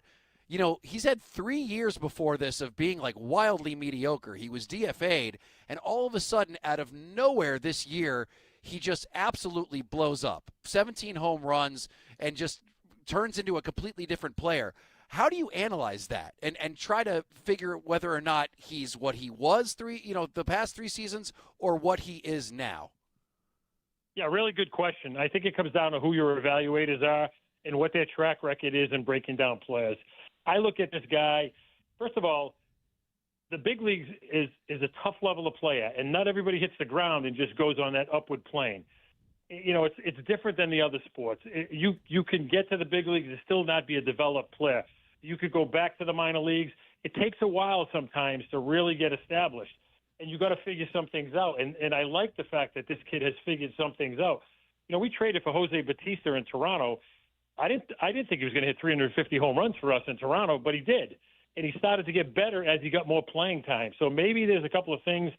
he's had 3 years before this of being like wildly mediocre. He was DFA'd, and all of a sudden, out of nowhere this year, he just absolutely blows up. 17 home runs and just turns into a completely different player. How do you analyze that and try to figure whether or not he's what he was the past 3 seasons or what he is now? Yeah, really good question. I think it comes down to who your evaluators are and what their track record is in breaking down players. I look at this guy, first of all, the big leagues is a tough level of player, and not everybody hits the ground and just goes on that upward plane. It's different than the other sports. You can get to the big leagues and still not be a developed player. You could go back to the minor leagues. It takes a while sometimes to really get established, and you got to figure some things out. And I like the fact that this kid has figured some things out. We traded for Jose Bautista in Toronto. I didn't think he was going to hit 350 home runs for us in Toronto, but he did. And he started to get better as he got more playing time. So maybe there's a couple of things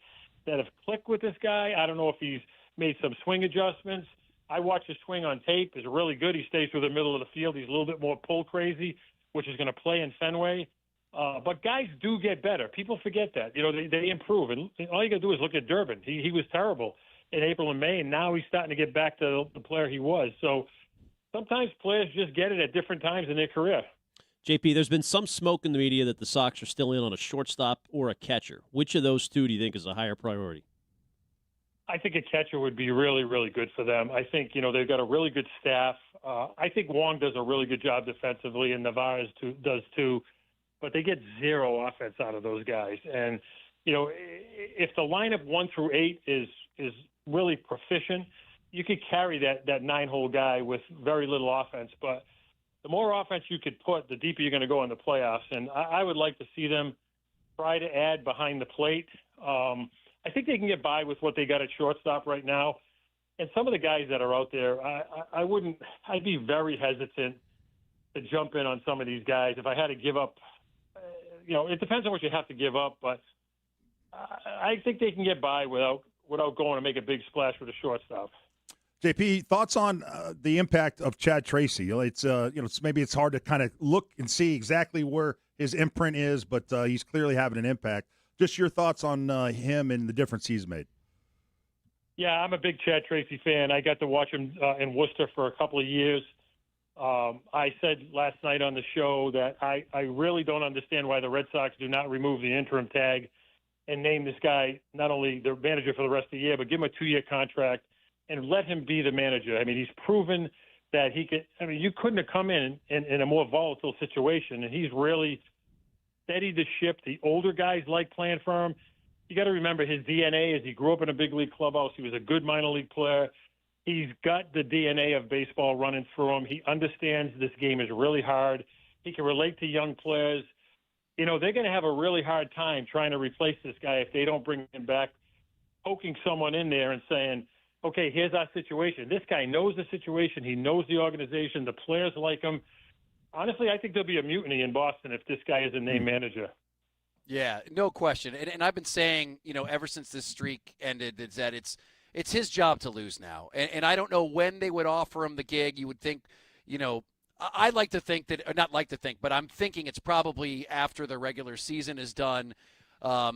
that have clicked with this guy. I don't know if he's made some swing adjustments. I watch his swing on tape. It's really good. He stays through the middle of the field. He's a little bit more pull crazy, which is going to play in Fenway. But guys do get better. People forget that. They improve. And all you got to do is look at Durbin. He was terrible in April and May, and now he's starting to get back to the player he was. So sometimes players just get it at different times in their career. JP, there's been some smoke in the media that the Sox are still in on a shortstop or a catcher. Which of those two do you think is a higher priority? I think a catcher would be really, really good for them. I think, they've got a really good staff. I think Wong does a really good job defensively, and Navarez does too. But they get zero offense out of those guys. And, if the lineup 1 through 8 is really proficient, you could carry that 9-hole guy with very little offense. But the more offense you could put, the deeper you're going to go in the playoffs. And I would like to see them try to add behind the plate. I think they can get by with what they got at shortstop right now. And some of the guys that are out there, I'd be very hesitant to jump in on some of these guys. If I had to give up, it depends on what you have to give up, but I think they can get by without going to make a big splash with a shortstop. JP, thoughts on the impact of Chad Tracy? It's maybe it's hard to kind of look and see exactly where his imprint is, but he's clearly having an impact. Just your thoughts on him and the difference he's made. Yeah, I'm a big Chad Tracy fan. I got to watch him in Worcester for a couple of years. I said last night on the show that I really don't understand why the Red Sox do not remove the interim tag and name this guy not only their manager for the rest of the year, but give him a 2-year contract and let him be the manager. I mean, he's proven that he could. I mean, you couldn't have come in a more volatile situation, and he's really steadied the ship. The older guys like playing for him. You got to remember his DNA is he grew up in a big league clubhouse. He was a good minor league player. He's got the DNA of baseball running through him. He understands this game is really hard. He can relate to young players. They're going to have a really hard time trying to replace this guy if they don't bring him back, poking someone in there and saying, okay, here's our situation. This guy knows the situation. He knows the organization. The players like him. Honestly, I think there'll be a mutiny in Boston if this guy is a named manager. Yeah, no question. And I've been saying, ever since this streak ended, is that it's his job to lose now. And I don't know when they would offer him the gig. You would think, I'd like to think that, or not like to think, but I'm thinking it's probably after the regular season is done. I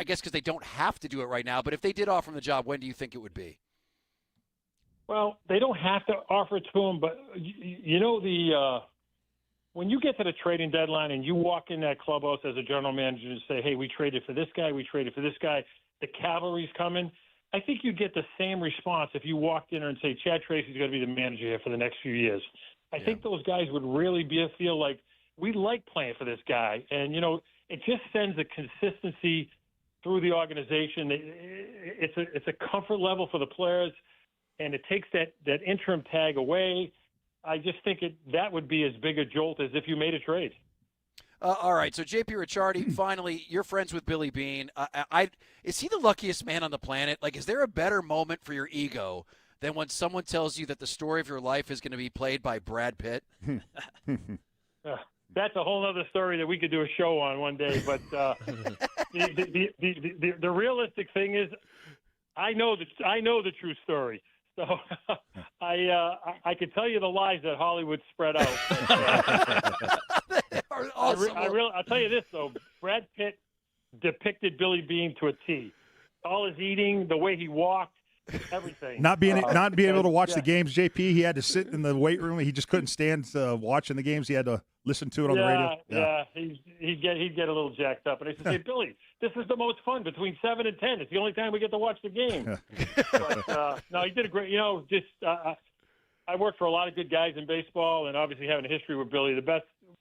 guess because they don't have to do it right now. But if they did offer him the job, when do you think it would be? Well, they don't have to offer it to him, but when you get to the trading deadline and you walk in that clubhouse as a general manager and say, hey, we traded for this guy, we traded for this guy, the cavalry's coming, I think you'd get the same response if you walked in there and say, Chad Tracy's going to be the manager here for the next few years. I think those guys would really feel like we like playing for this guy. And, it just sends a consistency through the organization. It's a comfort level for the players, and it takes that interim tag away. I just think that would be as big a jolt as if you made a trade. All right, so J.P. Ricciardi, finally, you're friends with Billy Beane. Is he the luckiest man on the planet? Like, is there a better moment for your ego than when someone tells you that the story of your life is going to be played by Brad Pitt? That's a whole other story that we could do a show on one day. But the realistic thing is, I know the true story. So I can tell you the lies that Hollywood spread out. Awesome. I'll tell you this though, Brad Pitt depicted Billy Beane to a T. All his eating, the way he walked, everything. Not being able to watch the games, JP. He had to sit in the weight room. He just couldn't stand watching the games. He had to listen to it on the radio. Yeah. He'd get a little jacked up, and I used to say, Billy, this is the most fun between 7 and 10. It's the only time we get to watch the game. But no, he did a great. I worked for a lot of good guys in baseball, and obviously having a history with Billy,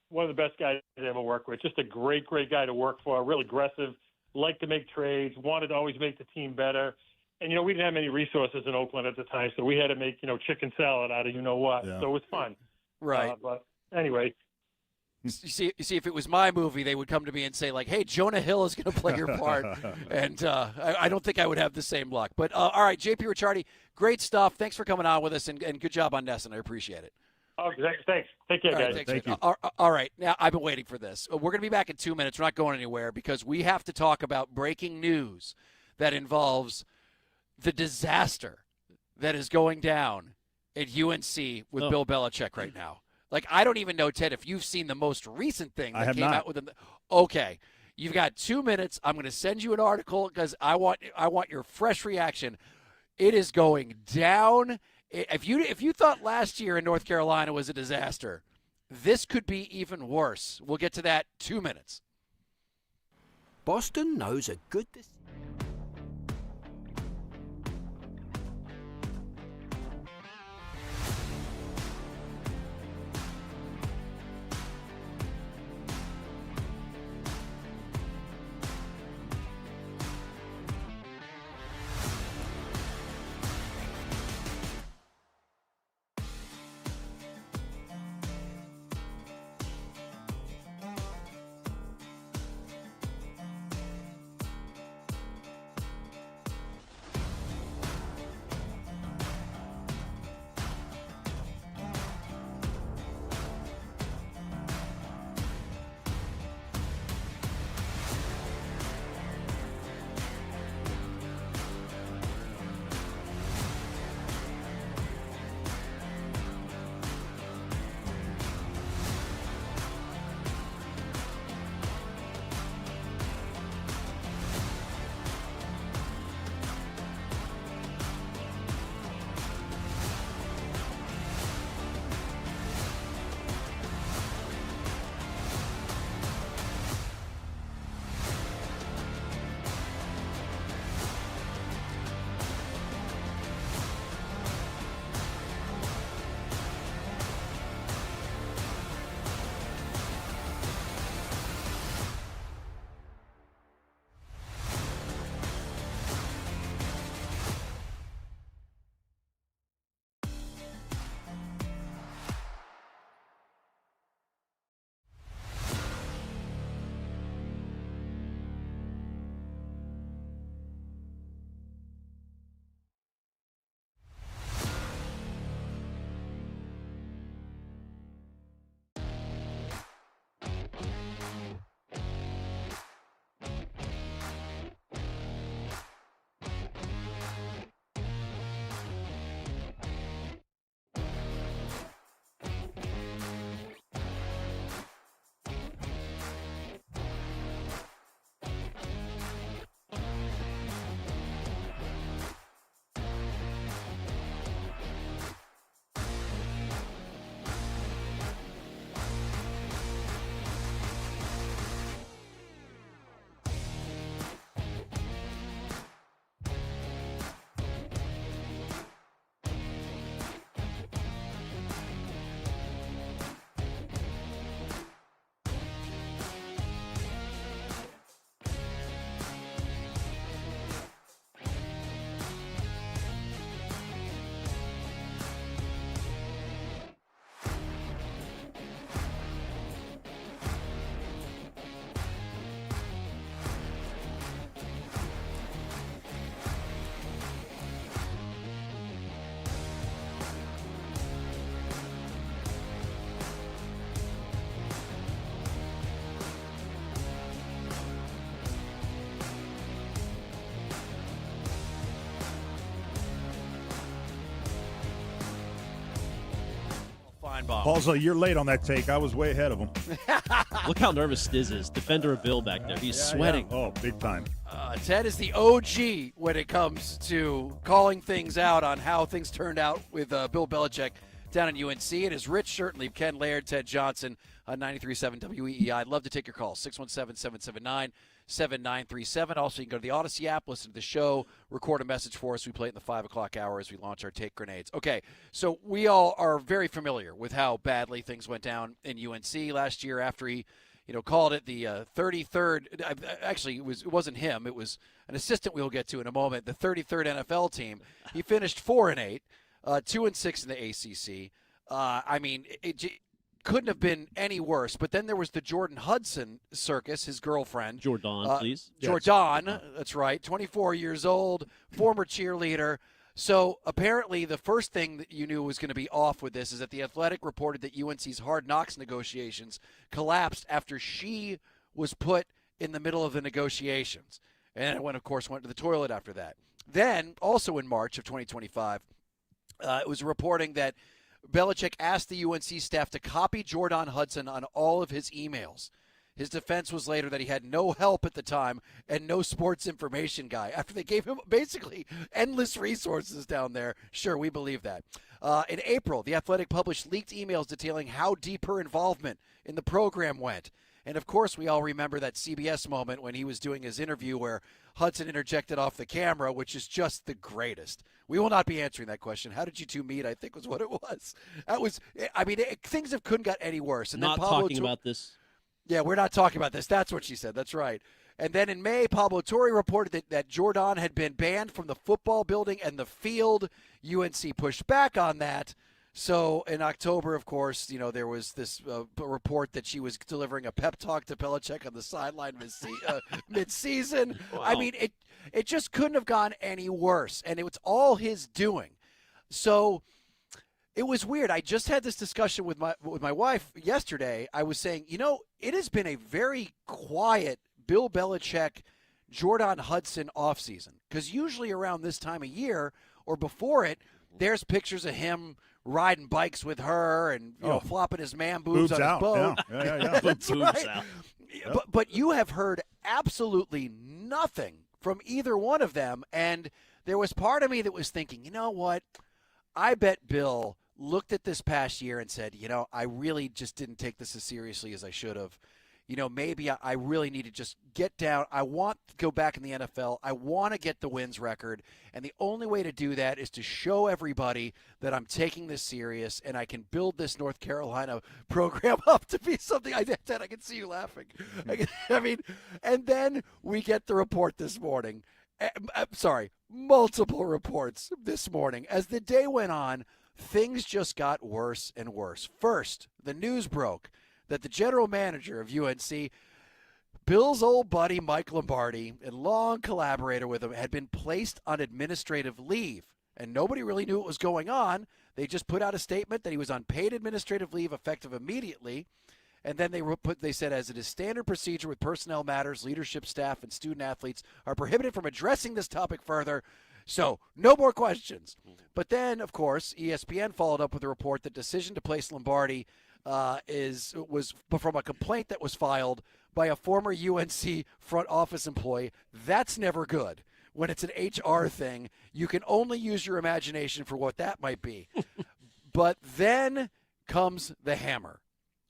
one of the best guys I ever worked with. Just a great guy to work for. Real aggressive, liked to make trades, wanted to always make the team better. And, we didn't have many resources in Oakland at the time, so we had to make, chicken salad out of what. Yeah. So it was fun. Right. But anyway. You see, if it was my movie, they would come to me and say, like, hey, Jonah Hill is going to play your part. And I don't think I would have the same luck. But, all right, J.P. Ricciardi, great stuff. Thanks for coming on with us, and good job on Nesson. I appreciate it. Oh, thanks. Take care, guys. Thank you. All right. Now, I've been waiting for this. We're going to be back in 2 minutes. We're not going anywhere because we have to talk about breaking news that involves the disaster that is going down at UNC with Bill Belichick right now? Like, I don't even know, Ted, if you've seen the most recent thing that came out with them. Okay, you've got 2 minutes. I'm going to send you an article because I want your fresh reaction. It is going down. If you thought last year in North Carolina was a disaster, this could be even worse. We'll get to that 2 minutes. Boston knows a good decision. Also, you're late on that take. I was way ahead of him. Look how nervous Stiz is. Defender of Bill back there. He's sweating. Yeah. Oh, big time. Ted is the OG when it comes to calling things out on how things turned out with Bill Belichick down in UNC. It is Rich Shirtley, Ken Laird, Ted Johnson on 93.7 WEEI. I'd love to take your call, 617-779-7937. Also, you can go to the Odyssey app, listen to the show, record a message for us. We play it in the 5 o'clock hour as we launch our Take Grenades. Okay, so we all are very familiar with how badly things went down in UNC last year after he called it the 33rd. Actually, it wasn't him. It was an assistant we'll get to in a moment. The 33rd NFL team. He finished 4-8, 2-6 in the ACC. I mean, it couldn't have been any worse. But then there was the Jordan Hudson circus, his girlfriend. Jordan, please. Jordan, that's right, 24 years old, former cheerleader. So apparently the first thing that you knew was going to be off with this is that The Athletic reported that UNC's Hard Knocks negotiations collapsed after she was put in the middle of the negotiations. And it went to the toilet after that. Then, also in March of 2025, It was reporting that Belichick asked the UNC staff to copy Jordan Hudson on all of his emails. His defense was later that he had no help at the time and no sports information guy. After they gave him basically endless resources down there. Sure, we believe that. In April, The Athletic published leaked emails detailing how deep her involvement in the program went. And, of course, we all remember that CBS moment when he was doing his interview where Hudson interjected off the camera, which is just the greatest. We will not be answering that question. How did you two meet, I think was what it was. Things couldn't got any worse. And not then Pablo talking about this. Yeah, we're not talking about this. That's what she said. That's right. And then in May, Pablo Torre reported that Jordan had been banned from the football building and the field. UNC pushed back on that. So in October, of course, there was this report that she was delivering a pep talk to Belichick on the sideline mid-season. Wow. I mean, it just couldn't have gone any worse, and it was all his doing. So it was weird. I just had this discussion with my wife yesterday. I was saying, it has been a very quiet Bill Belichick, Jordan Hudson offseason, because usually around this time of year or before it, there's pictures of him riding bikes with her and flopping his man boobs on his boat. Yeah. That's boobs right. out. But you have heard absolutely nothing from either one of them, and there was part of me that was thinking, you know what? I bet Bill looked at this past year and said, I really just didn't take this as seriously as I should have. Maybe I really need to just get down. I want to go back in the NFL. I want to get the wins record. And the only way to do that is to show everybody that I'm taking this serious and I can build this North Carolina program up to be something. I can see you laughing. And then we get the report this morning. Multiple reports this morning. As the day went on, things just got worse and worse. First, the news broke that the general manager of UNC, Bill's old buddy Mike Lombardi, and long collaborator with him, had been placed on administrative leave. And nobody really knew what was going on. They just put out a statement that he was on paid administrative leave effective immediately. And then they said, as it is standard procedure with personnel matters, leadership staff, and student athletes are prohibited from addressing this topic further. So no more questions. But then, of course, ESPN followed up with a report that decision to place Lombardi was from a complaint that was filed by a former UNC front office employee. That's never good. When it's an HR thing, you can only use your imagination for what that might be. But then comes the hammer.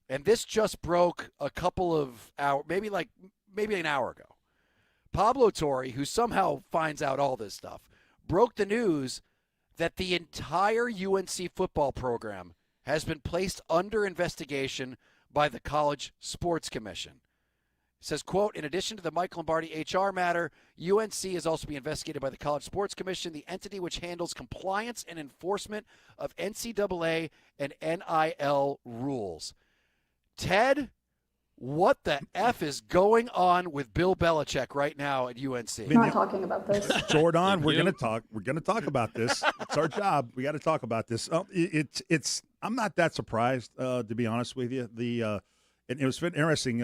And this just broke a couple of hours, maybe an hour ago. Pablo Torre, who somehow finds out all this stuff, broke the news that the entire UNC football program has been placed under investigation by the College Sports Commission. It says, quote, in addition to the Mike Lombardi HR matter, UNC is also being investigated by the College Sports Commission, the entity which handles compliance and enforcement of NCAA and NIL rules. Ted, what the F is going on with Bill Belichick right now at UNC? We're not talking about this. Jordan, we're gonna talk about this. It's our job. We got to talk about this. I'm not that surprised, to be honest with you. And it was interesting.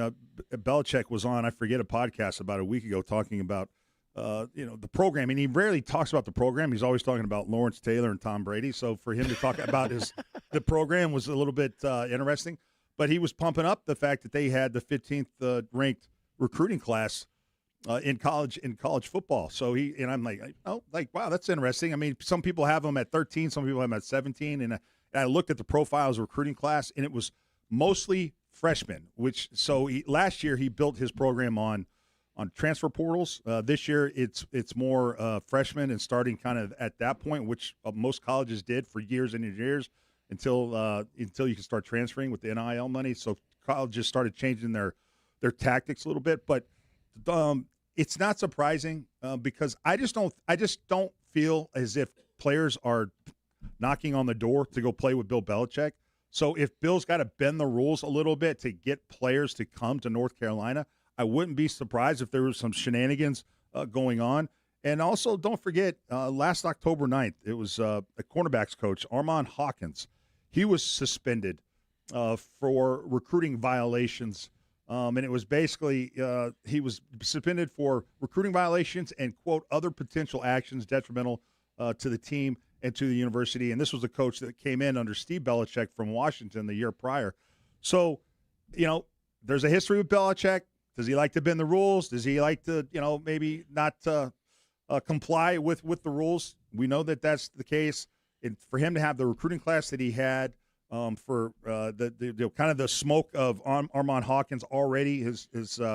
Belichick was on, I forget, a podcast about a week ago talking about the program, and he rarely talks about the program. He's always talking about Lawrence Taylor and Tom Brady. So for him to talk about the program was a little bit interesting. But he was pumping up the fact that they had the 15th ranked recruiting class in college football. So I'm like, wow, that's interesting. I mean, some people have them at 13, some people have them at 17, and I looked at the profiles recruiting class, and it was mostly freshmen. Last year he built his program on transfer portals. This year it's more freshmen and starting kind of at that point, which most colleges did for years and years. Until you can start transferring with the NIL money. So colleges started changing their tactics a little bit. But it's not surprising because I just don't feel as if players are knocking on the door to go play with Bill Belichick. So if Bill's got to bend the rules a little bit to get players to come to North Carolina, I wouldn't be surprised if there was some shenanigans going on. And also, don't forget, last October 9th, it was a cornerbacks coach, Armand Hawkins. He was suspended for recruiting violations, and it was basically he was suspended for recruiting violations and, quote, other potential actions detrimental to the team into the university. And this was a coach that came in under Steve Belichick from Washington the year prior. So, there's a history with Belichick. Does he like to bend the rules? Does he like to, maybe not comply with the rules? We know that that's the case. And for him to have the recruiting class that he had, for the kind of the smoke of Armand Hawkins already, his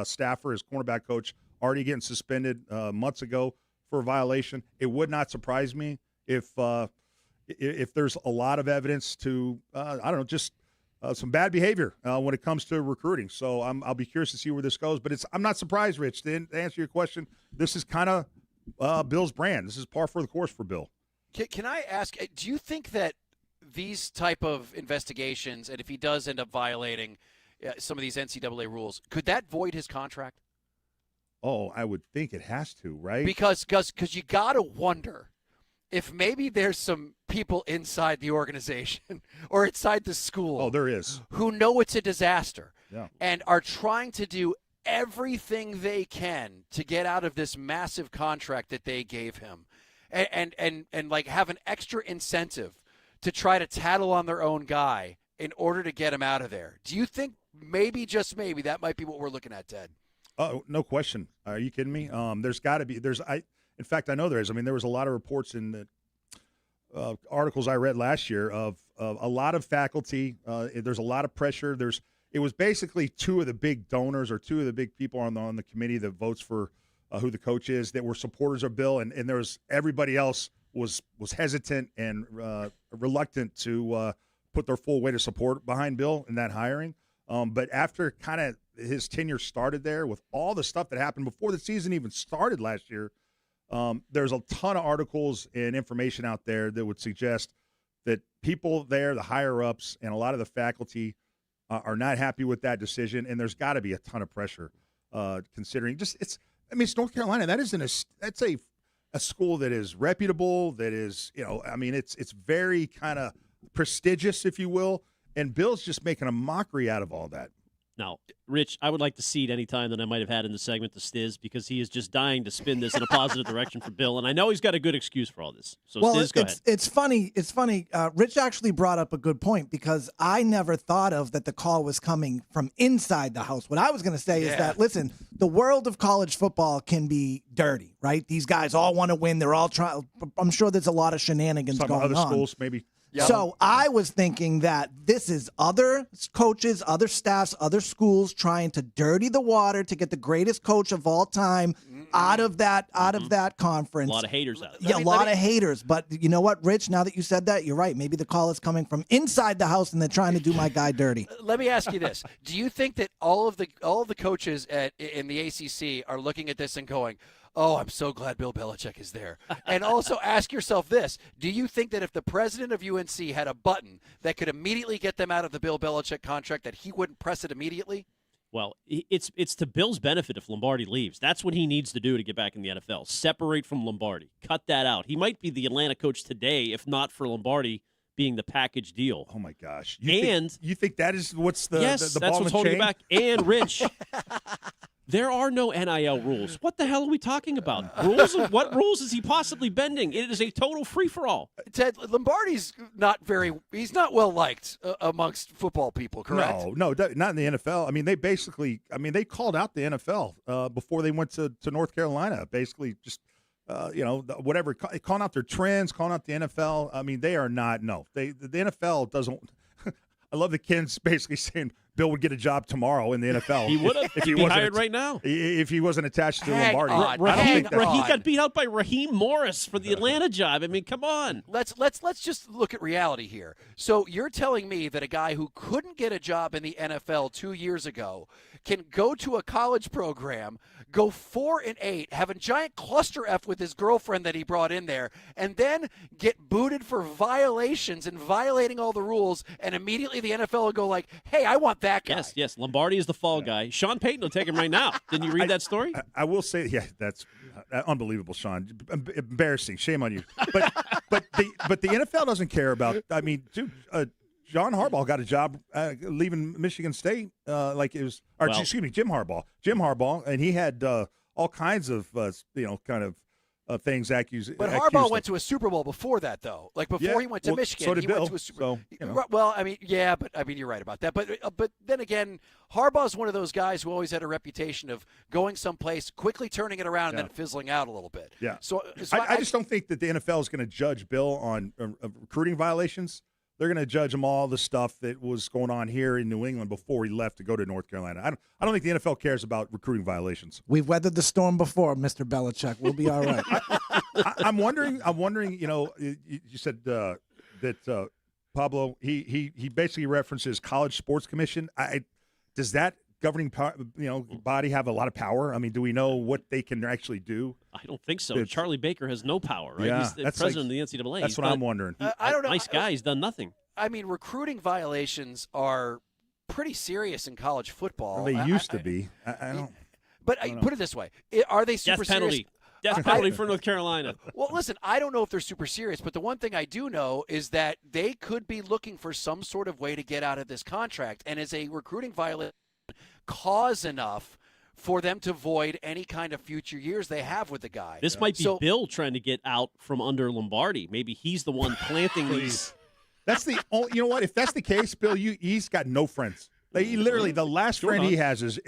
staffer, his cornerback coach, already getting suspended months ago for a violation, it would not surprise me if there's a lot of evidence to, just some bad behavior when it comes to recruiting. So I'll be curious to see where this goes. But I'm not surprised, Rich. To answer your question, this is kind of Bill's brand. This is par for the course for Bill. Can I ask, do you think that these type of investigations, and if he does end up violating some of these NCAA rules, could that void his contract? Oh, I would think it has to, right? Because you got to wonder if maybe there's some people inside the organization or inside the school. Oh, there is. Who know it's a disaster, yeah, and are trying to do everything they can to get out of this massive contract that they gave him, and like have an extra incentive to try to tattle on their own guy in order to get him out of there. Do you think maybe, just maybe, that might be what we're looking at, Ted? Oh, no question. Are you kidding me? There's got to be. In fact, I know there is. I mean, there was a lot of reports in the articles I read last year of a lot of faculty. There's a lot of pressure. It was basically two of the big donors or two of the big people on the committee that votes for who the coach is that were supporters of Bill, and there was everybody else was hesitant and reluctant to put their full weight of support behind Bill in that hiring. But after kind of his tenure started there, with all the stuff that happened before the season even started last year, there's a ton of articles and information out there that would suggest that people there, the higher-ups, and a lot of the faculty are not happy with that decision, and there's got to be a ton of pressure considering it's North Carolina. That's a school that is reputable, that is, it's very kind of prestigious, if you will, and Bill's just making a mockery out of all that. Now, Rich, I would like to cede any time that I might have had in the segment to Stiz, because he is just dying to spin this in a positive direction for Bill, and I know he's got a good excuse for all this. So, Stiz, go ahead. It's funny. Rich actually brought up a good point, because I never thought of that the call was coming from inside the house. What I was going to say is that, listen, the world of college football can be dirty, right? These guys all want to win. They're all trying. I'm sure there's a lot of shenanigans going on. Other schools, maybe. Yep. So I was thinking that this is other coaches, other staffs, other schools trying to dirty the water to get the greatest coach of all time out of that conference. A lot of haters out Yeah, there. a lot of haters. But you know what, Rich? Now that you said that, you're right. Maybe the call is coming from inside the house, and they're trying to do my guy dirty. Let me ask you this: do you think that all of the coaches in the ACC are looking at this and going, "Oh, I'm so glad Bill Belichick is there"? And also ask yourself this: do you think that if the president of UNC had a button that could immediately get them out of the Bill Belichick contract, that he wouldn't press it immediately? Well, it's to Bill's benefit if Lombardi leaves. That's what he needs to do to get back in the NFL. Separate from Lombardi. Cut that out. He might be the Atlanta coach today if not for Lombardi being the package deal. Oh, my gosh. You think that is what's the yes, the that's ball what's and holding chain? you back. And, Rich, there are no NIL rules. What the hell are we talking about? Rules? What rules is he possibly bending? It is a total free-for-all. Ted, Lombardi's he's not well liked amongst football people, correct? No, not in the NFL. I mean, they called out the NFL before they went to North Carolina. Basically, just whatever, calling out their trends, calling out the NFL. I mean, they are not. No, the NFL doesn't. I love the Ken's basically saying Bill would get a job tomorrow in the NFL. He would have. if he wasn't hired right now. If he wasn't attached to Lombardi. He got beat out by Raheem Morris for the Atlanta job. I mean, come on. Let's just look at reality here. So you're telling me that a guy who couldn't get a job in the NFL 2 years ago can go to a college program, go 4-8, have a giant cluster F with his girlfriend that he brought in there, and then get booted for violations and violating all the rules, and immediately the NFL will go like, "Hey, I want that guy." Yes. Lombardi is the fall guy. Sean Payton will take him right now. Didn't you read that story? I will say, yeah, that's unbelievable, Sean. Embarrassing. Shame on you. But the NFL doesn't care about. I mean, dude. John Harbaugh got a job leaving Michigan State, Jim Harbaugh. Jim Harbaugh, and he had all kinds of, things accused. But Harbaugh went to a Super Bowl before that, though. Like before he went to Michigan, so did he Bill. went to a Super Bowl. So, Well, I mean, yeah, but I mean, you're right about that. But then again, Harbaugh's one of those guys who always had a reputation of going someplace, quickly turning it around, and then fizzling out a little bit. Yeah. So I just don't think that the NFL is going to judge Bill on recruiting violations. They're going to judge him all the stuff that was going on here in New England before he left to go to North Carolina. I don't think the NFL cares about recruiting violations. We've weathered the storm before, Mr. Belichick. We'll be all right. I'm wondering. You know, you said that Pablo he basically references College Sports Commission. Does that governing body have a lot of power? I mean, do we know what they can actually do? I don't think so. Charlie Baker has no power, right? Yeah, He's the that's president of the NCAA. That's what I'm wondering. I don't know. Nice guy. He's done nothing. I mean, recruiting violations are pretty serious in college football. Well, they used to be. I don't. But put it this way: are they super Death penalty. serious? Death penalty for North Carolina. Well, listen, I don't know if they're super serious, but the one thing I do know is that they could be looking for some sort of way to get out of this contract, and is a recruiting violation cause enough for them to void any kind of future years they have with the guy. This might be Bill trying to get out from under Lombardi. Maybe he's the one planting these. That's the only. You know what? If that's the case, Bill, he's got no friends. Like, he literally, the last friend he has is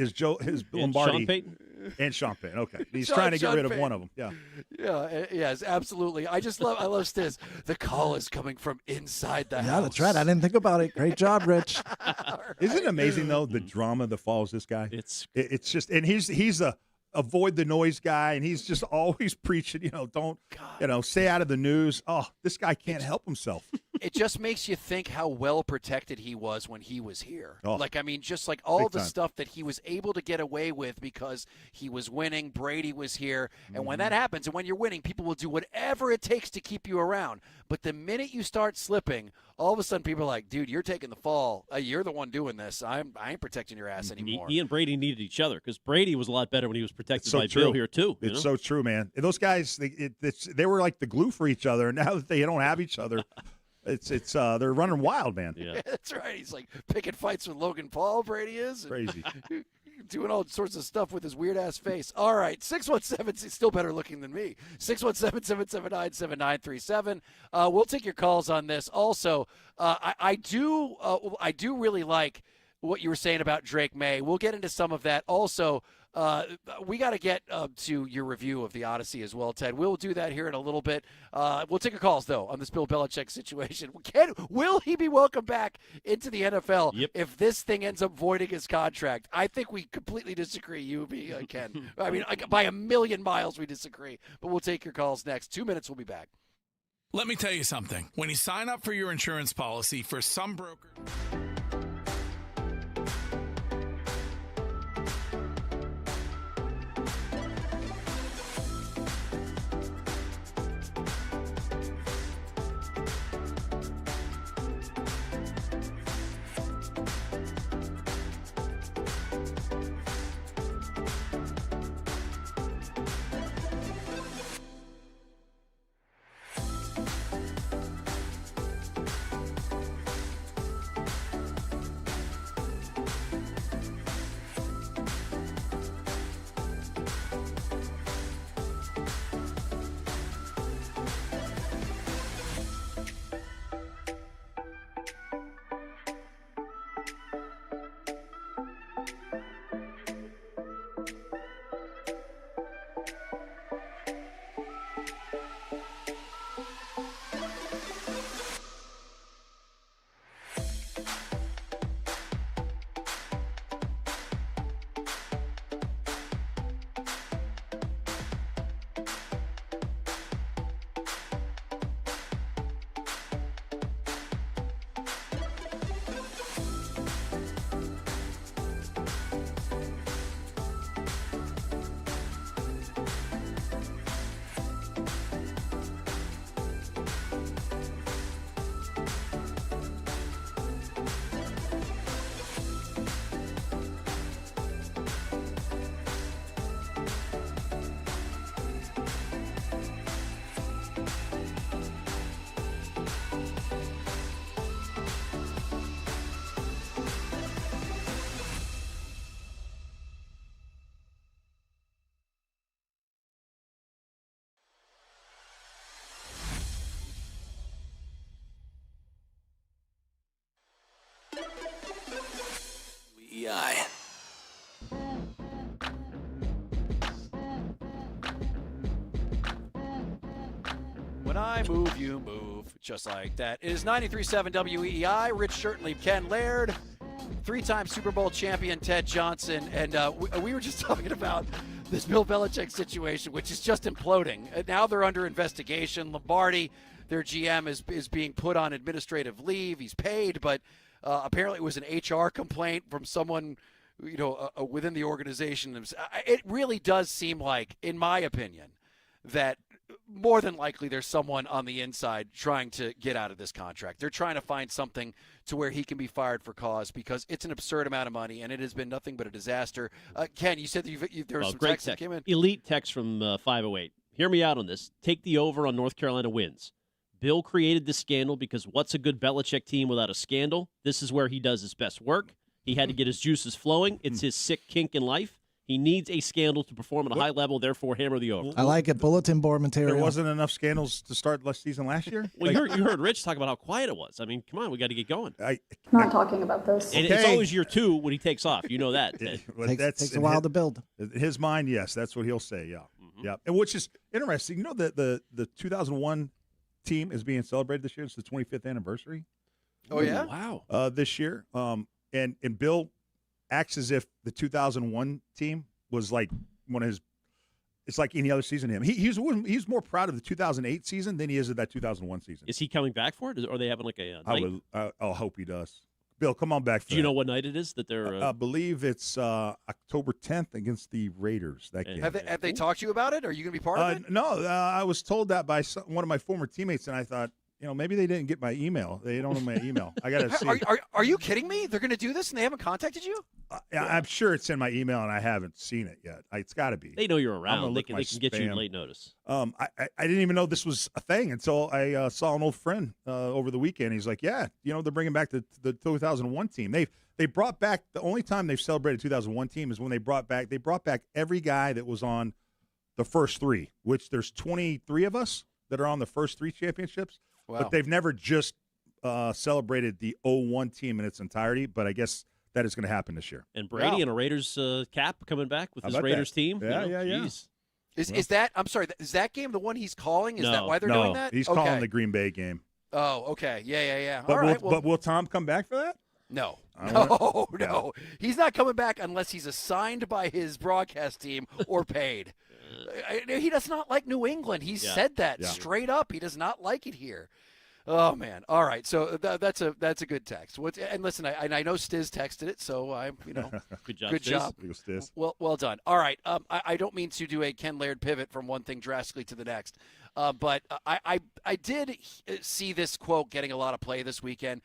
Lombardi. Sean Payton? And Sean Payton. Okay, he's trying to get rid of one of them. Yeah. Yeah. Yes. Absolutely. I love Stiz. The call is coming from inside the house. Yeah, that's right. I didn't think about it. Great job, Rich. Isn't it amazing though the drama that follows this guy? It's just, and he's a avoid the noise guy, and he's just always preaching. Don't stay out of the news. Oh, this guy can't help himself. It just makes you think how well protected he was when he was here. Oh, like, I mean, just like all big the time. stuff that he was able to get away with because he was winning. Brady was here. And when that happens, and when you're winning, people will do whatever it takes to keep you around. But the minute you start slipping, all of a sudden people are like, dude, you're taking the fall. You're the one doing this. I ain't protecting your ass anymore. He and Brady needed each other because Brady was a lot better when he was protected by true. Bill here, too. It's so true, man. And those guys, they were like the glue for each other. And now that they don't have each other, they're running wild, man. Yeah. That's right. He's like picking fights with Logan Paul, Brady is. Crazy. Doing all sorts of stuff with his weird-ass face. All right, 617, still better looking than me. 617-779-7937. We'll take your calls on this. Also, I do really like what you were saying about Drake May. We'll get into some of that. Also, we got to get to your review of the Odyssey as well, Ted. We'll do that here in a little bit. We'll take your calls, though, on this Bill Belichick situation. Will he be welcome back into the NFL if this thing ends up voiding his contract? I think we completely disagree, you, Ken. I mean, by a million miles we disagree. But we'll take your calls next. 2 minutes, we'll be back. Let me tell you something. When you sign up for your insurance policy, for some broker... When I move, you move. Just like that. It is 93.7 WEEI. Rich Shirtley, Ken Laird, 3-time Super Bowl champion Ted Johnson. And we were just talking about this Bill Belichick situation, which is just imploding. Now they're under investigation. Lombardi, their GM, is being put on administrative leave. He's paid, but apparently it was an HR complaint from someone within the organization. It really does seem like, in my opinion, that more than likely there's someone on the inside trying to get out of this contract. They're trying to find something to where he can be fired for cause, because it's an absurd amount of money, and it has been nothing but a disaster. Ken, you said that there was some text that came in. Elite text from 508. Hear me out on this. Take the over on North Carolina wins. Bill created this scandal because what's a good Belichick team without a scandal? This is where he does his best work. He had to get his juices flowing. It's his sick kink in life. He needs a scandal to perform at a high level, therefore hammer the over. I like it. Bulletin board material. There wasn't enough scandals to start last season last year? Well, you heard Rich talk about how quiet it was. I mean, come on, we got to get going. Not talking about this. And it's always year 2 when he takes off. You know that. Takes a while to build. In his mind, yes, that's what he'll say, yeah. Yeah, and which is interesting. You know, the 2001 team is being celebrated this year. It's the 25th anniversary. Oh, yeah? Wow. This year. And Bill acts as if the 2001 team was like one of his – it's like any other season to him. He's more proud of the 2008 season than he is of that 2001 season. Is he coming back for it? Or are they having like a night? I'll hope he does. Bill, come on back. Do you know what night it is that they're I believe it's October 10th against the Raiders. That game. Have they talked to you about it? Are you going to be part of it? No, I was told that by one of my former teammates, and I thought, maybe they didn't get my email. They don't have my email. I got to see. Are you kidding me? They're going to do this and they haven't contacted you? I'm sure it's in my email, and I haven't seen it yet. It's got to be. They know you're around. They can get you late notice. I didn't even know this was a thing until I saw an old friend over the weekend. He's like, yeah, they're bringing back the 2001 team. They brought back, the only time they've celebrated 2001 team is when they brought back every guy that was on the first 3, which there's 23 of us that are on the first 3 championships. Wow. But they've never just celebrated the 01 team in its entirety, but I guess that is going to happen this year. And Brady in a Raiders cap coming back with his Raiders team. Yeah. Is that, I'm sorry, is that game the one he's calling? Is that why they're doing that? He's calling the Green Bay game. Oh, okay. Yeah. But All right. But will Tom come back for that? No. No. He's not coming back unless he's assigned by his broadcast team or paid. He does not like New England. He said that straight up. He does not like it here. Oh man! All right, so that's a good text. And listen, I know Stiz texted it, so I'm good job. Good job. Stiz. Well done. All right, I don't mean to do a Ken Laird pivot from one thing drastically to the next, but I did see this quote getting a lot of play this weekend.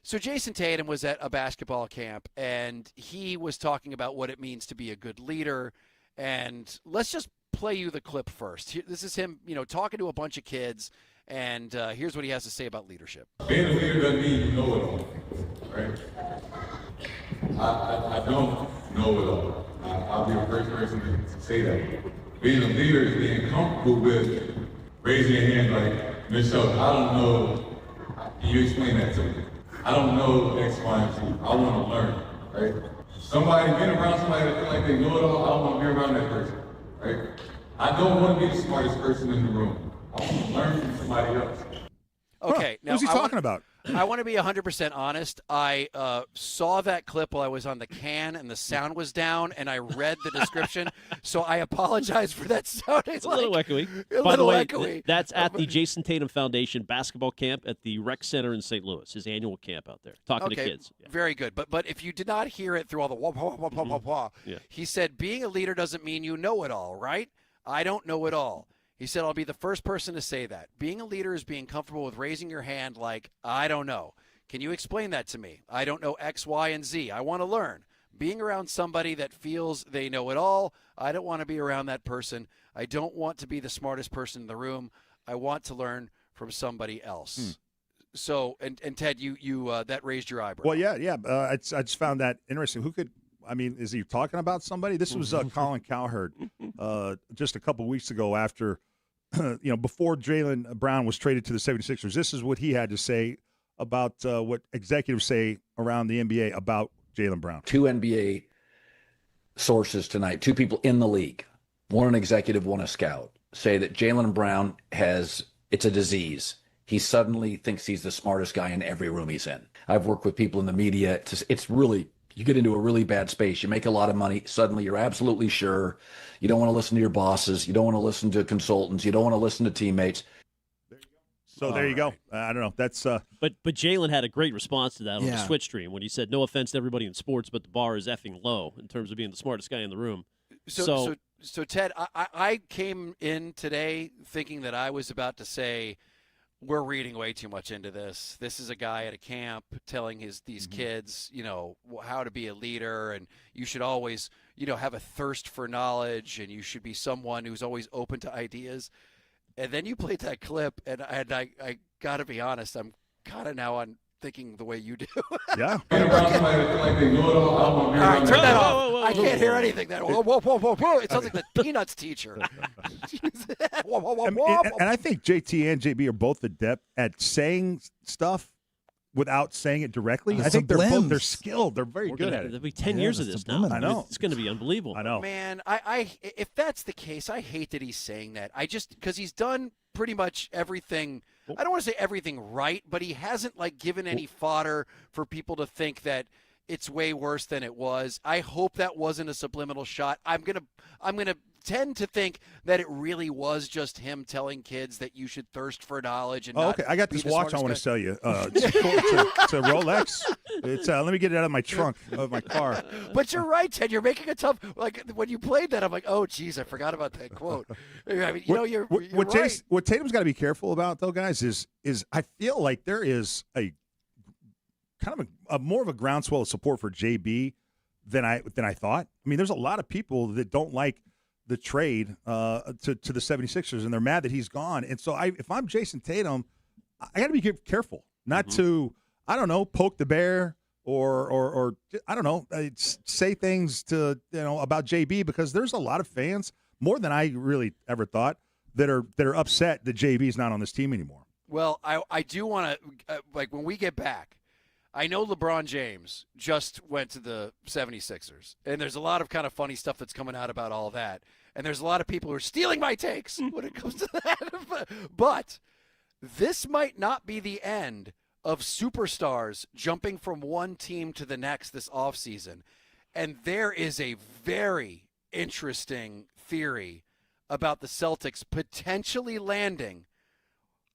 So Jason Tatum was at a basketball camp, and he was talking about what it means to be a good leader. And let's just play you the clip first. This is him, talking to a bunch of kids. And here's what he has to say about leadership. Being a leader doesn't mean you know it all, right? I don't know it all. I'll be the first person to say that. Being a leader is being comfortable with raising your hand like, Miss Shelton, I don't know. Can you explain that to me? I don't know X, Y, and Z. I want to learn, right? Being around somebody that feel like they know it all, I don't want to be around that person, right? I don't want to be the smartest person in the room. I want to learn from somebody else. Okay. Now, who's he talking about? I want to be 100% honest. I saw that clip while I was on the can and the sound was down, and I read the description. So I apologize for that sound. It's a little echoey. By the way, that's at the Jason Tatum Foundation basketball camp at the Rec Center in St. Louis, his annual camp out there, talking to kids. Yeah. Very good. But if you did not hear it through all the wah, wah, wah, wah, wah, wah, he said, being a leader doesn't mean you know it all, right? I don't know it all. He said, I'll be the first person to say that. Being a leader is being comfortable with raising your hand like, I don't know. Can you explain that to me? I don't know X, Y, and Z. I want to learn. Being around somebody that feels they know it all, I don't want to be around that person. I don't want to be the smartest person in the room. I want to learn from somebody else. So, and Ted, you that raised your eyebrow. Well, yeah. I just found that interesting. Is he talking about somebody? This was Colin Cowherd just a couple weeks ago after, before Jaylen Brown was traded to the 76ers. This is what he had to say about what executives say around the NBA about Jaylen Brown. 2 NBA sources tonight, 2 people in the league, one an executive, one a scout, say that Jaylen Brown has It's a disease. He suddenly thinks he's the smartest guy in every room he's in. I've worked with people in the media. It's really, you get into a really bad space. You make a lot of money. Suddenly you're absolutely sure. You don't want to listen to your bosses. You don't want to listen to consultants. You don't want to listen to teammates. So there you go. I don't know. That's But Jalen had a great response to that on the Twitch stream when he said, "No offense to everybody in sports, but the bar is effing low in terms of being the smartest guy in the room." So Ted, I came in today thinking that I was about to say, we're reading way too much into this. This is a guy at a camp telling these kids, how to be a leader, and you should always, have a thirst for knowledge, and you should be someone who's always open to ideas. And then you played that clip, and I got to be honest, I'm kind of now on thinking the way you do. Yeah. All right, turn that off. I can't hear anything. Whoa. It sounds like the Peanuts teacher. And I think JT and JB are both adept at saying stuff without saying it directly. I think they're skilled. They're very good at it. There'll be 10 years of this now. I know. It's going to be unbelievable. I know. Man, if that's the case, I hate that he's saying that. Because he's done pretty much everything. I don't want to say everything right, but he hasn't given any fodder for people to think that it's way worse than it was. I hope that wasn't a subliminal shot. I'm gonna tend to think that it really was just him telling kids that you should thirst for knowledge. And okay. I got this watch I want to sell you. It's a Rolex. It's let me get it out of my trunk of my car. But you're right, Ted. You're making a tough. When you played that, I'm like, oh, geez, I forgot about that quote. I mean, you're right. What Tatum's got to be careful about, though, guys, is I feel like there is a kind of a more of a groundswell of support for JB than I thought. I mean, there's a lot of people that don't like the trade to the 76ers, and they're mad that he's gone. And so if I'm Jason Tatum, I got to be careful not to, I don't know, poke the bear or I don't know, say things to about JB, because there's a lot of fans, more than I really ever thought, that are upset that JB's not on this team anymore. Well, I do want to when we get back, I know LeBron James just went to the 76ers, and there's a lot of kind of funny stuff that's coming out about all that. And there's a lot of people who are stealing my takes when it comes to that. But this might not be the end of superstars jumping from one team to the next this offseason. And there is a very interesting theory about the Celtics potentially landing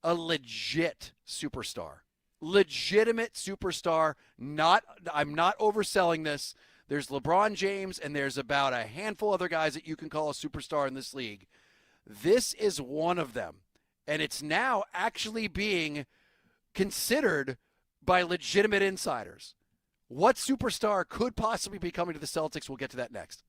a legit superstar. Legitimate superstar. I'm not overselling this. There's LeBron James, and there's about a handful other guys that you can call a superstar in this league. This is one of them, and it's now actually being considered by legitimate insiders. What superstar could possibly be coming to the Celtics? We'll get to that next.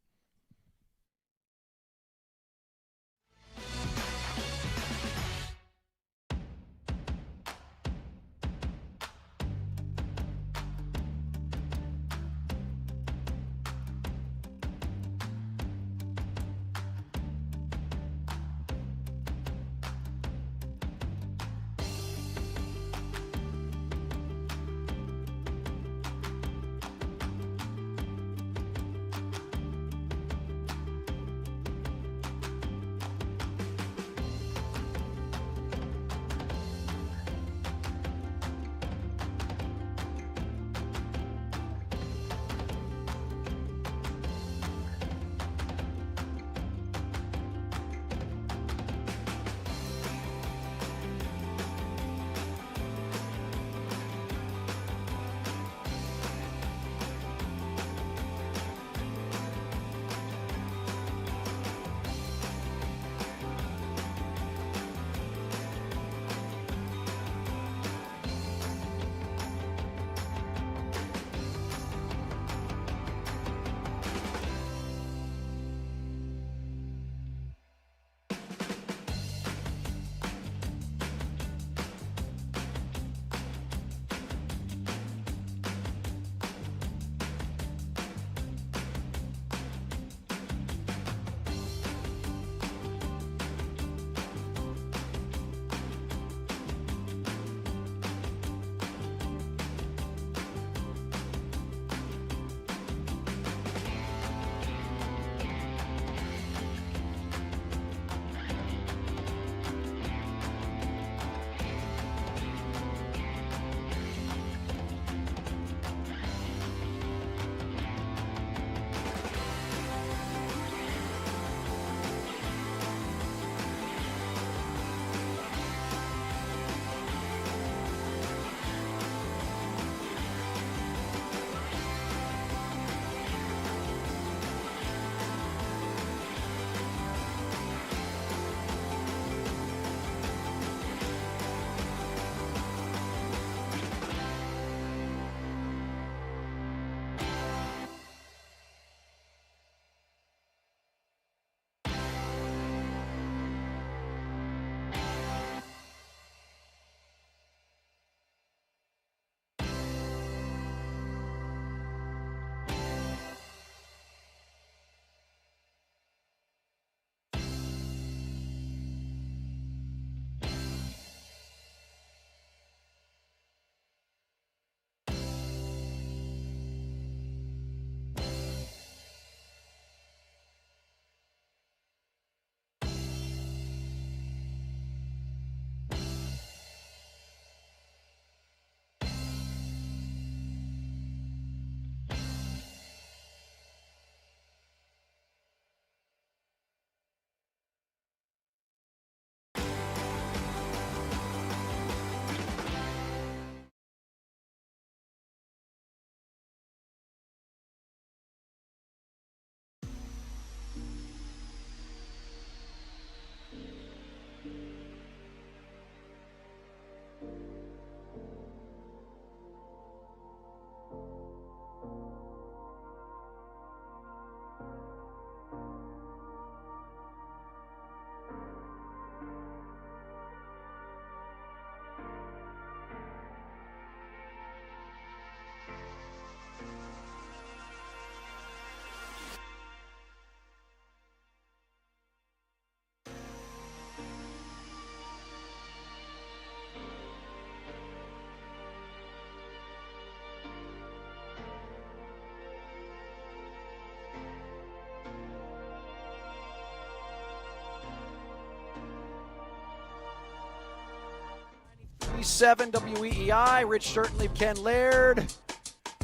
97 WEEI. Rich Sturtleff, Ken Laird,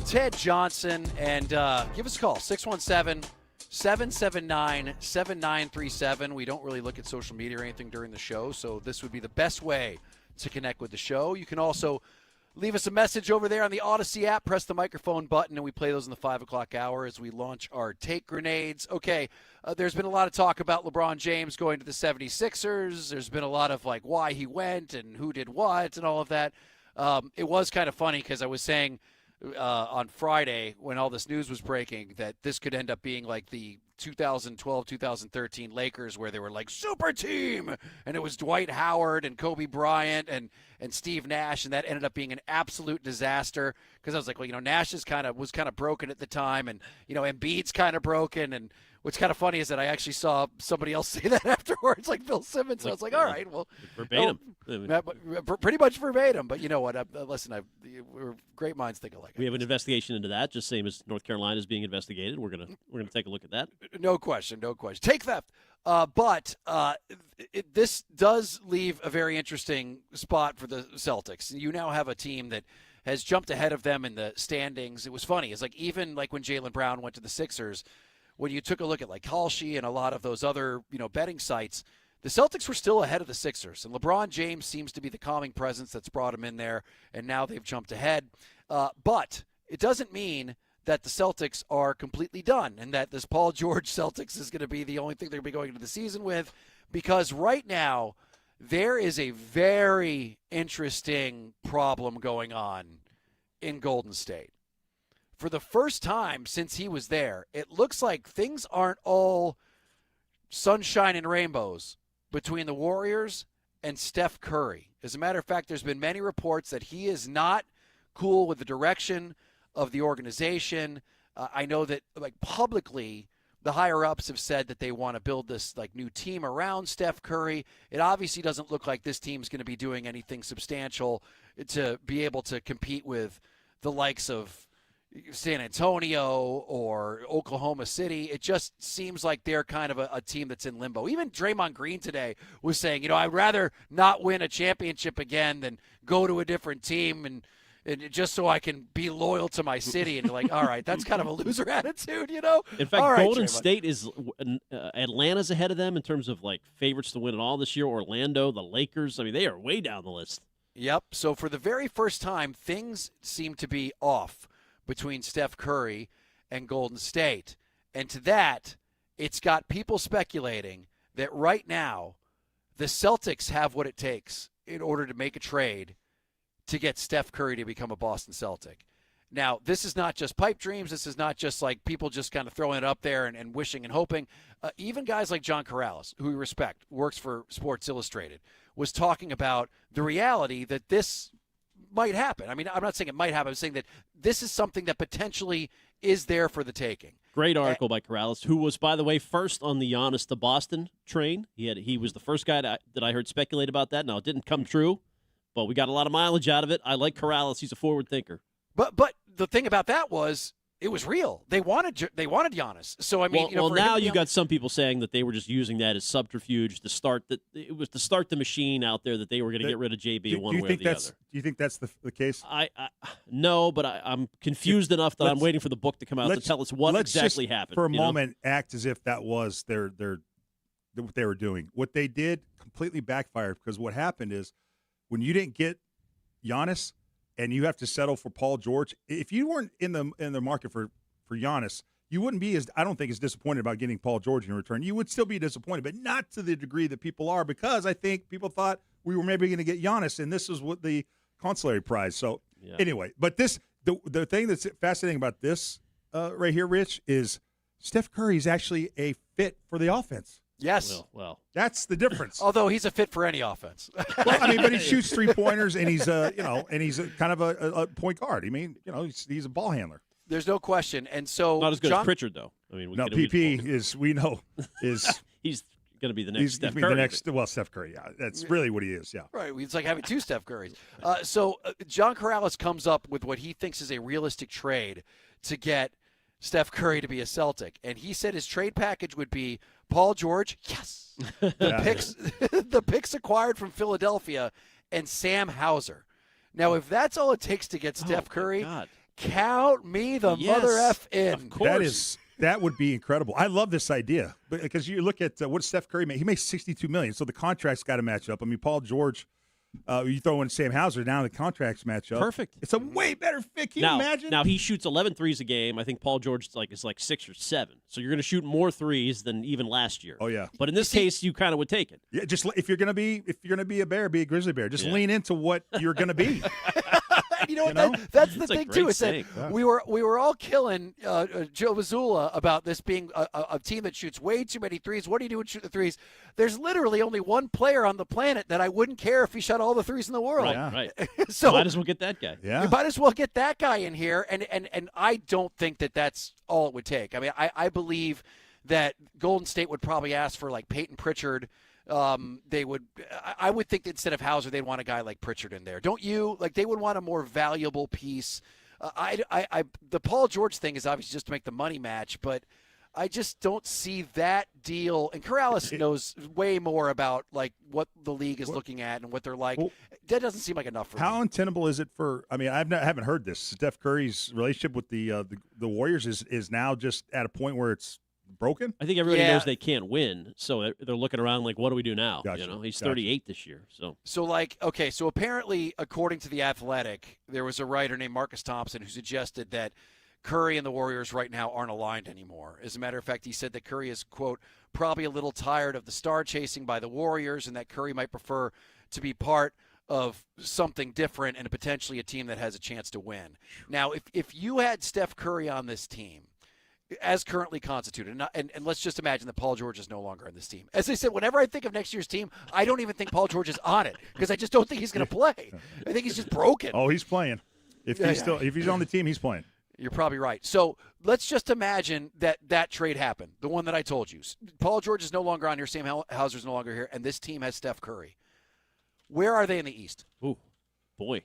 Ted Johnson, and give us a call, 617-779-7937. We don't really look at social media or anything during the show, so this would be the best way to connect with the show. You can also leave us a message over there on the Odyssey app. Press the microphone button, and we play those in the 5 o'clock hour as we launch our Take Grenades. Okay, there's been a lot of talk about LeBron James going to the 76ers. There's been a lot of, why he went and who did what and all of that. It was kind of funny because I was saying on Friday when all this news was breaking that this could end up being like the 2012-2013 Lakers where they were like super team, and it was Dwight Howard and Kobe Bryant and Steve Nash, and that ended up being an absolute disaster because I was like, well, Nash was kind of broken at the time, and Embiid's kind of broken, and what's kind of funny is that I actually saw somebody else say that afterwards, like Bill Simmons. So I was like, all right, well, verbatim, pretty much verbatim. But you know what? Listen, we're great minds think alike. We have an investigation into that, just same as North Carolina is being investigated. We're gonna take a look at that. No question. Take theft. But this does leave a very interesting spot for the Celtics. You now have a team that has jumped ahead of them in the standings. It was funny. It's like even like when Jaylen Brown went to the Sixers, when you took a look at like Kalshi and a lot of those other betting sites, the Celtics were still ahead of the Sixers. And LeBron James seems to be the calming presence that's brought him in there, and now they've jumped ahead. But it doesn't mean that the Celtics are completely done and that this Paul George Celtics is going to be the only thing they're going to be going into the season with, because right now there is a very interesting problem going on in Golden State. For the first time since he was there, it looks like things aren't all sunshine and rainbows between the Warriors and Steph Curry. As a matter of fact, there's been many reports that he is not cool with the direction of the organization. I know that publicly the higher-ups have said that they want to build this new team around Steph Curry. It obviously doesn't look like this team's going to be doing anything substantial to be able to compete with the likes of San Antonio or Oklahoma City. It just seems like they're kind of a team that's in limbo. Even Draymond Green today was saying, I'd rather not win a championship again than go to a different team and just so I can be loyal to my city. And you're like, all right, that's kind of a loser attitude, In fact, Golden Draymond. State is Atlanta's ahead of them in terms of favorites to win it all this year. Orlando, the Lakers, they are way down the list. Yep. So for the very first time, things seem to be off between Steph Curry and Golden State. And to that, it's got people speculating that right now the Celtics have what it takes in order to make a trade to get Steph Curry to become a Boston Celtic. Now, this is not just pipe dreams. This is not just people just kind of throwing it up there and wishing and hoping. Even guys like John Corrales, who we respect, works for Sports Illustrated, was talking about the reality that this might happen. I'm not saying it might happen. I'm saying that this is something that potentially is there for the taking. Great article by Corrales, who was, by the way, first on the Giannis to Boston train. He was the first guy that I heard speculate about that. Now, it didn't come true, but we got a lot of mileage out of it. I like Corrales. He's a forward thinker. But the thing about that was it was real. They wanted Giannis. So now you got some people saying that they were just using that as subterfuge to start the machine out there that they were going to get rid of JB one way or the other. Do you think that's the case? No, but I'm confused enough that I'm waiting for the book to come out to tell us what exactly happened. For a moment, act as if that was what they were doing. What they did completely backfired, because what happened is when you didn't get Giannis and you have to settle for Paul George, if you weren't in the market for Giannis, you wouldn't be as disappointed about getting Paul George in return. You would still be disappointed, but not to the degree that people are, because I think people thought we were maybe going to get Giannis, and this is what the consolatory prize. So anyway, but the thing that's fascinating about this right here, Rich, is Steph Curry is actually a fit for the offense. Yes. Well, that's the difference. Although he's a fit for any offense. But he shoots 3-pointers, and he's kind of a point guard. He's a ball handler. There's no question. And so not as good as Pritchard, though. PP is he's going to be the next Steph Curry. Steph Curry, yeah. That's really what he is, yeah. Right. It's like having two Steph Currys. So John Corrales comes up with what he thinks is a realistic trade to get Steph Curry to be a Celtic. And he said his trade package would be Paul George, yes. The picks acquired from Philadelphia, and Sam Hauser. Now, if that's all it takes to get Steph Curry, count me the mother F in. Of course. That would be incredible. I love this idea because you look at what Steph Curry made. He makes $62 million, so the contract's got to match up. I mean, Paul George, you throw in Sam Hauser, now the contracts match up. Perfect. It's a way better fit. Can you imagine? Now he shoots 11 threes a game. I think Paul George is like 6 or 7. So you're going to shoot more threes than even last year. Oh yeah. But in this case, you kind of would take it. Yeah, just if you're gonna be a bear, be a grizzly bear. Just lean into what you're gonna be. You know what? That's the thing too. Is that we were all killing Joe Mazzulla about this being a team that shoots way too many threes. What do you do when shoot the threes? There's literally only one player on the planet that I wouldn't care if he shot all the threes in the world. Right. So might as well get that guy. Yeah. You might as well get that guy in here. And I don't think that that's all it would take. I mean, I believe that Golden State would probably ask for like Peyton Pritchard. I would think that instead of Hauser, they'd want a guy like Pritchard in there. Don't you? Like they would want a more valuable piece. The Paul George thing is obviously just to make the money match, but I just don't see that deal. And Corrales knows way more about like what the league is looking at and what they're like. That doesn't seem like enough for me. How untenable is it for? I mean, I haven't heard this. Steph Curry's relationship with the Warriors is now just at a point where it's broken. I think everybody knows they can't win, so they're looking around like, what do we do now? Gotcha. You know, he's 38 this year. So apparently, according to The Athletic, there was a writer named Marcus Thompson who suggested that Curry and the Warriors right now aren't aligned anymore. As a matter of fact, he said that Curry is, quote, probably a little tired of the star chasing by the Warriors and that Curry might prefer to be part of something different and potentially a team that has a chance to win. Now, if you had Steph Curry on this team, as currently constituted, and let's just imagine that Paul George is no longer on this team. As I said, whenever I think of next year's team, I don't even think Paul George is on it because I just don't think he's going to play. I think he's just broken. Oh, he's playing. If he's on the team, he's playing. You're probably right. So let's just imagine that trade happened, the one that I told you. Paul George is no longer on here, Sam Hauser is no longer here, and this team has Steph Curry. Where are they in the East? Ooh, boy.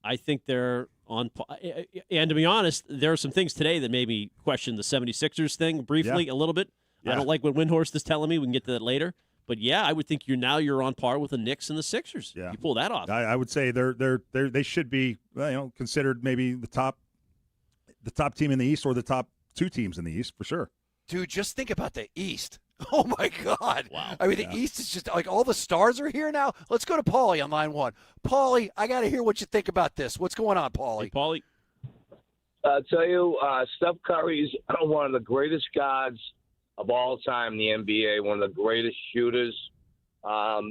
I think they're on – and to be honest, there are some things today that made me question the 76ers thing briefly a little bit. Yeah. I don't like what Windhorst is telling me. We can get to that later. But, yeah, I would think you're on par with the Knicks and the Sixers. Yeah. You pull that off. I would say they should be considered maybe the top team in the East or the top 2 teams in the East for sure. Dude, just think about the East. Oh, my God. Wow. I mean, the East is just like all the stars are here now. Let's go to Paulie on line 1. Paulie, I got to hear what you think about this. What's going on, Paulie? Hey, Paulie. I'll tell you, Steph Curry's one of the greatest guards of all time in the NBA, one of the greatest shooters.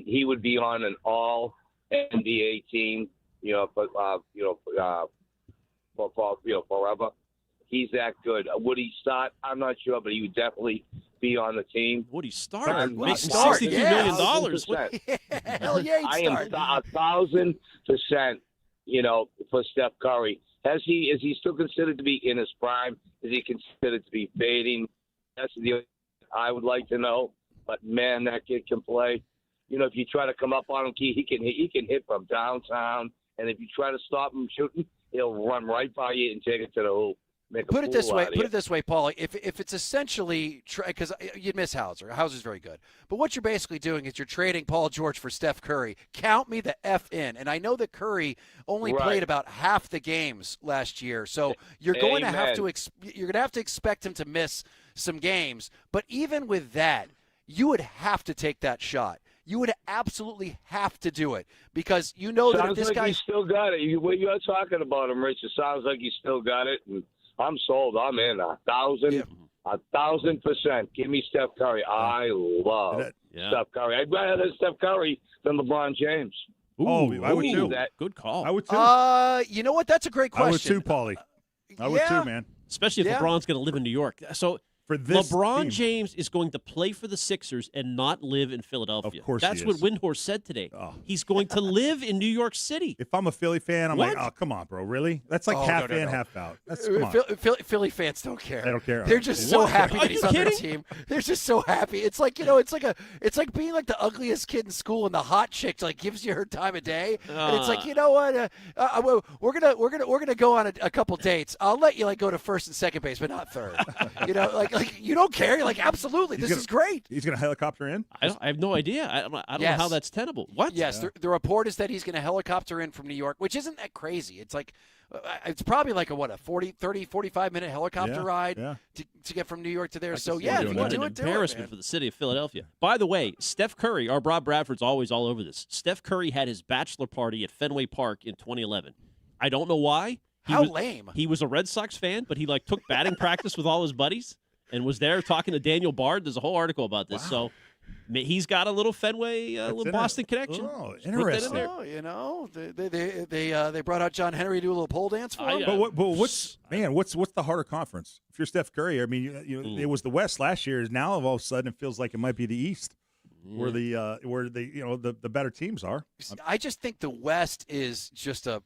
He would be on an all NBA team, forever. He's that good. Would he start? I'm not sure, but he would definitely be on the team. Would he start? Would he start? $62 million. Hell yeah, I am 1,000%, for Steph Curry. Is he still considered to be in his prime? Is he considered to be fading? That's the I would like to know. But man, that kid can play. If you try to come up on him, he can hit from downtown. And if you try to stop him shooting, he'll run right by you and take it to the hoop. Put it this way, Paulie. If it's essentially because you'd miss Hauser. Hauser's very good, but what you're basically doing is you're trading Paul George for Steph Curry. Count me the F in. And I know that Curry only played about half the games last year, so you're going to have to expect him to miss some games. But even with that, you would have to take that shot. You would absolutely have to do it because you know that if this guy still got it. What you're talking about him, Rich, it sounds like he still got it. And I'm sold. I'm in 1,000%. Give me Steph Curry. I love Steph Curry. I'd rather have Steph Curry than LeBron James. I would too. Good call. I would too. You know what? That's a great question. I would too, Paulie. I would too, man. Especially if LeBron's going to live in New York. So for this LeBron team. James is going to play for the Sixers and not live in Philadelphia. Of course That's what Windhorst said today. He's going to live in New York City. If I'm a Philly fan, I'm like, oh, come on, bro. Really? That's like half in, half out. Come on. Philly fans don't care. They don't care. They're just so happy that he's on their team. They're just so happy. It's like, it's like being like the ugliest kid in school and the hot chick like gives you her time of day. And it's like, you know what? We're gonna go on a couple dates. I'll let you like go to first and second base, but not third. Like, you don't care? You're like, absolutely, this is great. He's going to helicopter in? I have no idea. I don't know how that's tenable. What? Yes, the report is that he's going to helicopter in from New York, which isn't that crazy. It's like, it's probably like a 45-minute helicopter ride to get from New York to there. So, yeah, if you want to do it, embarrassment for the city of Philadelphia. By the way, Steph Curry, our Rob Bradford's always all over this. Steph Curry had his bachelor party at Fenway Park in 2011. I don't know why. How lame. He was a Red Sox fan, but he took batting practice with all his buddies and was there talking to Daniel Bard. There's a whole article about this. Wow. So he's got a little Fenway, little Boston connection. Oh, interesting. They brought out John Henry to do a little pole dance for him. But what's the harder conference? If you're Steph Curry, I mean, it was the West last year. Now all of a sudden it feels like it might be the East, where the better teams are. I just think the West is just a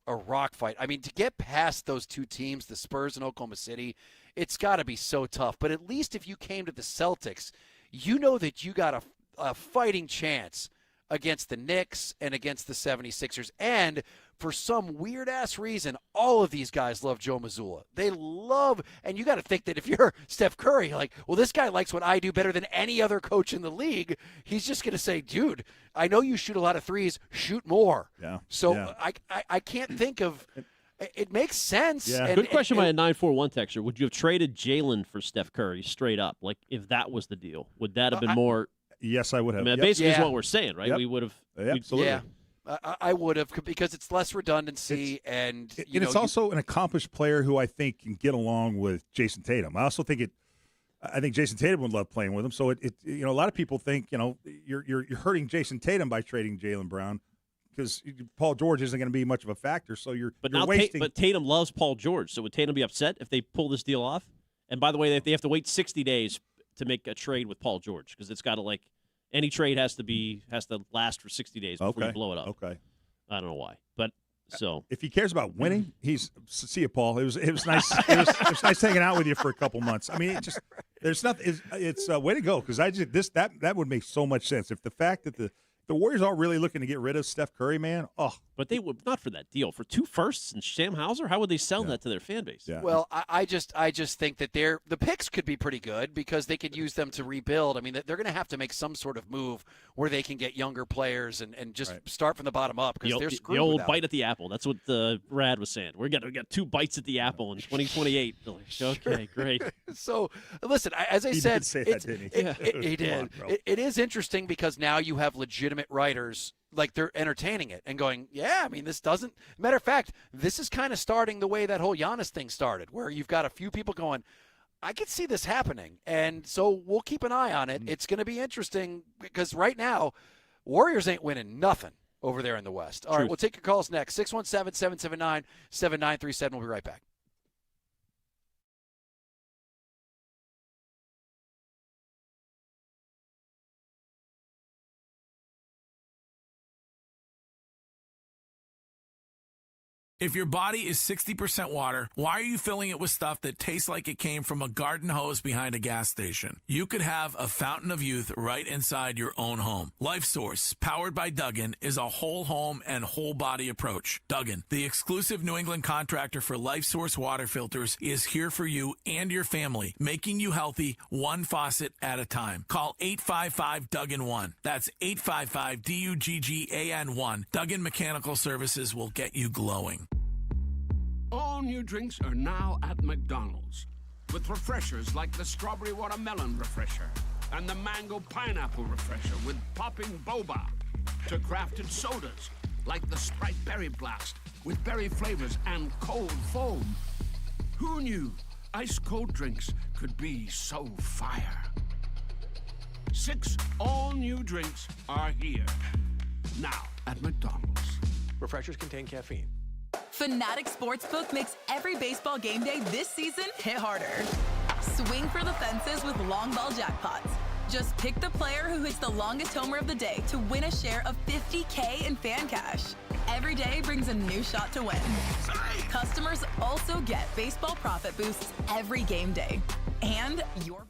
rock fight. I mean, to get past those two teams, the Spurs and Oklahoma City, it's got to be so tough. But at least if you came to the Celtics, you know that you got a fighting chance against the Knicks and against the 76ers. And for some weird-ass reason, all of these guys love Joe Mazzulla. They love – and you got to think that if you're Steph Curry, like, well, this guy likes what I do better than any other coach in the league. He's just going to say, dude, I know you shoot a lot of threes. Shoot more. Yeah. So I can't think of – it makes sense. Yeah. Good question by a 941 texter. Would you have traded Jalen for Steph Curry straight up? Like, if that was the deal, would that have been more – Yes, I would have. I mean, basically is what we're saying, right? Yep. We would have. Absolutely. Yeah, I would have, because it's less redundancy and it's also an accomplished player who I think can get along with Jason Tatum. I also think I think Jason Tatum would love playing with him. So a lot of people think you're hurting Jason Tatum by trading Jaylen Brown because Paul George isn't going to be much of a factor. So you're wasting. But Tatum loves Paul George. So would Tatum be upset if they pull this deal off? And by the way, they have to wait 60 days to make a trade with Paul George, because it's got to any trade has to last for 60 days before you blow it up. Okay. I don't know why, but so if he cares about winning, see you, Paul. It was nice. It was nice hanging out with you for a couple months. I mean, there's nothing. It's a way to go, because that would make so much sense if the fact that the Warriors are really looking to get rid of Steph Curry, man. Oh, but they would not for that deal for 2 firsts and Sam Hauser. How would they sell that to their fan base? Yeah. Well, I just think that the picks could be pretty good, because they could use them to rebuild. I mean, they're going to have to make some sort of move where they can get younger players and just start from the bottom up, because they're screwed. The old without bite at the apple. That's what Rad was saying. We got 2 bites at the apple in 2028. Okay, great. So listen, as I he said, did say that, didn't he? He did. It is interesting, because now you have legitimate writers. Like, they're entertaining it and going, yeah, I mean, this doesn't – matter of fact, this is kind of starting the way that whole Giannis thing started, where you've got a few people going, I could see this happening. And so we'll keep an eye on it. It's going to be interesting, because right now, Warriors ain't winning nothing over there in the West. All right, we'll take your calls next. 617-779-7937. We'll be right back. If your body is 60% water, why are you filling it with stuff that tastes like it came from a garden hose behind a gas station? You could have a fountain of youth right inside your own home. LifeSource, powered by Duggan, is a whole home and whole body approach. Duggan, the exclusive New England contractor for LifeSource water filters, is here for you and your family, making you healthy one faucet at a time. Call 855-DUGGAN-1. That's 855-DUGGAN-1. Duggan Mechanical Services will get you glowing. All new drinks are now at McDonald's, with refreshers like the Strawberry Watermelon Refresher and the Mango Pineapple Refresher with popping boba, to crafted sodas like the Sprite Berry Blast with berry flavors and cold foam. Who knew ice-cold drinks could be so fire? 6 all-new drinks are here, now at McDonald's. Refreshers contain caffeine. Fanatic Sportsbook makes every baseball game day this season hit harder. Swing for the fences with long ball jackpots. Just pick the player who hits the longest homer of the day to win a share of $50K in fan cash. Every day brings a new shot to win. Customers also get baseball profit boosts every game day. And your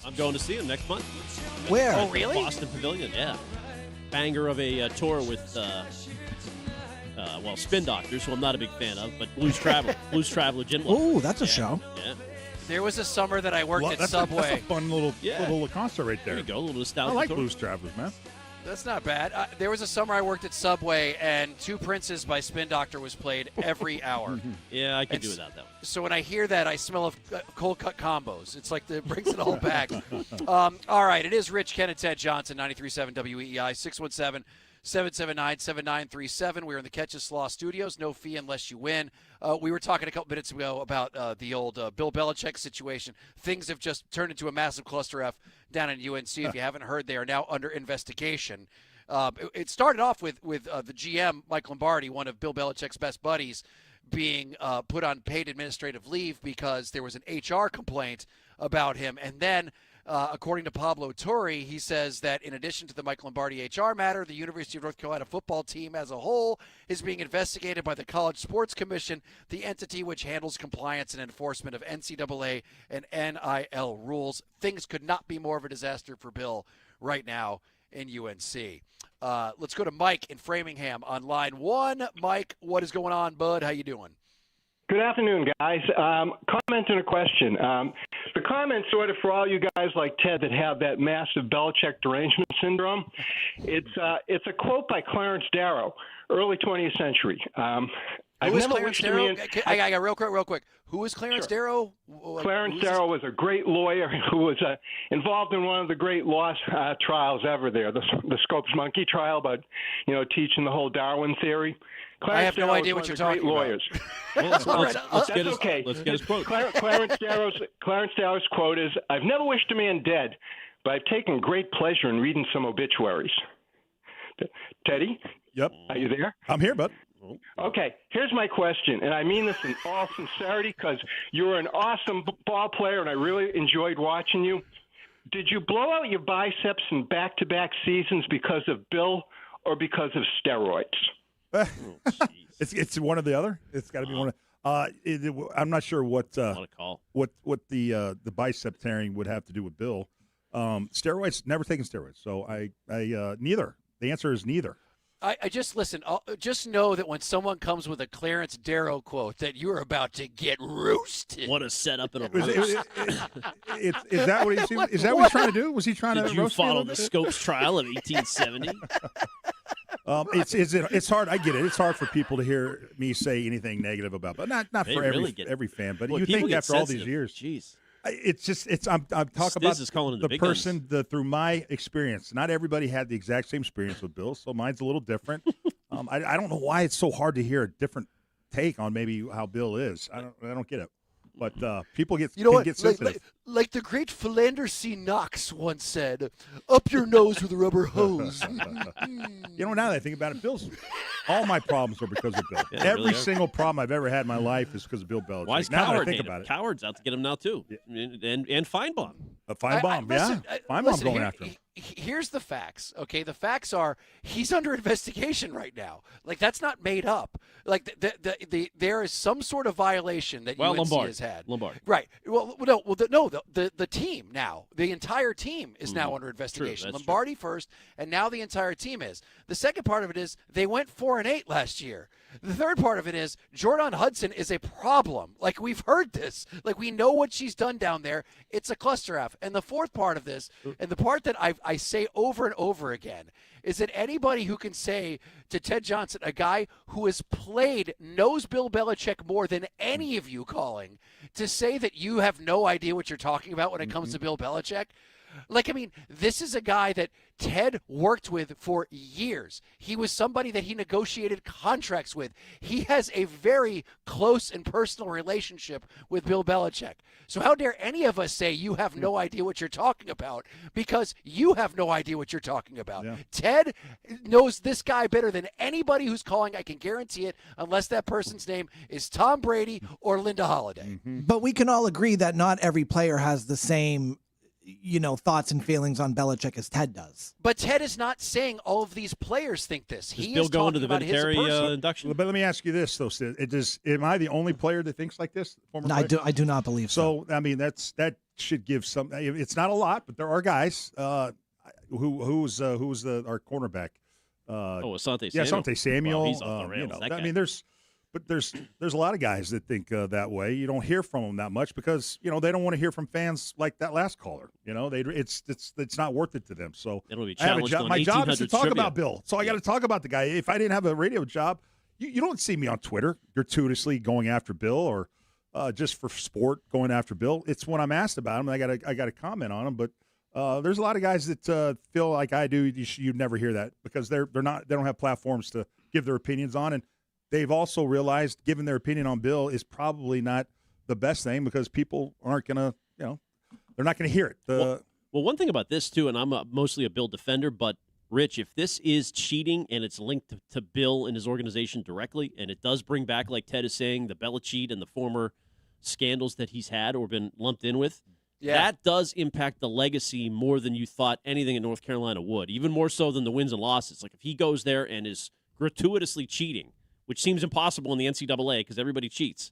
I'm going to see him next month. Where? Oh, really? Boston Pavilion, yeah. Banger of a tour with, Spin Doctors, who I'm not a big fan of, but Blues Traveler, Jim. Oh, that's a show. Yeah. There was a summer that I worked at That's Subway. a fun little concert right there. There you go, a little nostalgia. I like tour. Blues Travelers, man. That's not bad. There was a summer I worked at Subway, and Two Princes by Spin Doctor was played every hour. Yeah, I could do without that one. So when I hear that, I smell of cold cut combos. It's like it brings it all back. All right, it is Rich, Ken, and Ted Johnson, 93.7 WEEI, 617-779-7937. We're in the Catches Slaw Studios. No fee unless you win. We were talking a couple minutes ago about the old Bill Belichick situation. Things have just turned into a massive cluster F down in UNC. If you haven't heard, they are now under investigation. It started off with the GM, Mike Lombardi, one of Bill Belichick's best buddies, being put on paid administrative leave because there was an HR complaint about him. And then, according to Pablo Torre, he says that in addition to the Mike Lombardi HR matter, the University of North Carolina football team as a whole is being investigated by the College Sports Commission, the entity which handles compliance and enforcement of NCAA and NIL rules. Things could not be more of a disaster for Bill right now in UNC. Let's go to Mike in Framingham on line one. Mike, what is going on, bud? How you doing? Good afternoon, guys. Comment and a question. The comment sort of for all you guys like Ted that have that massive Belichick derangement syndrome. It's a quote by Clarence Darrow, early 20th century. Who is Clarence Darrow? I got real quick. Who is Clarence Darrow? Clarence Darrow was a great lawyer who was involved in one of the great law trials ever there, the Scopes Monkey trial about, teaching the whole Darwin theory. Clarence I have no idea what you're talking about. Lawyers. Let's get his quote. Clarence Darrow's quote is, "I've never wished a man dead, but I've taken great pleasure in reading some obituaries." Teddy? Yep. Are you there? I'm here, bud. Okay, here's my question, and I mean this in all sincerity because you're an awesome ball player, and I really enjoyed watching you. Did you blow out your biceps in back-to-back seasons because of Bill or because of steroids? It's one or the other. It's got to be one. I'm not sure what the bicep tearing would have to do with Bill. Steroids, never taken steroids, so I neither. The answer is neither. I just listen. Just know that when someone comes with a Clarence Darrow quote, that you're about to get roasted. What a setup and a roast! Is that what he's trying to do? Was he trying to? Did you roast follow the Scopes trial of 1870? It's hard. I get it. It's hard for people to hear me say anything negative about, but not for every fan. But you think after all these years, jeez. I'm talking about the person through my experience. Not everybody had the exact same experience with Bill, so mine's a little different. I don't know why it's so hard to hear a different take on maybe how Bill is. I don't get it. But people get sensitive. Like the great Philander C. Knox once said, "Up your nose with a rubber hose." Now that I think about it, all my problems are because of Bill. Yeah, Every really single problem I've ever had in my life is because of Bill Belichick. Why is now that I Coward think hated about him? it. Coward's out to get him now, too. And Feinbaum. Feinbaum, Feinbaum's going after him. Here's the facts, okay? The facts are he's under investigation right now. Like, that's not made up. Like, there is some sort of violation that UNC has had. Lombardi. Right. The team now, the entire team is now under investigation. Lombardi first, and now the entire team is. The second part of it is they went 4-8 last year. The third part of it is Jordan Hudson is a problem. Like, we've heard this. Like, we know what she's done down there. It's a cluster F. And the fourth part of this, and the part that I say over and over again, is that anybody who can say to Ted Johnson, a guy who has played, knows Bill Belichick more than any of you calling, to say that you have no idea what you're talking about when it comes to Bill Belichick. Like, I mean, this is a guy that Ted worked with for years. He was somebody that he negotiated contracts with. He has a very close and personal relationship with Bill Belichick. So how dare any of us say you have no idea what you're talking about, because you have no idea what you're talking about. Yeah. Ted knows this guy better than anybody who's calling. I can guarantee it, unless that person's name is Tom Brady or Linda Holliday. But we can all agree that not every player has the same thoughts and feelings on Belichick as Ted does. But Ted is not saying all of these players think this. He Bill is going to talking the about his veterinary induction. But let me ask you this, though, Sid. Am I the only player that thinks like this? No, I do not believe so. So, I mean, that should give some. It's not a lot, but there are guys. Who's our cornerback? Asante Samuel. Yeah, Asante Samuel. Well, he's off the rails. That guy. There's a lot of guys that think that way. You don't hear from them that much because they don't want to hear from fans like that last caller. It's not worth it to them. So it'll be I have a challenged on my job is to 1800s talk trivia. about Bill. So I got to talk about the guy. If I didn't have a radio job, you don't see me on Twitter gratuitously going after Bill or just for sport going after Bill. It's when I'm asked about him. I got to comment on him. But there's a lot of guys that feel like I do. You'd never hear that because they don't have platforms to give their opinions on. And they've also realized giving their opinion on Bill is probably not the best thing because people aren't going to, they're not going to hear it. Well, one thing about this, too, and I'm mostly a Bill defender, but, Rich, if this is cheating and it's linked to Bill and his organization directly, and it does bring back, like Ted is saying, the Belichick and the former scandals that he's had or been lumped in with, that does impact the legacy more than you thought anything in North Carolina would, even more so than the wins and losses. Like, if he goes there and is gratuitously cheating, which seems impossible in the NCAA because everybody cheats.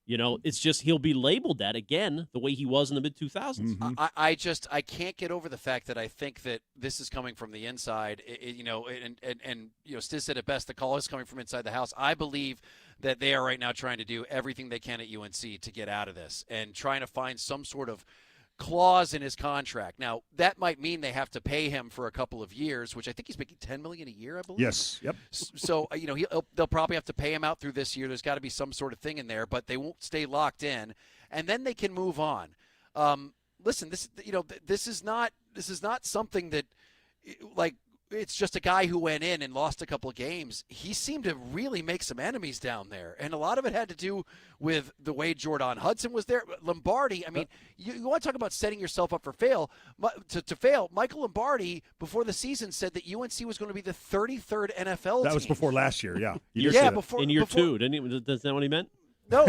It's just he'll be labeled that again the way he was in the mid-2000s. Mm-hmm. I can't get over the fact that I think that this is coming from the inside. And Stiz said it best, the call is coming from inside the house. I believe that they are right now trying to do everything they can at UNC to get out of this and trying to find some sort of clause in his contract. Now, that might mean they have to pay him for a couple of years, which I think he's making $10 million a year, I believe. Yes. Yep. So, they'll probably have to pay him out through this year. There's got to be some sort of thing in there, but they won't stay locked in, and then they can move on. Listen, this is not something that it's just a guy who went in and lost a couple of games. He seemed to really make some enemies down there, and a lot of it had to do with the way Jordan Hudson was there. Lombardi, I mean, you want to talk about setting yourself up for fail. To fail, Michael Lombardi, before the season, said that UNC was going to be the 33rd NFL team. That was before last year, yeah. Before in year two, didn't he? Is that what he meant? No,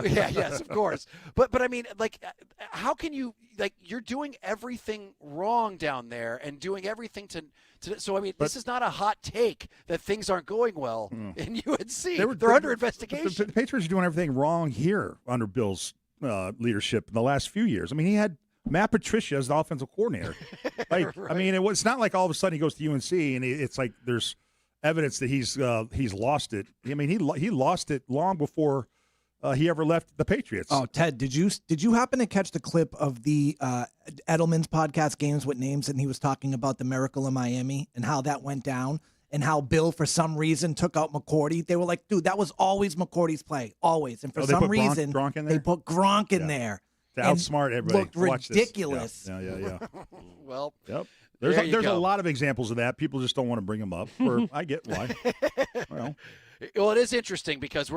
yes, of course. But I mean, how can you, you're doing everything wrong down there and doing everything to so, I mean, this is not a hot take that things aren't going well in UNC. They're under investigation. The Patriots are doing everything wrong here under Bill's leadership in the last few years. I mean, he had Matt Patricia as the offensive coordinator. Right. I mean, it's not like all of a sudden he goes to UNC and it's like there's evidence that he's lost it. I mean, he lost it long before he ever left the Patriots. Oh, Ted, did you happen to catch the clip of the Edelman's podcast, Games with Names, and he was talking about the Miracle in Miami and how that went down and how Bill, for some reason, took out McCourty? They were like, dude, that was always McCourty's play, always. And for some reason, Gronk in there? they put Gronk in there. To outsmart everybody. Looked ridiculous. Yeah. Well, yep. There's a lot of examples of that. People just don't want to bring them up. I get why. Well, it is interesting because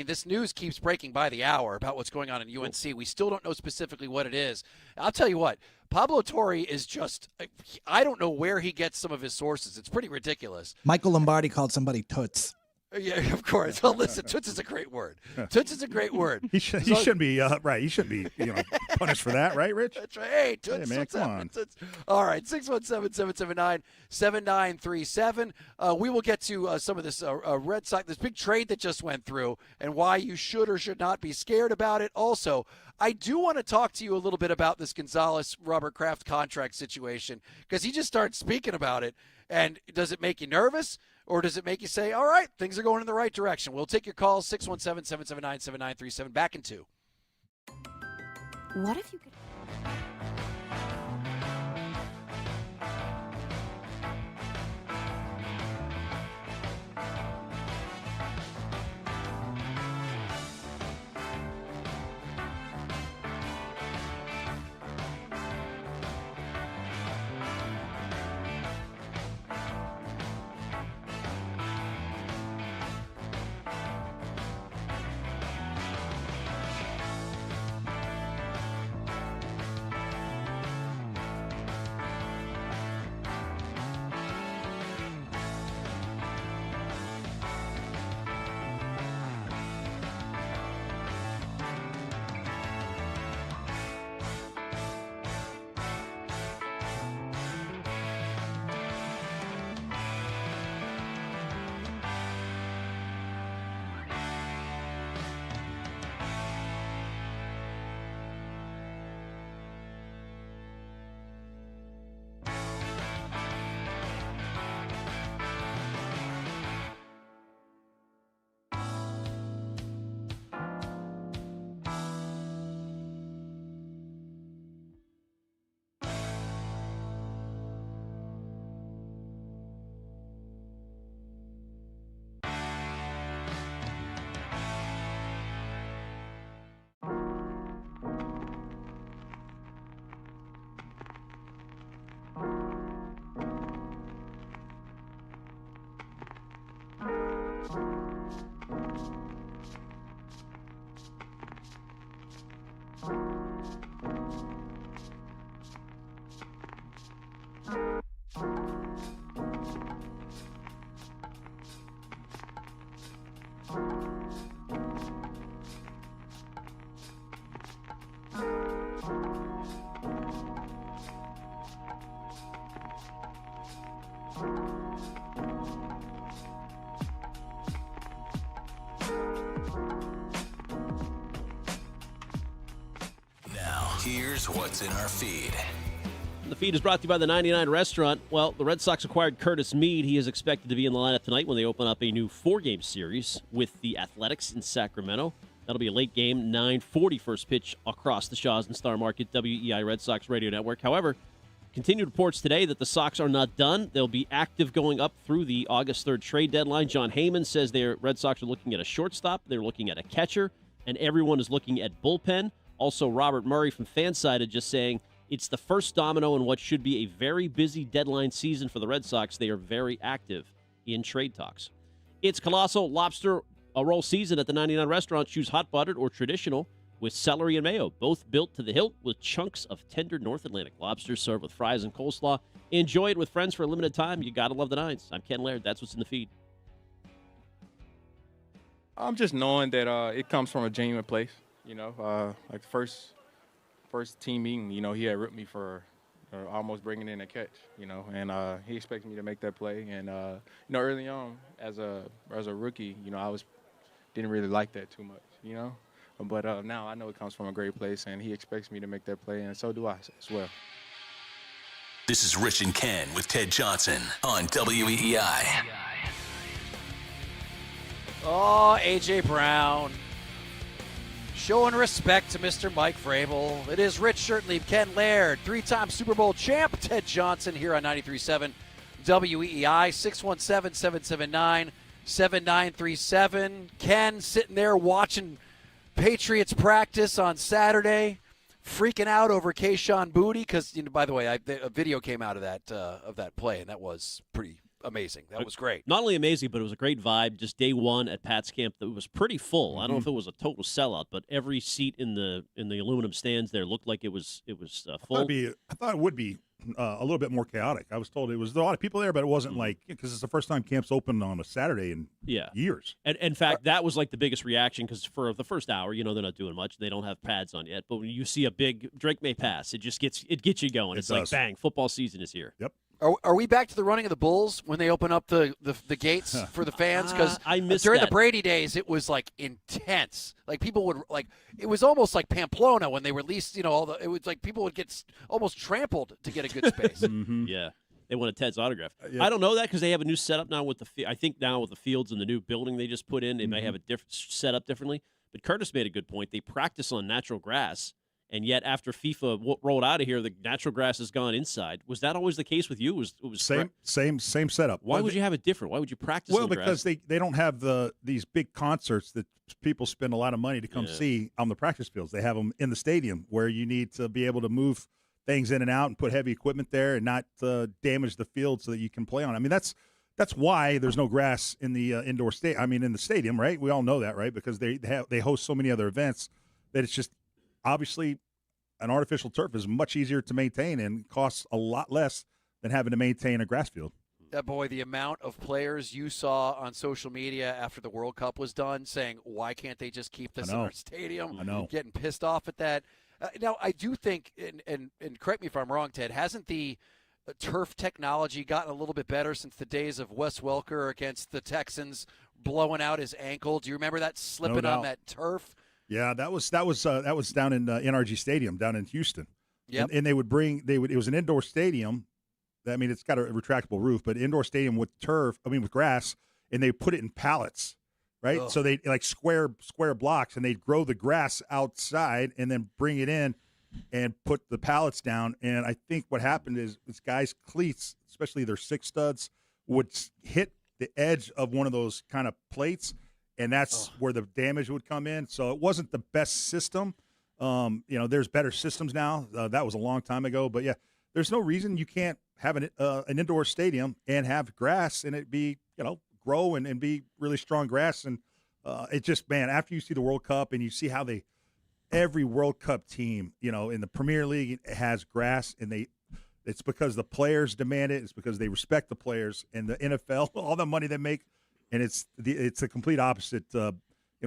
this news keeps breaking by the hour about what's going on in UNC. We still don't know specifically what it is. I'll tell you what, Pablo Torre is just, I don't know where he gets some of his sources. It's pretty ridiculous. Michael Lombardi called somebody toots. Yeah, of course. Well, listen, toots is a great word. Toots is a great word. He shouldn't be right. He shouldn't be punished for that, right, Rich? That's right. Hey, toots. Hey, man, come on. Toots. All right, 617-779-7937. We will get to some of this Red Sox, this big trade that just went through, and why you should or should not be scared about it. Also, I do want to talk to you a little bit about this Gonzalez-Robert Kraft contract situation because he just started speaking about it. And does it make you nervous? Or does it make you say, all right, things are going in the right direction? We'll take your calls, 617-779-7937. Back in 2. What if you could... Now, here's what's in our feed. The feed is brought to you by the 99 Restaurant. Well, the Red Sox acquired Curtis Mead. He is expected to be in the lineup tonight when they open up a new 4-game series with the Athletics in Sacramento. That'll be a late game, 9:40 first pitch across the Shaw's and Star Market WEEI Red Sox radio network. However, continued reports today that the Sox are not done. They'll be active going up through the August 3rd trade deadline. John Heyman says their Red Sox are looking at a shortstop. They're looking at a catcher, and everyone is looking at bullpen. Also, Robert Murray from Fansided just saying it's the first domino in what should be a very busy deadline season for the Red Sox. They are very active in trade talks. It's Colossal Lobster roll season at the 99 Restaurant. Choose hot buttered or traditional with celery and mayo, both built to the hilt with chunks of tender North Atlantic lobster served with fries and coleslaw. Enjoy it with friends for a limited time. You got to love the Nines. I'm Ken Laird. That's what's in the feed. I'm just knowing that it comes from a genuine place. You know, like the first team meeting, you know, he had ripped me for almost bringing in a catch, you know, and he expected me to make that play. And, you know, early on as a rookie, you know, didn't really like that too much, you know. But now I know it comes from a great place, and he expects me to make that play, and so do I as well. This is Rich and Ken with Ted Johnson on WEEI. Oh, A.J. Brown. Showing respect to Mr. Mike Vrabel. It is Rich Shirtleaf, Ken Laird, 3-time Super Bowl champ Ted Johnson here on 93.7 WEEI, 617-779-7937. Ken sitting there watching Patriots practice on Saturday, freaking out over Kayshon Boutte because, you know, by the way, a video came out of that play, and that was pretty amazing. That was great. Not only amazing, but it was a great vibe. Just day one at Pat's camp, that was pretty full. I don't know if it was a total sellout, but every seat in the aluminum stands there looked like it was full. I thought it would be a little bit more chaotic. I was told it was a lot of people there, but it wasn't like, because it's the first time camps open on a Saturday in years. And in fact, that was like the biggest reaction because for the first hour, you know, they're not doing much. They don't have pads on yet. But when you see a big Drake May pass, it gets you going. It's like, bang, football season is here. Yep. Are we back to the running of the Bulls when they open up the gates for the fans? Because during the Brady days, it was like intense. Like people would it was almost like Pamplona when they released, you know, it was like people would get almost trampled to get a good space. Yeah. They wanted Ted's autograph. Yeah. I don't know that because they have a new setup now with I think now with the fields and the new building they just put in, they may have a different setup differently. But Curtis made a good point. They practice on natural grass. And yet, after FIFA rolled out of here, the natural grass has gone inside. Was that always the case with you? It was same setup. Why would you have it different? Why would you practice? Well, on the because grass? they don't have these big concerts that people spend a lot of money to come see on the practice fields. They have them in the stadium where you need to be able to move things in and out and put heavy equipment there and not damage the field so that you can play on it. I mean, that's why there's no grass in the indoor in the stadium, right? We all know that, right? Because they host so many other events that it's just obviously an artificial turf is much easier to maintain and costs a lot less than having to maintain a grass field. Boy, the amount of players you saw on social media after the World Cup was done saying, why can't they just keep this in our stadium? I know. Getting pissed off at that. Now, I do think, and correct me if I'm wrong, Ted, hasn't the turf technology gotten a little bit better since the days of Wes Welker against the Texans blowing out his ankle? Do you remember that slipping on that turf? Yeah, that was down in NRG Stadium down in Houston. Yep. And it was an indoor stadium. I mean, it's got a retractable roof, but indoor stadium with with grass, and they put it in pallets, right? Ugh. So they like square blocks, and they'd grow the grass outside and then bring it in and put the pallets down. And I think what happened is guys' cleats, especially their six studs, would hit the edge of one of those kind of plates, and that's where the damage would come in. So it wasn't the best system. There's better systems now. That was a long time ago. But, yeah, there's no reason you can't have an indoor stadium and have grass and it be, grow and be really strong grass. And it just, man, after you see the World Cup and you see how every World Cup team, in the Premier League has grass, and it's because the players demand it. It's because they respect the players. And the NFL, all the money they make, and it's a complete opposite,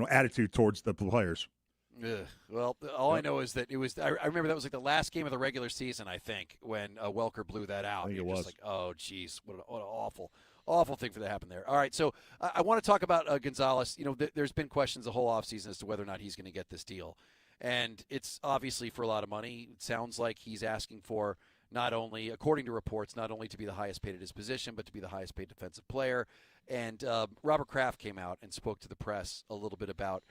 attitude towards the players. Ugh. Well, all I know is that it was. I remember that was like the last game of the regular season, I think, when Welker blew that out. I think it You're was. just like, oh, geez, what an awful thing for that to happen there. All right, so I want to talk about Gonzalez. There's been questions the whole offseason as to whether or not he's going to get this deal, and it's obviously for a lot of money. It sounds like he's asking for not only, according to reports, not only to be the highest paid at his position, but to be the highest paid defensive player. And Robert Kraft came out and spoke to the press a little bit about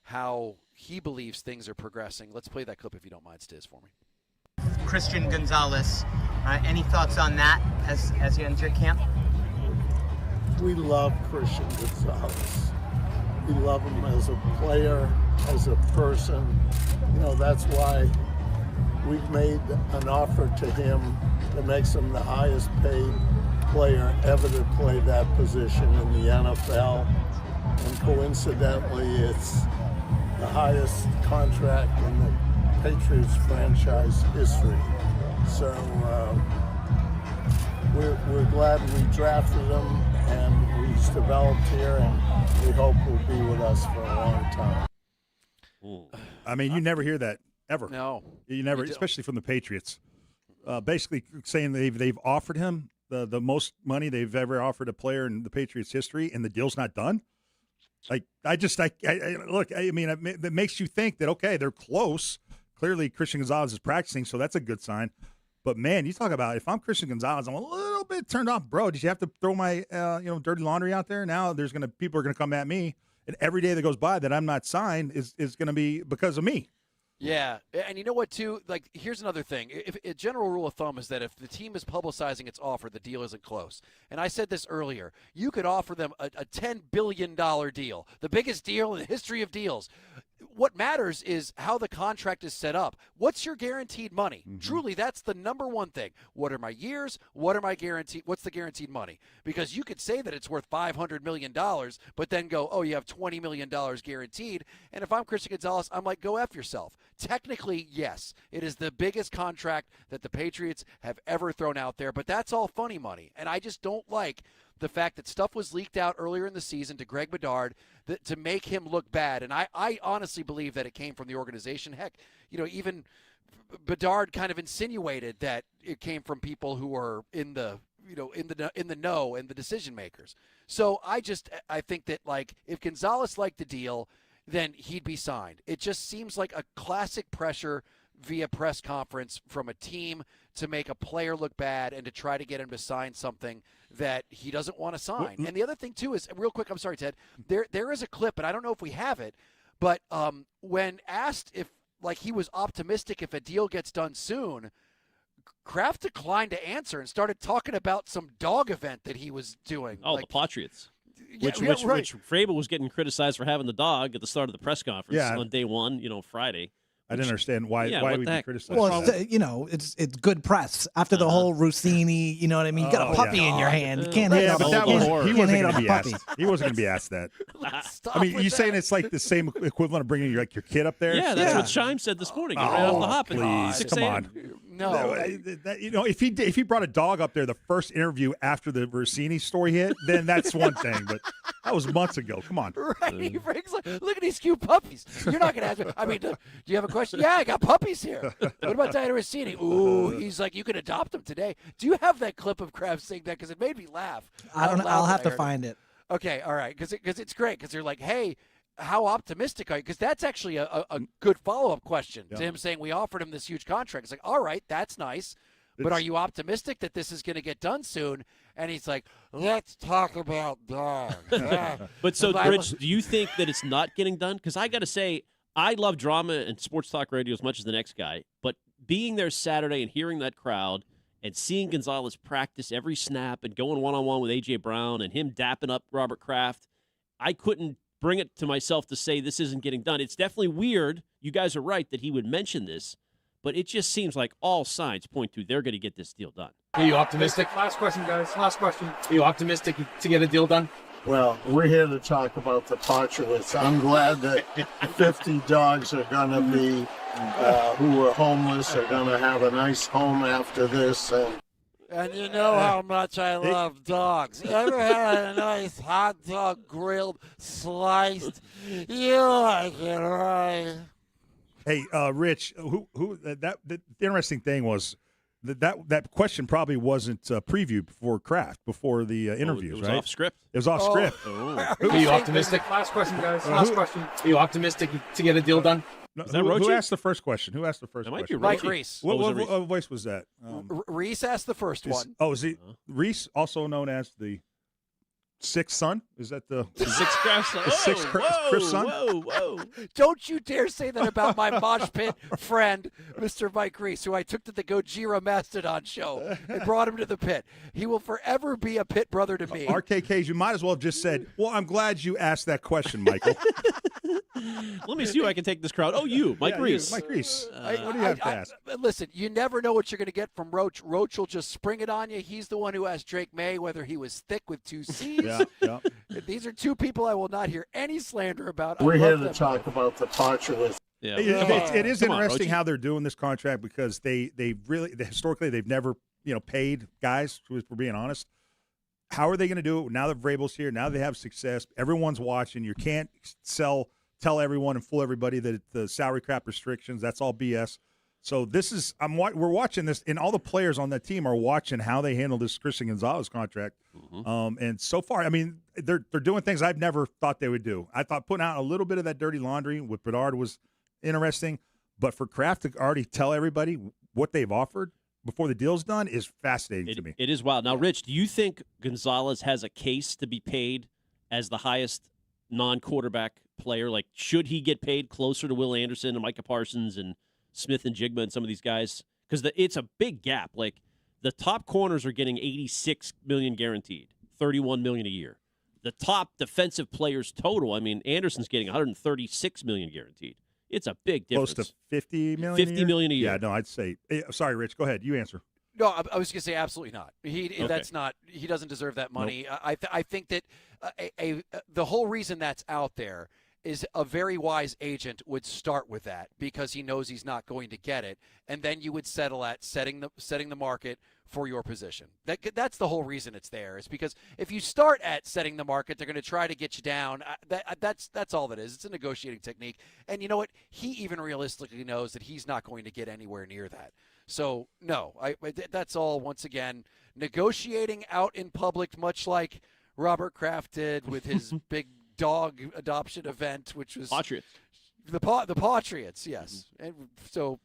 how he believes things are progressing. Let's play that clip if you don't mind, Stiz, for me. Christian Gonzalez, any thoughts on that as you enter camp? We love Christian Gonzalez. We love him as a player, as a person. That's why we've made an offer to him that makes him the highest paid player ever to play that position in the NFL. And coincidentally, it's the highest contract in the Patriots franchise history. So we're glad we drafted him, and he's developed here, and we hope he'll be with us for a long time. I mean, you never hear that ever. No, you never, especially from the Patriots. Basically saying they've offered him the most money they've ever offered a player in the Patriots history, and the deal's not done. Like, look, I mean, that makes you think that, okay, they're close. Clearly, Christian Gonzalez is practicing, so that's a good sign. But, man, you talk about, if I'm Christian Gonzalez, I'm a little bit turned off. Bro, did you have to throw my, dirty laundry out there? Now people are going to come at me, and every day that goes by that I'm not signed is going to be because of me. Yeah, and you know what, too? Like, here's another thing. If a general rule of thumb is that if the team is publicizing its offer, the deal isn't close. And I said this earlier. You could offer them a $10 billion deal, the biggest deal in the history of deals. What matters is how the contract is set up. What's your guaranteed money? Mm-hmm. Truly, that's the number one thing. What are my years? What are my guaranteed? What's the guaranteed money? Because you could say that it's worth $500 million, but then go, oh, you have $20 million guaranteed. And if I'm Christian Gonzalez, I'm like, go F yourself. Technically, yes, it is the biggest contract that the Patriots have ever thrown out there, but that's all funny money. And I just don't like the fact that stuff was leaked out earlier in the season to Greg Bedard to make him look bad. And I honestly believe that it came from the organization. Heck, even Bedard kind of insinuated that it came from people who are in the know and the decision makers. So I think that, like, if Gonzalez liked the deal, then he'd be signed. It just seems like a classic pressure via press conference from a team to make a player look bad and to try to get him to sign something that he doesn't want to sign. And the other thing, too, is, real quick, I'm sorry, Ted, there is a clip, and I don't know if we have it, but when asked if, like, he was optimistic if a deal gets done soon, Kraft declined to answer and started talking about some dog event that he was doing. Oh, like, the Patriots. Yeah, Which right. Vrabel was getting criticized for having the dog at the start of the press conference on day one, Friday. I didn't understand why we'd be criticized. Well, it's good press after the whole Rossini. You know what I mean? You got a puppy in your hand. You can't hate on he wasn't going to be asked. He wasn't going to be asked that. I mean, you saying it's like the same equivalent of bringing your kid up there? Yeah, that's what Shime said this morning. Right off the hop. Please, come on. No, if he brought a dog up there the first interview after the Rossini story hit, then that's one thing. But that was months ago. Come on. Right? He brings like, look at these cute puppies. You're not going to ask me. I mean, do you have a question? Yeah, I got puppies here. What about Diana Rossini? Ooh, he's like, you can adopt them today. Do you have that clip of Kraft saying that? Because it made me laugh. I'll have to find it. Okay, all right, because it's great. Because they're like, hey, how optimistic are you? Because that's actually a good follow-up question to him saying we offered him this huge contract. It's like, all right, that's nice. But are you optimistic that this is going to get done soon? And he's like, let's talk about dogs. But so, Rich, do you think that it's not getting done? Because I got to say, I love drama and sports talk radio as much as the next guy. But being there Saturday and hearing that crowd and seeing Gonzalez practice every snap and going one-on-one with A.J. Brown and him dapping up Robert Kraft, I couldn't bring it to myself to say this isn't getting done. It's definitely weird. You guys are right that he would mention this. But it just seems like all signs point to they're going to get this deal done. Are you optimistic? Last question, guys. Last question. Are you optimistic to get a deal done? Well, we're here to talk about the Patriots. I'm glad that 50 dogs are going to be, who were homeless, are going to have a nice home after this. And you know how much I love dogs. You ever had a nice hot dog grilled, sliced? You like it, right? Hey, Rich, the interesting thing was that question probably wasn't previewed before Kraft, before the interviews, it was right? off script. It was off script. Are you optimistic? Last question, guys. Last question. Are you optimistic to get a deal done? No, Is that who Rochi? asked the first question? Who asked the first That might question? be Mike Rochi. Reese. What voice was that? Reese asked the first one. Oh, is he Reese, also known as the sixth son? Is that the sixth Kraft son? The sixth Kraft son? Whoa. Don't you dare say that about my mosh pit friend, Mr. Mike Reese, who I took to the Gojira Mastodon show and brought him to the pit. He will forever be a pit brother to me. RKKs, you might as well have just said, well, I'm glad you asked that question, Michael. Let me see who I can take this crowd. Oh, you, Mike Reese. Mike Reese. What do you have to ask? Listen, you never know what you're going to get from Roach. Roach will just spring it on you. He's the one who asked Drake May whether he was thick with two C's. Yeah. These are two people I will not hear any slander about. We're here to talk about the Patriots. Yeah, it is interesting how they're doing this contract because they really historically they've never paid guys. If we're being honest, how are they going to do it now that Vrabel's here? Now they have success. Everyone's watching. You can't tell everyone and fool everybody that the salary cap restrictions. That's all BS. So this is we're watching this, and all the players on that team are watching how they handle this Christian Gonzalez contract. Mm-hmm. And so far, I mean, they're doing things I've never thought they would do. I thought putting out a little bit of that dirty laundry with Bedard was interesting, but for Kraft to already tell everybody what they've offered before the deal's done is fascinating to me. It is wild. Now, Rich, do you think Gonzalez has a case to be paid as the highest non-quarterback player? Like, should he get paid closer to Will Anderson and Micah Parsons and Smith and Jigma and some of these guys? Because it's a big gap. Like, the top corners are getting $86 million guaranteed, $31 million a year. The top defensive players total, I mean, Anderson's getting $136 million guaranteed. It's a big difference. Close to $50 million. $50 million a year. Yeah, no, I'd say. Sorry, Rich. Go ahead. You answer. No, I was going to say absolutely not. That's not. He doesn't deserve that money. Nope. I think that the whole reason that's out there is a very wise agent would start with that because he knows he's not going to get it, and then you would settle at setting the market for your position. That's the whole reason it's there. Is because if you start at setting the market, they're going to try to get you down. That's all that is. It's a negotiating technique, and you know what? He even realistically knows that he's not going to get anywhere near that. So no, that's all once again negotiating out in public, much like Robert Kraft did with his big dog adoption event, which was Patriots. The Patriots, yes. Mm-hmm. And so,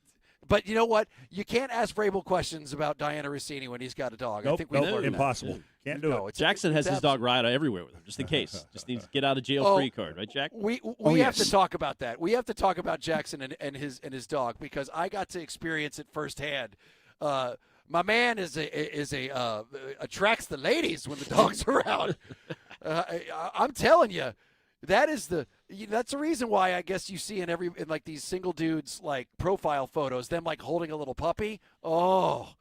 but you know what? You can't ask Vrabel questions about Diana Rossini when he's got a dog. Nope, I think we learned impossible. That. Can't do it. Jackson has his dog Rida everywhere with him, just in case. Just needs to get out of jail free card, right, Jack? We have to talk about that. We have to talk about Jackson and his dog because I got to experience it firsthand. My man attracts the ladies when the dog's around. I'm telling you, that's the reason why I guess you see in like these single dudes like profile photos, them like holding a little puppy. Oh,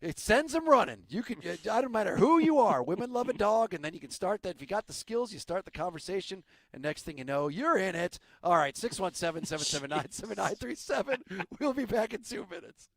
it sends them running. You can, I don't matter who you are. Women love a dog, and then you can start that. If you got the skills, you start the conversation, and next thing you know, you're in it. All right, 617-779-7937. We'll be back in 2 minutes.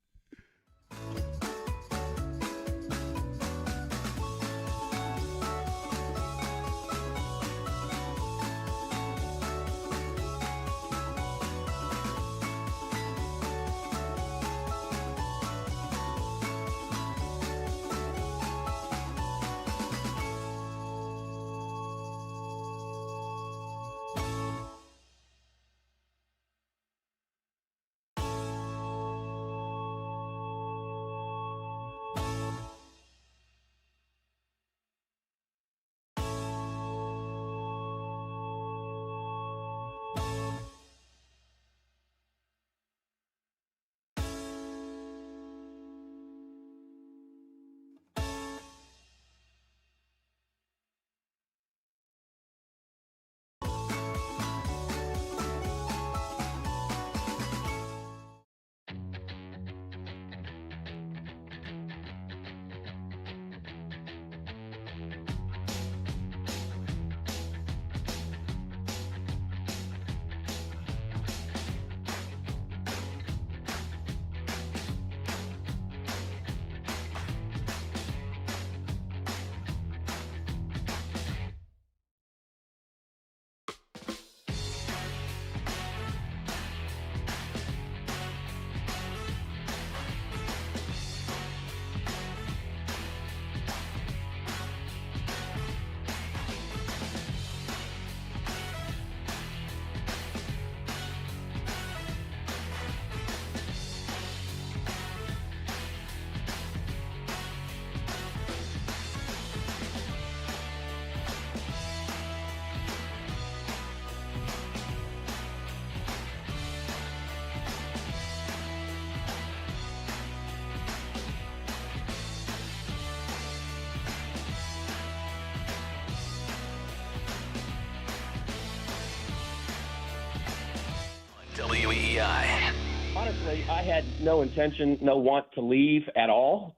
WEEI. Honestly, I had no intention, no want to leave at all.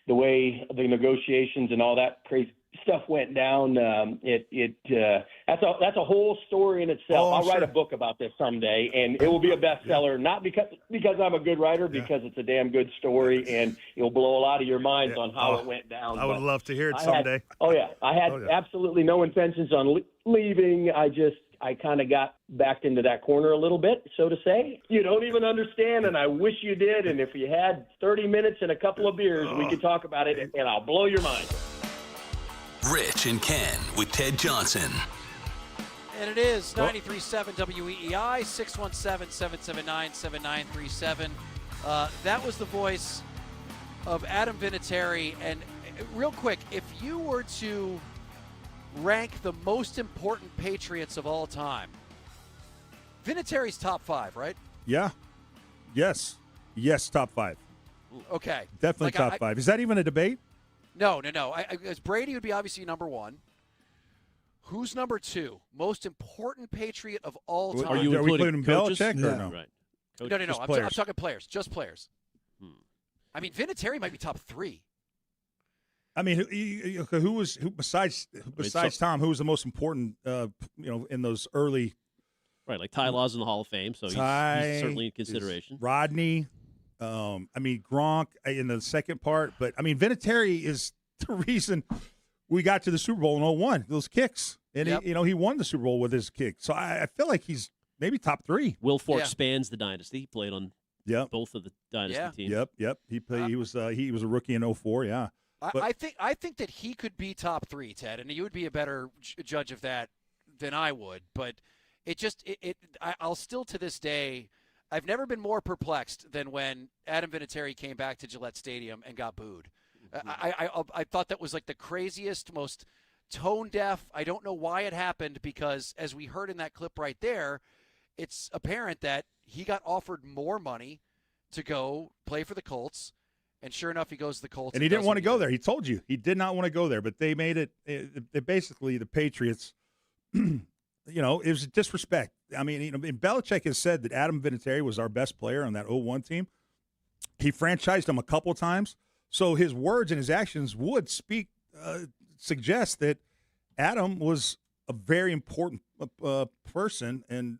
The way the negotiations and all that crazy stuff went down, that's a whole story in itself. I'll write a book about this someday, and it will be a bestseller. Not because I'm a good writer, because it's a damn good story, and it'll blow a lot of your minds on how it went down. I would love to hear it someday. I had absolutely no intentions on leaving. I kind of got backed into that corner a little bit, so to say. You don't even understand, and I wish you did. And if you had 30 minutes and a couple of beers, we could talk about it, and I'll blow your mind. Rich and Ken with Ted Johnson. And it is 93.7 WEEI, 617-779-7937. That was the voice of Adam Vinatieri. And real quick, if you were to rank the most important Patriots of all time, Vinatieri's top 5, right? Yeah. Yes, top 5. Okay. Definitely top 5. Is that even a debate? No. As Brady would be obviously number 1. Who's number 2? Most important Patriot of all time. Are we including Belichick or no? Right. No. I'm talking players. Just players. I mean, Vinatieri might be top 3. I mean, who besides Tom? Who was the most important? In those early. Right, like Ty Law's in the Hall of Fame, so he's certainly in consideration. Rodney, Gronk in the second part, but I mean, Vinatieri is the reason we got to the Super Bowl in 2001. Those kicks, and he won the Super Bowl with his kick. So I feel like he's maybe top 3. Will Fork spans the dynasty. He played on both of the dynasty teams. Yep. He played. He was a rookie in 2004. Yeah. I think that he could be top 3, Ted, and you would be a better judge of that than I would. But I'll still to this day, I've never been more perplexed than when Adam Vinatieri came back to Gillette Stadium and got booed. I thought that was like the craziest, most tone deaf. I don't know why it happened, because as we heard in that clip right there, it's apparent that he got offered more money to go play for the Colts. And sure enough, he goes to the Colts. And he didn't want to go there. He told you he did not want to go there. But they made it basically the Patriots, it was disrespect. I mean, Belichick has said that Adam Vinatieri was our best player on that 2001 team. He franchised him a couple of times. So his words and his actions would suggest that Adam was a very important person and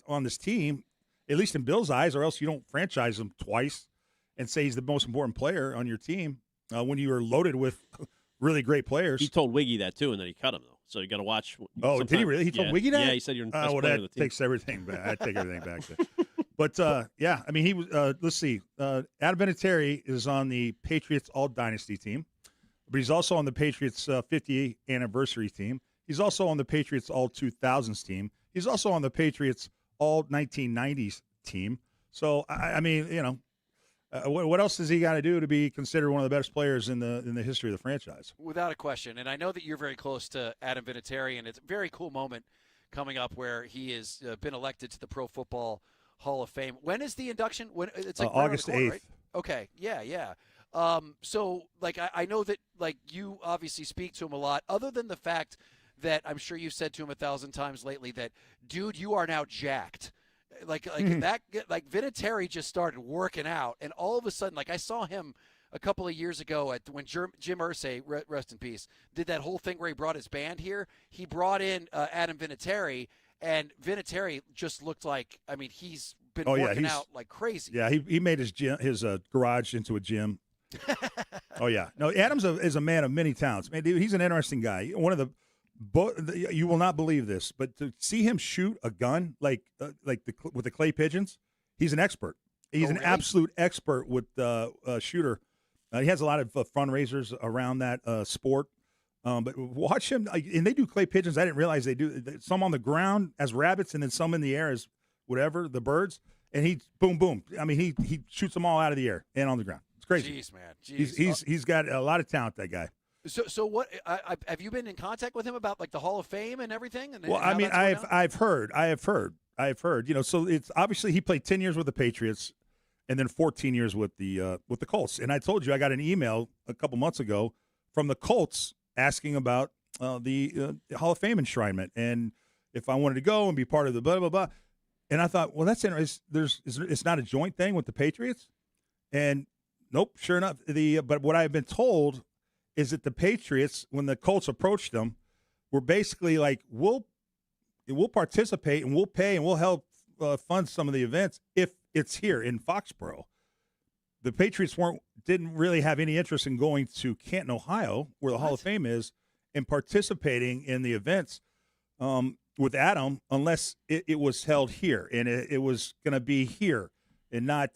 on this team, at least in Bill's eyes, or else you don't franchise him twice and say he's the most important player on your team when you are loaded with really great players. He told Wiggy that too, and then he cut him though. So you got to watch. Oh, did he really? He told Wiggy that? Yeah, he said you're the best player that of the team. takes everything back. I take everything back. But I mean, he was. Let's see. Adam Vinatieri is on the Patriots All Dynasty team, but he's also on the Patriots 50th anniversary team. He's also on the Patriots All 2000s team. He's also on the Patriots All 1990s team. So I mean, what else does he got to do to be considered one of the best players in the history of the franchise? Without a question. And I know that you're very close to Adam Vinatieri, and it's a very cool moment coming up where he has been elected to the Pro Football Hall of Fame. When is the induction? When it's like August 8th. Right? Okay. Yeah. So like I know that like you obviously speak to him a lot. Other than the fact that I'm sure you've said to him 1,000 times lately that, dude, you are now jacked. Like Vinatieri just started working out, and all of a sudden, like I saw him a couple of years ago when Jim Irsay, rest in peace, did that whole thing where he brought his band here. He brought in Adam Vinatieri, and Vinatieri just looked like, I mean, he's been working out like crazy. Yeah, he made his garage into a gym. Oh yeah, no, Adams is a man of many talents. Man, dude, he's an interesting guy. One of the you will not believe this, but to see him shoot a gun with the clay pigeons, he's an expert. He's an absolute expert with shooter. He has a lot of fundraisers around that sport. But watch him, and they do clay pigeons. I didn't realize they do some on the ground as rabbits, and then some in the air as whatever, the birds. And he boom. I mean, he shoots them all out of the air and on the ground. It's crazy. Jeez, man. Jeez. He's got a lot of talent, that guy. So what? Have you been in contact with him about like the Hall of Fame and everything? And well, I mean, I've heard. So it's obviously he played 10 years with the Patriots, and then 14 years with the Colts. And I told you I got an email a couple months ago from the Colts asking about the Hall of Fame enshrinement and if I wanted to go and be part of the blah blah blah. And I thought, well, that's interesting. It's not a joint thing with the Patriots, and nope, sure enough. But what I've been told is that the Patriots, when the Colts approached them, were basically like, we'll participate and we'll pay and we'll help fund some of the events if it's here in Foxborough. The Patriots didn't really have any interest in going to Canton, Ohio, where the Hall of Fame is, and participating in the events with Adam, unless it was held here and it was going to be here and not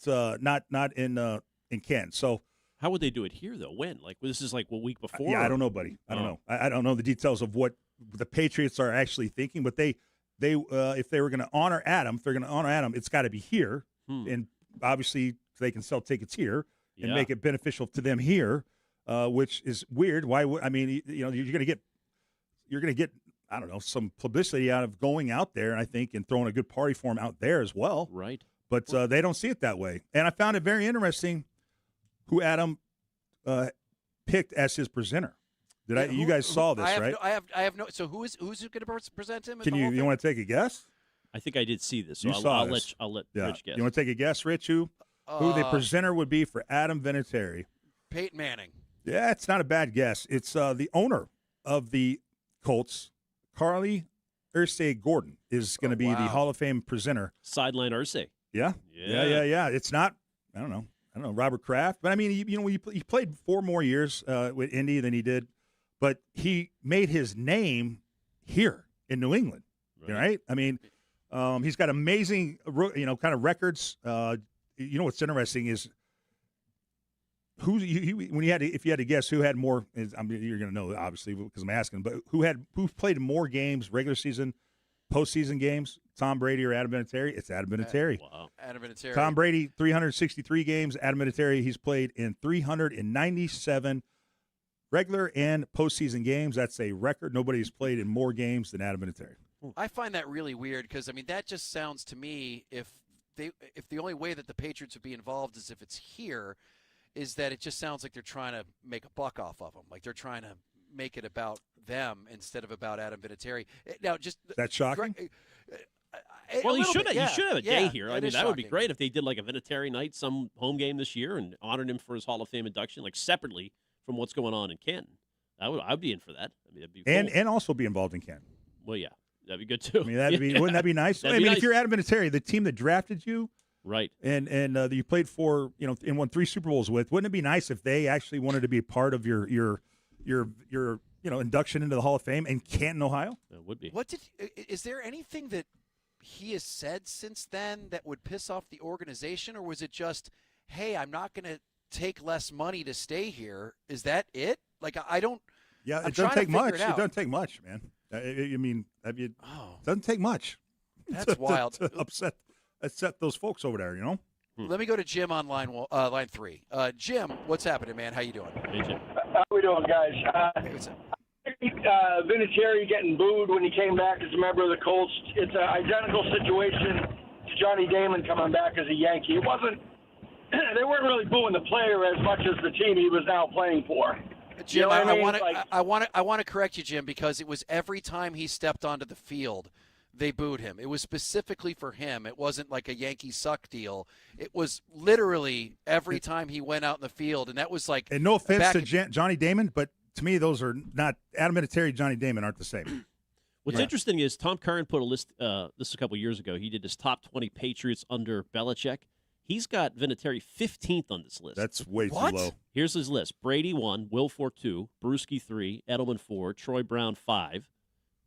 in Canton. So. How would they do it here, though? When? Like, this is like a week before? Yeah, I don't know, buddy. I don't know. I don't know the details of what the Patriots are actually thinking, but they if they were going to honor Adam, it's got to be here, and obviously they can sell tickets here and make it beneficial to them here, which is weird. Why? You're going to get I don't know, some publicity out of going out there, I think, and throwing a good party for him out there as well. Right. But they don't see it that way, and I found it very interesting who Adam picked as his presenter. You guys saw this, right? I have no. So who's going to present him? You want to take a guess? I think I did see this. So I'll let yeah. Rich guess. You want to take a guess, Rich? Who the presenter would be for Adam Vinatieri? Peyton Manning. Yeah, it's not a bad guess. It's the owner of the Colts, Carly Ursay Gordon, is going to be the Hall of Fame presenter. Sideline Ursay. Yeah. It's not. I don't know, Robert Kraft, but I mean, he played 4 more years with Indy than he did, but he made his name here in New England, right? I mean, he's got amazing, kind of records. What's interesting is if you had to guess who had more. You're going to know obviously because I'm asking, but who played more games, regular season, postseason games? Tom Brady or Adam Vinatieri? It's Adam Vinatieri. Wow. Adam Vinatieri. Tom Brady, 363 games. Adam Vinatieri, he's played in 397 regular and postseason games. That's a record. Nobody's played in more games than Adam Vinatieri. I find that really weird because, I mean, that just sounds to me if the only way that the Patriots would be involved is if it's here, is that it just sounds like they're trying to make a buck off of them. Like they're trying to make it about them instead of about Adam Vinatieri. Now, just that's shocking. Well, you should have a day here. I mean, that would be shocking. great if they did like a Vinatieri night, some home game this year, and honored him for his Hall of Fame induction, like separately from what's going on in Canton. I'd be in for that. I mean, that'd be cool. And also be involved in Canton. Well, yeah, that'd be good too. I mean, wouldn't that be nice? I mean, if you're Adam Vinatieri, the team that drafted you, right, and that you played for, and won 3 Super Bowls with, wouldn't it be nice if they actually wanted to be a part of your induction into the Hall of Fame in Canton, Ohio? That would be. Is there anything that he has said since then that would piss off the organization, or was it just, hey, I'm not going to take less money to stay here? Is that it? Like, I don't. Yeah, I'm it doesn't take much. It doesn't take much, man. It doesn't take much. That's wild. To upset those folks over there, Let me go to Jim on line 3. Jim, what's happening, man? How you doing? Hey, Jim. How we doing, guys? Vinatieri getting booed when he came back as a member of the Colts. It's an identical situation to Johnny Damon coming back as a Yankee. It wasn't. They weren't really booing the player as much as the team he was now playing for. Jim, I want to correct you, Jim, because it was every time he stepped onto the field, they booed him. It was specifically for him. It wasn't like a Yankee suck deal. It was literally every time he went out in the field, and that was like. And no offense to Johnny Damon, but to me, those are not Adam Vinatieri, Johnny Damon aren't the same. What's interesting is Tom Curran put a list. This a couple years ago. He did his top 20 Patriots under Belichick. He's got Vinatieri 15th on this list. That's way too low. Here's his list: Brady 1, Wilfork 2, Brewski 3, Edelman 4, Troy Brown 5,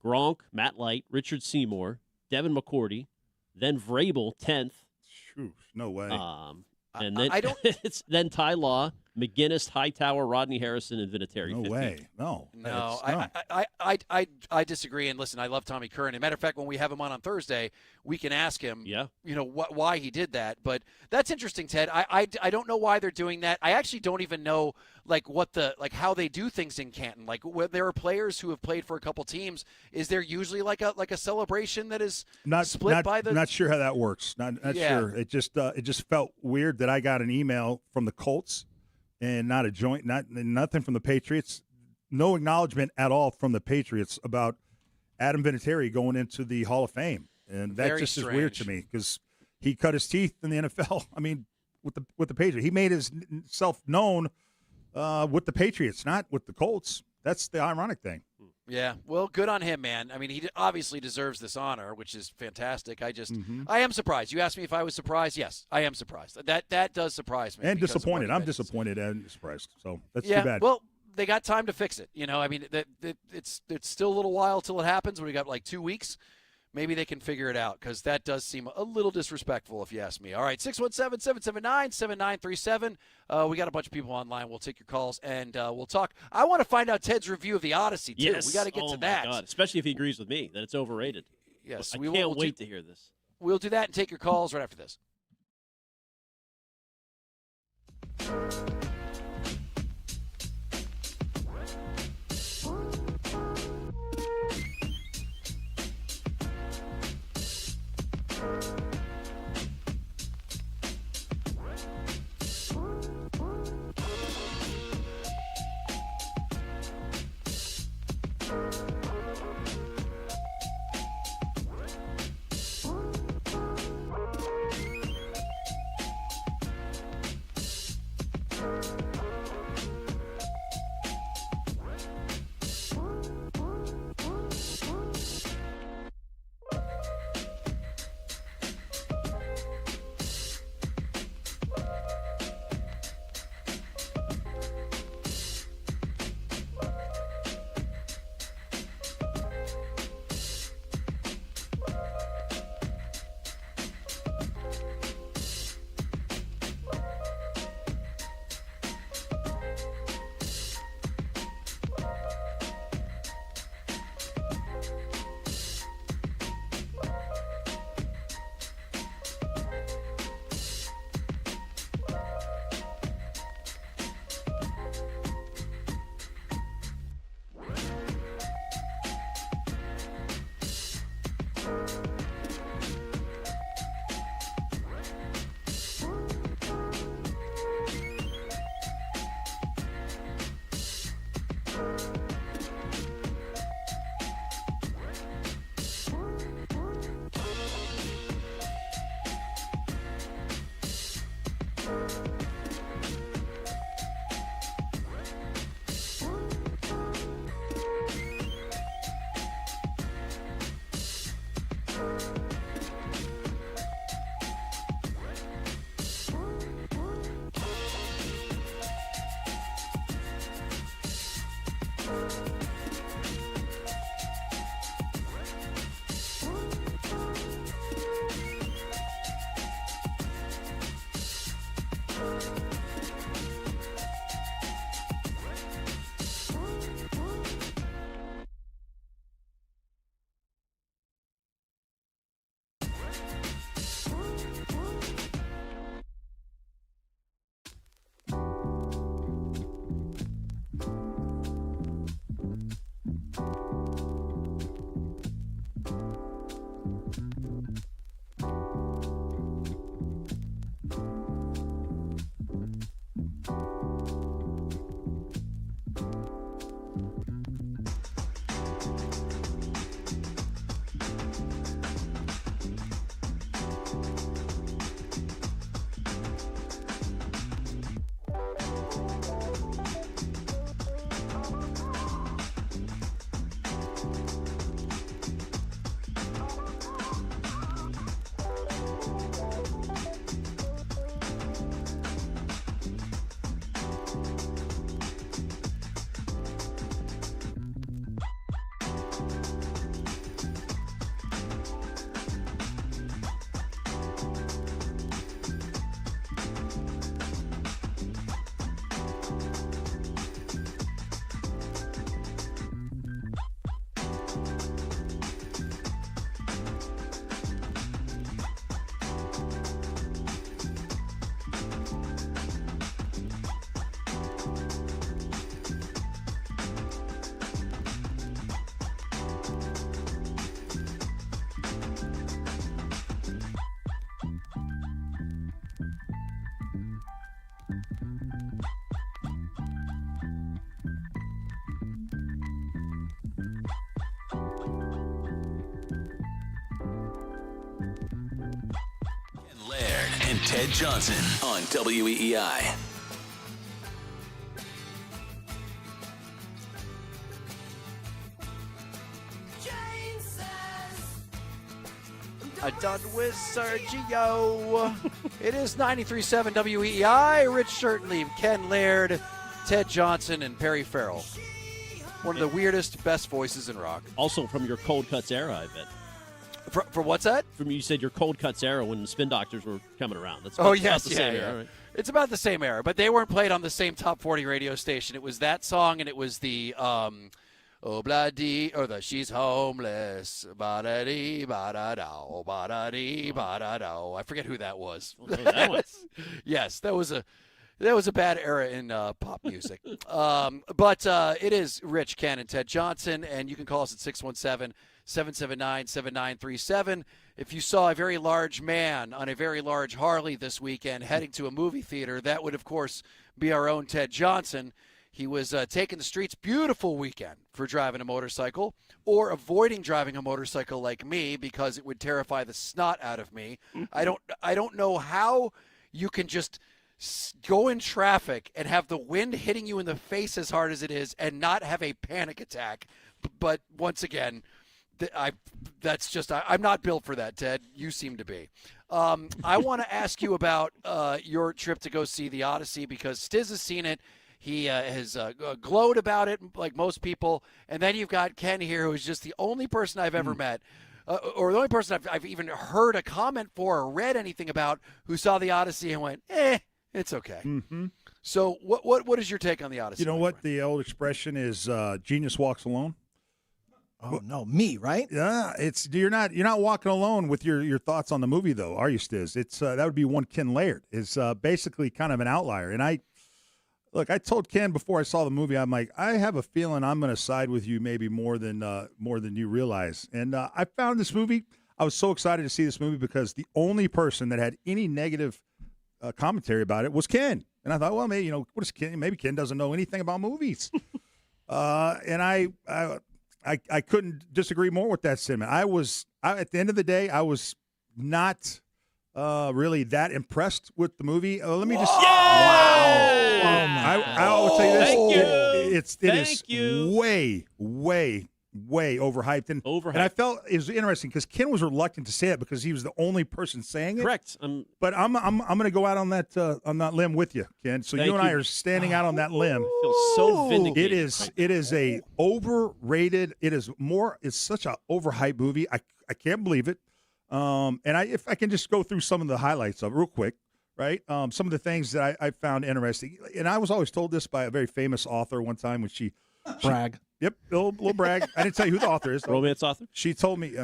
Gronk, Matt Light, Richard Seymour, Devin McCourty, then Vrabel 10th. No way. And then then Ty Law, McGinnis, Hightower, Rodney Harrison, and Vinatieri. No 15th. way. No. I disagree. And listen, I love Tommy Curran. As a matter of fact, when we have him on Thursday, we can ask him, why he did that. But that's interesting, Ted. I don't know why they're doing that. I actually don't even know how they do things in Canton. Like when there are players who have played for a couple teams, is there usually like a celebration that is split by the? Not sure how that works. Not sure. It just felt weird that I got an email from the Colts and not a joint, nothing from the Patriots. No acknowledgement at all from the Patriots about Adam Vinatieri going into the Hall of Fame. And that Very just is weird to me because he cut his teeth in the NFL. I mean, with the Patriots. He made himself known with the Patriots, not with the Colts. That's the ironic thing. Yeah, well, good on him, man. I mean, he obviously deserves this honor, which is fantastic. I am surprised. You asked me if I was surprised. Yes, I am surprised. That does surprise me. And disappointed. I'm disappointed and surprised. So that's too bad. Well, they got time to fix it. I mean, it's still a little while till it happens. We got like 2 weeks. Maybe they can figure it out because that does seem a little disrespectful if you ask me. All right, 617-779-7937. We got a bunch of people online. We'll take your calls, and we'll talk. I want to find out Ted's review of the Odyssey, too. Yes. We got to get to that. God. Especially if he agrees with me that it's overrated. Yes. I can't wait to hear this. We'll do that and take your calls right after this. and Ted Johnson on WEEI. I'm done with Sergio. It is 93.7 WEEI. Rich Shirtleaf, Ken Laird, Ted Johnson, and Perry Farrell. One of the weirdest, best voices in rock. Also from your Cold Cuts era, I bet. For what's that? From you said your Cold Cuts era when the Spin Doctors were coming around. That's Oh, about yes, the same yeah. era, right? It's about the same era, but they weren't played on the same top 40 radio station. It was that song, and it was the oh blah dee, or the she's homeless, ba da dee, ba da da, ba da dee, ba da da. I forget who that was. Yes, that was a bad era in pop music. But it is Rich, Ken, and Ted Johnson, and you can call us at 617-779-7937. If you saw a very large man on a very large Harley this weekend heading to a movie theater, that would, of course, be our own Ted Johnson. He was taking the streets. Beautiful weekend for driving a motorcycle, or avoiding driving a motorcycle like me because it would terrify the snot out of me. I don't know how you can just go in traffic and have the wind hitting you in the face as hard as it is and not have a panic attack. But once again, I'm not built for that, Ted. You seem to be. I want to ask you about your trip to go see The Odyssey, because Stiz has seen it. He has glowed about it like most people. And then you've got Ken here, who is just the only person I've ever met, or the only person I've even heard a comment for or read anything about, who saw The Odyssey and went, it's okay. Mm-hmm. So what is your take on The Odyssey? You know what? The old expression is genius walks alone. Oh, no, me, right? Yeah, you're not walking alone with your thoughts on the movie, though, are you, Stiz? It's that would be one Ken Laird. Is basically kind of an outlier. And I told Ken before I saw the movie, I'm like, I have a feeling I'm going to side with you maybe more than you realize. And I found this movie. I was so excited to see this movie because the only person that had any negative commentary about it was Ken. And I thought, well, maybe what is Ken? Maybe Ken doesn't know anything about movies. And I couldn't disagree more with that sentiment. At the end of the day, I was not really that impressed with the movie. Let me just. Wow! I will tell you this. Thank you. It is way, way, way overhyped. And I felt it was interesting because Ken was reluctant to say it because he was the only person saying it. Correct. But I'm going to go out on that limb with you, Ken. So you and I are standing out on that limb. I feel so vindicated. It is a overrated. It's such an overhyped movie. I can't believe it. And if I can just go through some of the highlights of it real quick, right? Some of the things that I found interesting. And I was always told this by a very famous author one time when she brag. Yep, little brag. I didn't tell you who the author is. Romance author? She told me,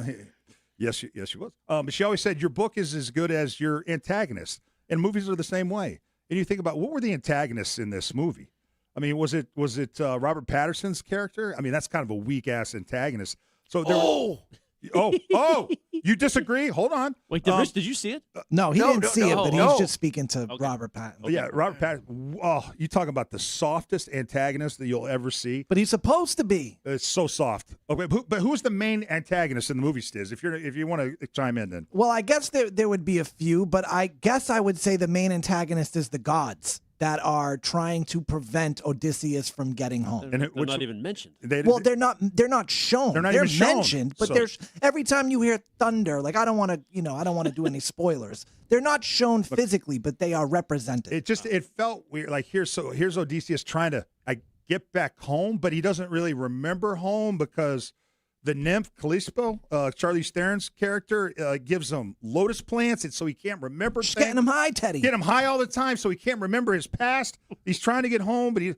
yes, she was. But she always said, your book is as good as your antagonist. And movies are the same way. And you think about, what were the antagonists in this movie? I mean, was it Robert Pattinson's character? I mean, that's kind of a weak-ass antagonist. So you disagree? Hold on. Wait, Rich, did you see it? No, he didn't see it, but he's just speaking to Robert Pattinson. Okay. Yeah, Robert Pattinson. Oh, you talking about the softest antagonist that you'll ever see. But he's supposed to be. It's so soft. Okay, but who's the main antagonist in the movie, Stiz? If you want to chime in, then. Well, I guess there would be a few, but I guess I would say the main antagonist is the gods that are trying to prevent Odysseus from getting home. They're not even mentioned. They're not shown. They're not they're even mentioned, shown. but there's every time you hear thunder, like I don't want to do any spoilers. They're not shown physically, but they are represented. It felt weird. Like here's Odysseus trying to get back home, but he doesn't really remember home because the nymph Callisto, Charlize Theron's character, gives him lotus plants, and so he can't remember. Just getting him high, Teddy. Get him high all the time, so he can't remember his past. He's trying to get home, but the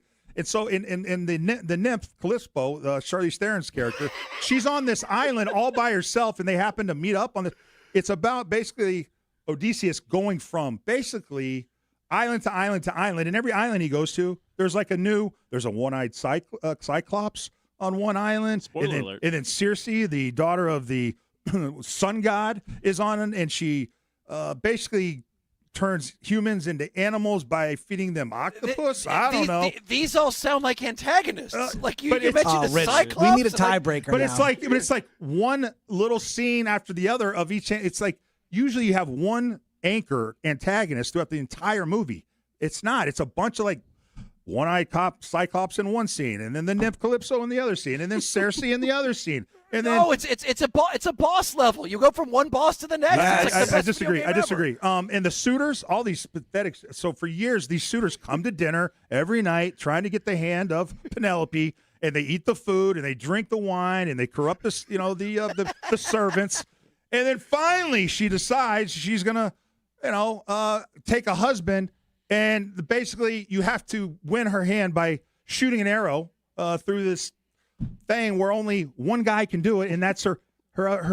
nymph Callisto, Charlize Theron's character, she's on this island all by herself, and they happen to meet up on the. It's about basically Odysseus going from basically island to island to island, and every island he goes to, there's a one-eyed cyclops on one island. Spoiler alert. And then Circe, the daughter of the sun god, is on it, and she basically turns humans into animals by feeding them octopus. I don't know. These all sound like antagonists. Like you mentioned the Cyclops. We need a tiebreaker But now. it's like one little scene after the other of each. It's like usually you have one anchor antagonist throughout the entire movie. It's not. It's a bunch of like one-eyed Cyclops in one scene, and then the nymph Calypso in the other scene, and then Cersei in the other scene. And then, no, it's a boss level. You go from one boss to the next. I disagree. I disagree. And the suitors, all these pathetic. So for years, these suitors come to dinner every night trying to get the hand of Penelope, and they eat the food and they drink the wine and they corrupt the servants, and then finally she decides she's gonna take a husband, and basically you have to win her hand by shooting an arrow through this thing where only one guy can do it, and that's her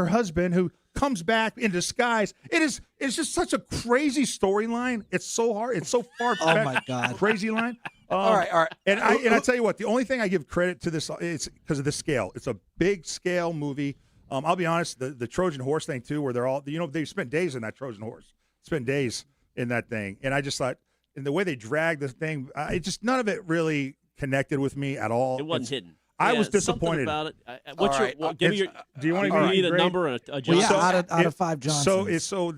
husband, who comes back in disguise. It's just such a crazy storyline. It's so hard. It's so far-fetched. Oh my God, crazy line. All right. And I tell you what, the only thing I give credit to this is because of the scale. It's a big scale movie. I'll be honest, the Trojan horse thing too, where they're all they spent days in that Trojan horse, spent days in that thing, and I just thought, in the way they dragged the thing, none of it really connected with me at all. It wasn't hidden. I was disappointed about it. What's right. give me your? Do you want to give me a number and a Well, yeah, out of 5 Johnsons. So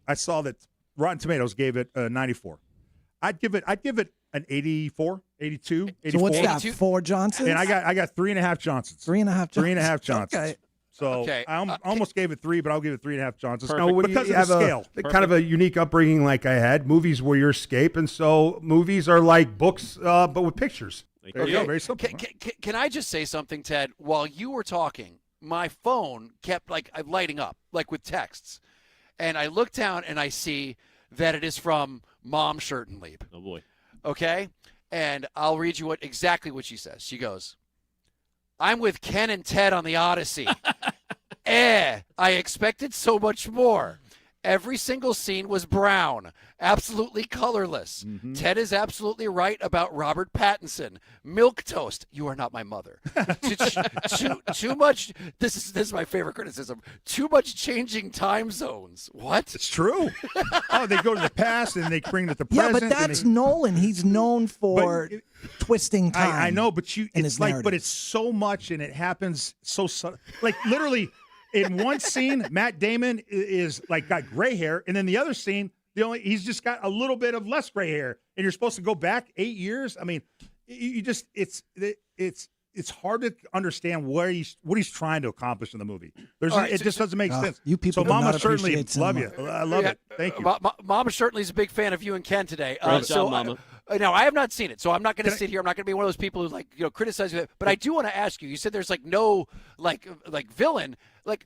I saw that Rotten Tomatoes gave it 94. I'd give it an 84, 82, 84. So what's that? 4 Johnsons? And I got 3.5 Johnsons. 3.5 Johnsons. Okay. So I almost gave it 3, but I'll give it 3.5 Johnsons. No, when because you of the have scale. kind of a unique upbringing like I had, movies were your escape, and so movies are like books, but with pictures. There you go. Very simple. Can I just say something, Ted? While you were talking, my phone kept lighting up, like with texts. And I look down and I see that it is from Mom Shirtenlieb. Oh, boy. Okay? And I'll read you exactly what she says. She goes, I'm with Ken and Ted on the Odyssey. I expected so much more. Every single scene was brown, absolutely colorless. Mm-hmm. Ted is absolutely right about Robert Pattinson. Milquetoast, you are not my mother. Too much. This is my favorite criticism. Too much changing time zones. What? It's true. They go to the past and they bring it to the present. Yeah, but that's Nolan. He's known for twisting time. I know, but it's like, narrative. but it's so much, and it happens so subtle. Like literally. In one scene, Matt Damon is got gray hair, and then the other scene, he's just got a little bit of less gray hair, and you're supposed to go back 8 years. I mean, it's hard to understand what he's trying to accomplish in the movie. It just doesn't make sense. You people so do Mama not certainly appreciate love cinema. you. I love it. Thank you. Mama certainly is a big fan of you and Ken today. Great job, Mama. Now, I have not seen it, so I'm not going to sit here. I'm not going to be one of those people who criticize it. But I do want to ask you. You said there's no villain.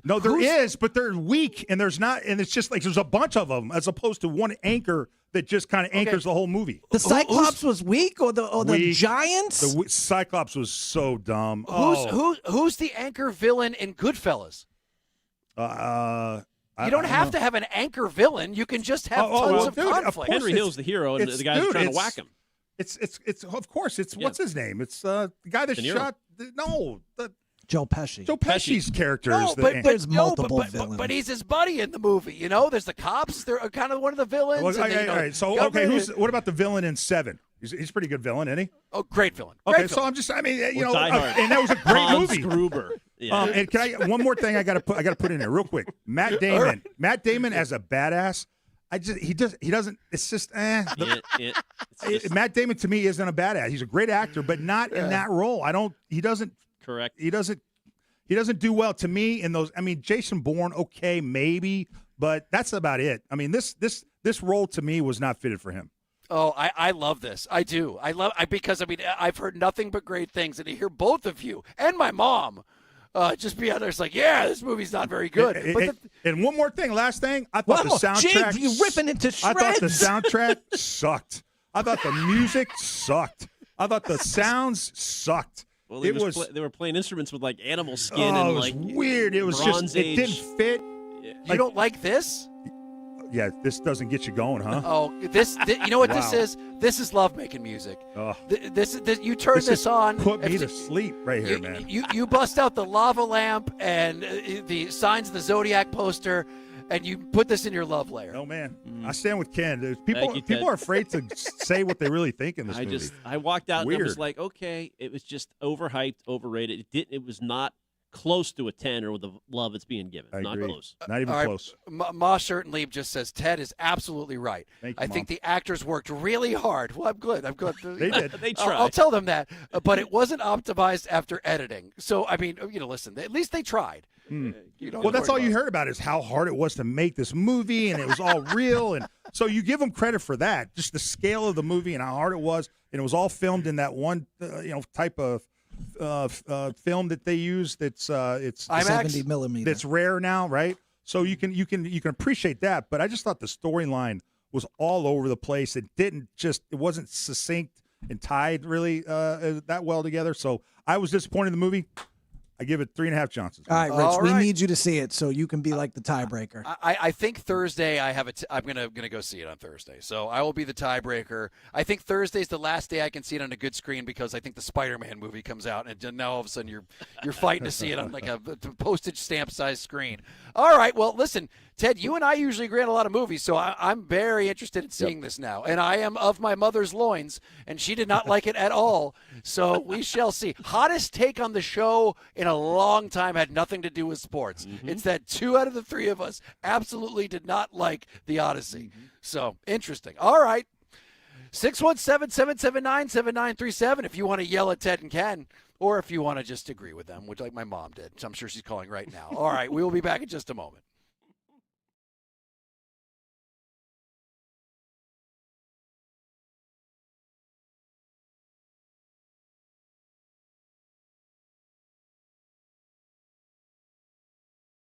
No, there is, but they're weak, and there's not, and it's just there's a bunch of them as opposed to one anchor that just kind of anchors the whole movie. The Cyclops was weak, or the Giants? The Cyclops was so dumb. Who's the anchor villain in Goodfellas? You don't have to have an anchor villain. You can just have tons of conflict. Henry Hill's the hero, and the guy's trying to whack him. It's of course what's his name? It's the guy that shot. Joe Pesci. Joe Pesci's character No, is the but there's multiple villains. But he's his buddy in the movie. There's the cops. They're kind of one of the villains. All right. So what about the villain in Seven? He's a pretty good villain, isn't he? Oh, great villain. Okay, so I'm just, and that was a great Hans movie. Gruber. Yeah. And can I one more thing I got to put in there real quick. Matt Damon as a badass. He doesn't. It's just Matt Damon to me isn't a badass. He's a great actor, but not in that role. He doesn't. Correct. He doesn't do well to me in those. I mean, Jason Bourne, okay, maybe, but that's about it. I mean, this role to me was not fitted for him. Oh, I love this. I do. Because I've heard nothing but great things, and to hear both of you and my mom just be out there, it's like, yeah, this movie's not very good. And one more thing, last thing, I thought the soundtrack. Jake, you ripping into shreds. I thought the soundtrack sucked. I thought the music sucked. I thought the sounds sucked. Well, they were playing instruments with animal skin it and was weird. It was Bronze just Age. It didn't fit. You don't like this? Yeah, this doesn't get you going, huh? Oh, you know what this is? This is love making music. Oh. This you turn this on. Put me to sleep right here, man. You bust out the lava lamp and the Signs of the Zodiac poster, and you put this in your love layer. Oh man, I stand with Ken. People are afraid to say what they really think in this movie. I walked out Weird. and I was like, okay, it was just overhyped, overrated. It was not close to a 10 or with the love it's being given. I Not agree. close. Not even close. Ma Shirtenlieb just says Ted is absolutely right. Thank you, I think Mom. the actors worked really hard. Well, I'm good. They did. They I'll tried. tell them that. But it wasn't optimized after editing. So, I mean, listen, at least they tried. Well, that's all you heard about is how hard it was to make this movie, and it was all real. And so you give them credit for that, just the scale of the movie and how hard it was. And it was all filmed in that one, type of film that they use. It's IMAX? 70 millimeter. That's rare now, right? So you can appreciate that. But I just thought the storyline was all over the place. It wasn't succinct and tied really that well together. So I was disappointed in the movie. I give it 3.5 Johnsons. All right, Rich, we need you to see it so you can be like the tiebreaker. I think Thursday I'm gonna go see it on Thursday, so I will be the tiebreaker. I think Thursday's the last day I can see it on a good screen because I think the Spider-Man movie comes out, and now all of a sudden you're fighting to see it on like a postage stamp size screen. All right, well listen, Ted, you and I usually agree on a lot of movies, so I'm very interested in seeing this now, and I am of my mother's loins, and she did not like it at all. So we shall see. Hottest take on the show in a long time had nothing to do with sports. It's that 2 out of the 3 of us absolutely did not like the Odyssey. So interesting. All right. 617-779-7937 if you want to yell at Ted and Ken, or if you want to just agree with them, which like my mom did. So I'm sure she's calling right now. All right. We will be back in just a moment.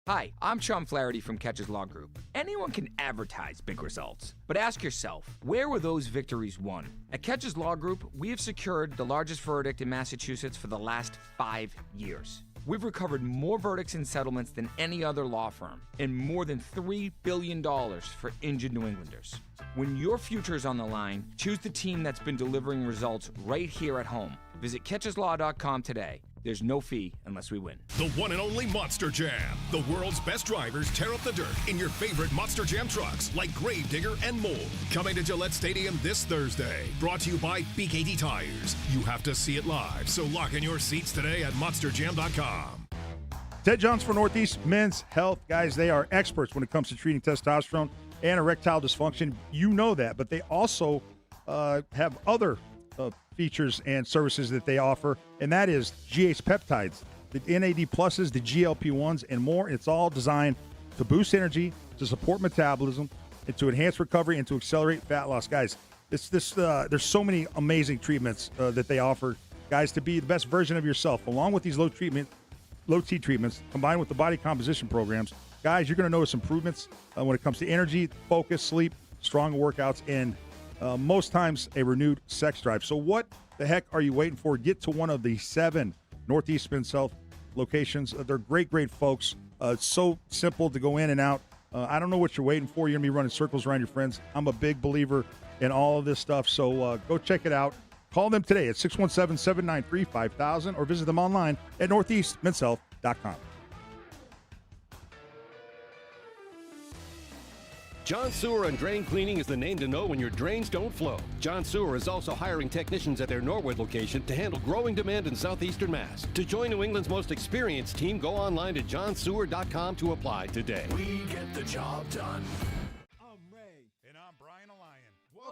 Hi, I'm Sean Flaherty from Catches Law Group. Anyone can advertise big results, but ask yourself, where were those victories won? At Catches Law Group, we have secured the largest verdict in Massachusetts for the last 5 years. We've recovered more verdicts and settlements than any other law firm, and more than $3 billion for injured New Englanders. When your future is on the line, choose the team that's been delivering results right here at home. Visit catcheslaw.com today. There's no fee unless we win. The one and only Monster Jam. The world's best drivers tear up the dirt in your favorite Monster Jam trucks like Gravedigger and more. Coming to Gillette Stadium this Thursday. Brought to you by BKT Tires. You have to see it live, so lock in your seats today at monsterjam.com. Ted Johns for Northeast Men's Health. Guys, they are experts when it comes to treating testosterone and erectile dysfunction. You know that, but they also have other features and services that they offer, and that is GH peptides, the NAD pluses, the GLP-1s, and more. It's all designed to boost energy, to support metabolism, and to enhance recovery and to accelerate fat loss. Guys, there's so many amazing treatments that they offer, guys, to be the best version of yourself, along with these low T treatments, combined with the body composition programs. Guys, you're going to notice improvements when it comes to energy, focus, sleep, strong workouts, and most times a renewed sex drive. So what the heck are you waiting for? Get to one of the 7 Northeast Men's Health locations. They're great folks. It's so simple to go in and out. I don't know what you're waiting for. You're going to be running circles around your friends. I'm a big believer in all of this stuff. So go check it out. Call them today at 617-793-5000 or visit them online at northeastmenshealth.com. John Sewer and Drain Cleaning is the name to know when your drains don't flow. John Sewer is also hiring technicians at their Norwood location to handle growing demand in southeastern Mass. To join New England's most experienced team, go online to johnsewer.com to apply today. We get the job done.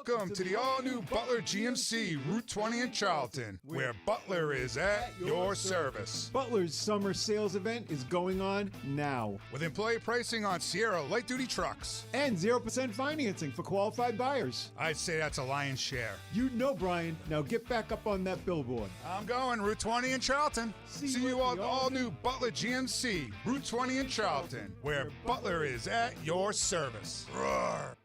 Welcome to the all-new Butler GMC, Route 20 in Charlton, where Butler is at your service. Butler's summer sales event is going on now. With employee pricing on Sierra light-duty trucks. And 0% financing for qualified buyers. I'd say that's a lion's share. You know, Brian. Now get back up on that billboard. I'm going, Route 20 in Charlton. See you on the all-new Butler GMC, Route 20 in Charlton, where Butler is at your service. Roar!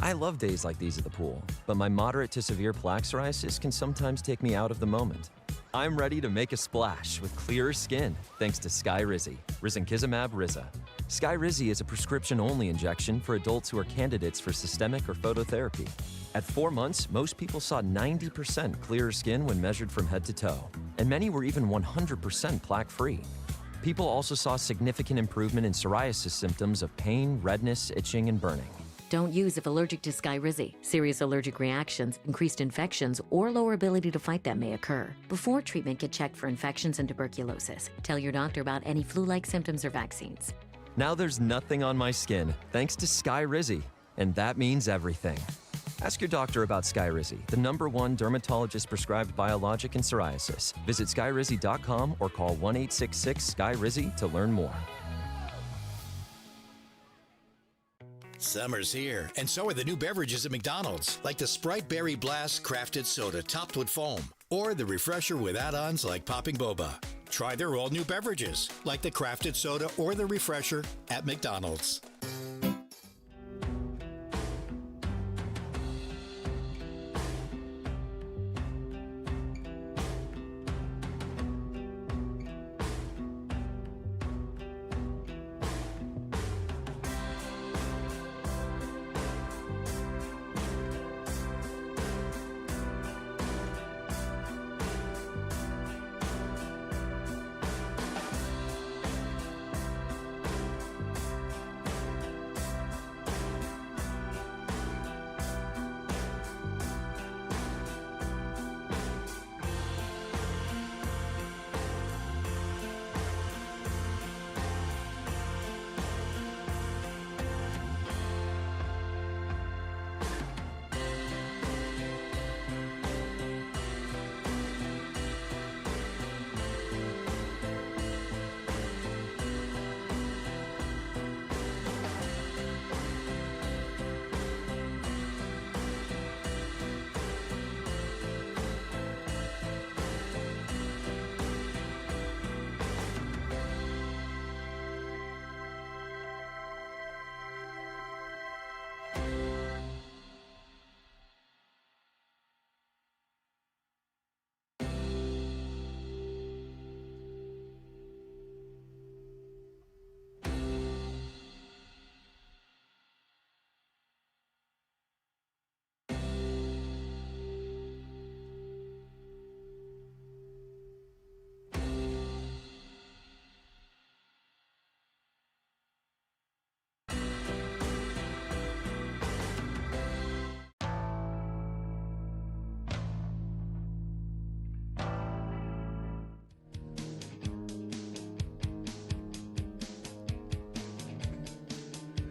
I love days like these at the pool, but my moderate to severe plaque psoriasis can sometimes take me out of the moment. I'm ready to make a splash with clearer skin thanks to Skyrizi, risankizumab Riza. Skyrizi is a prescription-only injection for adults who are candidates for systemic or phototherapy. At 4 months, most people saw 90% clearer skin when measured from head to toe, and many were even 100% plaque-free. People also saw significant improvement in psoriasis symptoms of pain, redness, itching, and burning. Don't use if allergic to Skyrizi. Serious allergic reactions, increased infections, or lower ability to fight them may occur. Before treatment, get checked for infections and tuberculosis. Tell your doctor about any flu-like symptoms or vaccines. Now there's nothing on my skin thanks to Skyrizi, and that means everything. Ask your doctor about Skyrizi, the #1 dermatologist-prescribed biologic in psoriasis. Visit skyrizi.com or call 1-866-SKYRIZI to learn more. Summer's here, and so are the new beverages at McDonald's, like the Sprite Berry Blast Crafted Soda topped with foam, or the refresher with add-ons like Popping Boba. Try their all-new beverages, like the Crafted Soda or the refresher at McDonald's.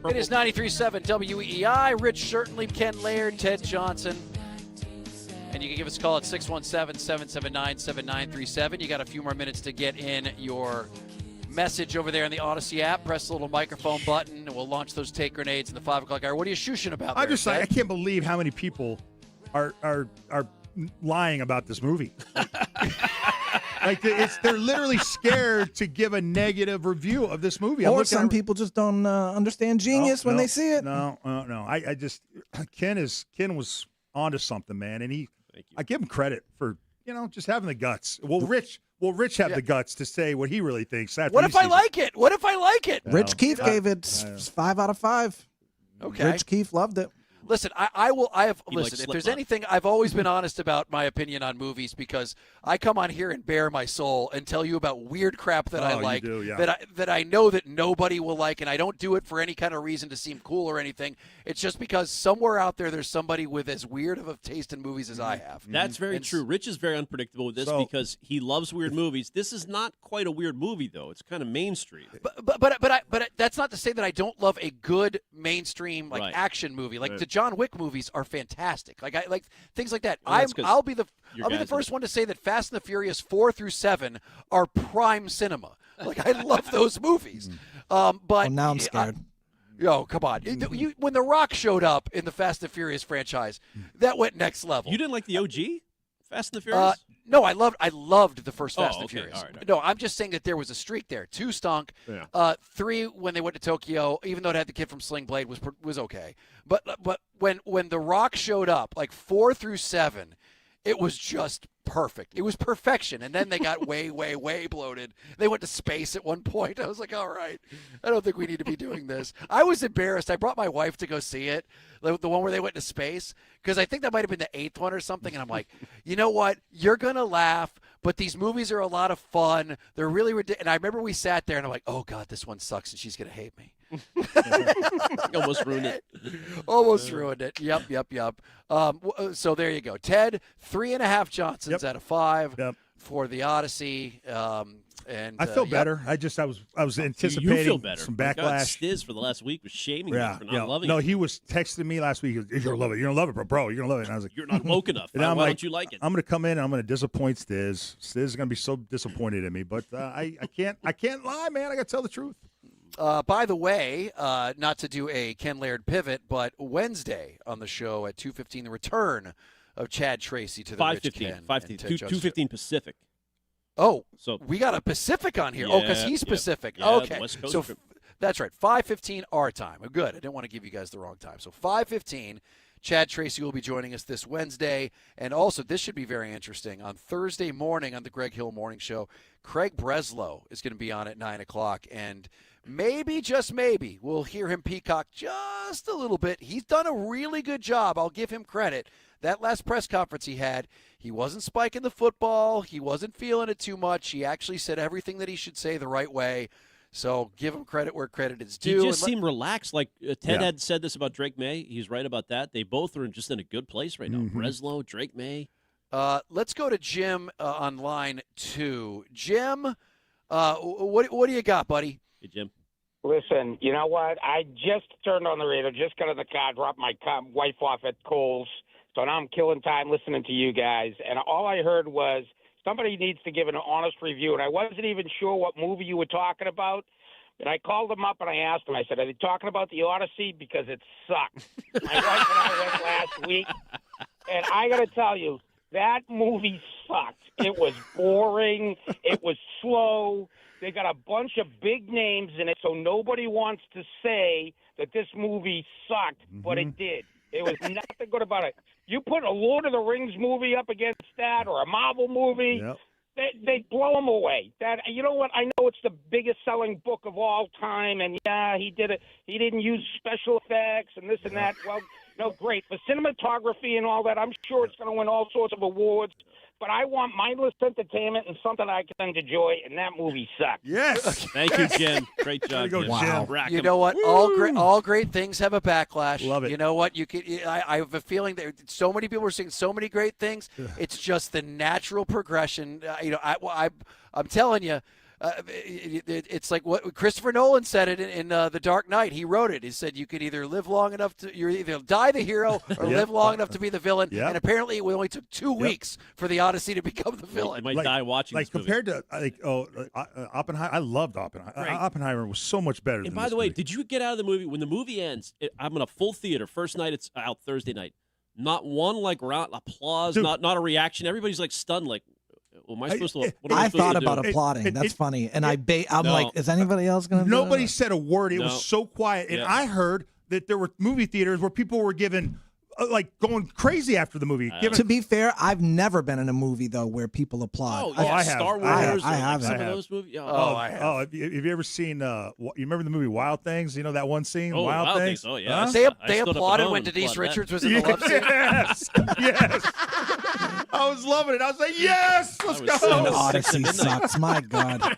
It is 93.7 WEEI. Rich Schertling, Ken Laird, Ted Johnson. And you can give us a call at 617-779-7937. You got a few more minutes to get in your message over there in the Odyssey app. Press the little microphone button, and we'll launch those take grenades in the 5 o'clock hour. What are you shushing about? I'm just like, I can't believe how many people are lying about this movie. Like they're literally scared to give a negative review of this movie. Or some people just don't understand genius when they see it. No. I just Ken was onto something, man, and I give him credit for just having the guts. Will Rich have the guts to say what he really thinks? What if I like it? What if I like it? Rich Keefe gave it 5 out of 5. Okay. Rich Keefe loved it. Listen, listen, if there's anything, I've always been honest about my opinion on movies because I come on here and bare my soul and tell you about weird crap that I like, that I know that nobody will like, and I don't do it for any kind of reason to seem cool or anything. It's just because somewhere out there's somebody with as weird of a taste in movies as I have. That's very true. Rich is very unpredictable with this because he loves weird movies. This is not quite a weird movie, though. It's kind of mainstream. But that's not to say that I don't love a good mainstream action movie. Like the John Wick movies are fantastic. Like I like things like that. I'll be the first one to say that Fast and the Furious 4 through 7 are prime cinema. Like I love those movies. But now I'm scared. Come on. When The Rock showed up in the Fast and Furious franchise, that went next level. You didn't like the OG Fast and the Furious? No, I loved the first Fast and Furious. All right. No, I'm just saying that there was a streak there. 2 stunk. Yeah. 3 when they went to Tokyo, even though it had the kid from Sling Blade, was okay. But when The Rock showed up, like 4 through 7, it was just perfect. It was perfection. And then they got way, way, way bloated. They went to space at one point. I was like, all right, I don't think we need to be doing this. I was embarrassed. I brought my wife to go see it, the one where they went to space, because I think that might have been the 8th one or something. And I'm like, you know what? You're going to laugh, but these movies are a lot of fun. They're really ridiculous. And I remember we sat there, and I'm like, oh, God, this one sucks, and she's going to hate me. Almost ruined it. Almost ruined it. Yep. So there you go. Ted, 3.5 Johnsons out of 5 for the Odyssey. And I feel better. I was anticipating you feel better. some God, backlash. Stiz for the last week was shaming me for not loving No, it. he was texting me last week. You're gonna love it. You're gonna love it, bro. You're gonna love it. And I was like, you're not woke enough. And Why I'm like, don't you like it? I'm gonna come in and I'm gonna disappoint Stiz. Stiz is gonna be so disappointed in me. But I can't lie, man. I gotta tell the truth. By the way, not to do a Ken Laird pivot, but Wednesday on the show at 2:15, the return of Chad Tracy to the Rich Ken. 2:15 Pacific. Oh, so we got a Pacific on here. Yeah, because he's Pacific. yeah, okay, West Coast so trip. that's right. 5:15 our time. Good. I didn't want to give you guys the wrong time. So 5:15. Chad Tracy will be joining us this Wednesday. And also, this should be very interesting. On Thursday morning on the Greg Hill Morning Show, Craig Breslow is going to be on at 9 o'clock. And maybe, just maybe, we'll hear him peacock just a little bit. He's done a really good job. I'll give him credit. That last press conference he had, he wasn't spiking the football. He wasn't feeling it too much. He actually said everything that he should say the right way. So give him credit where credit is due. He just seemed relaxed. Like Ted had said this about Drake May. He's right about that. They both are just in a good place right now. Breslow, Drake May. Let's go to Jim on line 2. Jim, what do you got, buddy? Hey, Jim. Listen, you know what? I just turned on the radio, just got in the car, dropped my wife off at Kohl's. So now I'm killing time listening to you guys. And all I heard was somebody needs to give an honest review. And I wasn't even sure what movie you were talking about. And I called them up and I asked them, I said, are they talking about The Odyssey? Because it sucked. My wife and I went last week. And I got to tell you, that movie sucked. It was boring. It was slow. They got a bunch of big names in it, so nobody wants to say that this movie sucked, but it did. It was nothing good about it. You put a Lord of the Rings movie up against that or a Marvel movie, they blow them away. That, you know what? I know it's the biggest selling book of all time, and yeah, he did it. He didn't use special effects and this and that. Well, no, great. For cinematography and all that, I'm sure it's going to win all sorts of awards. But I want mindless entertainment and something I can enjoy, and that movie sucked. Yes. Thank you, Jim. Great job. Go, Jim. Wow. Rack You 'em. know what? All great things have a backlash. Love it. You know what? I have a feeling that so many people are saying so many great things. It's just the natural progression. I'm telling you. It's like what Christopher Nolan said it in The Dark Knight. He wrote it. He said you could either live long enough you're either die the hero or live long enough to be the villain. And apparently it only took 2 weeks for the Odyssey to become the villain. You might die watching Like this movie. compared to Oppenheimer, I loved Oppenheimer. Right. Oppenheimer was so much better. And than by this the way, movie. did you get out of the movie when the movie ends? I'm in a full theater. First night, it's out Thursday night. Not one round applause, Dude. not a reaction. Everybody's like stunned. Like, am I supposed to? What am I supposed thought to do? about applauding. That's funny. And I'm No. like, is anybody else going to? Nobody said a word. It No. was so quiet, and Yeah. I heard that there were movie theaters where people were giving, going crazy after the movie. To be fair, I've never been in a movie though where people applaud. Oh, yeah, I have. Star I Wars. I or have. Some I of have. those movies. I have. Have you ever seen? You remember the movie Wild Things? You know that one scene, Oh, Wild Wild Things. Things. Oh, yeah. Huh? They I stood up at applauded home when and Denise applauded Richards that. was in the love scene. Yes, yes. I was loving it. I was like, yes, let's was go. so Odyssey sucks. My God.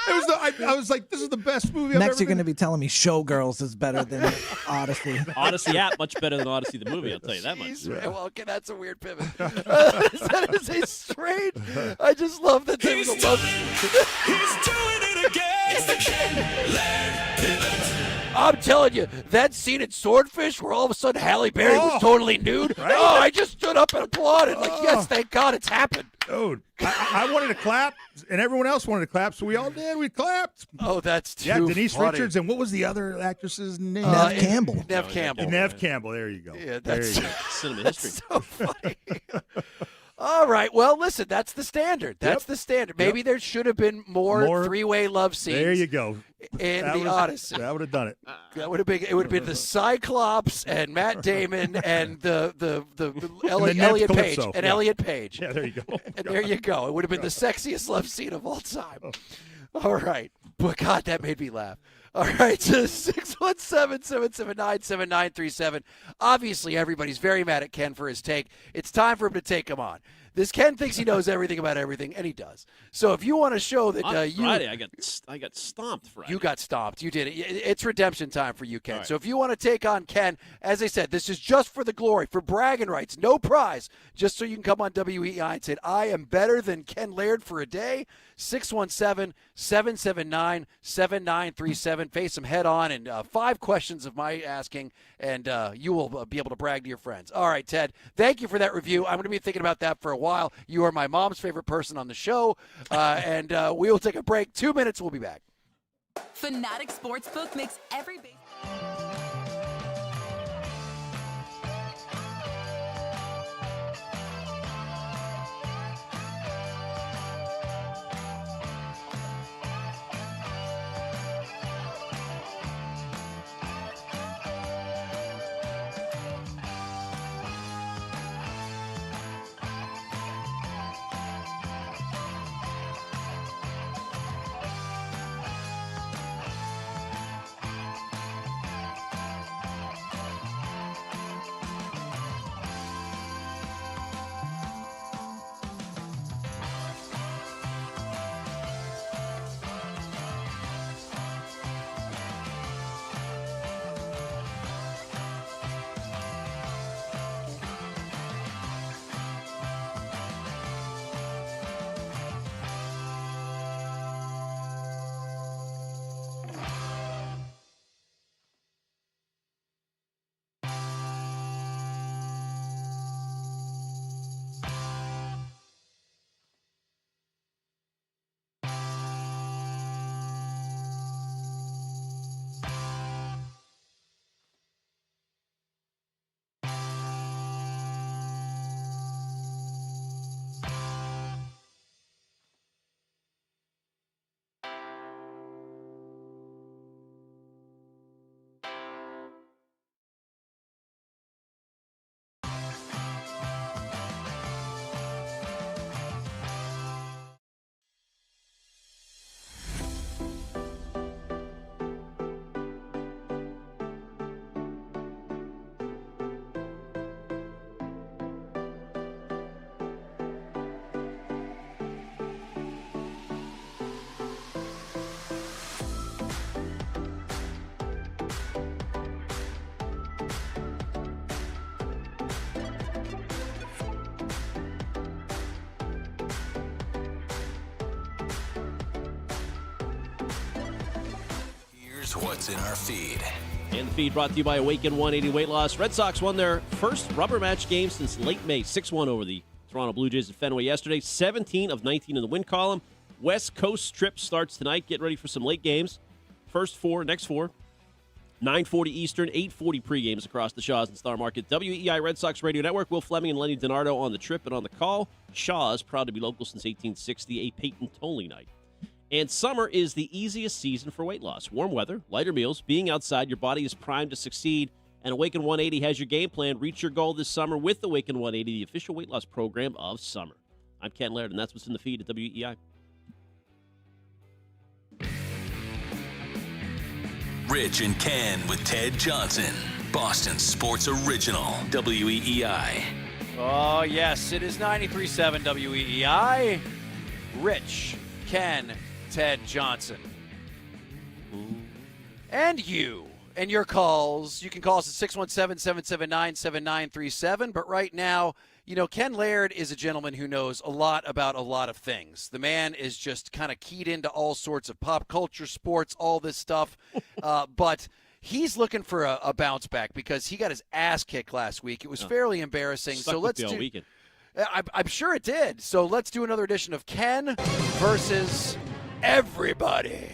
It was I was like, this is the best movie I've Next, ever you're going to been. be telling me Showgirls is better than Odyssey. Odyssey app much better than Odyssey the movie. I'll tell you that much. Jeez, man. Well, okay, that's a weird pivot. That is a strange. I just love that there was a love. He's doing it again. It's the Ken Laird Pivot. I'm telling you, that scene in Swordfish where all of a sudden Halle Berry was totally nude. Right? Oh, I just stood up and applauded. Like, yes, thank God it's happened. Dude, I wanted to clap, and everyone else wanted to clap, so we all did. We clapped. Oh, that's too Denise funny. Richards, and what was the other actress's name? Nev Campbell. Nev Campbell. Nev Campbell. There you go. Yeah, there that's you go. Cinema that's history. so funny. All right. Well, listen, that's the standard. That's the standard. Maybe there should have been more three-way love scenes. There you go. In the Odyssey. That would have done it. That would have been. It would have been the Cyclops and Matt Damon and the Elliot Page Calypso. and Yeah. Elliot Page. Yeah, there you go. And there you go. It would have been the sexiest love scene of all time. All right. But God, that made me laugh. All right, so 617-779-7937. Obviously, everybody's very mad at Ken for his take. It's time for him to take him on. This Ken thinks he knows everything about everything, and he does. So if you want to show that Friday, I got stomped Friday. You got stomped. You did it. It's redemption time for you, Ken. Right. So if you want to take on Ken, as I said, this is just for the glory, for bragging rights, no prize, just so you can come on WEEI and say, I am better than Ken Laird for a day. 617-779-7937. Face him head on, and 5 questions of my asking, and you will be able to brag to your friends. All right, Ted, thank you for that review. I'm going to be thinking about that for a while. You are my mom's favorite person on the show, and we will take a break. 2 minutes, we'll be back. Fanatic Sportsbook makes every base. What's in our feed. And the feed brought to you by Awaken 180 Weight Loss. Red Sox won their first rubber match game since late May, 6-1 over the Toronto Blue Jays at Fenway yesterday. 17 of 19 in the win column. West Coast trip starts tonight. Get ready for some late games. Next four. 9:40 Eastern, 8:40 pre-games across the Shaws and Star Market. WEEI Red Sox Radio Network. Will Fleming and Lenny DiNardo on the trip and on the call. Shaws, proud to be local since 1860, a Peyton Tolley night. And summer is the easiest season for weight loss. Warm weather, lighter meals, being outside, your body is primed to succeed. And Awaken 180 has your game plan. Reach your goal this summer with Awaken 180, the official weight loss program of summer. I'm Ken Laird, and that's what's in the feed at WEEI. Rich and Ken with Ted Johnson. Boston Sports Original, WEEI. Oh, yes, it is 93.7 WEEI. Rich, Ken, Ted Johnson. And you. And your calls. You can call us at 617-779-7937. But right now, you know, Ken Laird is a gentleman who knows a lot about a lot of things. The man is just kind of keyed into all sorts of pop culture, sports, all this stuff. But he's looking for a bounce back because he got his ass kicked last week. It was fairly embarrassing. Stuck so with let's me all do. weekend. I'm sure it did. So let's do another edition of Ken versus everybody.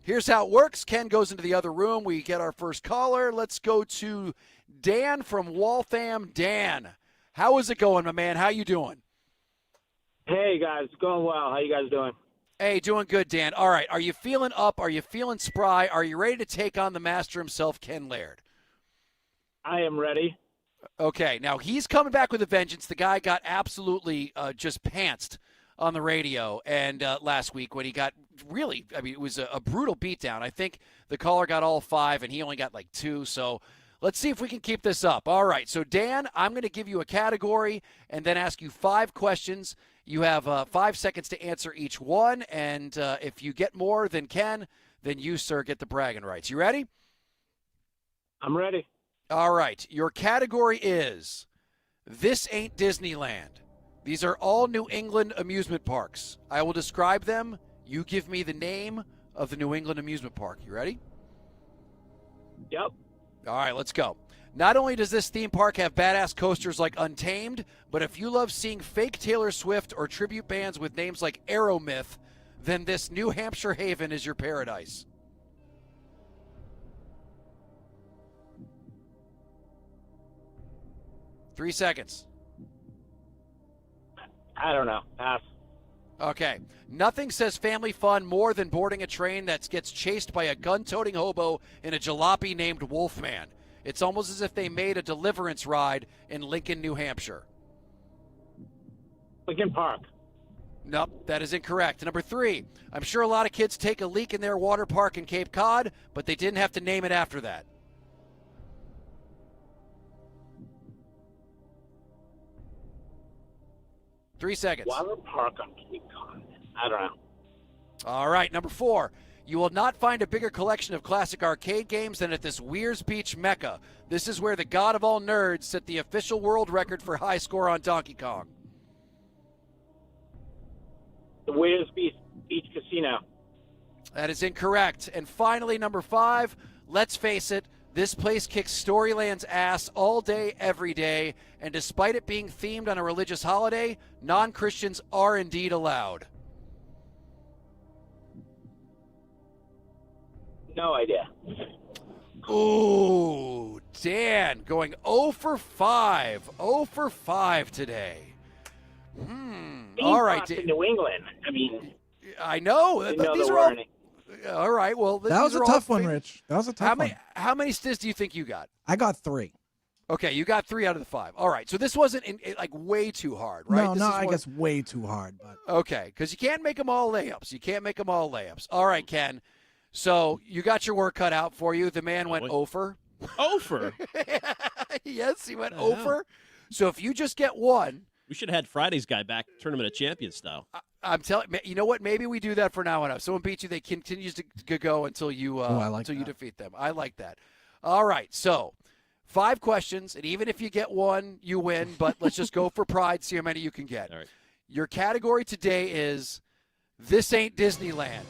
Here's how it works. Ken goes into the other room. We get our first caller. Let's go to Dan from Waltham. Dan, how is it going, my man? How you doing? Hey, guys. Going well. How you guys doing? Hey, doing good, Dan. All right. Are you feeling up? Are you feeling spry? Are you ready to take on the master himself, Ken Laird? I am ready. Okay. Now, he's coming back with a vengeance. The guy got absolutely just pantsed on the radio and last week when he got really, I mean, it was a brutal beatdown. I think the caller got all 5 and he only got like 2. So Let's see if we can keep this up. All right, so Dan, I'm going to give you a category and then ask you 5 questions. You have 5 seconds to answer each one, and if you get more than Ken, then you, sir, get the bragging rights. You ready? I'm ready. All right, your category is This Ain't Disneyland. These are all New England amusement parks. I will describe them. You give me the name of the New England amusement park. You ready? Yep. All right, let's go. Not only does this theme park have badass coasters like Untamed, but if you love seeing fake Taylor Swift or tribute bands with names like Aeromyth, then this New Hampshire haven is your paradise. Three seconds. I don't know. Pass. Okay. Nothing says family fun more than boarding a train that gets chased by a gun-toting hobo in a jalopy named Wolfman. It's almost as if they made a deliverance ride in Lincoln, New Hampshire. Lincoln Park. Nope, that is incorrect. Number 3, I'm sure a lot of kids take a leak in their water park in Cape Cod, but they didn't have to name it after that. Three seconds. Water Park on Cape Cod. I don't know. All right, number 4. You will not find a bigger collection of classic arcade games than at this Weirs Beach Mecca. This is where the god of all nerds set the official world record for high score on Donkey Kong. The Weirs Beach Casino. That is incorrect. And finally, number 5, let's face it, this place kicks Storyland's ass all day, every day, and despite it being themed on a religious holiday, non-Christians are indeed allowed. No idea. Ooh, Dan, going 0 for 5. 0 for 5 today. All right. In New England. I mean, I know. These are all right. Well, that was a tough one, Rich. That was a tough one. How many stis do you think you got? I got 3. Okay, you got 3 out of the 5. All right, so this wasn't like way too hard, right? No, I guess way too hard. But okay, because you can't make them all layups. All right, Ken. So you got your work cut out for you. The man went over. Over? Yes, he went over. So if you just get 1. We should have had Friday's guy back, Tournament of Champions style. I'm telling you, know what? Maybe we do that for now on. If someone beats you, they continue to go until you you defeat them. I like that. All right, so 5 questions, and even if you get 1, you win. But let's just go for pride, see how many you can get. All right. Your category today is This Ain't Disneyland.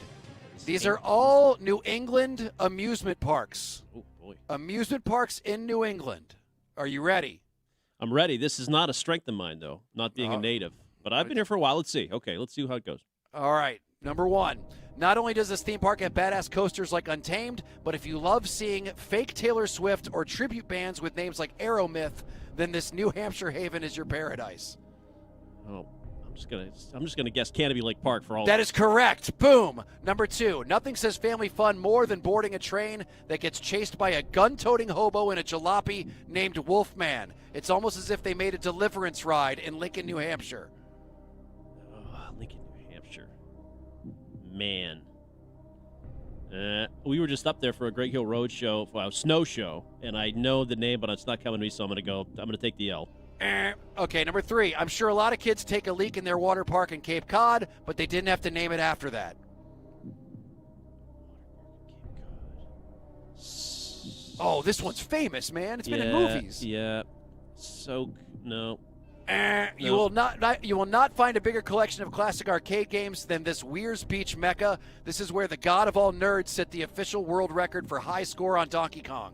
These are all New England amusement parks. Oh, boy. Amusement parks in New England. Are you ready? I'm ready. This is not a strength of mine, though, not being a native. But I've been here for a while. Let's see. Okay, let's see how it goes. All right. Number 1. Not only does this theme park have badass coasters like Untamed, but if you love seeing fake Taylor Swift or tribute bands with names like Aeromyth, then this New Hampshire haven is your paradise. Oh, I'm just gonna guess Canopy Lake Park for all. That is correct. Boom. Number 2. Nothing says family fun more than boarding a train that gets chased by a gun-toting hobo in a jalopy named Wolfman. It's almost as if they made a deliverance ride in Lincoln, New Hampshire. Lincoln, New Hampshire. Man. We were just up there for a Great Hill Road show, snow show, and I know the name, but it's not coming to me, so I'm going to take the L. Okay, number 3. I'm sure a lot of kids take a leak in their water park in Cape Cod, but they didn't have to name it after that. Oh, this one's famous, man. It's been in movies. Yeah. So, no. You will not find a bigger collection of classic arcade games than this Weirs Beach Mecca. This is where the god of all nerds set the official world record for high score on Donkey Kong.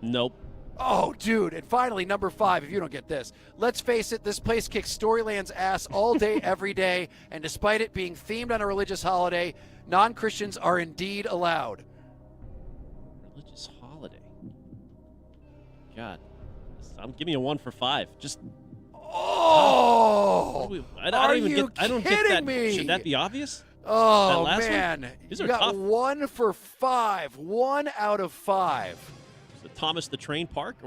Nope. Oh, dude. And finally, number 5, if you don't get this. Let's face it, this place kicks Storyland's ass all day, every day, and despite it being themed on a religious holiday, non-Christians are indeed allowed. Religious holiday? God. Give me a 1 for 5. Just. Oh! I don't kidding get that. me? Should that be obvious? Oh, that man. These You are got tough. 1 for 5. 1 out of 5. Is it Thomas the Train Park?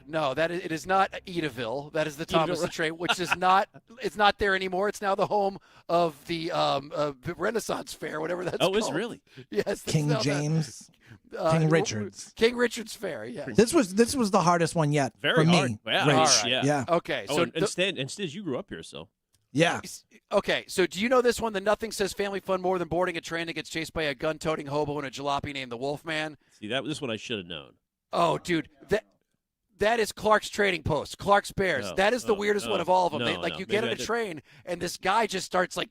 No, it is not Edaville. That is the Thomas the Train, which is not. It's not there anymore. It's now the home of the Renaissance Fair, whatever that's called. Oh, is it really? Yes. King James. King Richard's. King Richard's Fair. Yes. This was the hardest one yet Very for hard. me. Yeah. Rich. All right. Yeah. Okay. Oh, So and Stiz, you grew up here, so. Yeah. Okay, so do you know this one? The nothing says family fun more than boarding a train that gets chased by a gun-toting hobo and a jalopy named the Wolfman. See, this one I should have known. Oh, dude, that is Clark's Trading Post. Clark's Bears. No, that is the weirdest one of all of them. You get on a Maybe train and this guy just starts like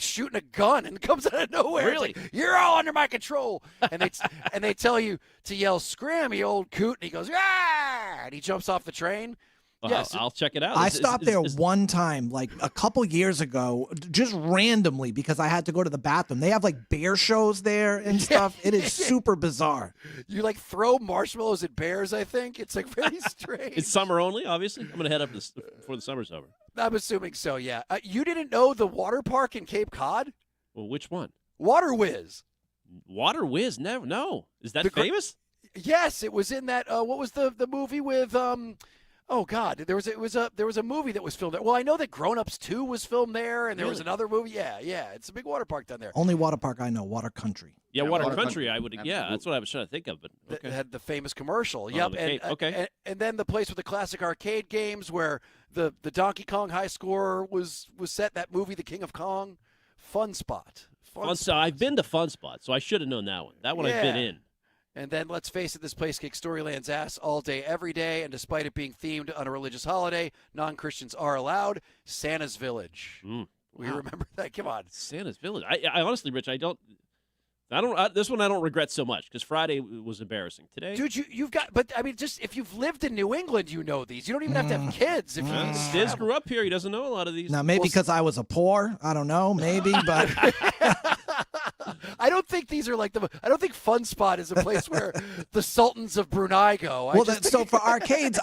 shooting a gun and comes out of nowhere. Really? It's like, you're all under my control. And they tell you to yell "Scram, you old coot!" And he goes, "Ah!" And he jumps off the train. Well, Yes, I'll check it out. I stopped there one time, like a couple years ago, just randomly because I had to go to the bathroom. They have like bear shows there and stuff. It is super bizarre. You like throw marshmallows at bears, I think. It's like very strange. It's summer only, obviously. I'm going to head up before the summer's over. I'm assuming so, yeah. You didn't know the water park in Cape Cod? Well, which one? Water Whiz. Water Whiz? Never. No. Is that famous? Yes, it was in that. What was the movie with? Oh God, there was a movie that was filmed there. Well, I know that Grown Ups 2 was filmed there, and there was another movie. Yeah, it's a big water park down there. Only water park I know, Water Country. Yeah, Water Country. I would. Yeah, that's what I was trying to think of. But okay. That had the famous commercial. Oh, Yep. the Cape. Okay. And then the place with the classic arcade games, where the Donkey Kong high score was set. That movie, The King of Kong, Fun Spot. Fun Spot. I've been to Fun Spot, so I should have known that one. That one I've been in. And then, let's face it, this place kicks Storyland's ass all day, every day. And despite it being themed on a religious holiday, non-Christians are allowed. Santa's Village. We remember that. Come on. Santa's Village. I honestly, Rich, this one I don't regret so much because Friday was embarrassing. Today, dude, you've got. But I mean, just if you've lived in New England, you know these. You don't even have to have kids. If you Stiz grew up here, he doesn't know a lot of these. Now, maybe because I was a poor, I don't know, maybe, but. I don't think these are like I don't think Fun Spot is a place where the Sultans of Brunei go. So for arcades,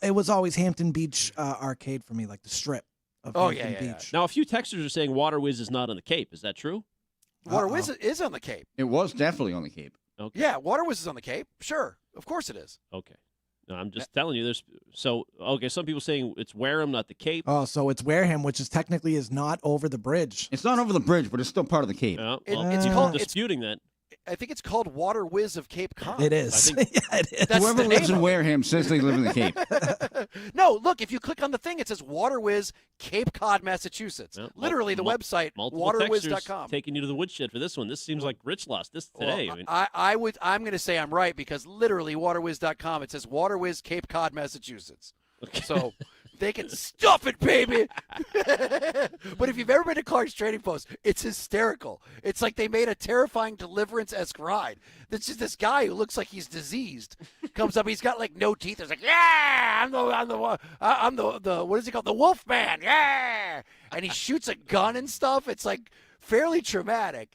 it was always Hampton Beach Arcade for me, like the strip of Hampton Beach. Yeah. Now, a few texters are saying Water Whiz is not on the Cape. Is that true? Water Whiz is on the Cape. It was definitely on the Cape. Okay. Yeah, Water Whiz is on the Cape. Sure, of course it is. Okay. No, I'm just telling you. Some people saying it's Wareham, not the Cape. Oh, so it's Wareham, which is technically not over the bridge. It's not over the bridge, but it's still part of the Cape. It's called disputing that. I think it's called Water Whiz of Cape Cod. It is. Yeah, it is. That's Whoever the lives name in Wareham says they live in the Cape. No, look, if you click on the thing, it says Water Whiz, Cape Cod, Massachusetts. Literally, the website, waterwiz.com. Taking you to the woodshed for this one. This seems like Rich lost this today. Well, I'm going to say I'm right because literally, waterwiz.com, it says Water Whiz, Cape Cod, Massachusetts. Okay. So they can stuff it, baby. But if you've ever been to Clark's Trading Post, it's hysterical. It's like they made a terrifying Deliverance-esque ride. It's just this guy who looks like he's diseased comes up. He's got like no teeth. He's like, yeah, I'm the what is he called? The Wolfman. Yeah, and he shoots a gun and stuff. It's like fairly traumatic.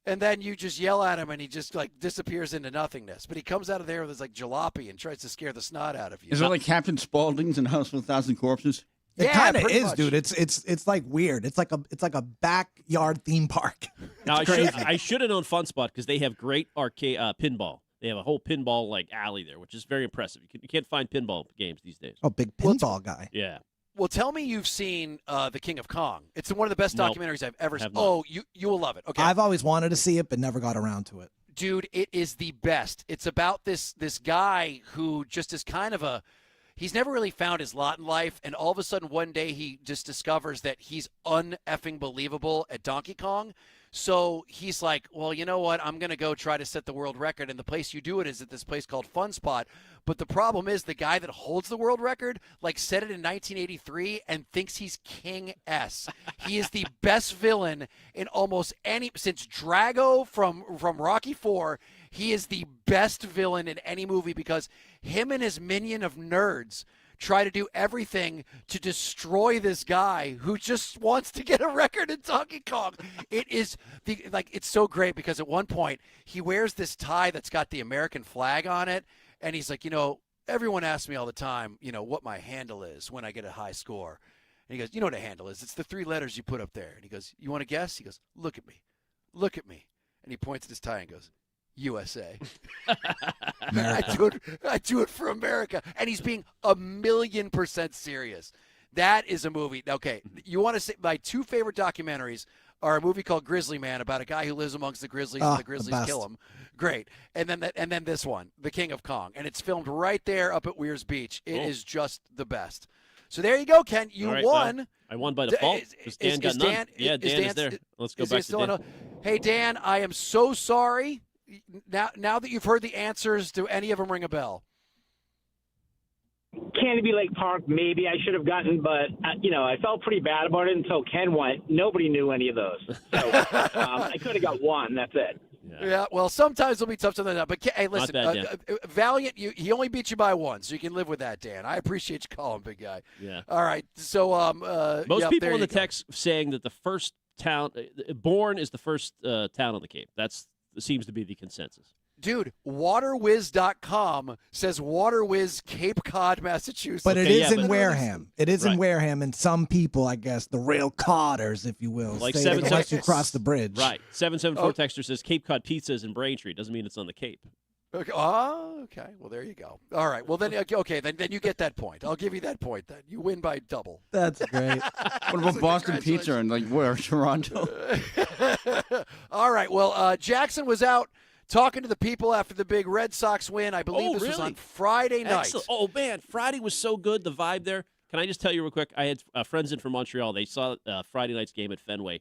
And then you just yell at him, and he just like disappears into nothingness. But he comes out of there with his like jalopy and tries to scare the snot out of you. Is it like Captain Spaulding's in House with a Thousand Corpses? It kind of is, much. dude. It's like weird. It's like a backyard theme park. Now I should have known Fun Spot because they have great arcade pinball. They have a whole pinball like alley there, which is very impressive. You can't find pinball games these days. Oh, big pinball guy. Yeah. Well, tell me you've seen The King of Kong. It's one of the best documentaries I've ever seen. Not. Oh, you will love it. Okay. I've always wanted to see it, but never got around to it. Dude, it is the best. It's about this guy who just is kind of he's never really found his lot in life, and all of a sudden one day he just discovers that he's un-effing believable at Donkey Kong. So he's like, well, you know what? I'm going to go try to set the world record. And the place you do it is at this place called Fun Spot. But the problem is the guy that holds the world record, like, set it in 1983 and thinks he's King S. He is the best villain in almost since Drago from Rocky IV. He is the best villain in any movie because him and his minion of nerds try to do everything to destroy this guy who just wants to get a record in Donkey Kong. It is it's so great because at one point he wears this tie that's got the American flag on it, and he's like, everyone asks me all the time, what my handle is when I get a high score. And he goes, you know what a handle is? It's the 3 letters you put up there. And he goes, you want to guess? He goes, look at me. Look at me. And he points at his tie and goes, USA. I do it for America. And he's being 1,000,000% serious. That is a movie. Okay, you want to say my two favorite documentaries are a movie called Grizzly Man about a guy who lives amongst the Grizzlies and the Grizzlies kill him. Great. And then this one, The King of Kong. And it's filmed right there up at Weir's Beach. It is just the best. So there you go, Ken. You won. I won by default because Dan got none. Yeah, Dan is there. Let's go back to Dan. Hey, Dan, I am so sorry. Now that you've heard the answers, do any of them ring a bell? Canopy Lake Park, maybe I should have gotten, but I felt pretty bad about it until Ken went. Nobody knew any of those, so I could have got one. That's it. Yeah, well, sometimes it'll be tough to that. But hey, listen, Valiant, he only beat you by one, so you can live with that, Dan. I appreciate you calling, big guy. Yeah. All right. So most people in the text saying that the first town, Bourne is the first town on the Cape. That seems to be the consensus. Dude, waterwiz.com says Waterwiz, Cape Cod, Massachusetts. But it is in Wareham. It is in Wareham, and some people, I guess, the rail codders, if you will, like say unless you cross the bridge. Right. 774 texter says Cape Cod pizza is in Braintree. Doesn't mean it's on the Cape. Okay. Oh, okay. Well, there you go. All right. Well, then, okay, then you get that point. I'll give you that point. Then you win by double. That's great. What about Boston Pizza and where Toronto? All right. Well, Jackson was out talking to the people after the big Red Sox win. I believe this was on Friday night. Excellent. Oh, man. Friday was so good. The vibe there. Can I just tell you real quick? I had friends in from Montreal. They saw Friday night's game at Fenway.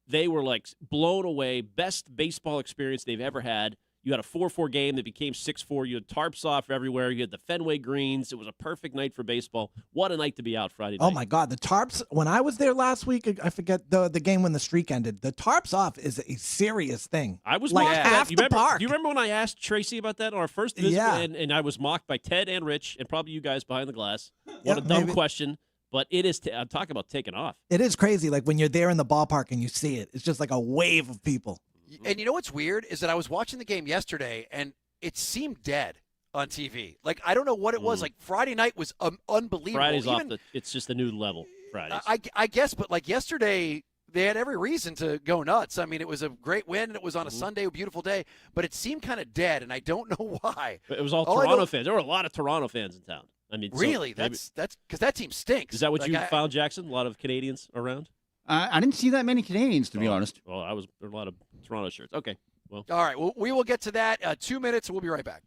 They were blown away. Best baseball experience they've ever had. You had a 4-4 game that became 6-4. You had tarps off everywhere. You had the Fenway greens. It was a perfect night for baseball. What a night to be out Friday night. Oh, my God. The tarps, when I was there last week, I forget the game when the streak ended. The tarps off is a serious thing. I was like mocked. half the park. Do you remember when I asked Tracy about that on our first visit? Yeah. And I was mocked by Ted and Rich and probably you guys behind the glass. What a dumb question. But it is, I'm talking about taking off. It is crazy. Like when you're there in the ballpark and you see it, it's just like a wave of people. And you know what's weird is that I was watching the game yesterday, and it seemed dead on TV. Like, I don't know what it was. Like, Friday night was unbelievable. Friday's it's just a new level, Fridays. I guess, but like yesterday, they had every reason to go nuts. I mean, it was a great win, and it was on a Sunday, a beautiful day, but it seemed kind of dead, and I don't know why. It was all Toronto fans. There were a lot of Toronto fans in town. I mean, really? That's because that team stinks. Is that what you found, Jackson? A lot of Canadians around? I didn't see that many Canadians, to be honest. Well, there were a lot of Toronto shirts. Okay. Well. All right. Well, we will get to that. 2 minutes, and we'll be right back.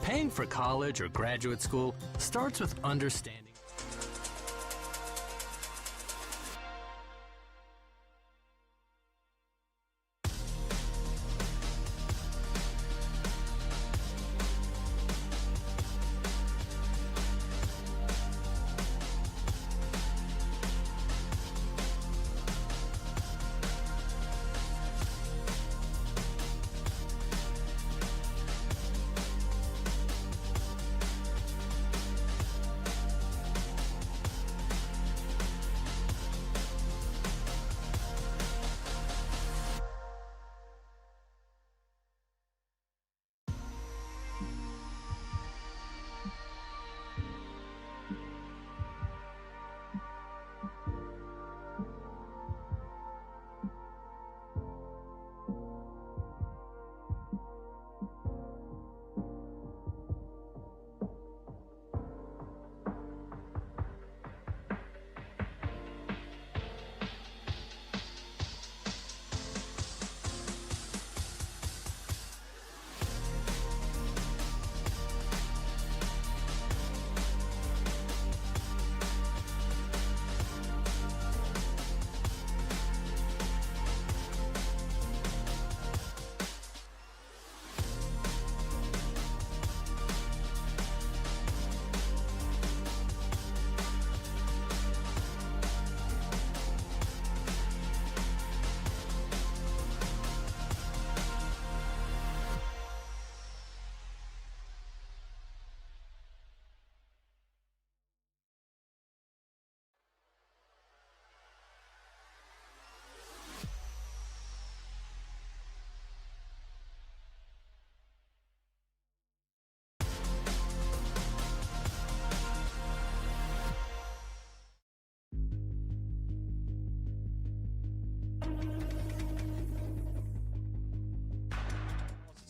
Paying for college or graduate school starts with understanding.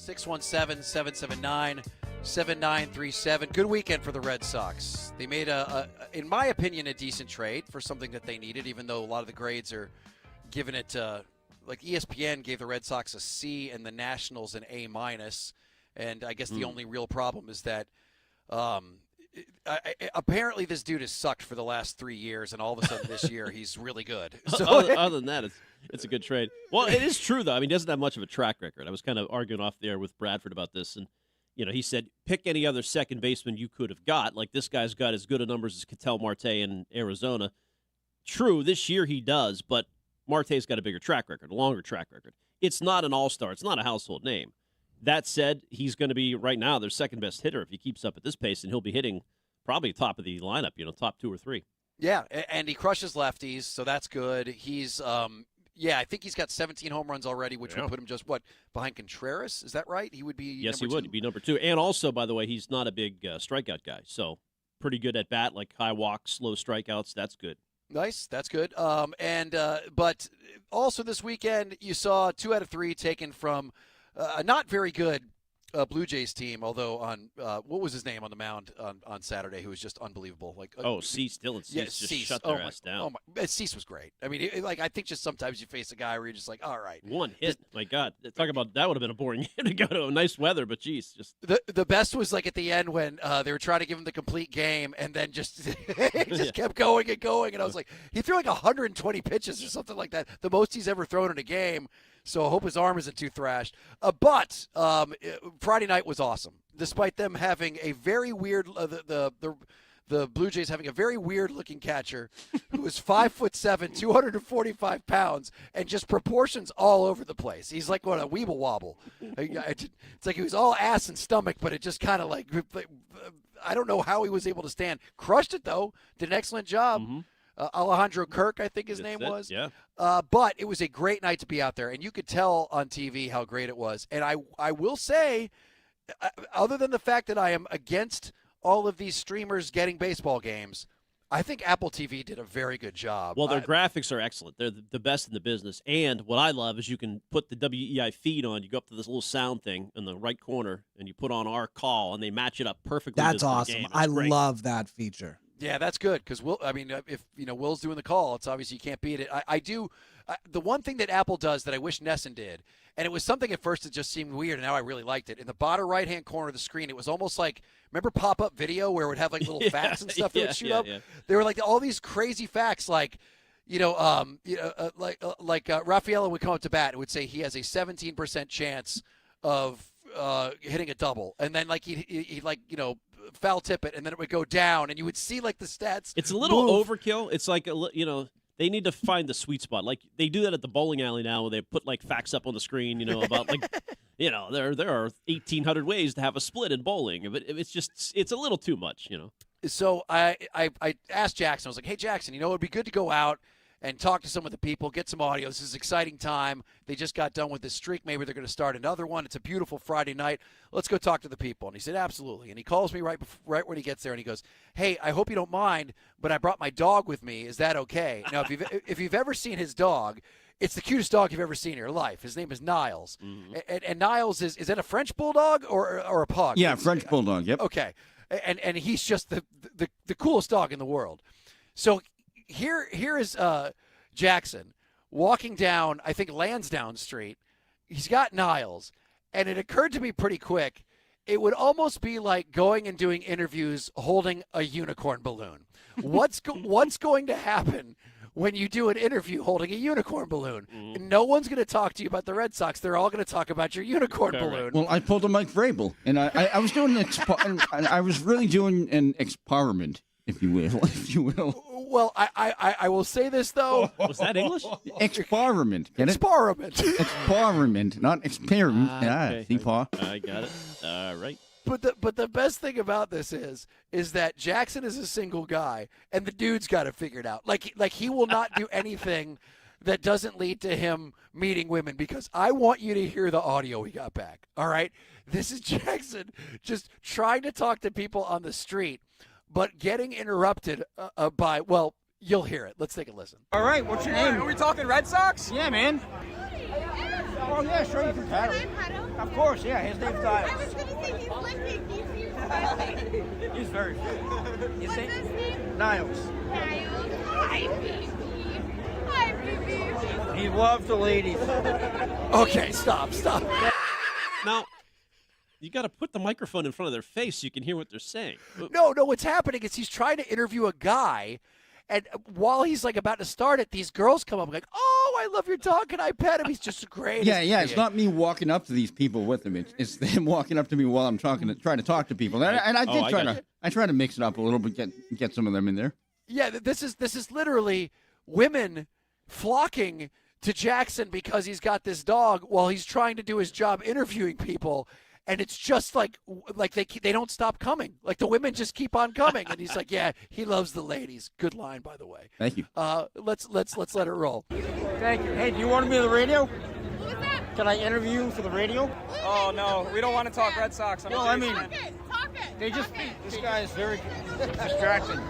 617-779-7937. Good weekend for the Red Sox. They made, in my opinion, a decent trade for something that they needed, even though a lot of the grades are giving it, like ESPN gave the Red Sox a C and the Nationals an A-. And I guess the only real problem is that apparently this dude has sucked for the last 3 years, and all of a sudden this year he's really good. So other than that, it's a good trade. Well, it is true, though. I mean, he doesn't have much of a track record. I was kind of arguing off there with Bradford about this, and he said, pick any other second baseman you could have got. Like, this guy's got as good a numbers as Ketel Marte in Arizona. True, this year he does, but Marte's got a bigger track record, a longer track record. It's not an all-star. It's not a household name. That said, he's going to be, right now, their second-best hitter if he keeps up at this pace, and he'll be hitting probably top of the lineup, top 2 or 3. Yeah, and he crushes lefties, so that's good. He's, I think he's got 17 home runs already, which would put him just, behind Contreras? Is that right? He would be Yes, number he would. 2? He'd be number 2. And also, by the way, he's not a big strikeout guy, so pretty good at bat, like high walks, slow strikeouts. That's good. Nice, that's good. But also this weekend, you saw 2 out of 3 taken from a not very good Blue Jays team, although on what was his name on the mound on Saturday, who was just unbelievable. Cease, Dylan Cease, just Cease. shut their ass down. Cease was great. I mean, I think just sometimes you face a guy where you're just like, all right. One hit, my God. Talk about, that would have been a boring year to go to. Nice weather, but geez. Just The best was like at the end when they were trying to give him the complete game, and then just kept going and going. And I was like, he threw like 120 pitches or something like that, the most he's ever thrown in a game. So I hope his arm isn't too thrashed. But Friday night was awesome, despite them having a very weird the Blue Jays having a very weird-looking catcher who was 5'7", 245 pounds, and just proportions all over the place. He's like a weeble wobble. It's like he was all ass and stomach, but it just kind of like I don't know how he was able to stand. Crushed it though. Did an excellent job. Mm-hmm. Alejandro Kirk, I think his name was. Yeah. But it was a great night to be out there, and you could tell on TV how great it was. And I will say, other than the fact that I am against all of these streamers getting baseball games, I think Apple TV did a very good job. Well, their graphics are excellent. They're the best in the business. And what I love is you can put the WEEI feed on. You go up to this little sound thing in the right corner, and you put on our call, and they match it up perfectly. That's to the awesome. game. It's I great. love that feature. Yeah, that's good because if Will's doing the call, it's obviously you can't beat it. I do. The one thing that Apple does that I wish Nesson did, and it was something at first that just seemed weird, and now I really liked it. In the bottom right-hand corner of the screen, it was almost like, remember pop-up video where it would have like little facts and stuff that would shoot up? Yeah. They were like all these crazy facts, like Rafaela would come up to bat and would say he has a 17% chance of hitting a double, and then he foul tip it, and then it would go down, and you would see like the stats. It's a little move. overkill. It's like they need to find the sweet spot. Like they do that at the bowling alley now, where they put like facts up on the screen. About there are 1,800 ways to have a split in bowling, but it's a little too much. So I asked Jackson. I was like, hey Jackson, it'd be good to go out and talk to some of the people, get some audio. This is an exciting time. They just got done with this streak. Maybe they're going to start another one. It's a beautiful Friday night. Let's go talk to the people. And he said, absolutely. And he calls me right when he gets there, and he goes, hey, I hope you don't mind, but I brought my dog with me. Is that okay? Now, if you've ever seen his dog, it's the cutest dog you've ever seen in your life. His name is Niles. Mm-hmm. And Niles, is that a French bulldog or a pug? Yeah, French bulldog, yep. Okay. And he's just the coolest dog in the world. So here is Jackson walking down, I think, Lansdowne Street. He's got Niles, and it occurred to me pretty quick, it would almost be like going and doing interviews holding a unicorn balloon. What's going to happen when you do an interview holding a unicorn balloon? No one's going to talk to you about the Red Sox. They're all going to talk about your unicorn balloon. Well, I pulled a Mike Vrabel, and I was doing I was really doing an experiment, if you will. Well, I will say this, though. Was that English? Experiment. Get it? Experiment, not experiment. Okay. See, Paul? I got it. All right. But the best thing about this is that Jackson is a single guy, and the dude's got it figured out. Like he will not do anything that doesn't lead to him meeting women, because I want you to hear the audio we got back. All right? This is Jackson just trying to talk to people on the street, but getting interrupted by, well, you'll hear it. Let's take a listen. All right, what's your name? Are we talking Red Sox? Yeah, man. Oh, yeah, sure, you can pat him. Of course, yeah, his name's Niles. I was going to say he's licking. He's very good. What's his name? Niles. Niles. Hi, baby. Hi, baby. He loves the ladies. Okay, stop. Now, you got to put the microphone in front of their face so you can hear what they're saying. No, what's happening is he's trying to interview a guy, and while he's like about to start it, these girls come up like, "Oh, I love your dog. Can I pet him?" He's just great. Yeah. It's not me walking up to these people with him. It's them walking up to me while I'm trying to talk to people. And I try to mix it up a little bit, get some of them in there. Yeah, this is literally women flocking to Jackson because he's got this dog while he's trying to do his job interviewing people. And it's just like they don't stop coming. Like the women just keep on coming, and he's like, "Yeah, he loves the ladies." Good line, by the way. Thank you. Let's let it roll. Thank you. Hey, do you want to be on the radio? Can I interview you for the radio? Oh no, we don't want to talk Red Sox. No, I mean, Talk it. they just this guy is very distracting.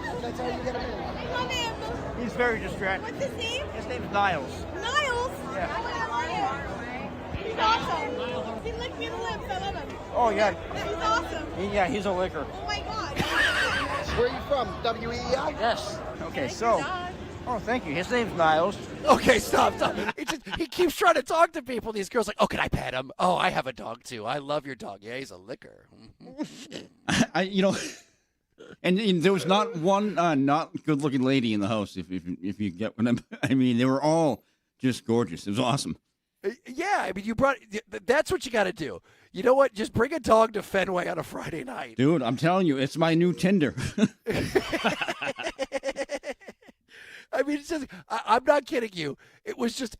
Come in. He's very distracting. What's his name? His name's Niles. Niles? Yeah. He's awesome. He licked me the lips. I love him. Oh yeah. He's awesome. He's a licker. Oh my God. Where are you from? WEEI? Yes. Okay, so. Oh, thank you. His name's Niles. Okay, stop. He keeps trying to talk to people. These girls like, "Oh, can I pet him? Oh, I have a dog too. I love your dog. Yeah, he's a licker." And there was not one not good-looking lady in the house. If you get what I mean, they were all just gorgeous. It was awesome. Yeah, I mean, that's what you got to do. You know what? Just bring a dog to Fenway on a Friday night. Dude, I'm telling you, it's my new Tinder. I mean, it's just, I'm not kidding you. It was just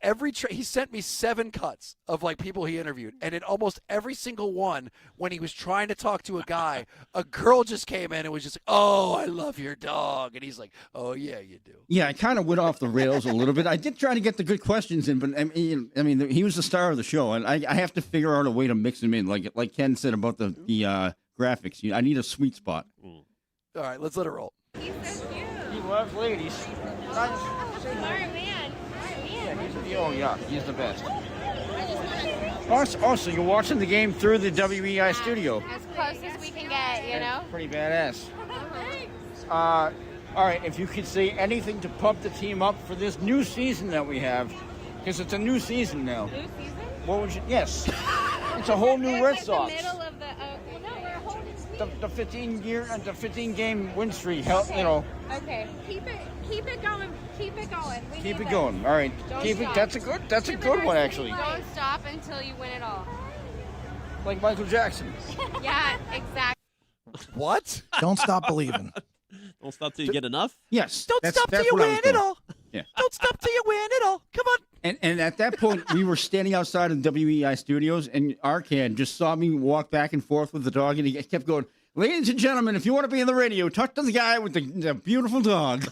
he sent me 7 cuts of like people he interviewed. And in almost every single one, when he was trying to talk to a guy, a girl just came in and was just like, "Oh, I love your dog." And he's like, "Oh, yeah, you do." Yeah, I kind of went off the rails a little bit. I did try to get the good questions in, but I mean, he was the star of the show. And I have to figure out a way to mix him in. Like Ken said about the graphics. I need a sweet spot. All right, let's let it roll. He's so cute. He loves ladies. Smart man. He's the best. Also, you're watching the game through the WEEI studio. As close as we can get, you know? Pretty badass. All right, if you could say anything to pump the team up for this new season that we have, because it's a new season now. New season? What would you? Yes. It's a whole new Red Sox. The middle of the. No, we're a whole new season. The 15-game win streak. Okay. Keep it going. Keep it going. Keep it going. All right. Keep it. That's a good one actually. Don't stop until you win it all. Like Michael Jackson. Yeah, exactly. What? Don't stop believing. Don't stop till you get enough? Yes. Don't stop till you win it all. Yeah. Don't stop till you win it all. Come on. And at that point, we were standing outside of the WEEI studios, and Arcand just saw me walk back and forth with the dog, and he kept going, "Ladies and gentlemen, if you want to be in the radio, talk to the guy with the beautiful dog."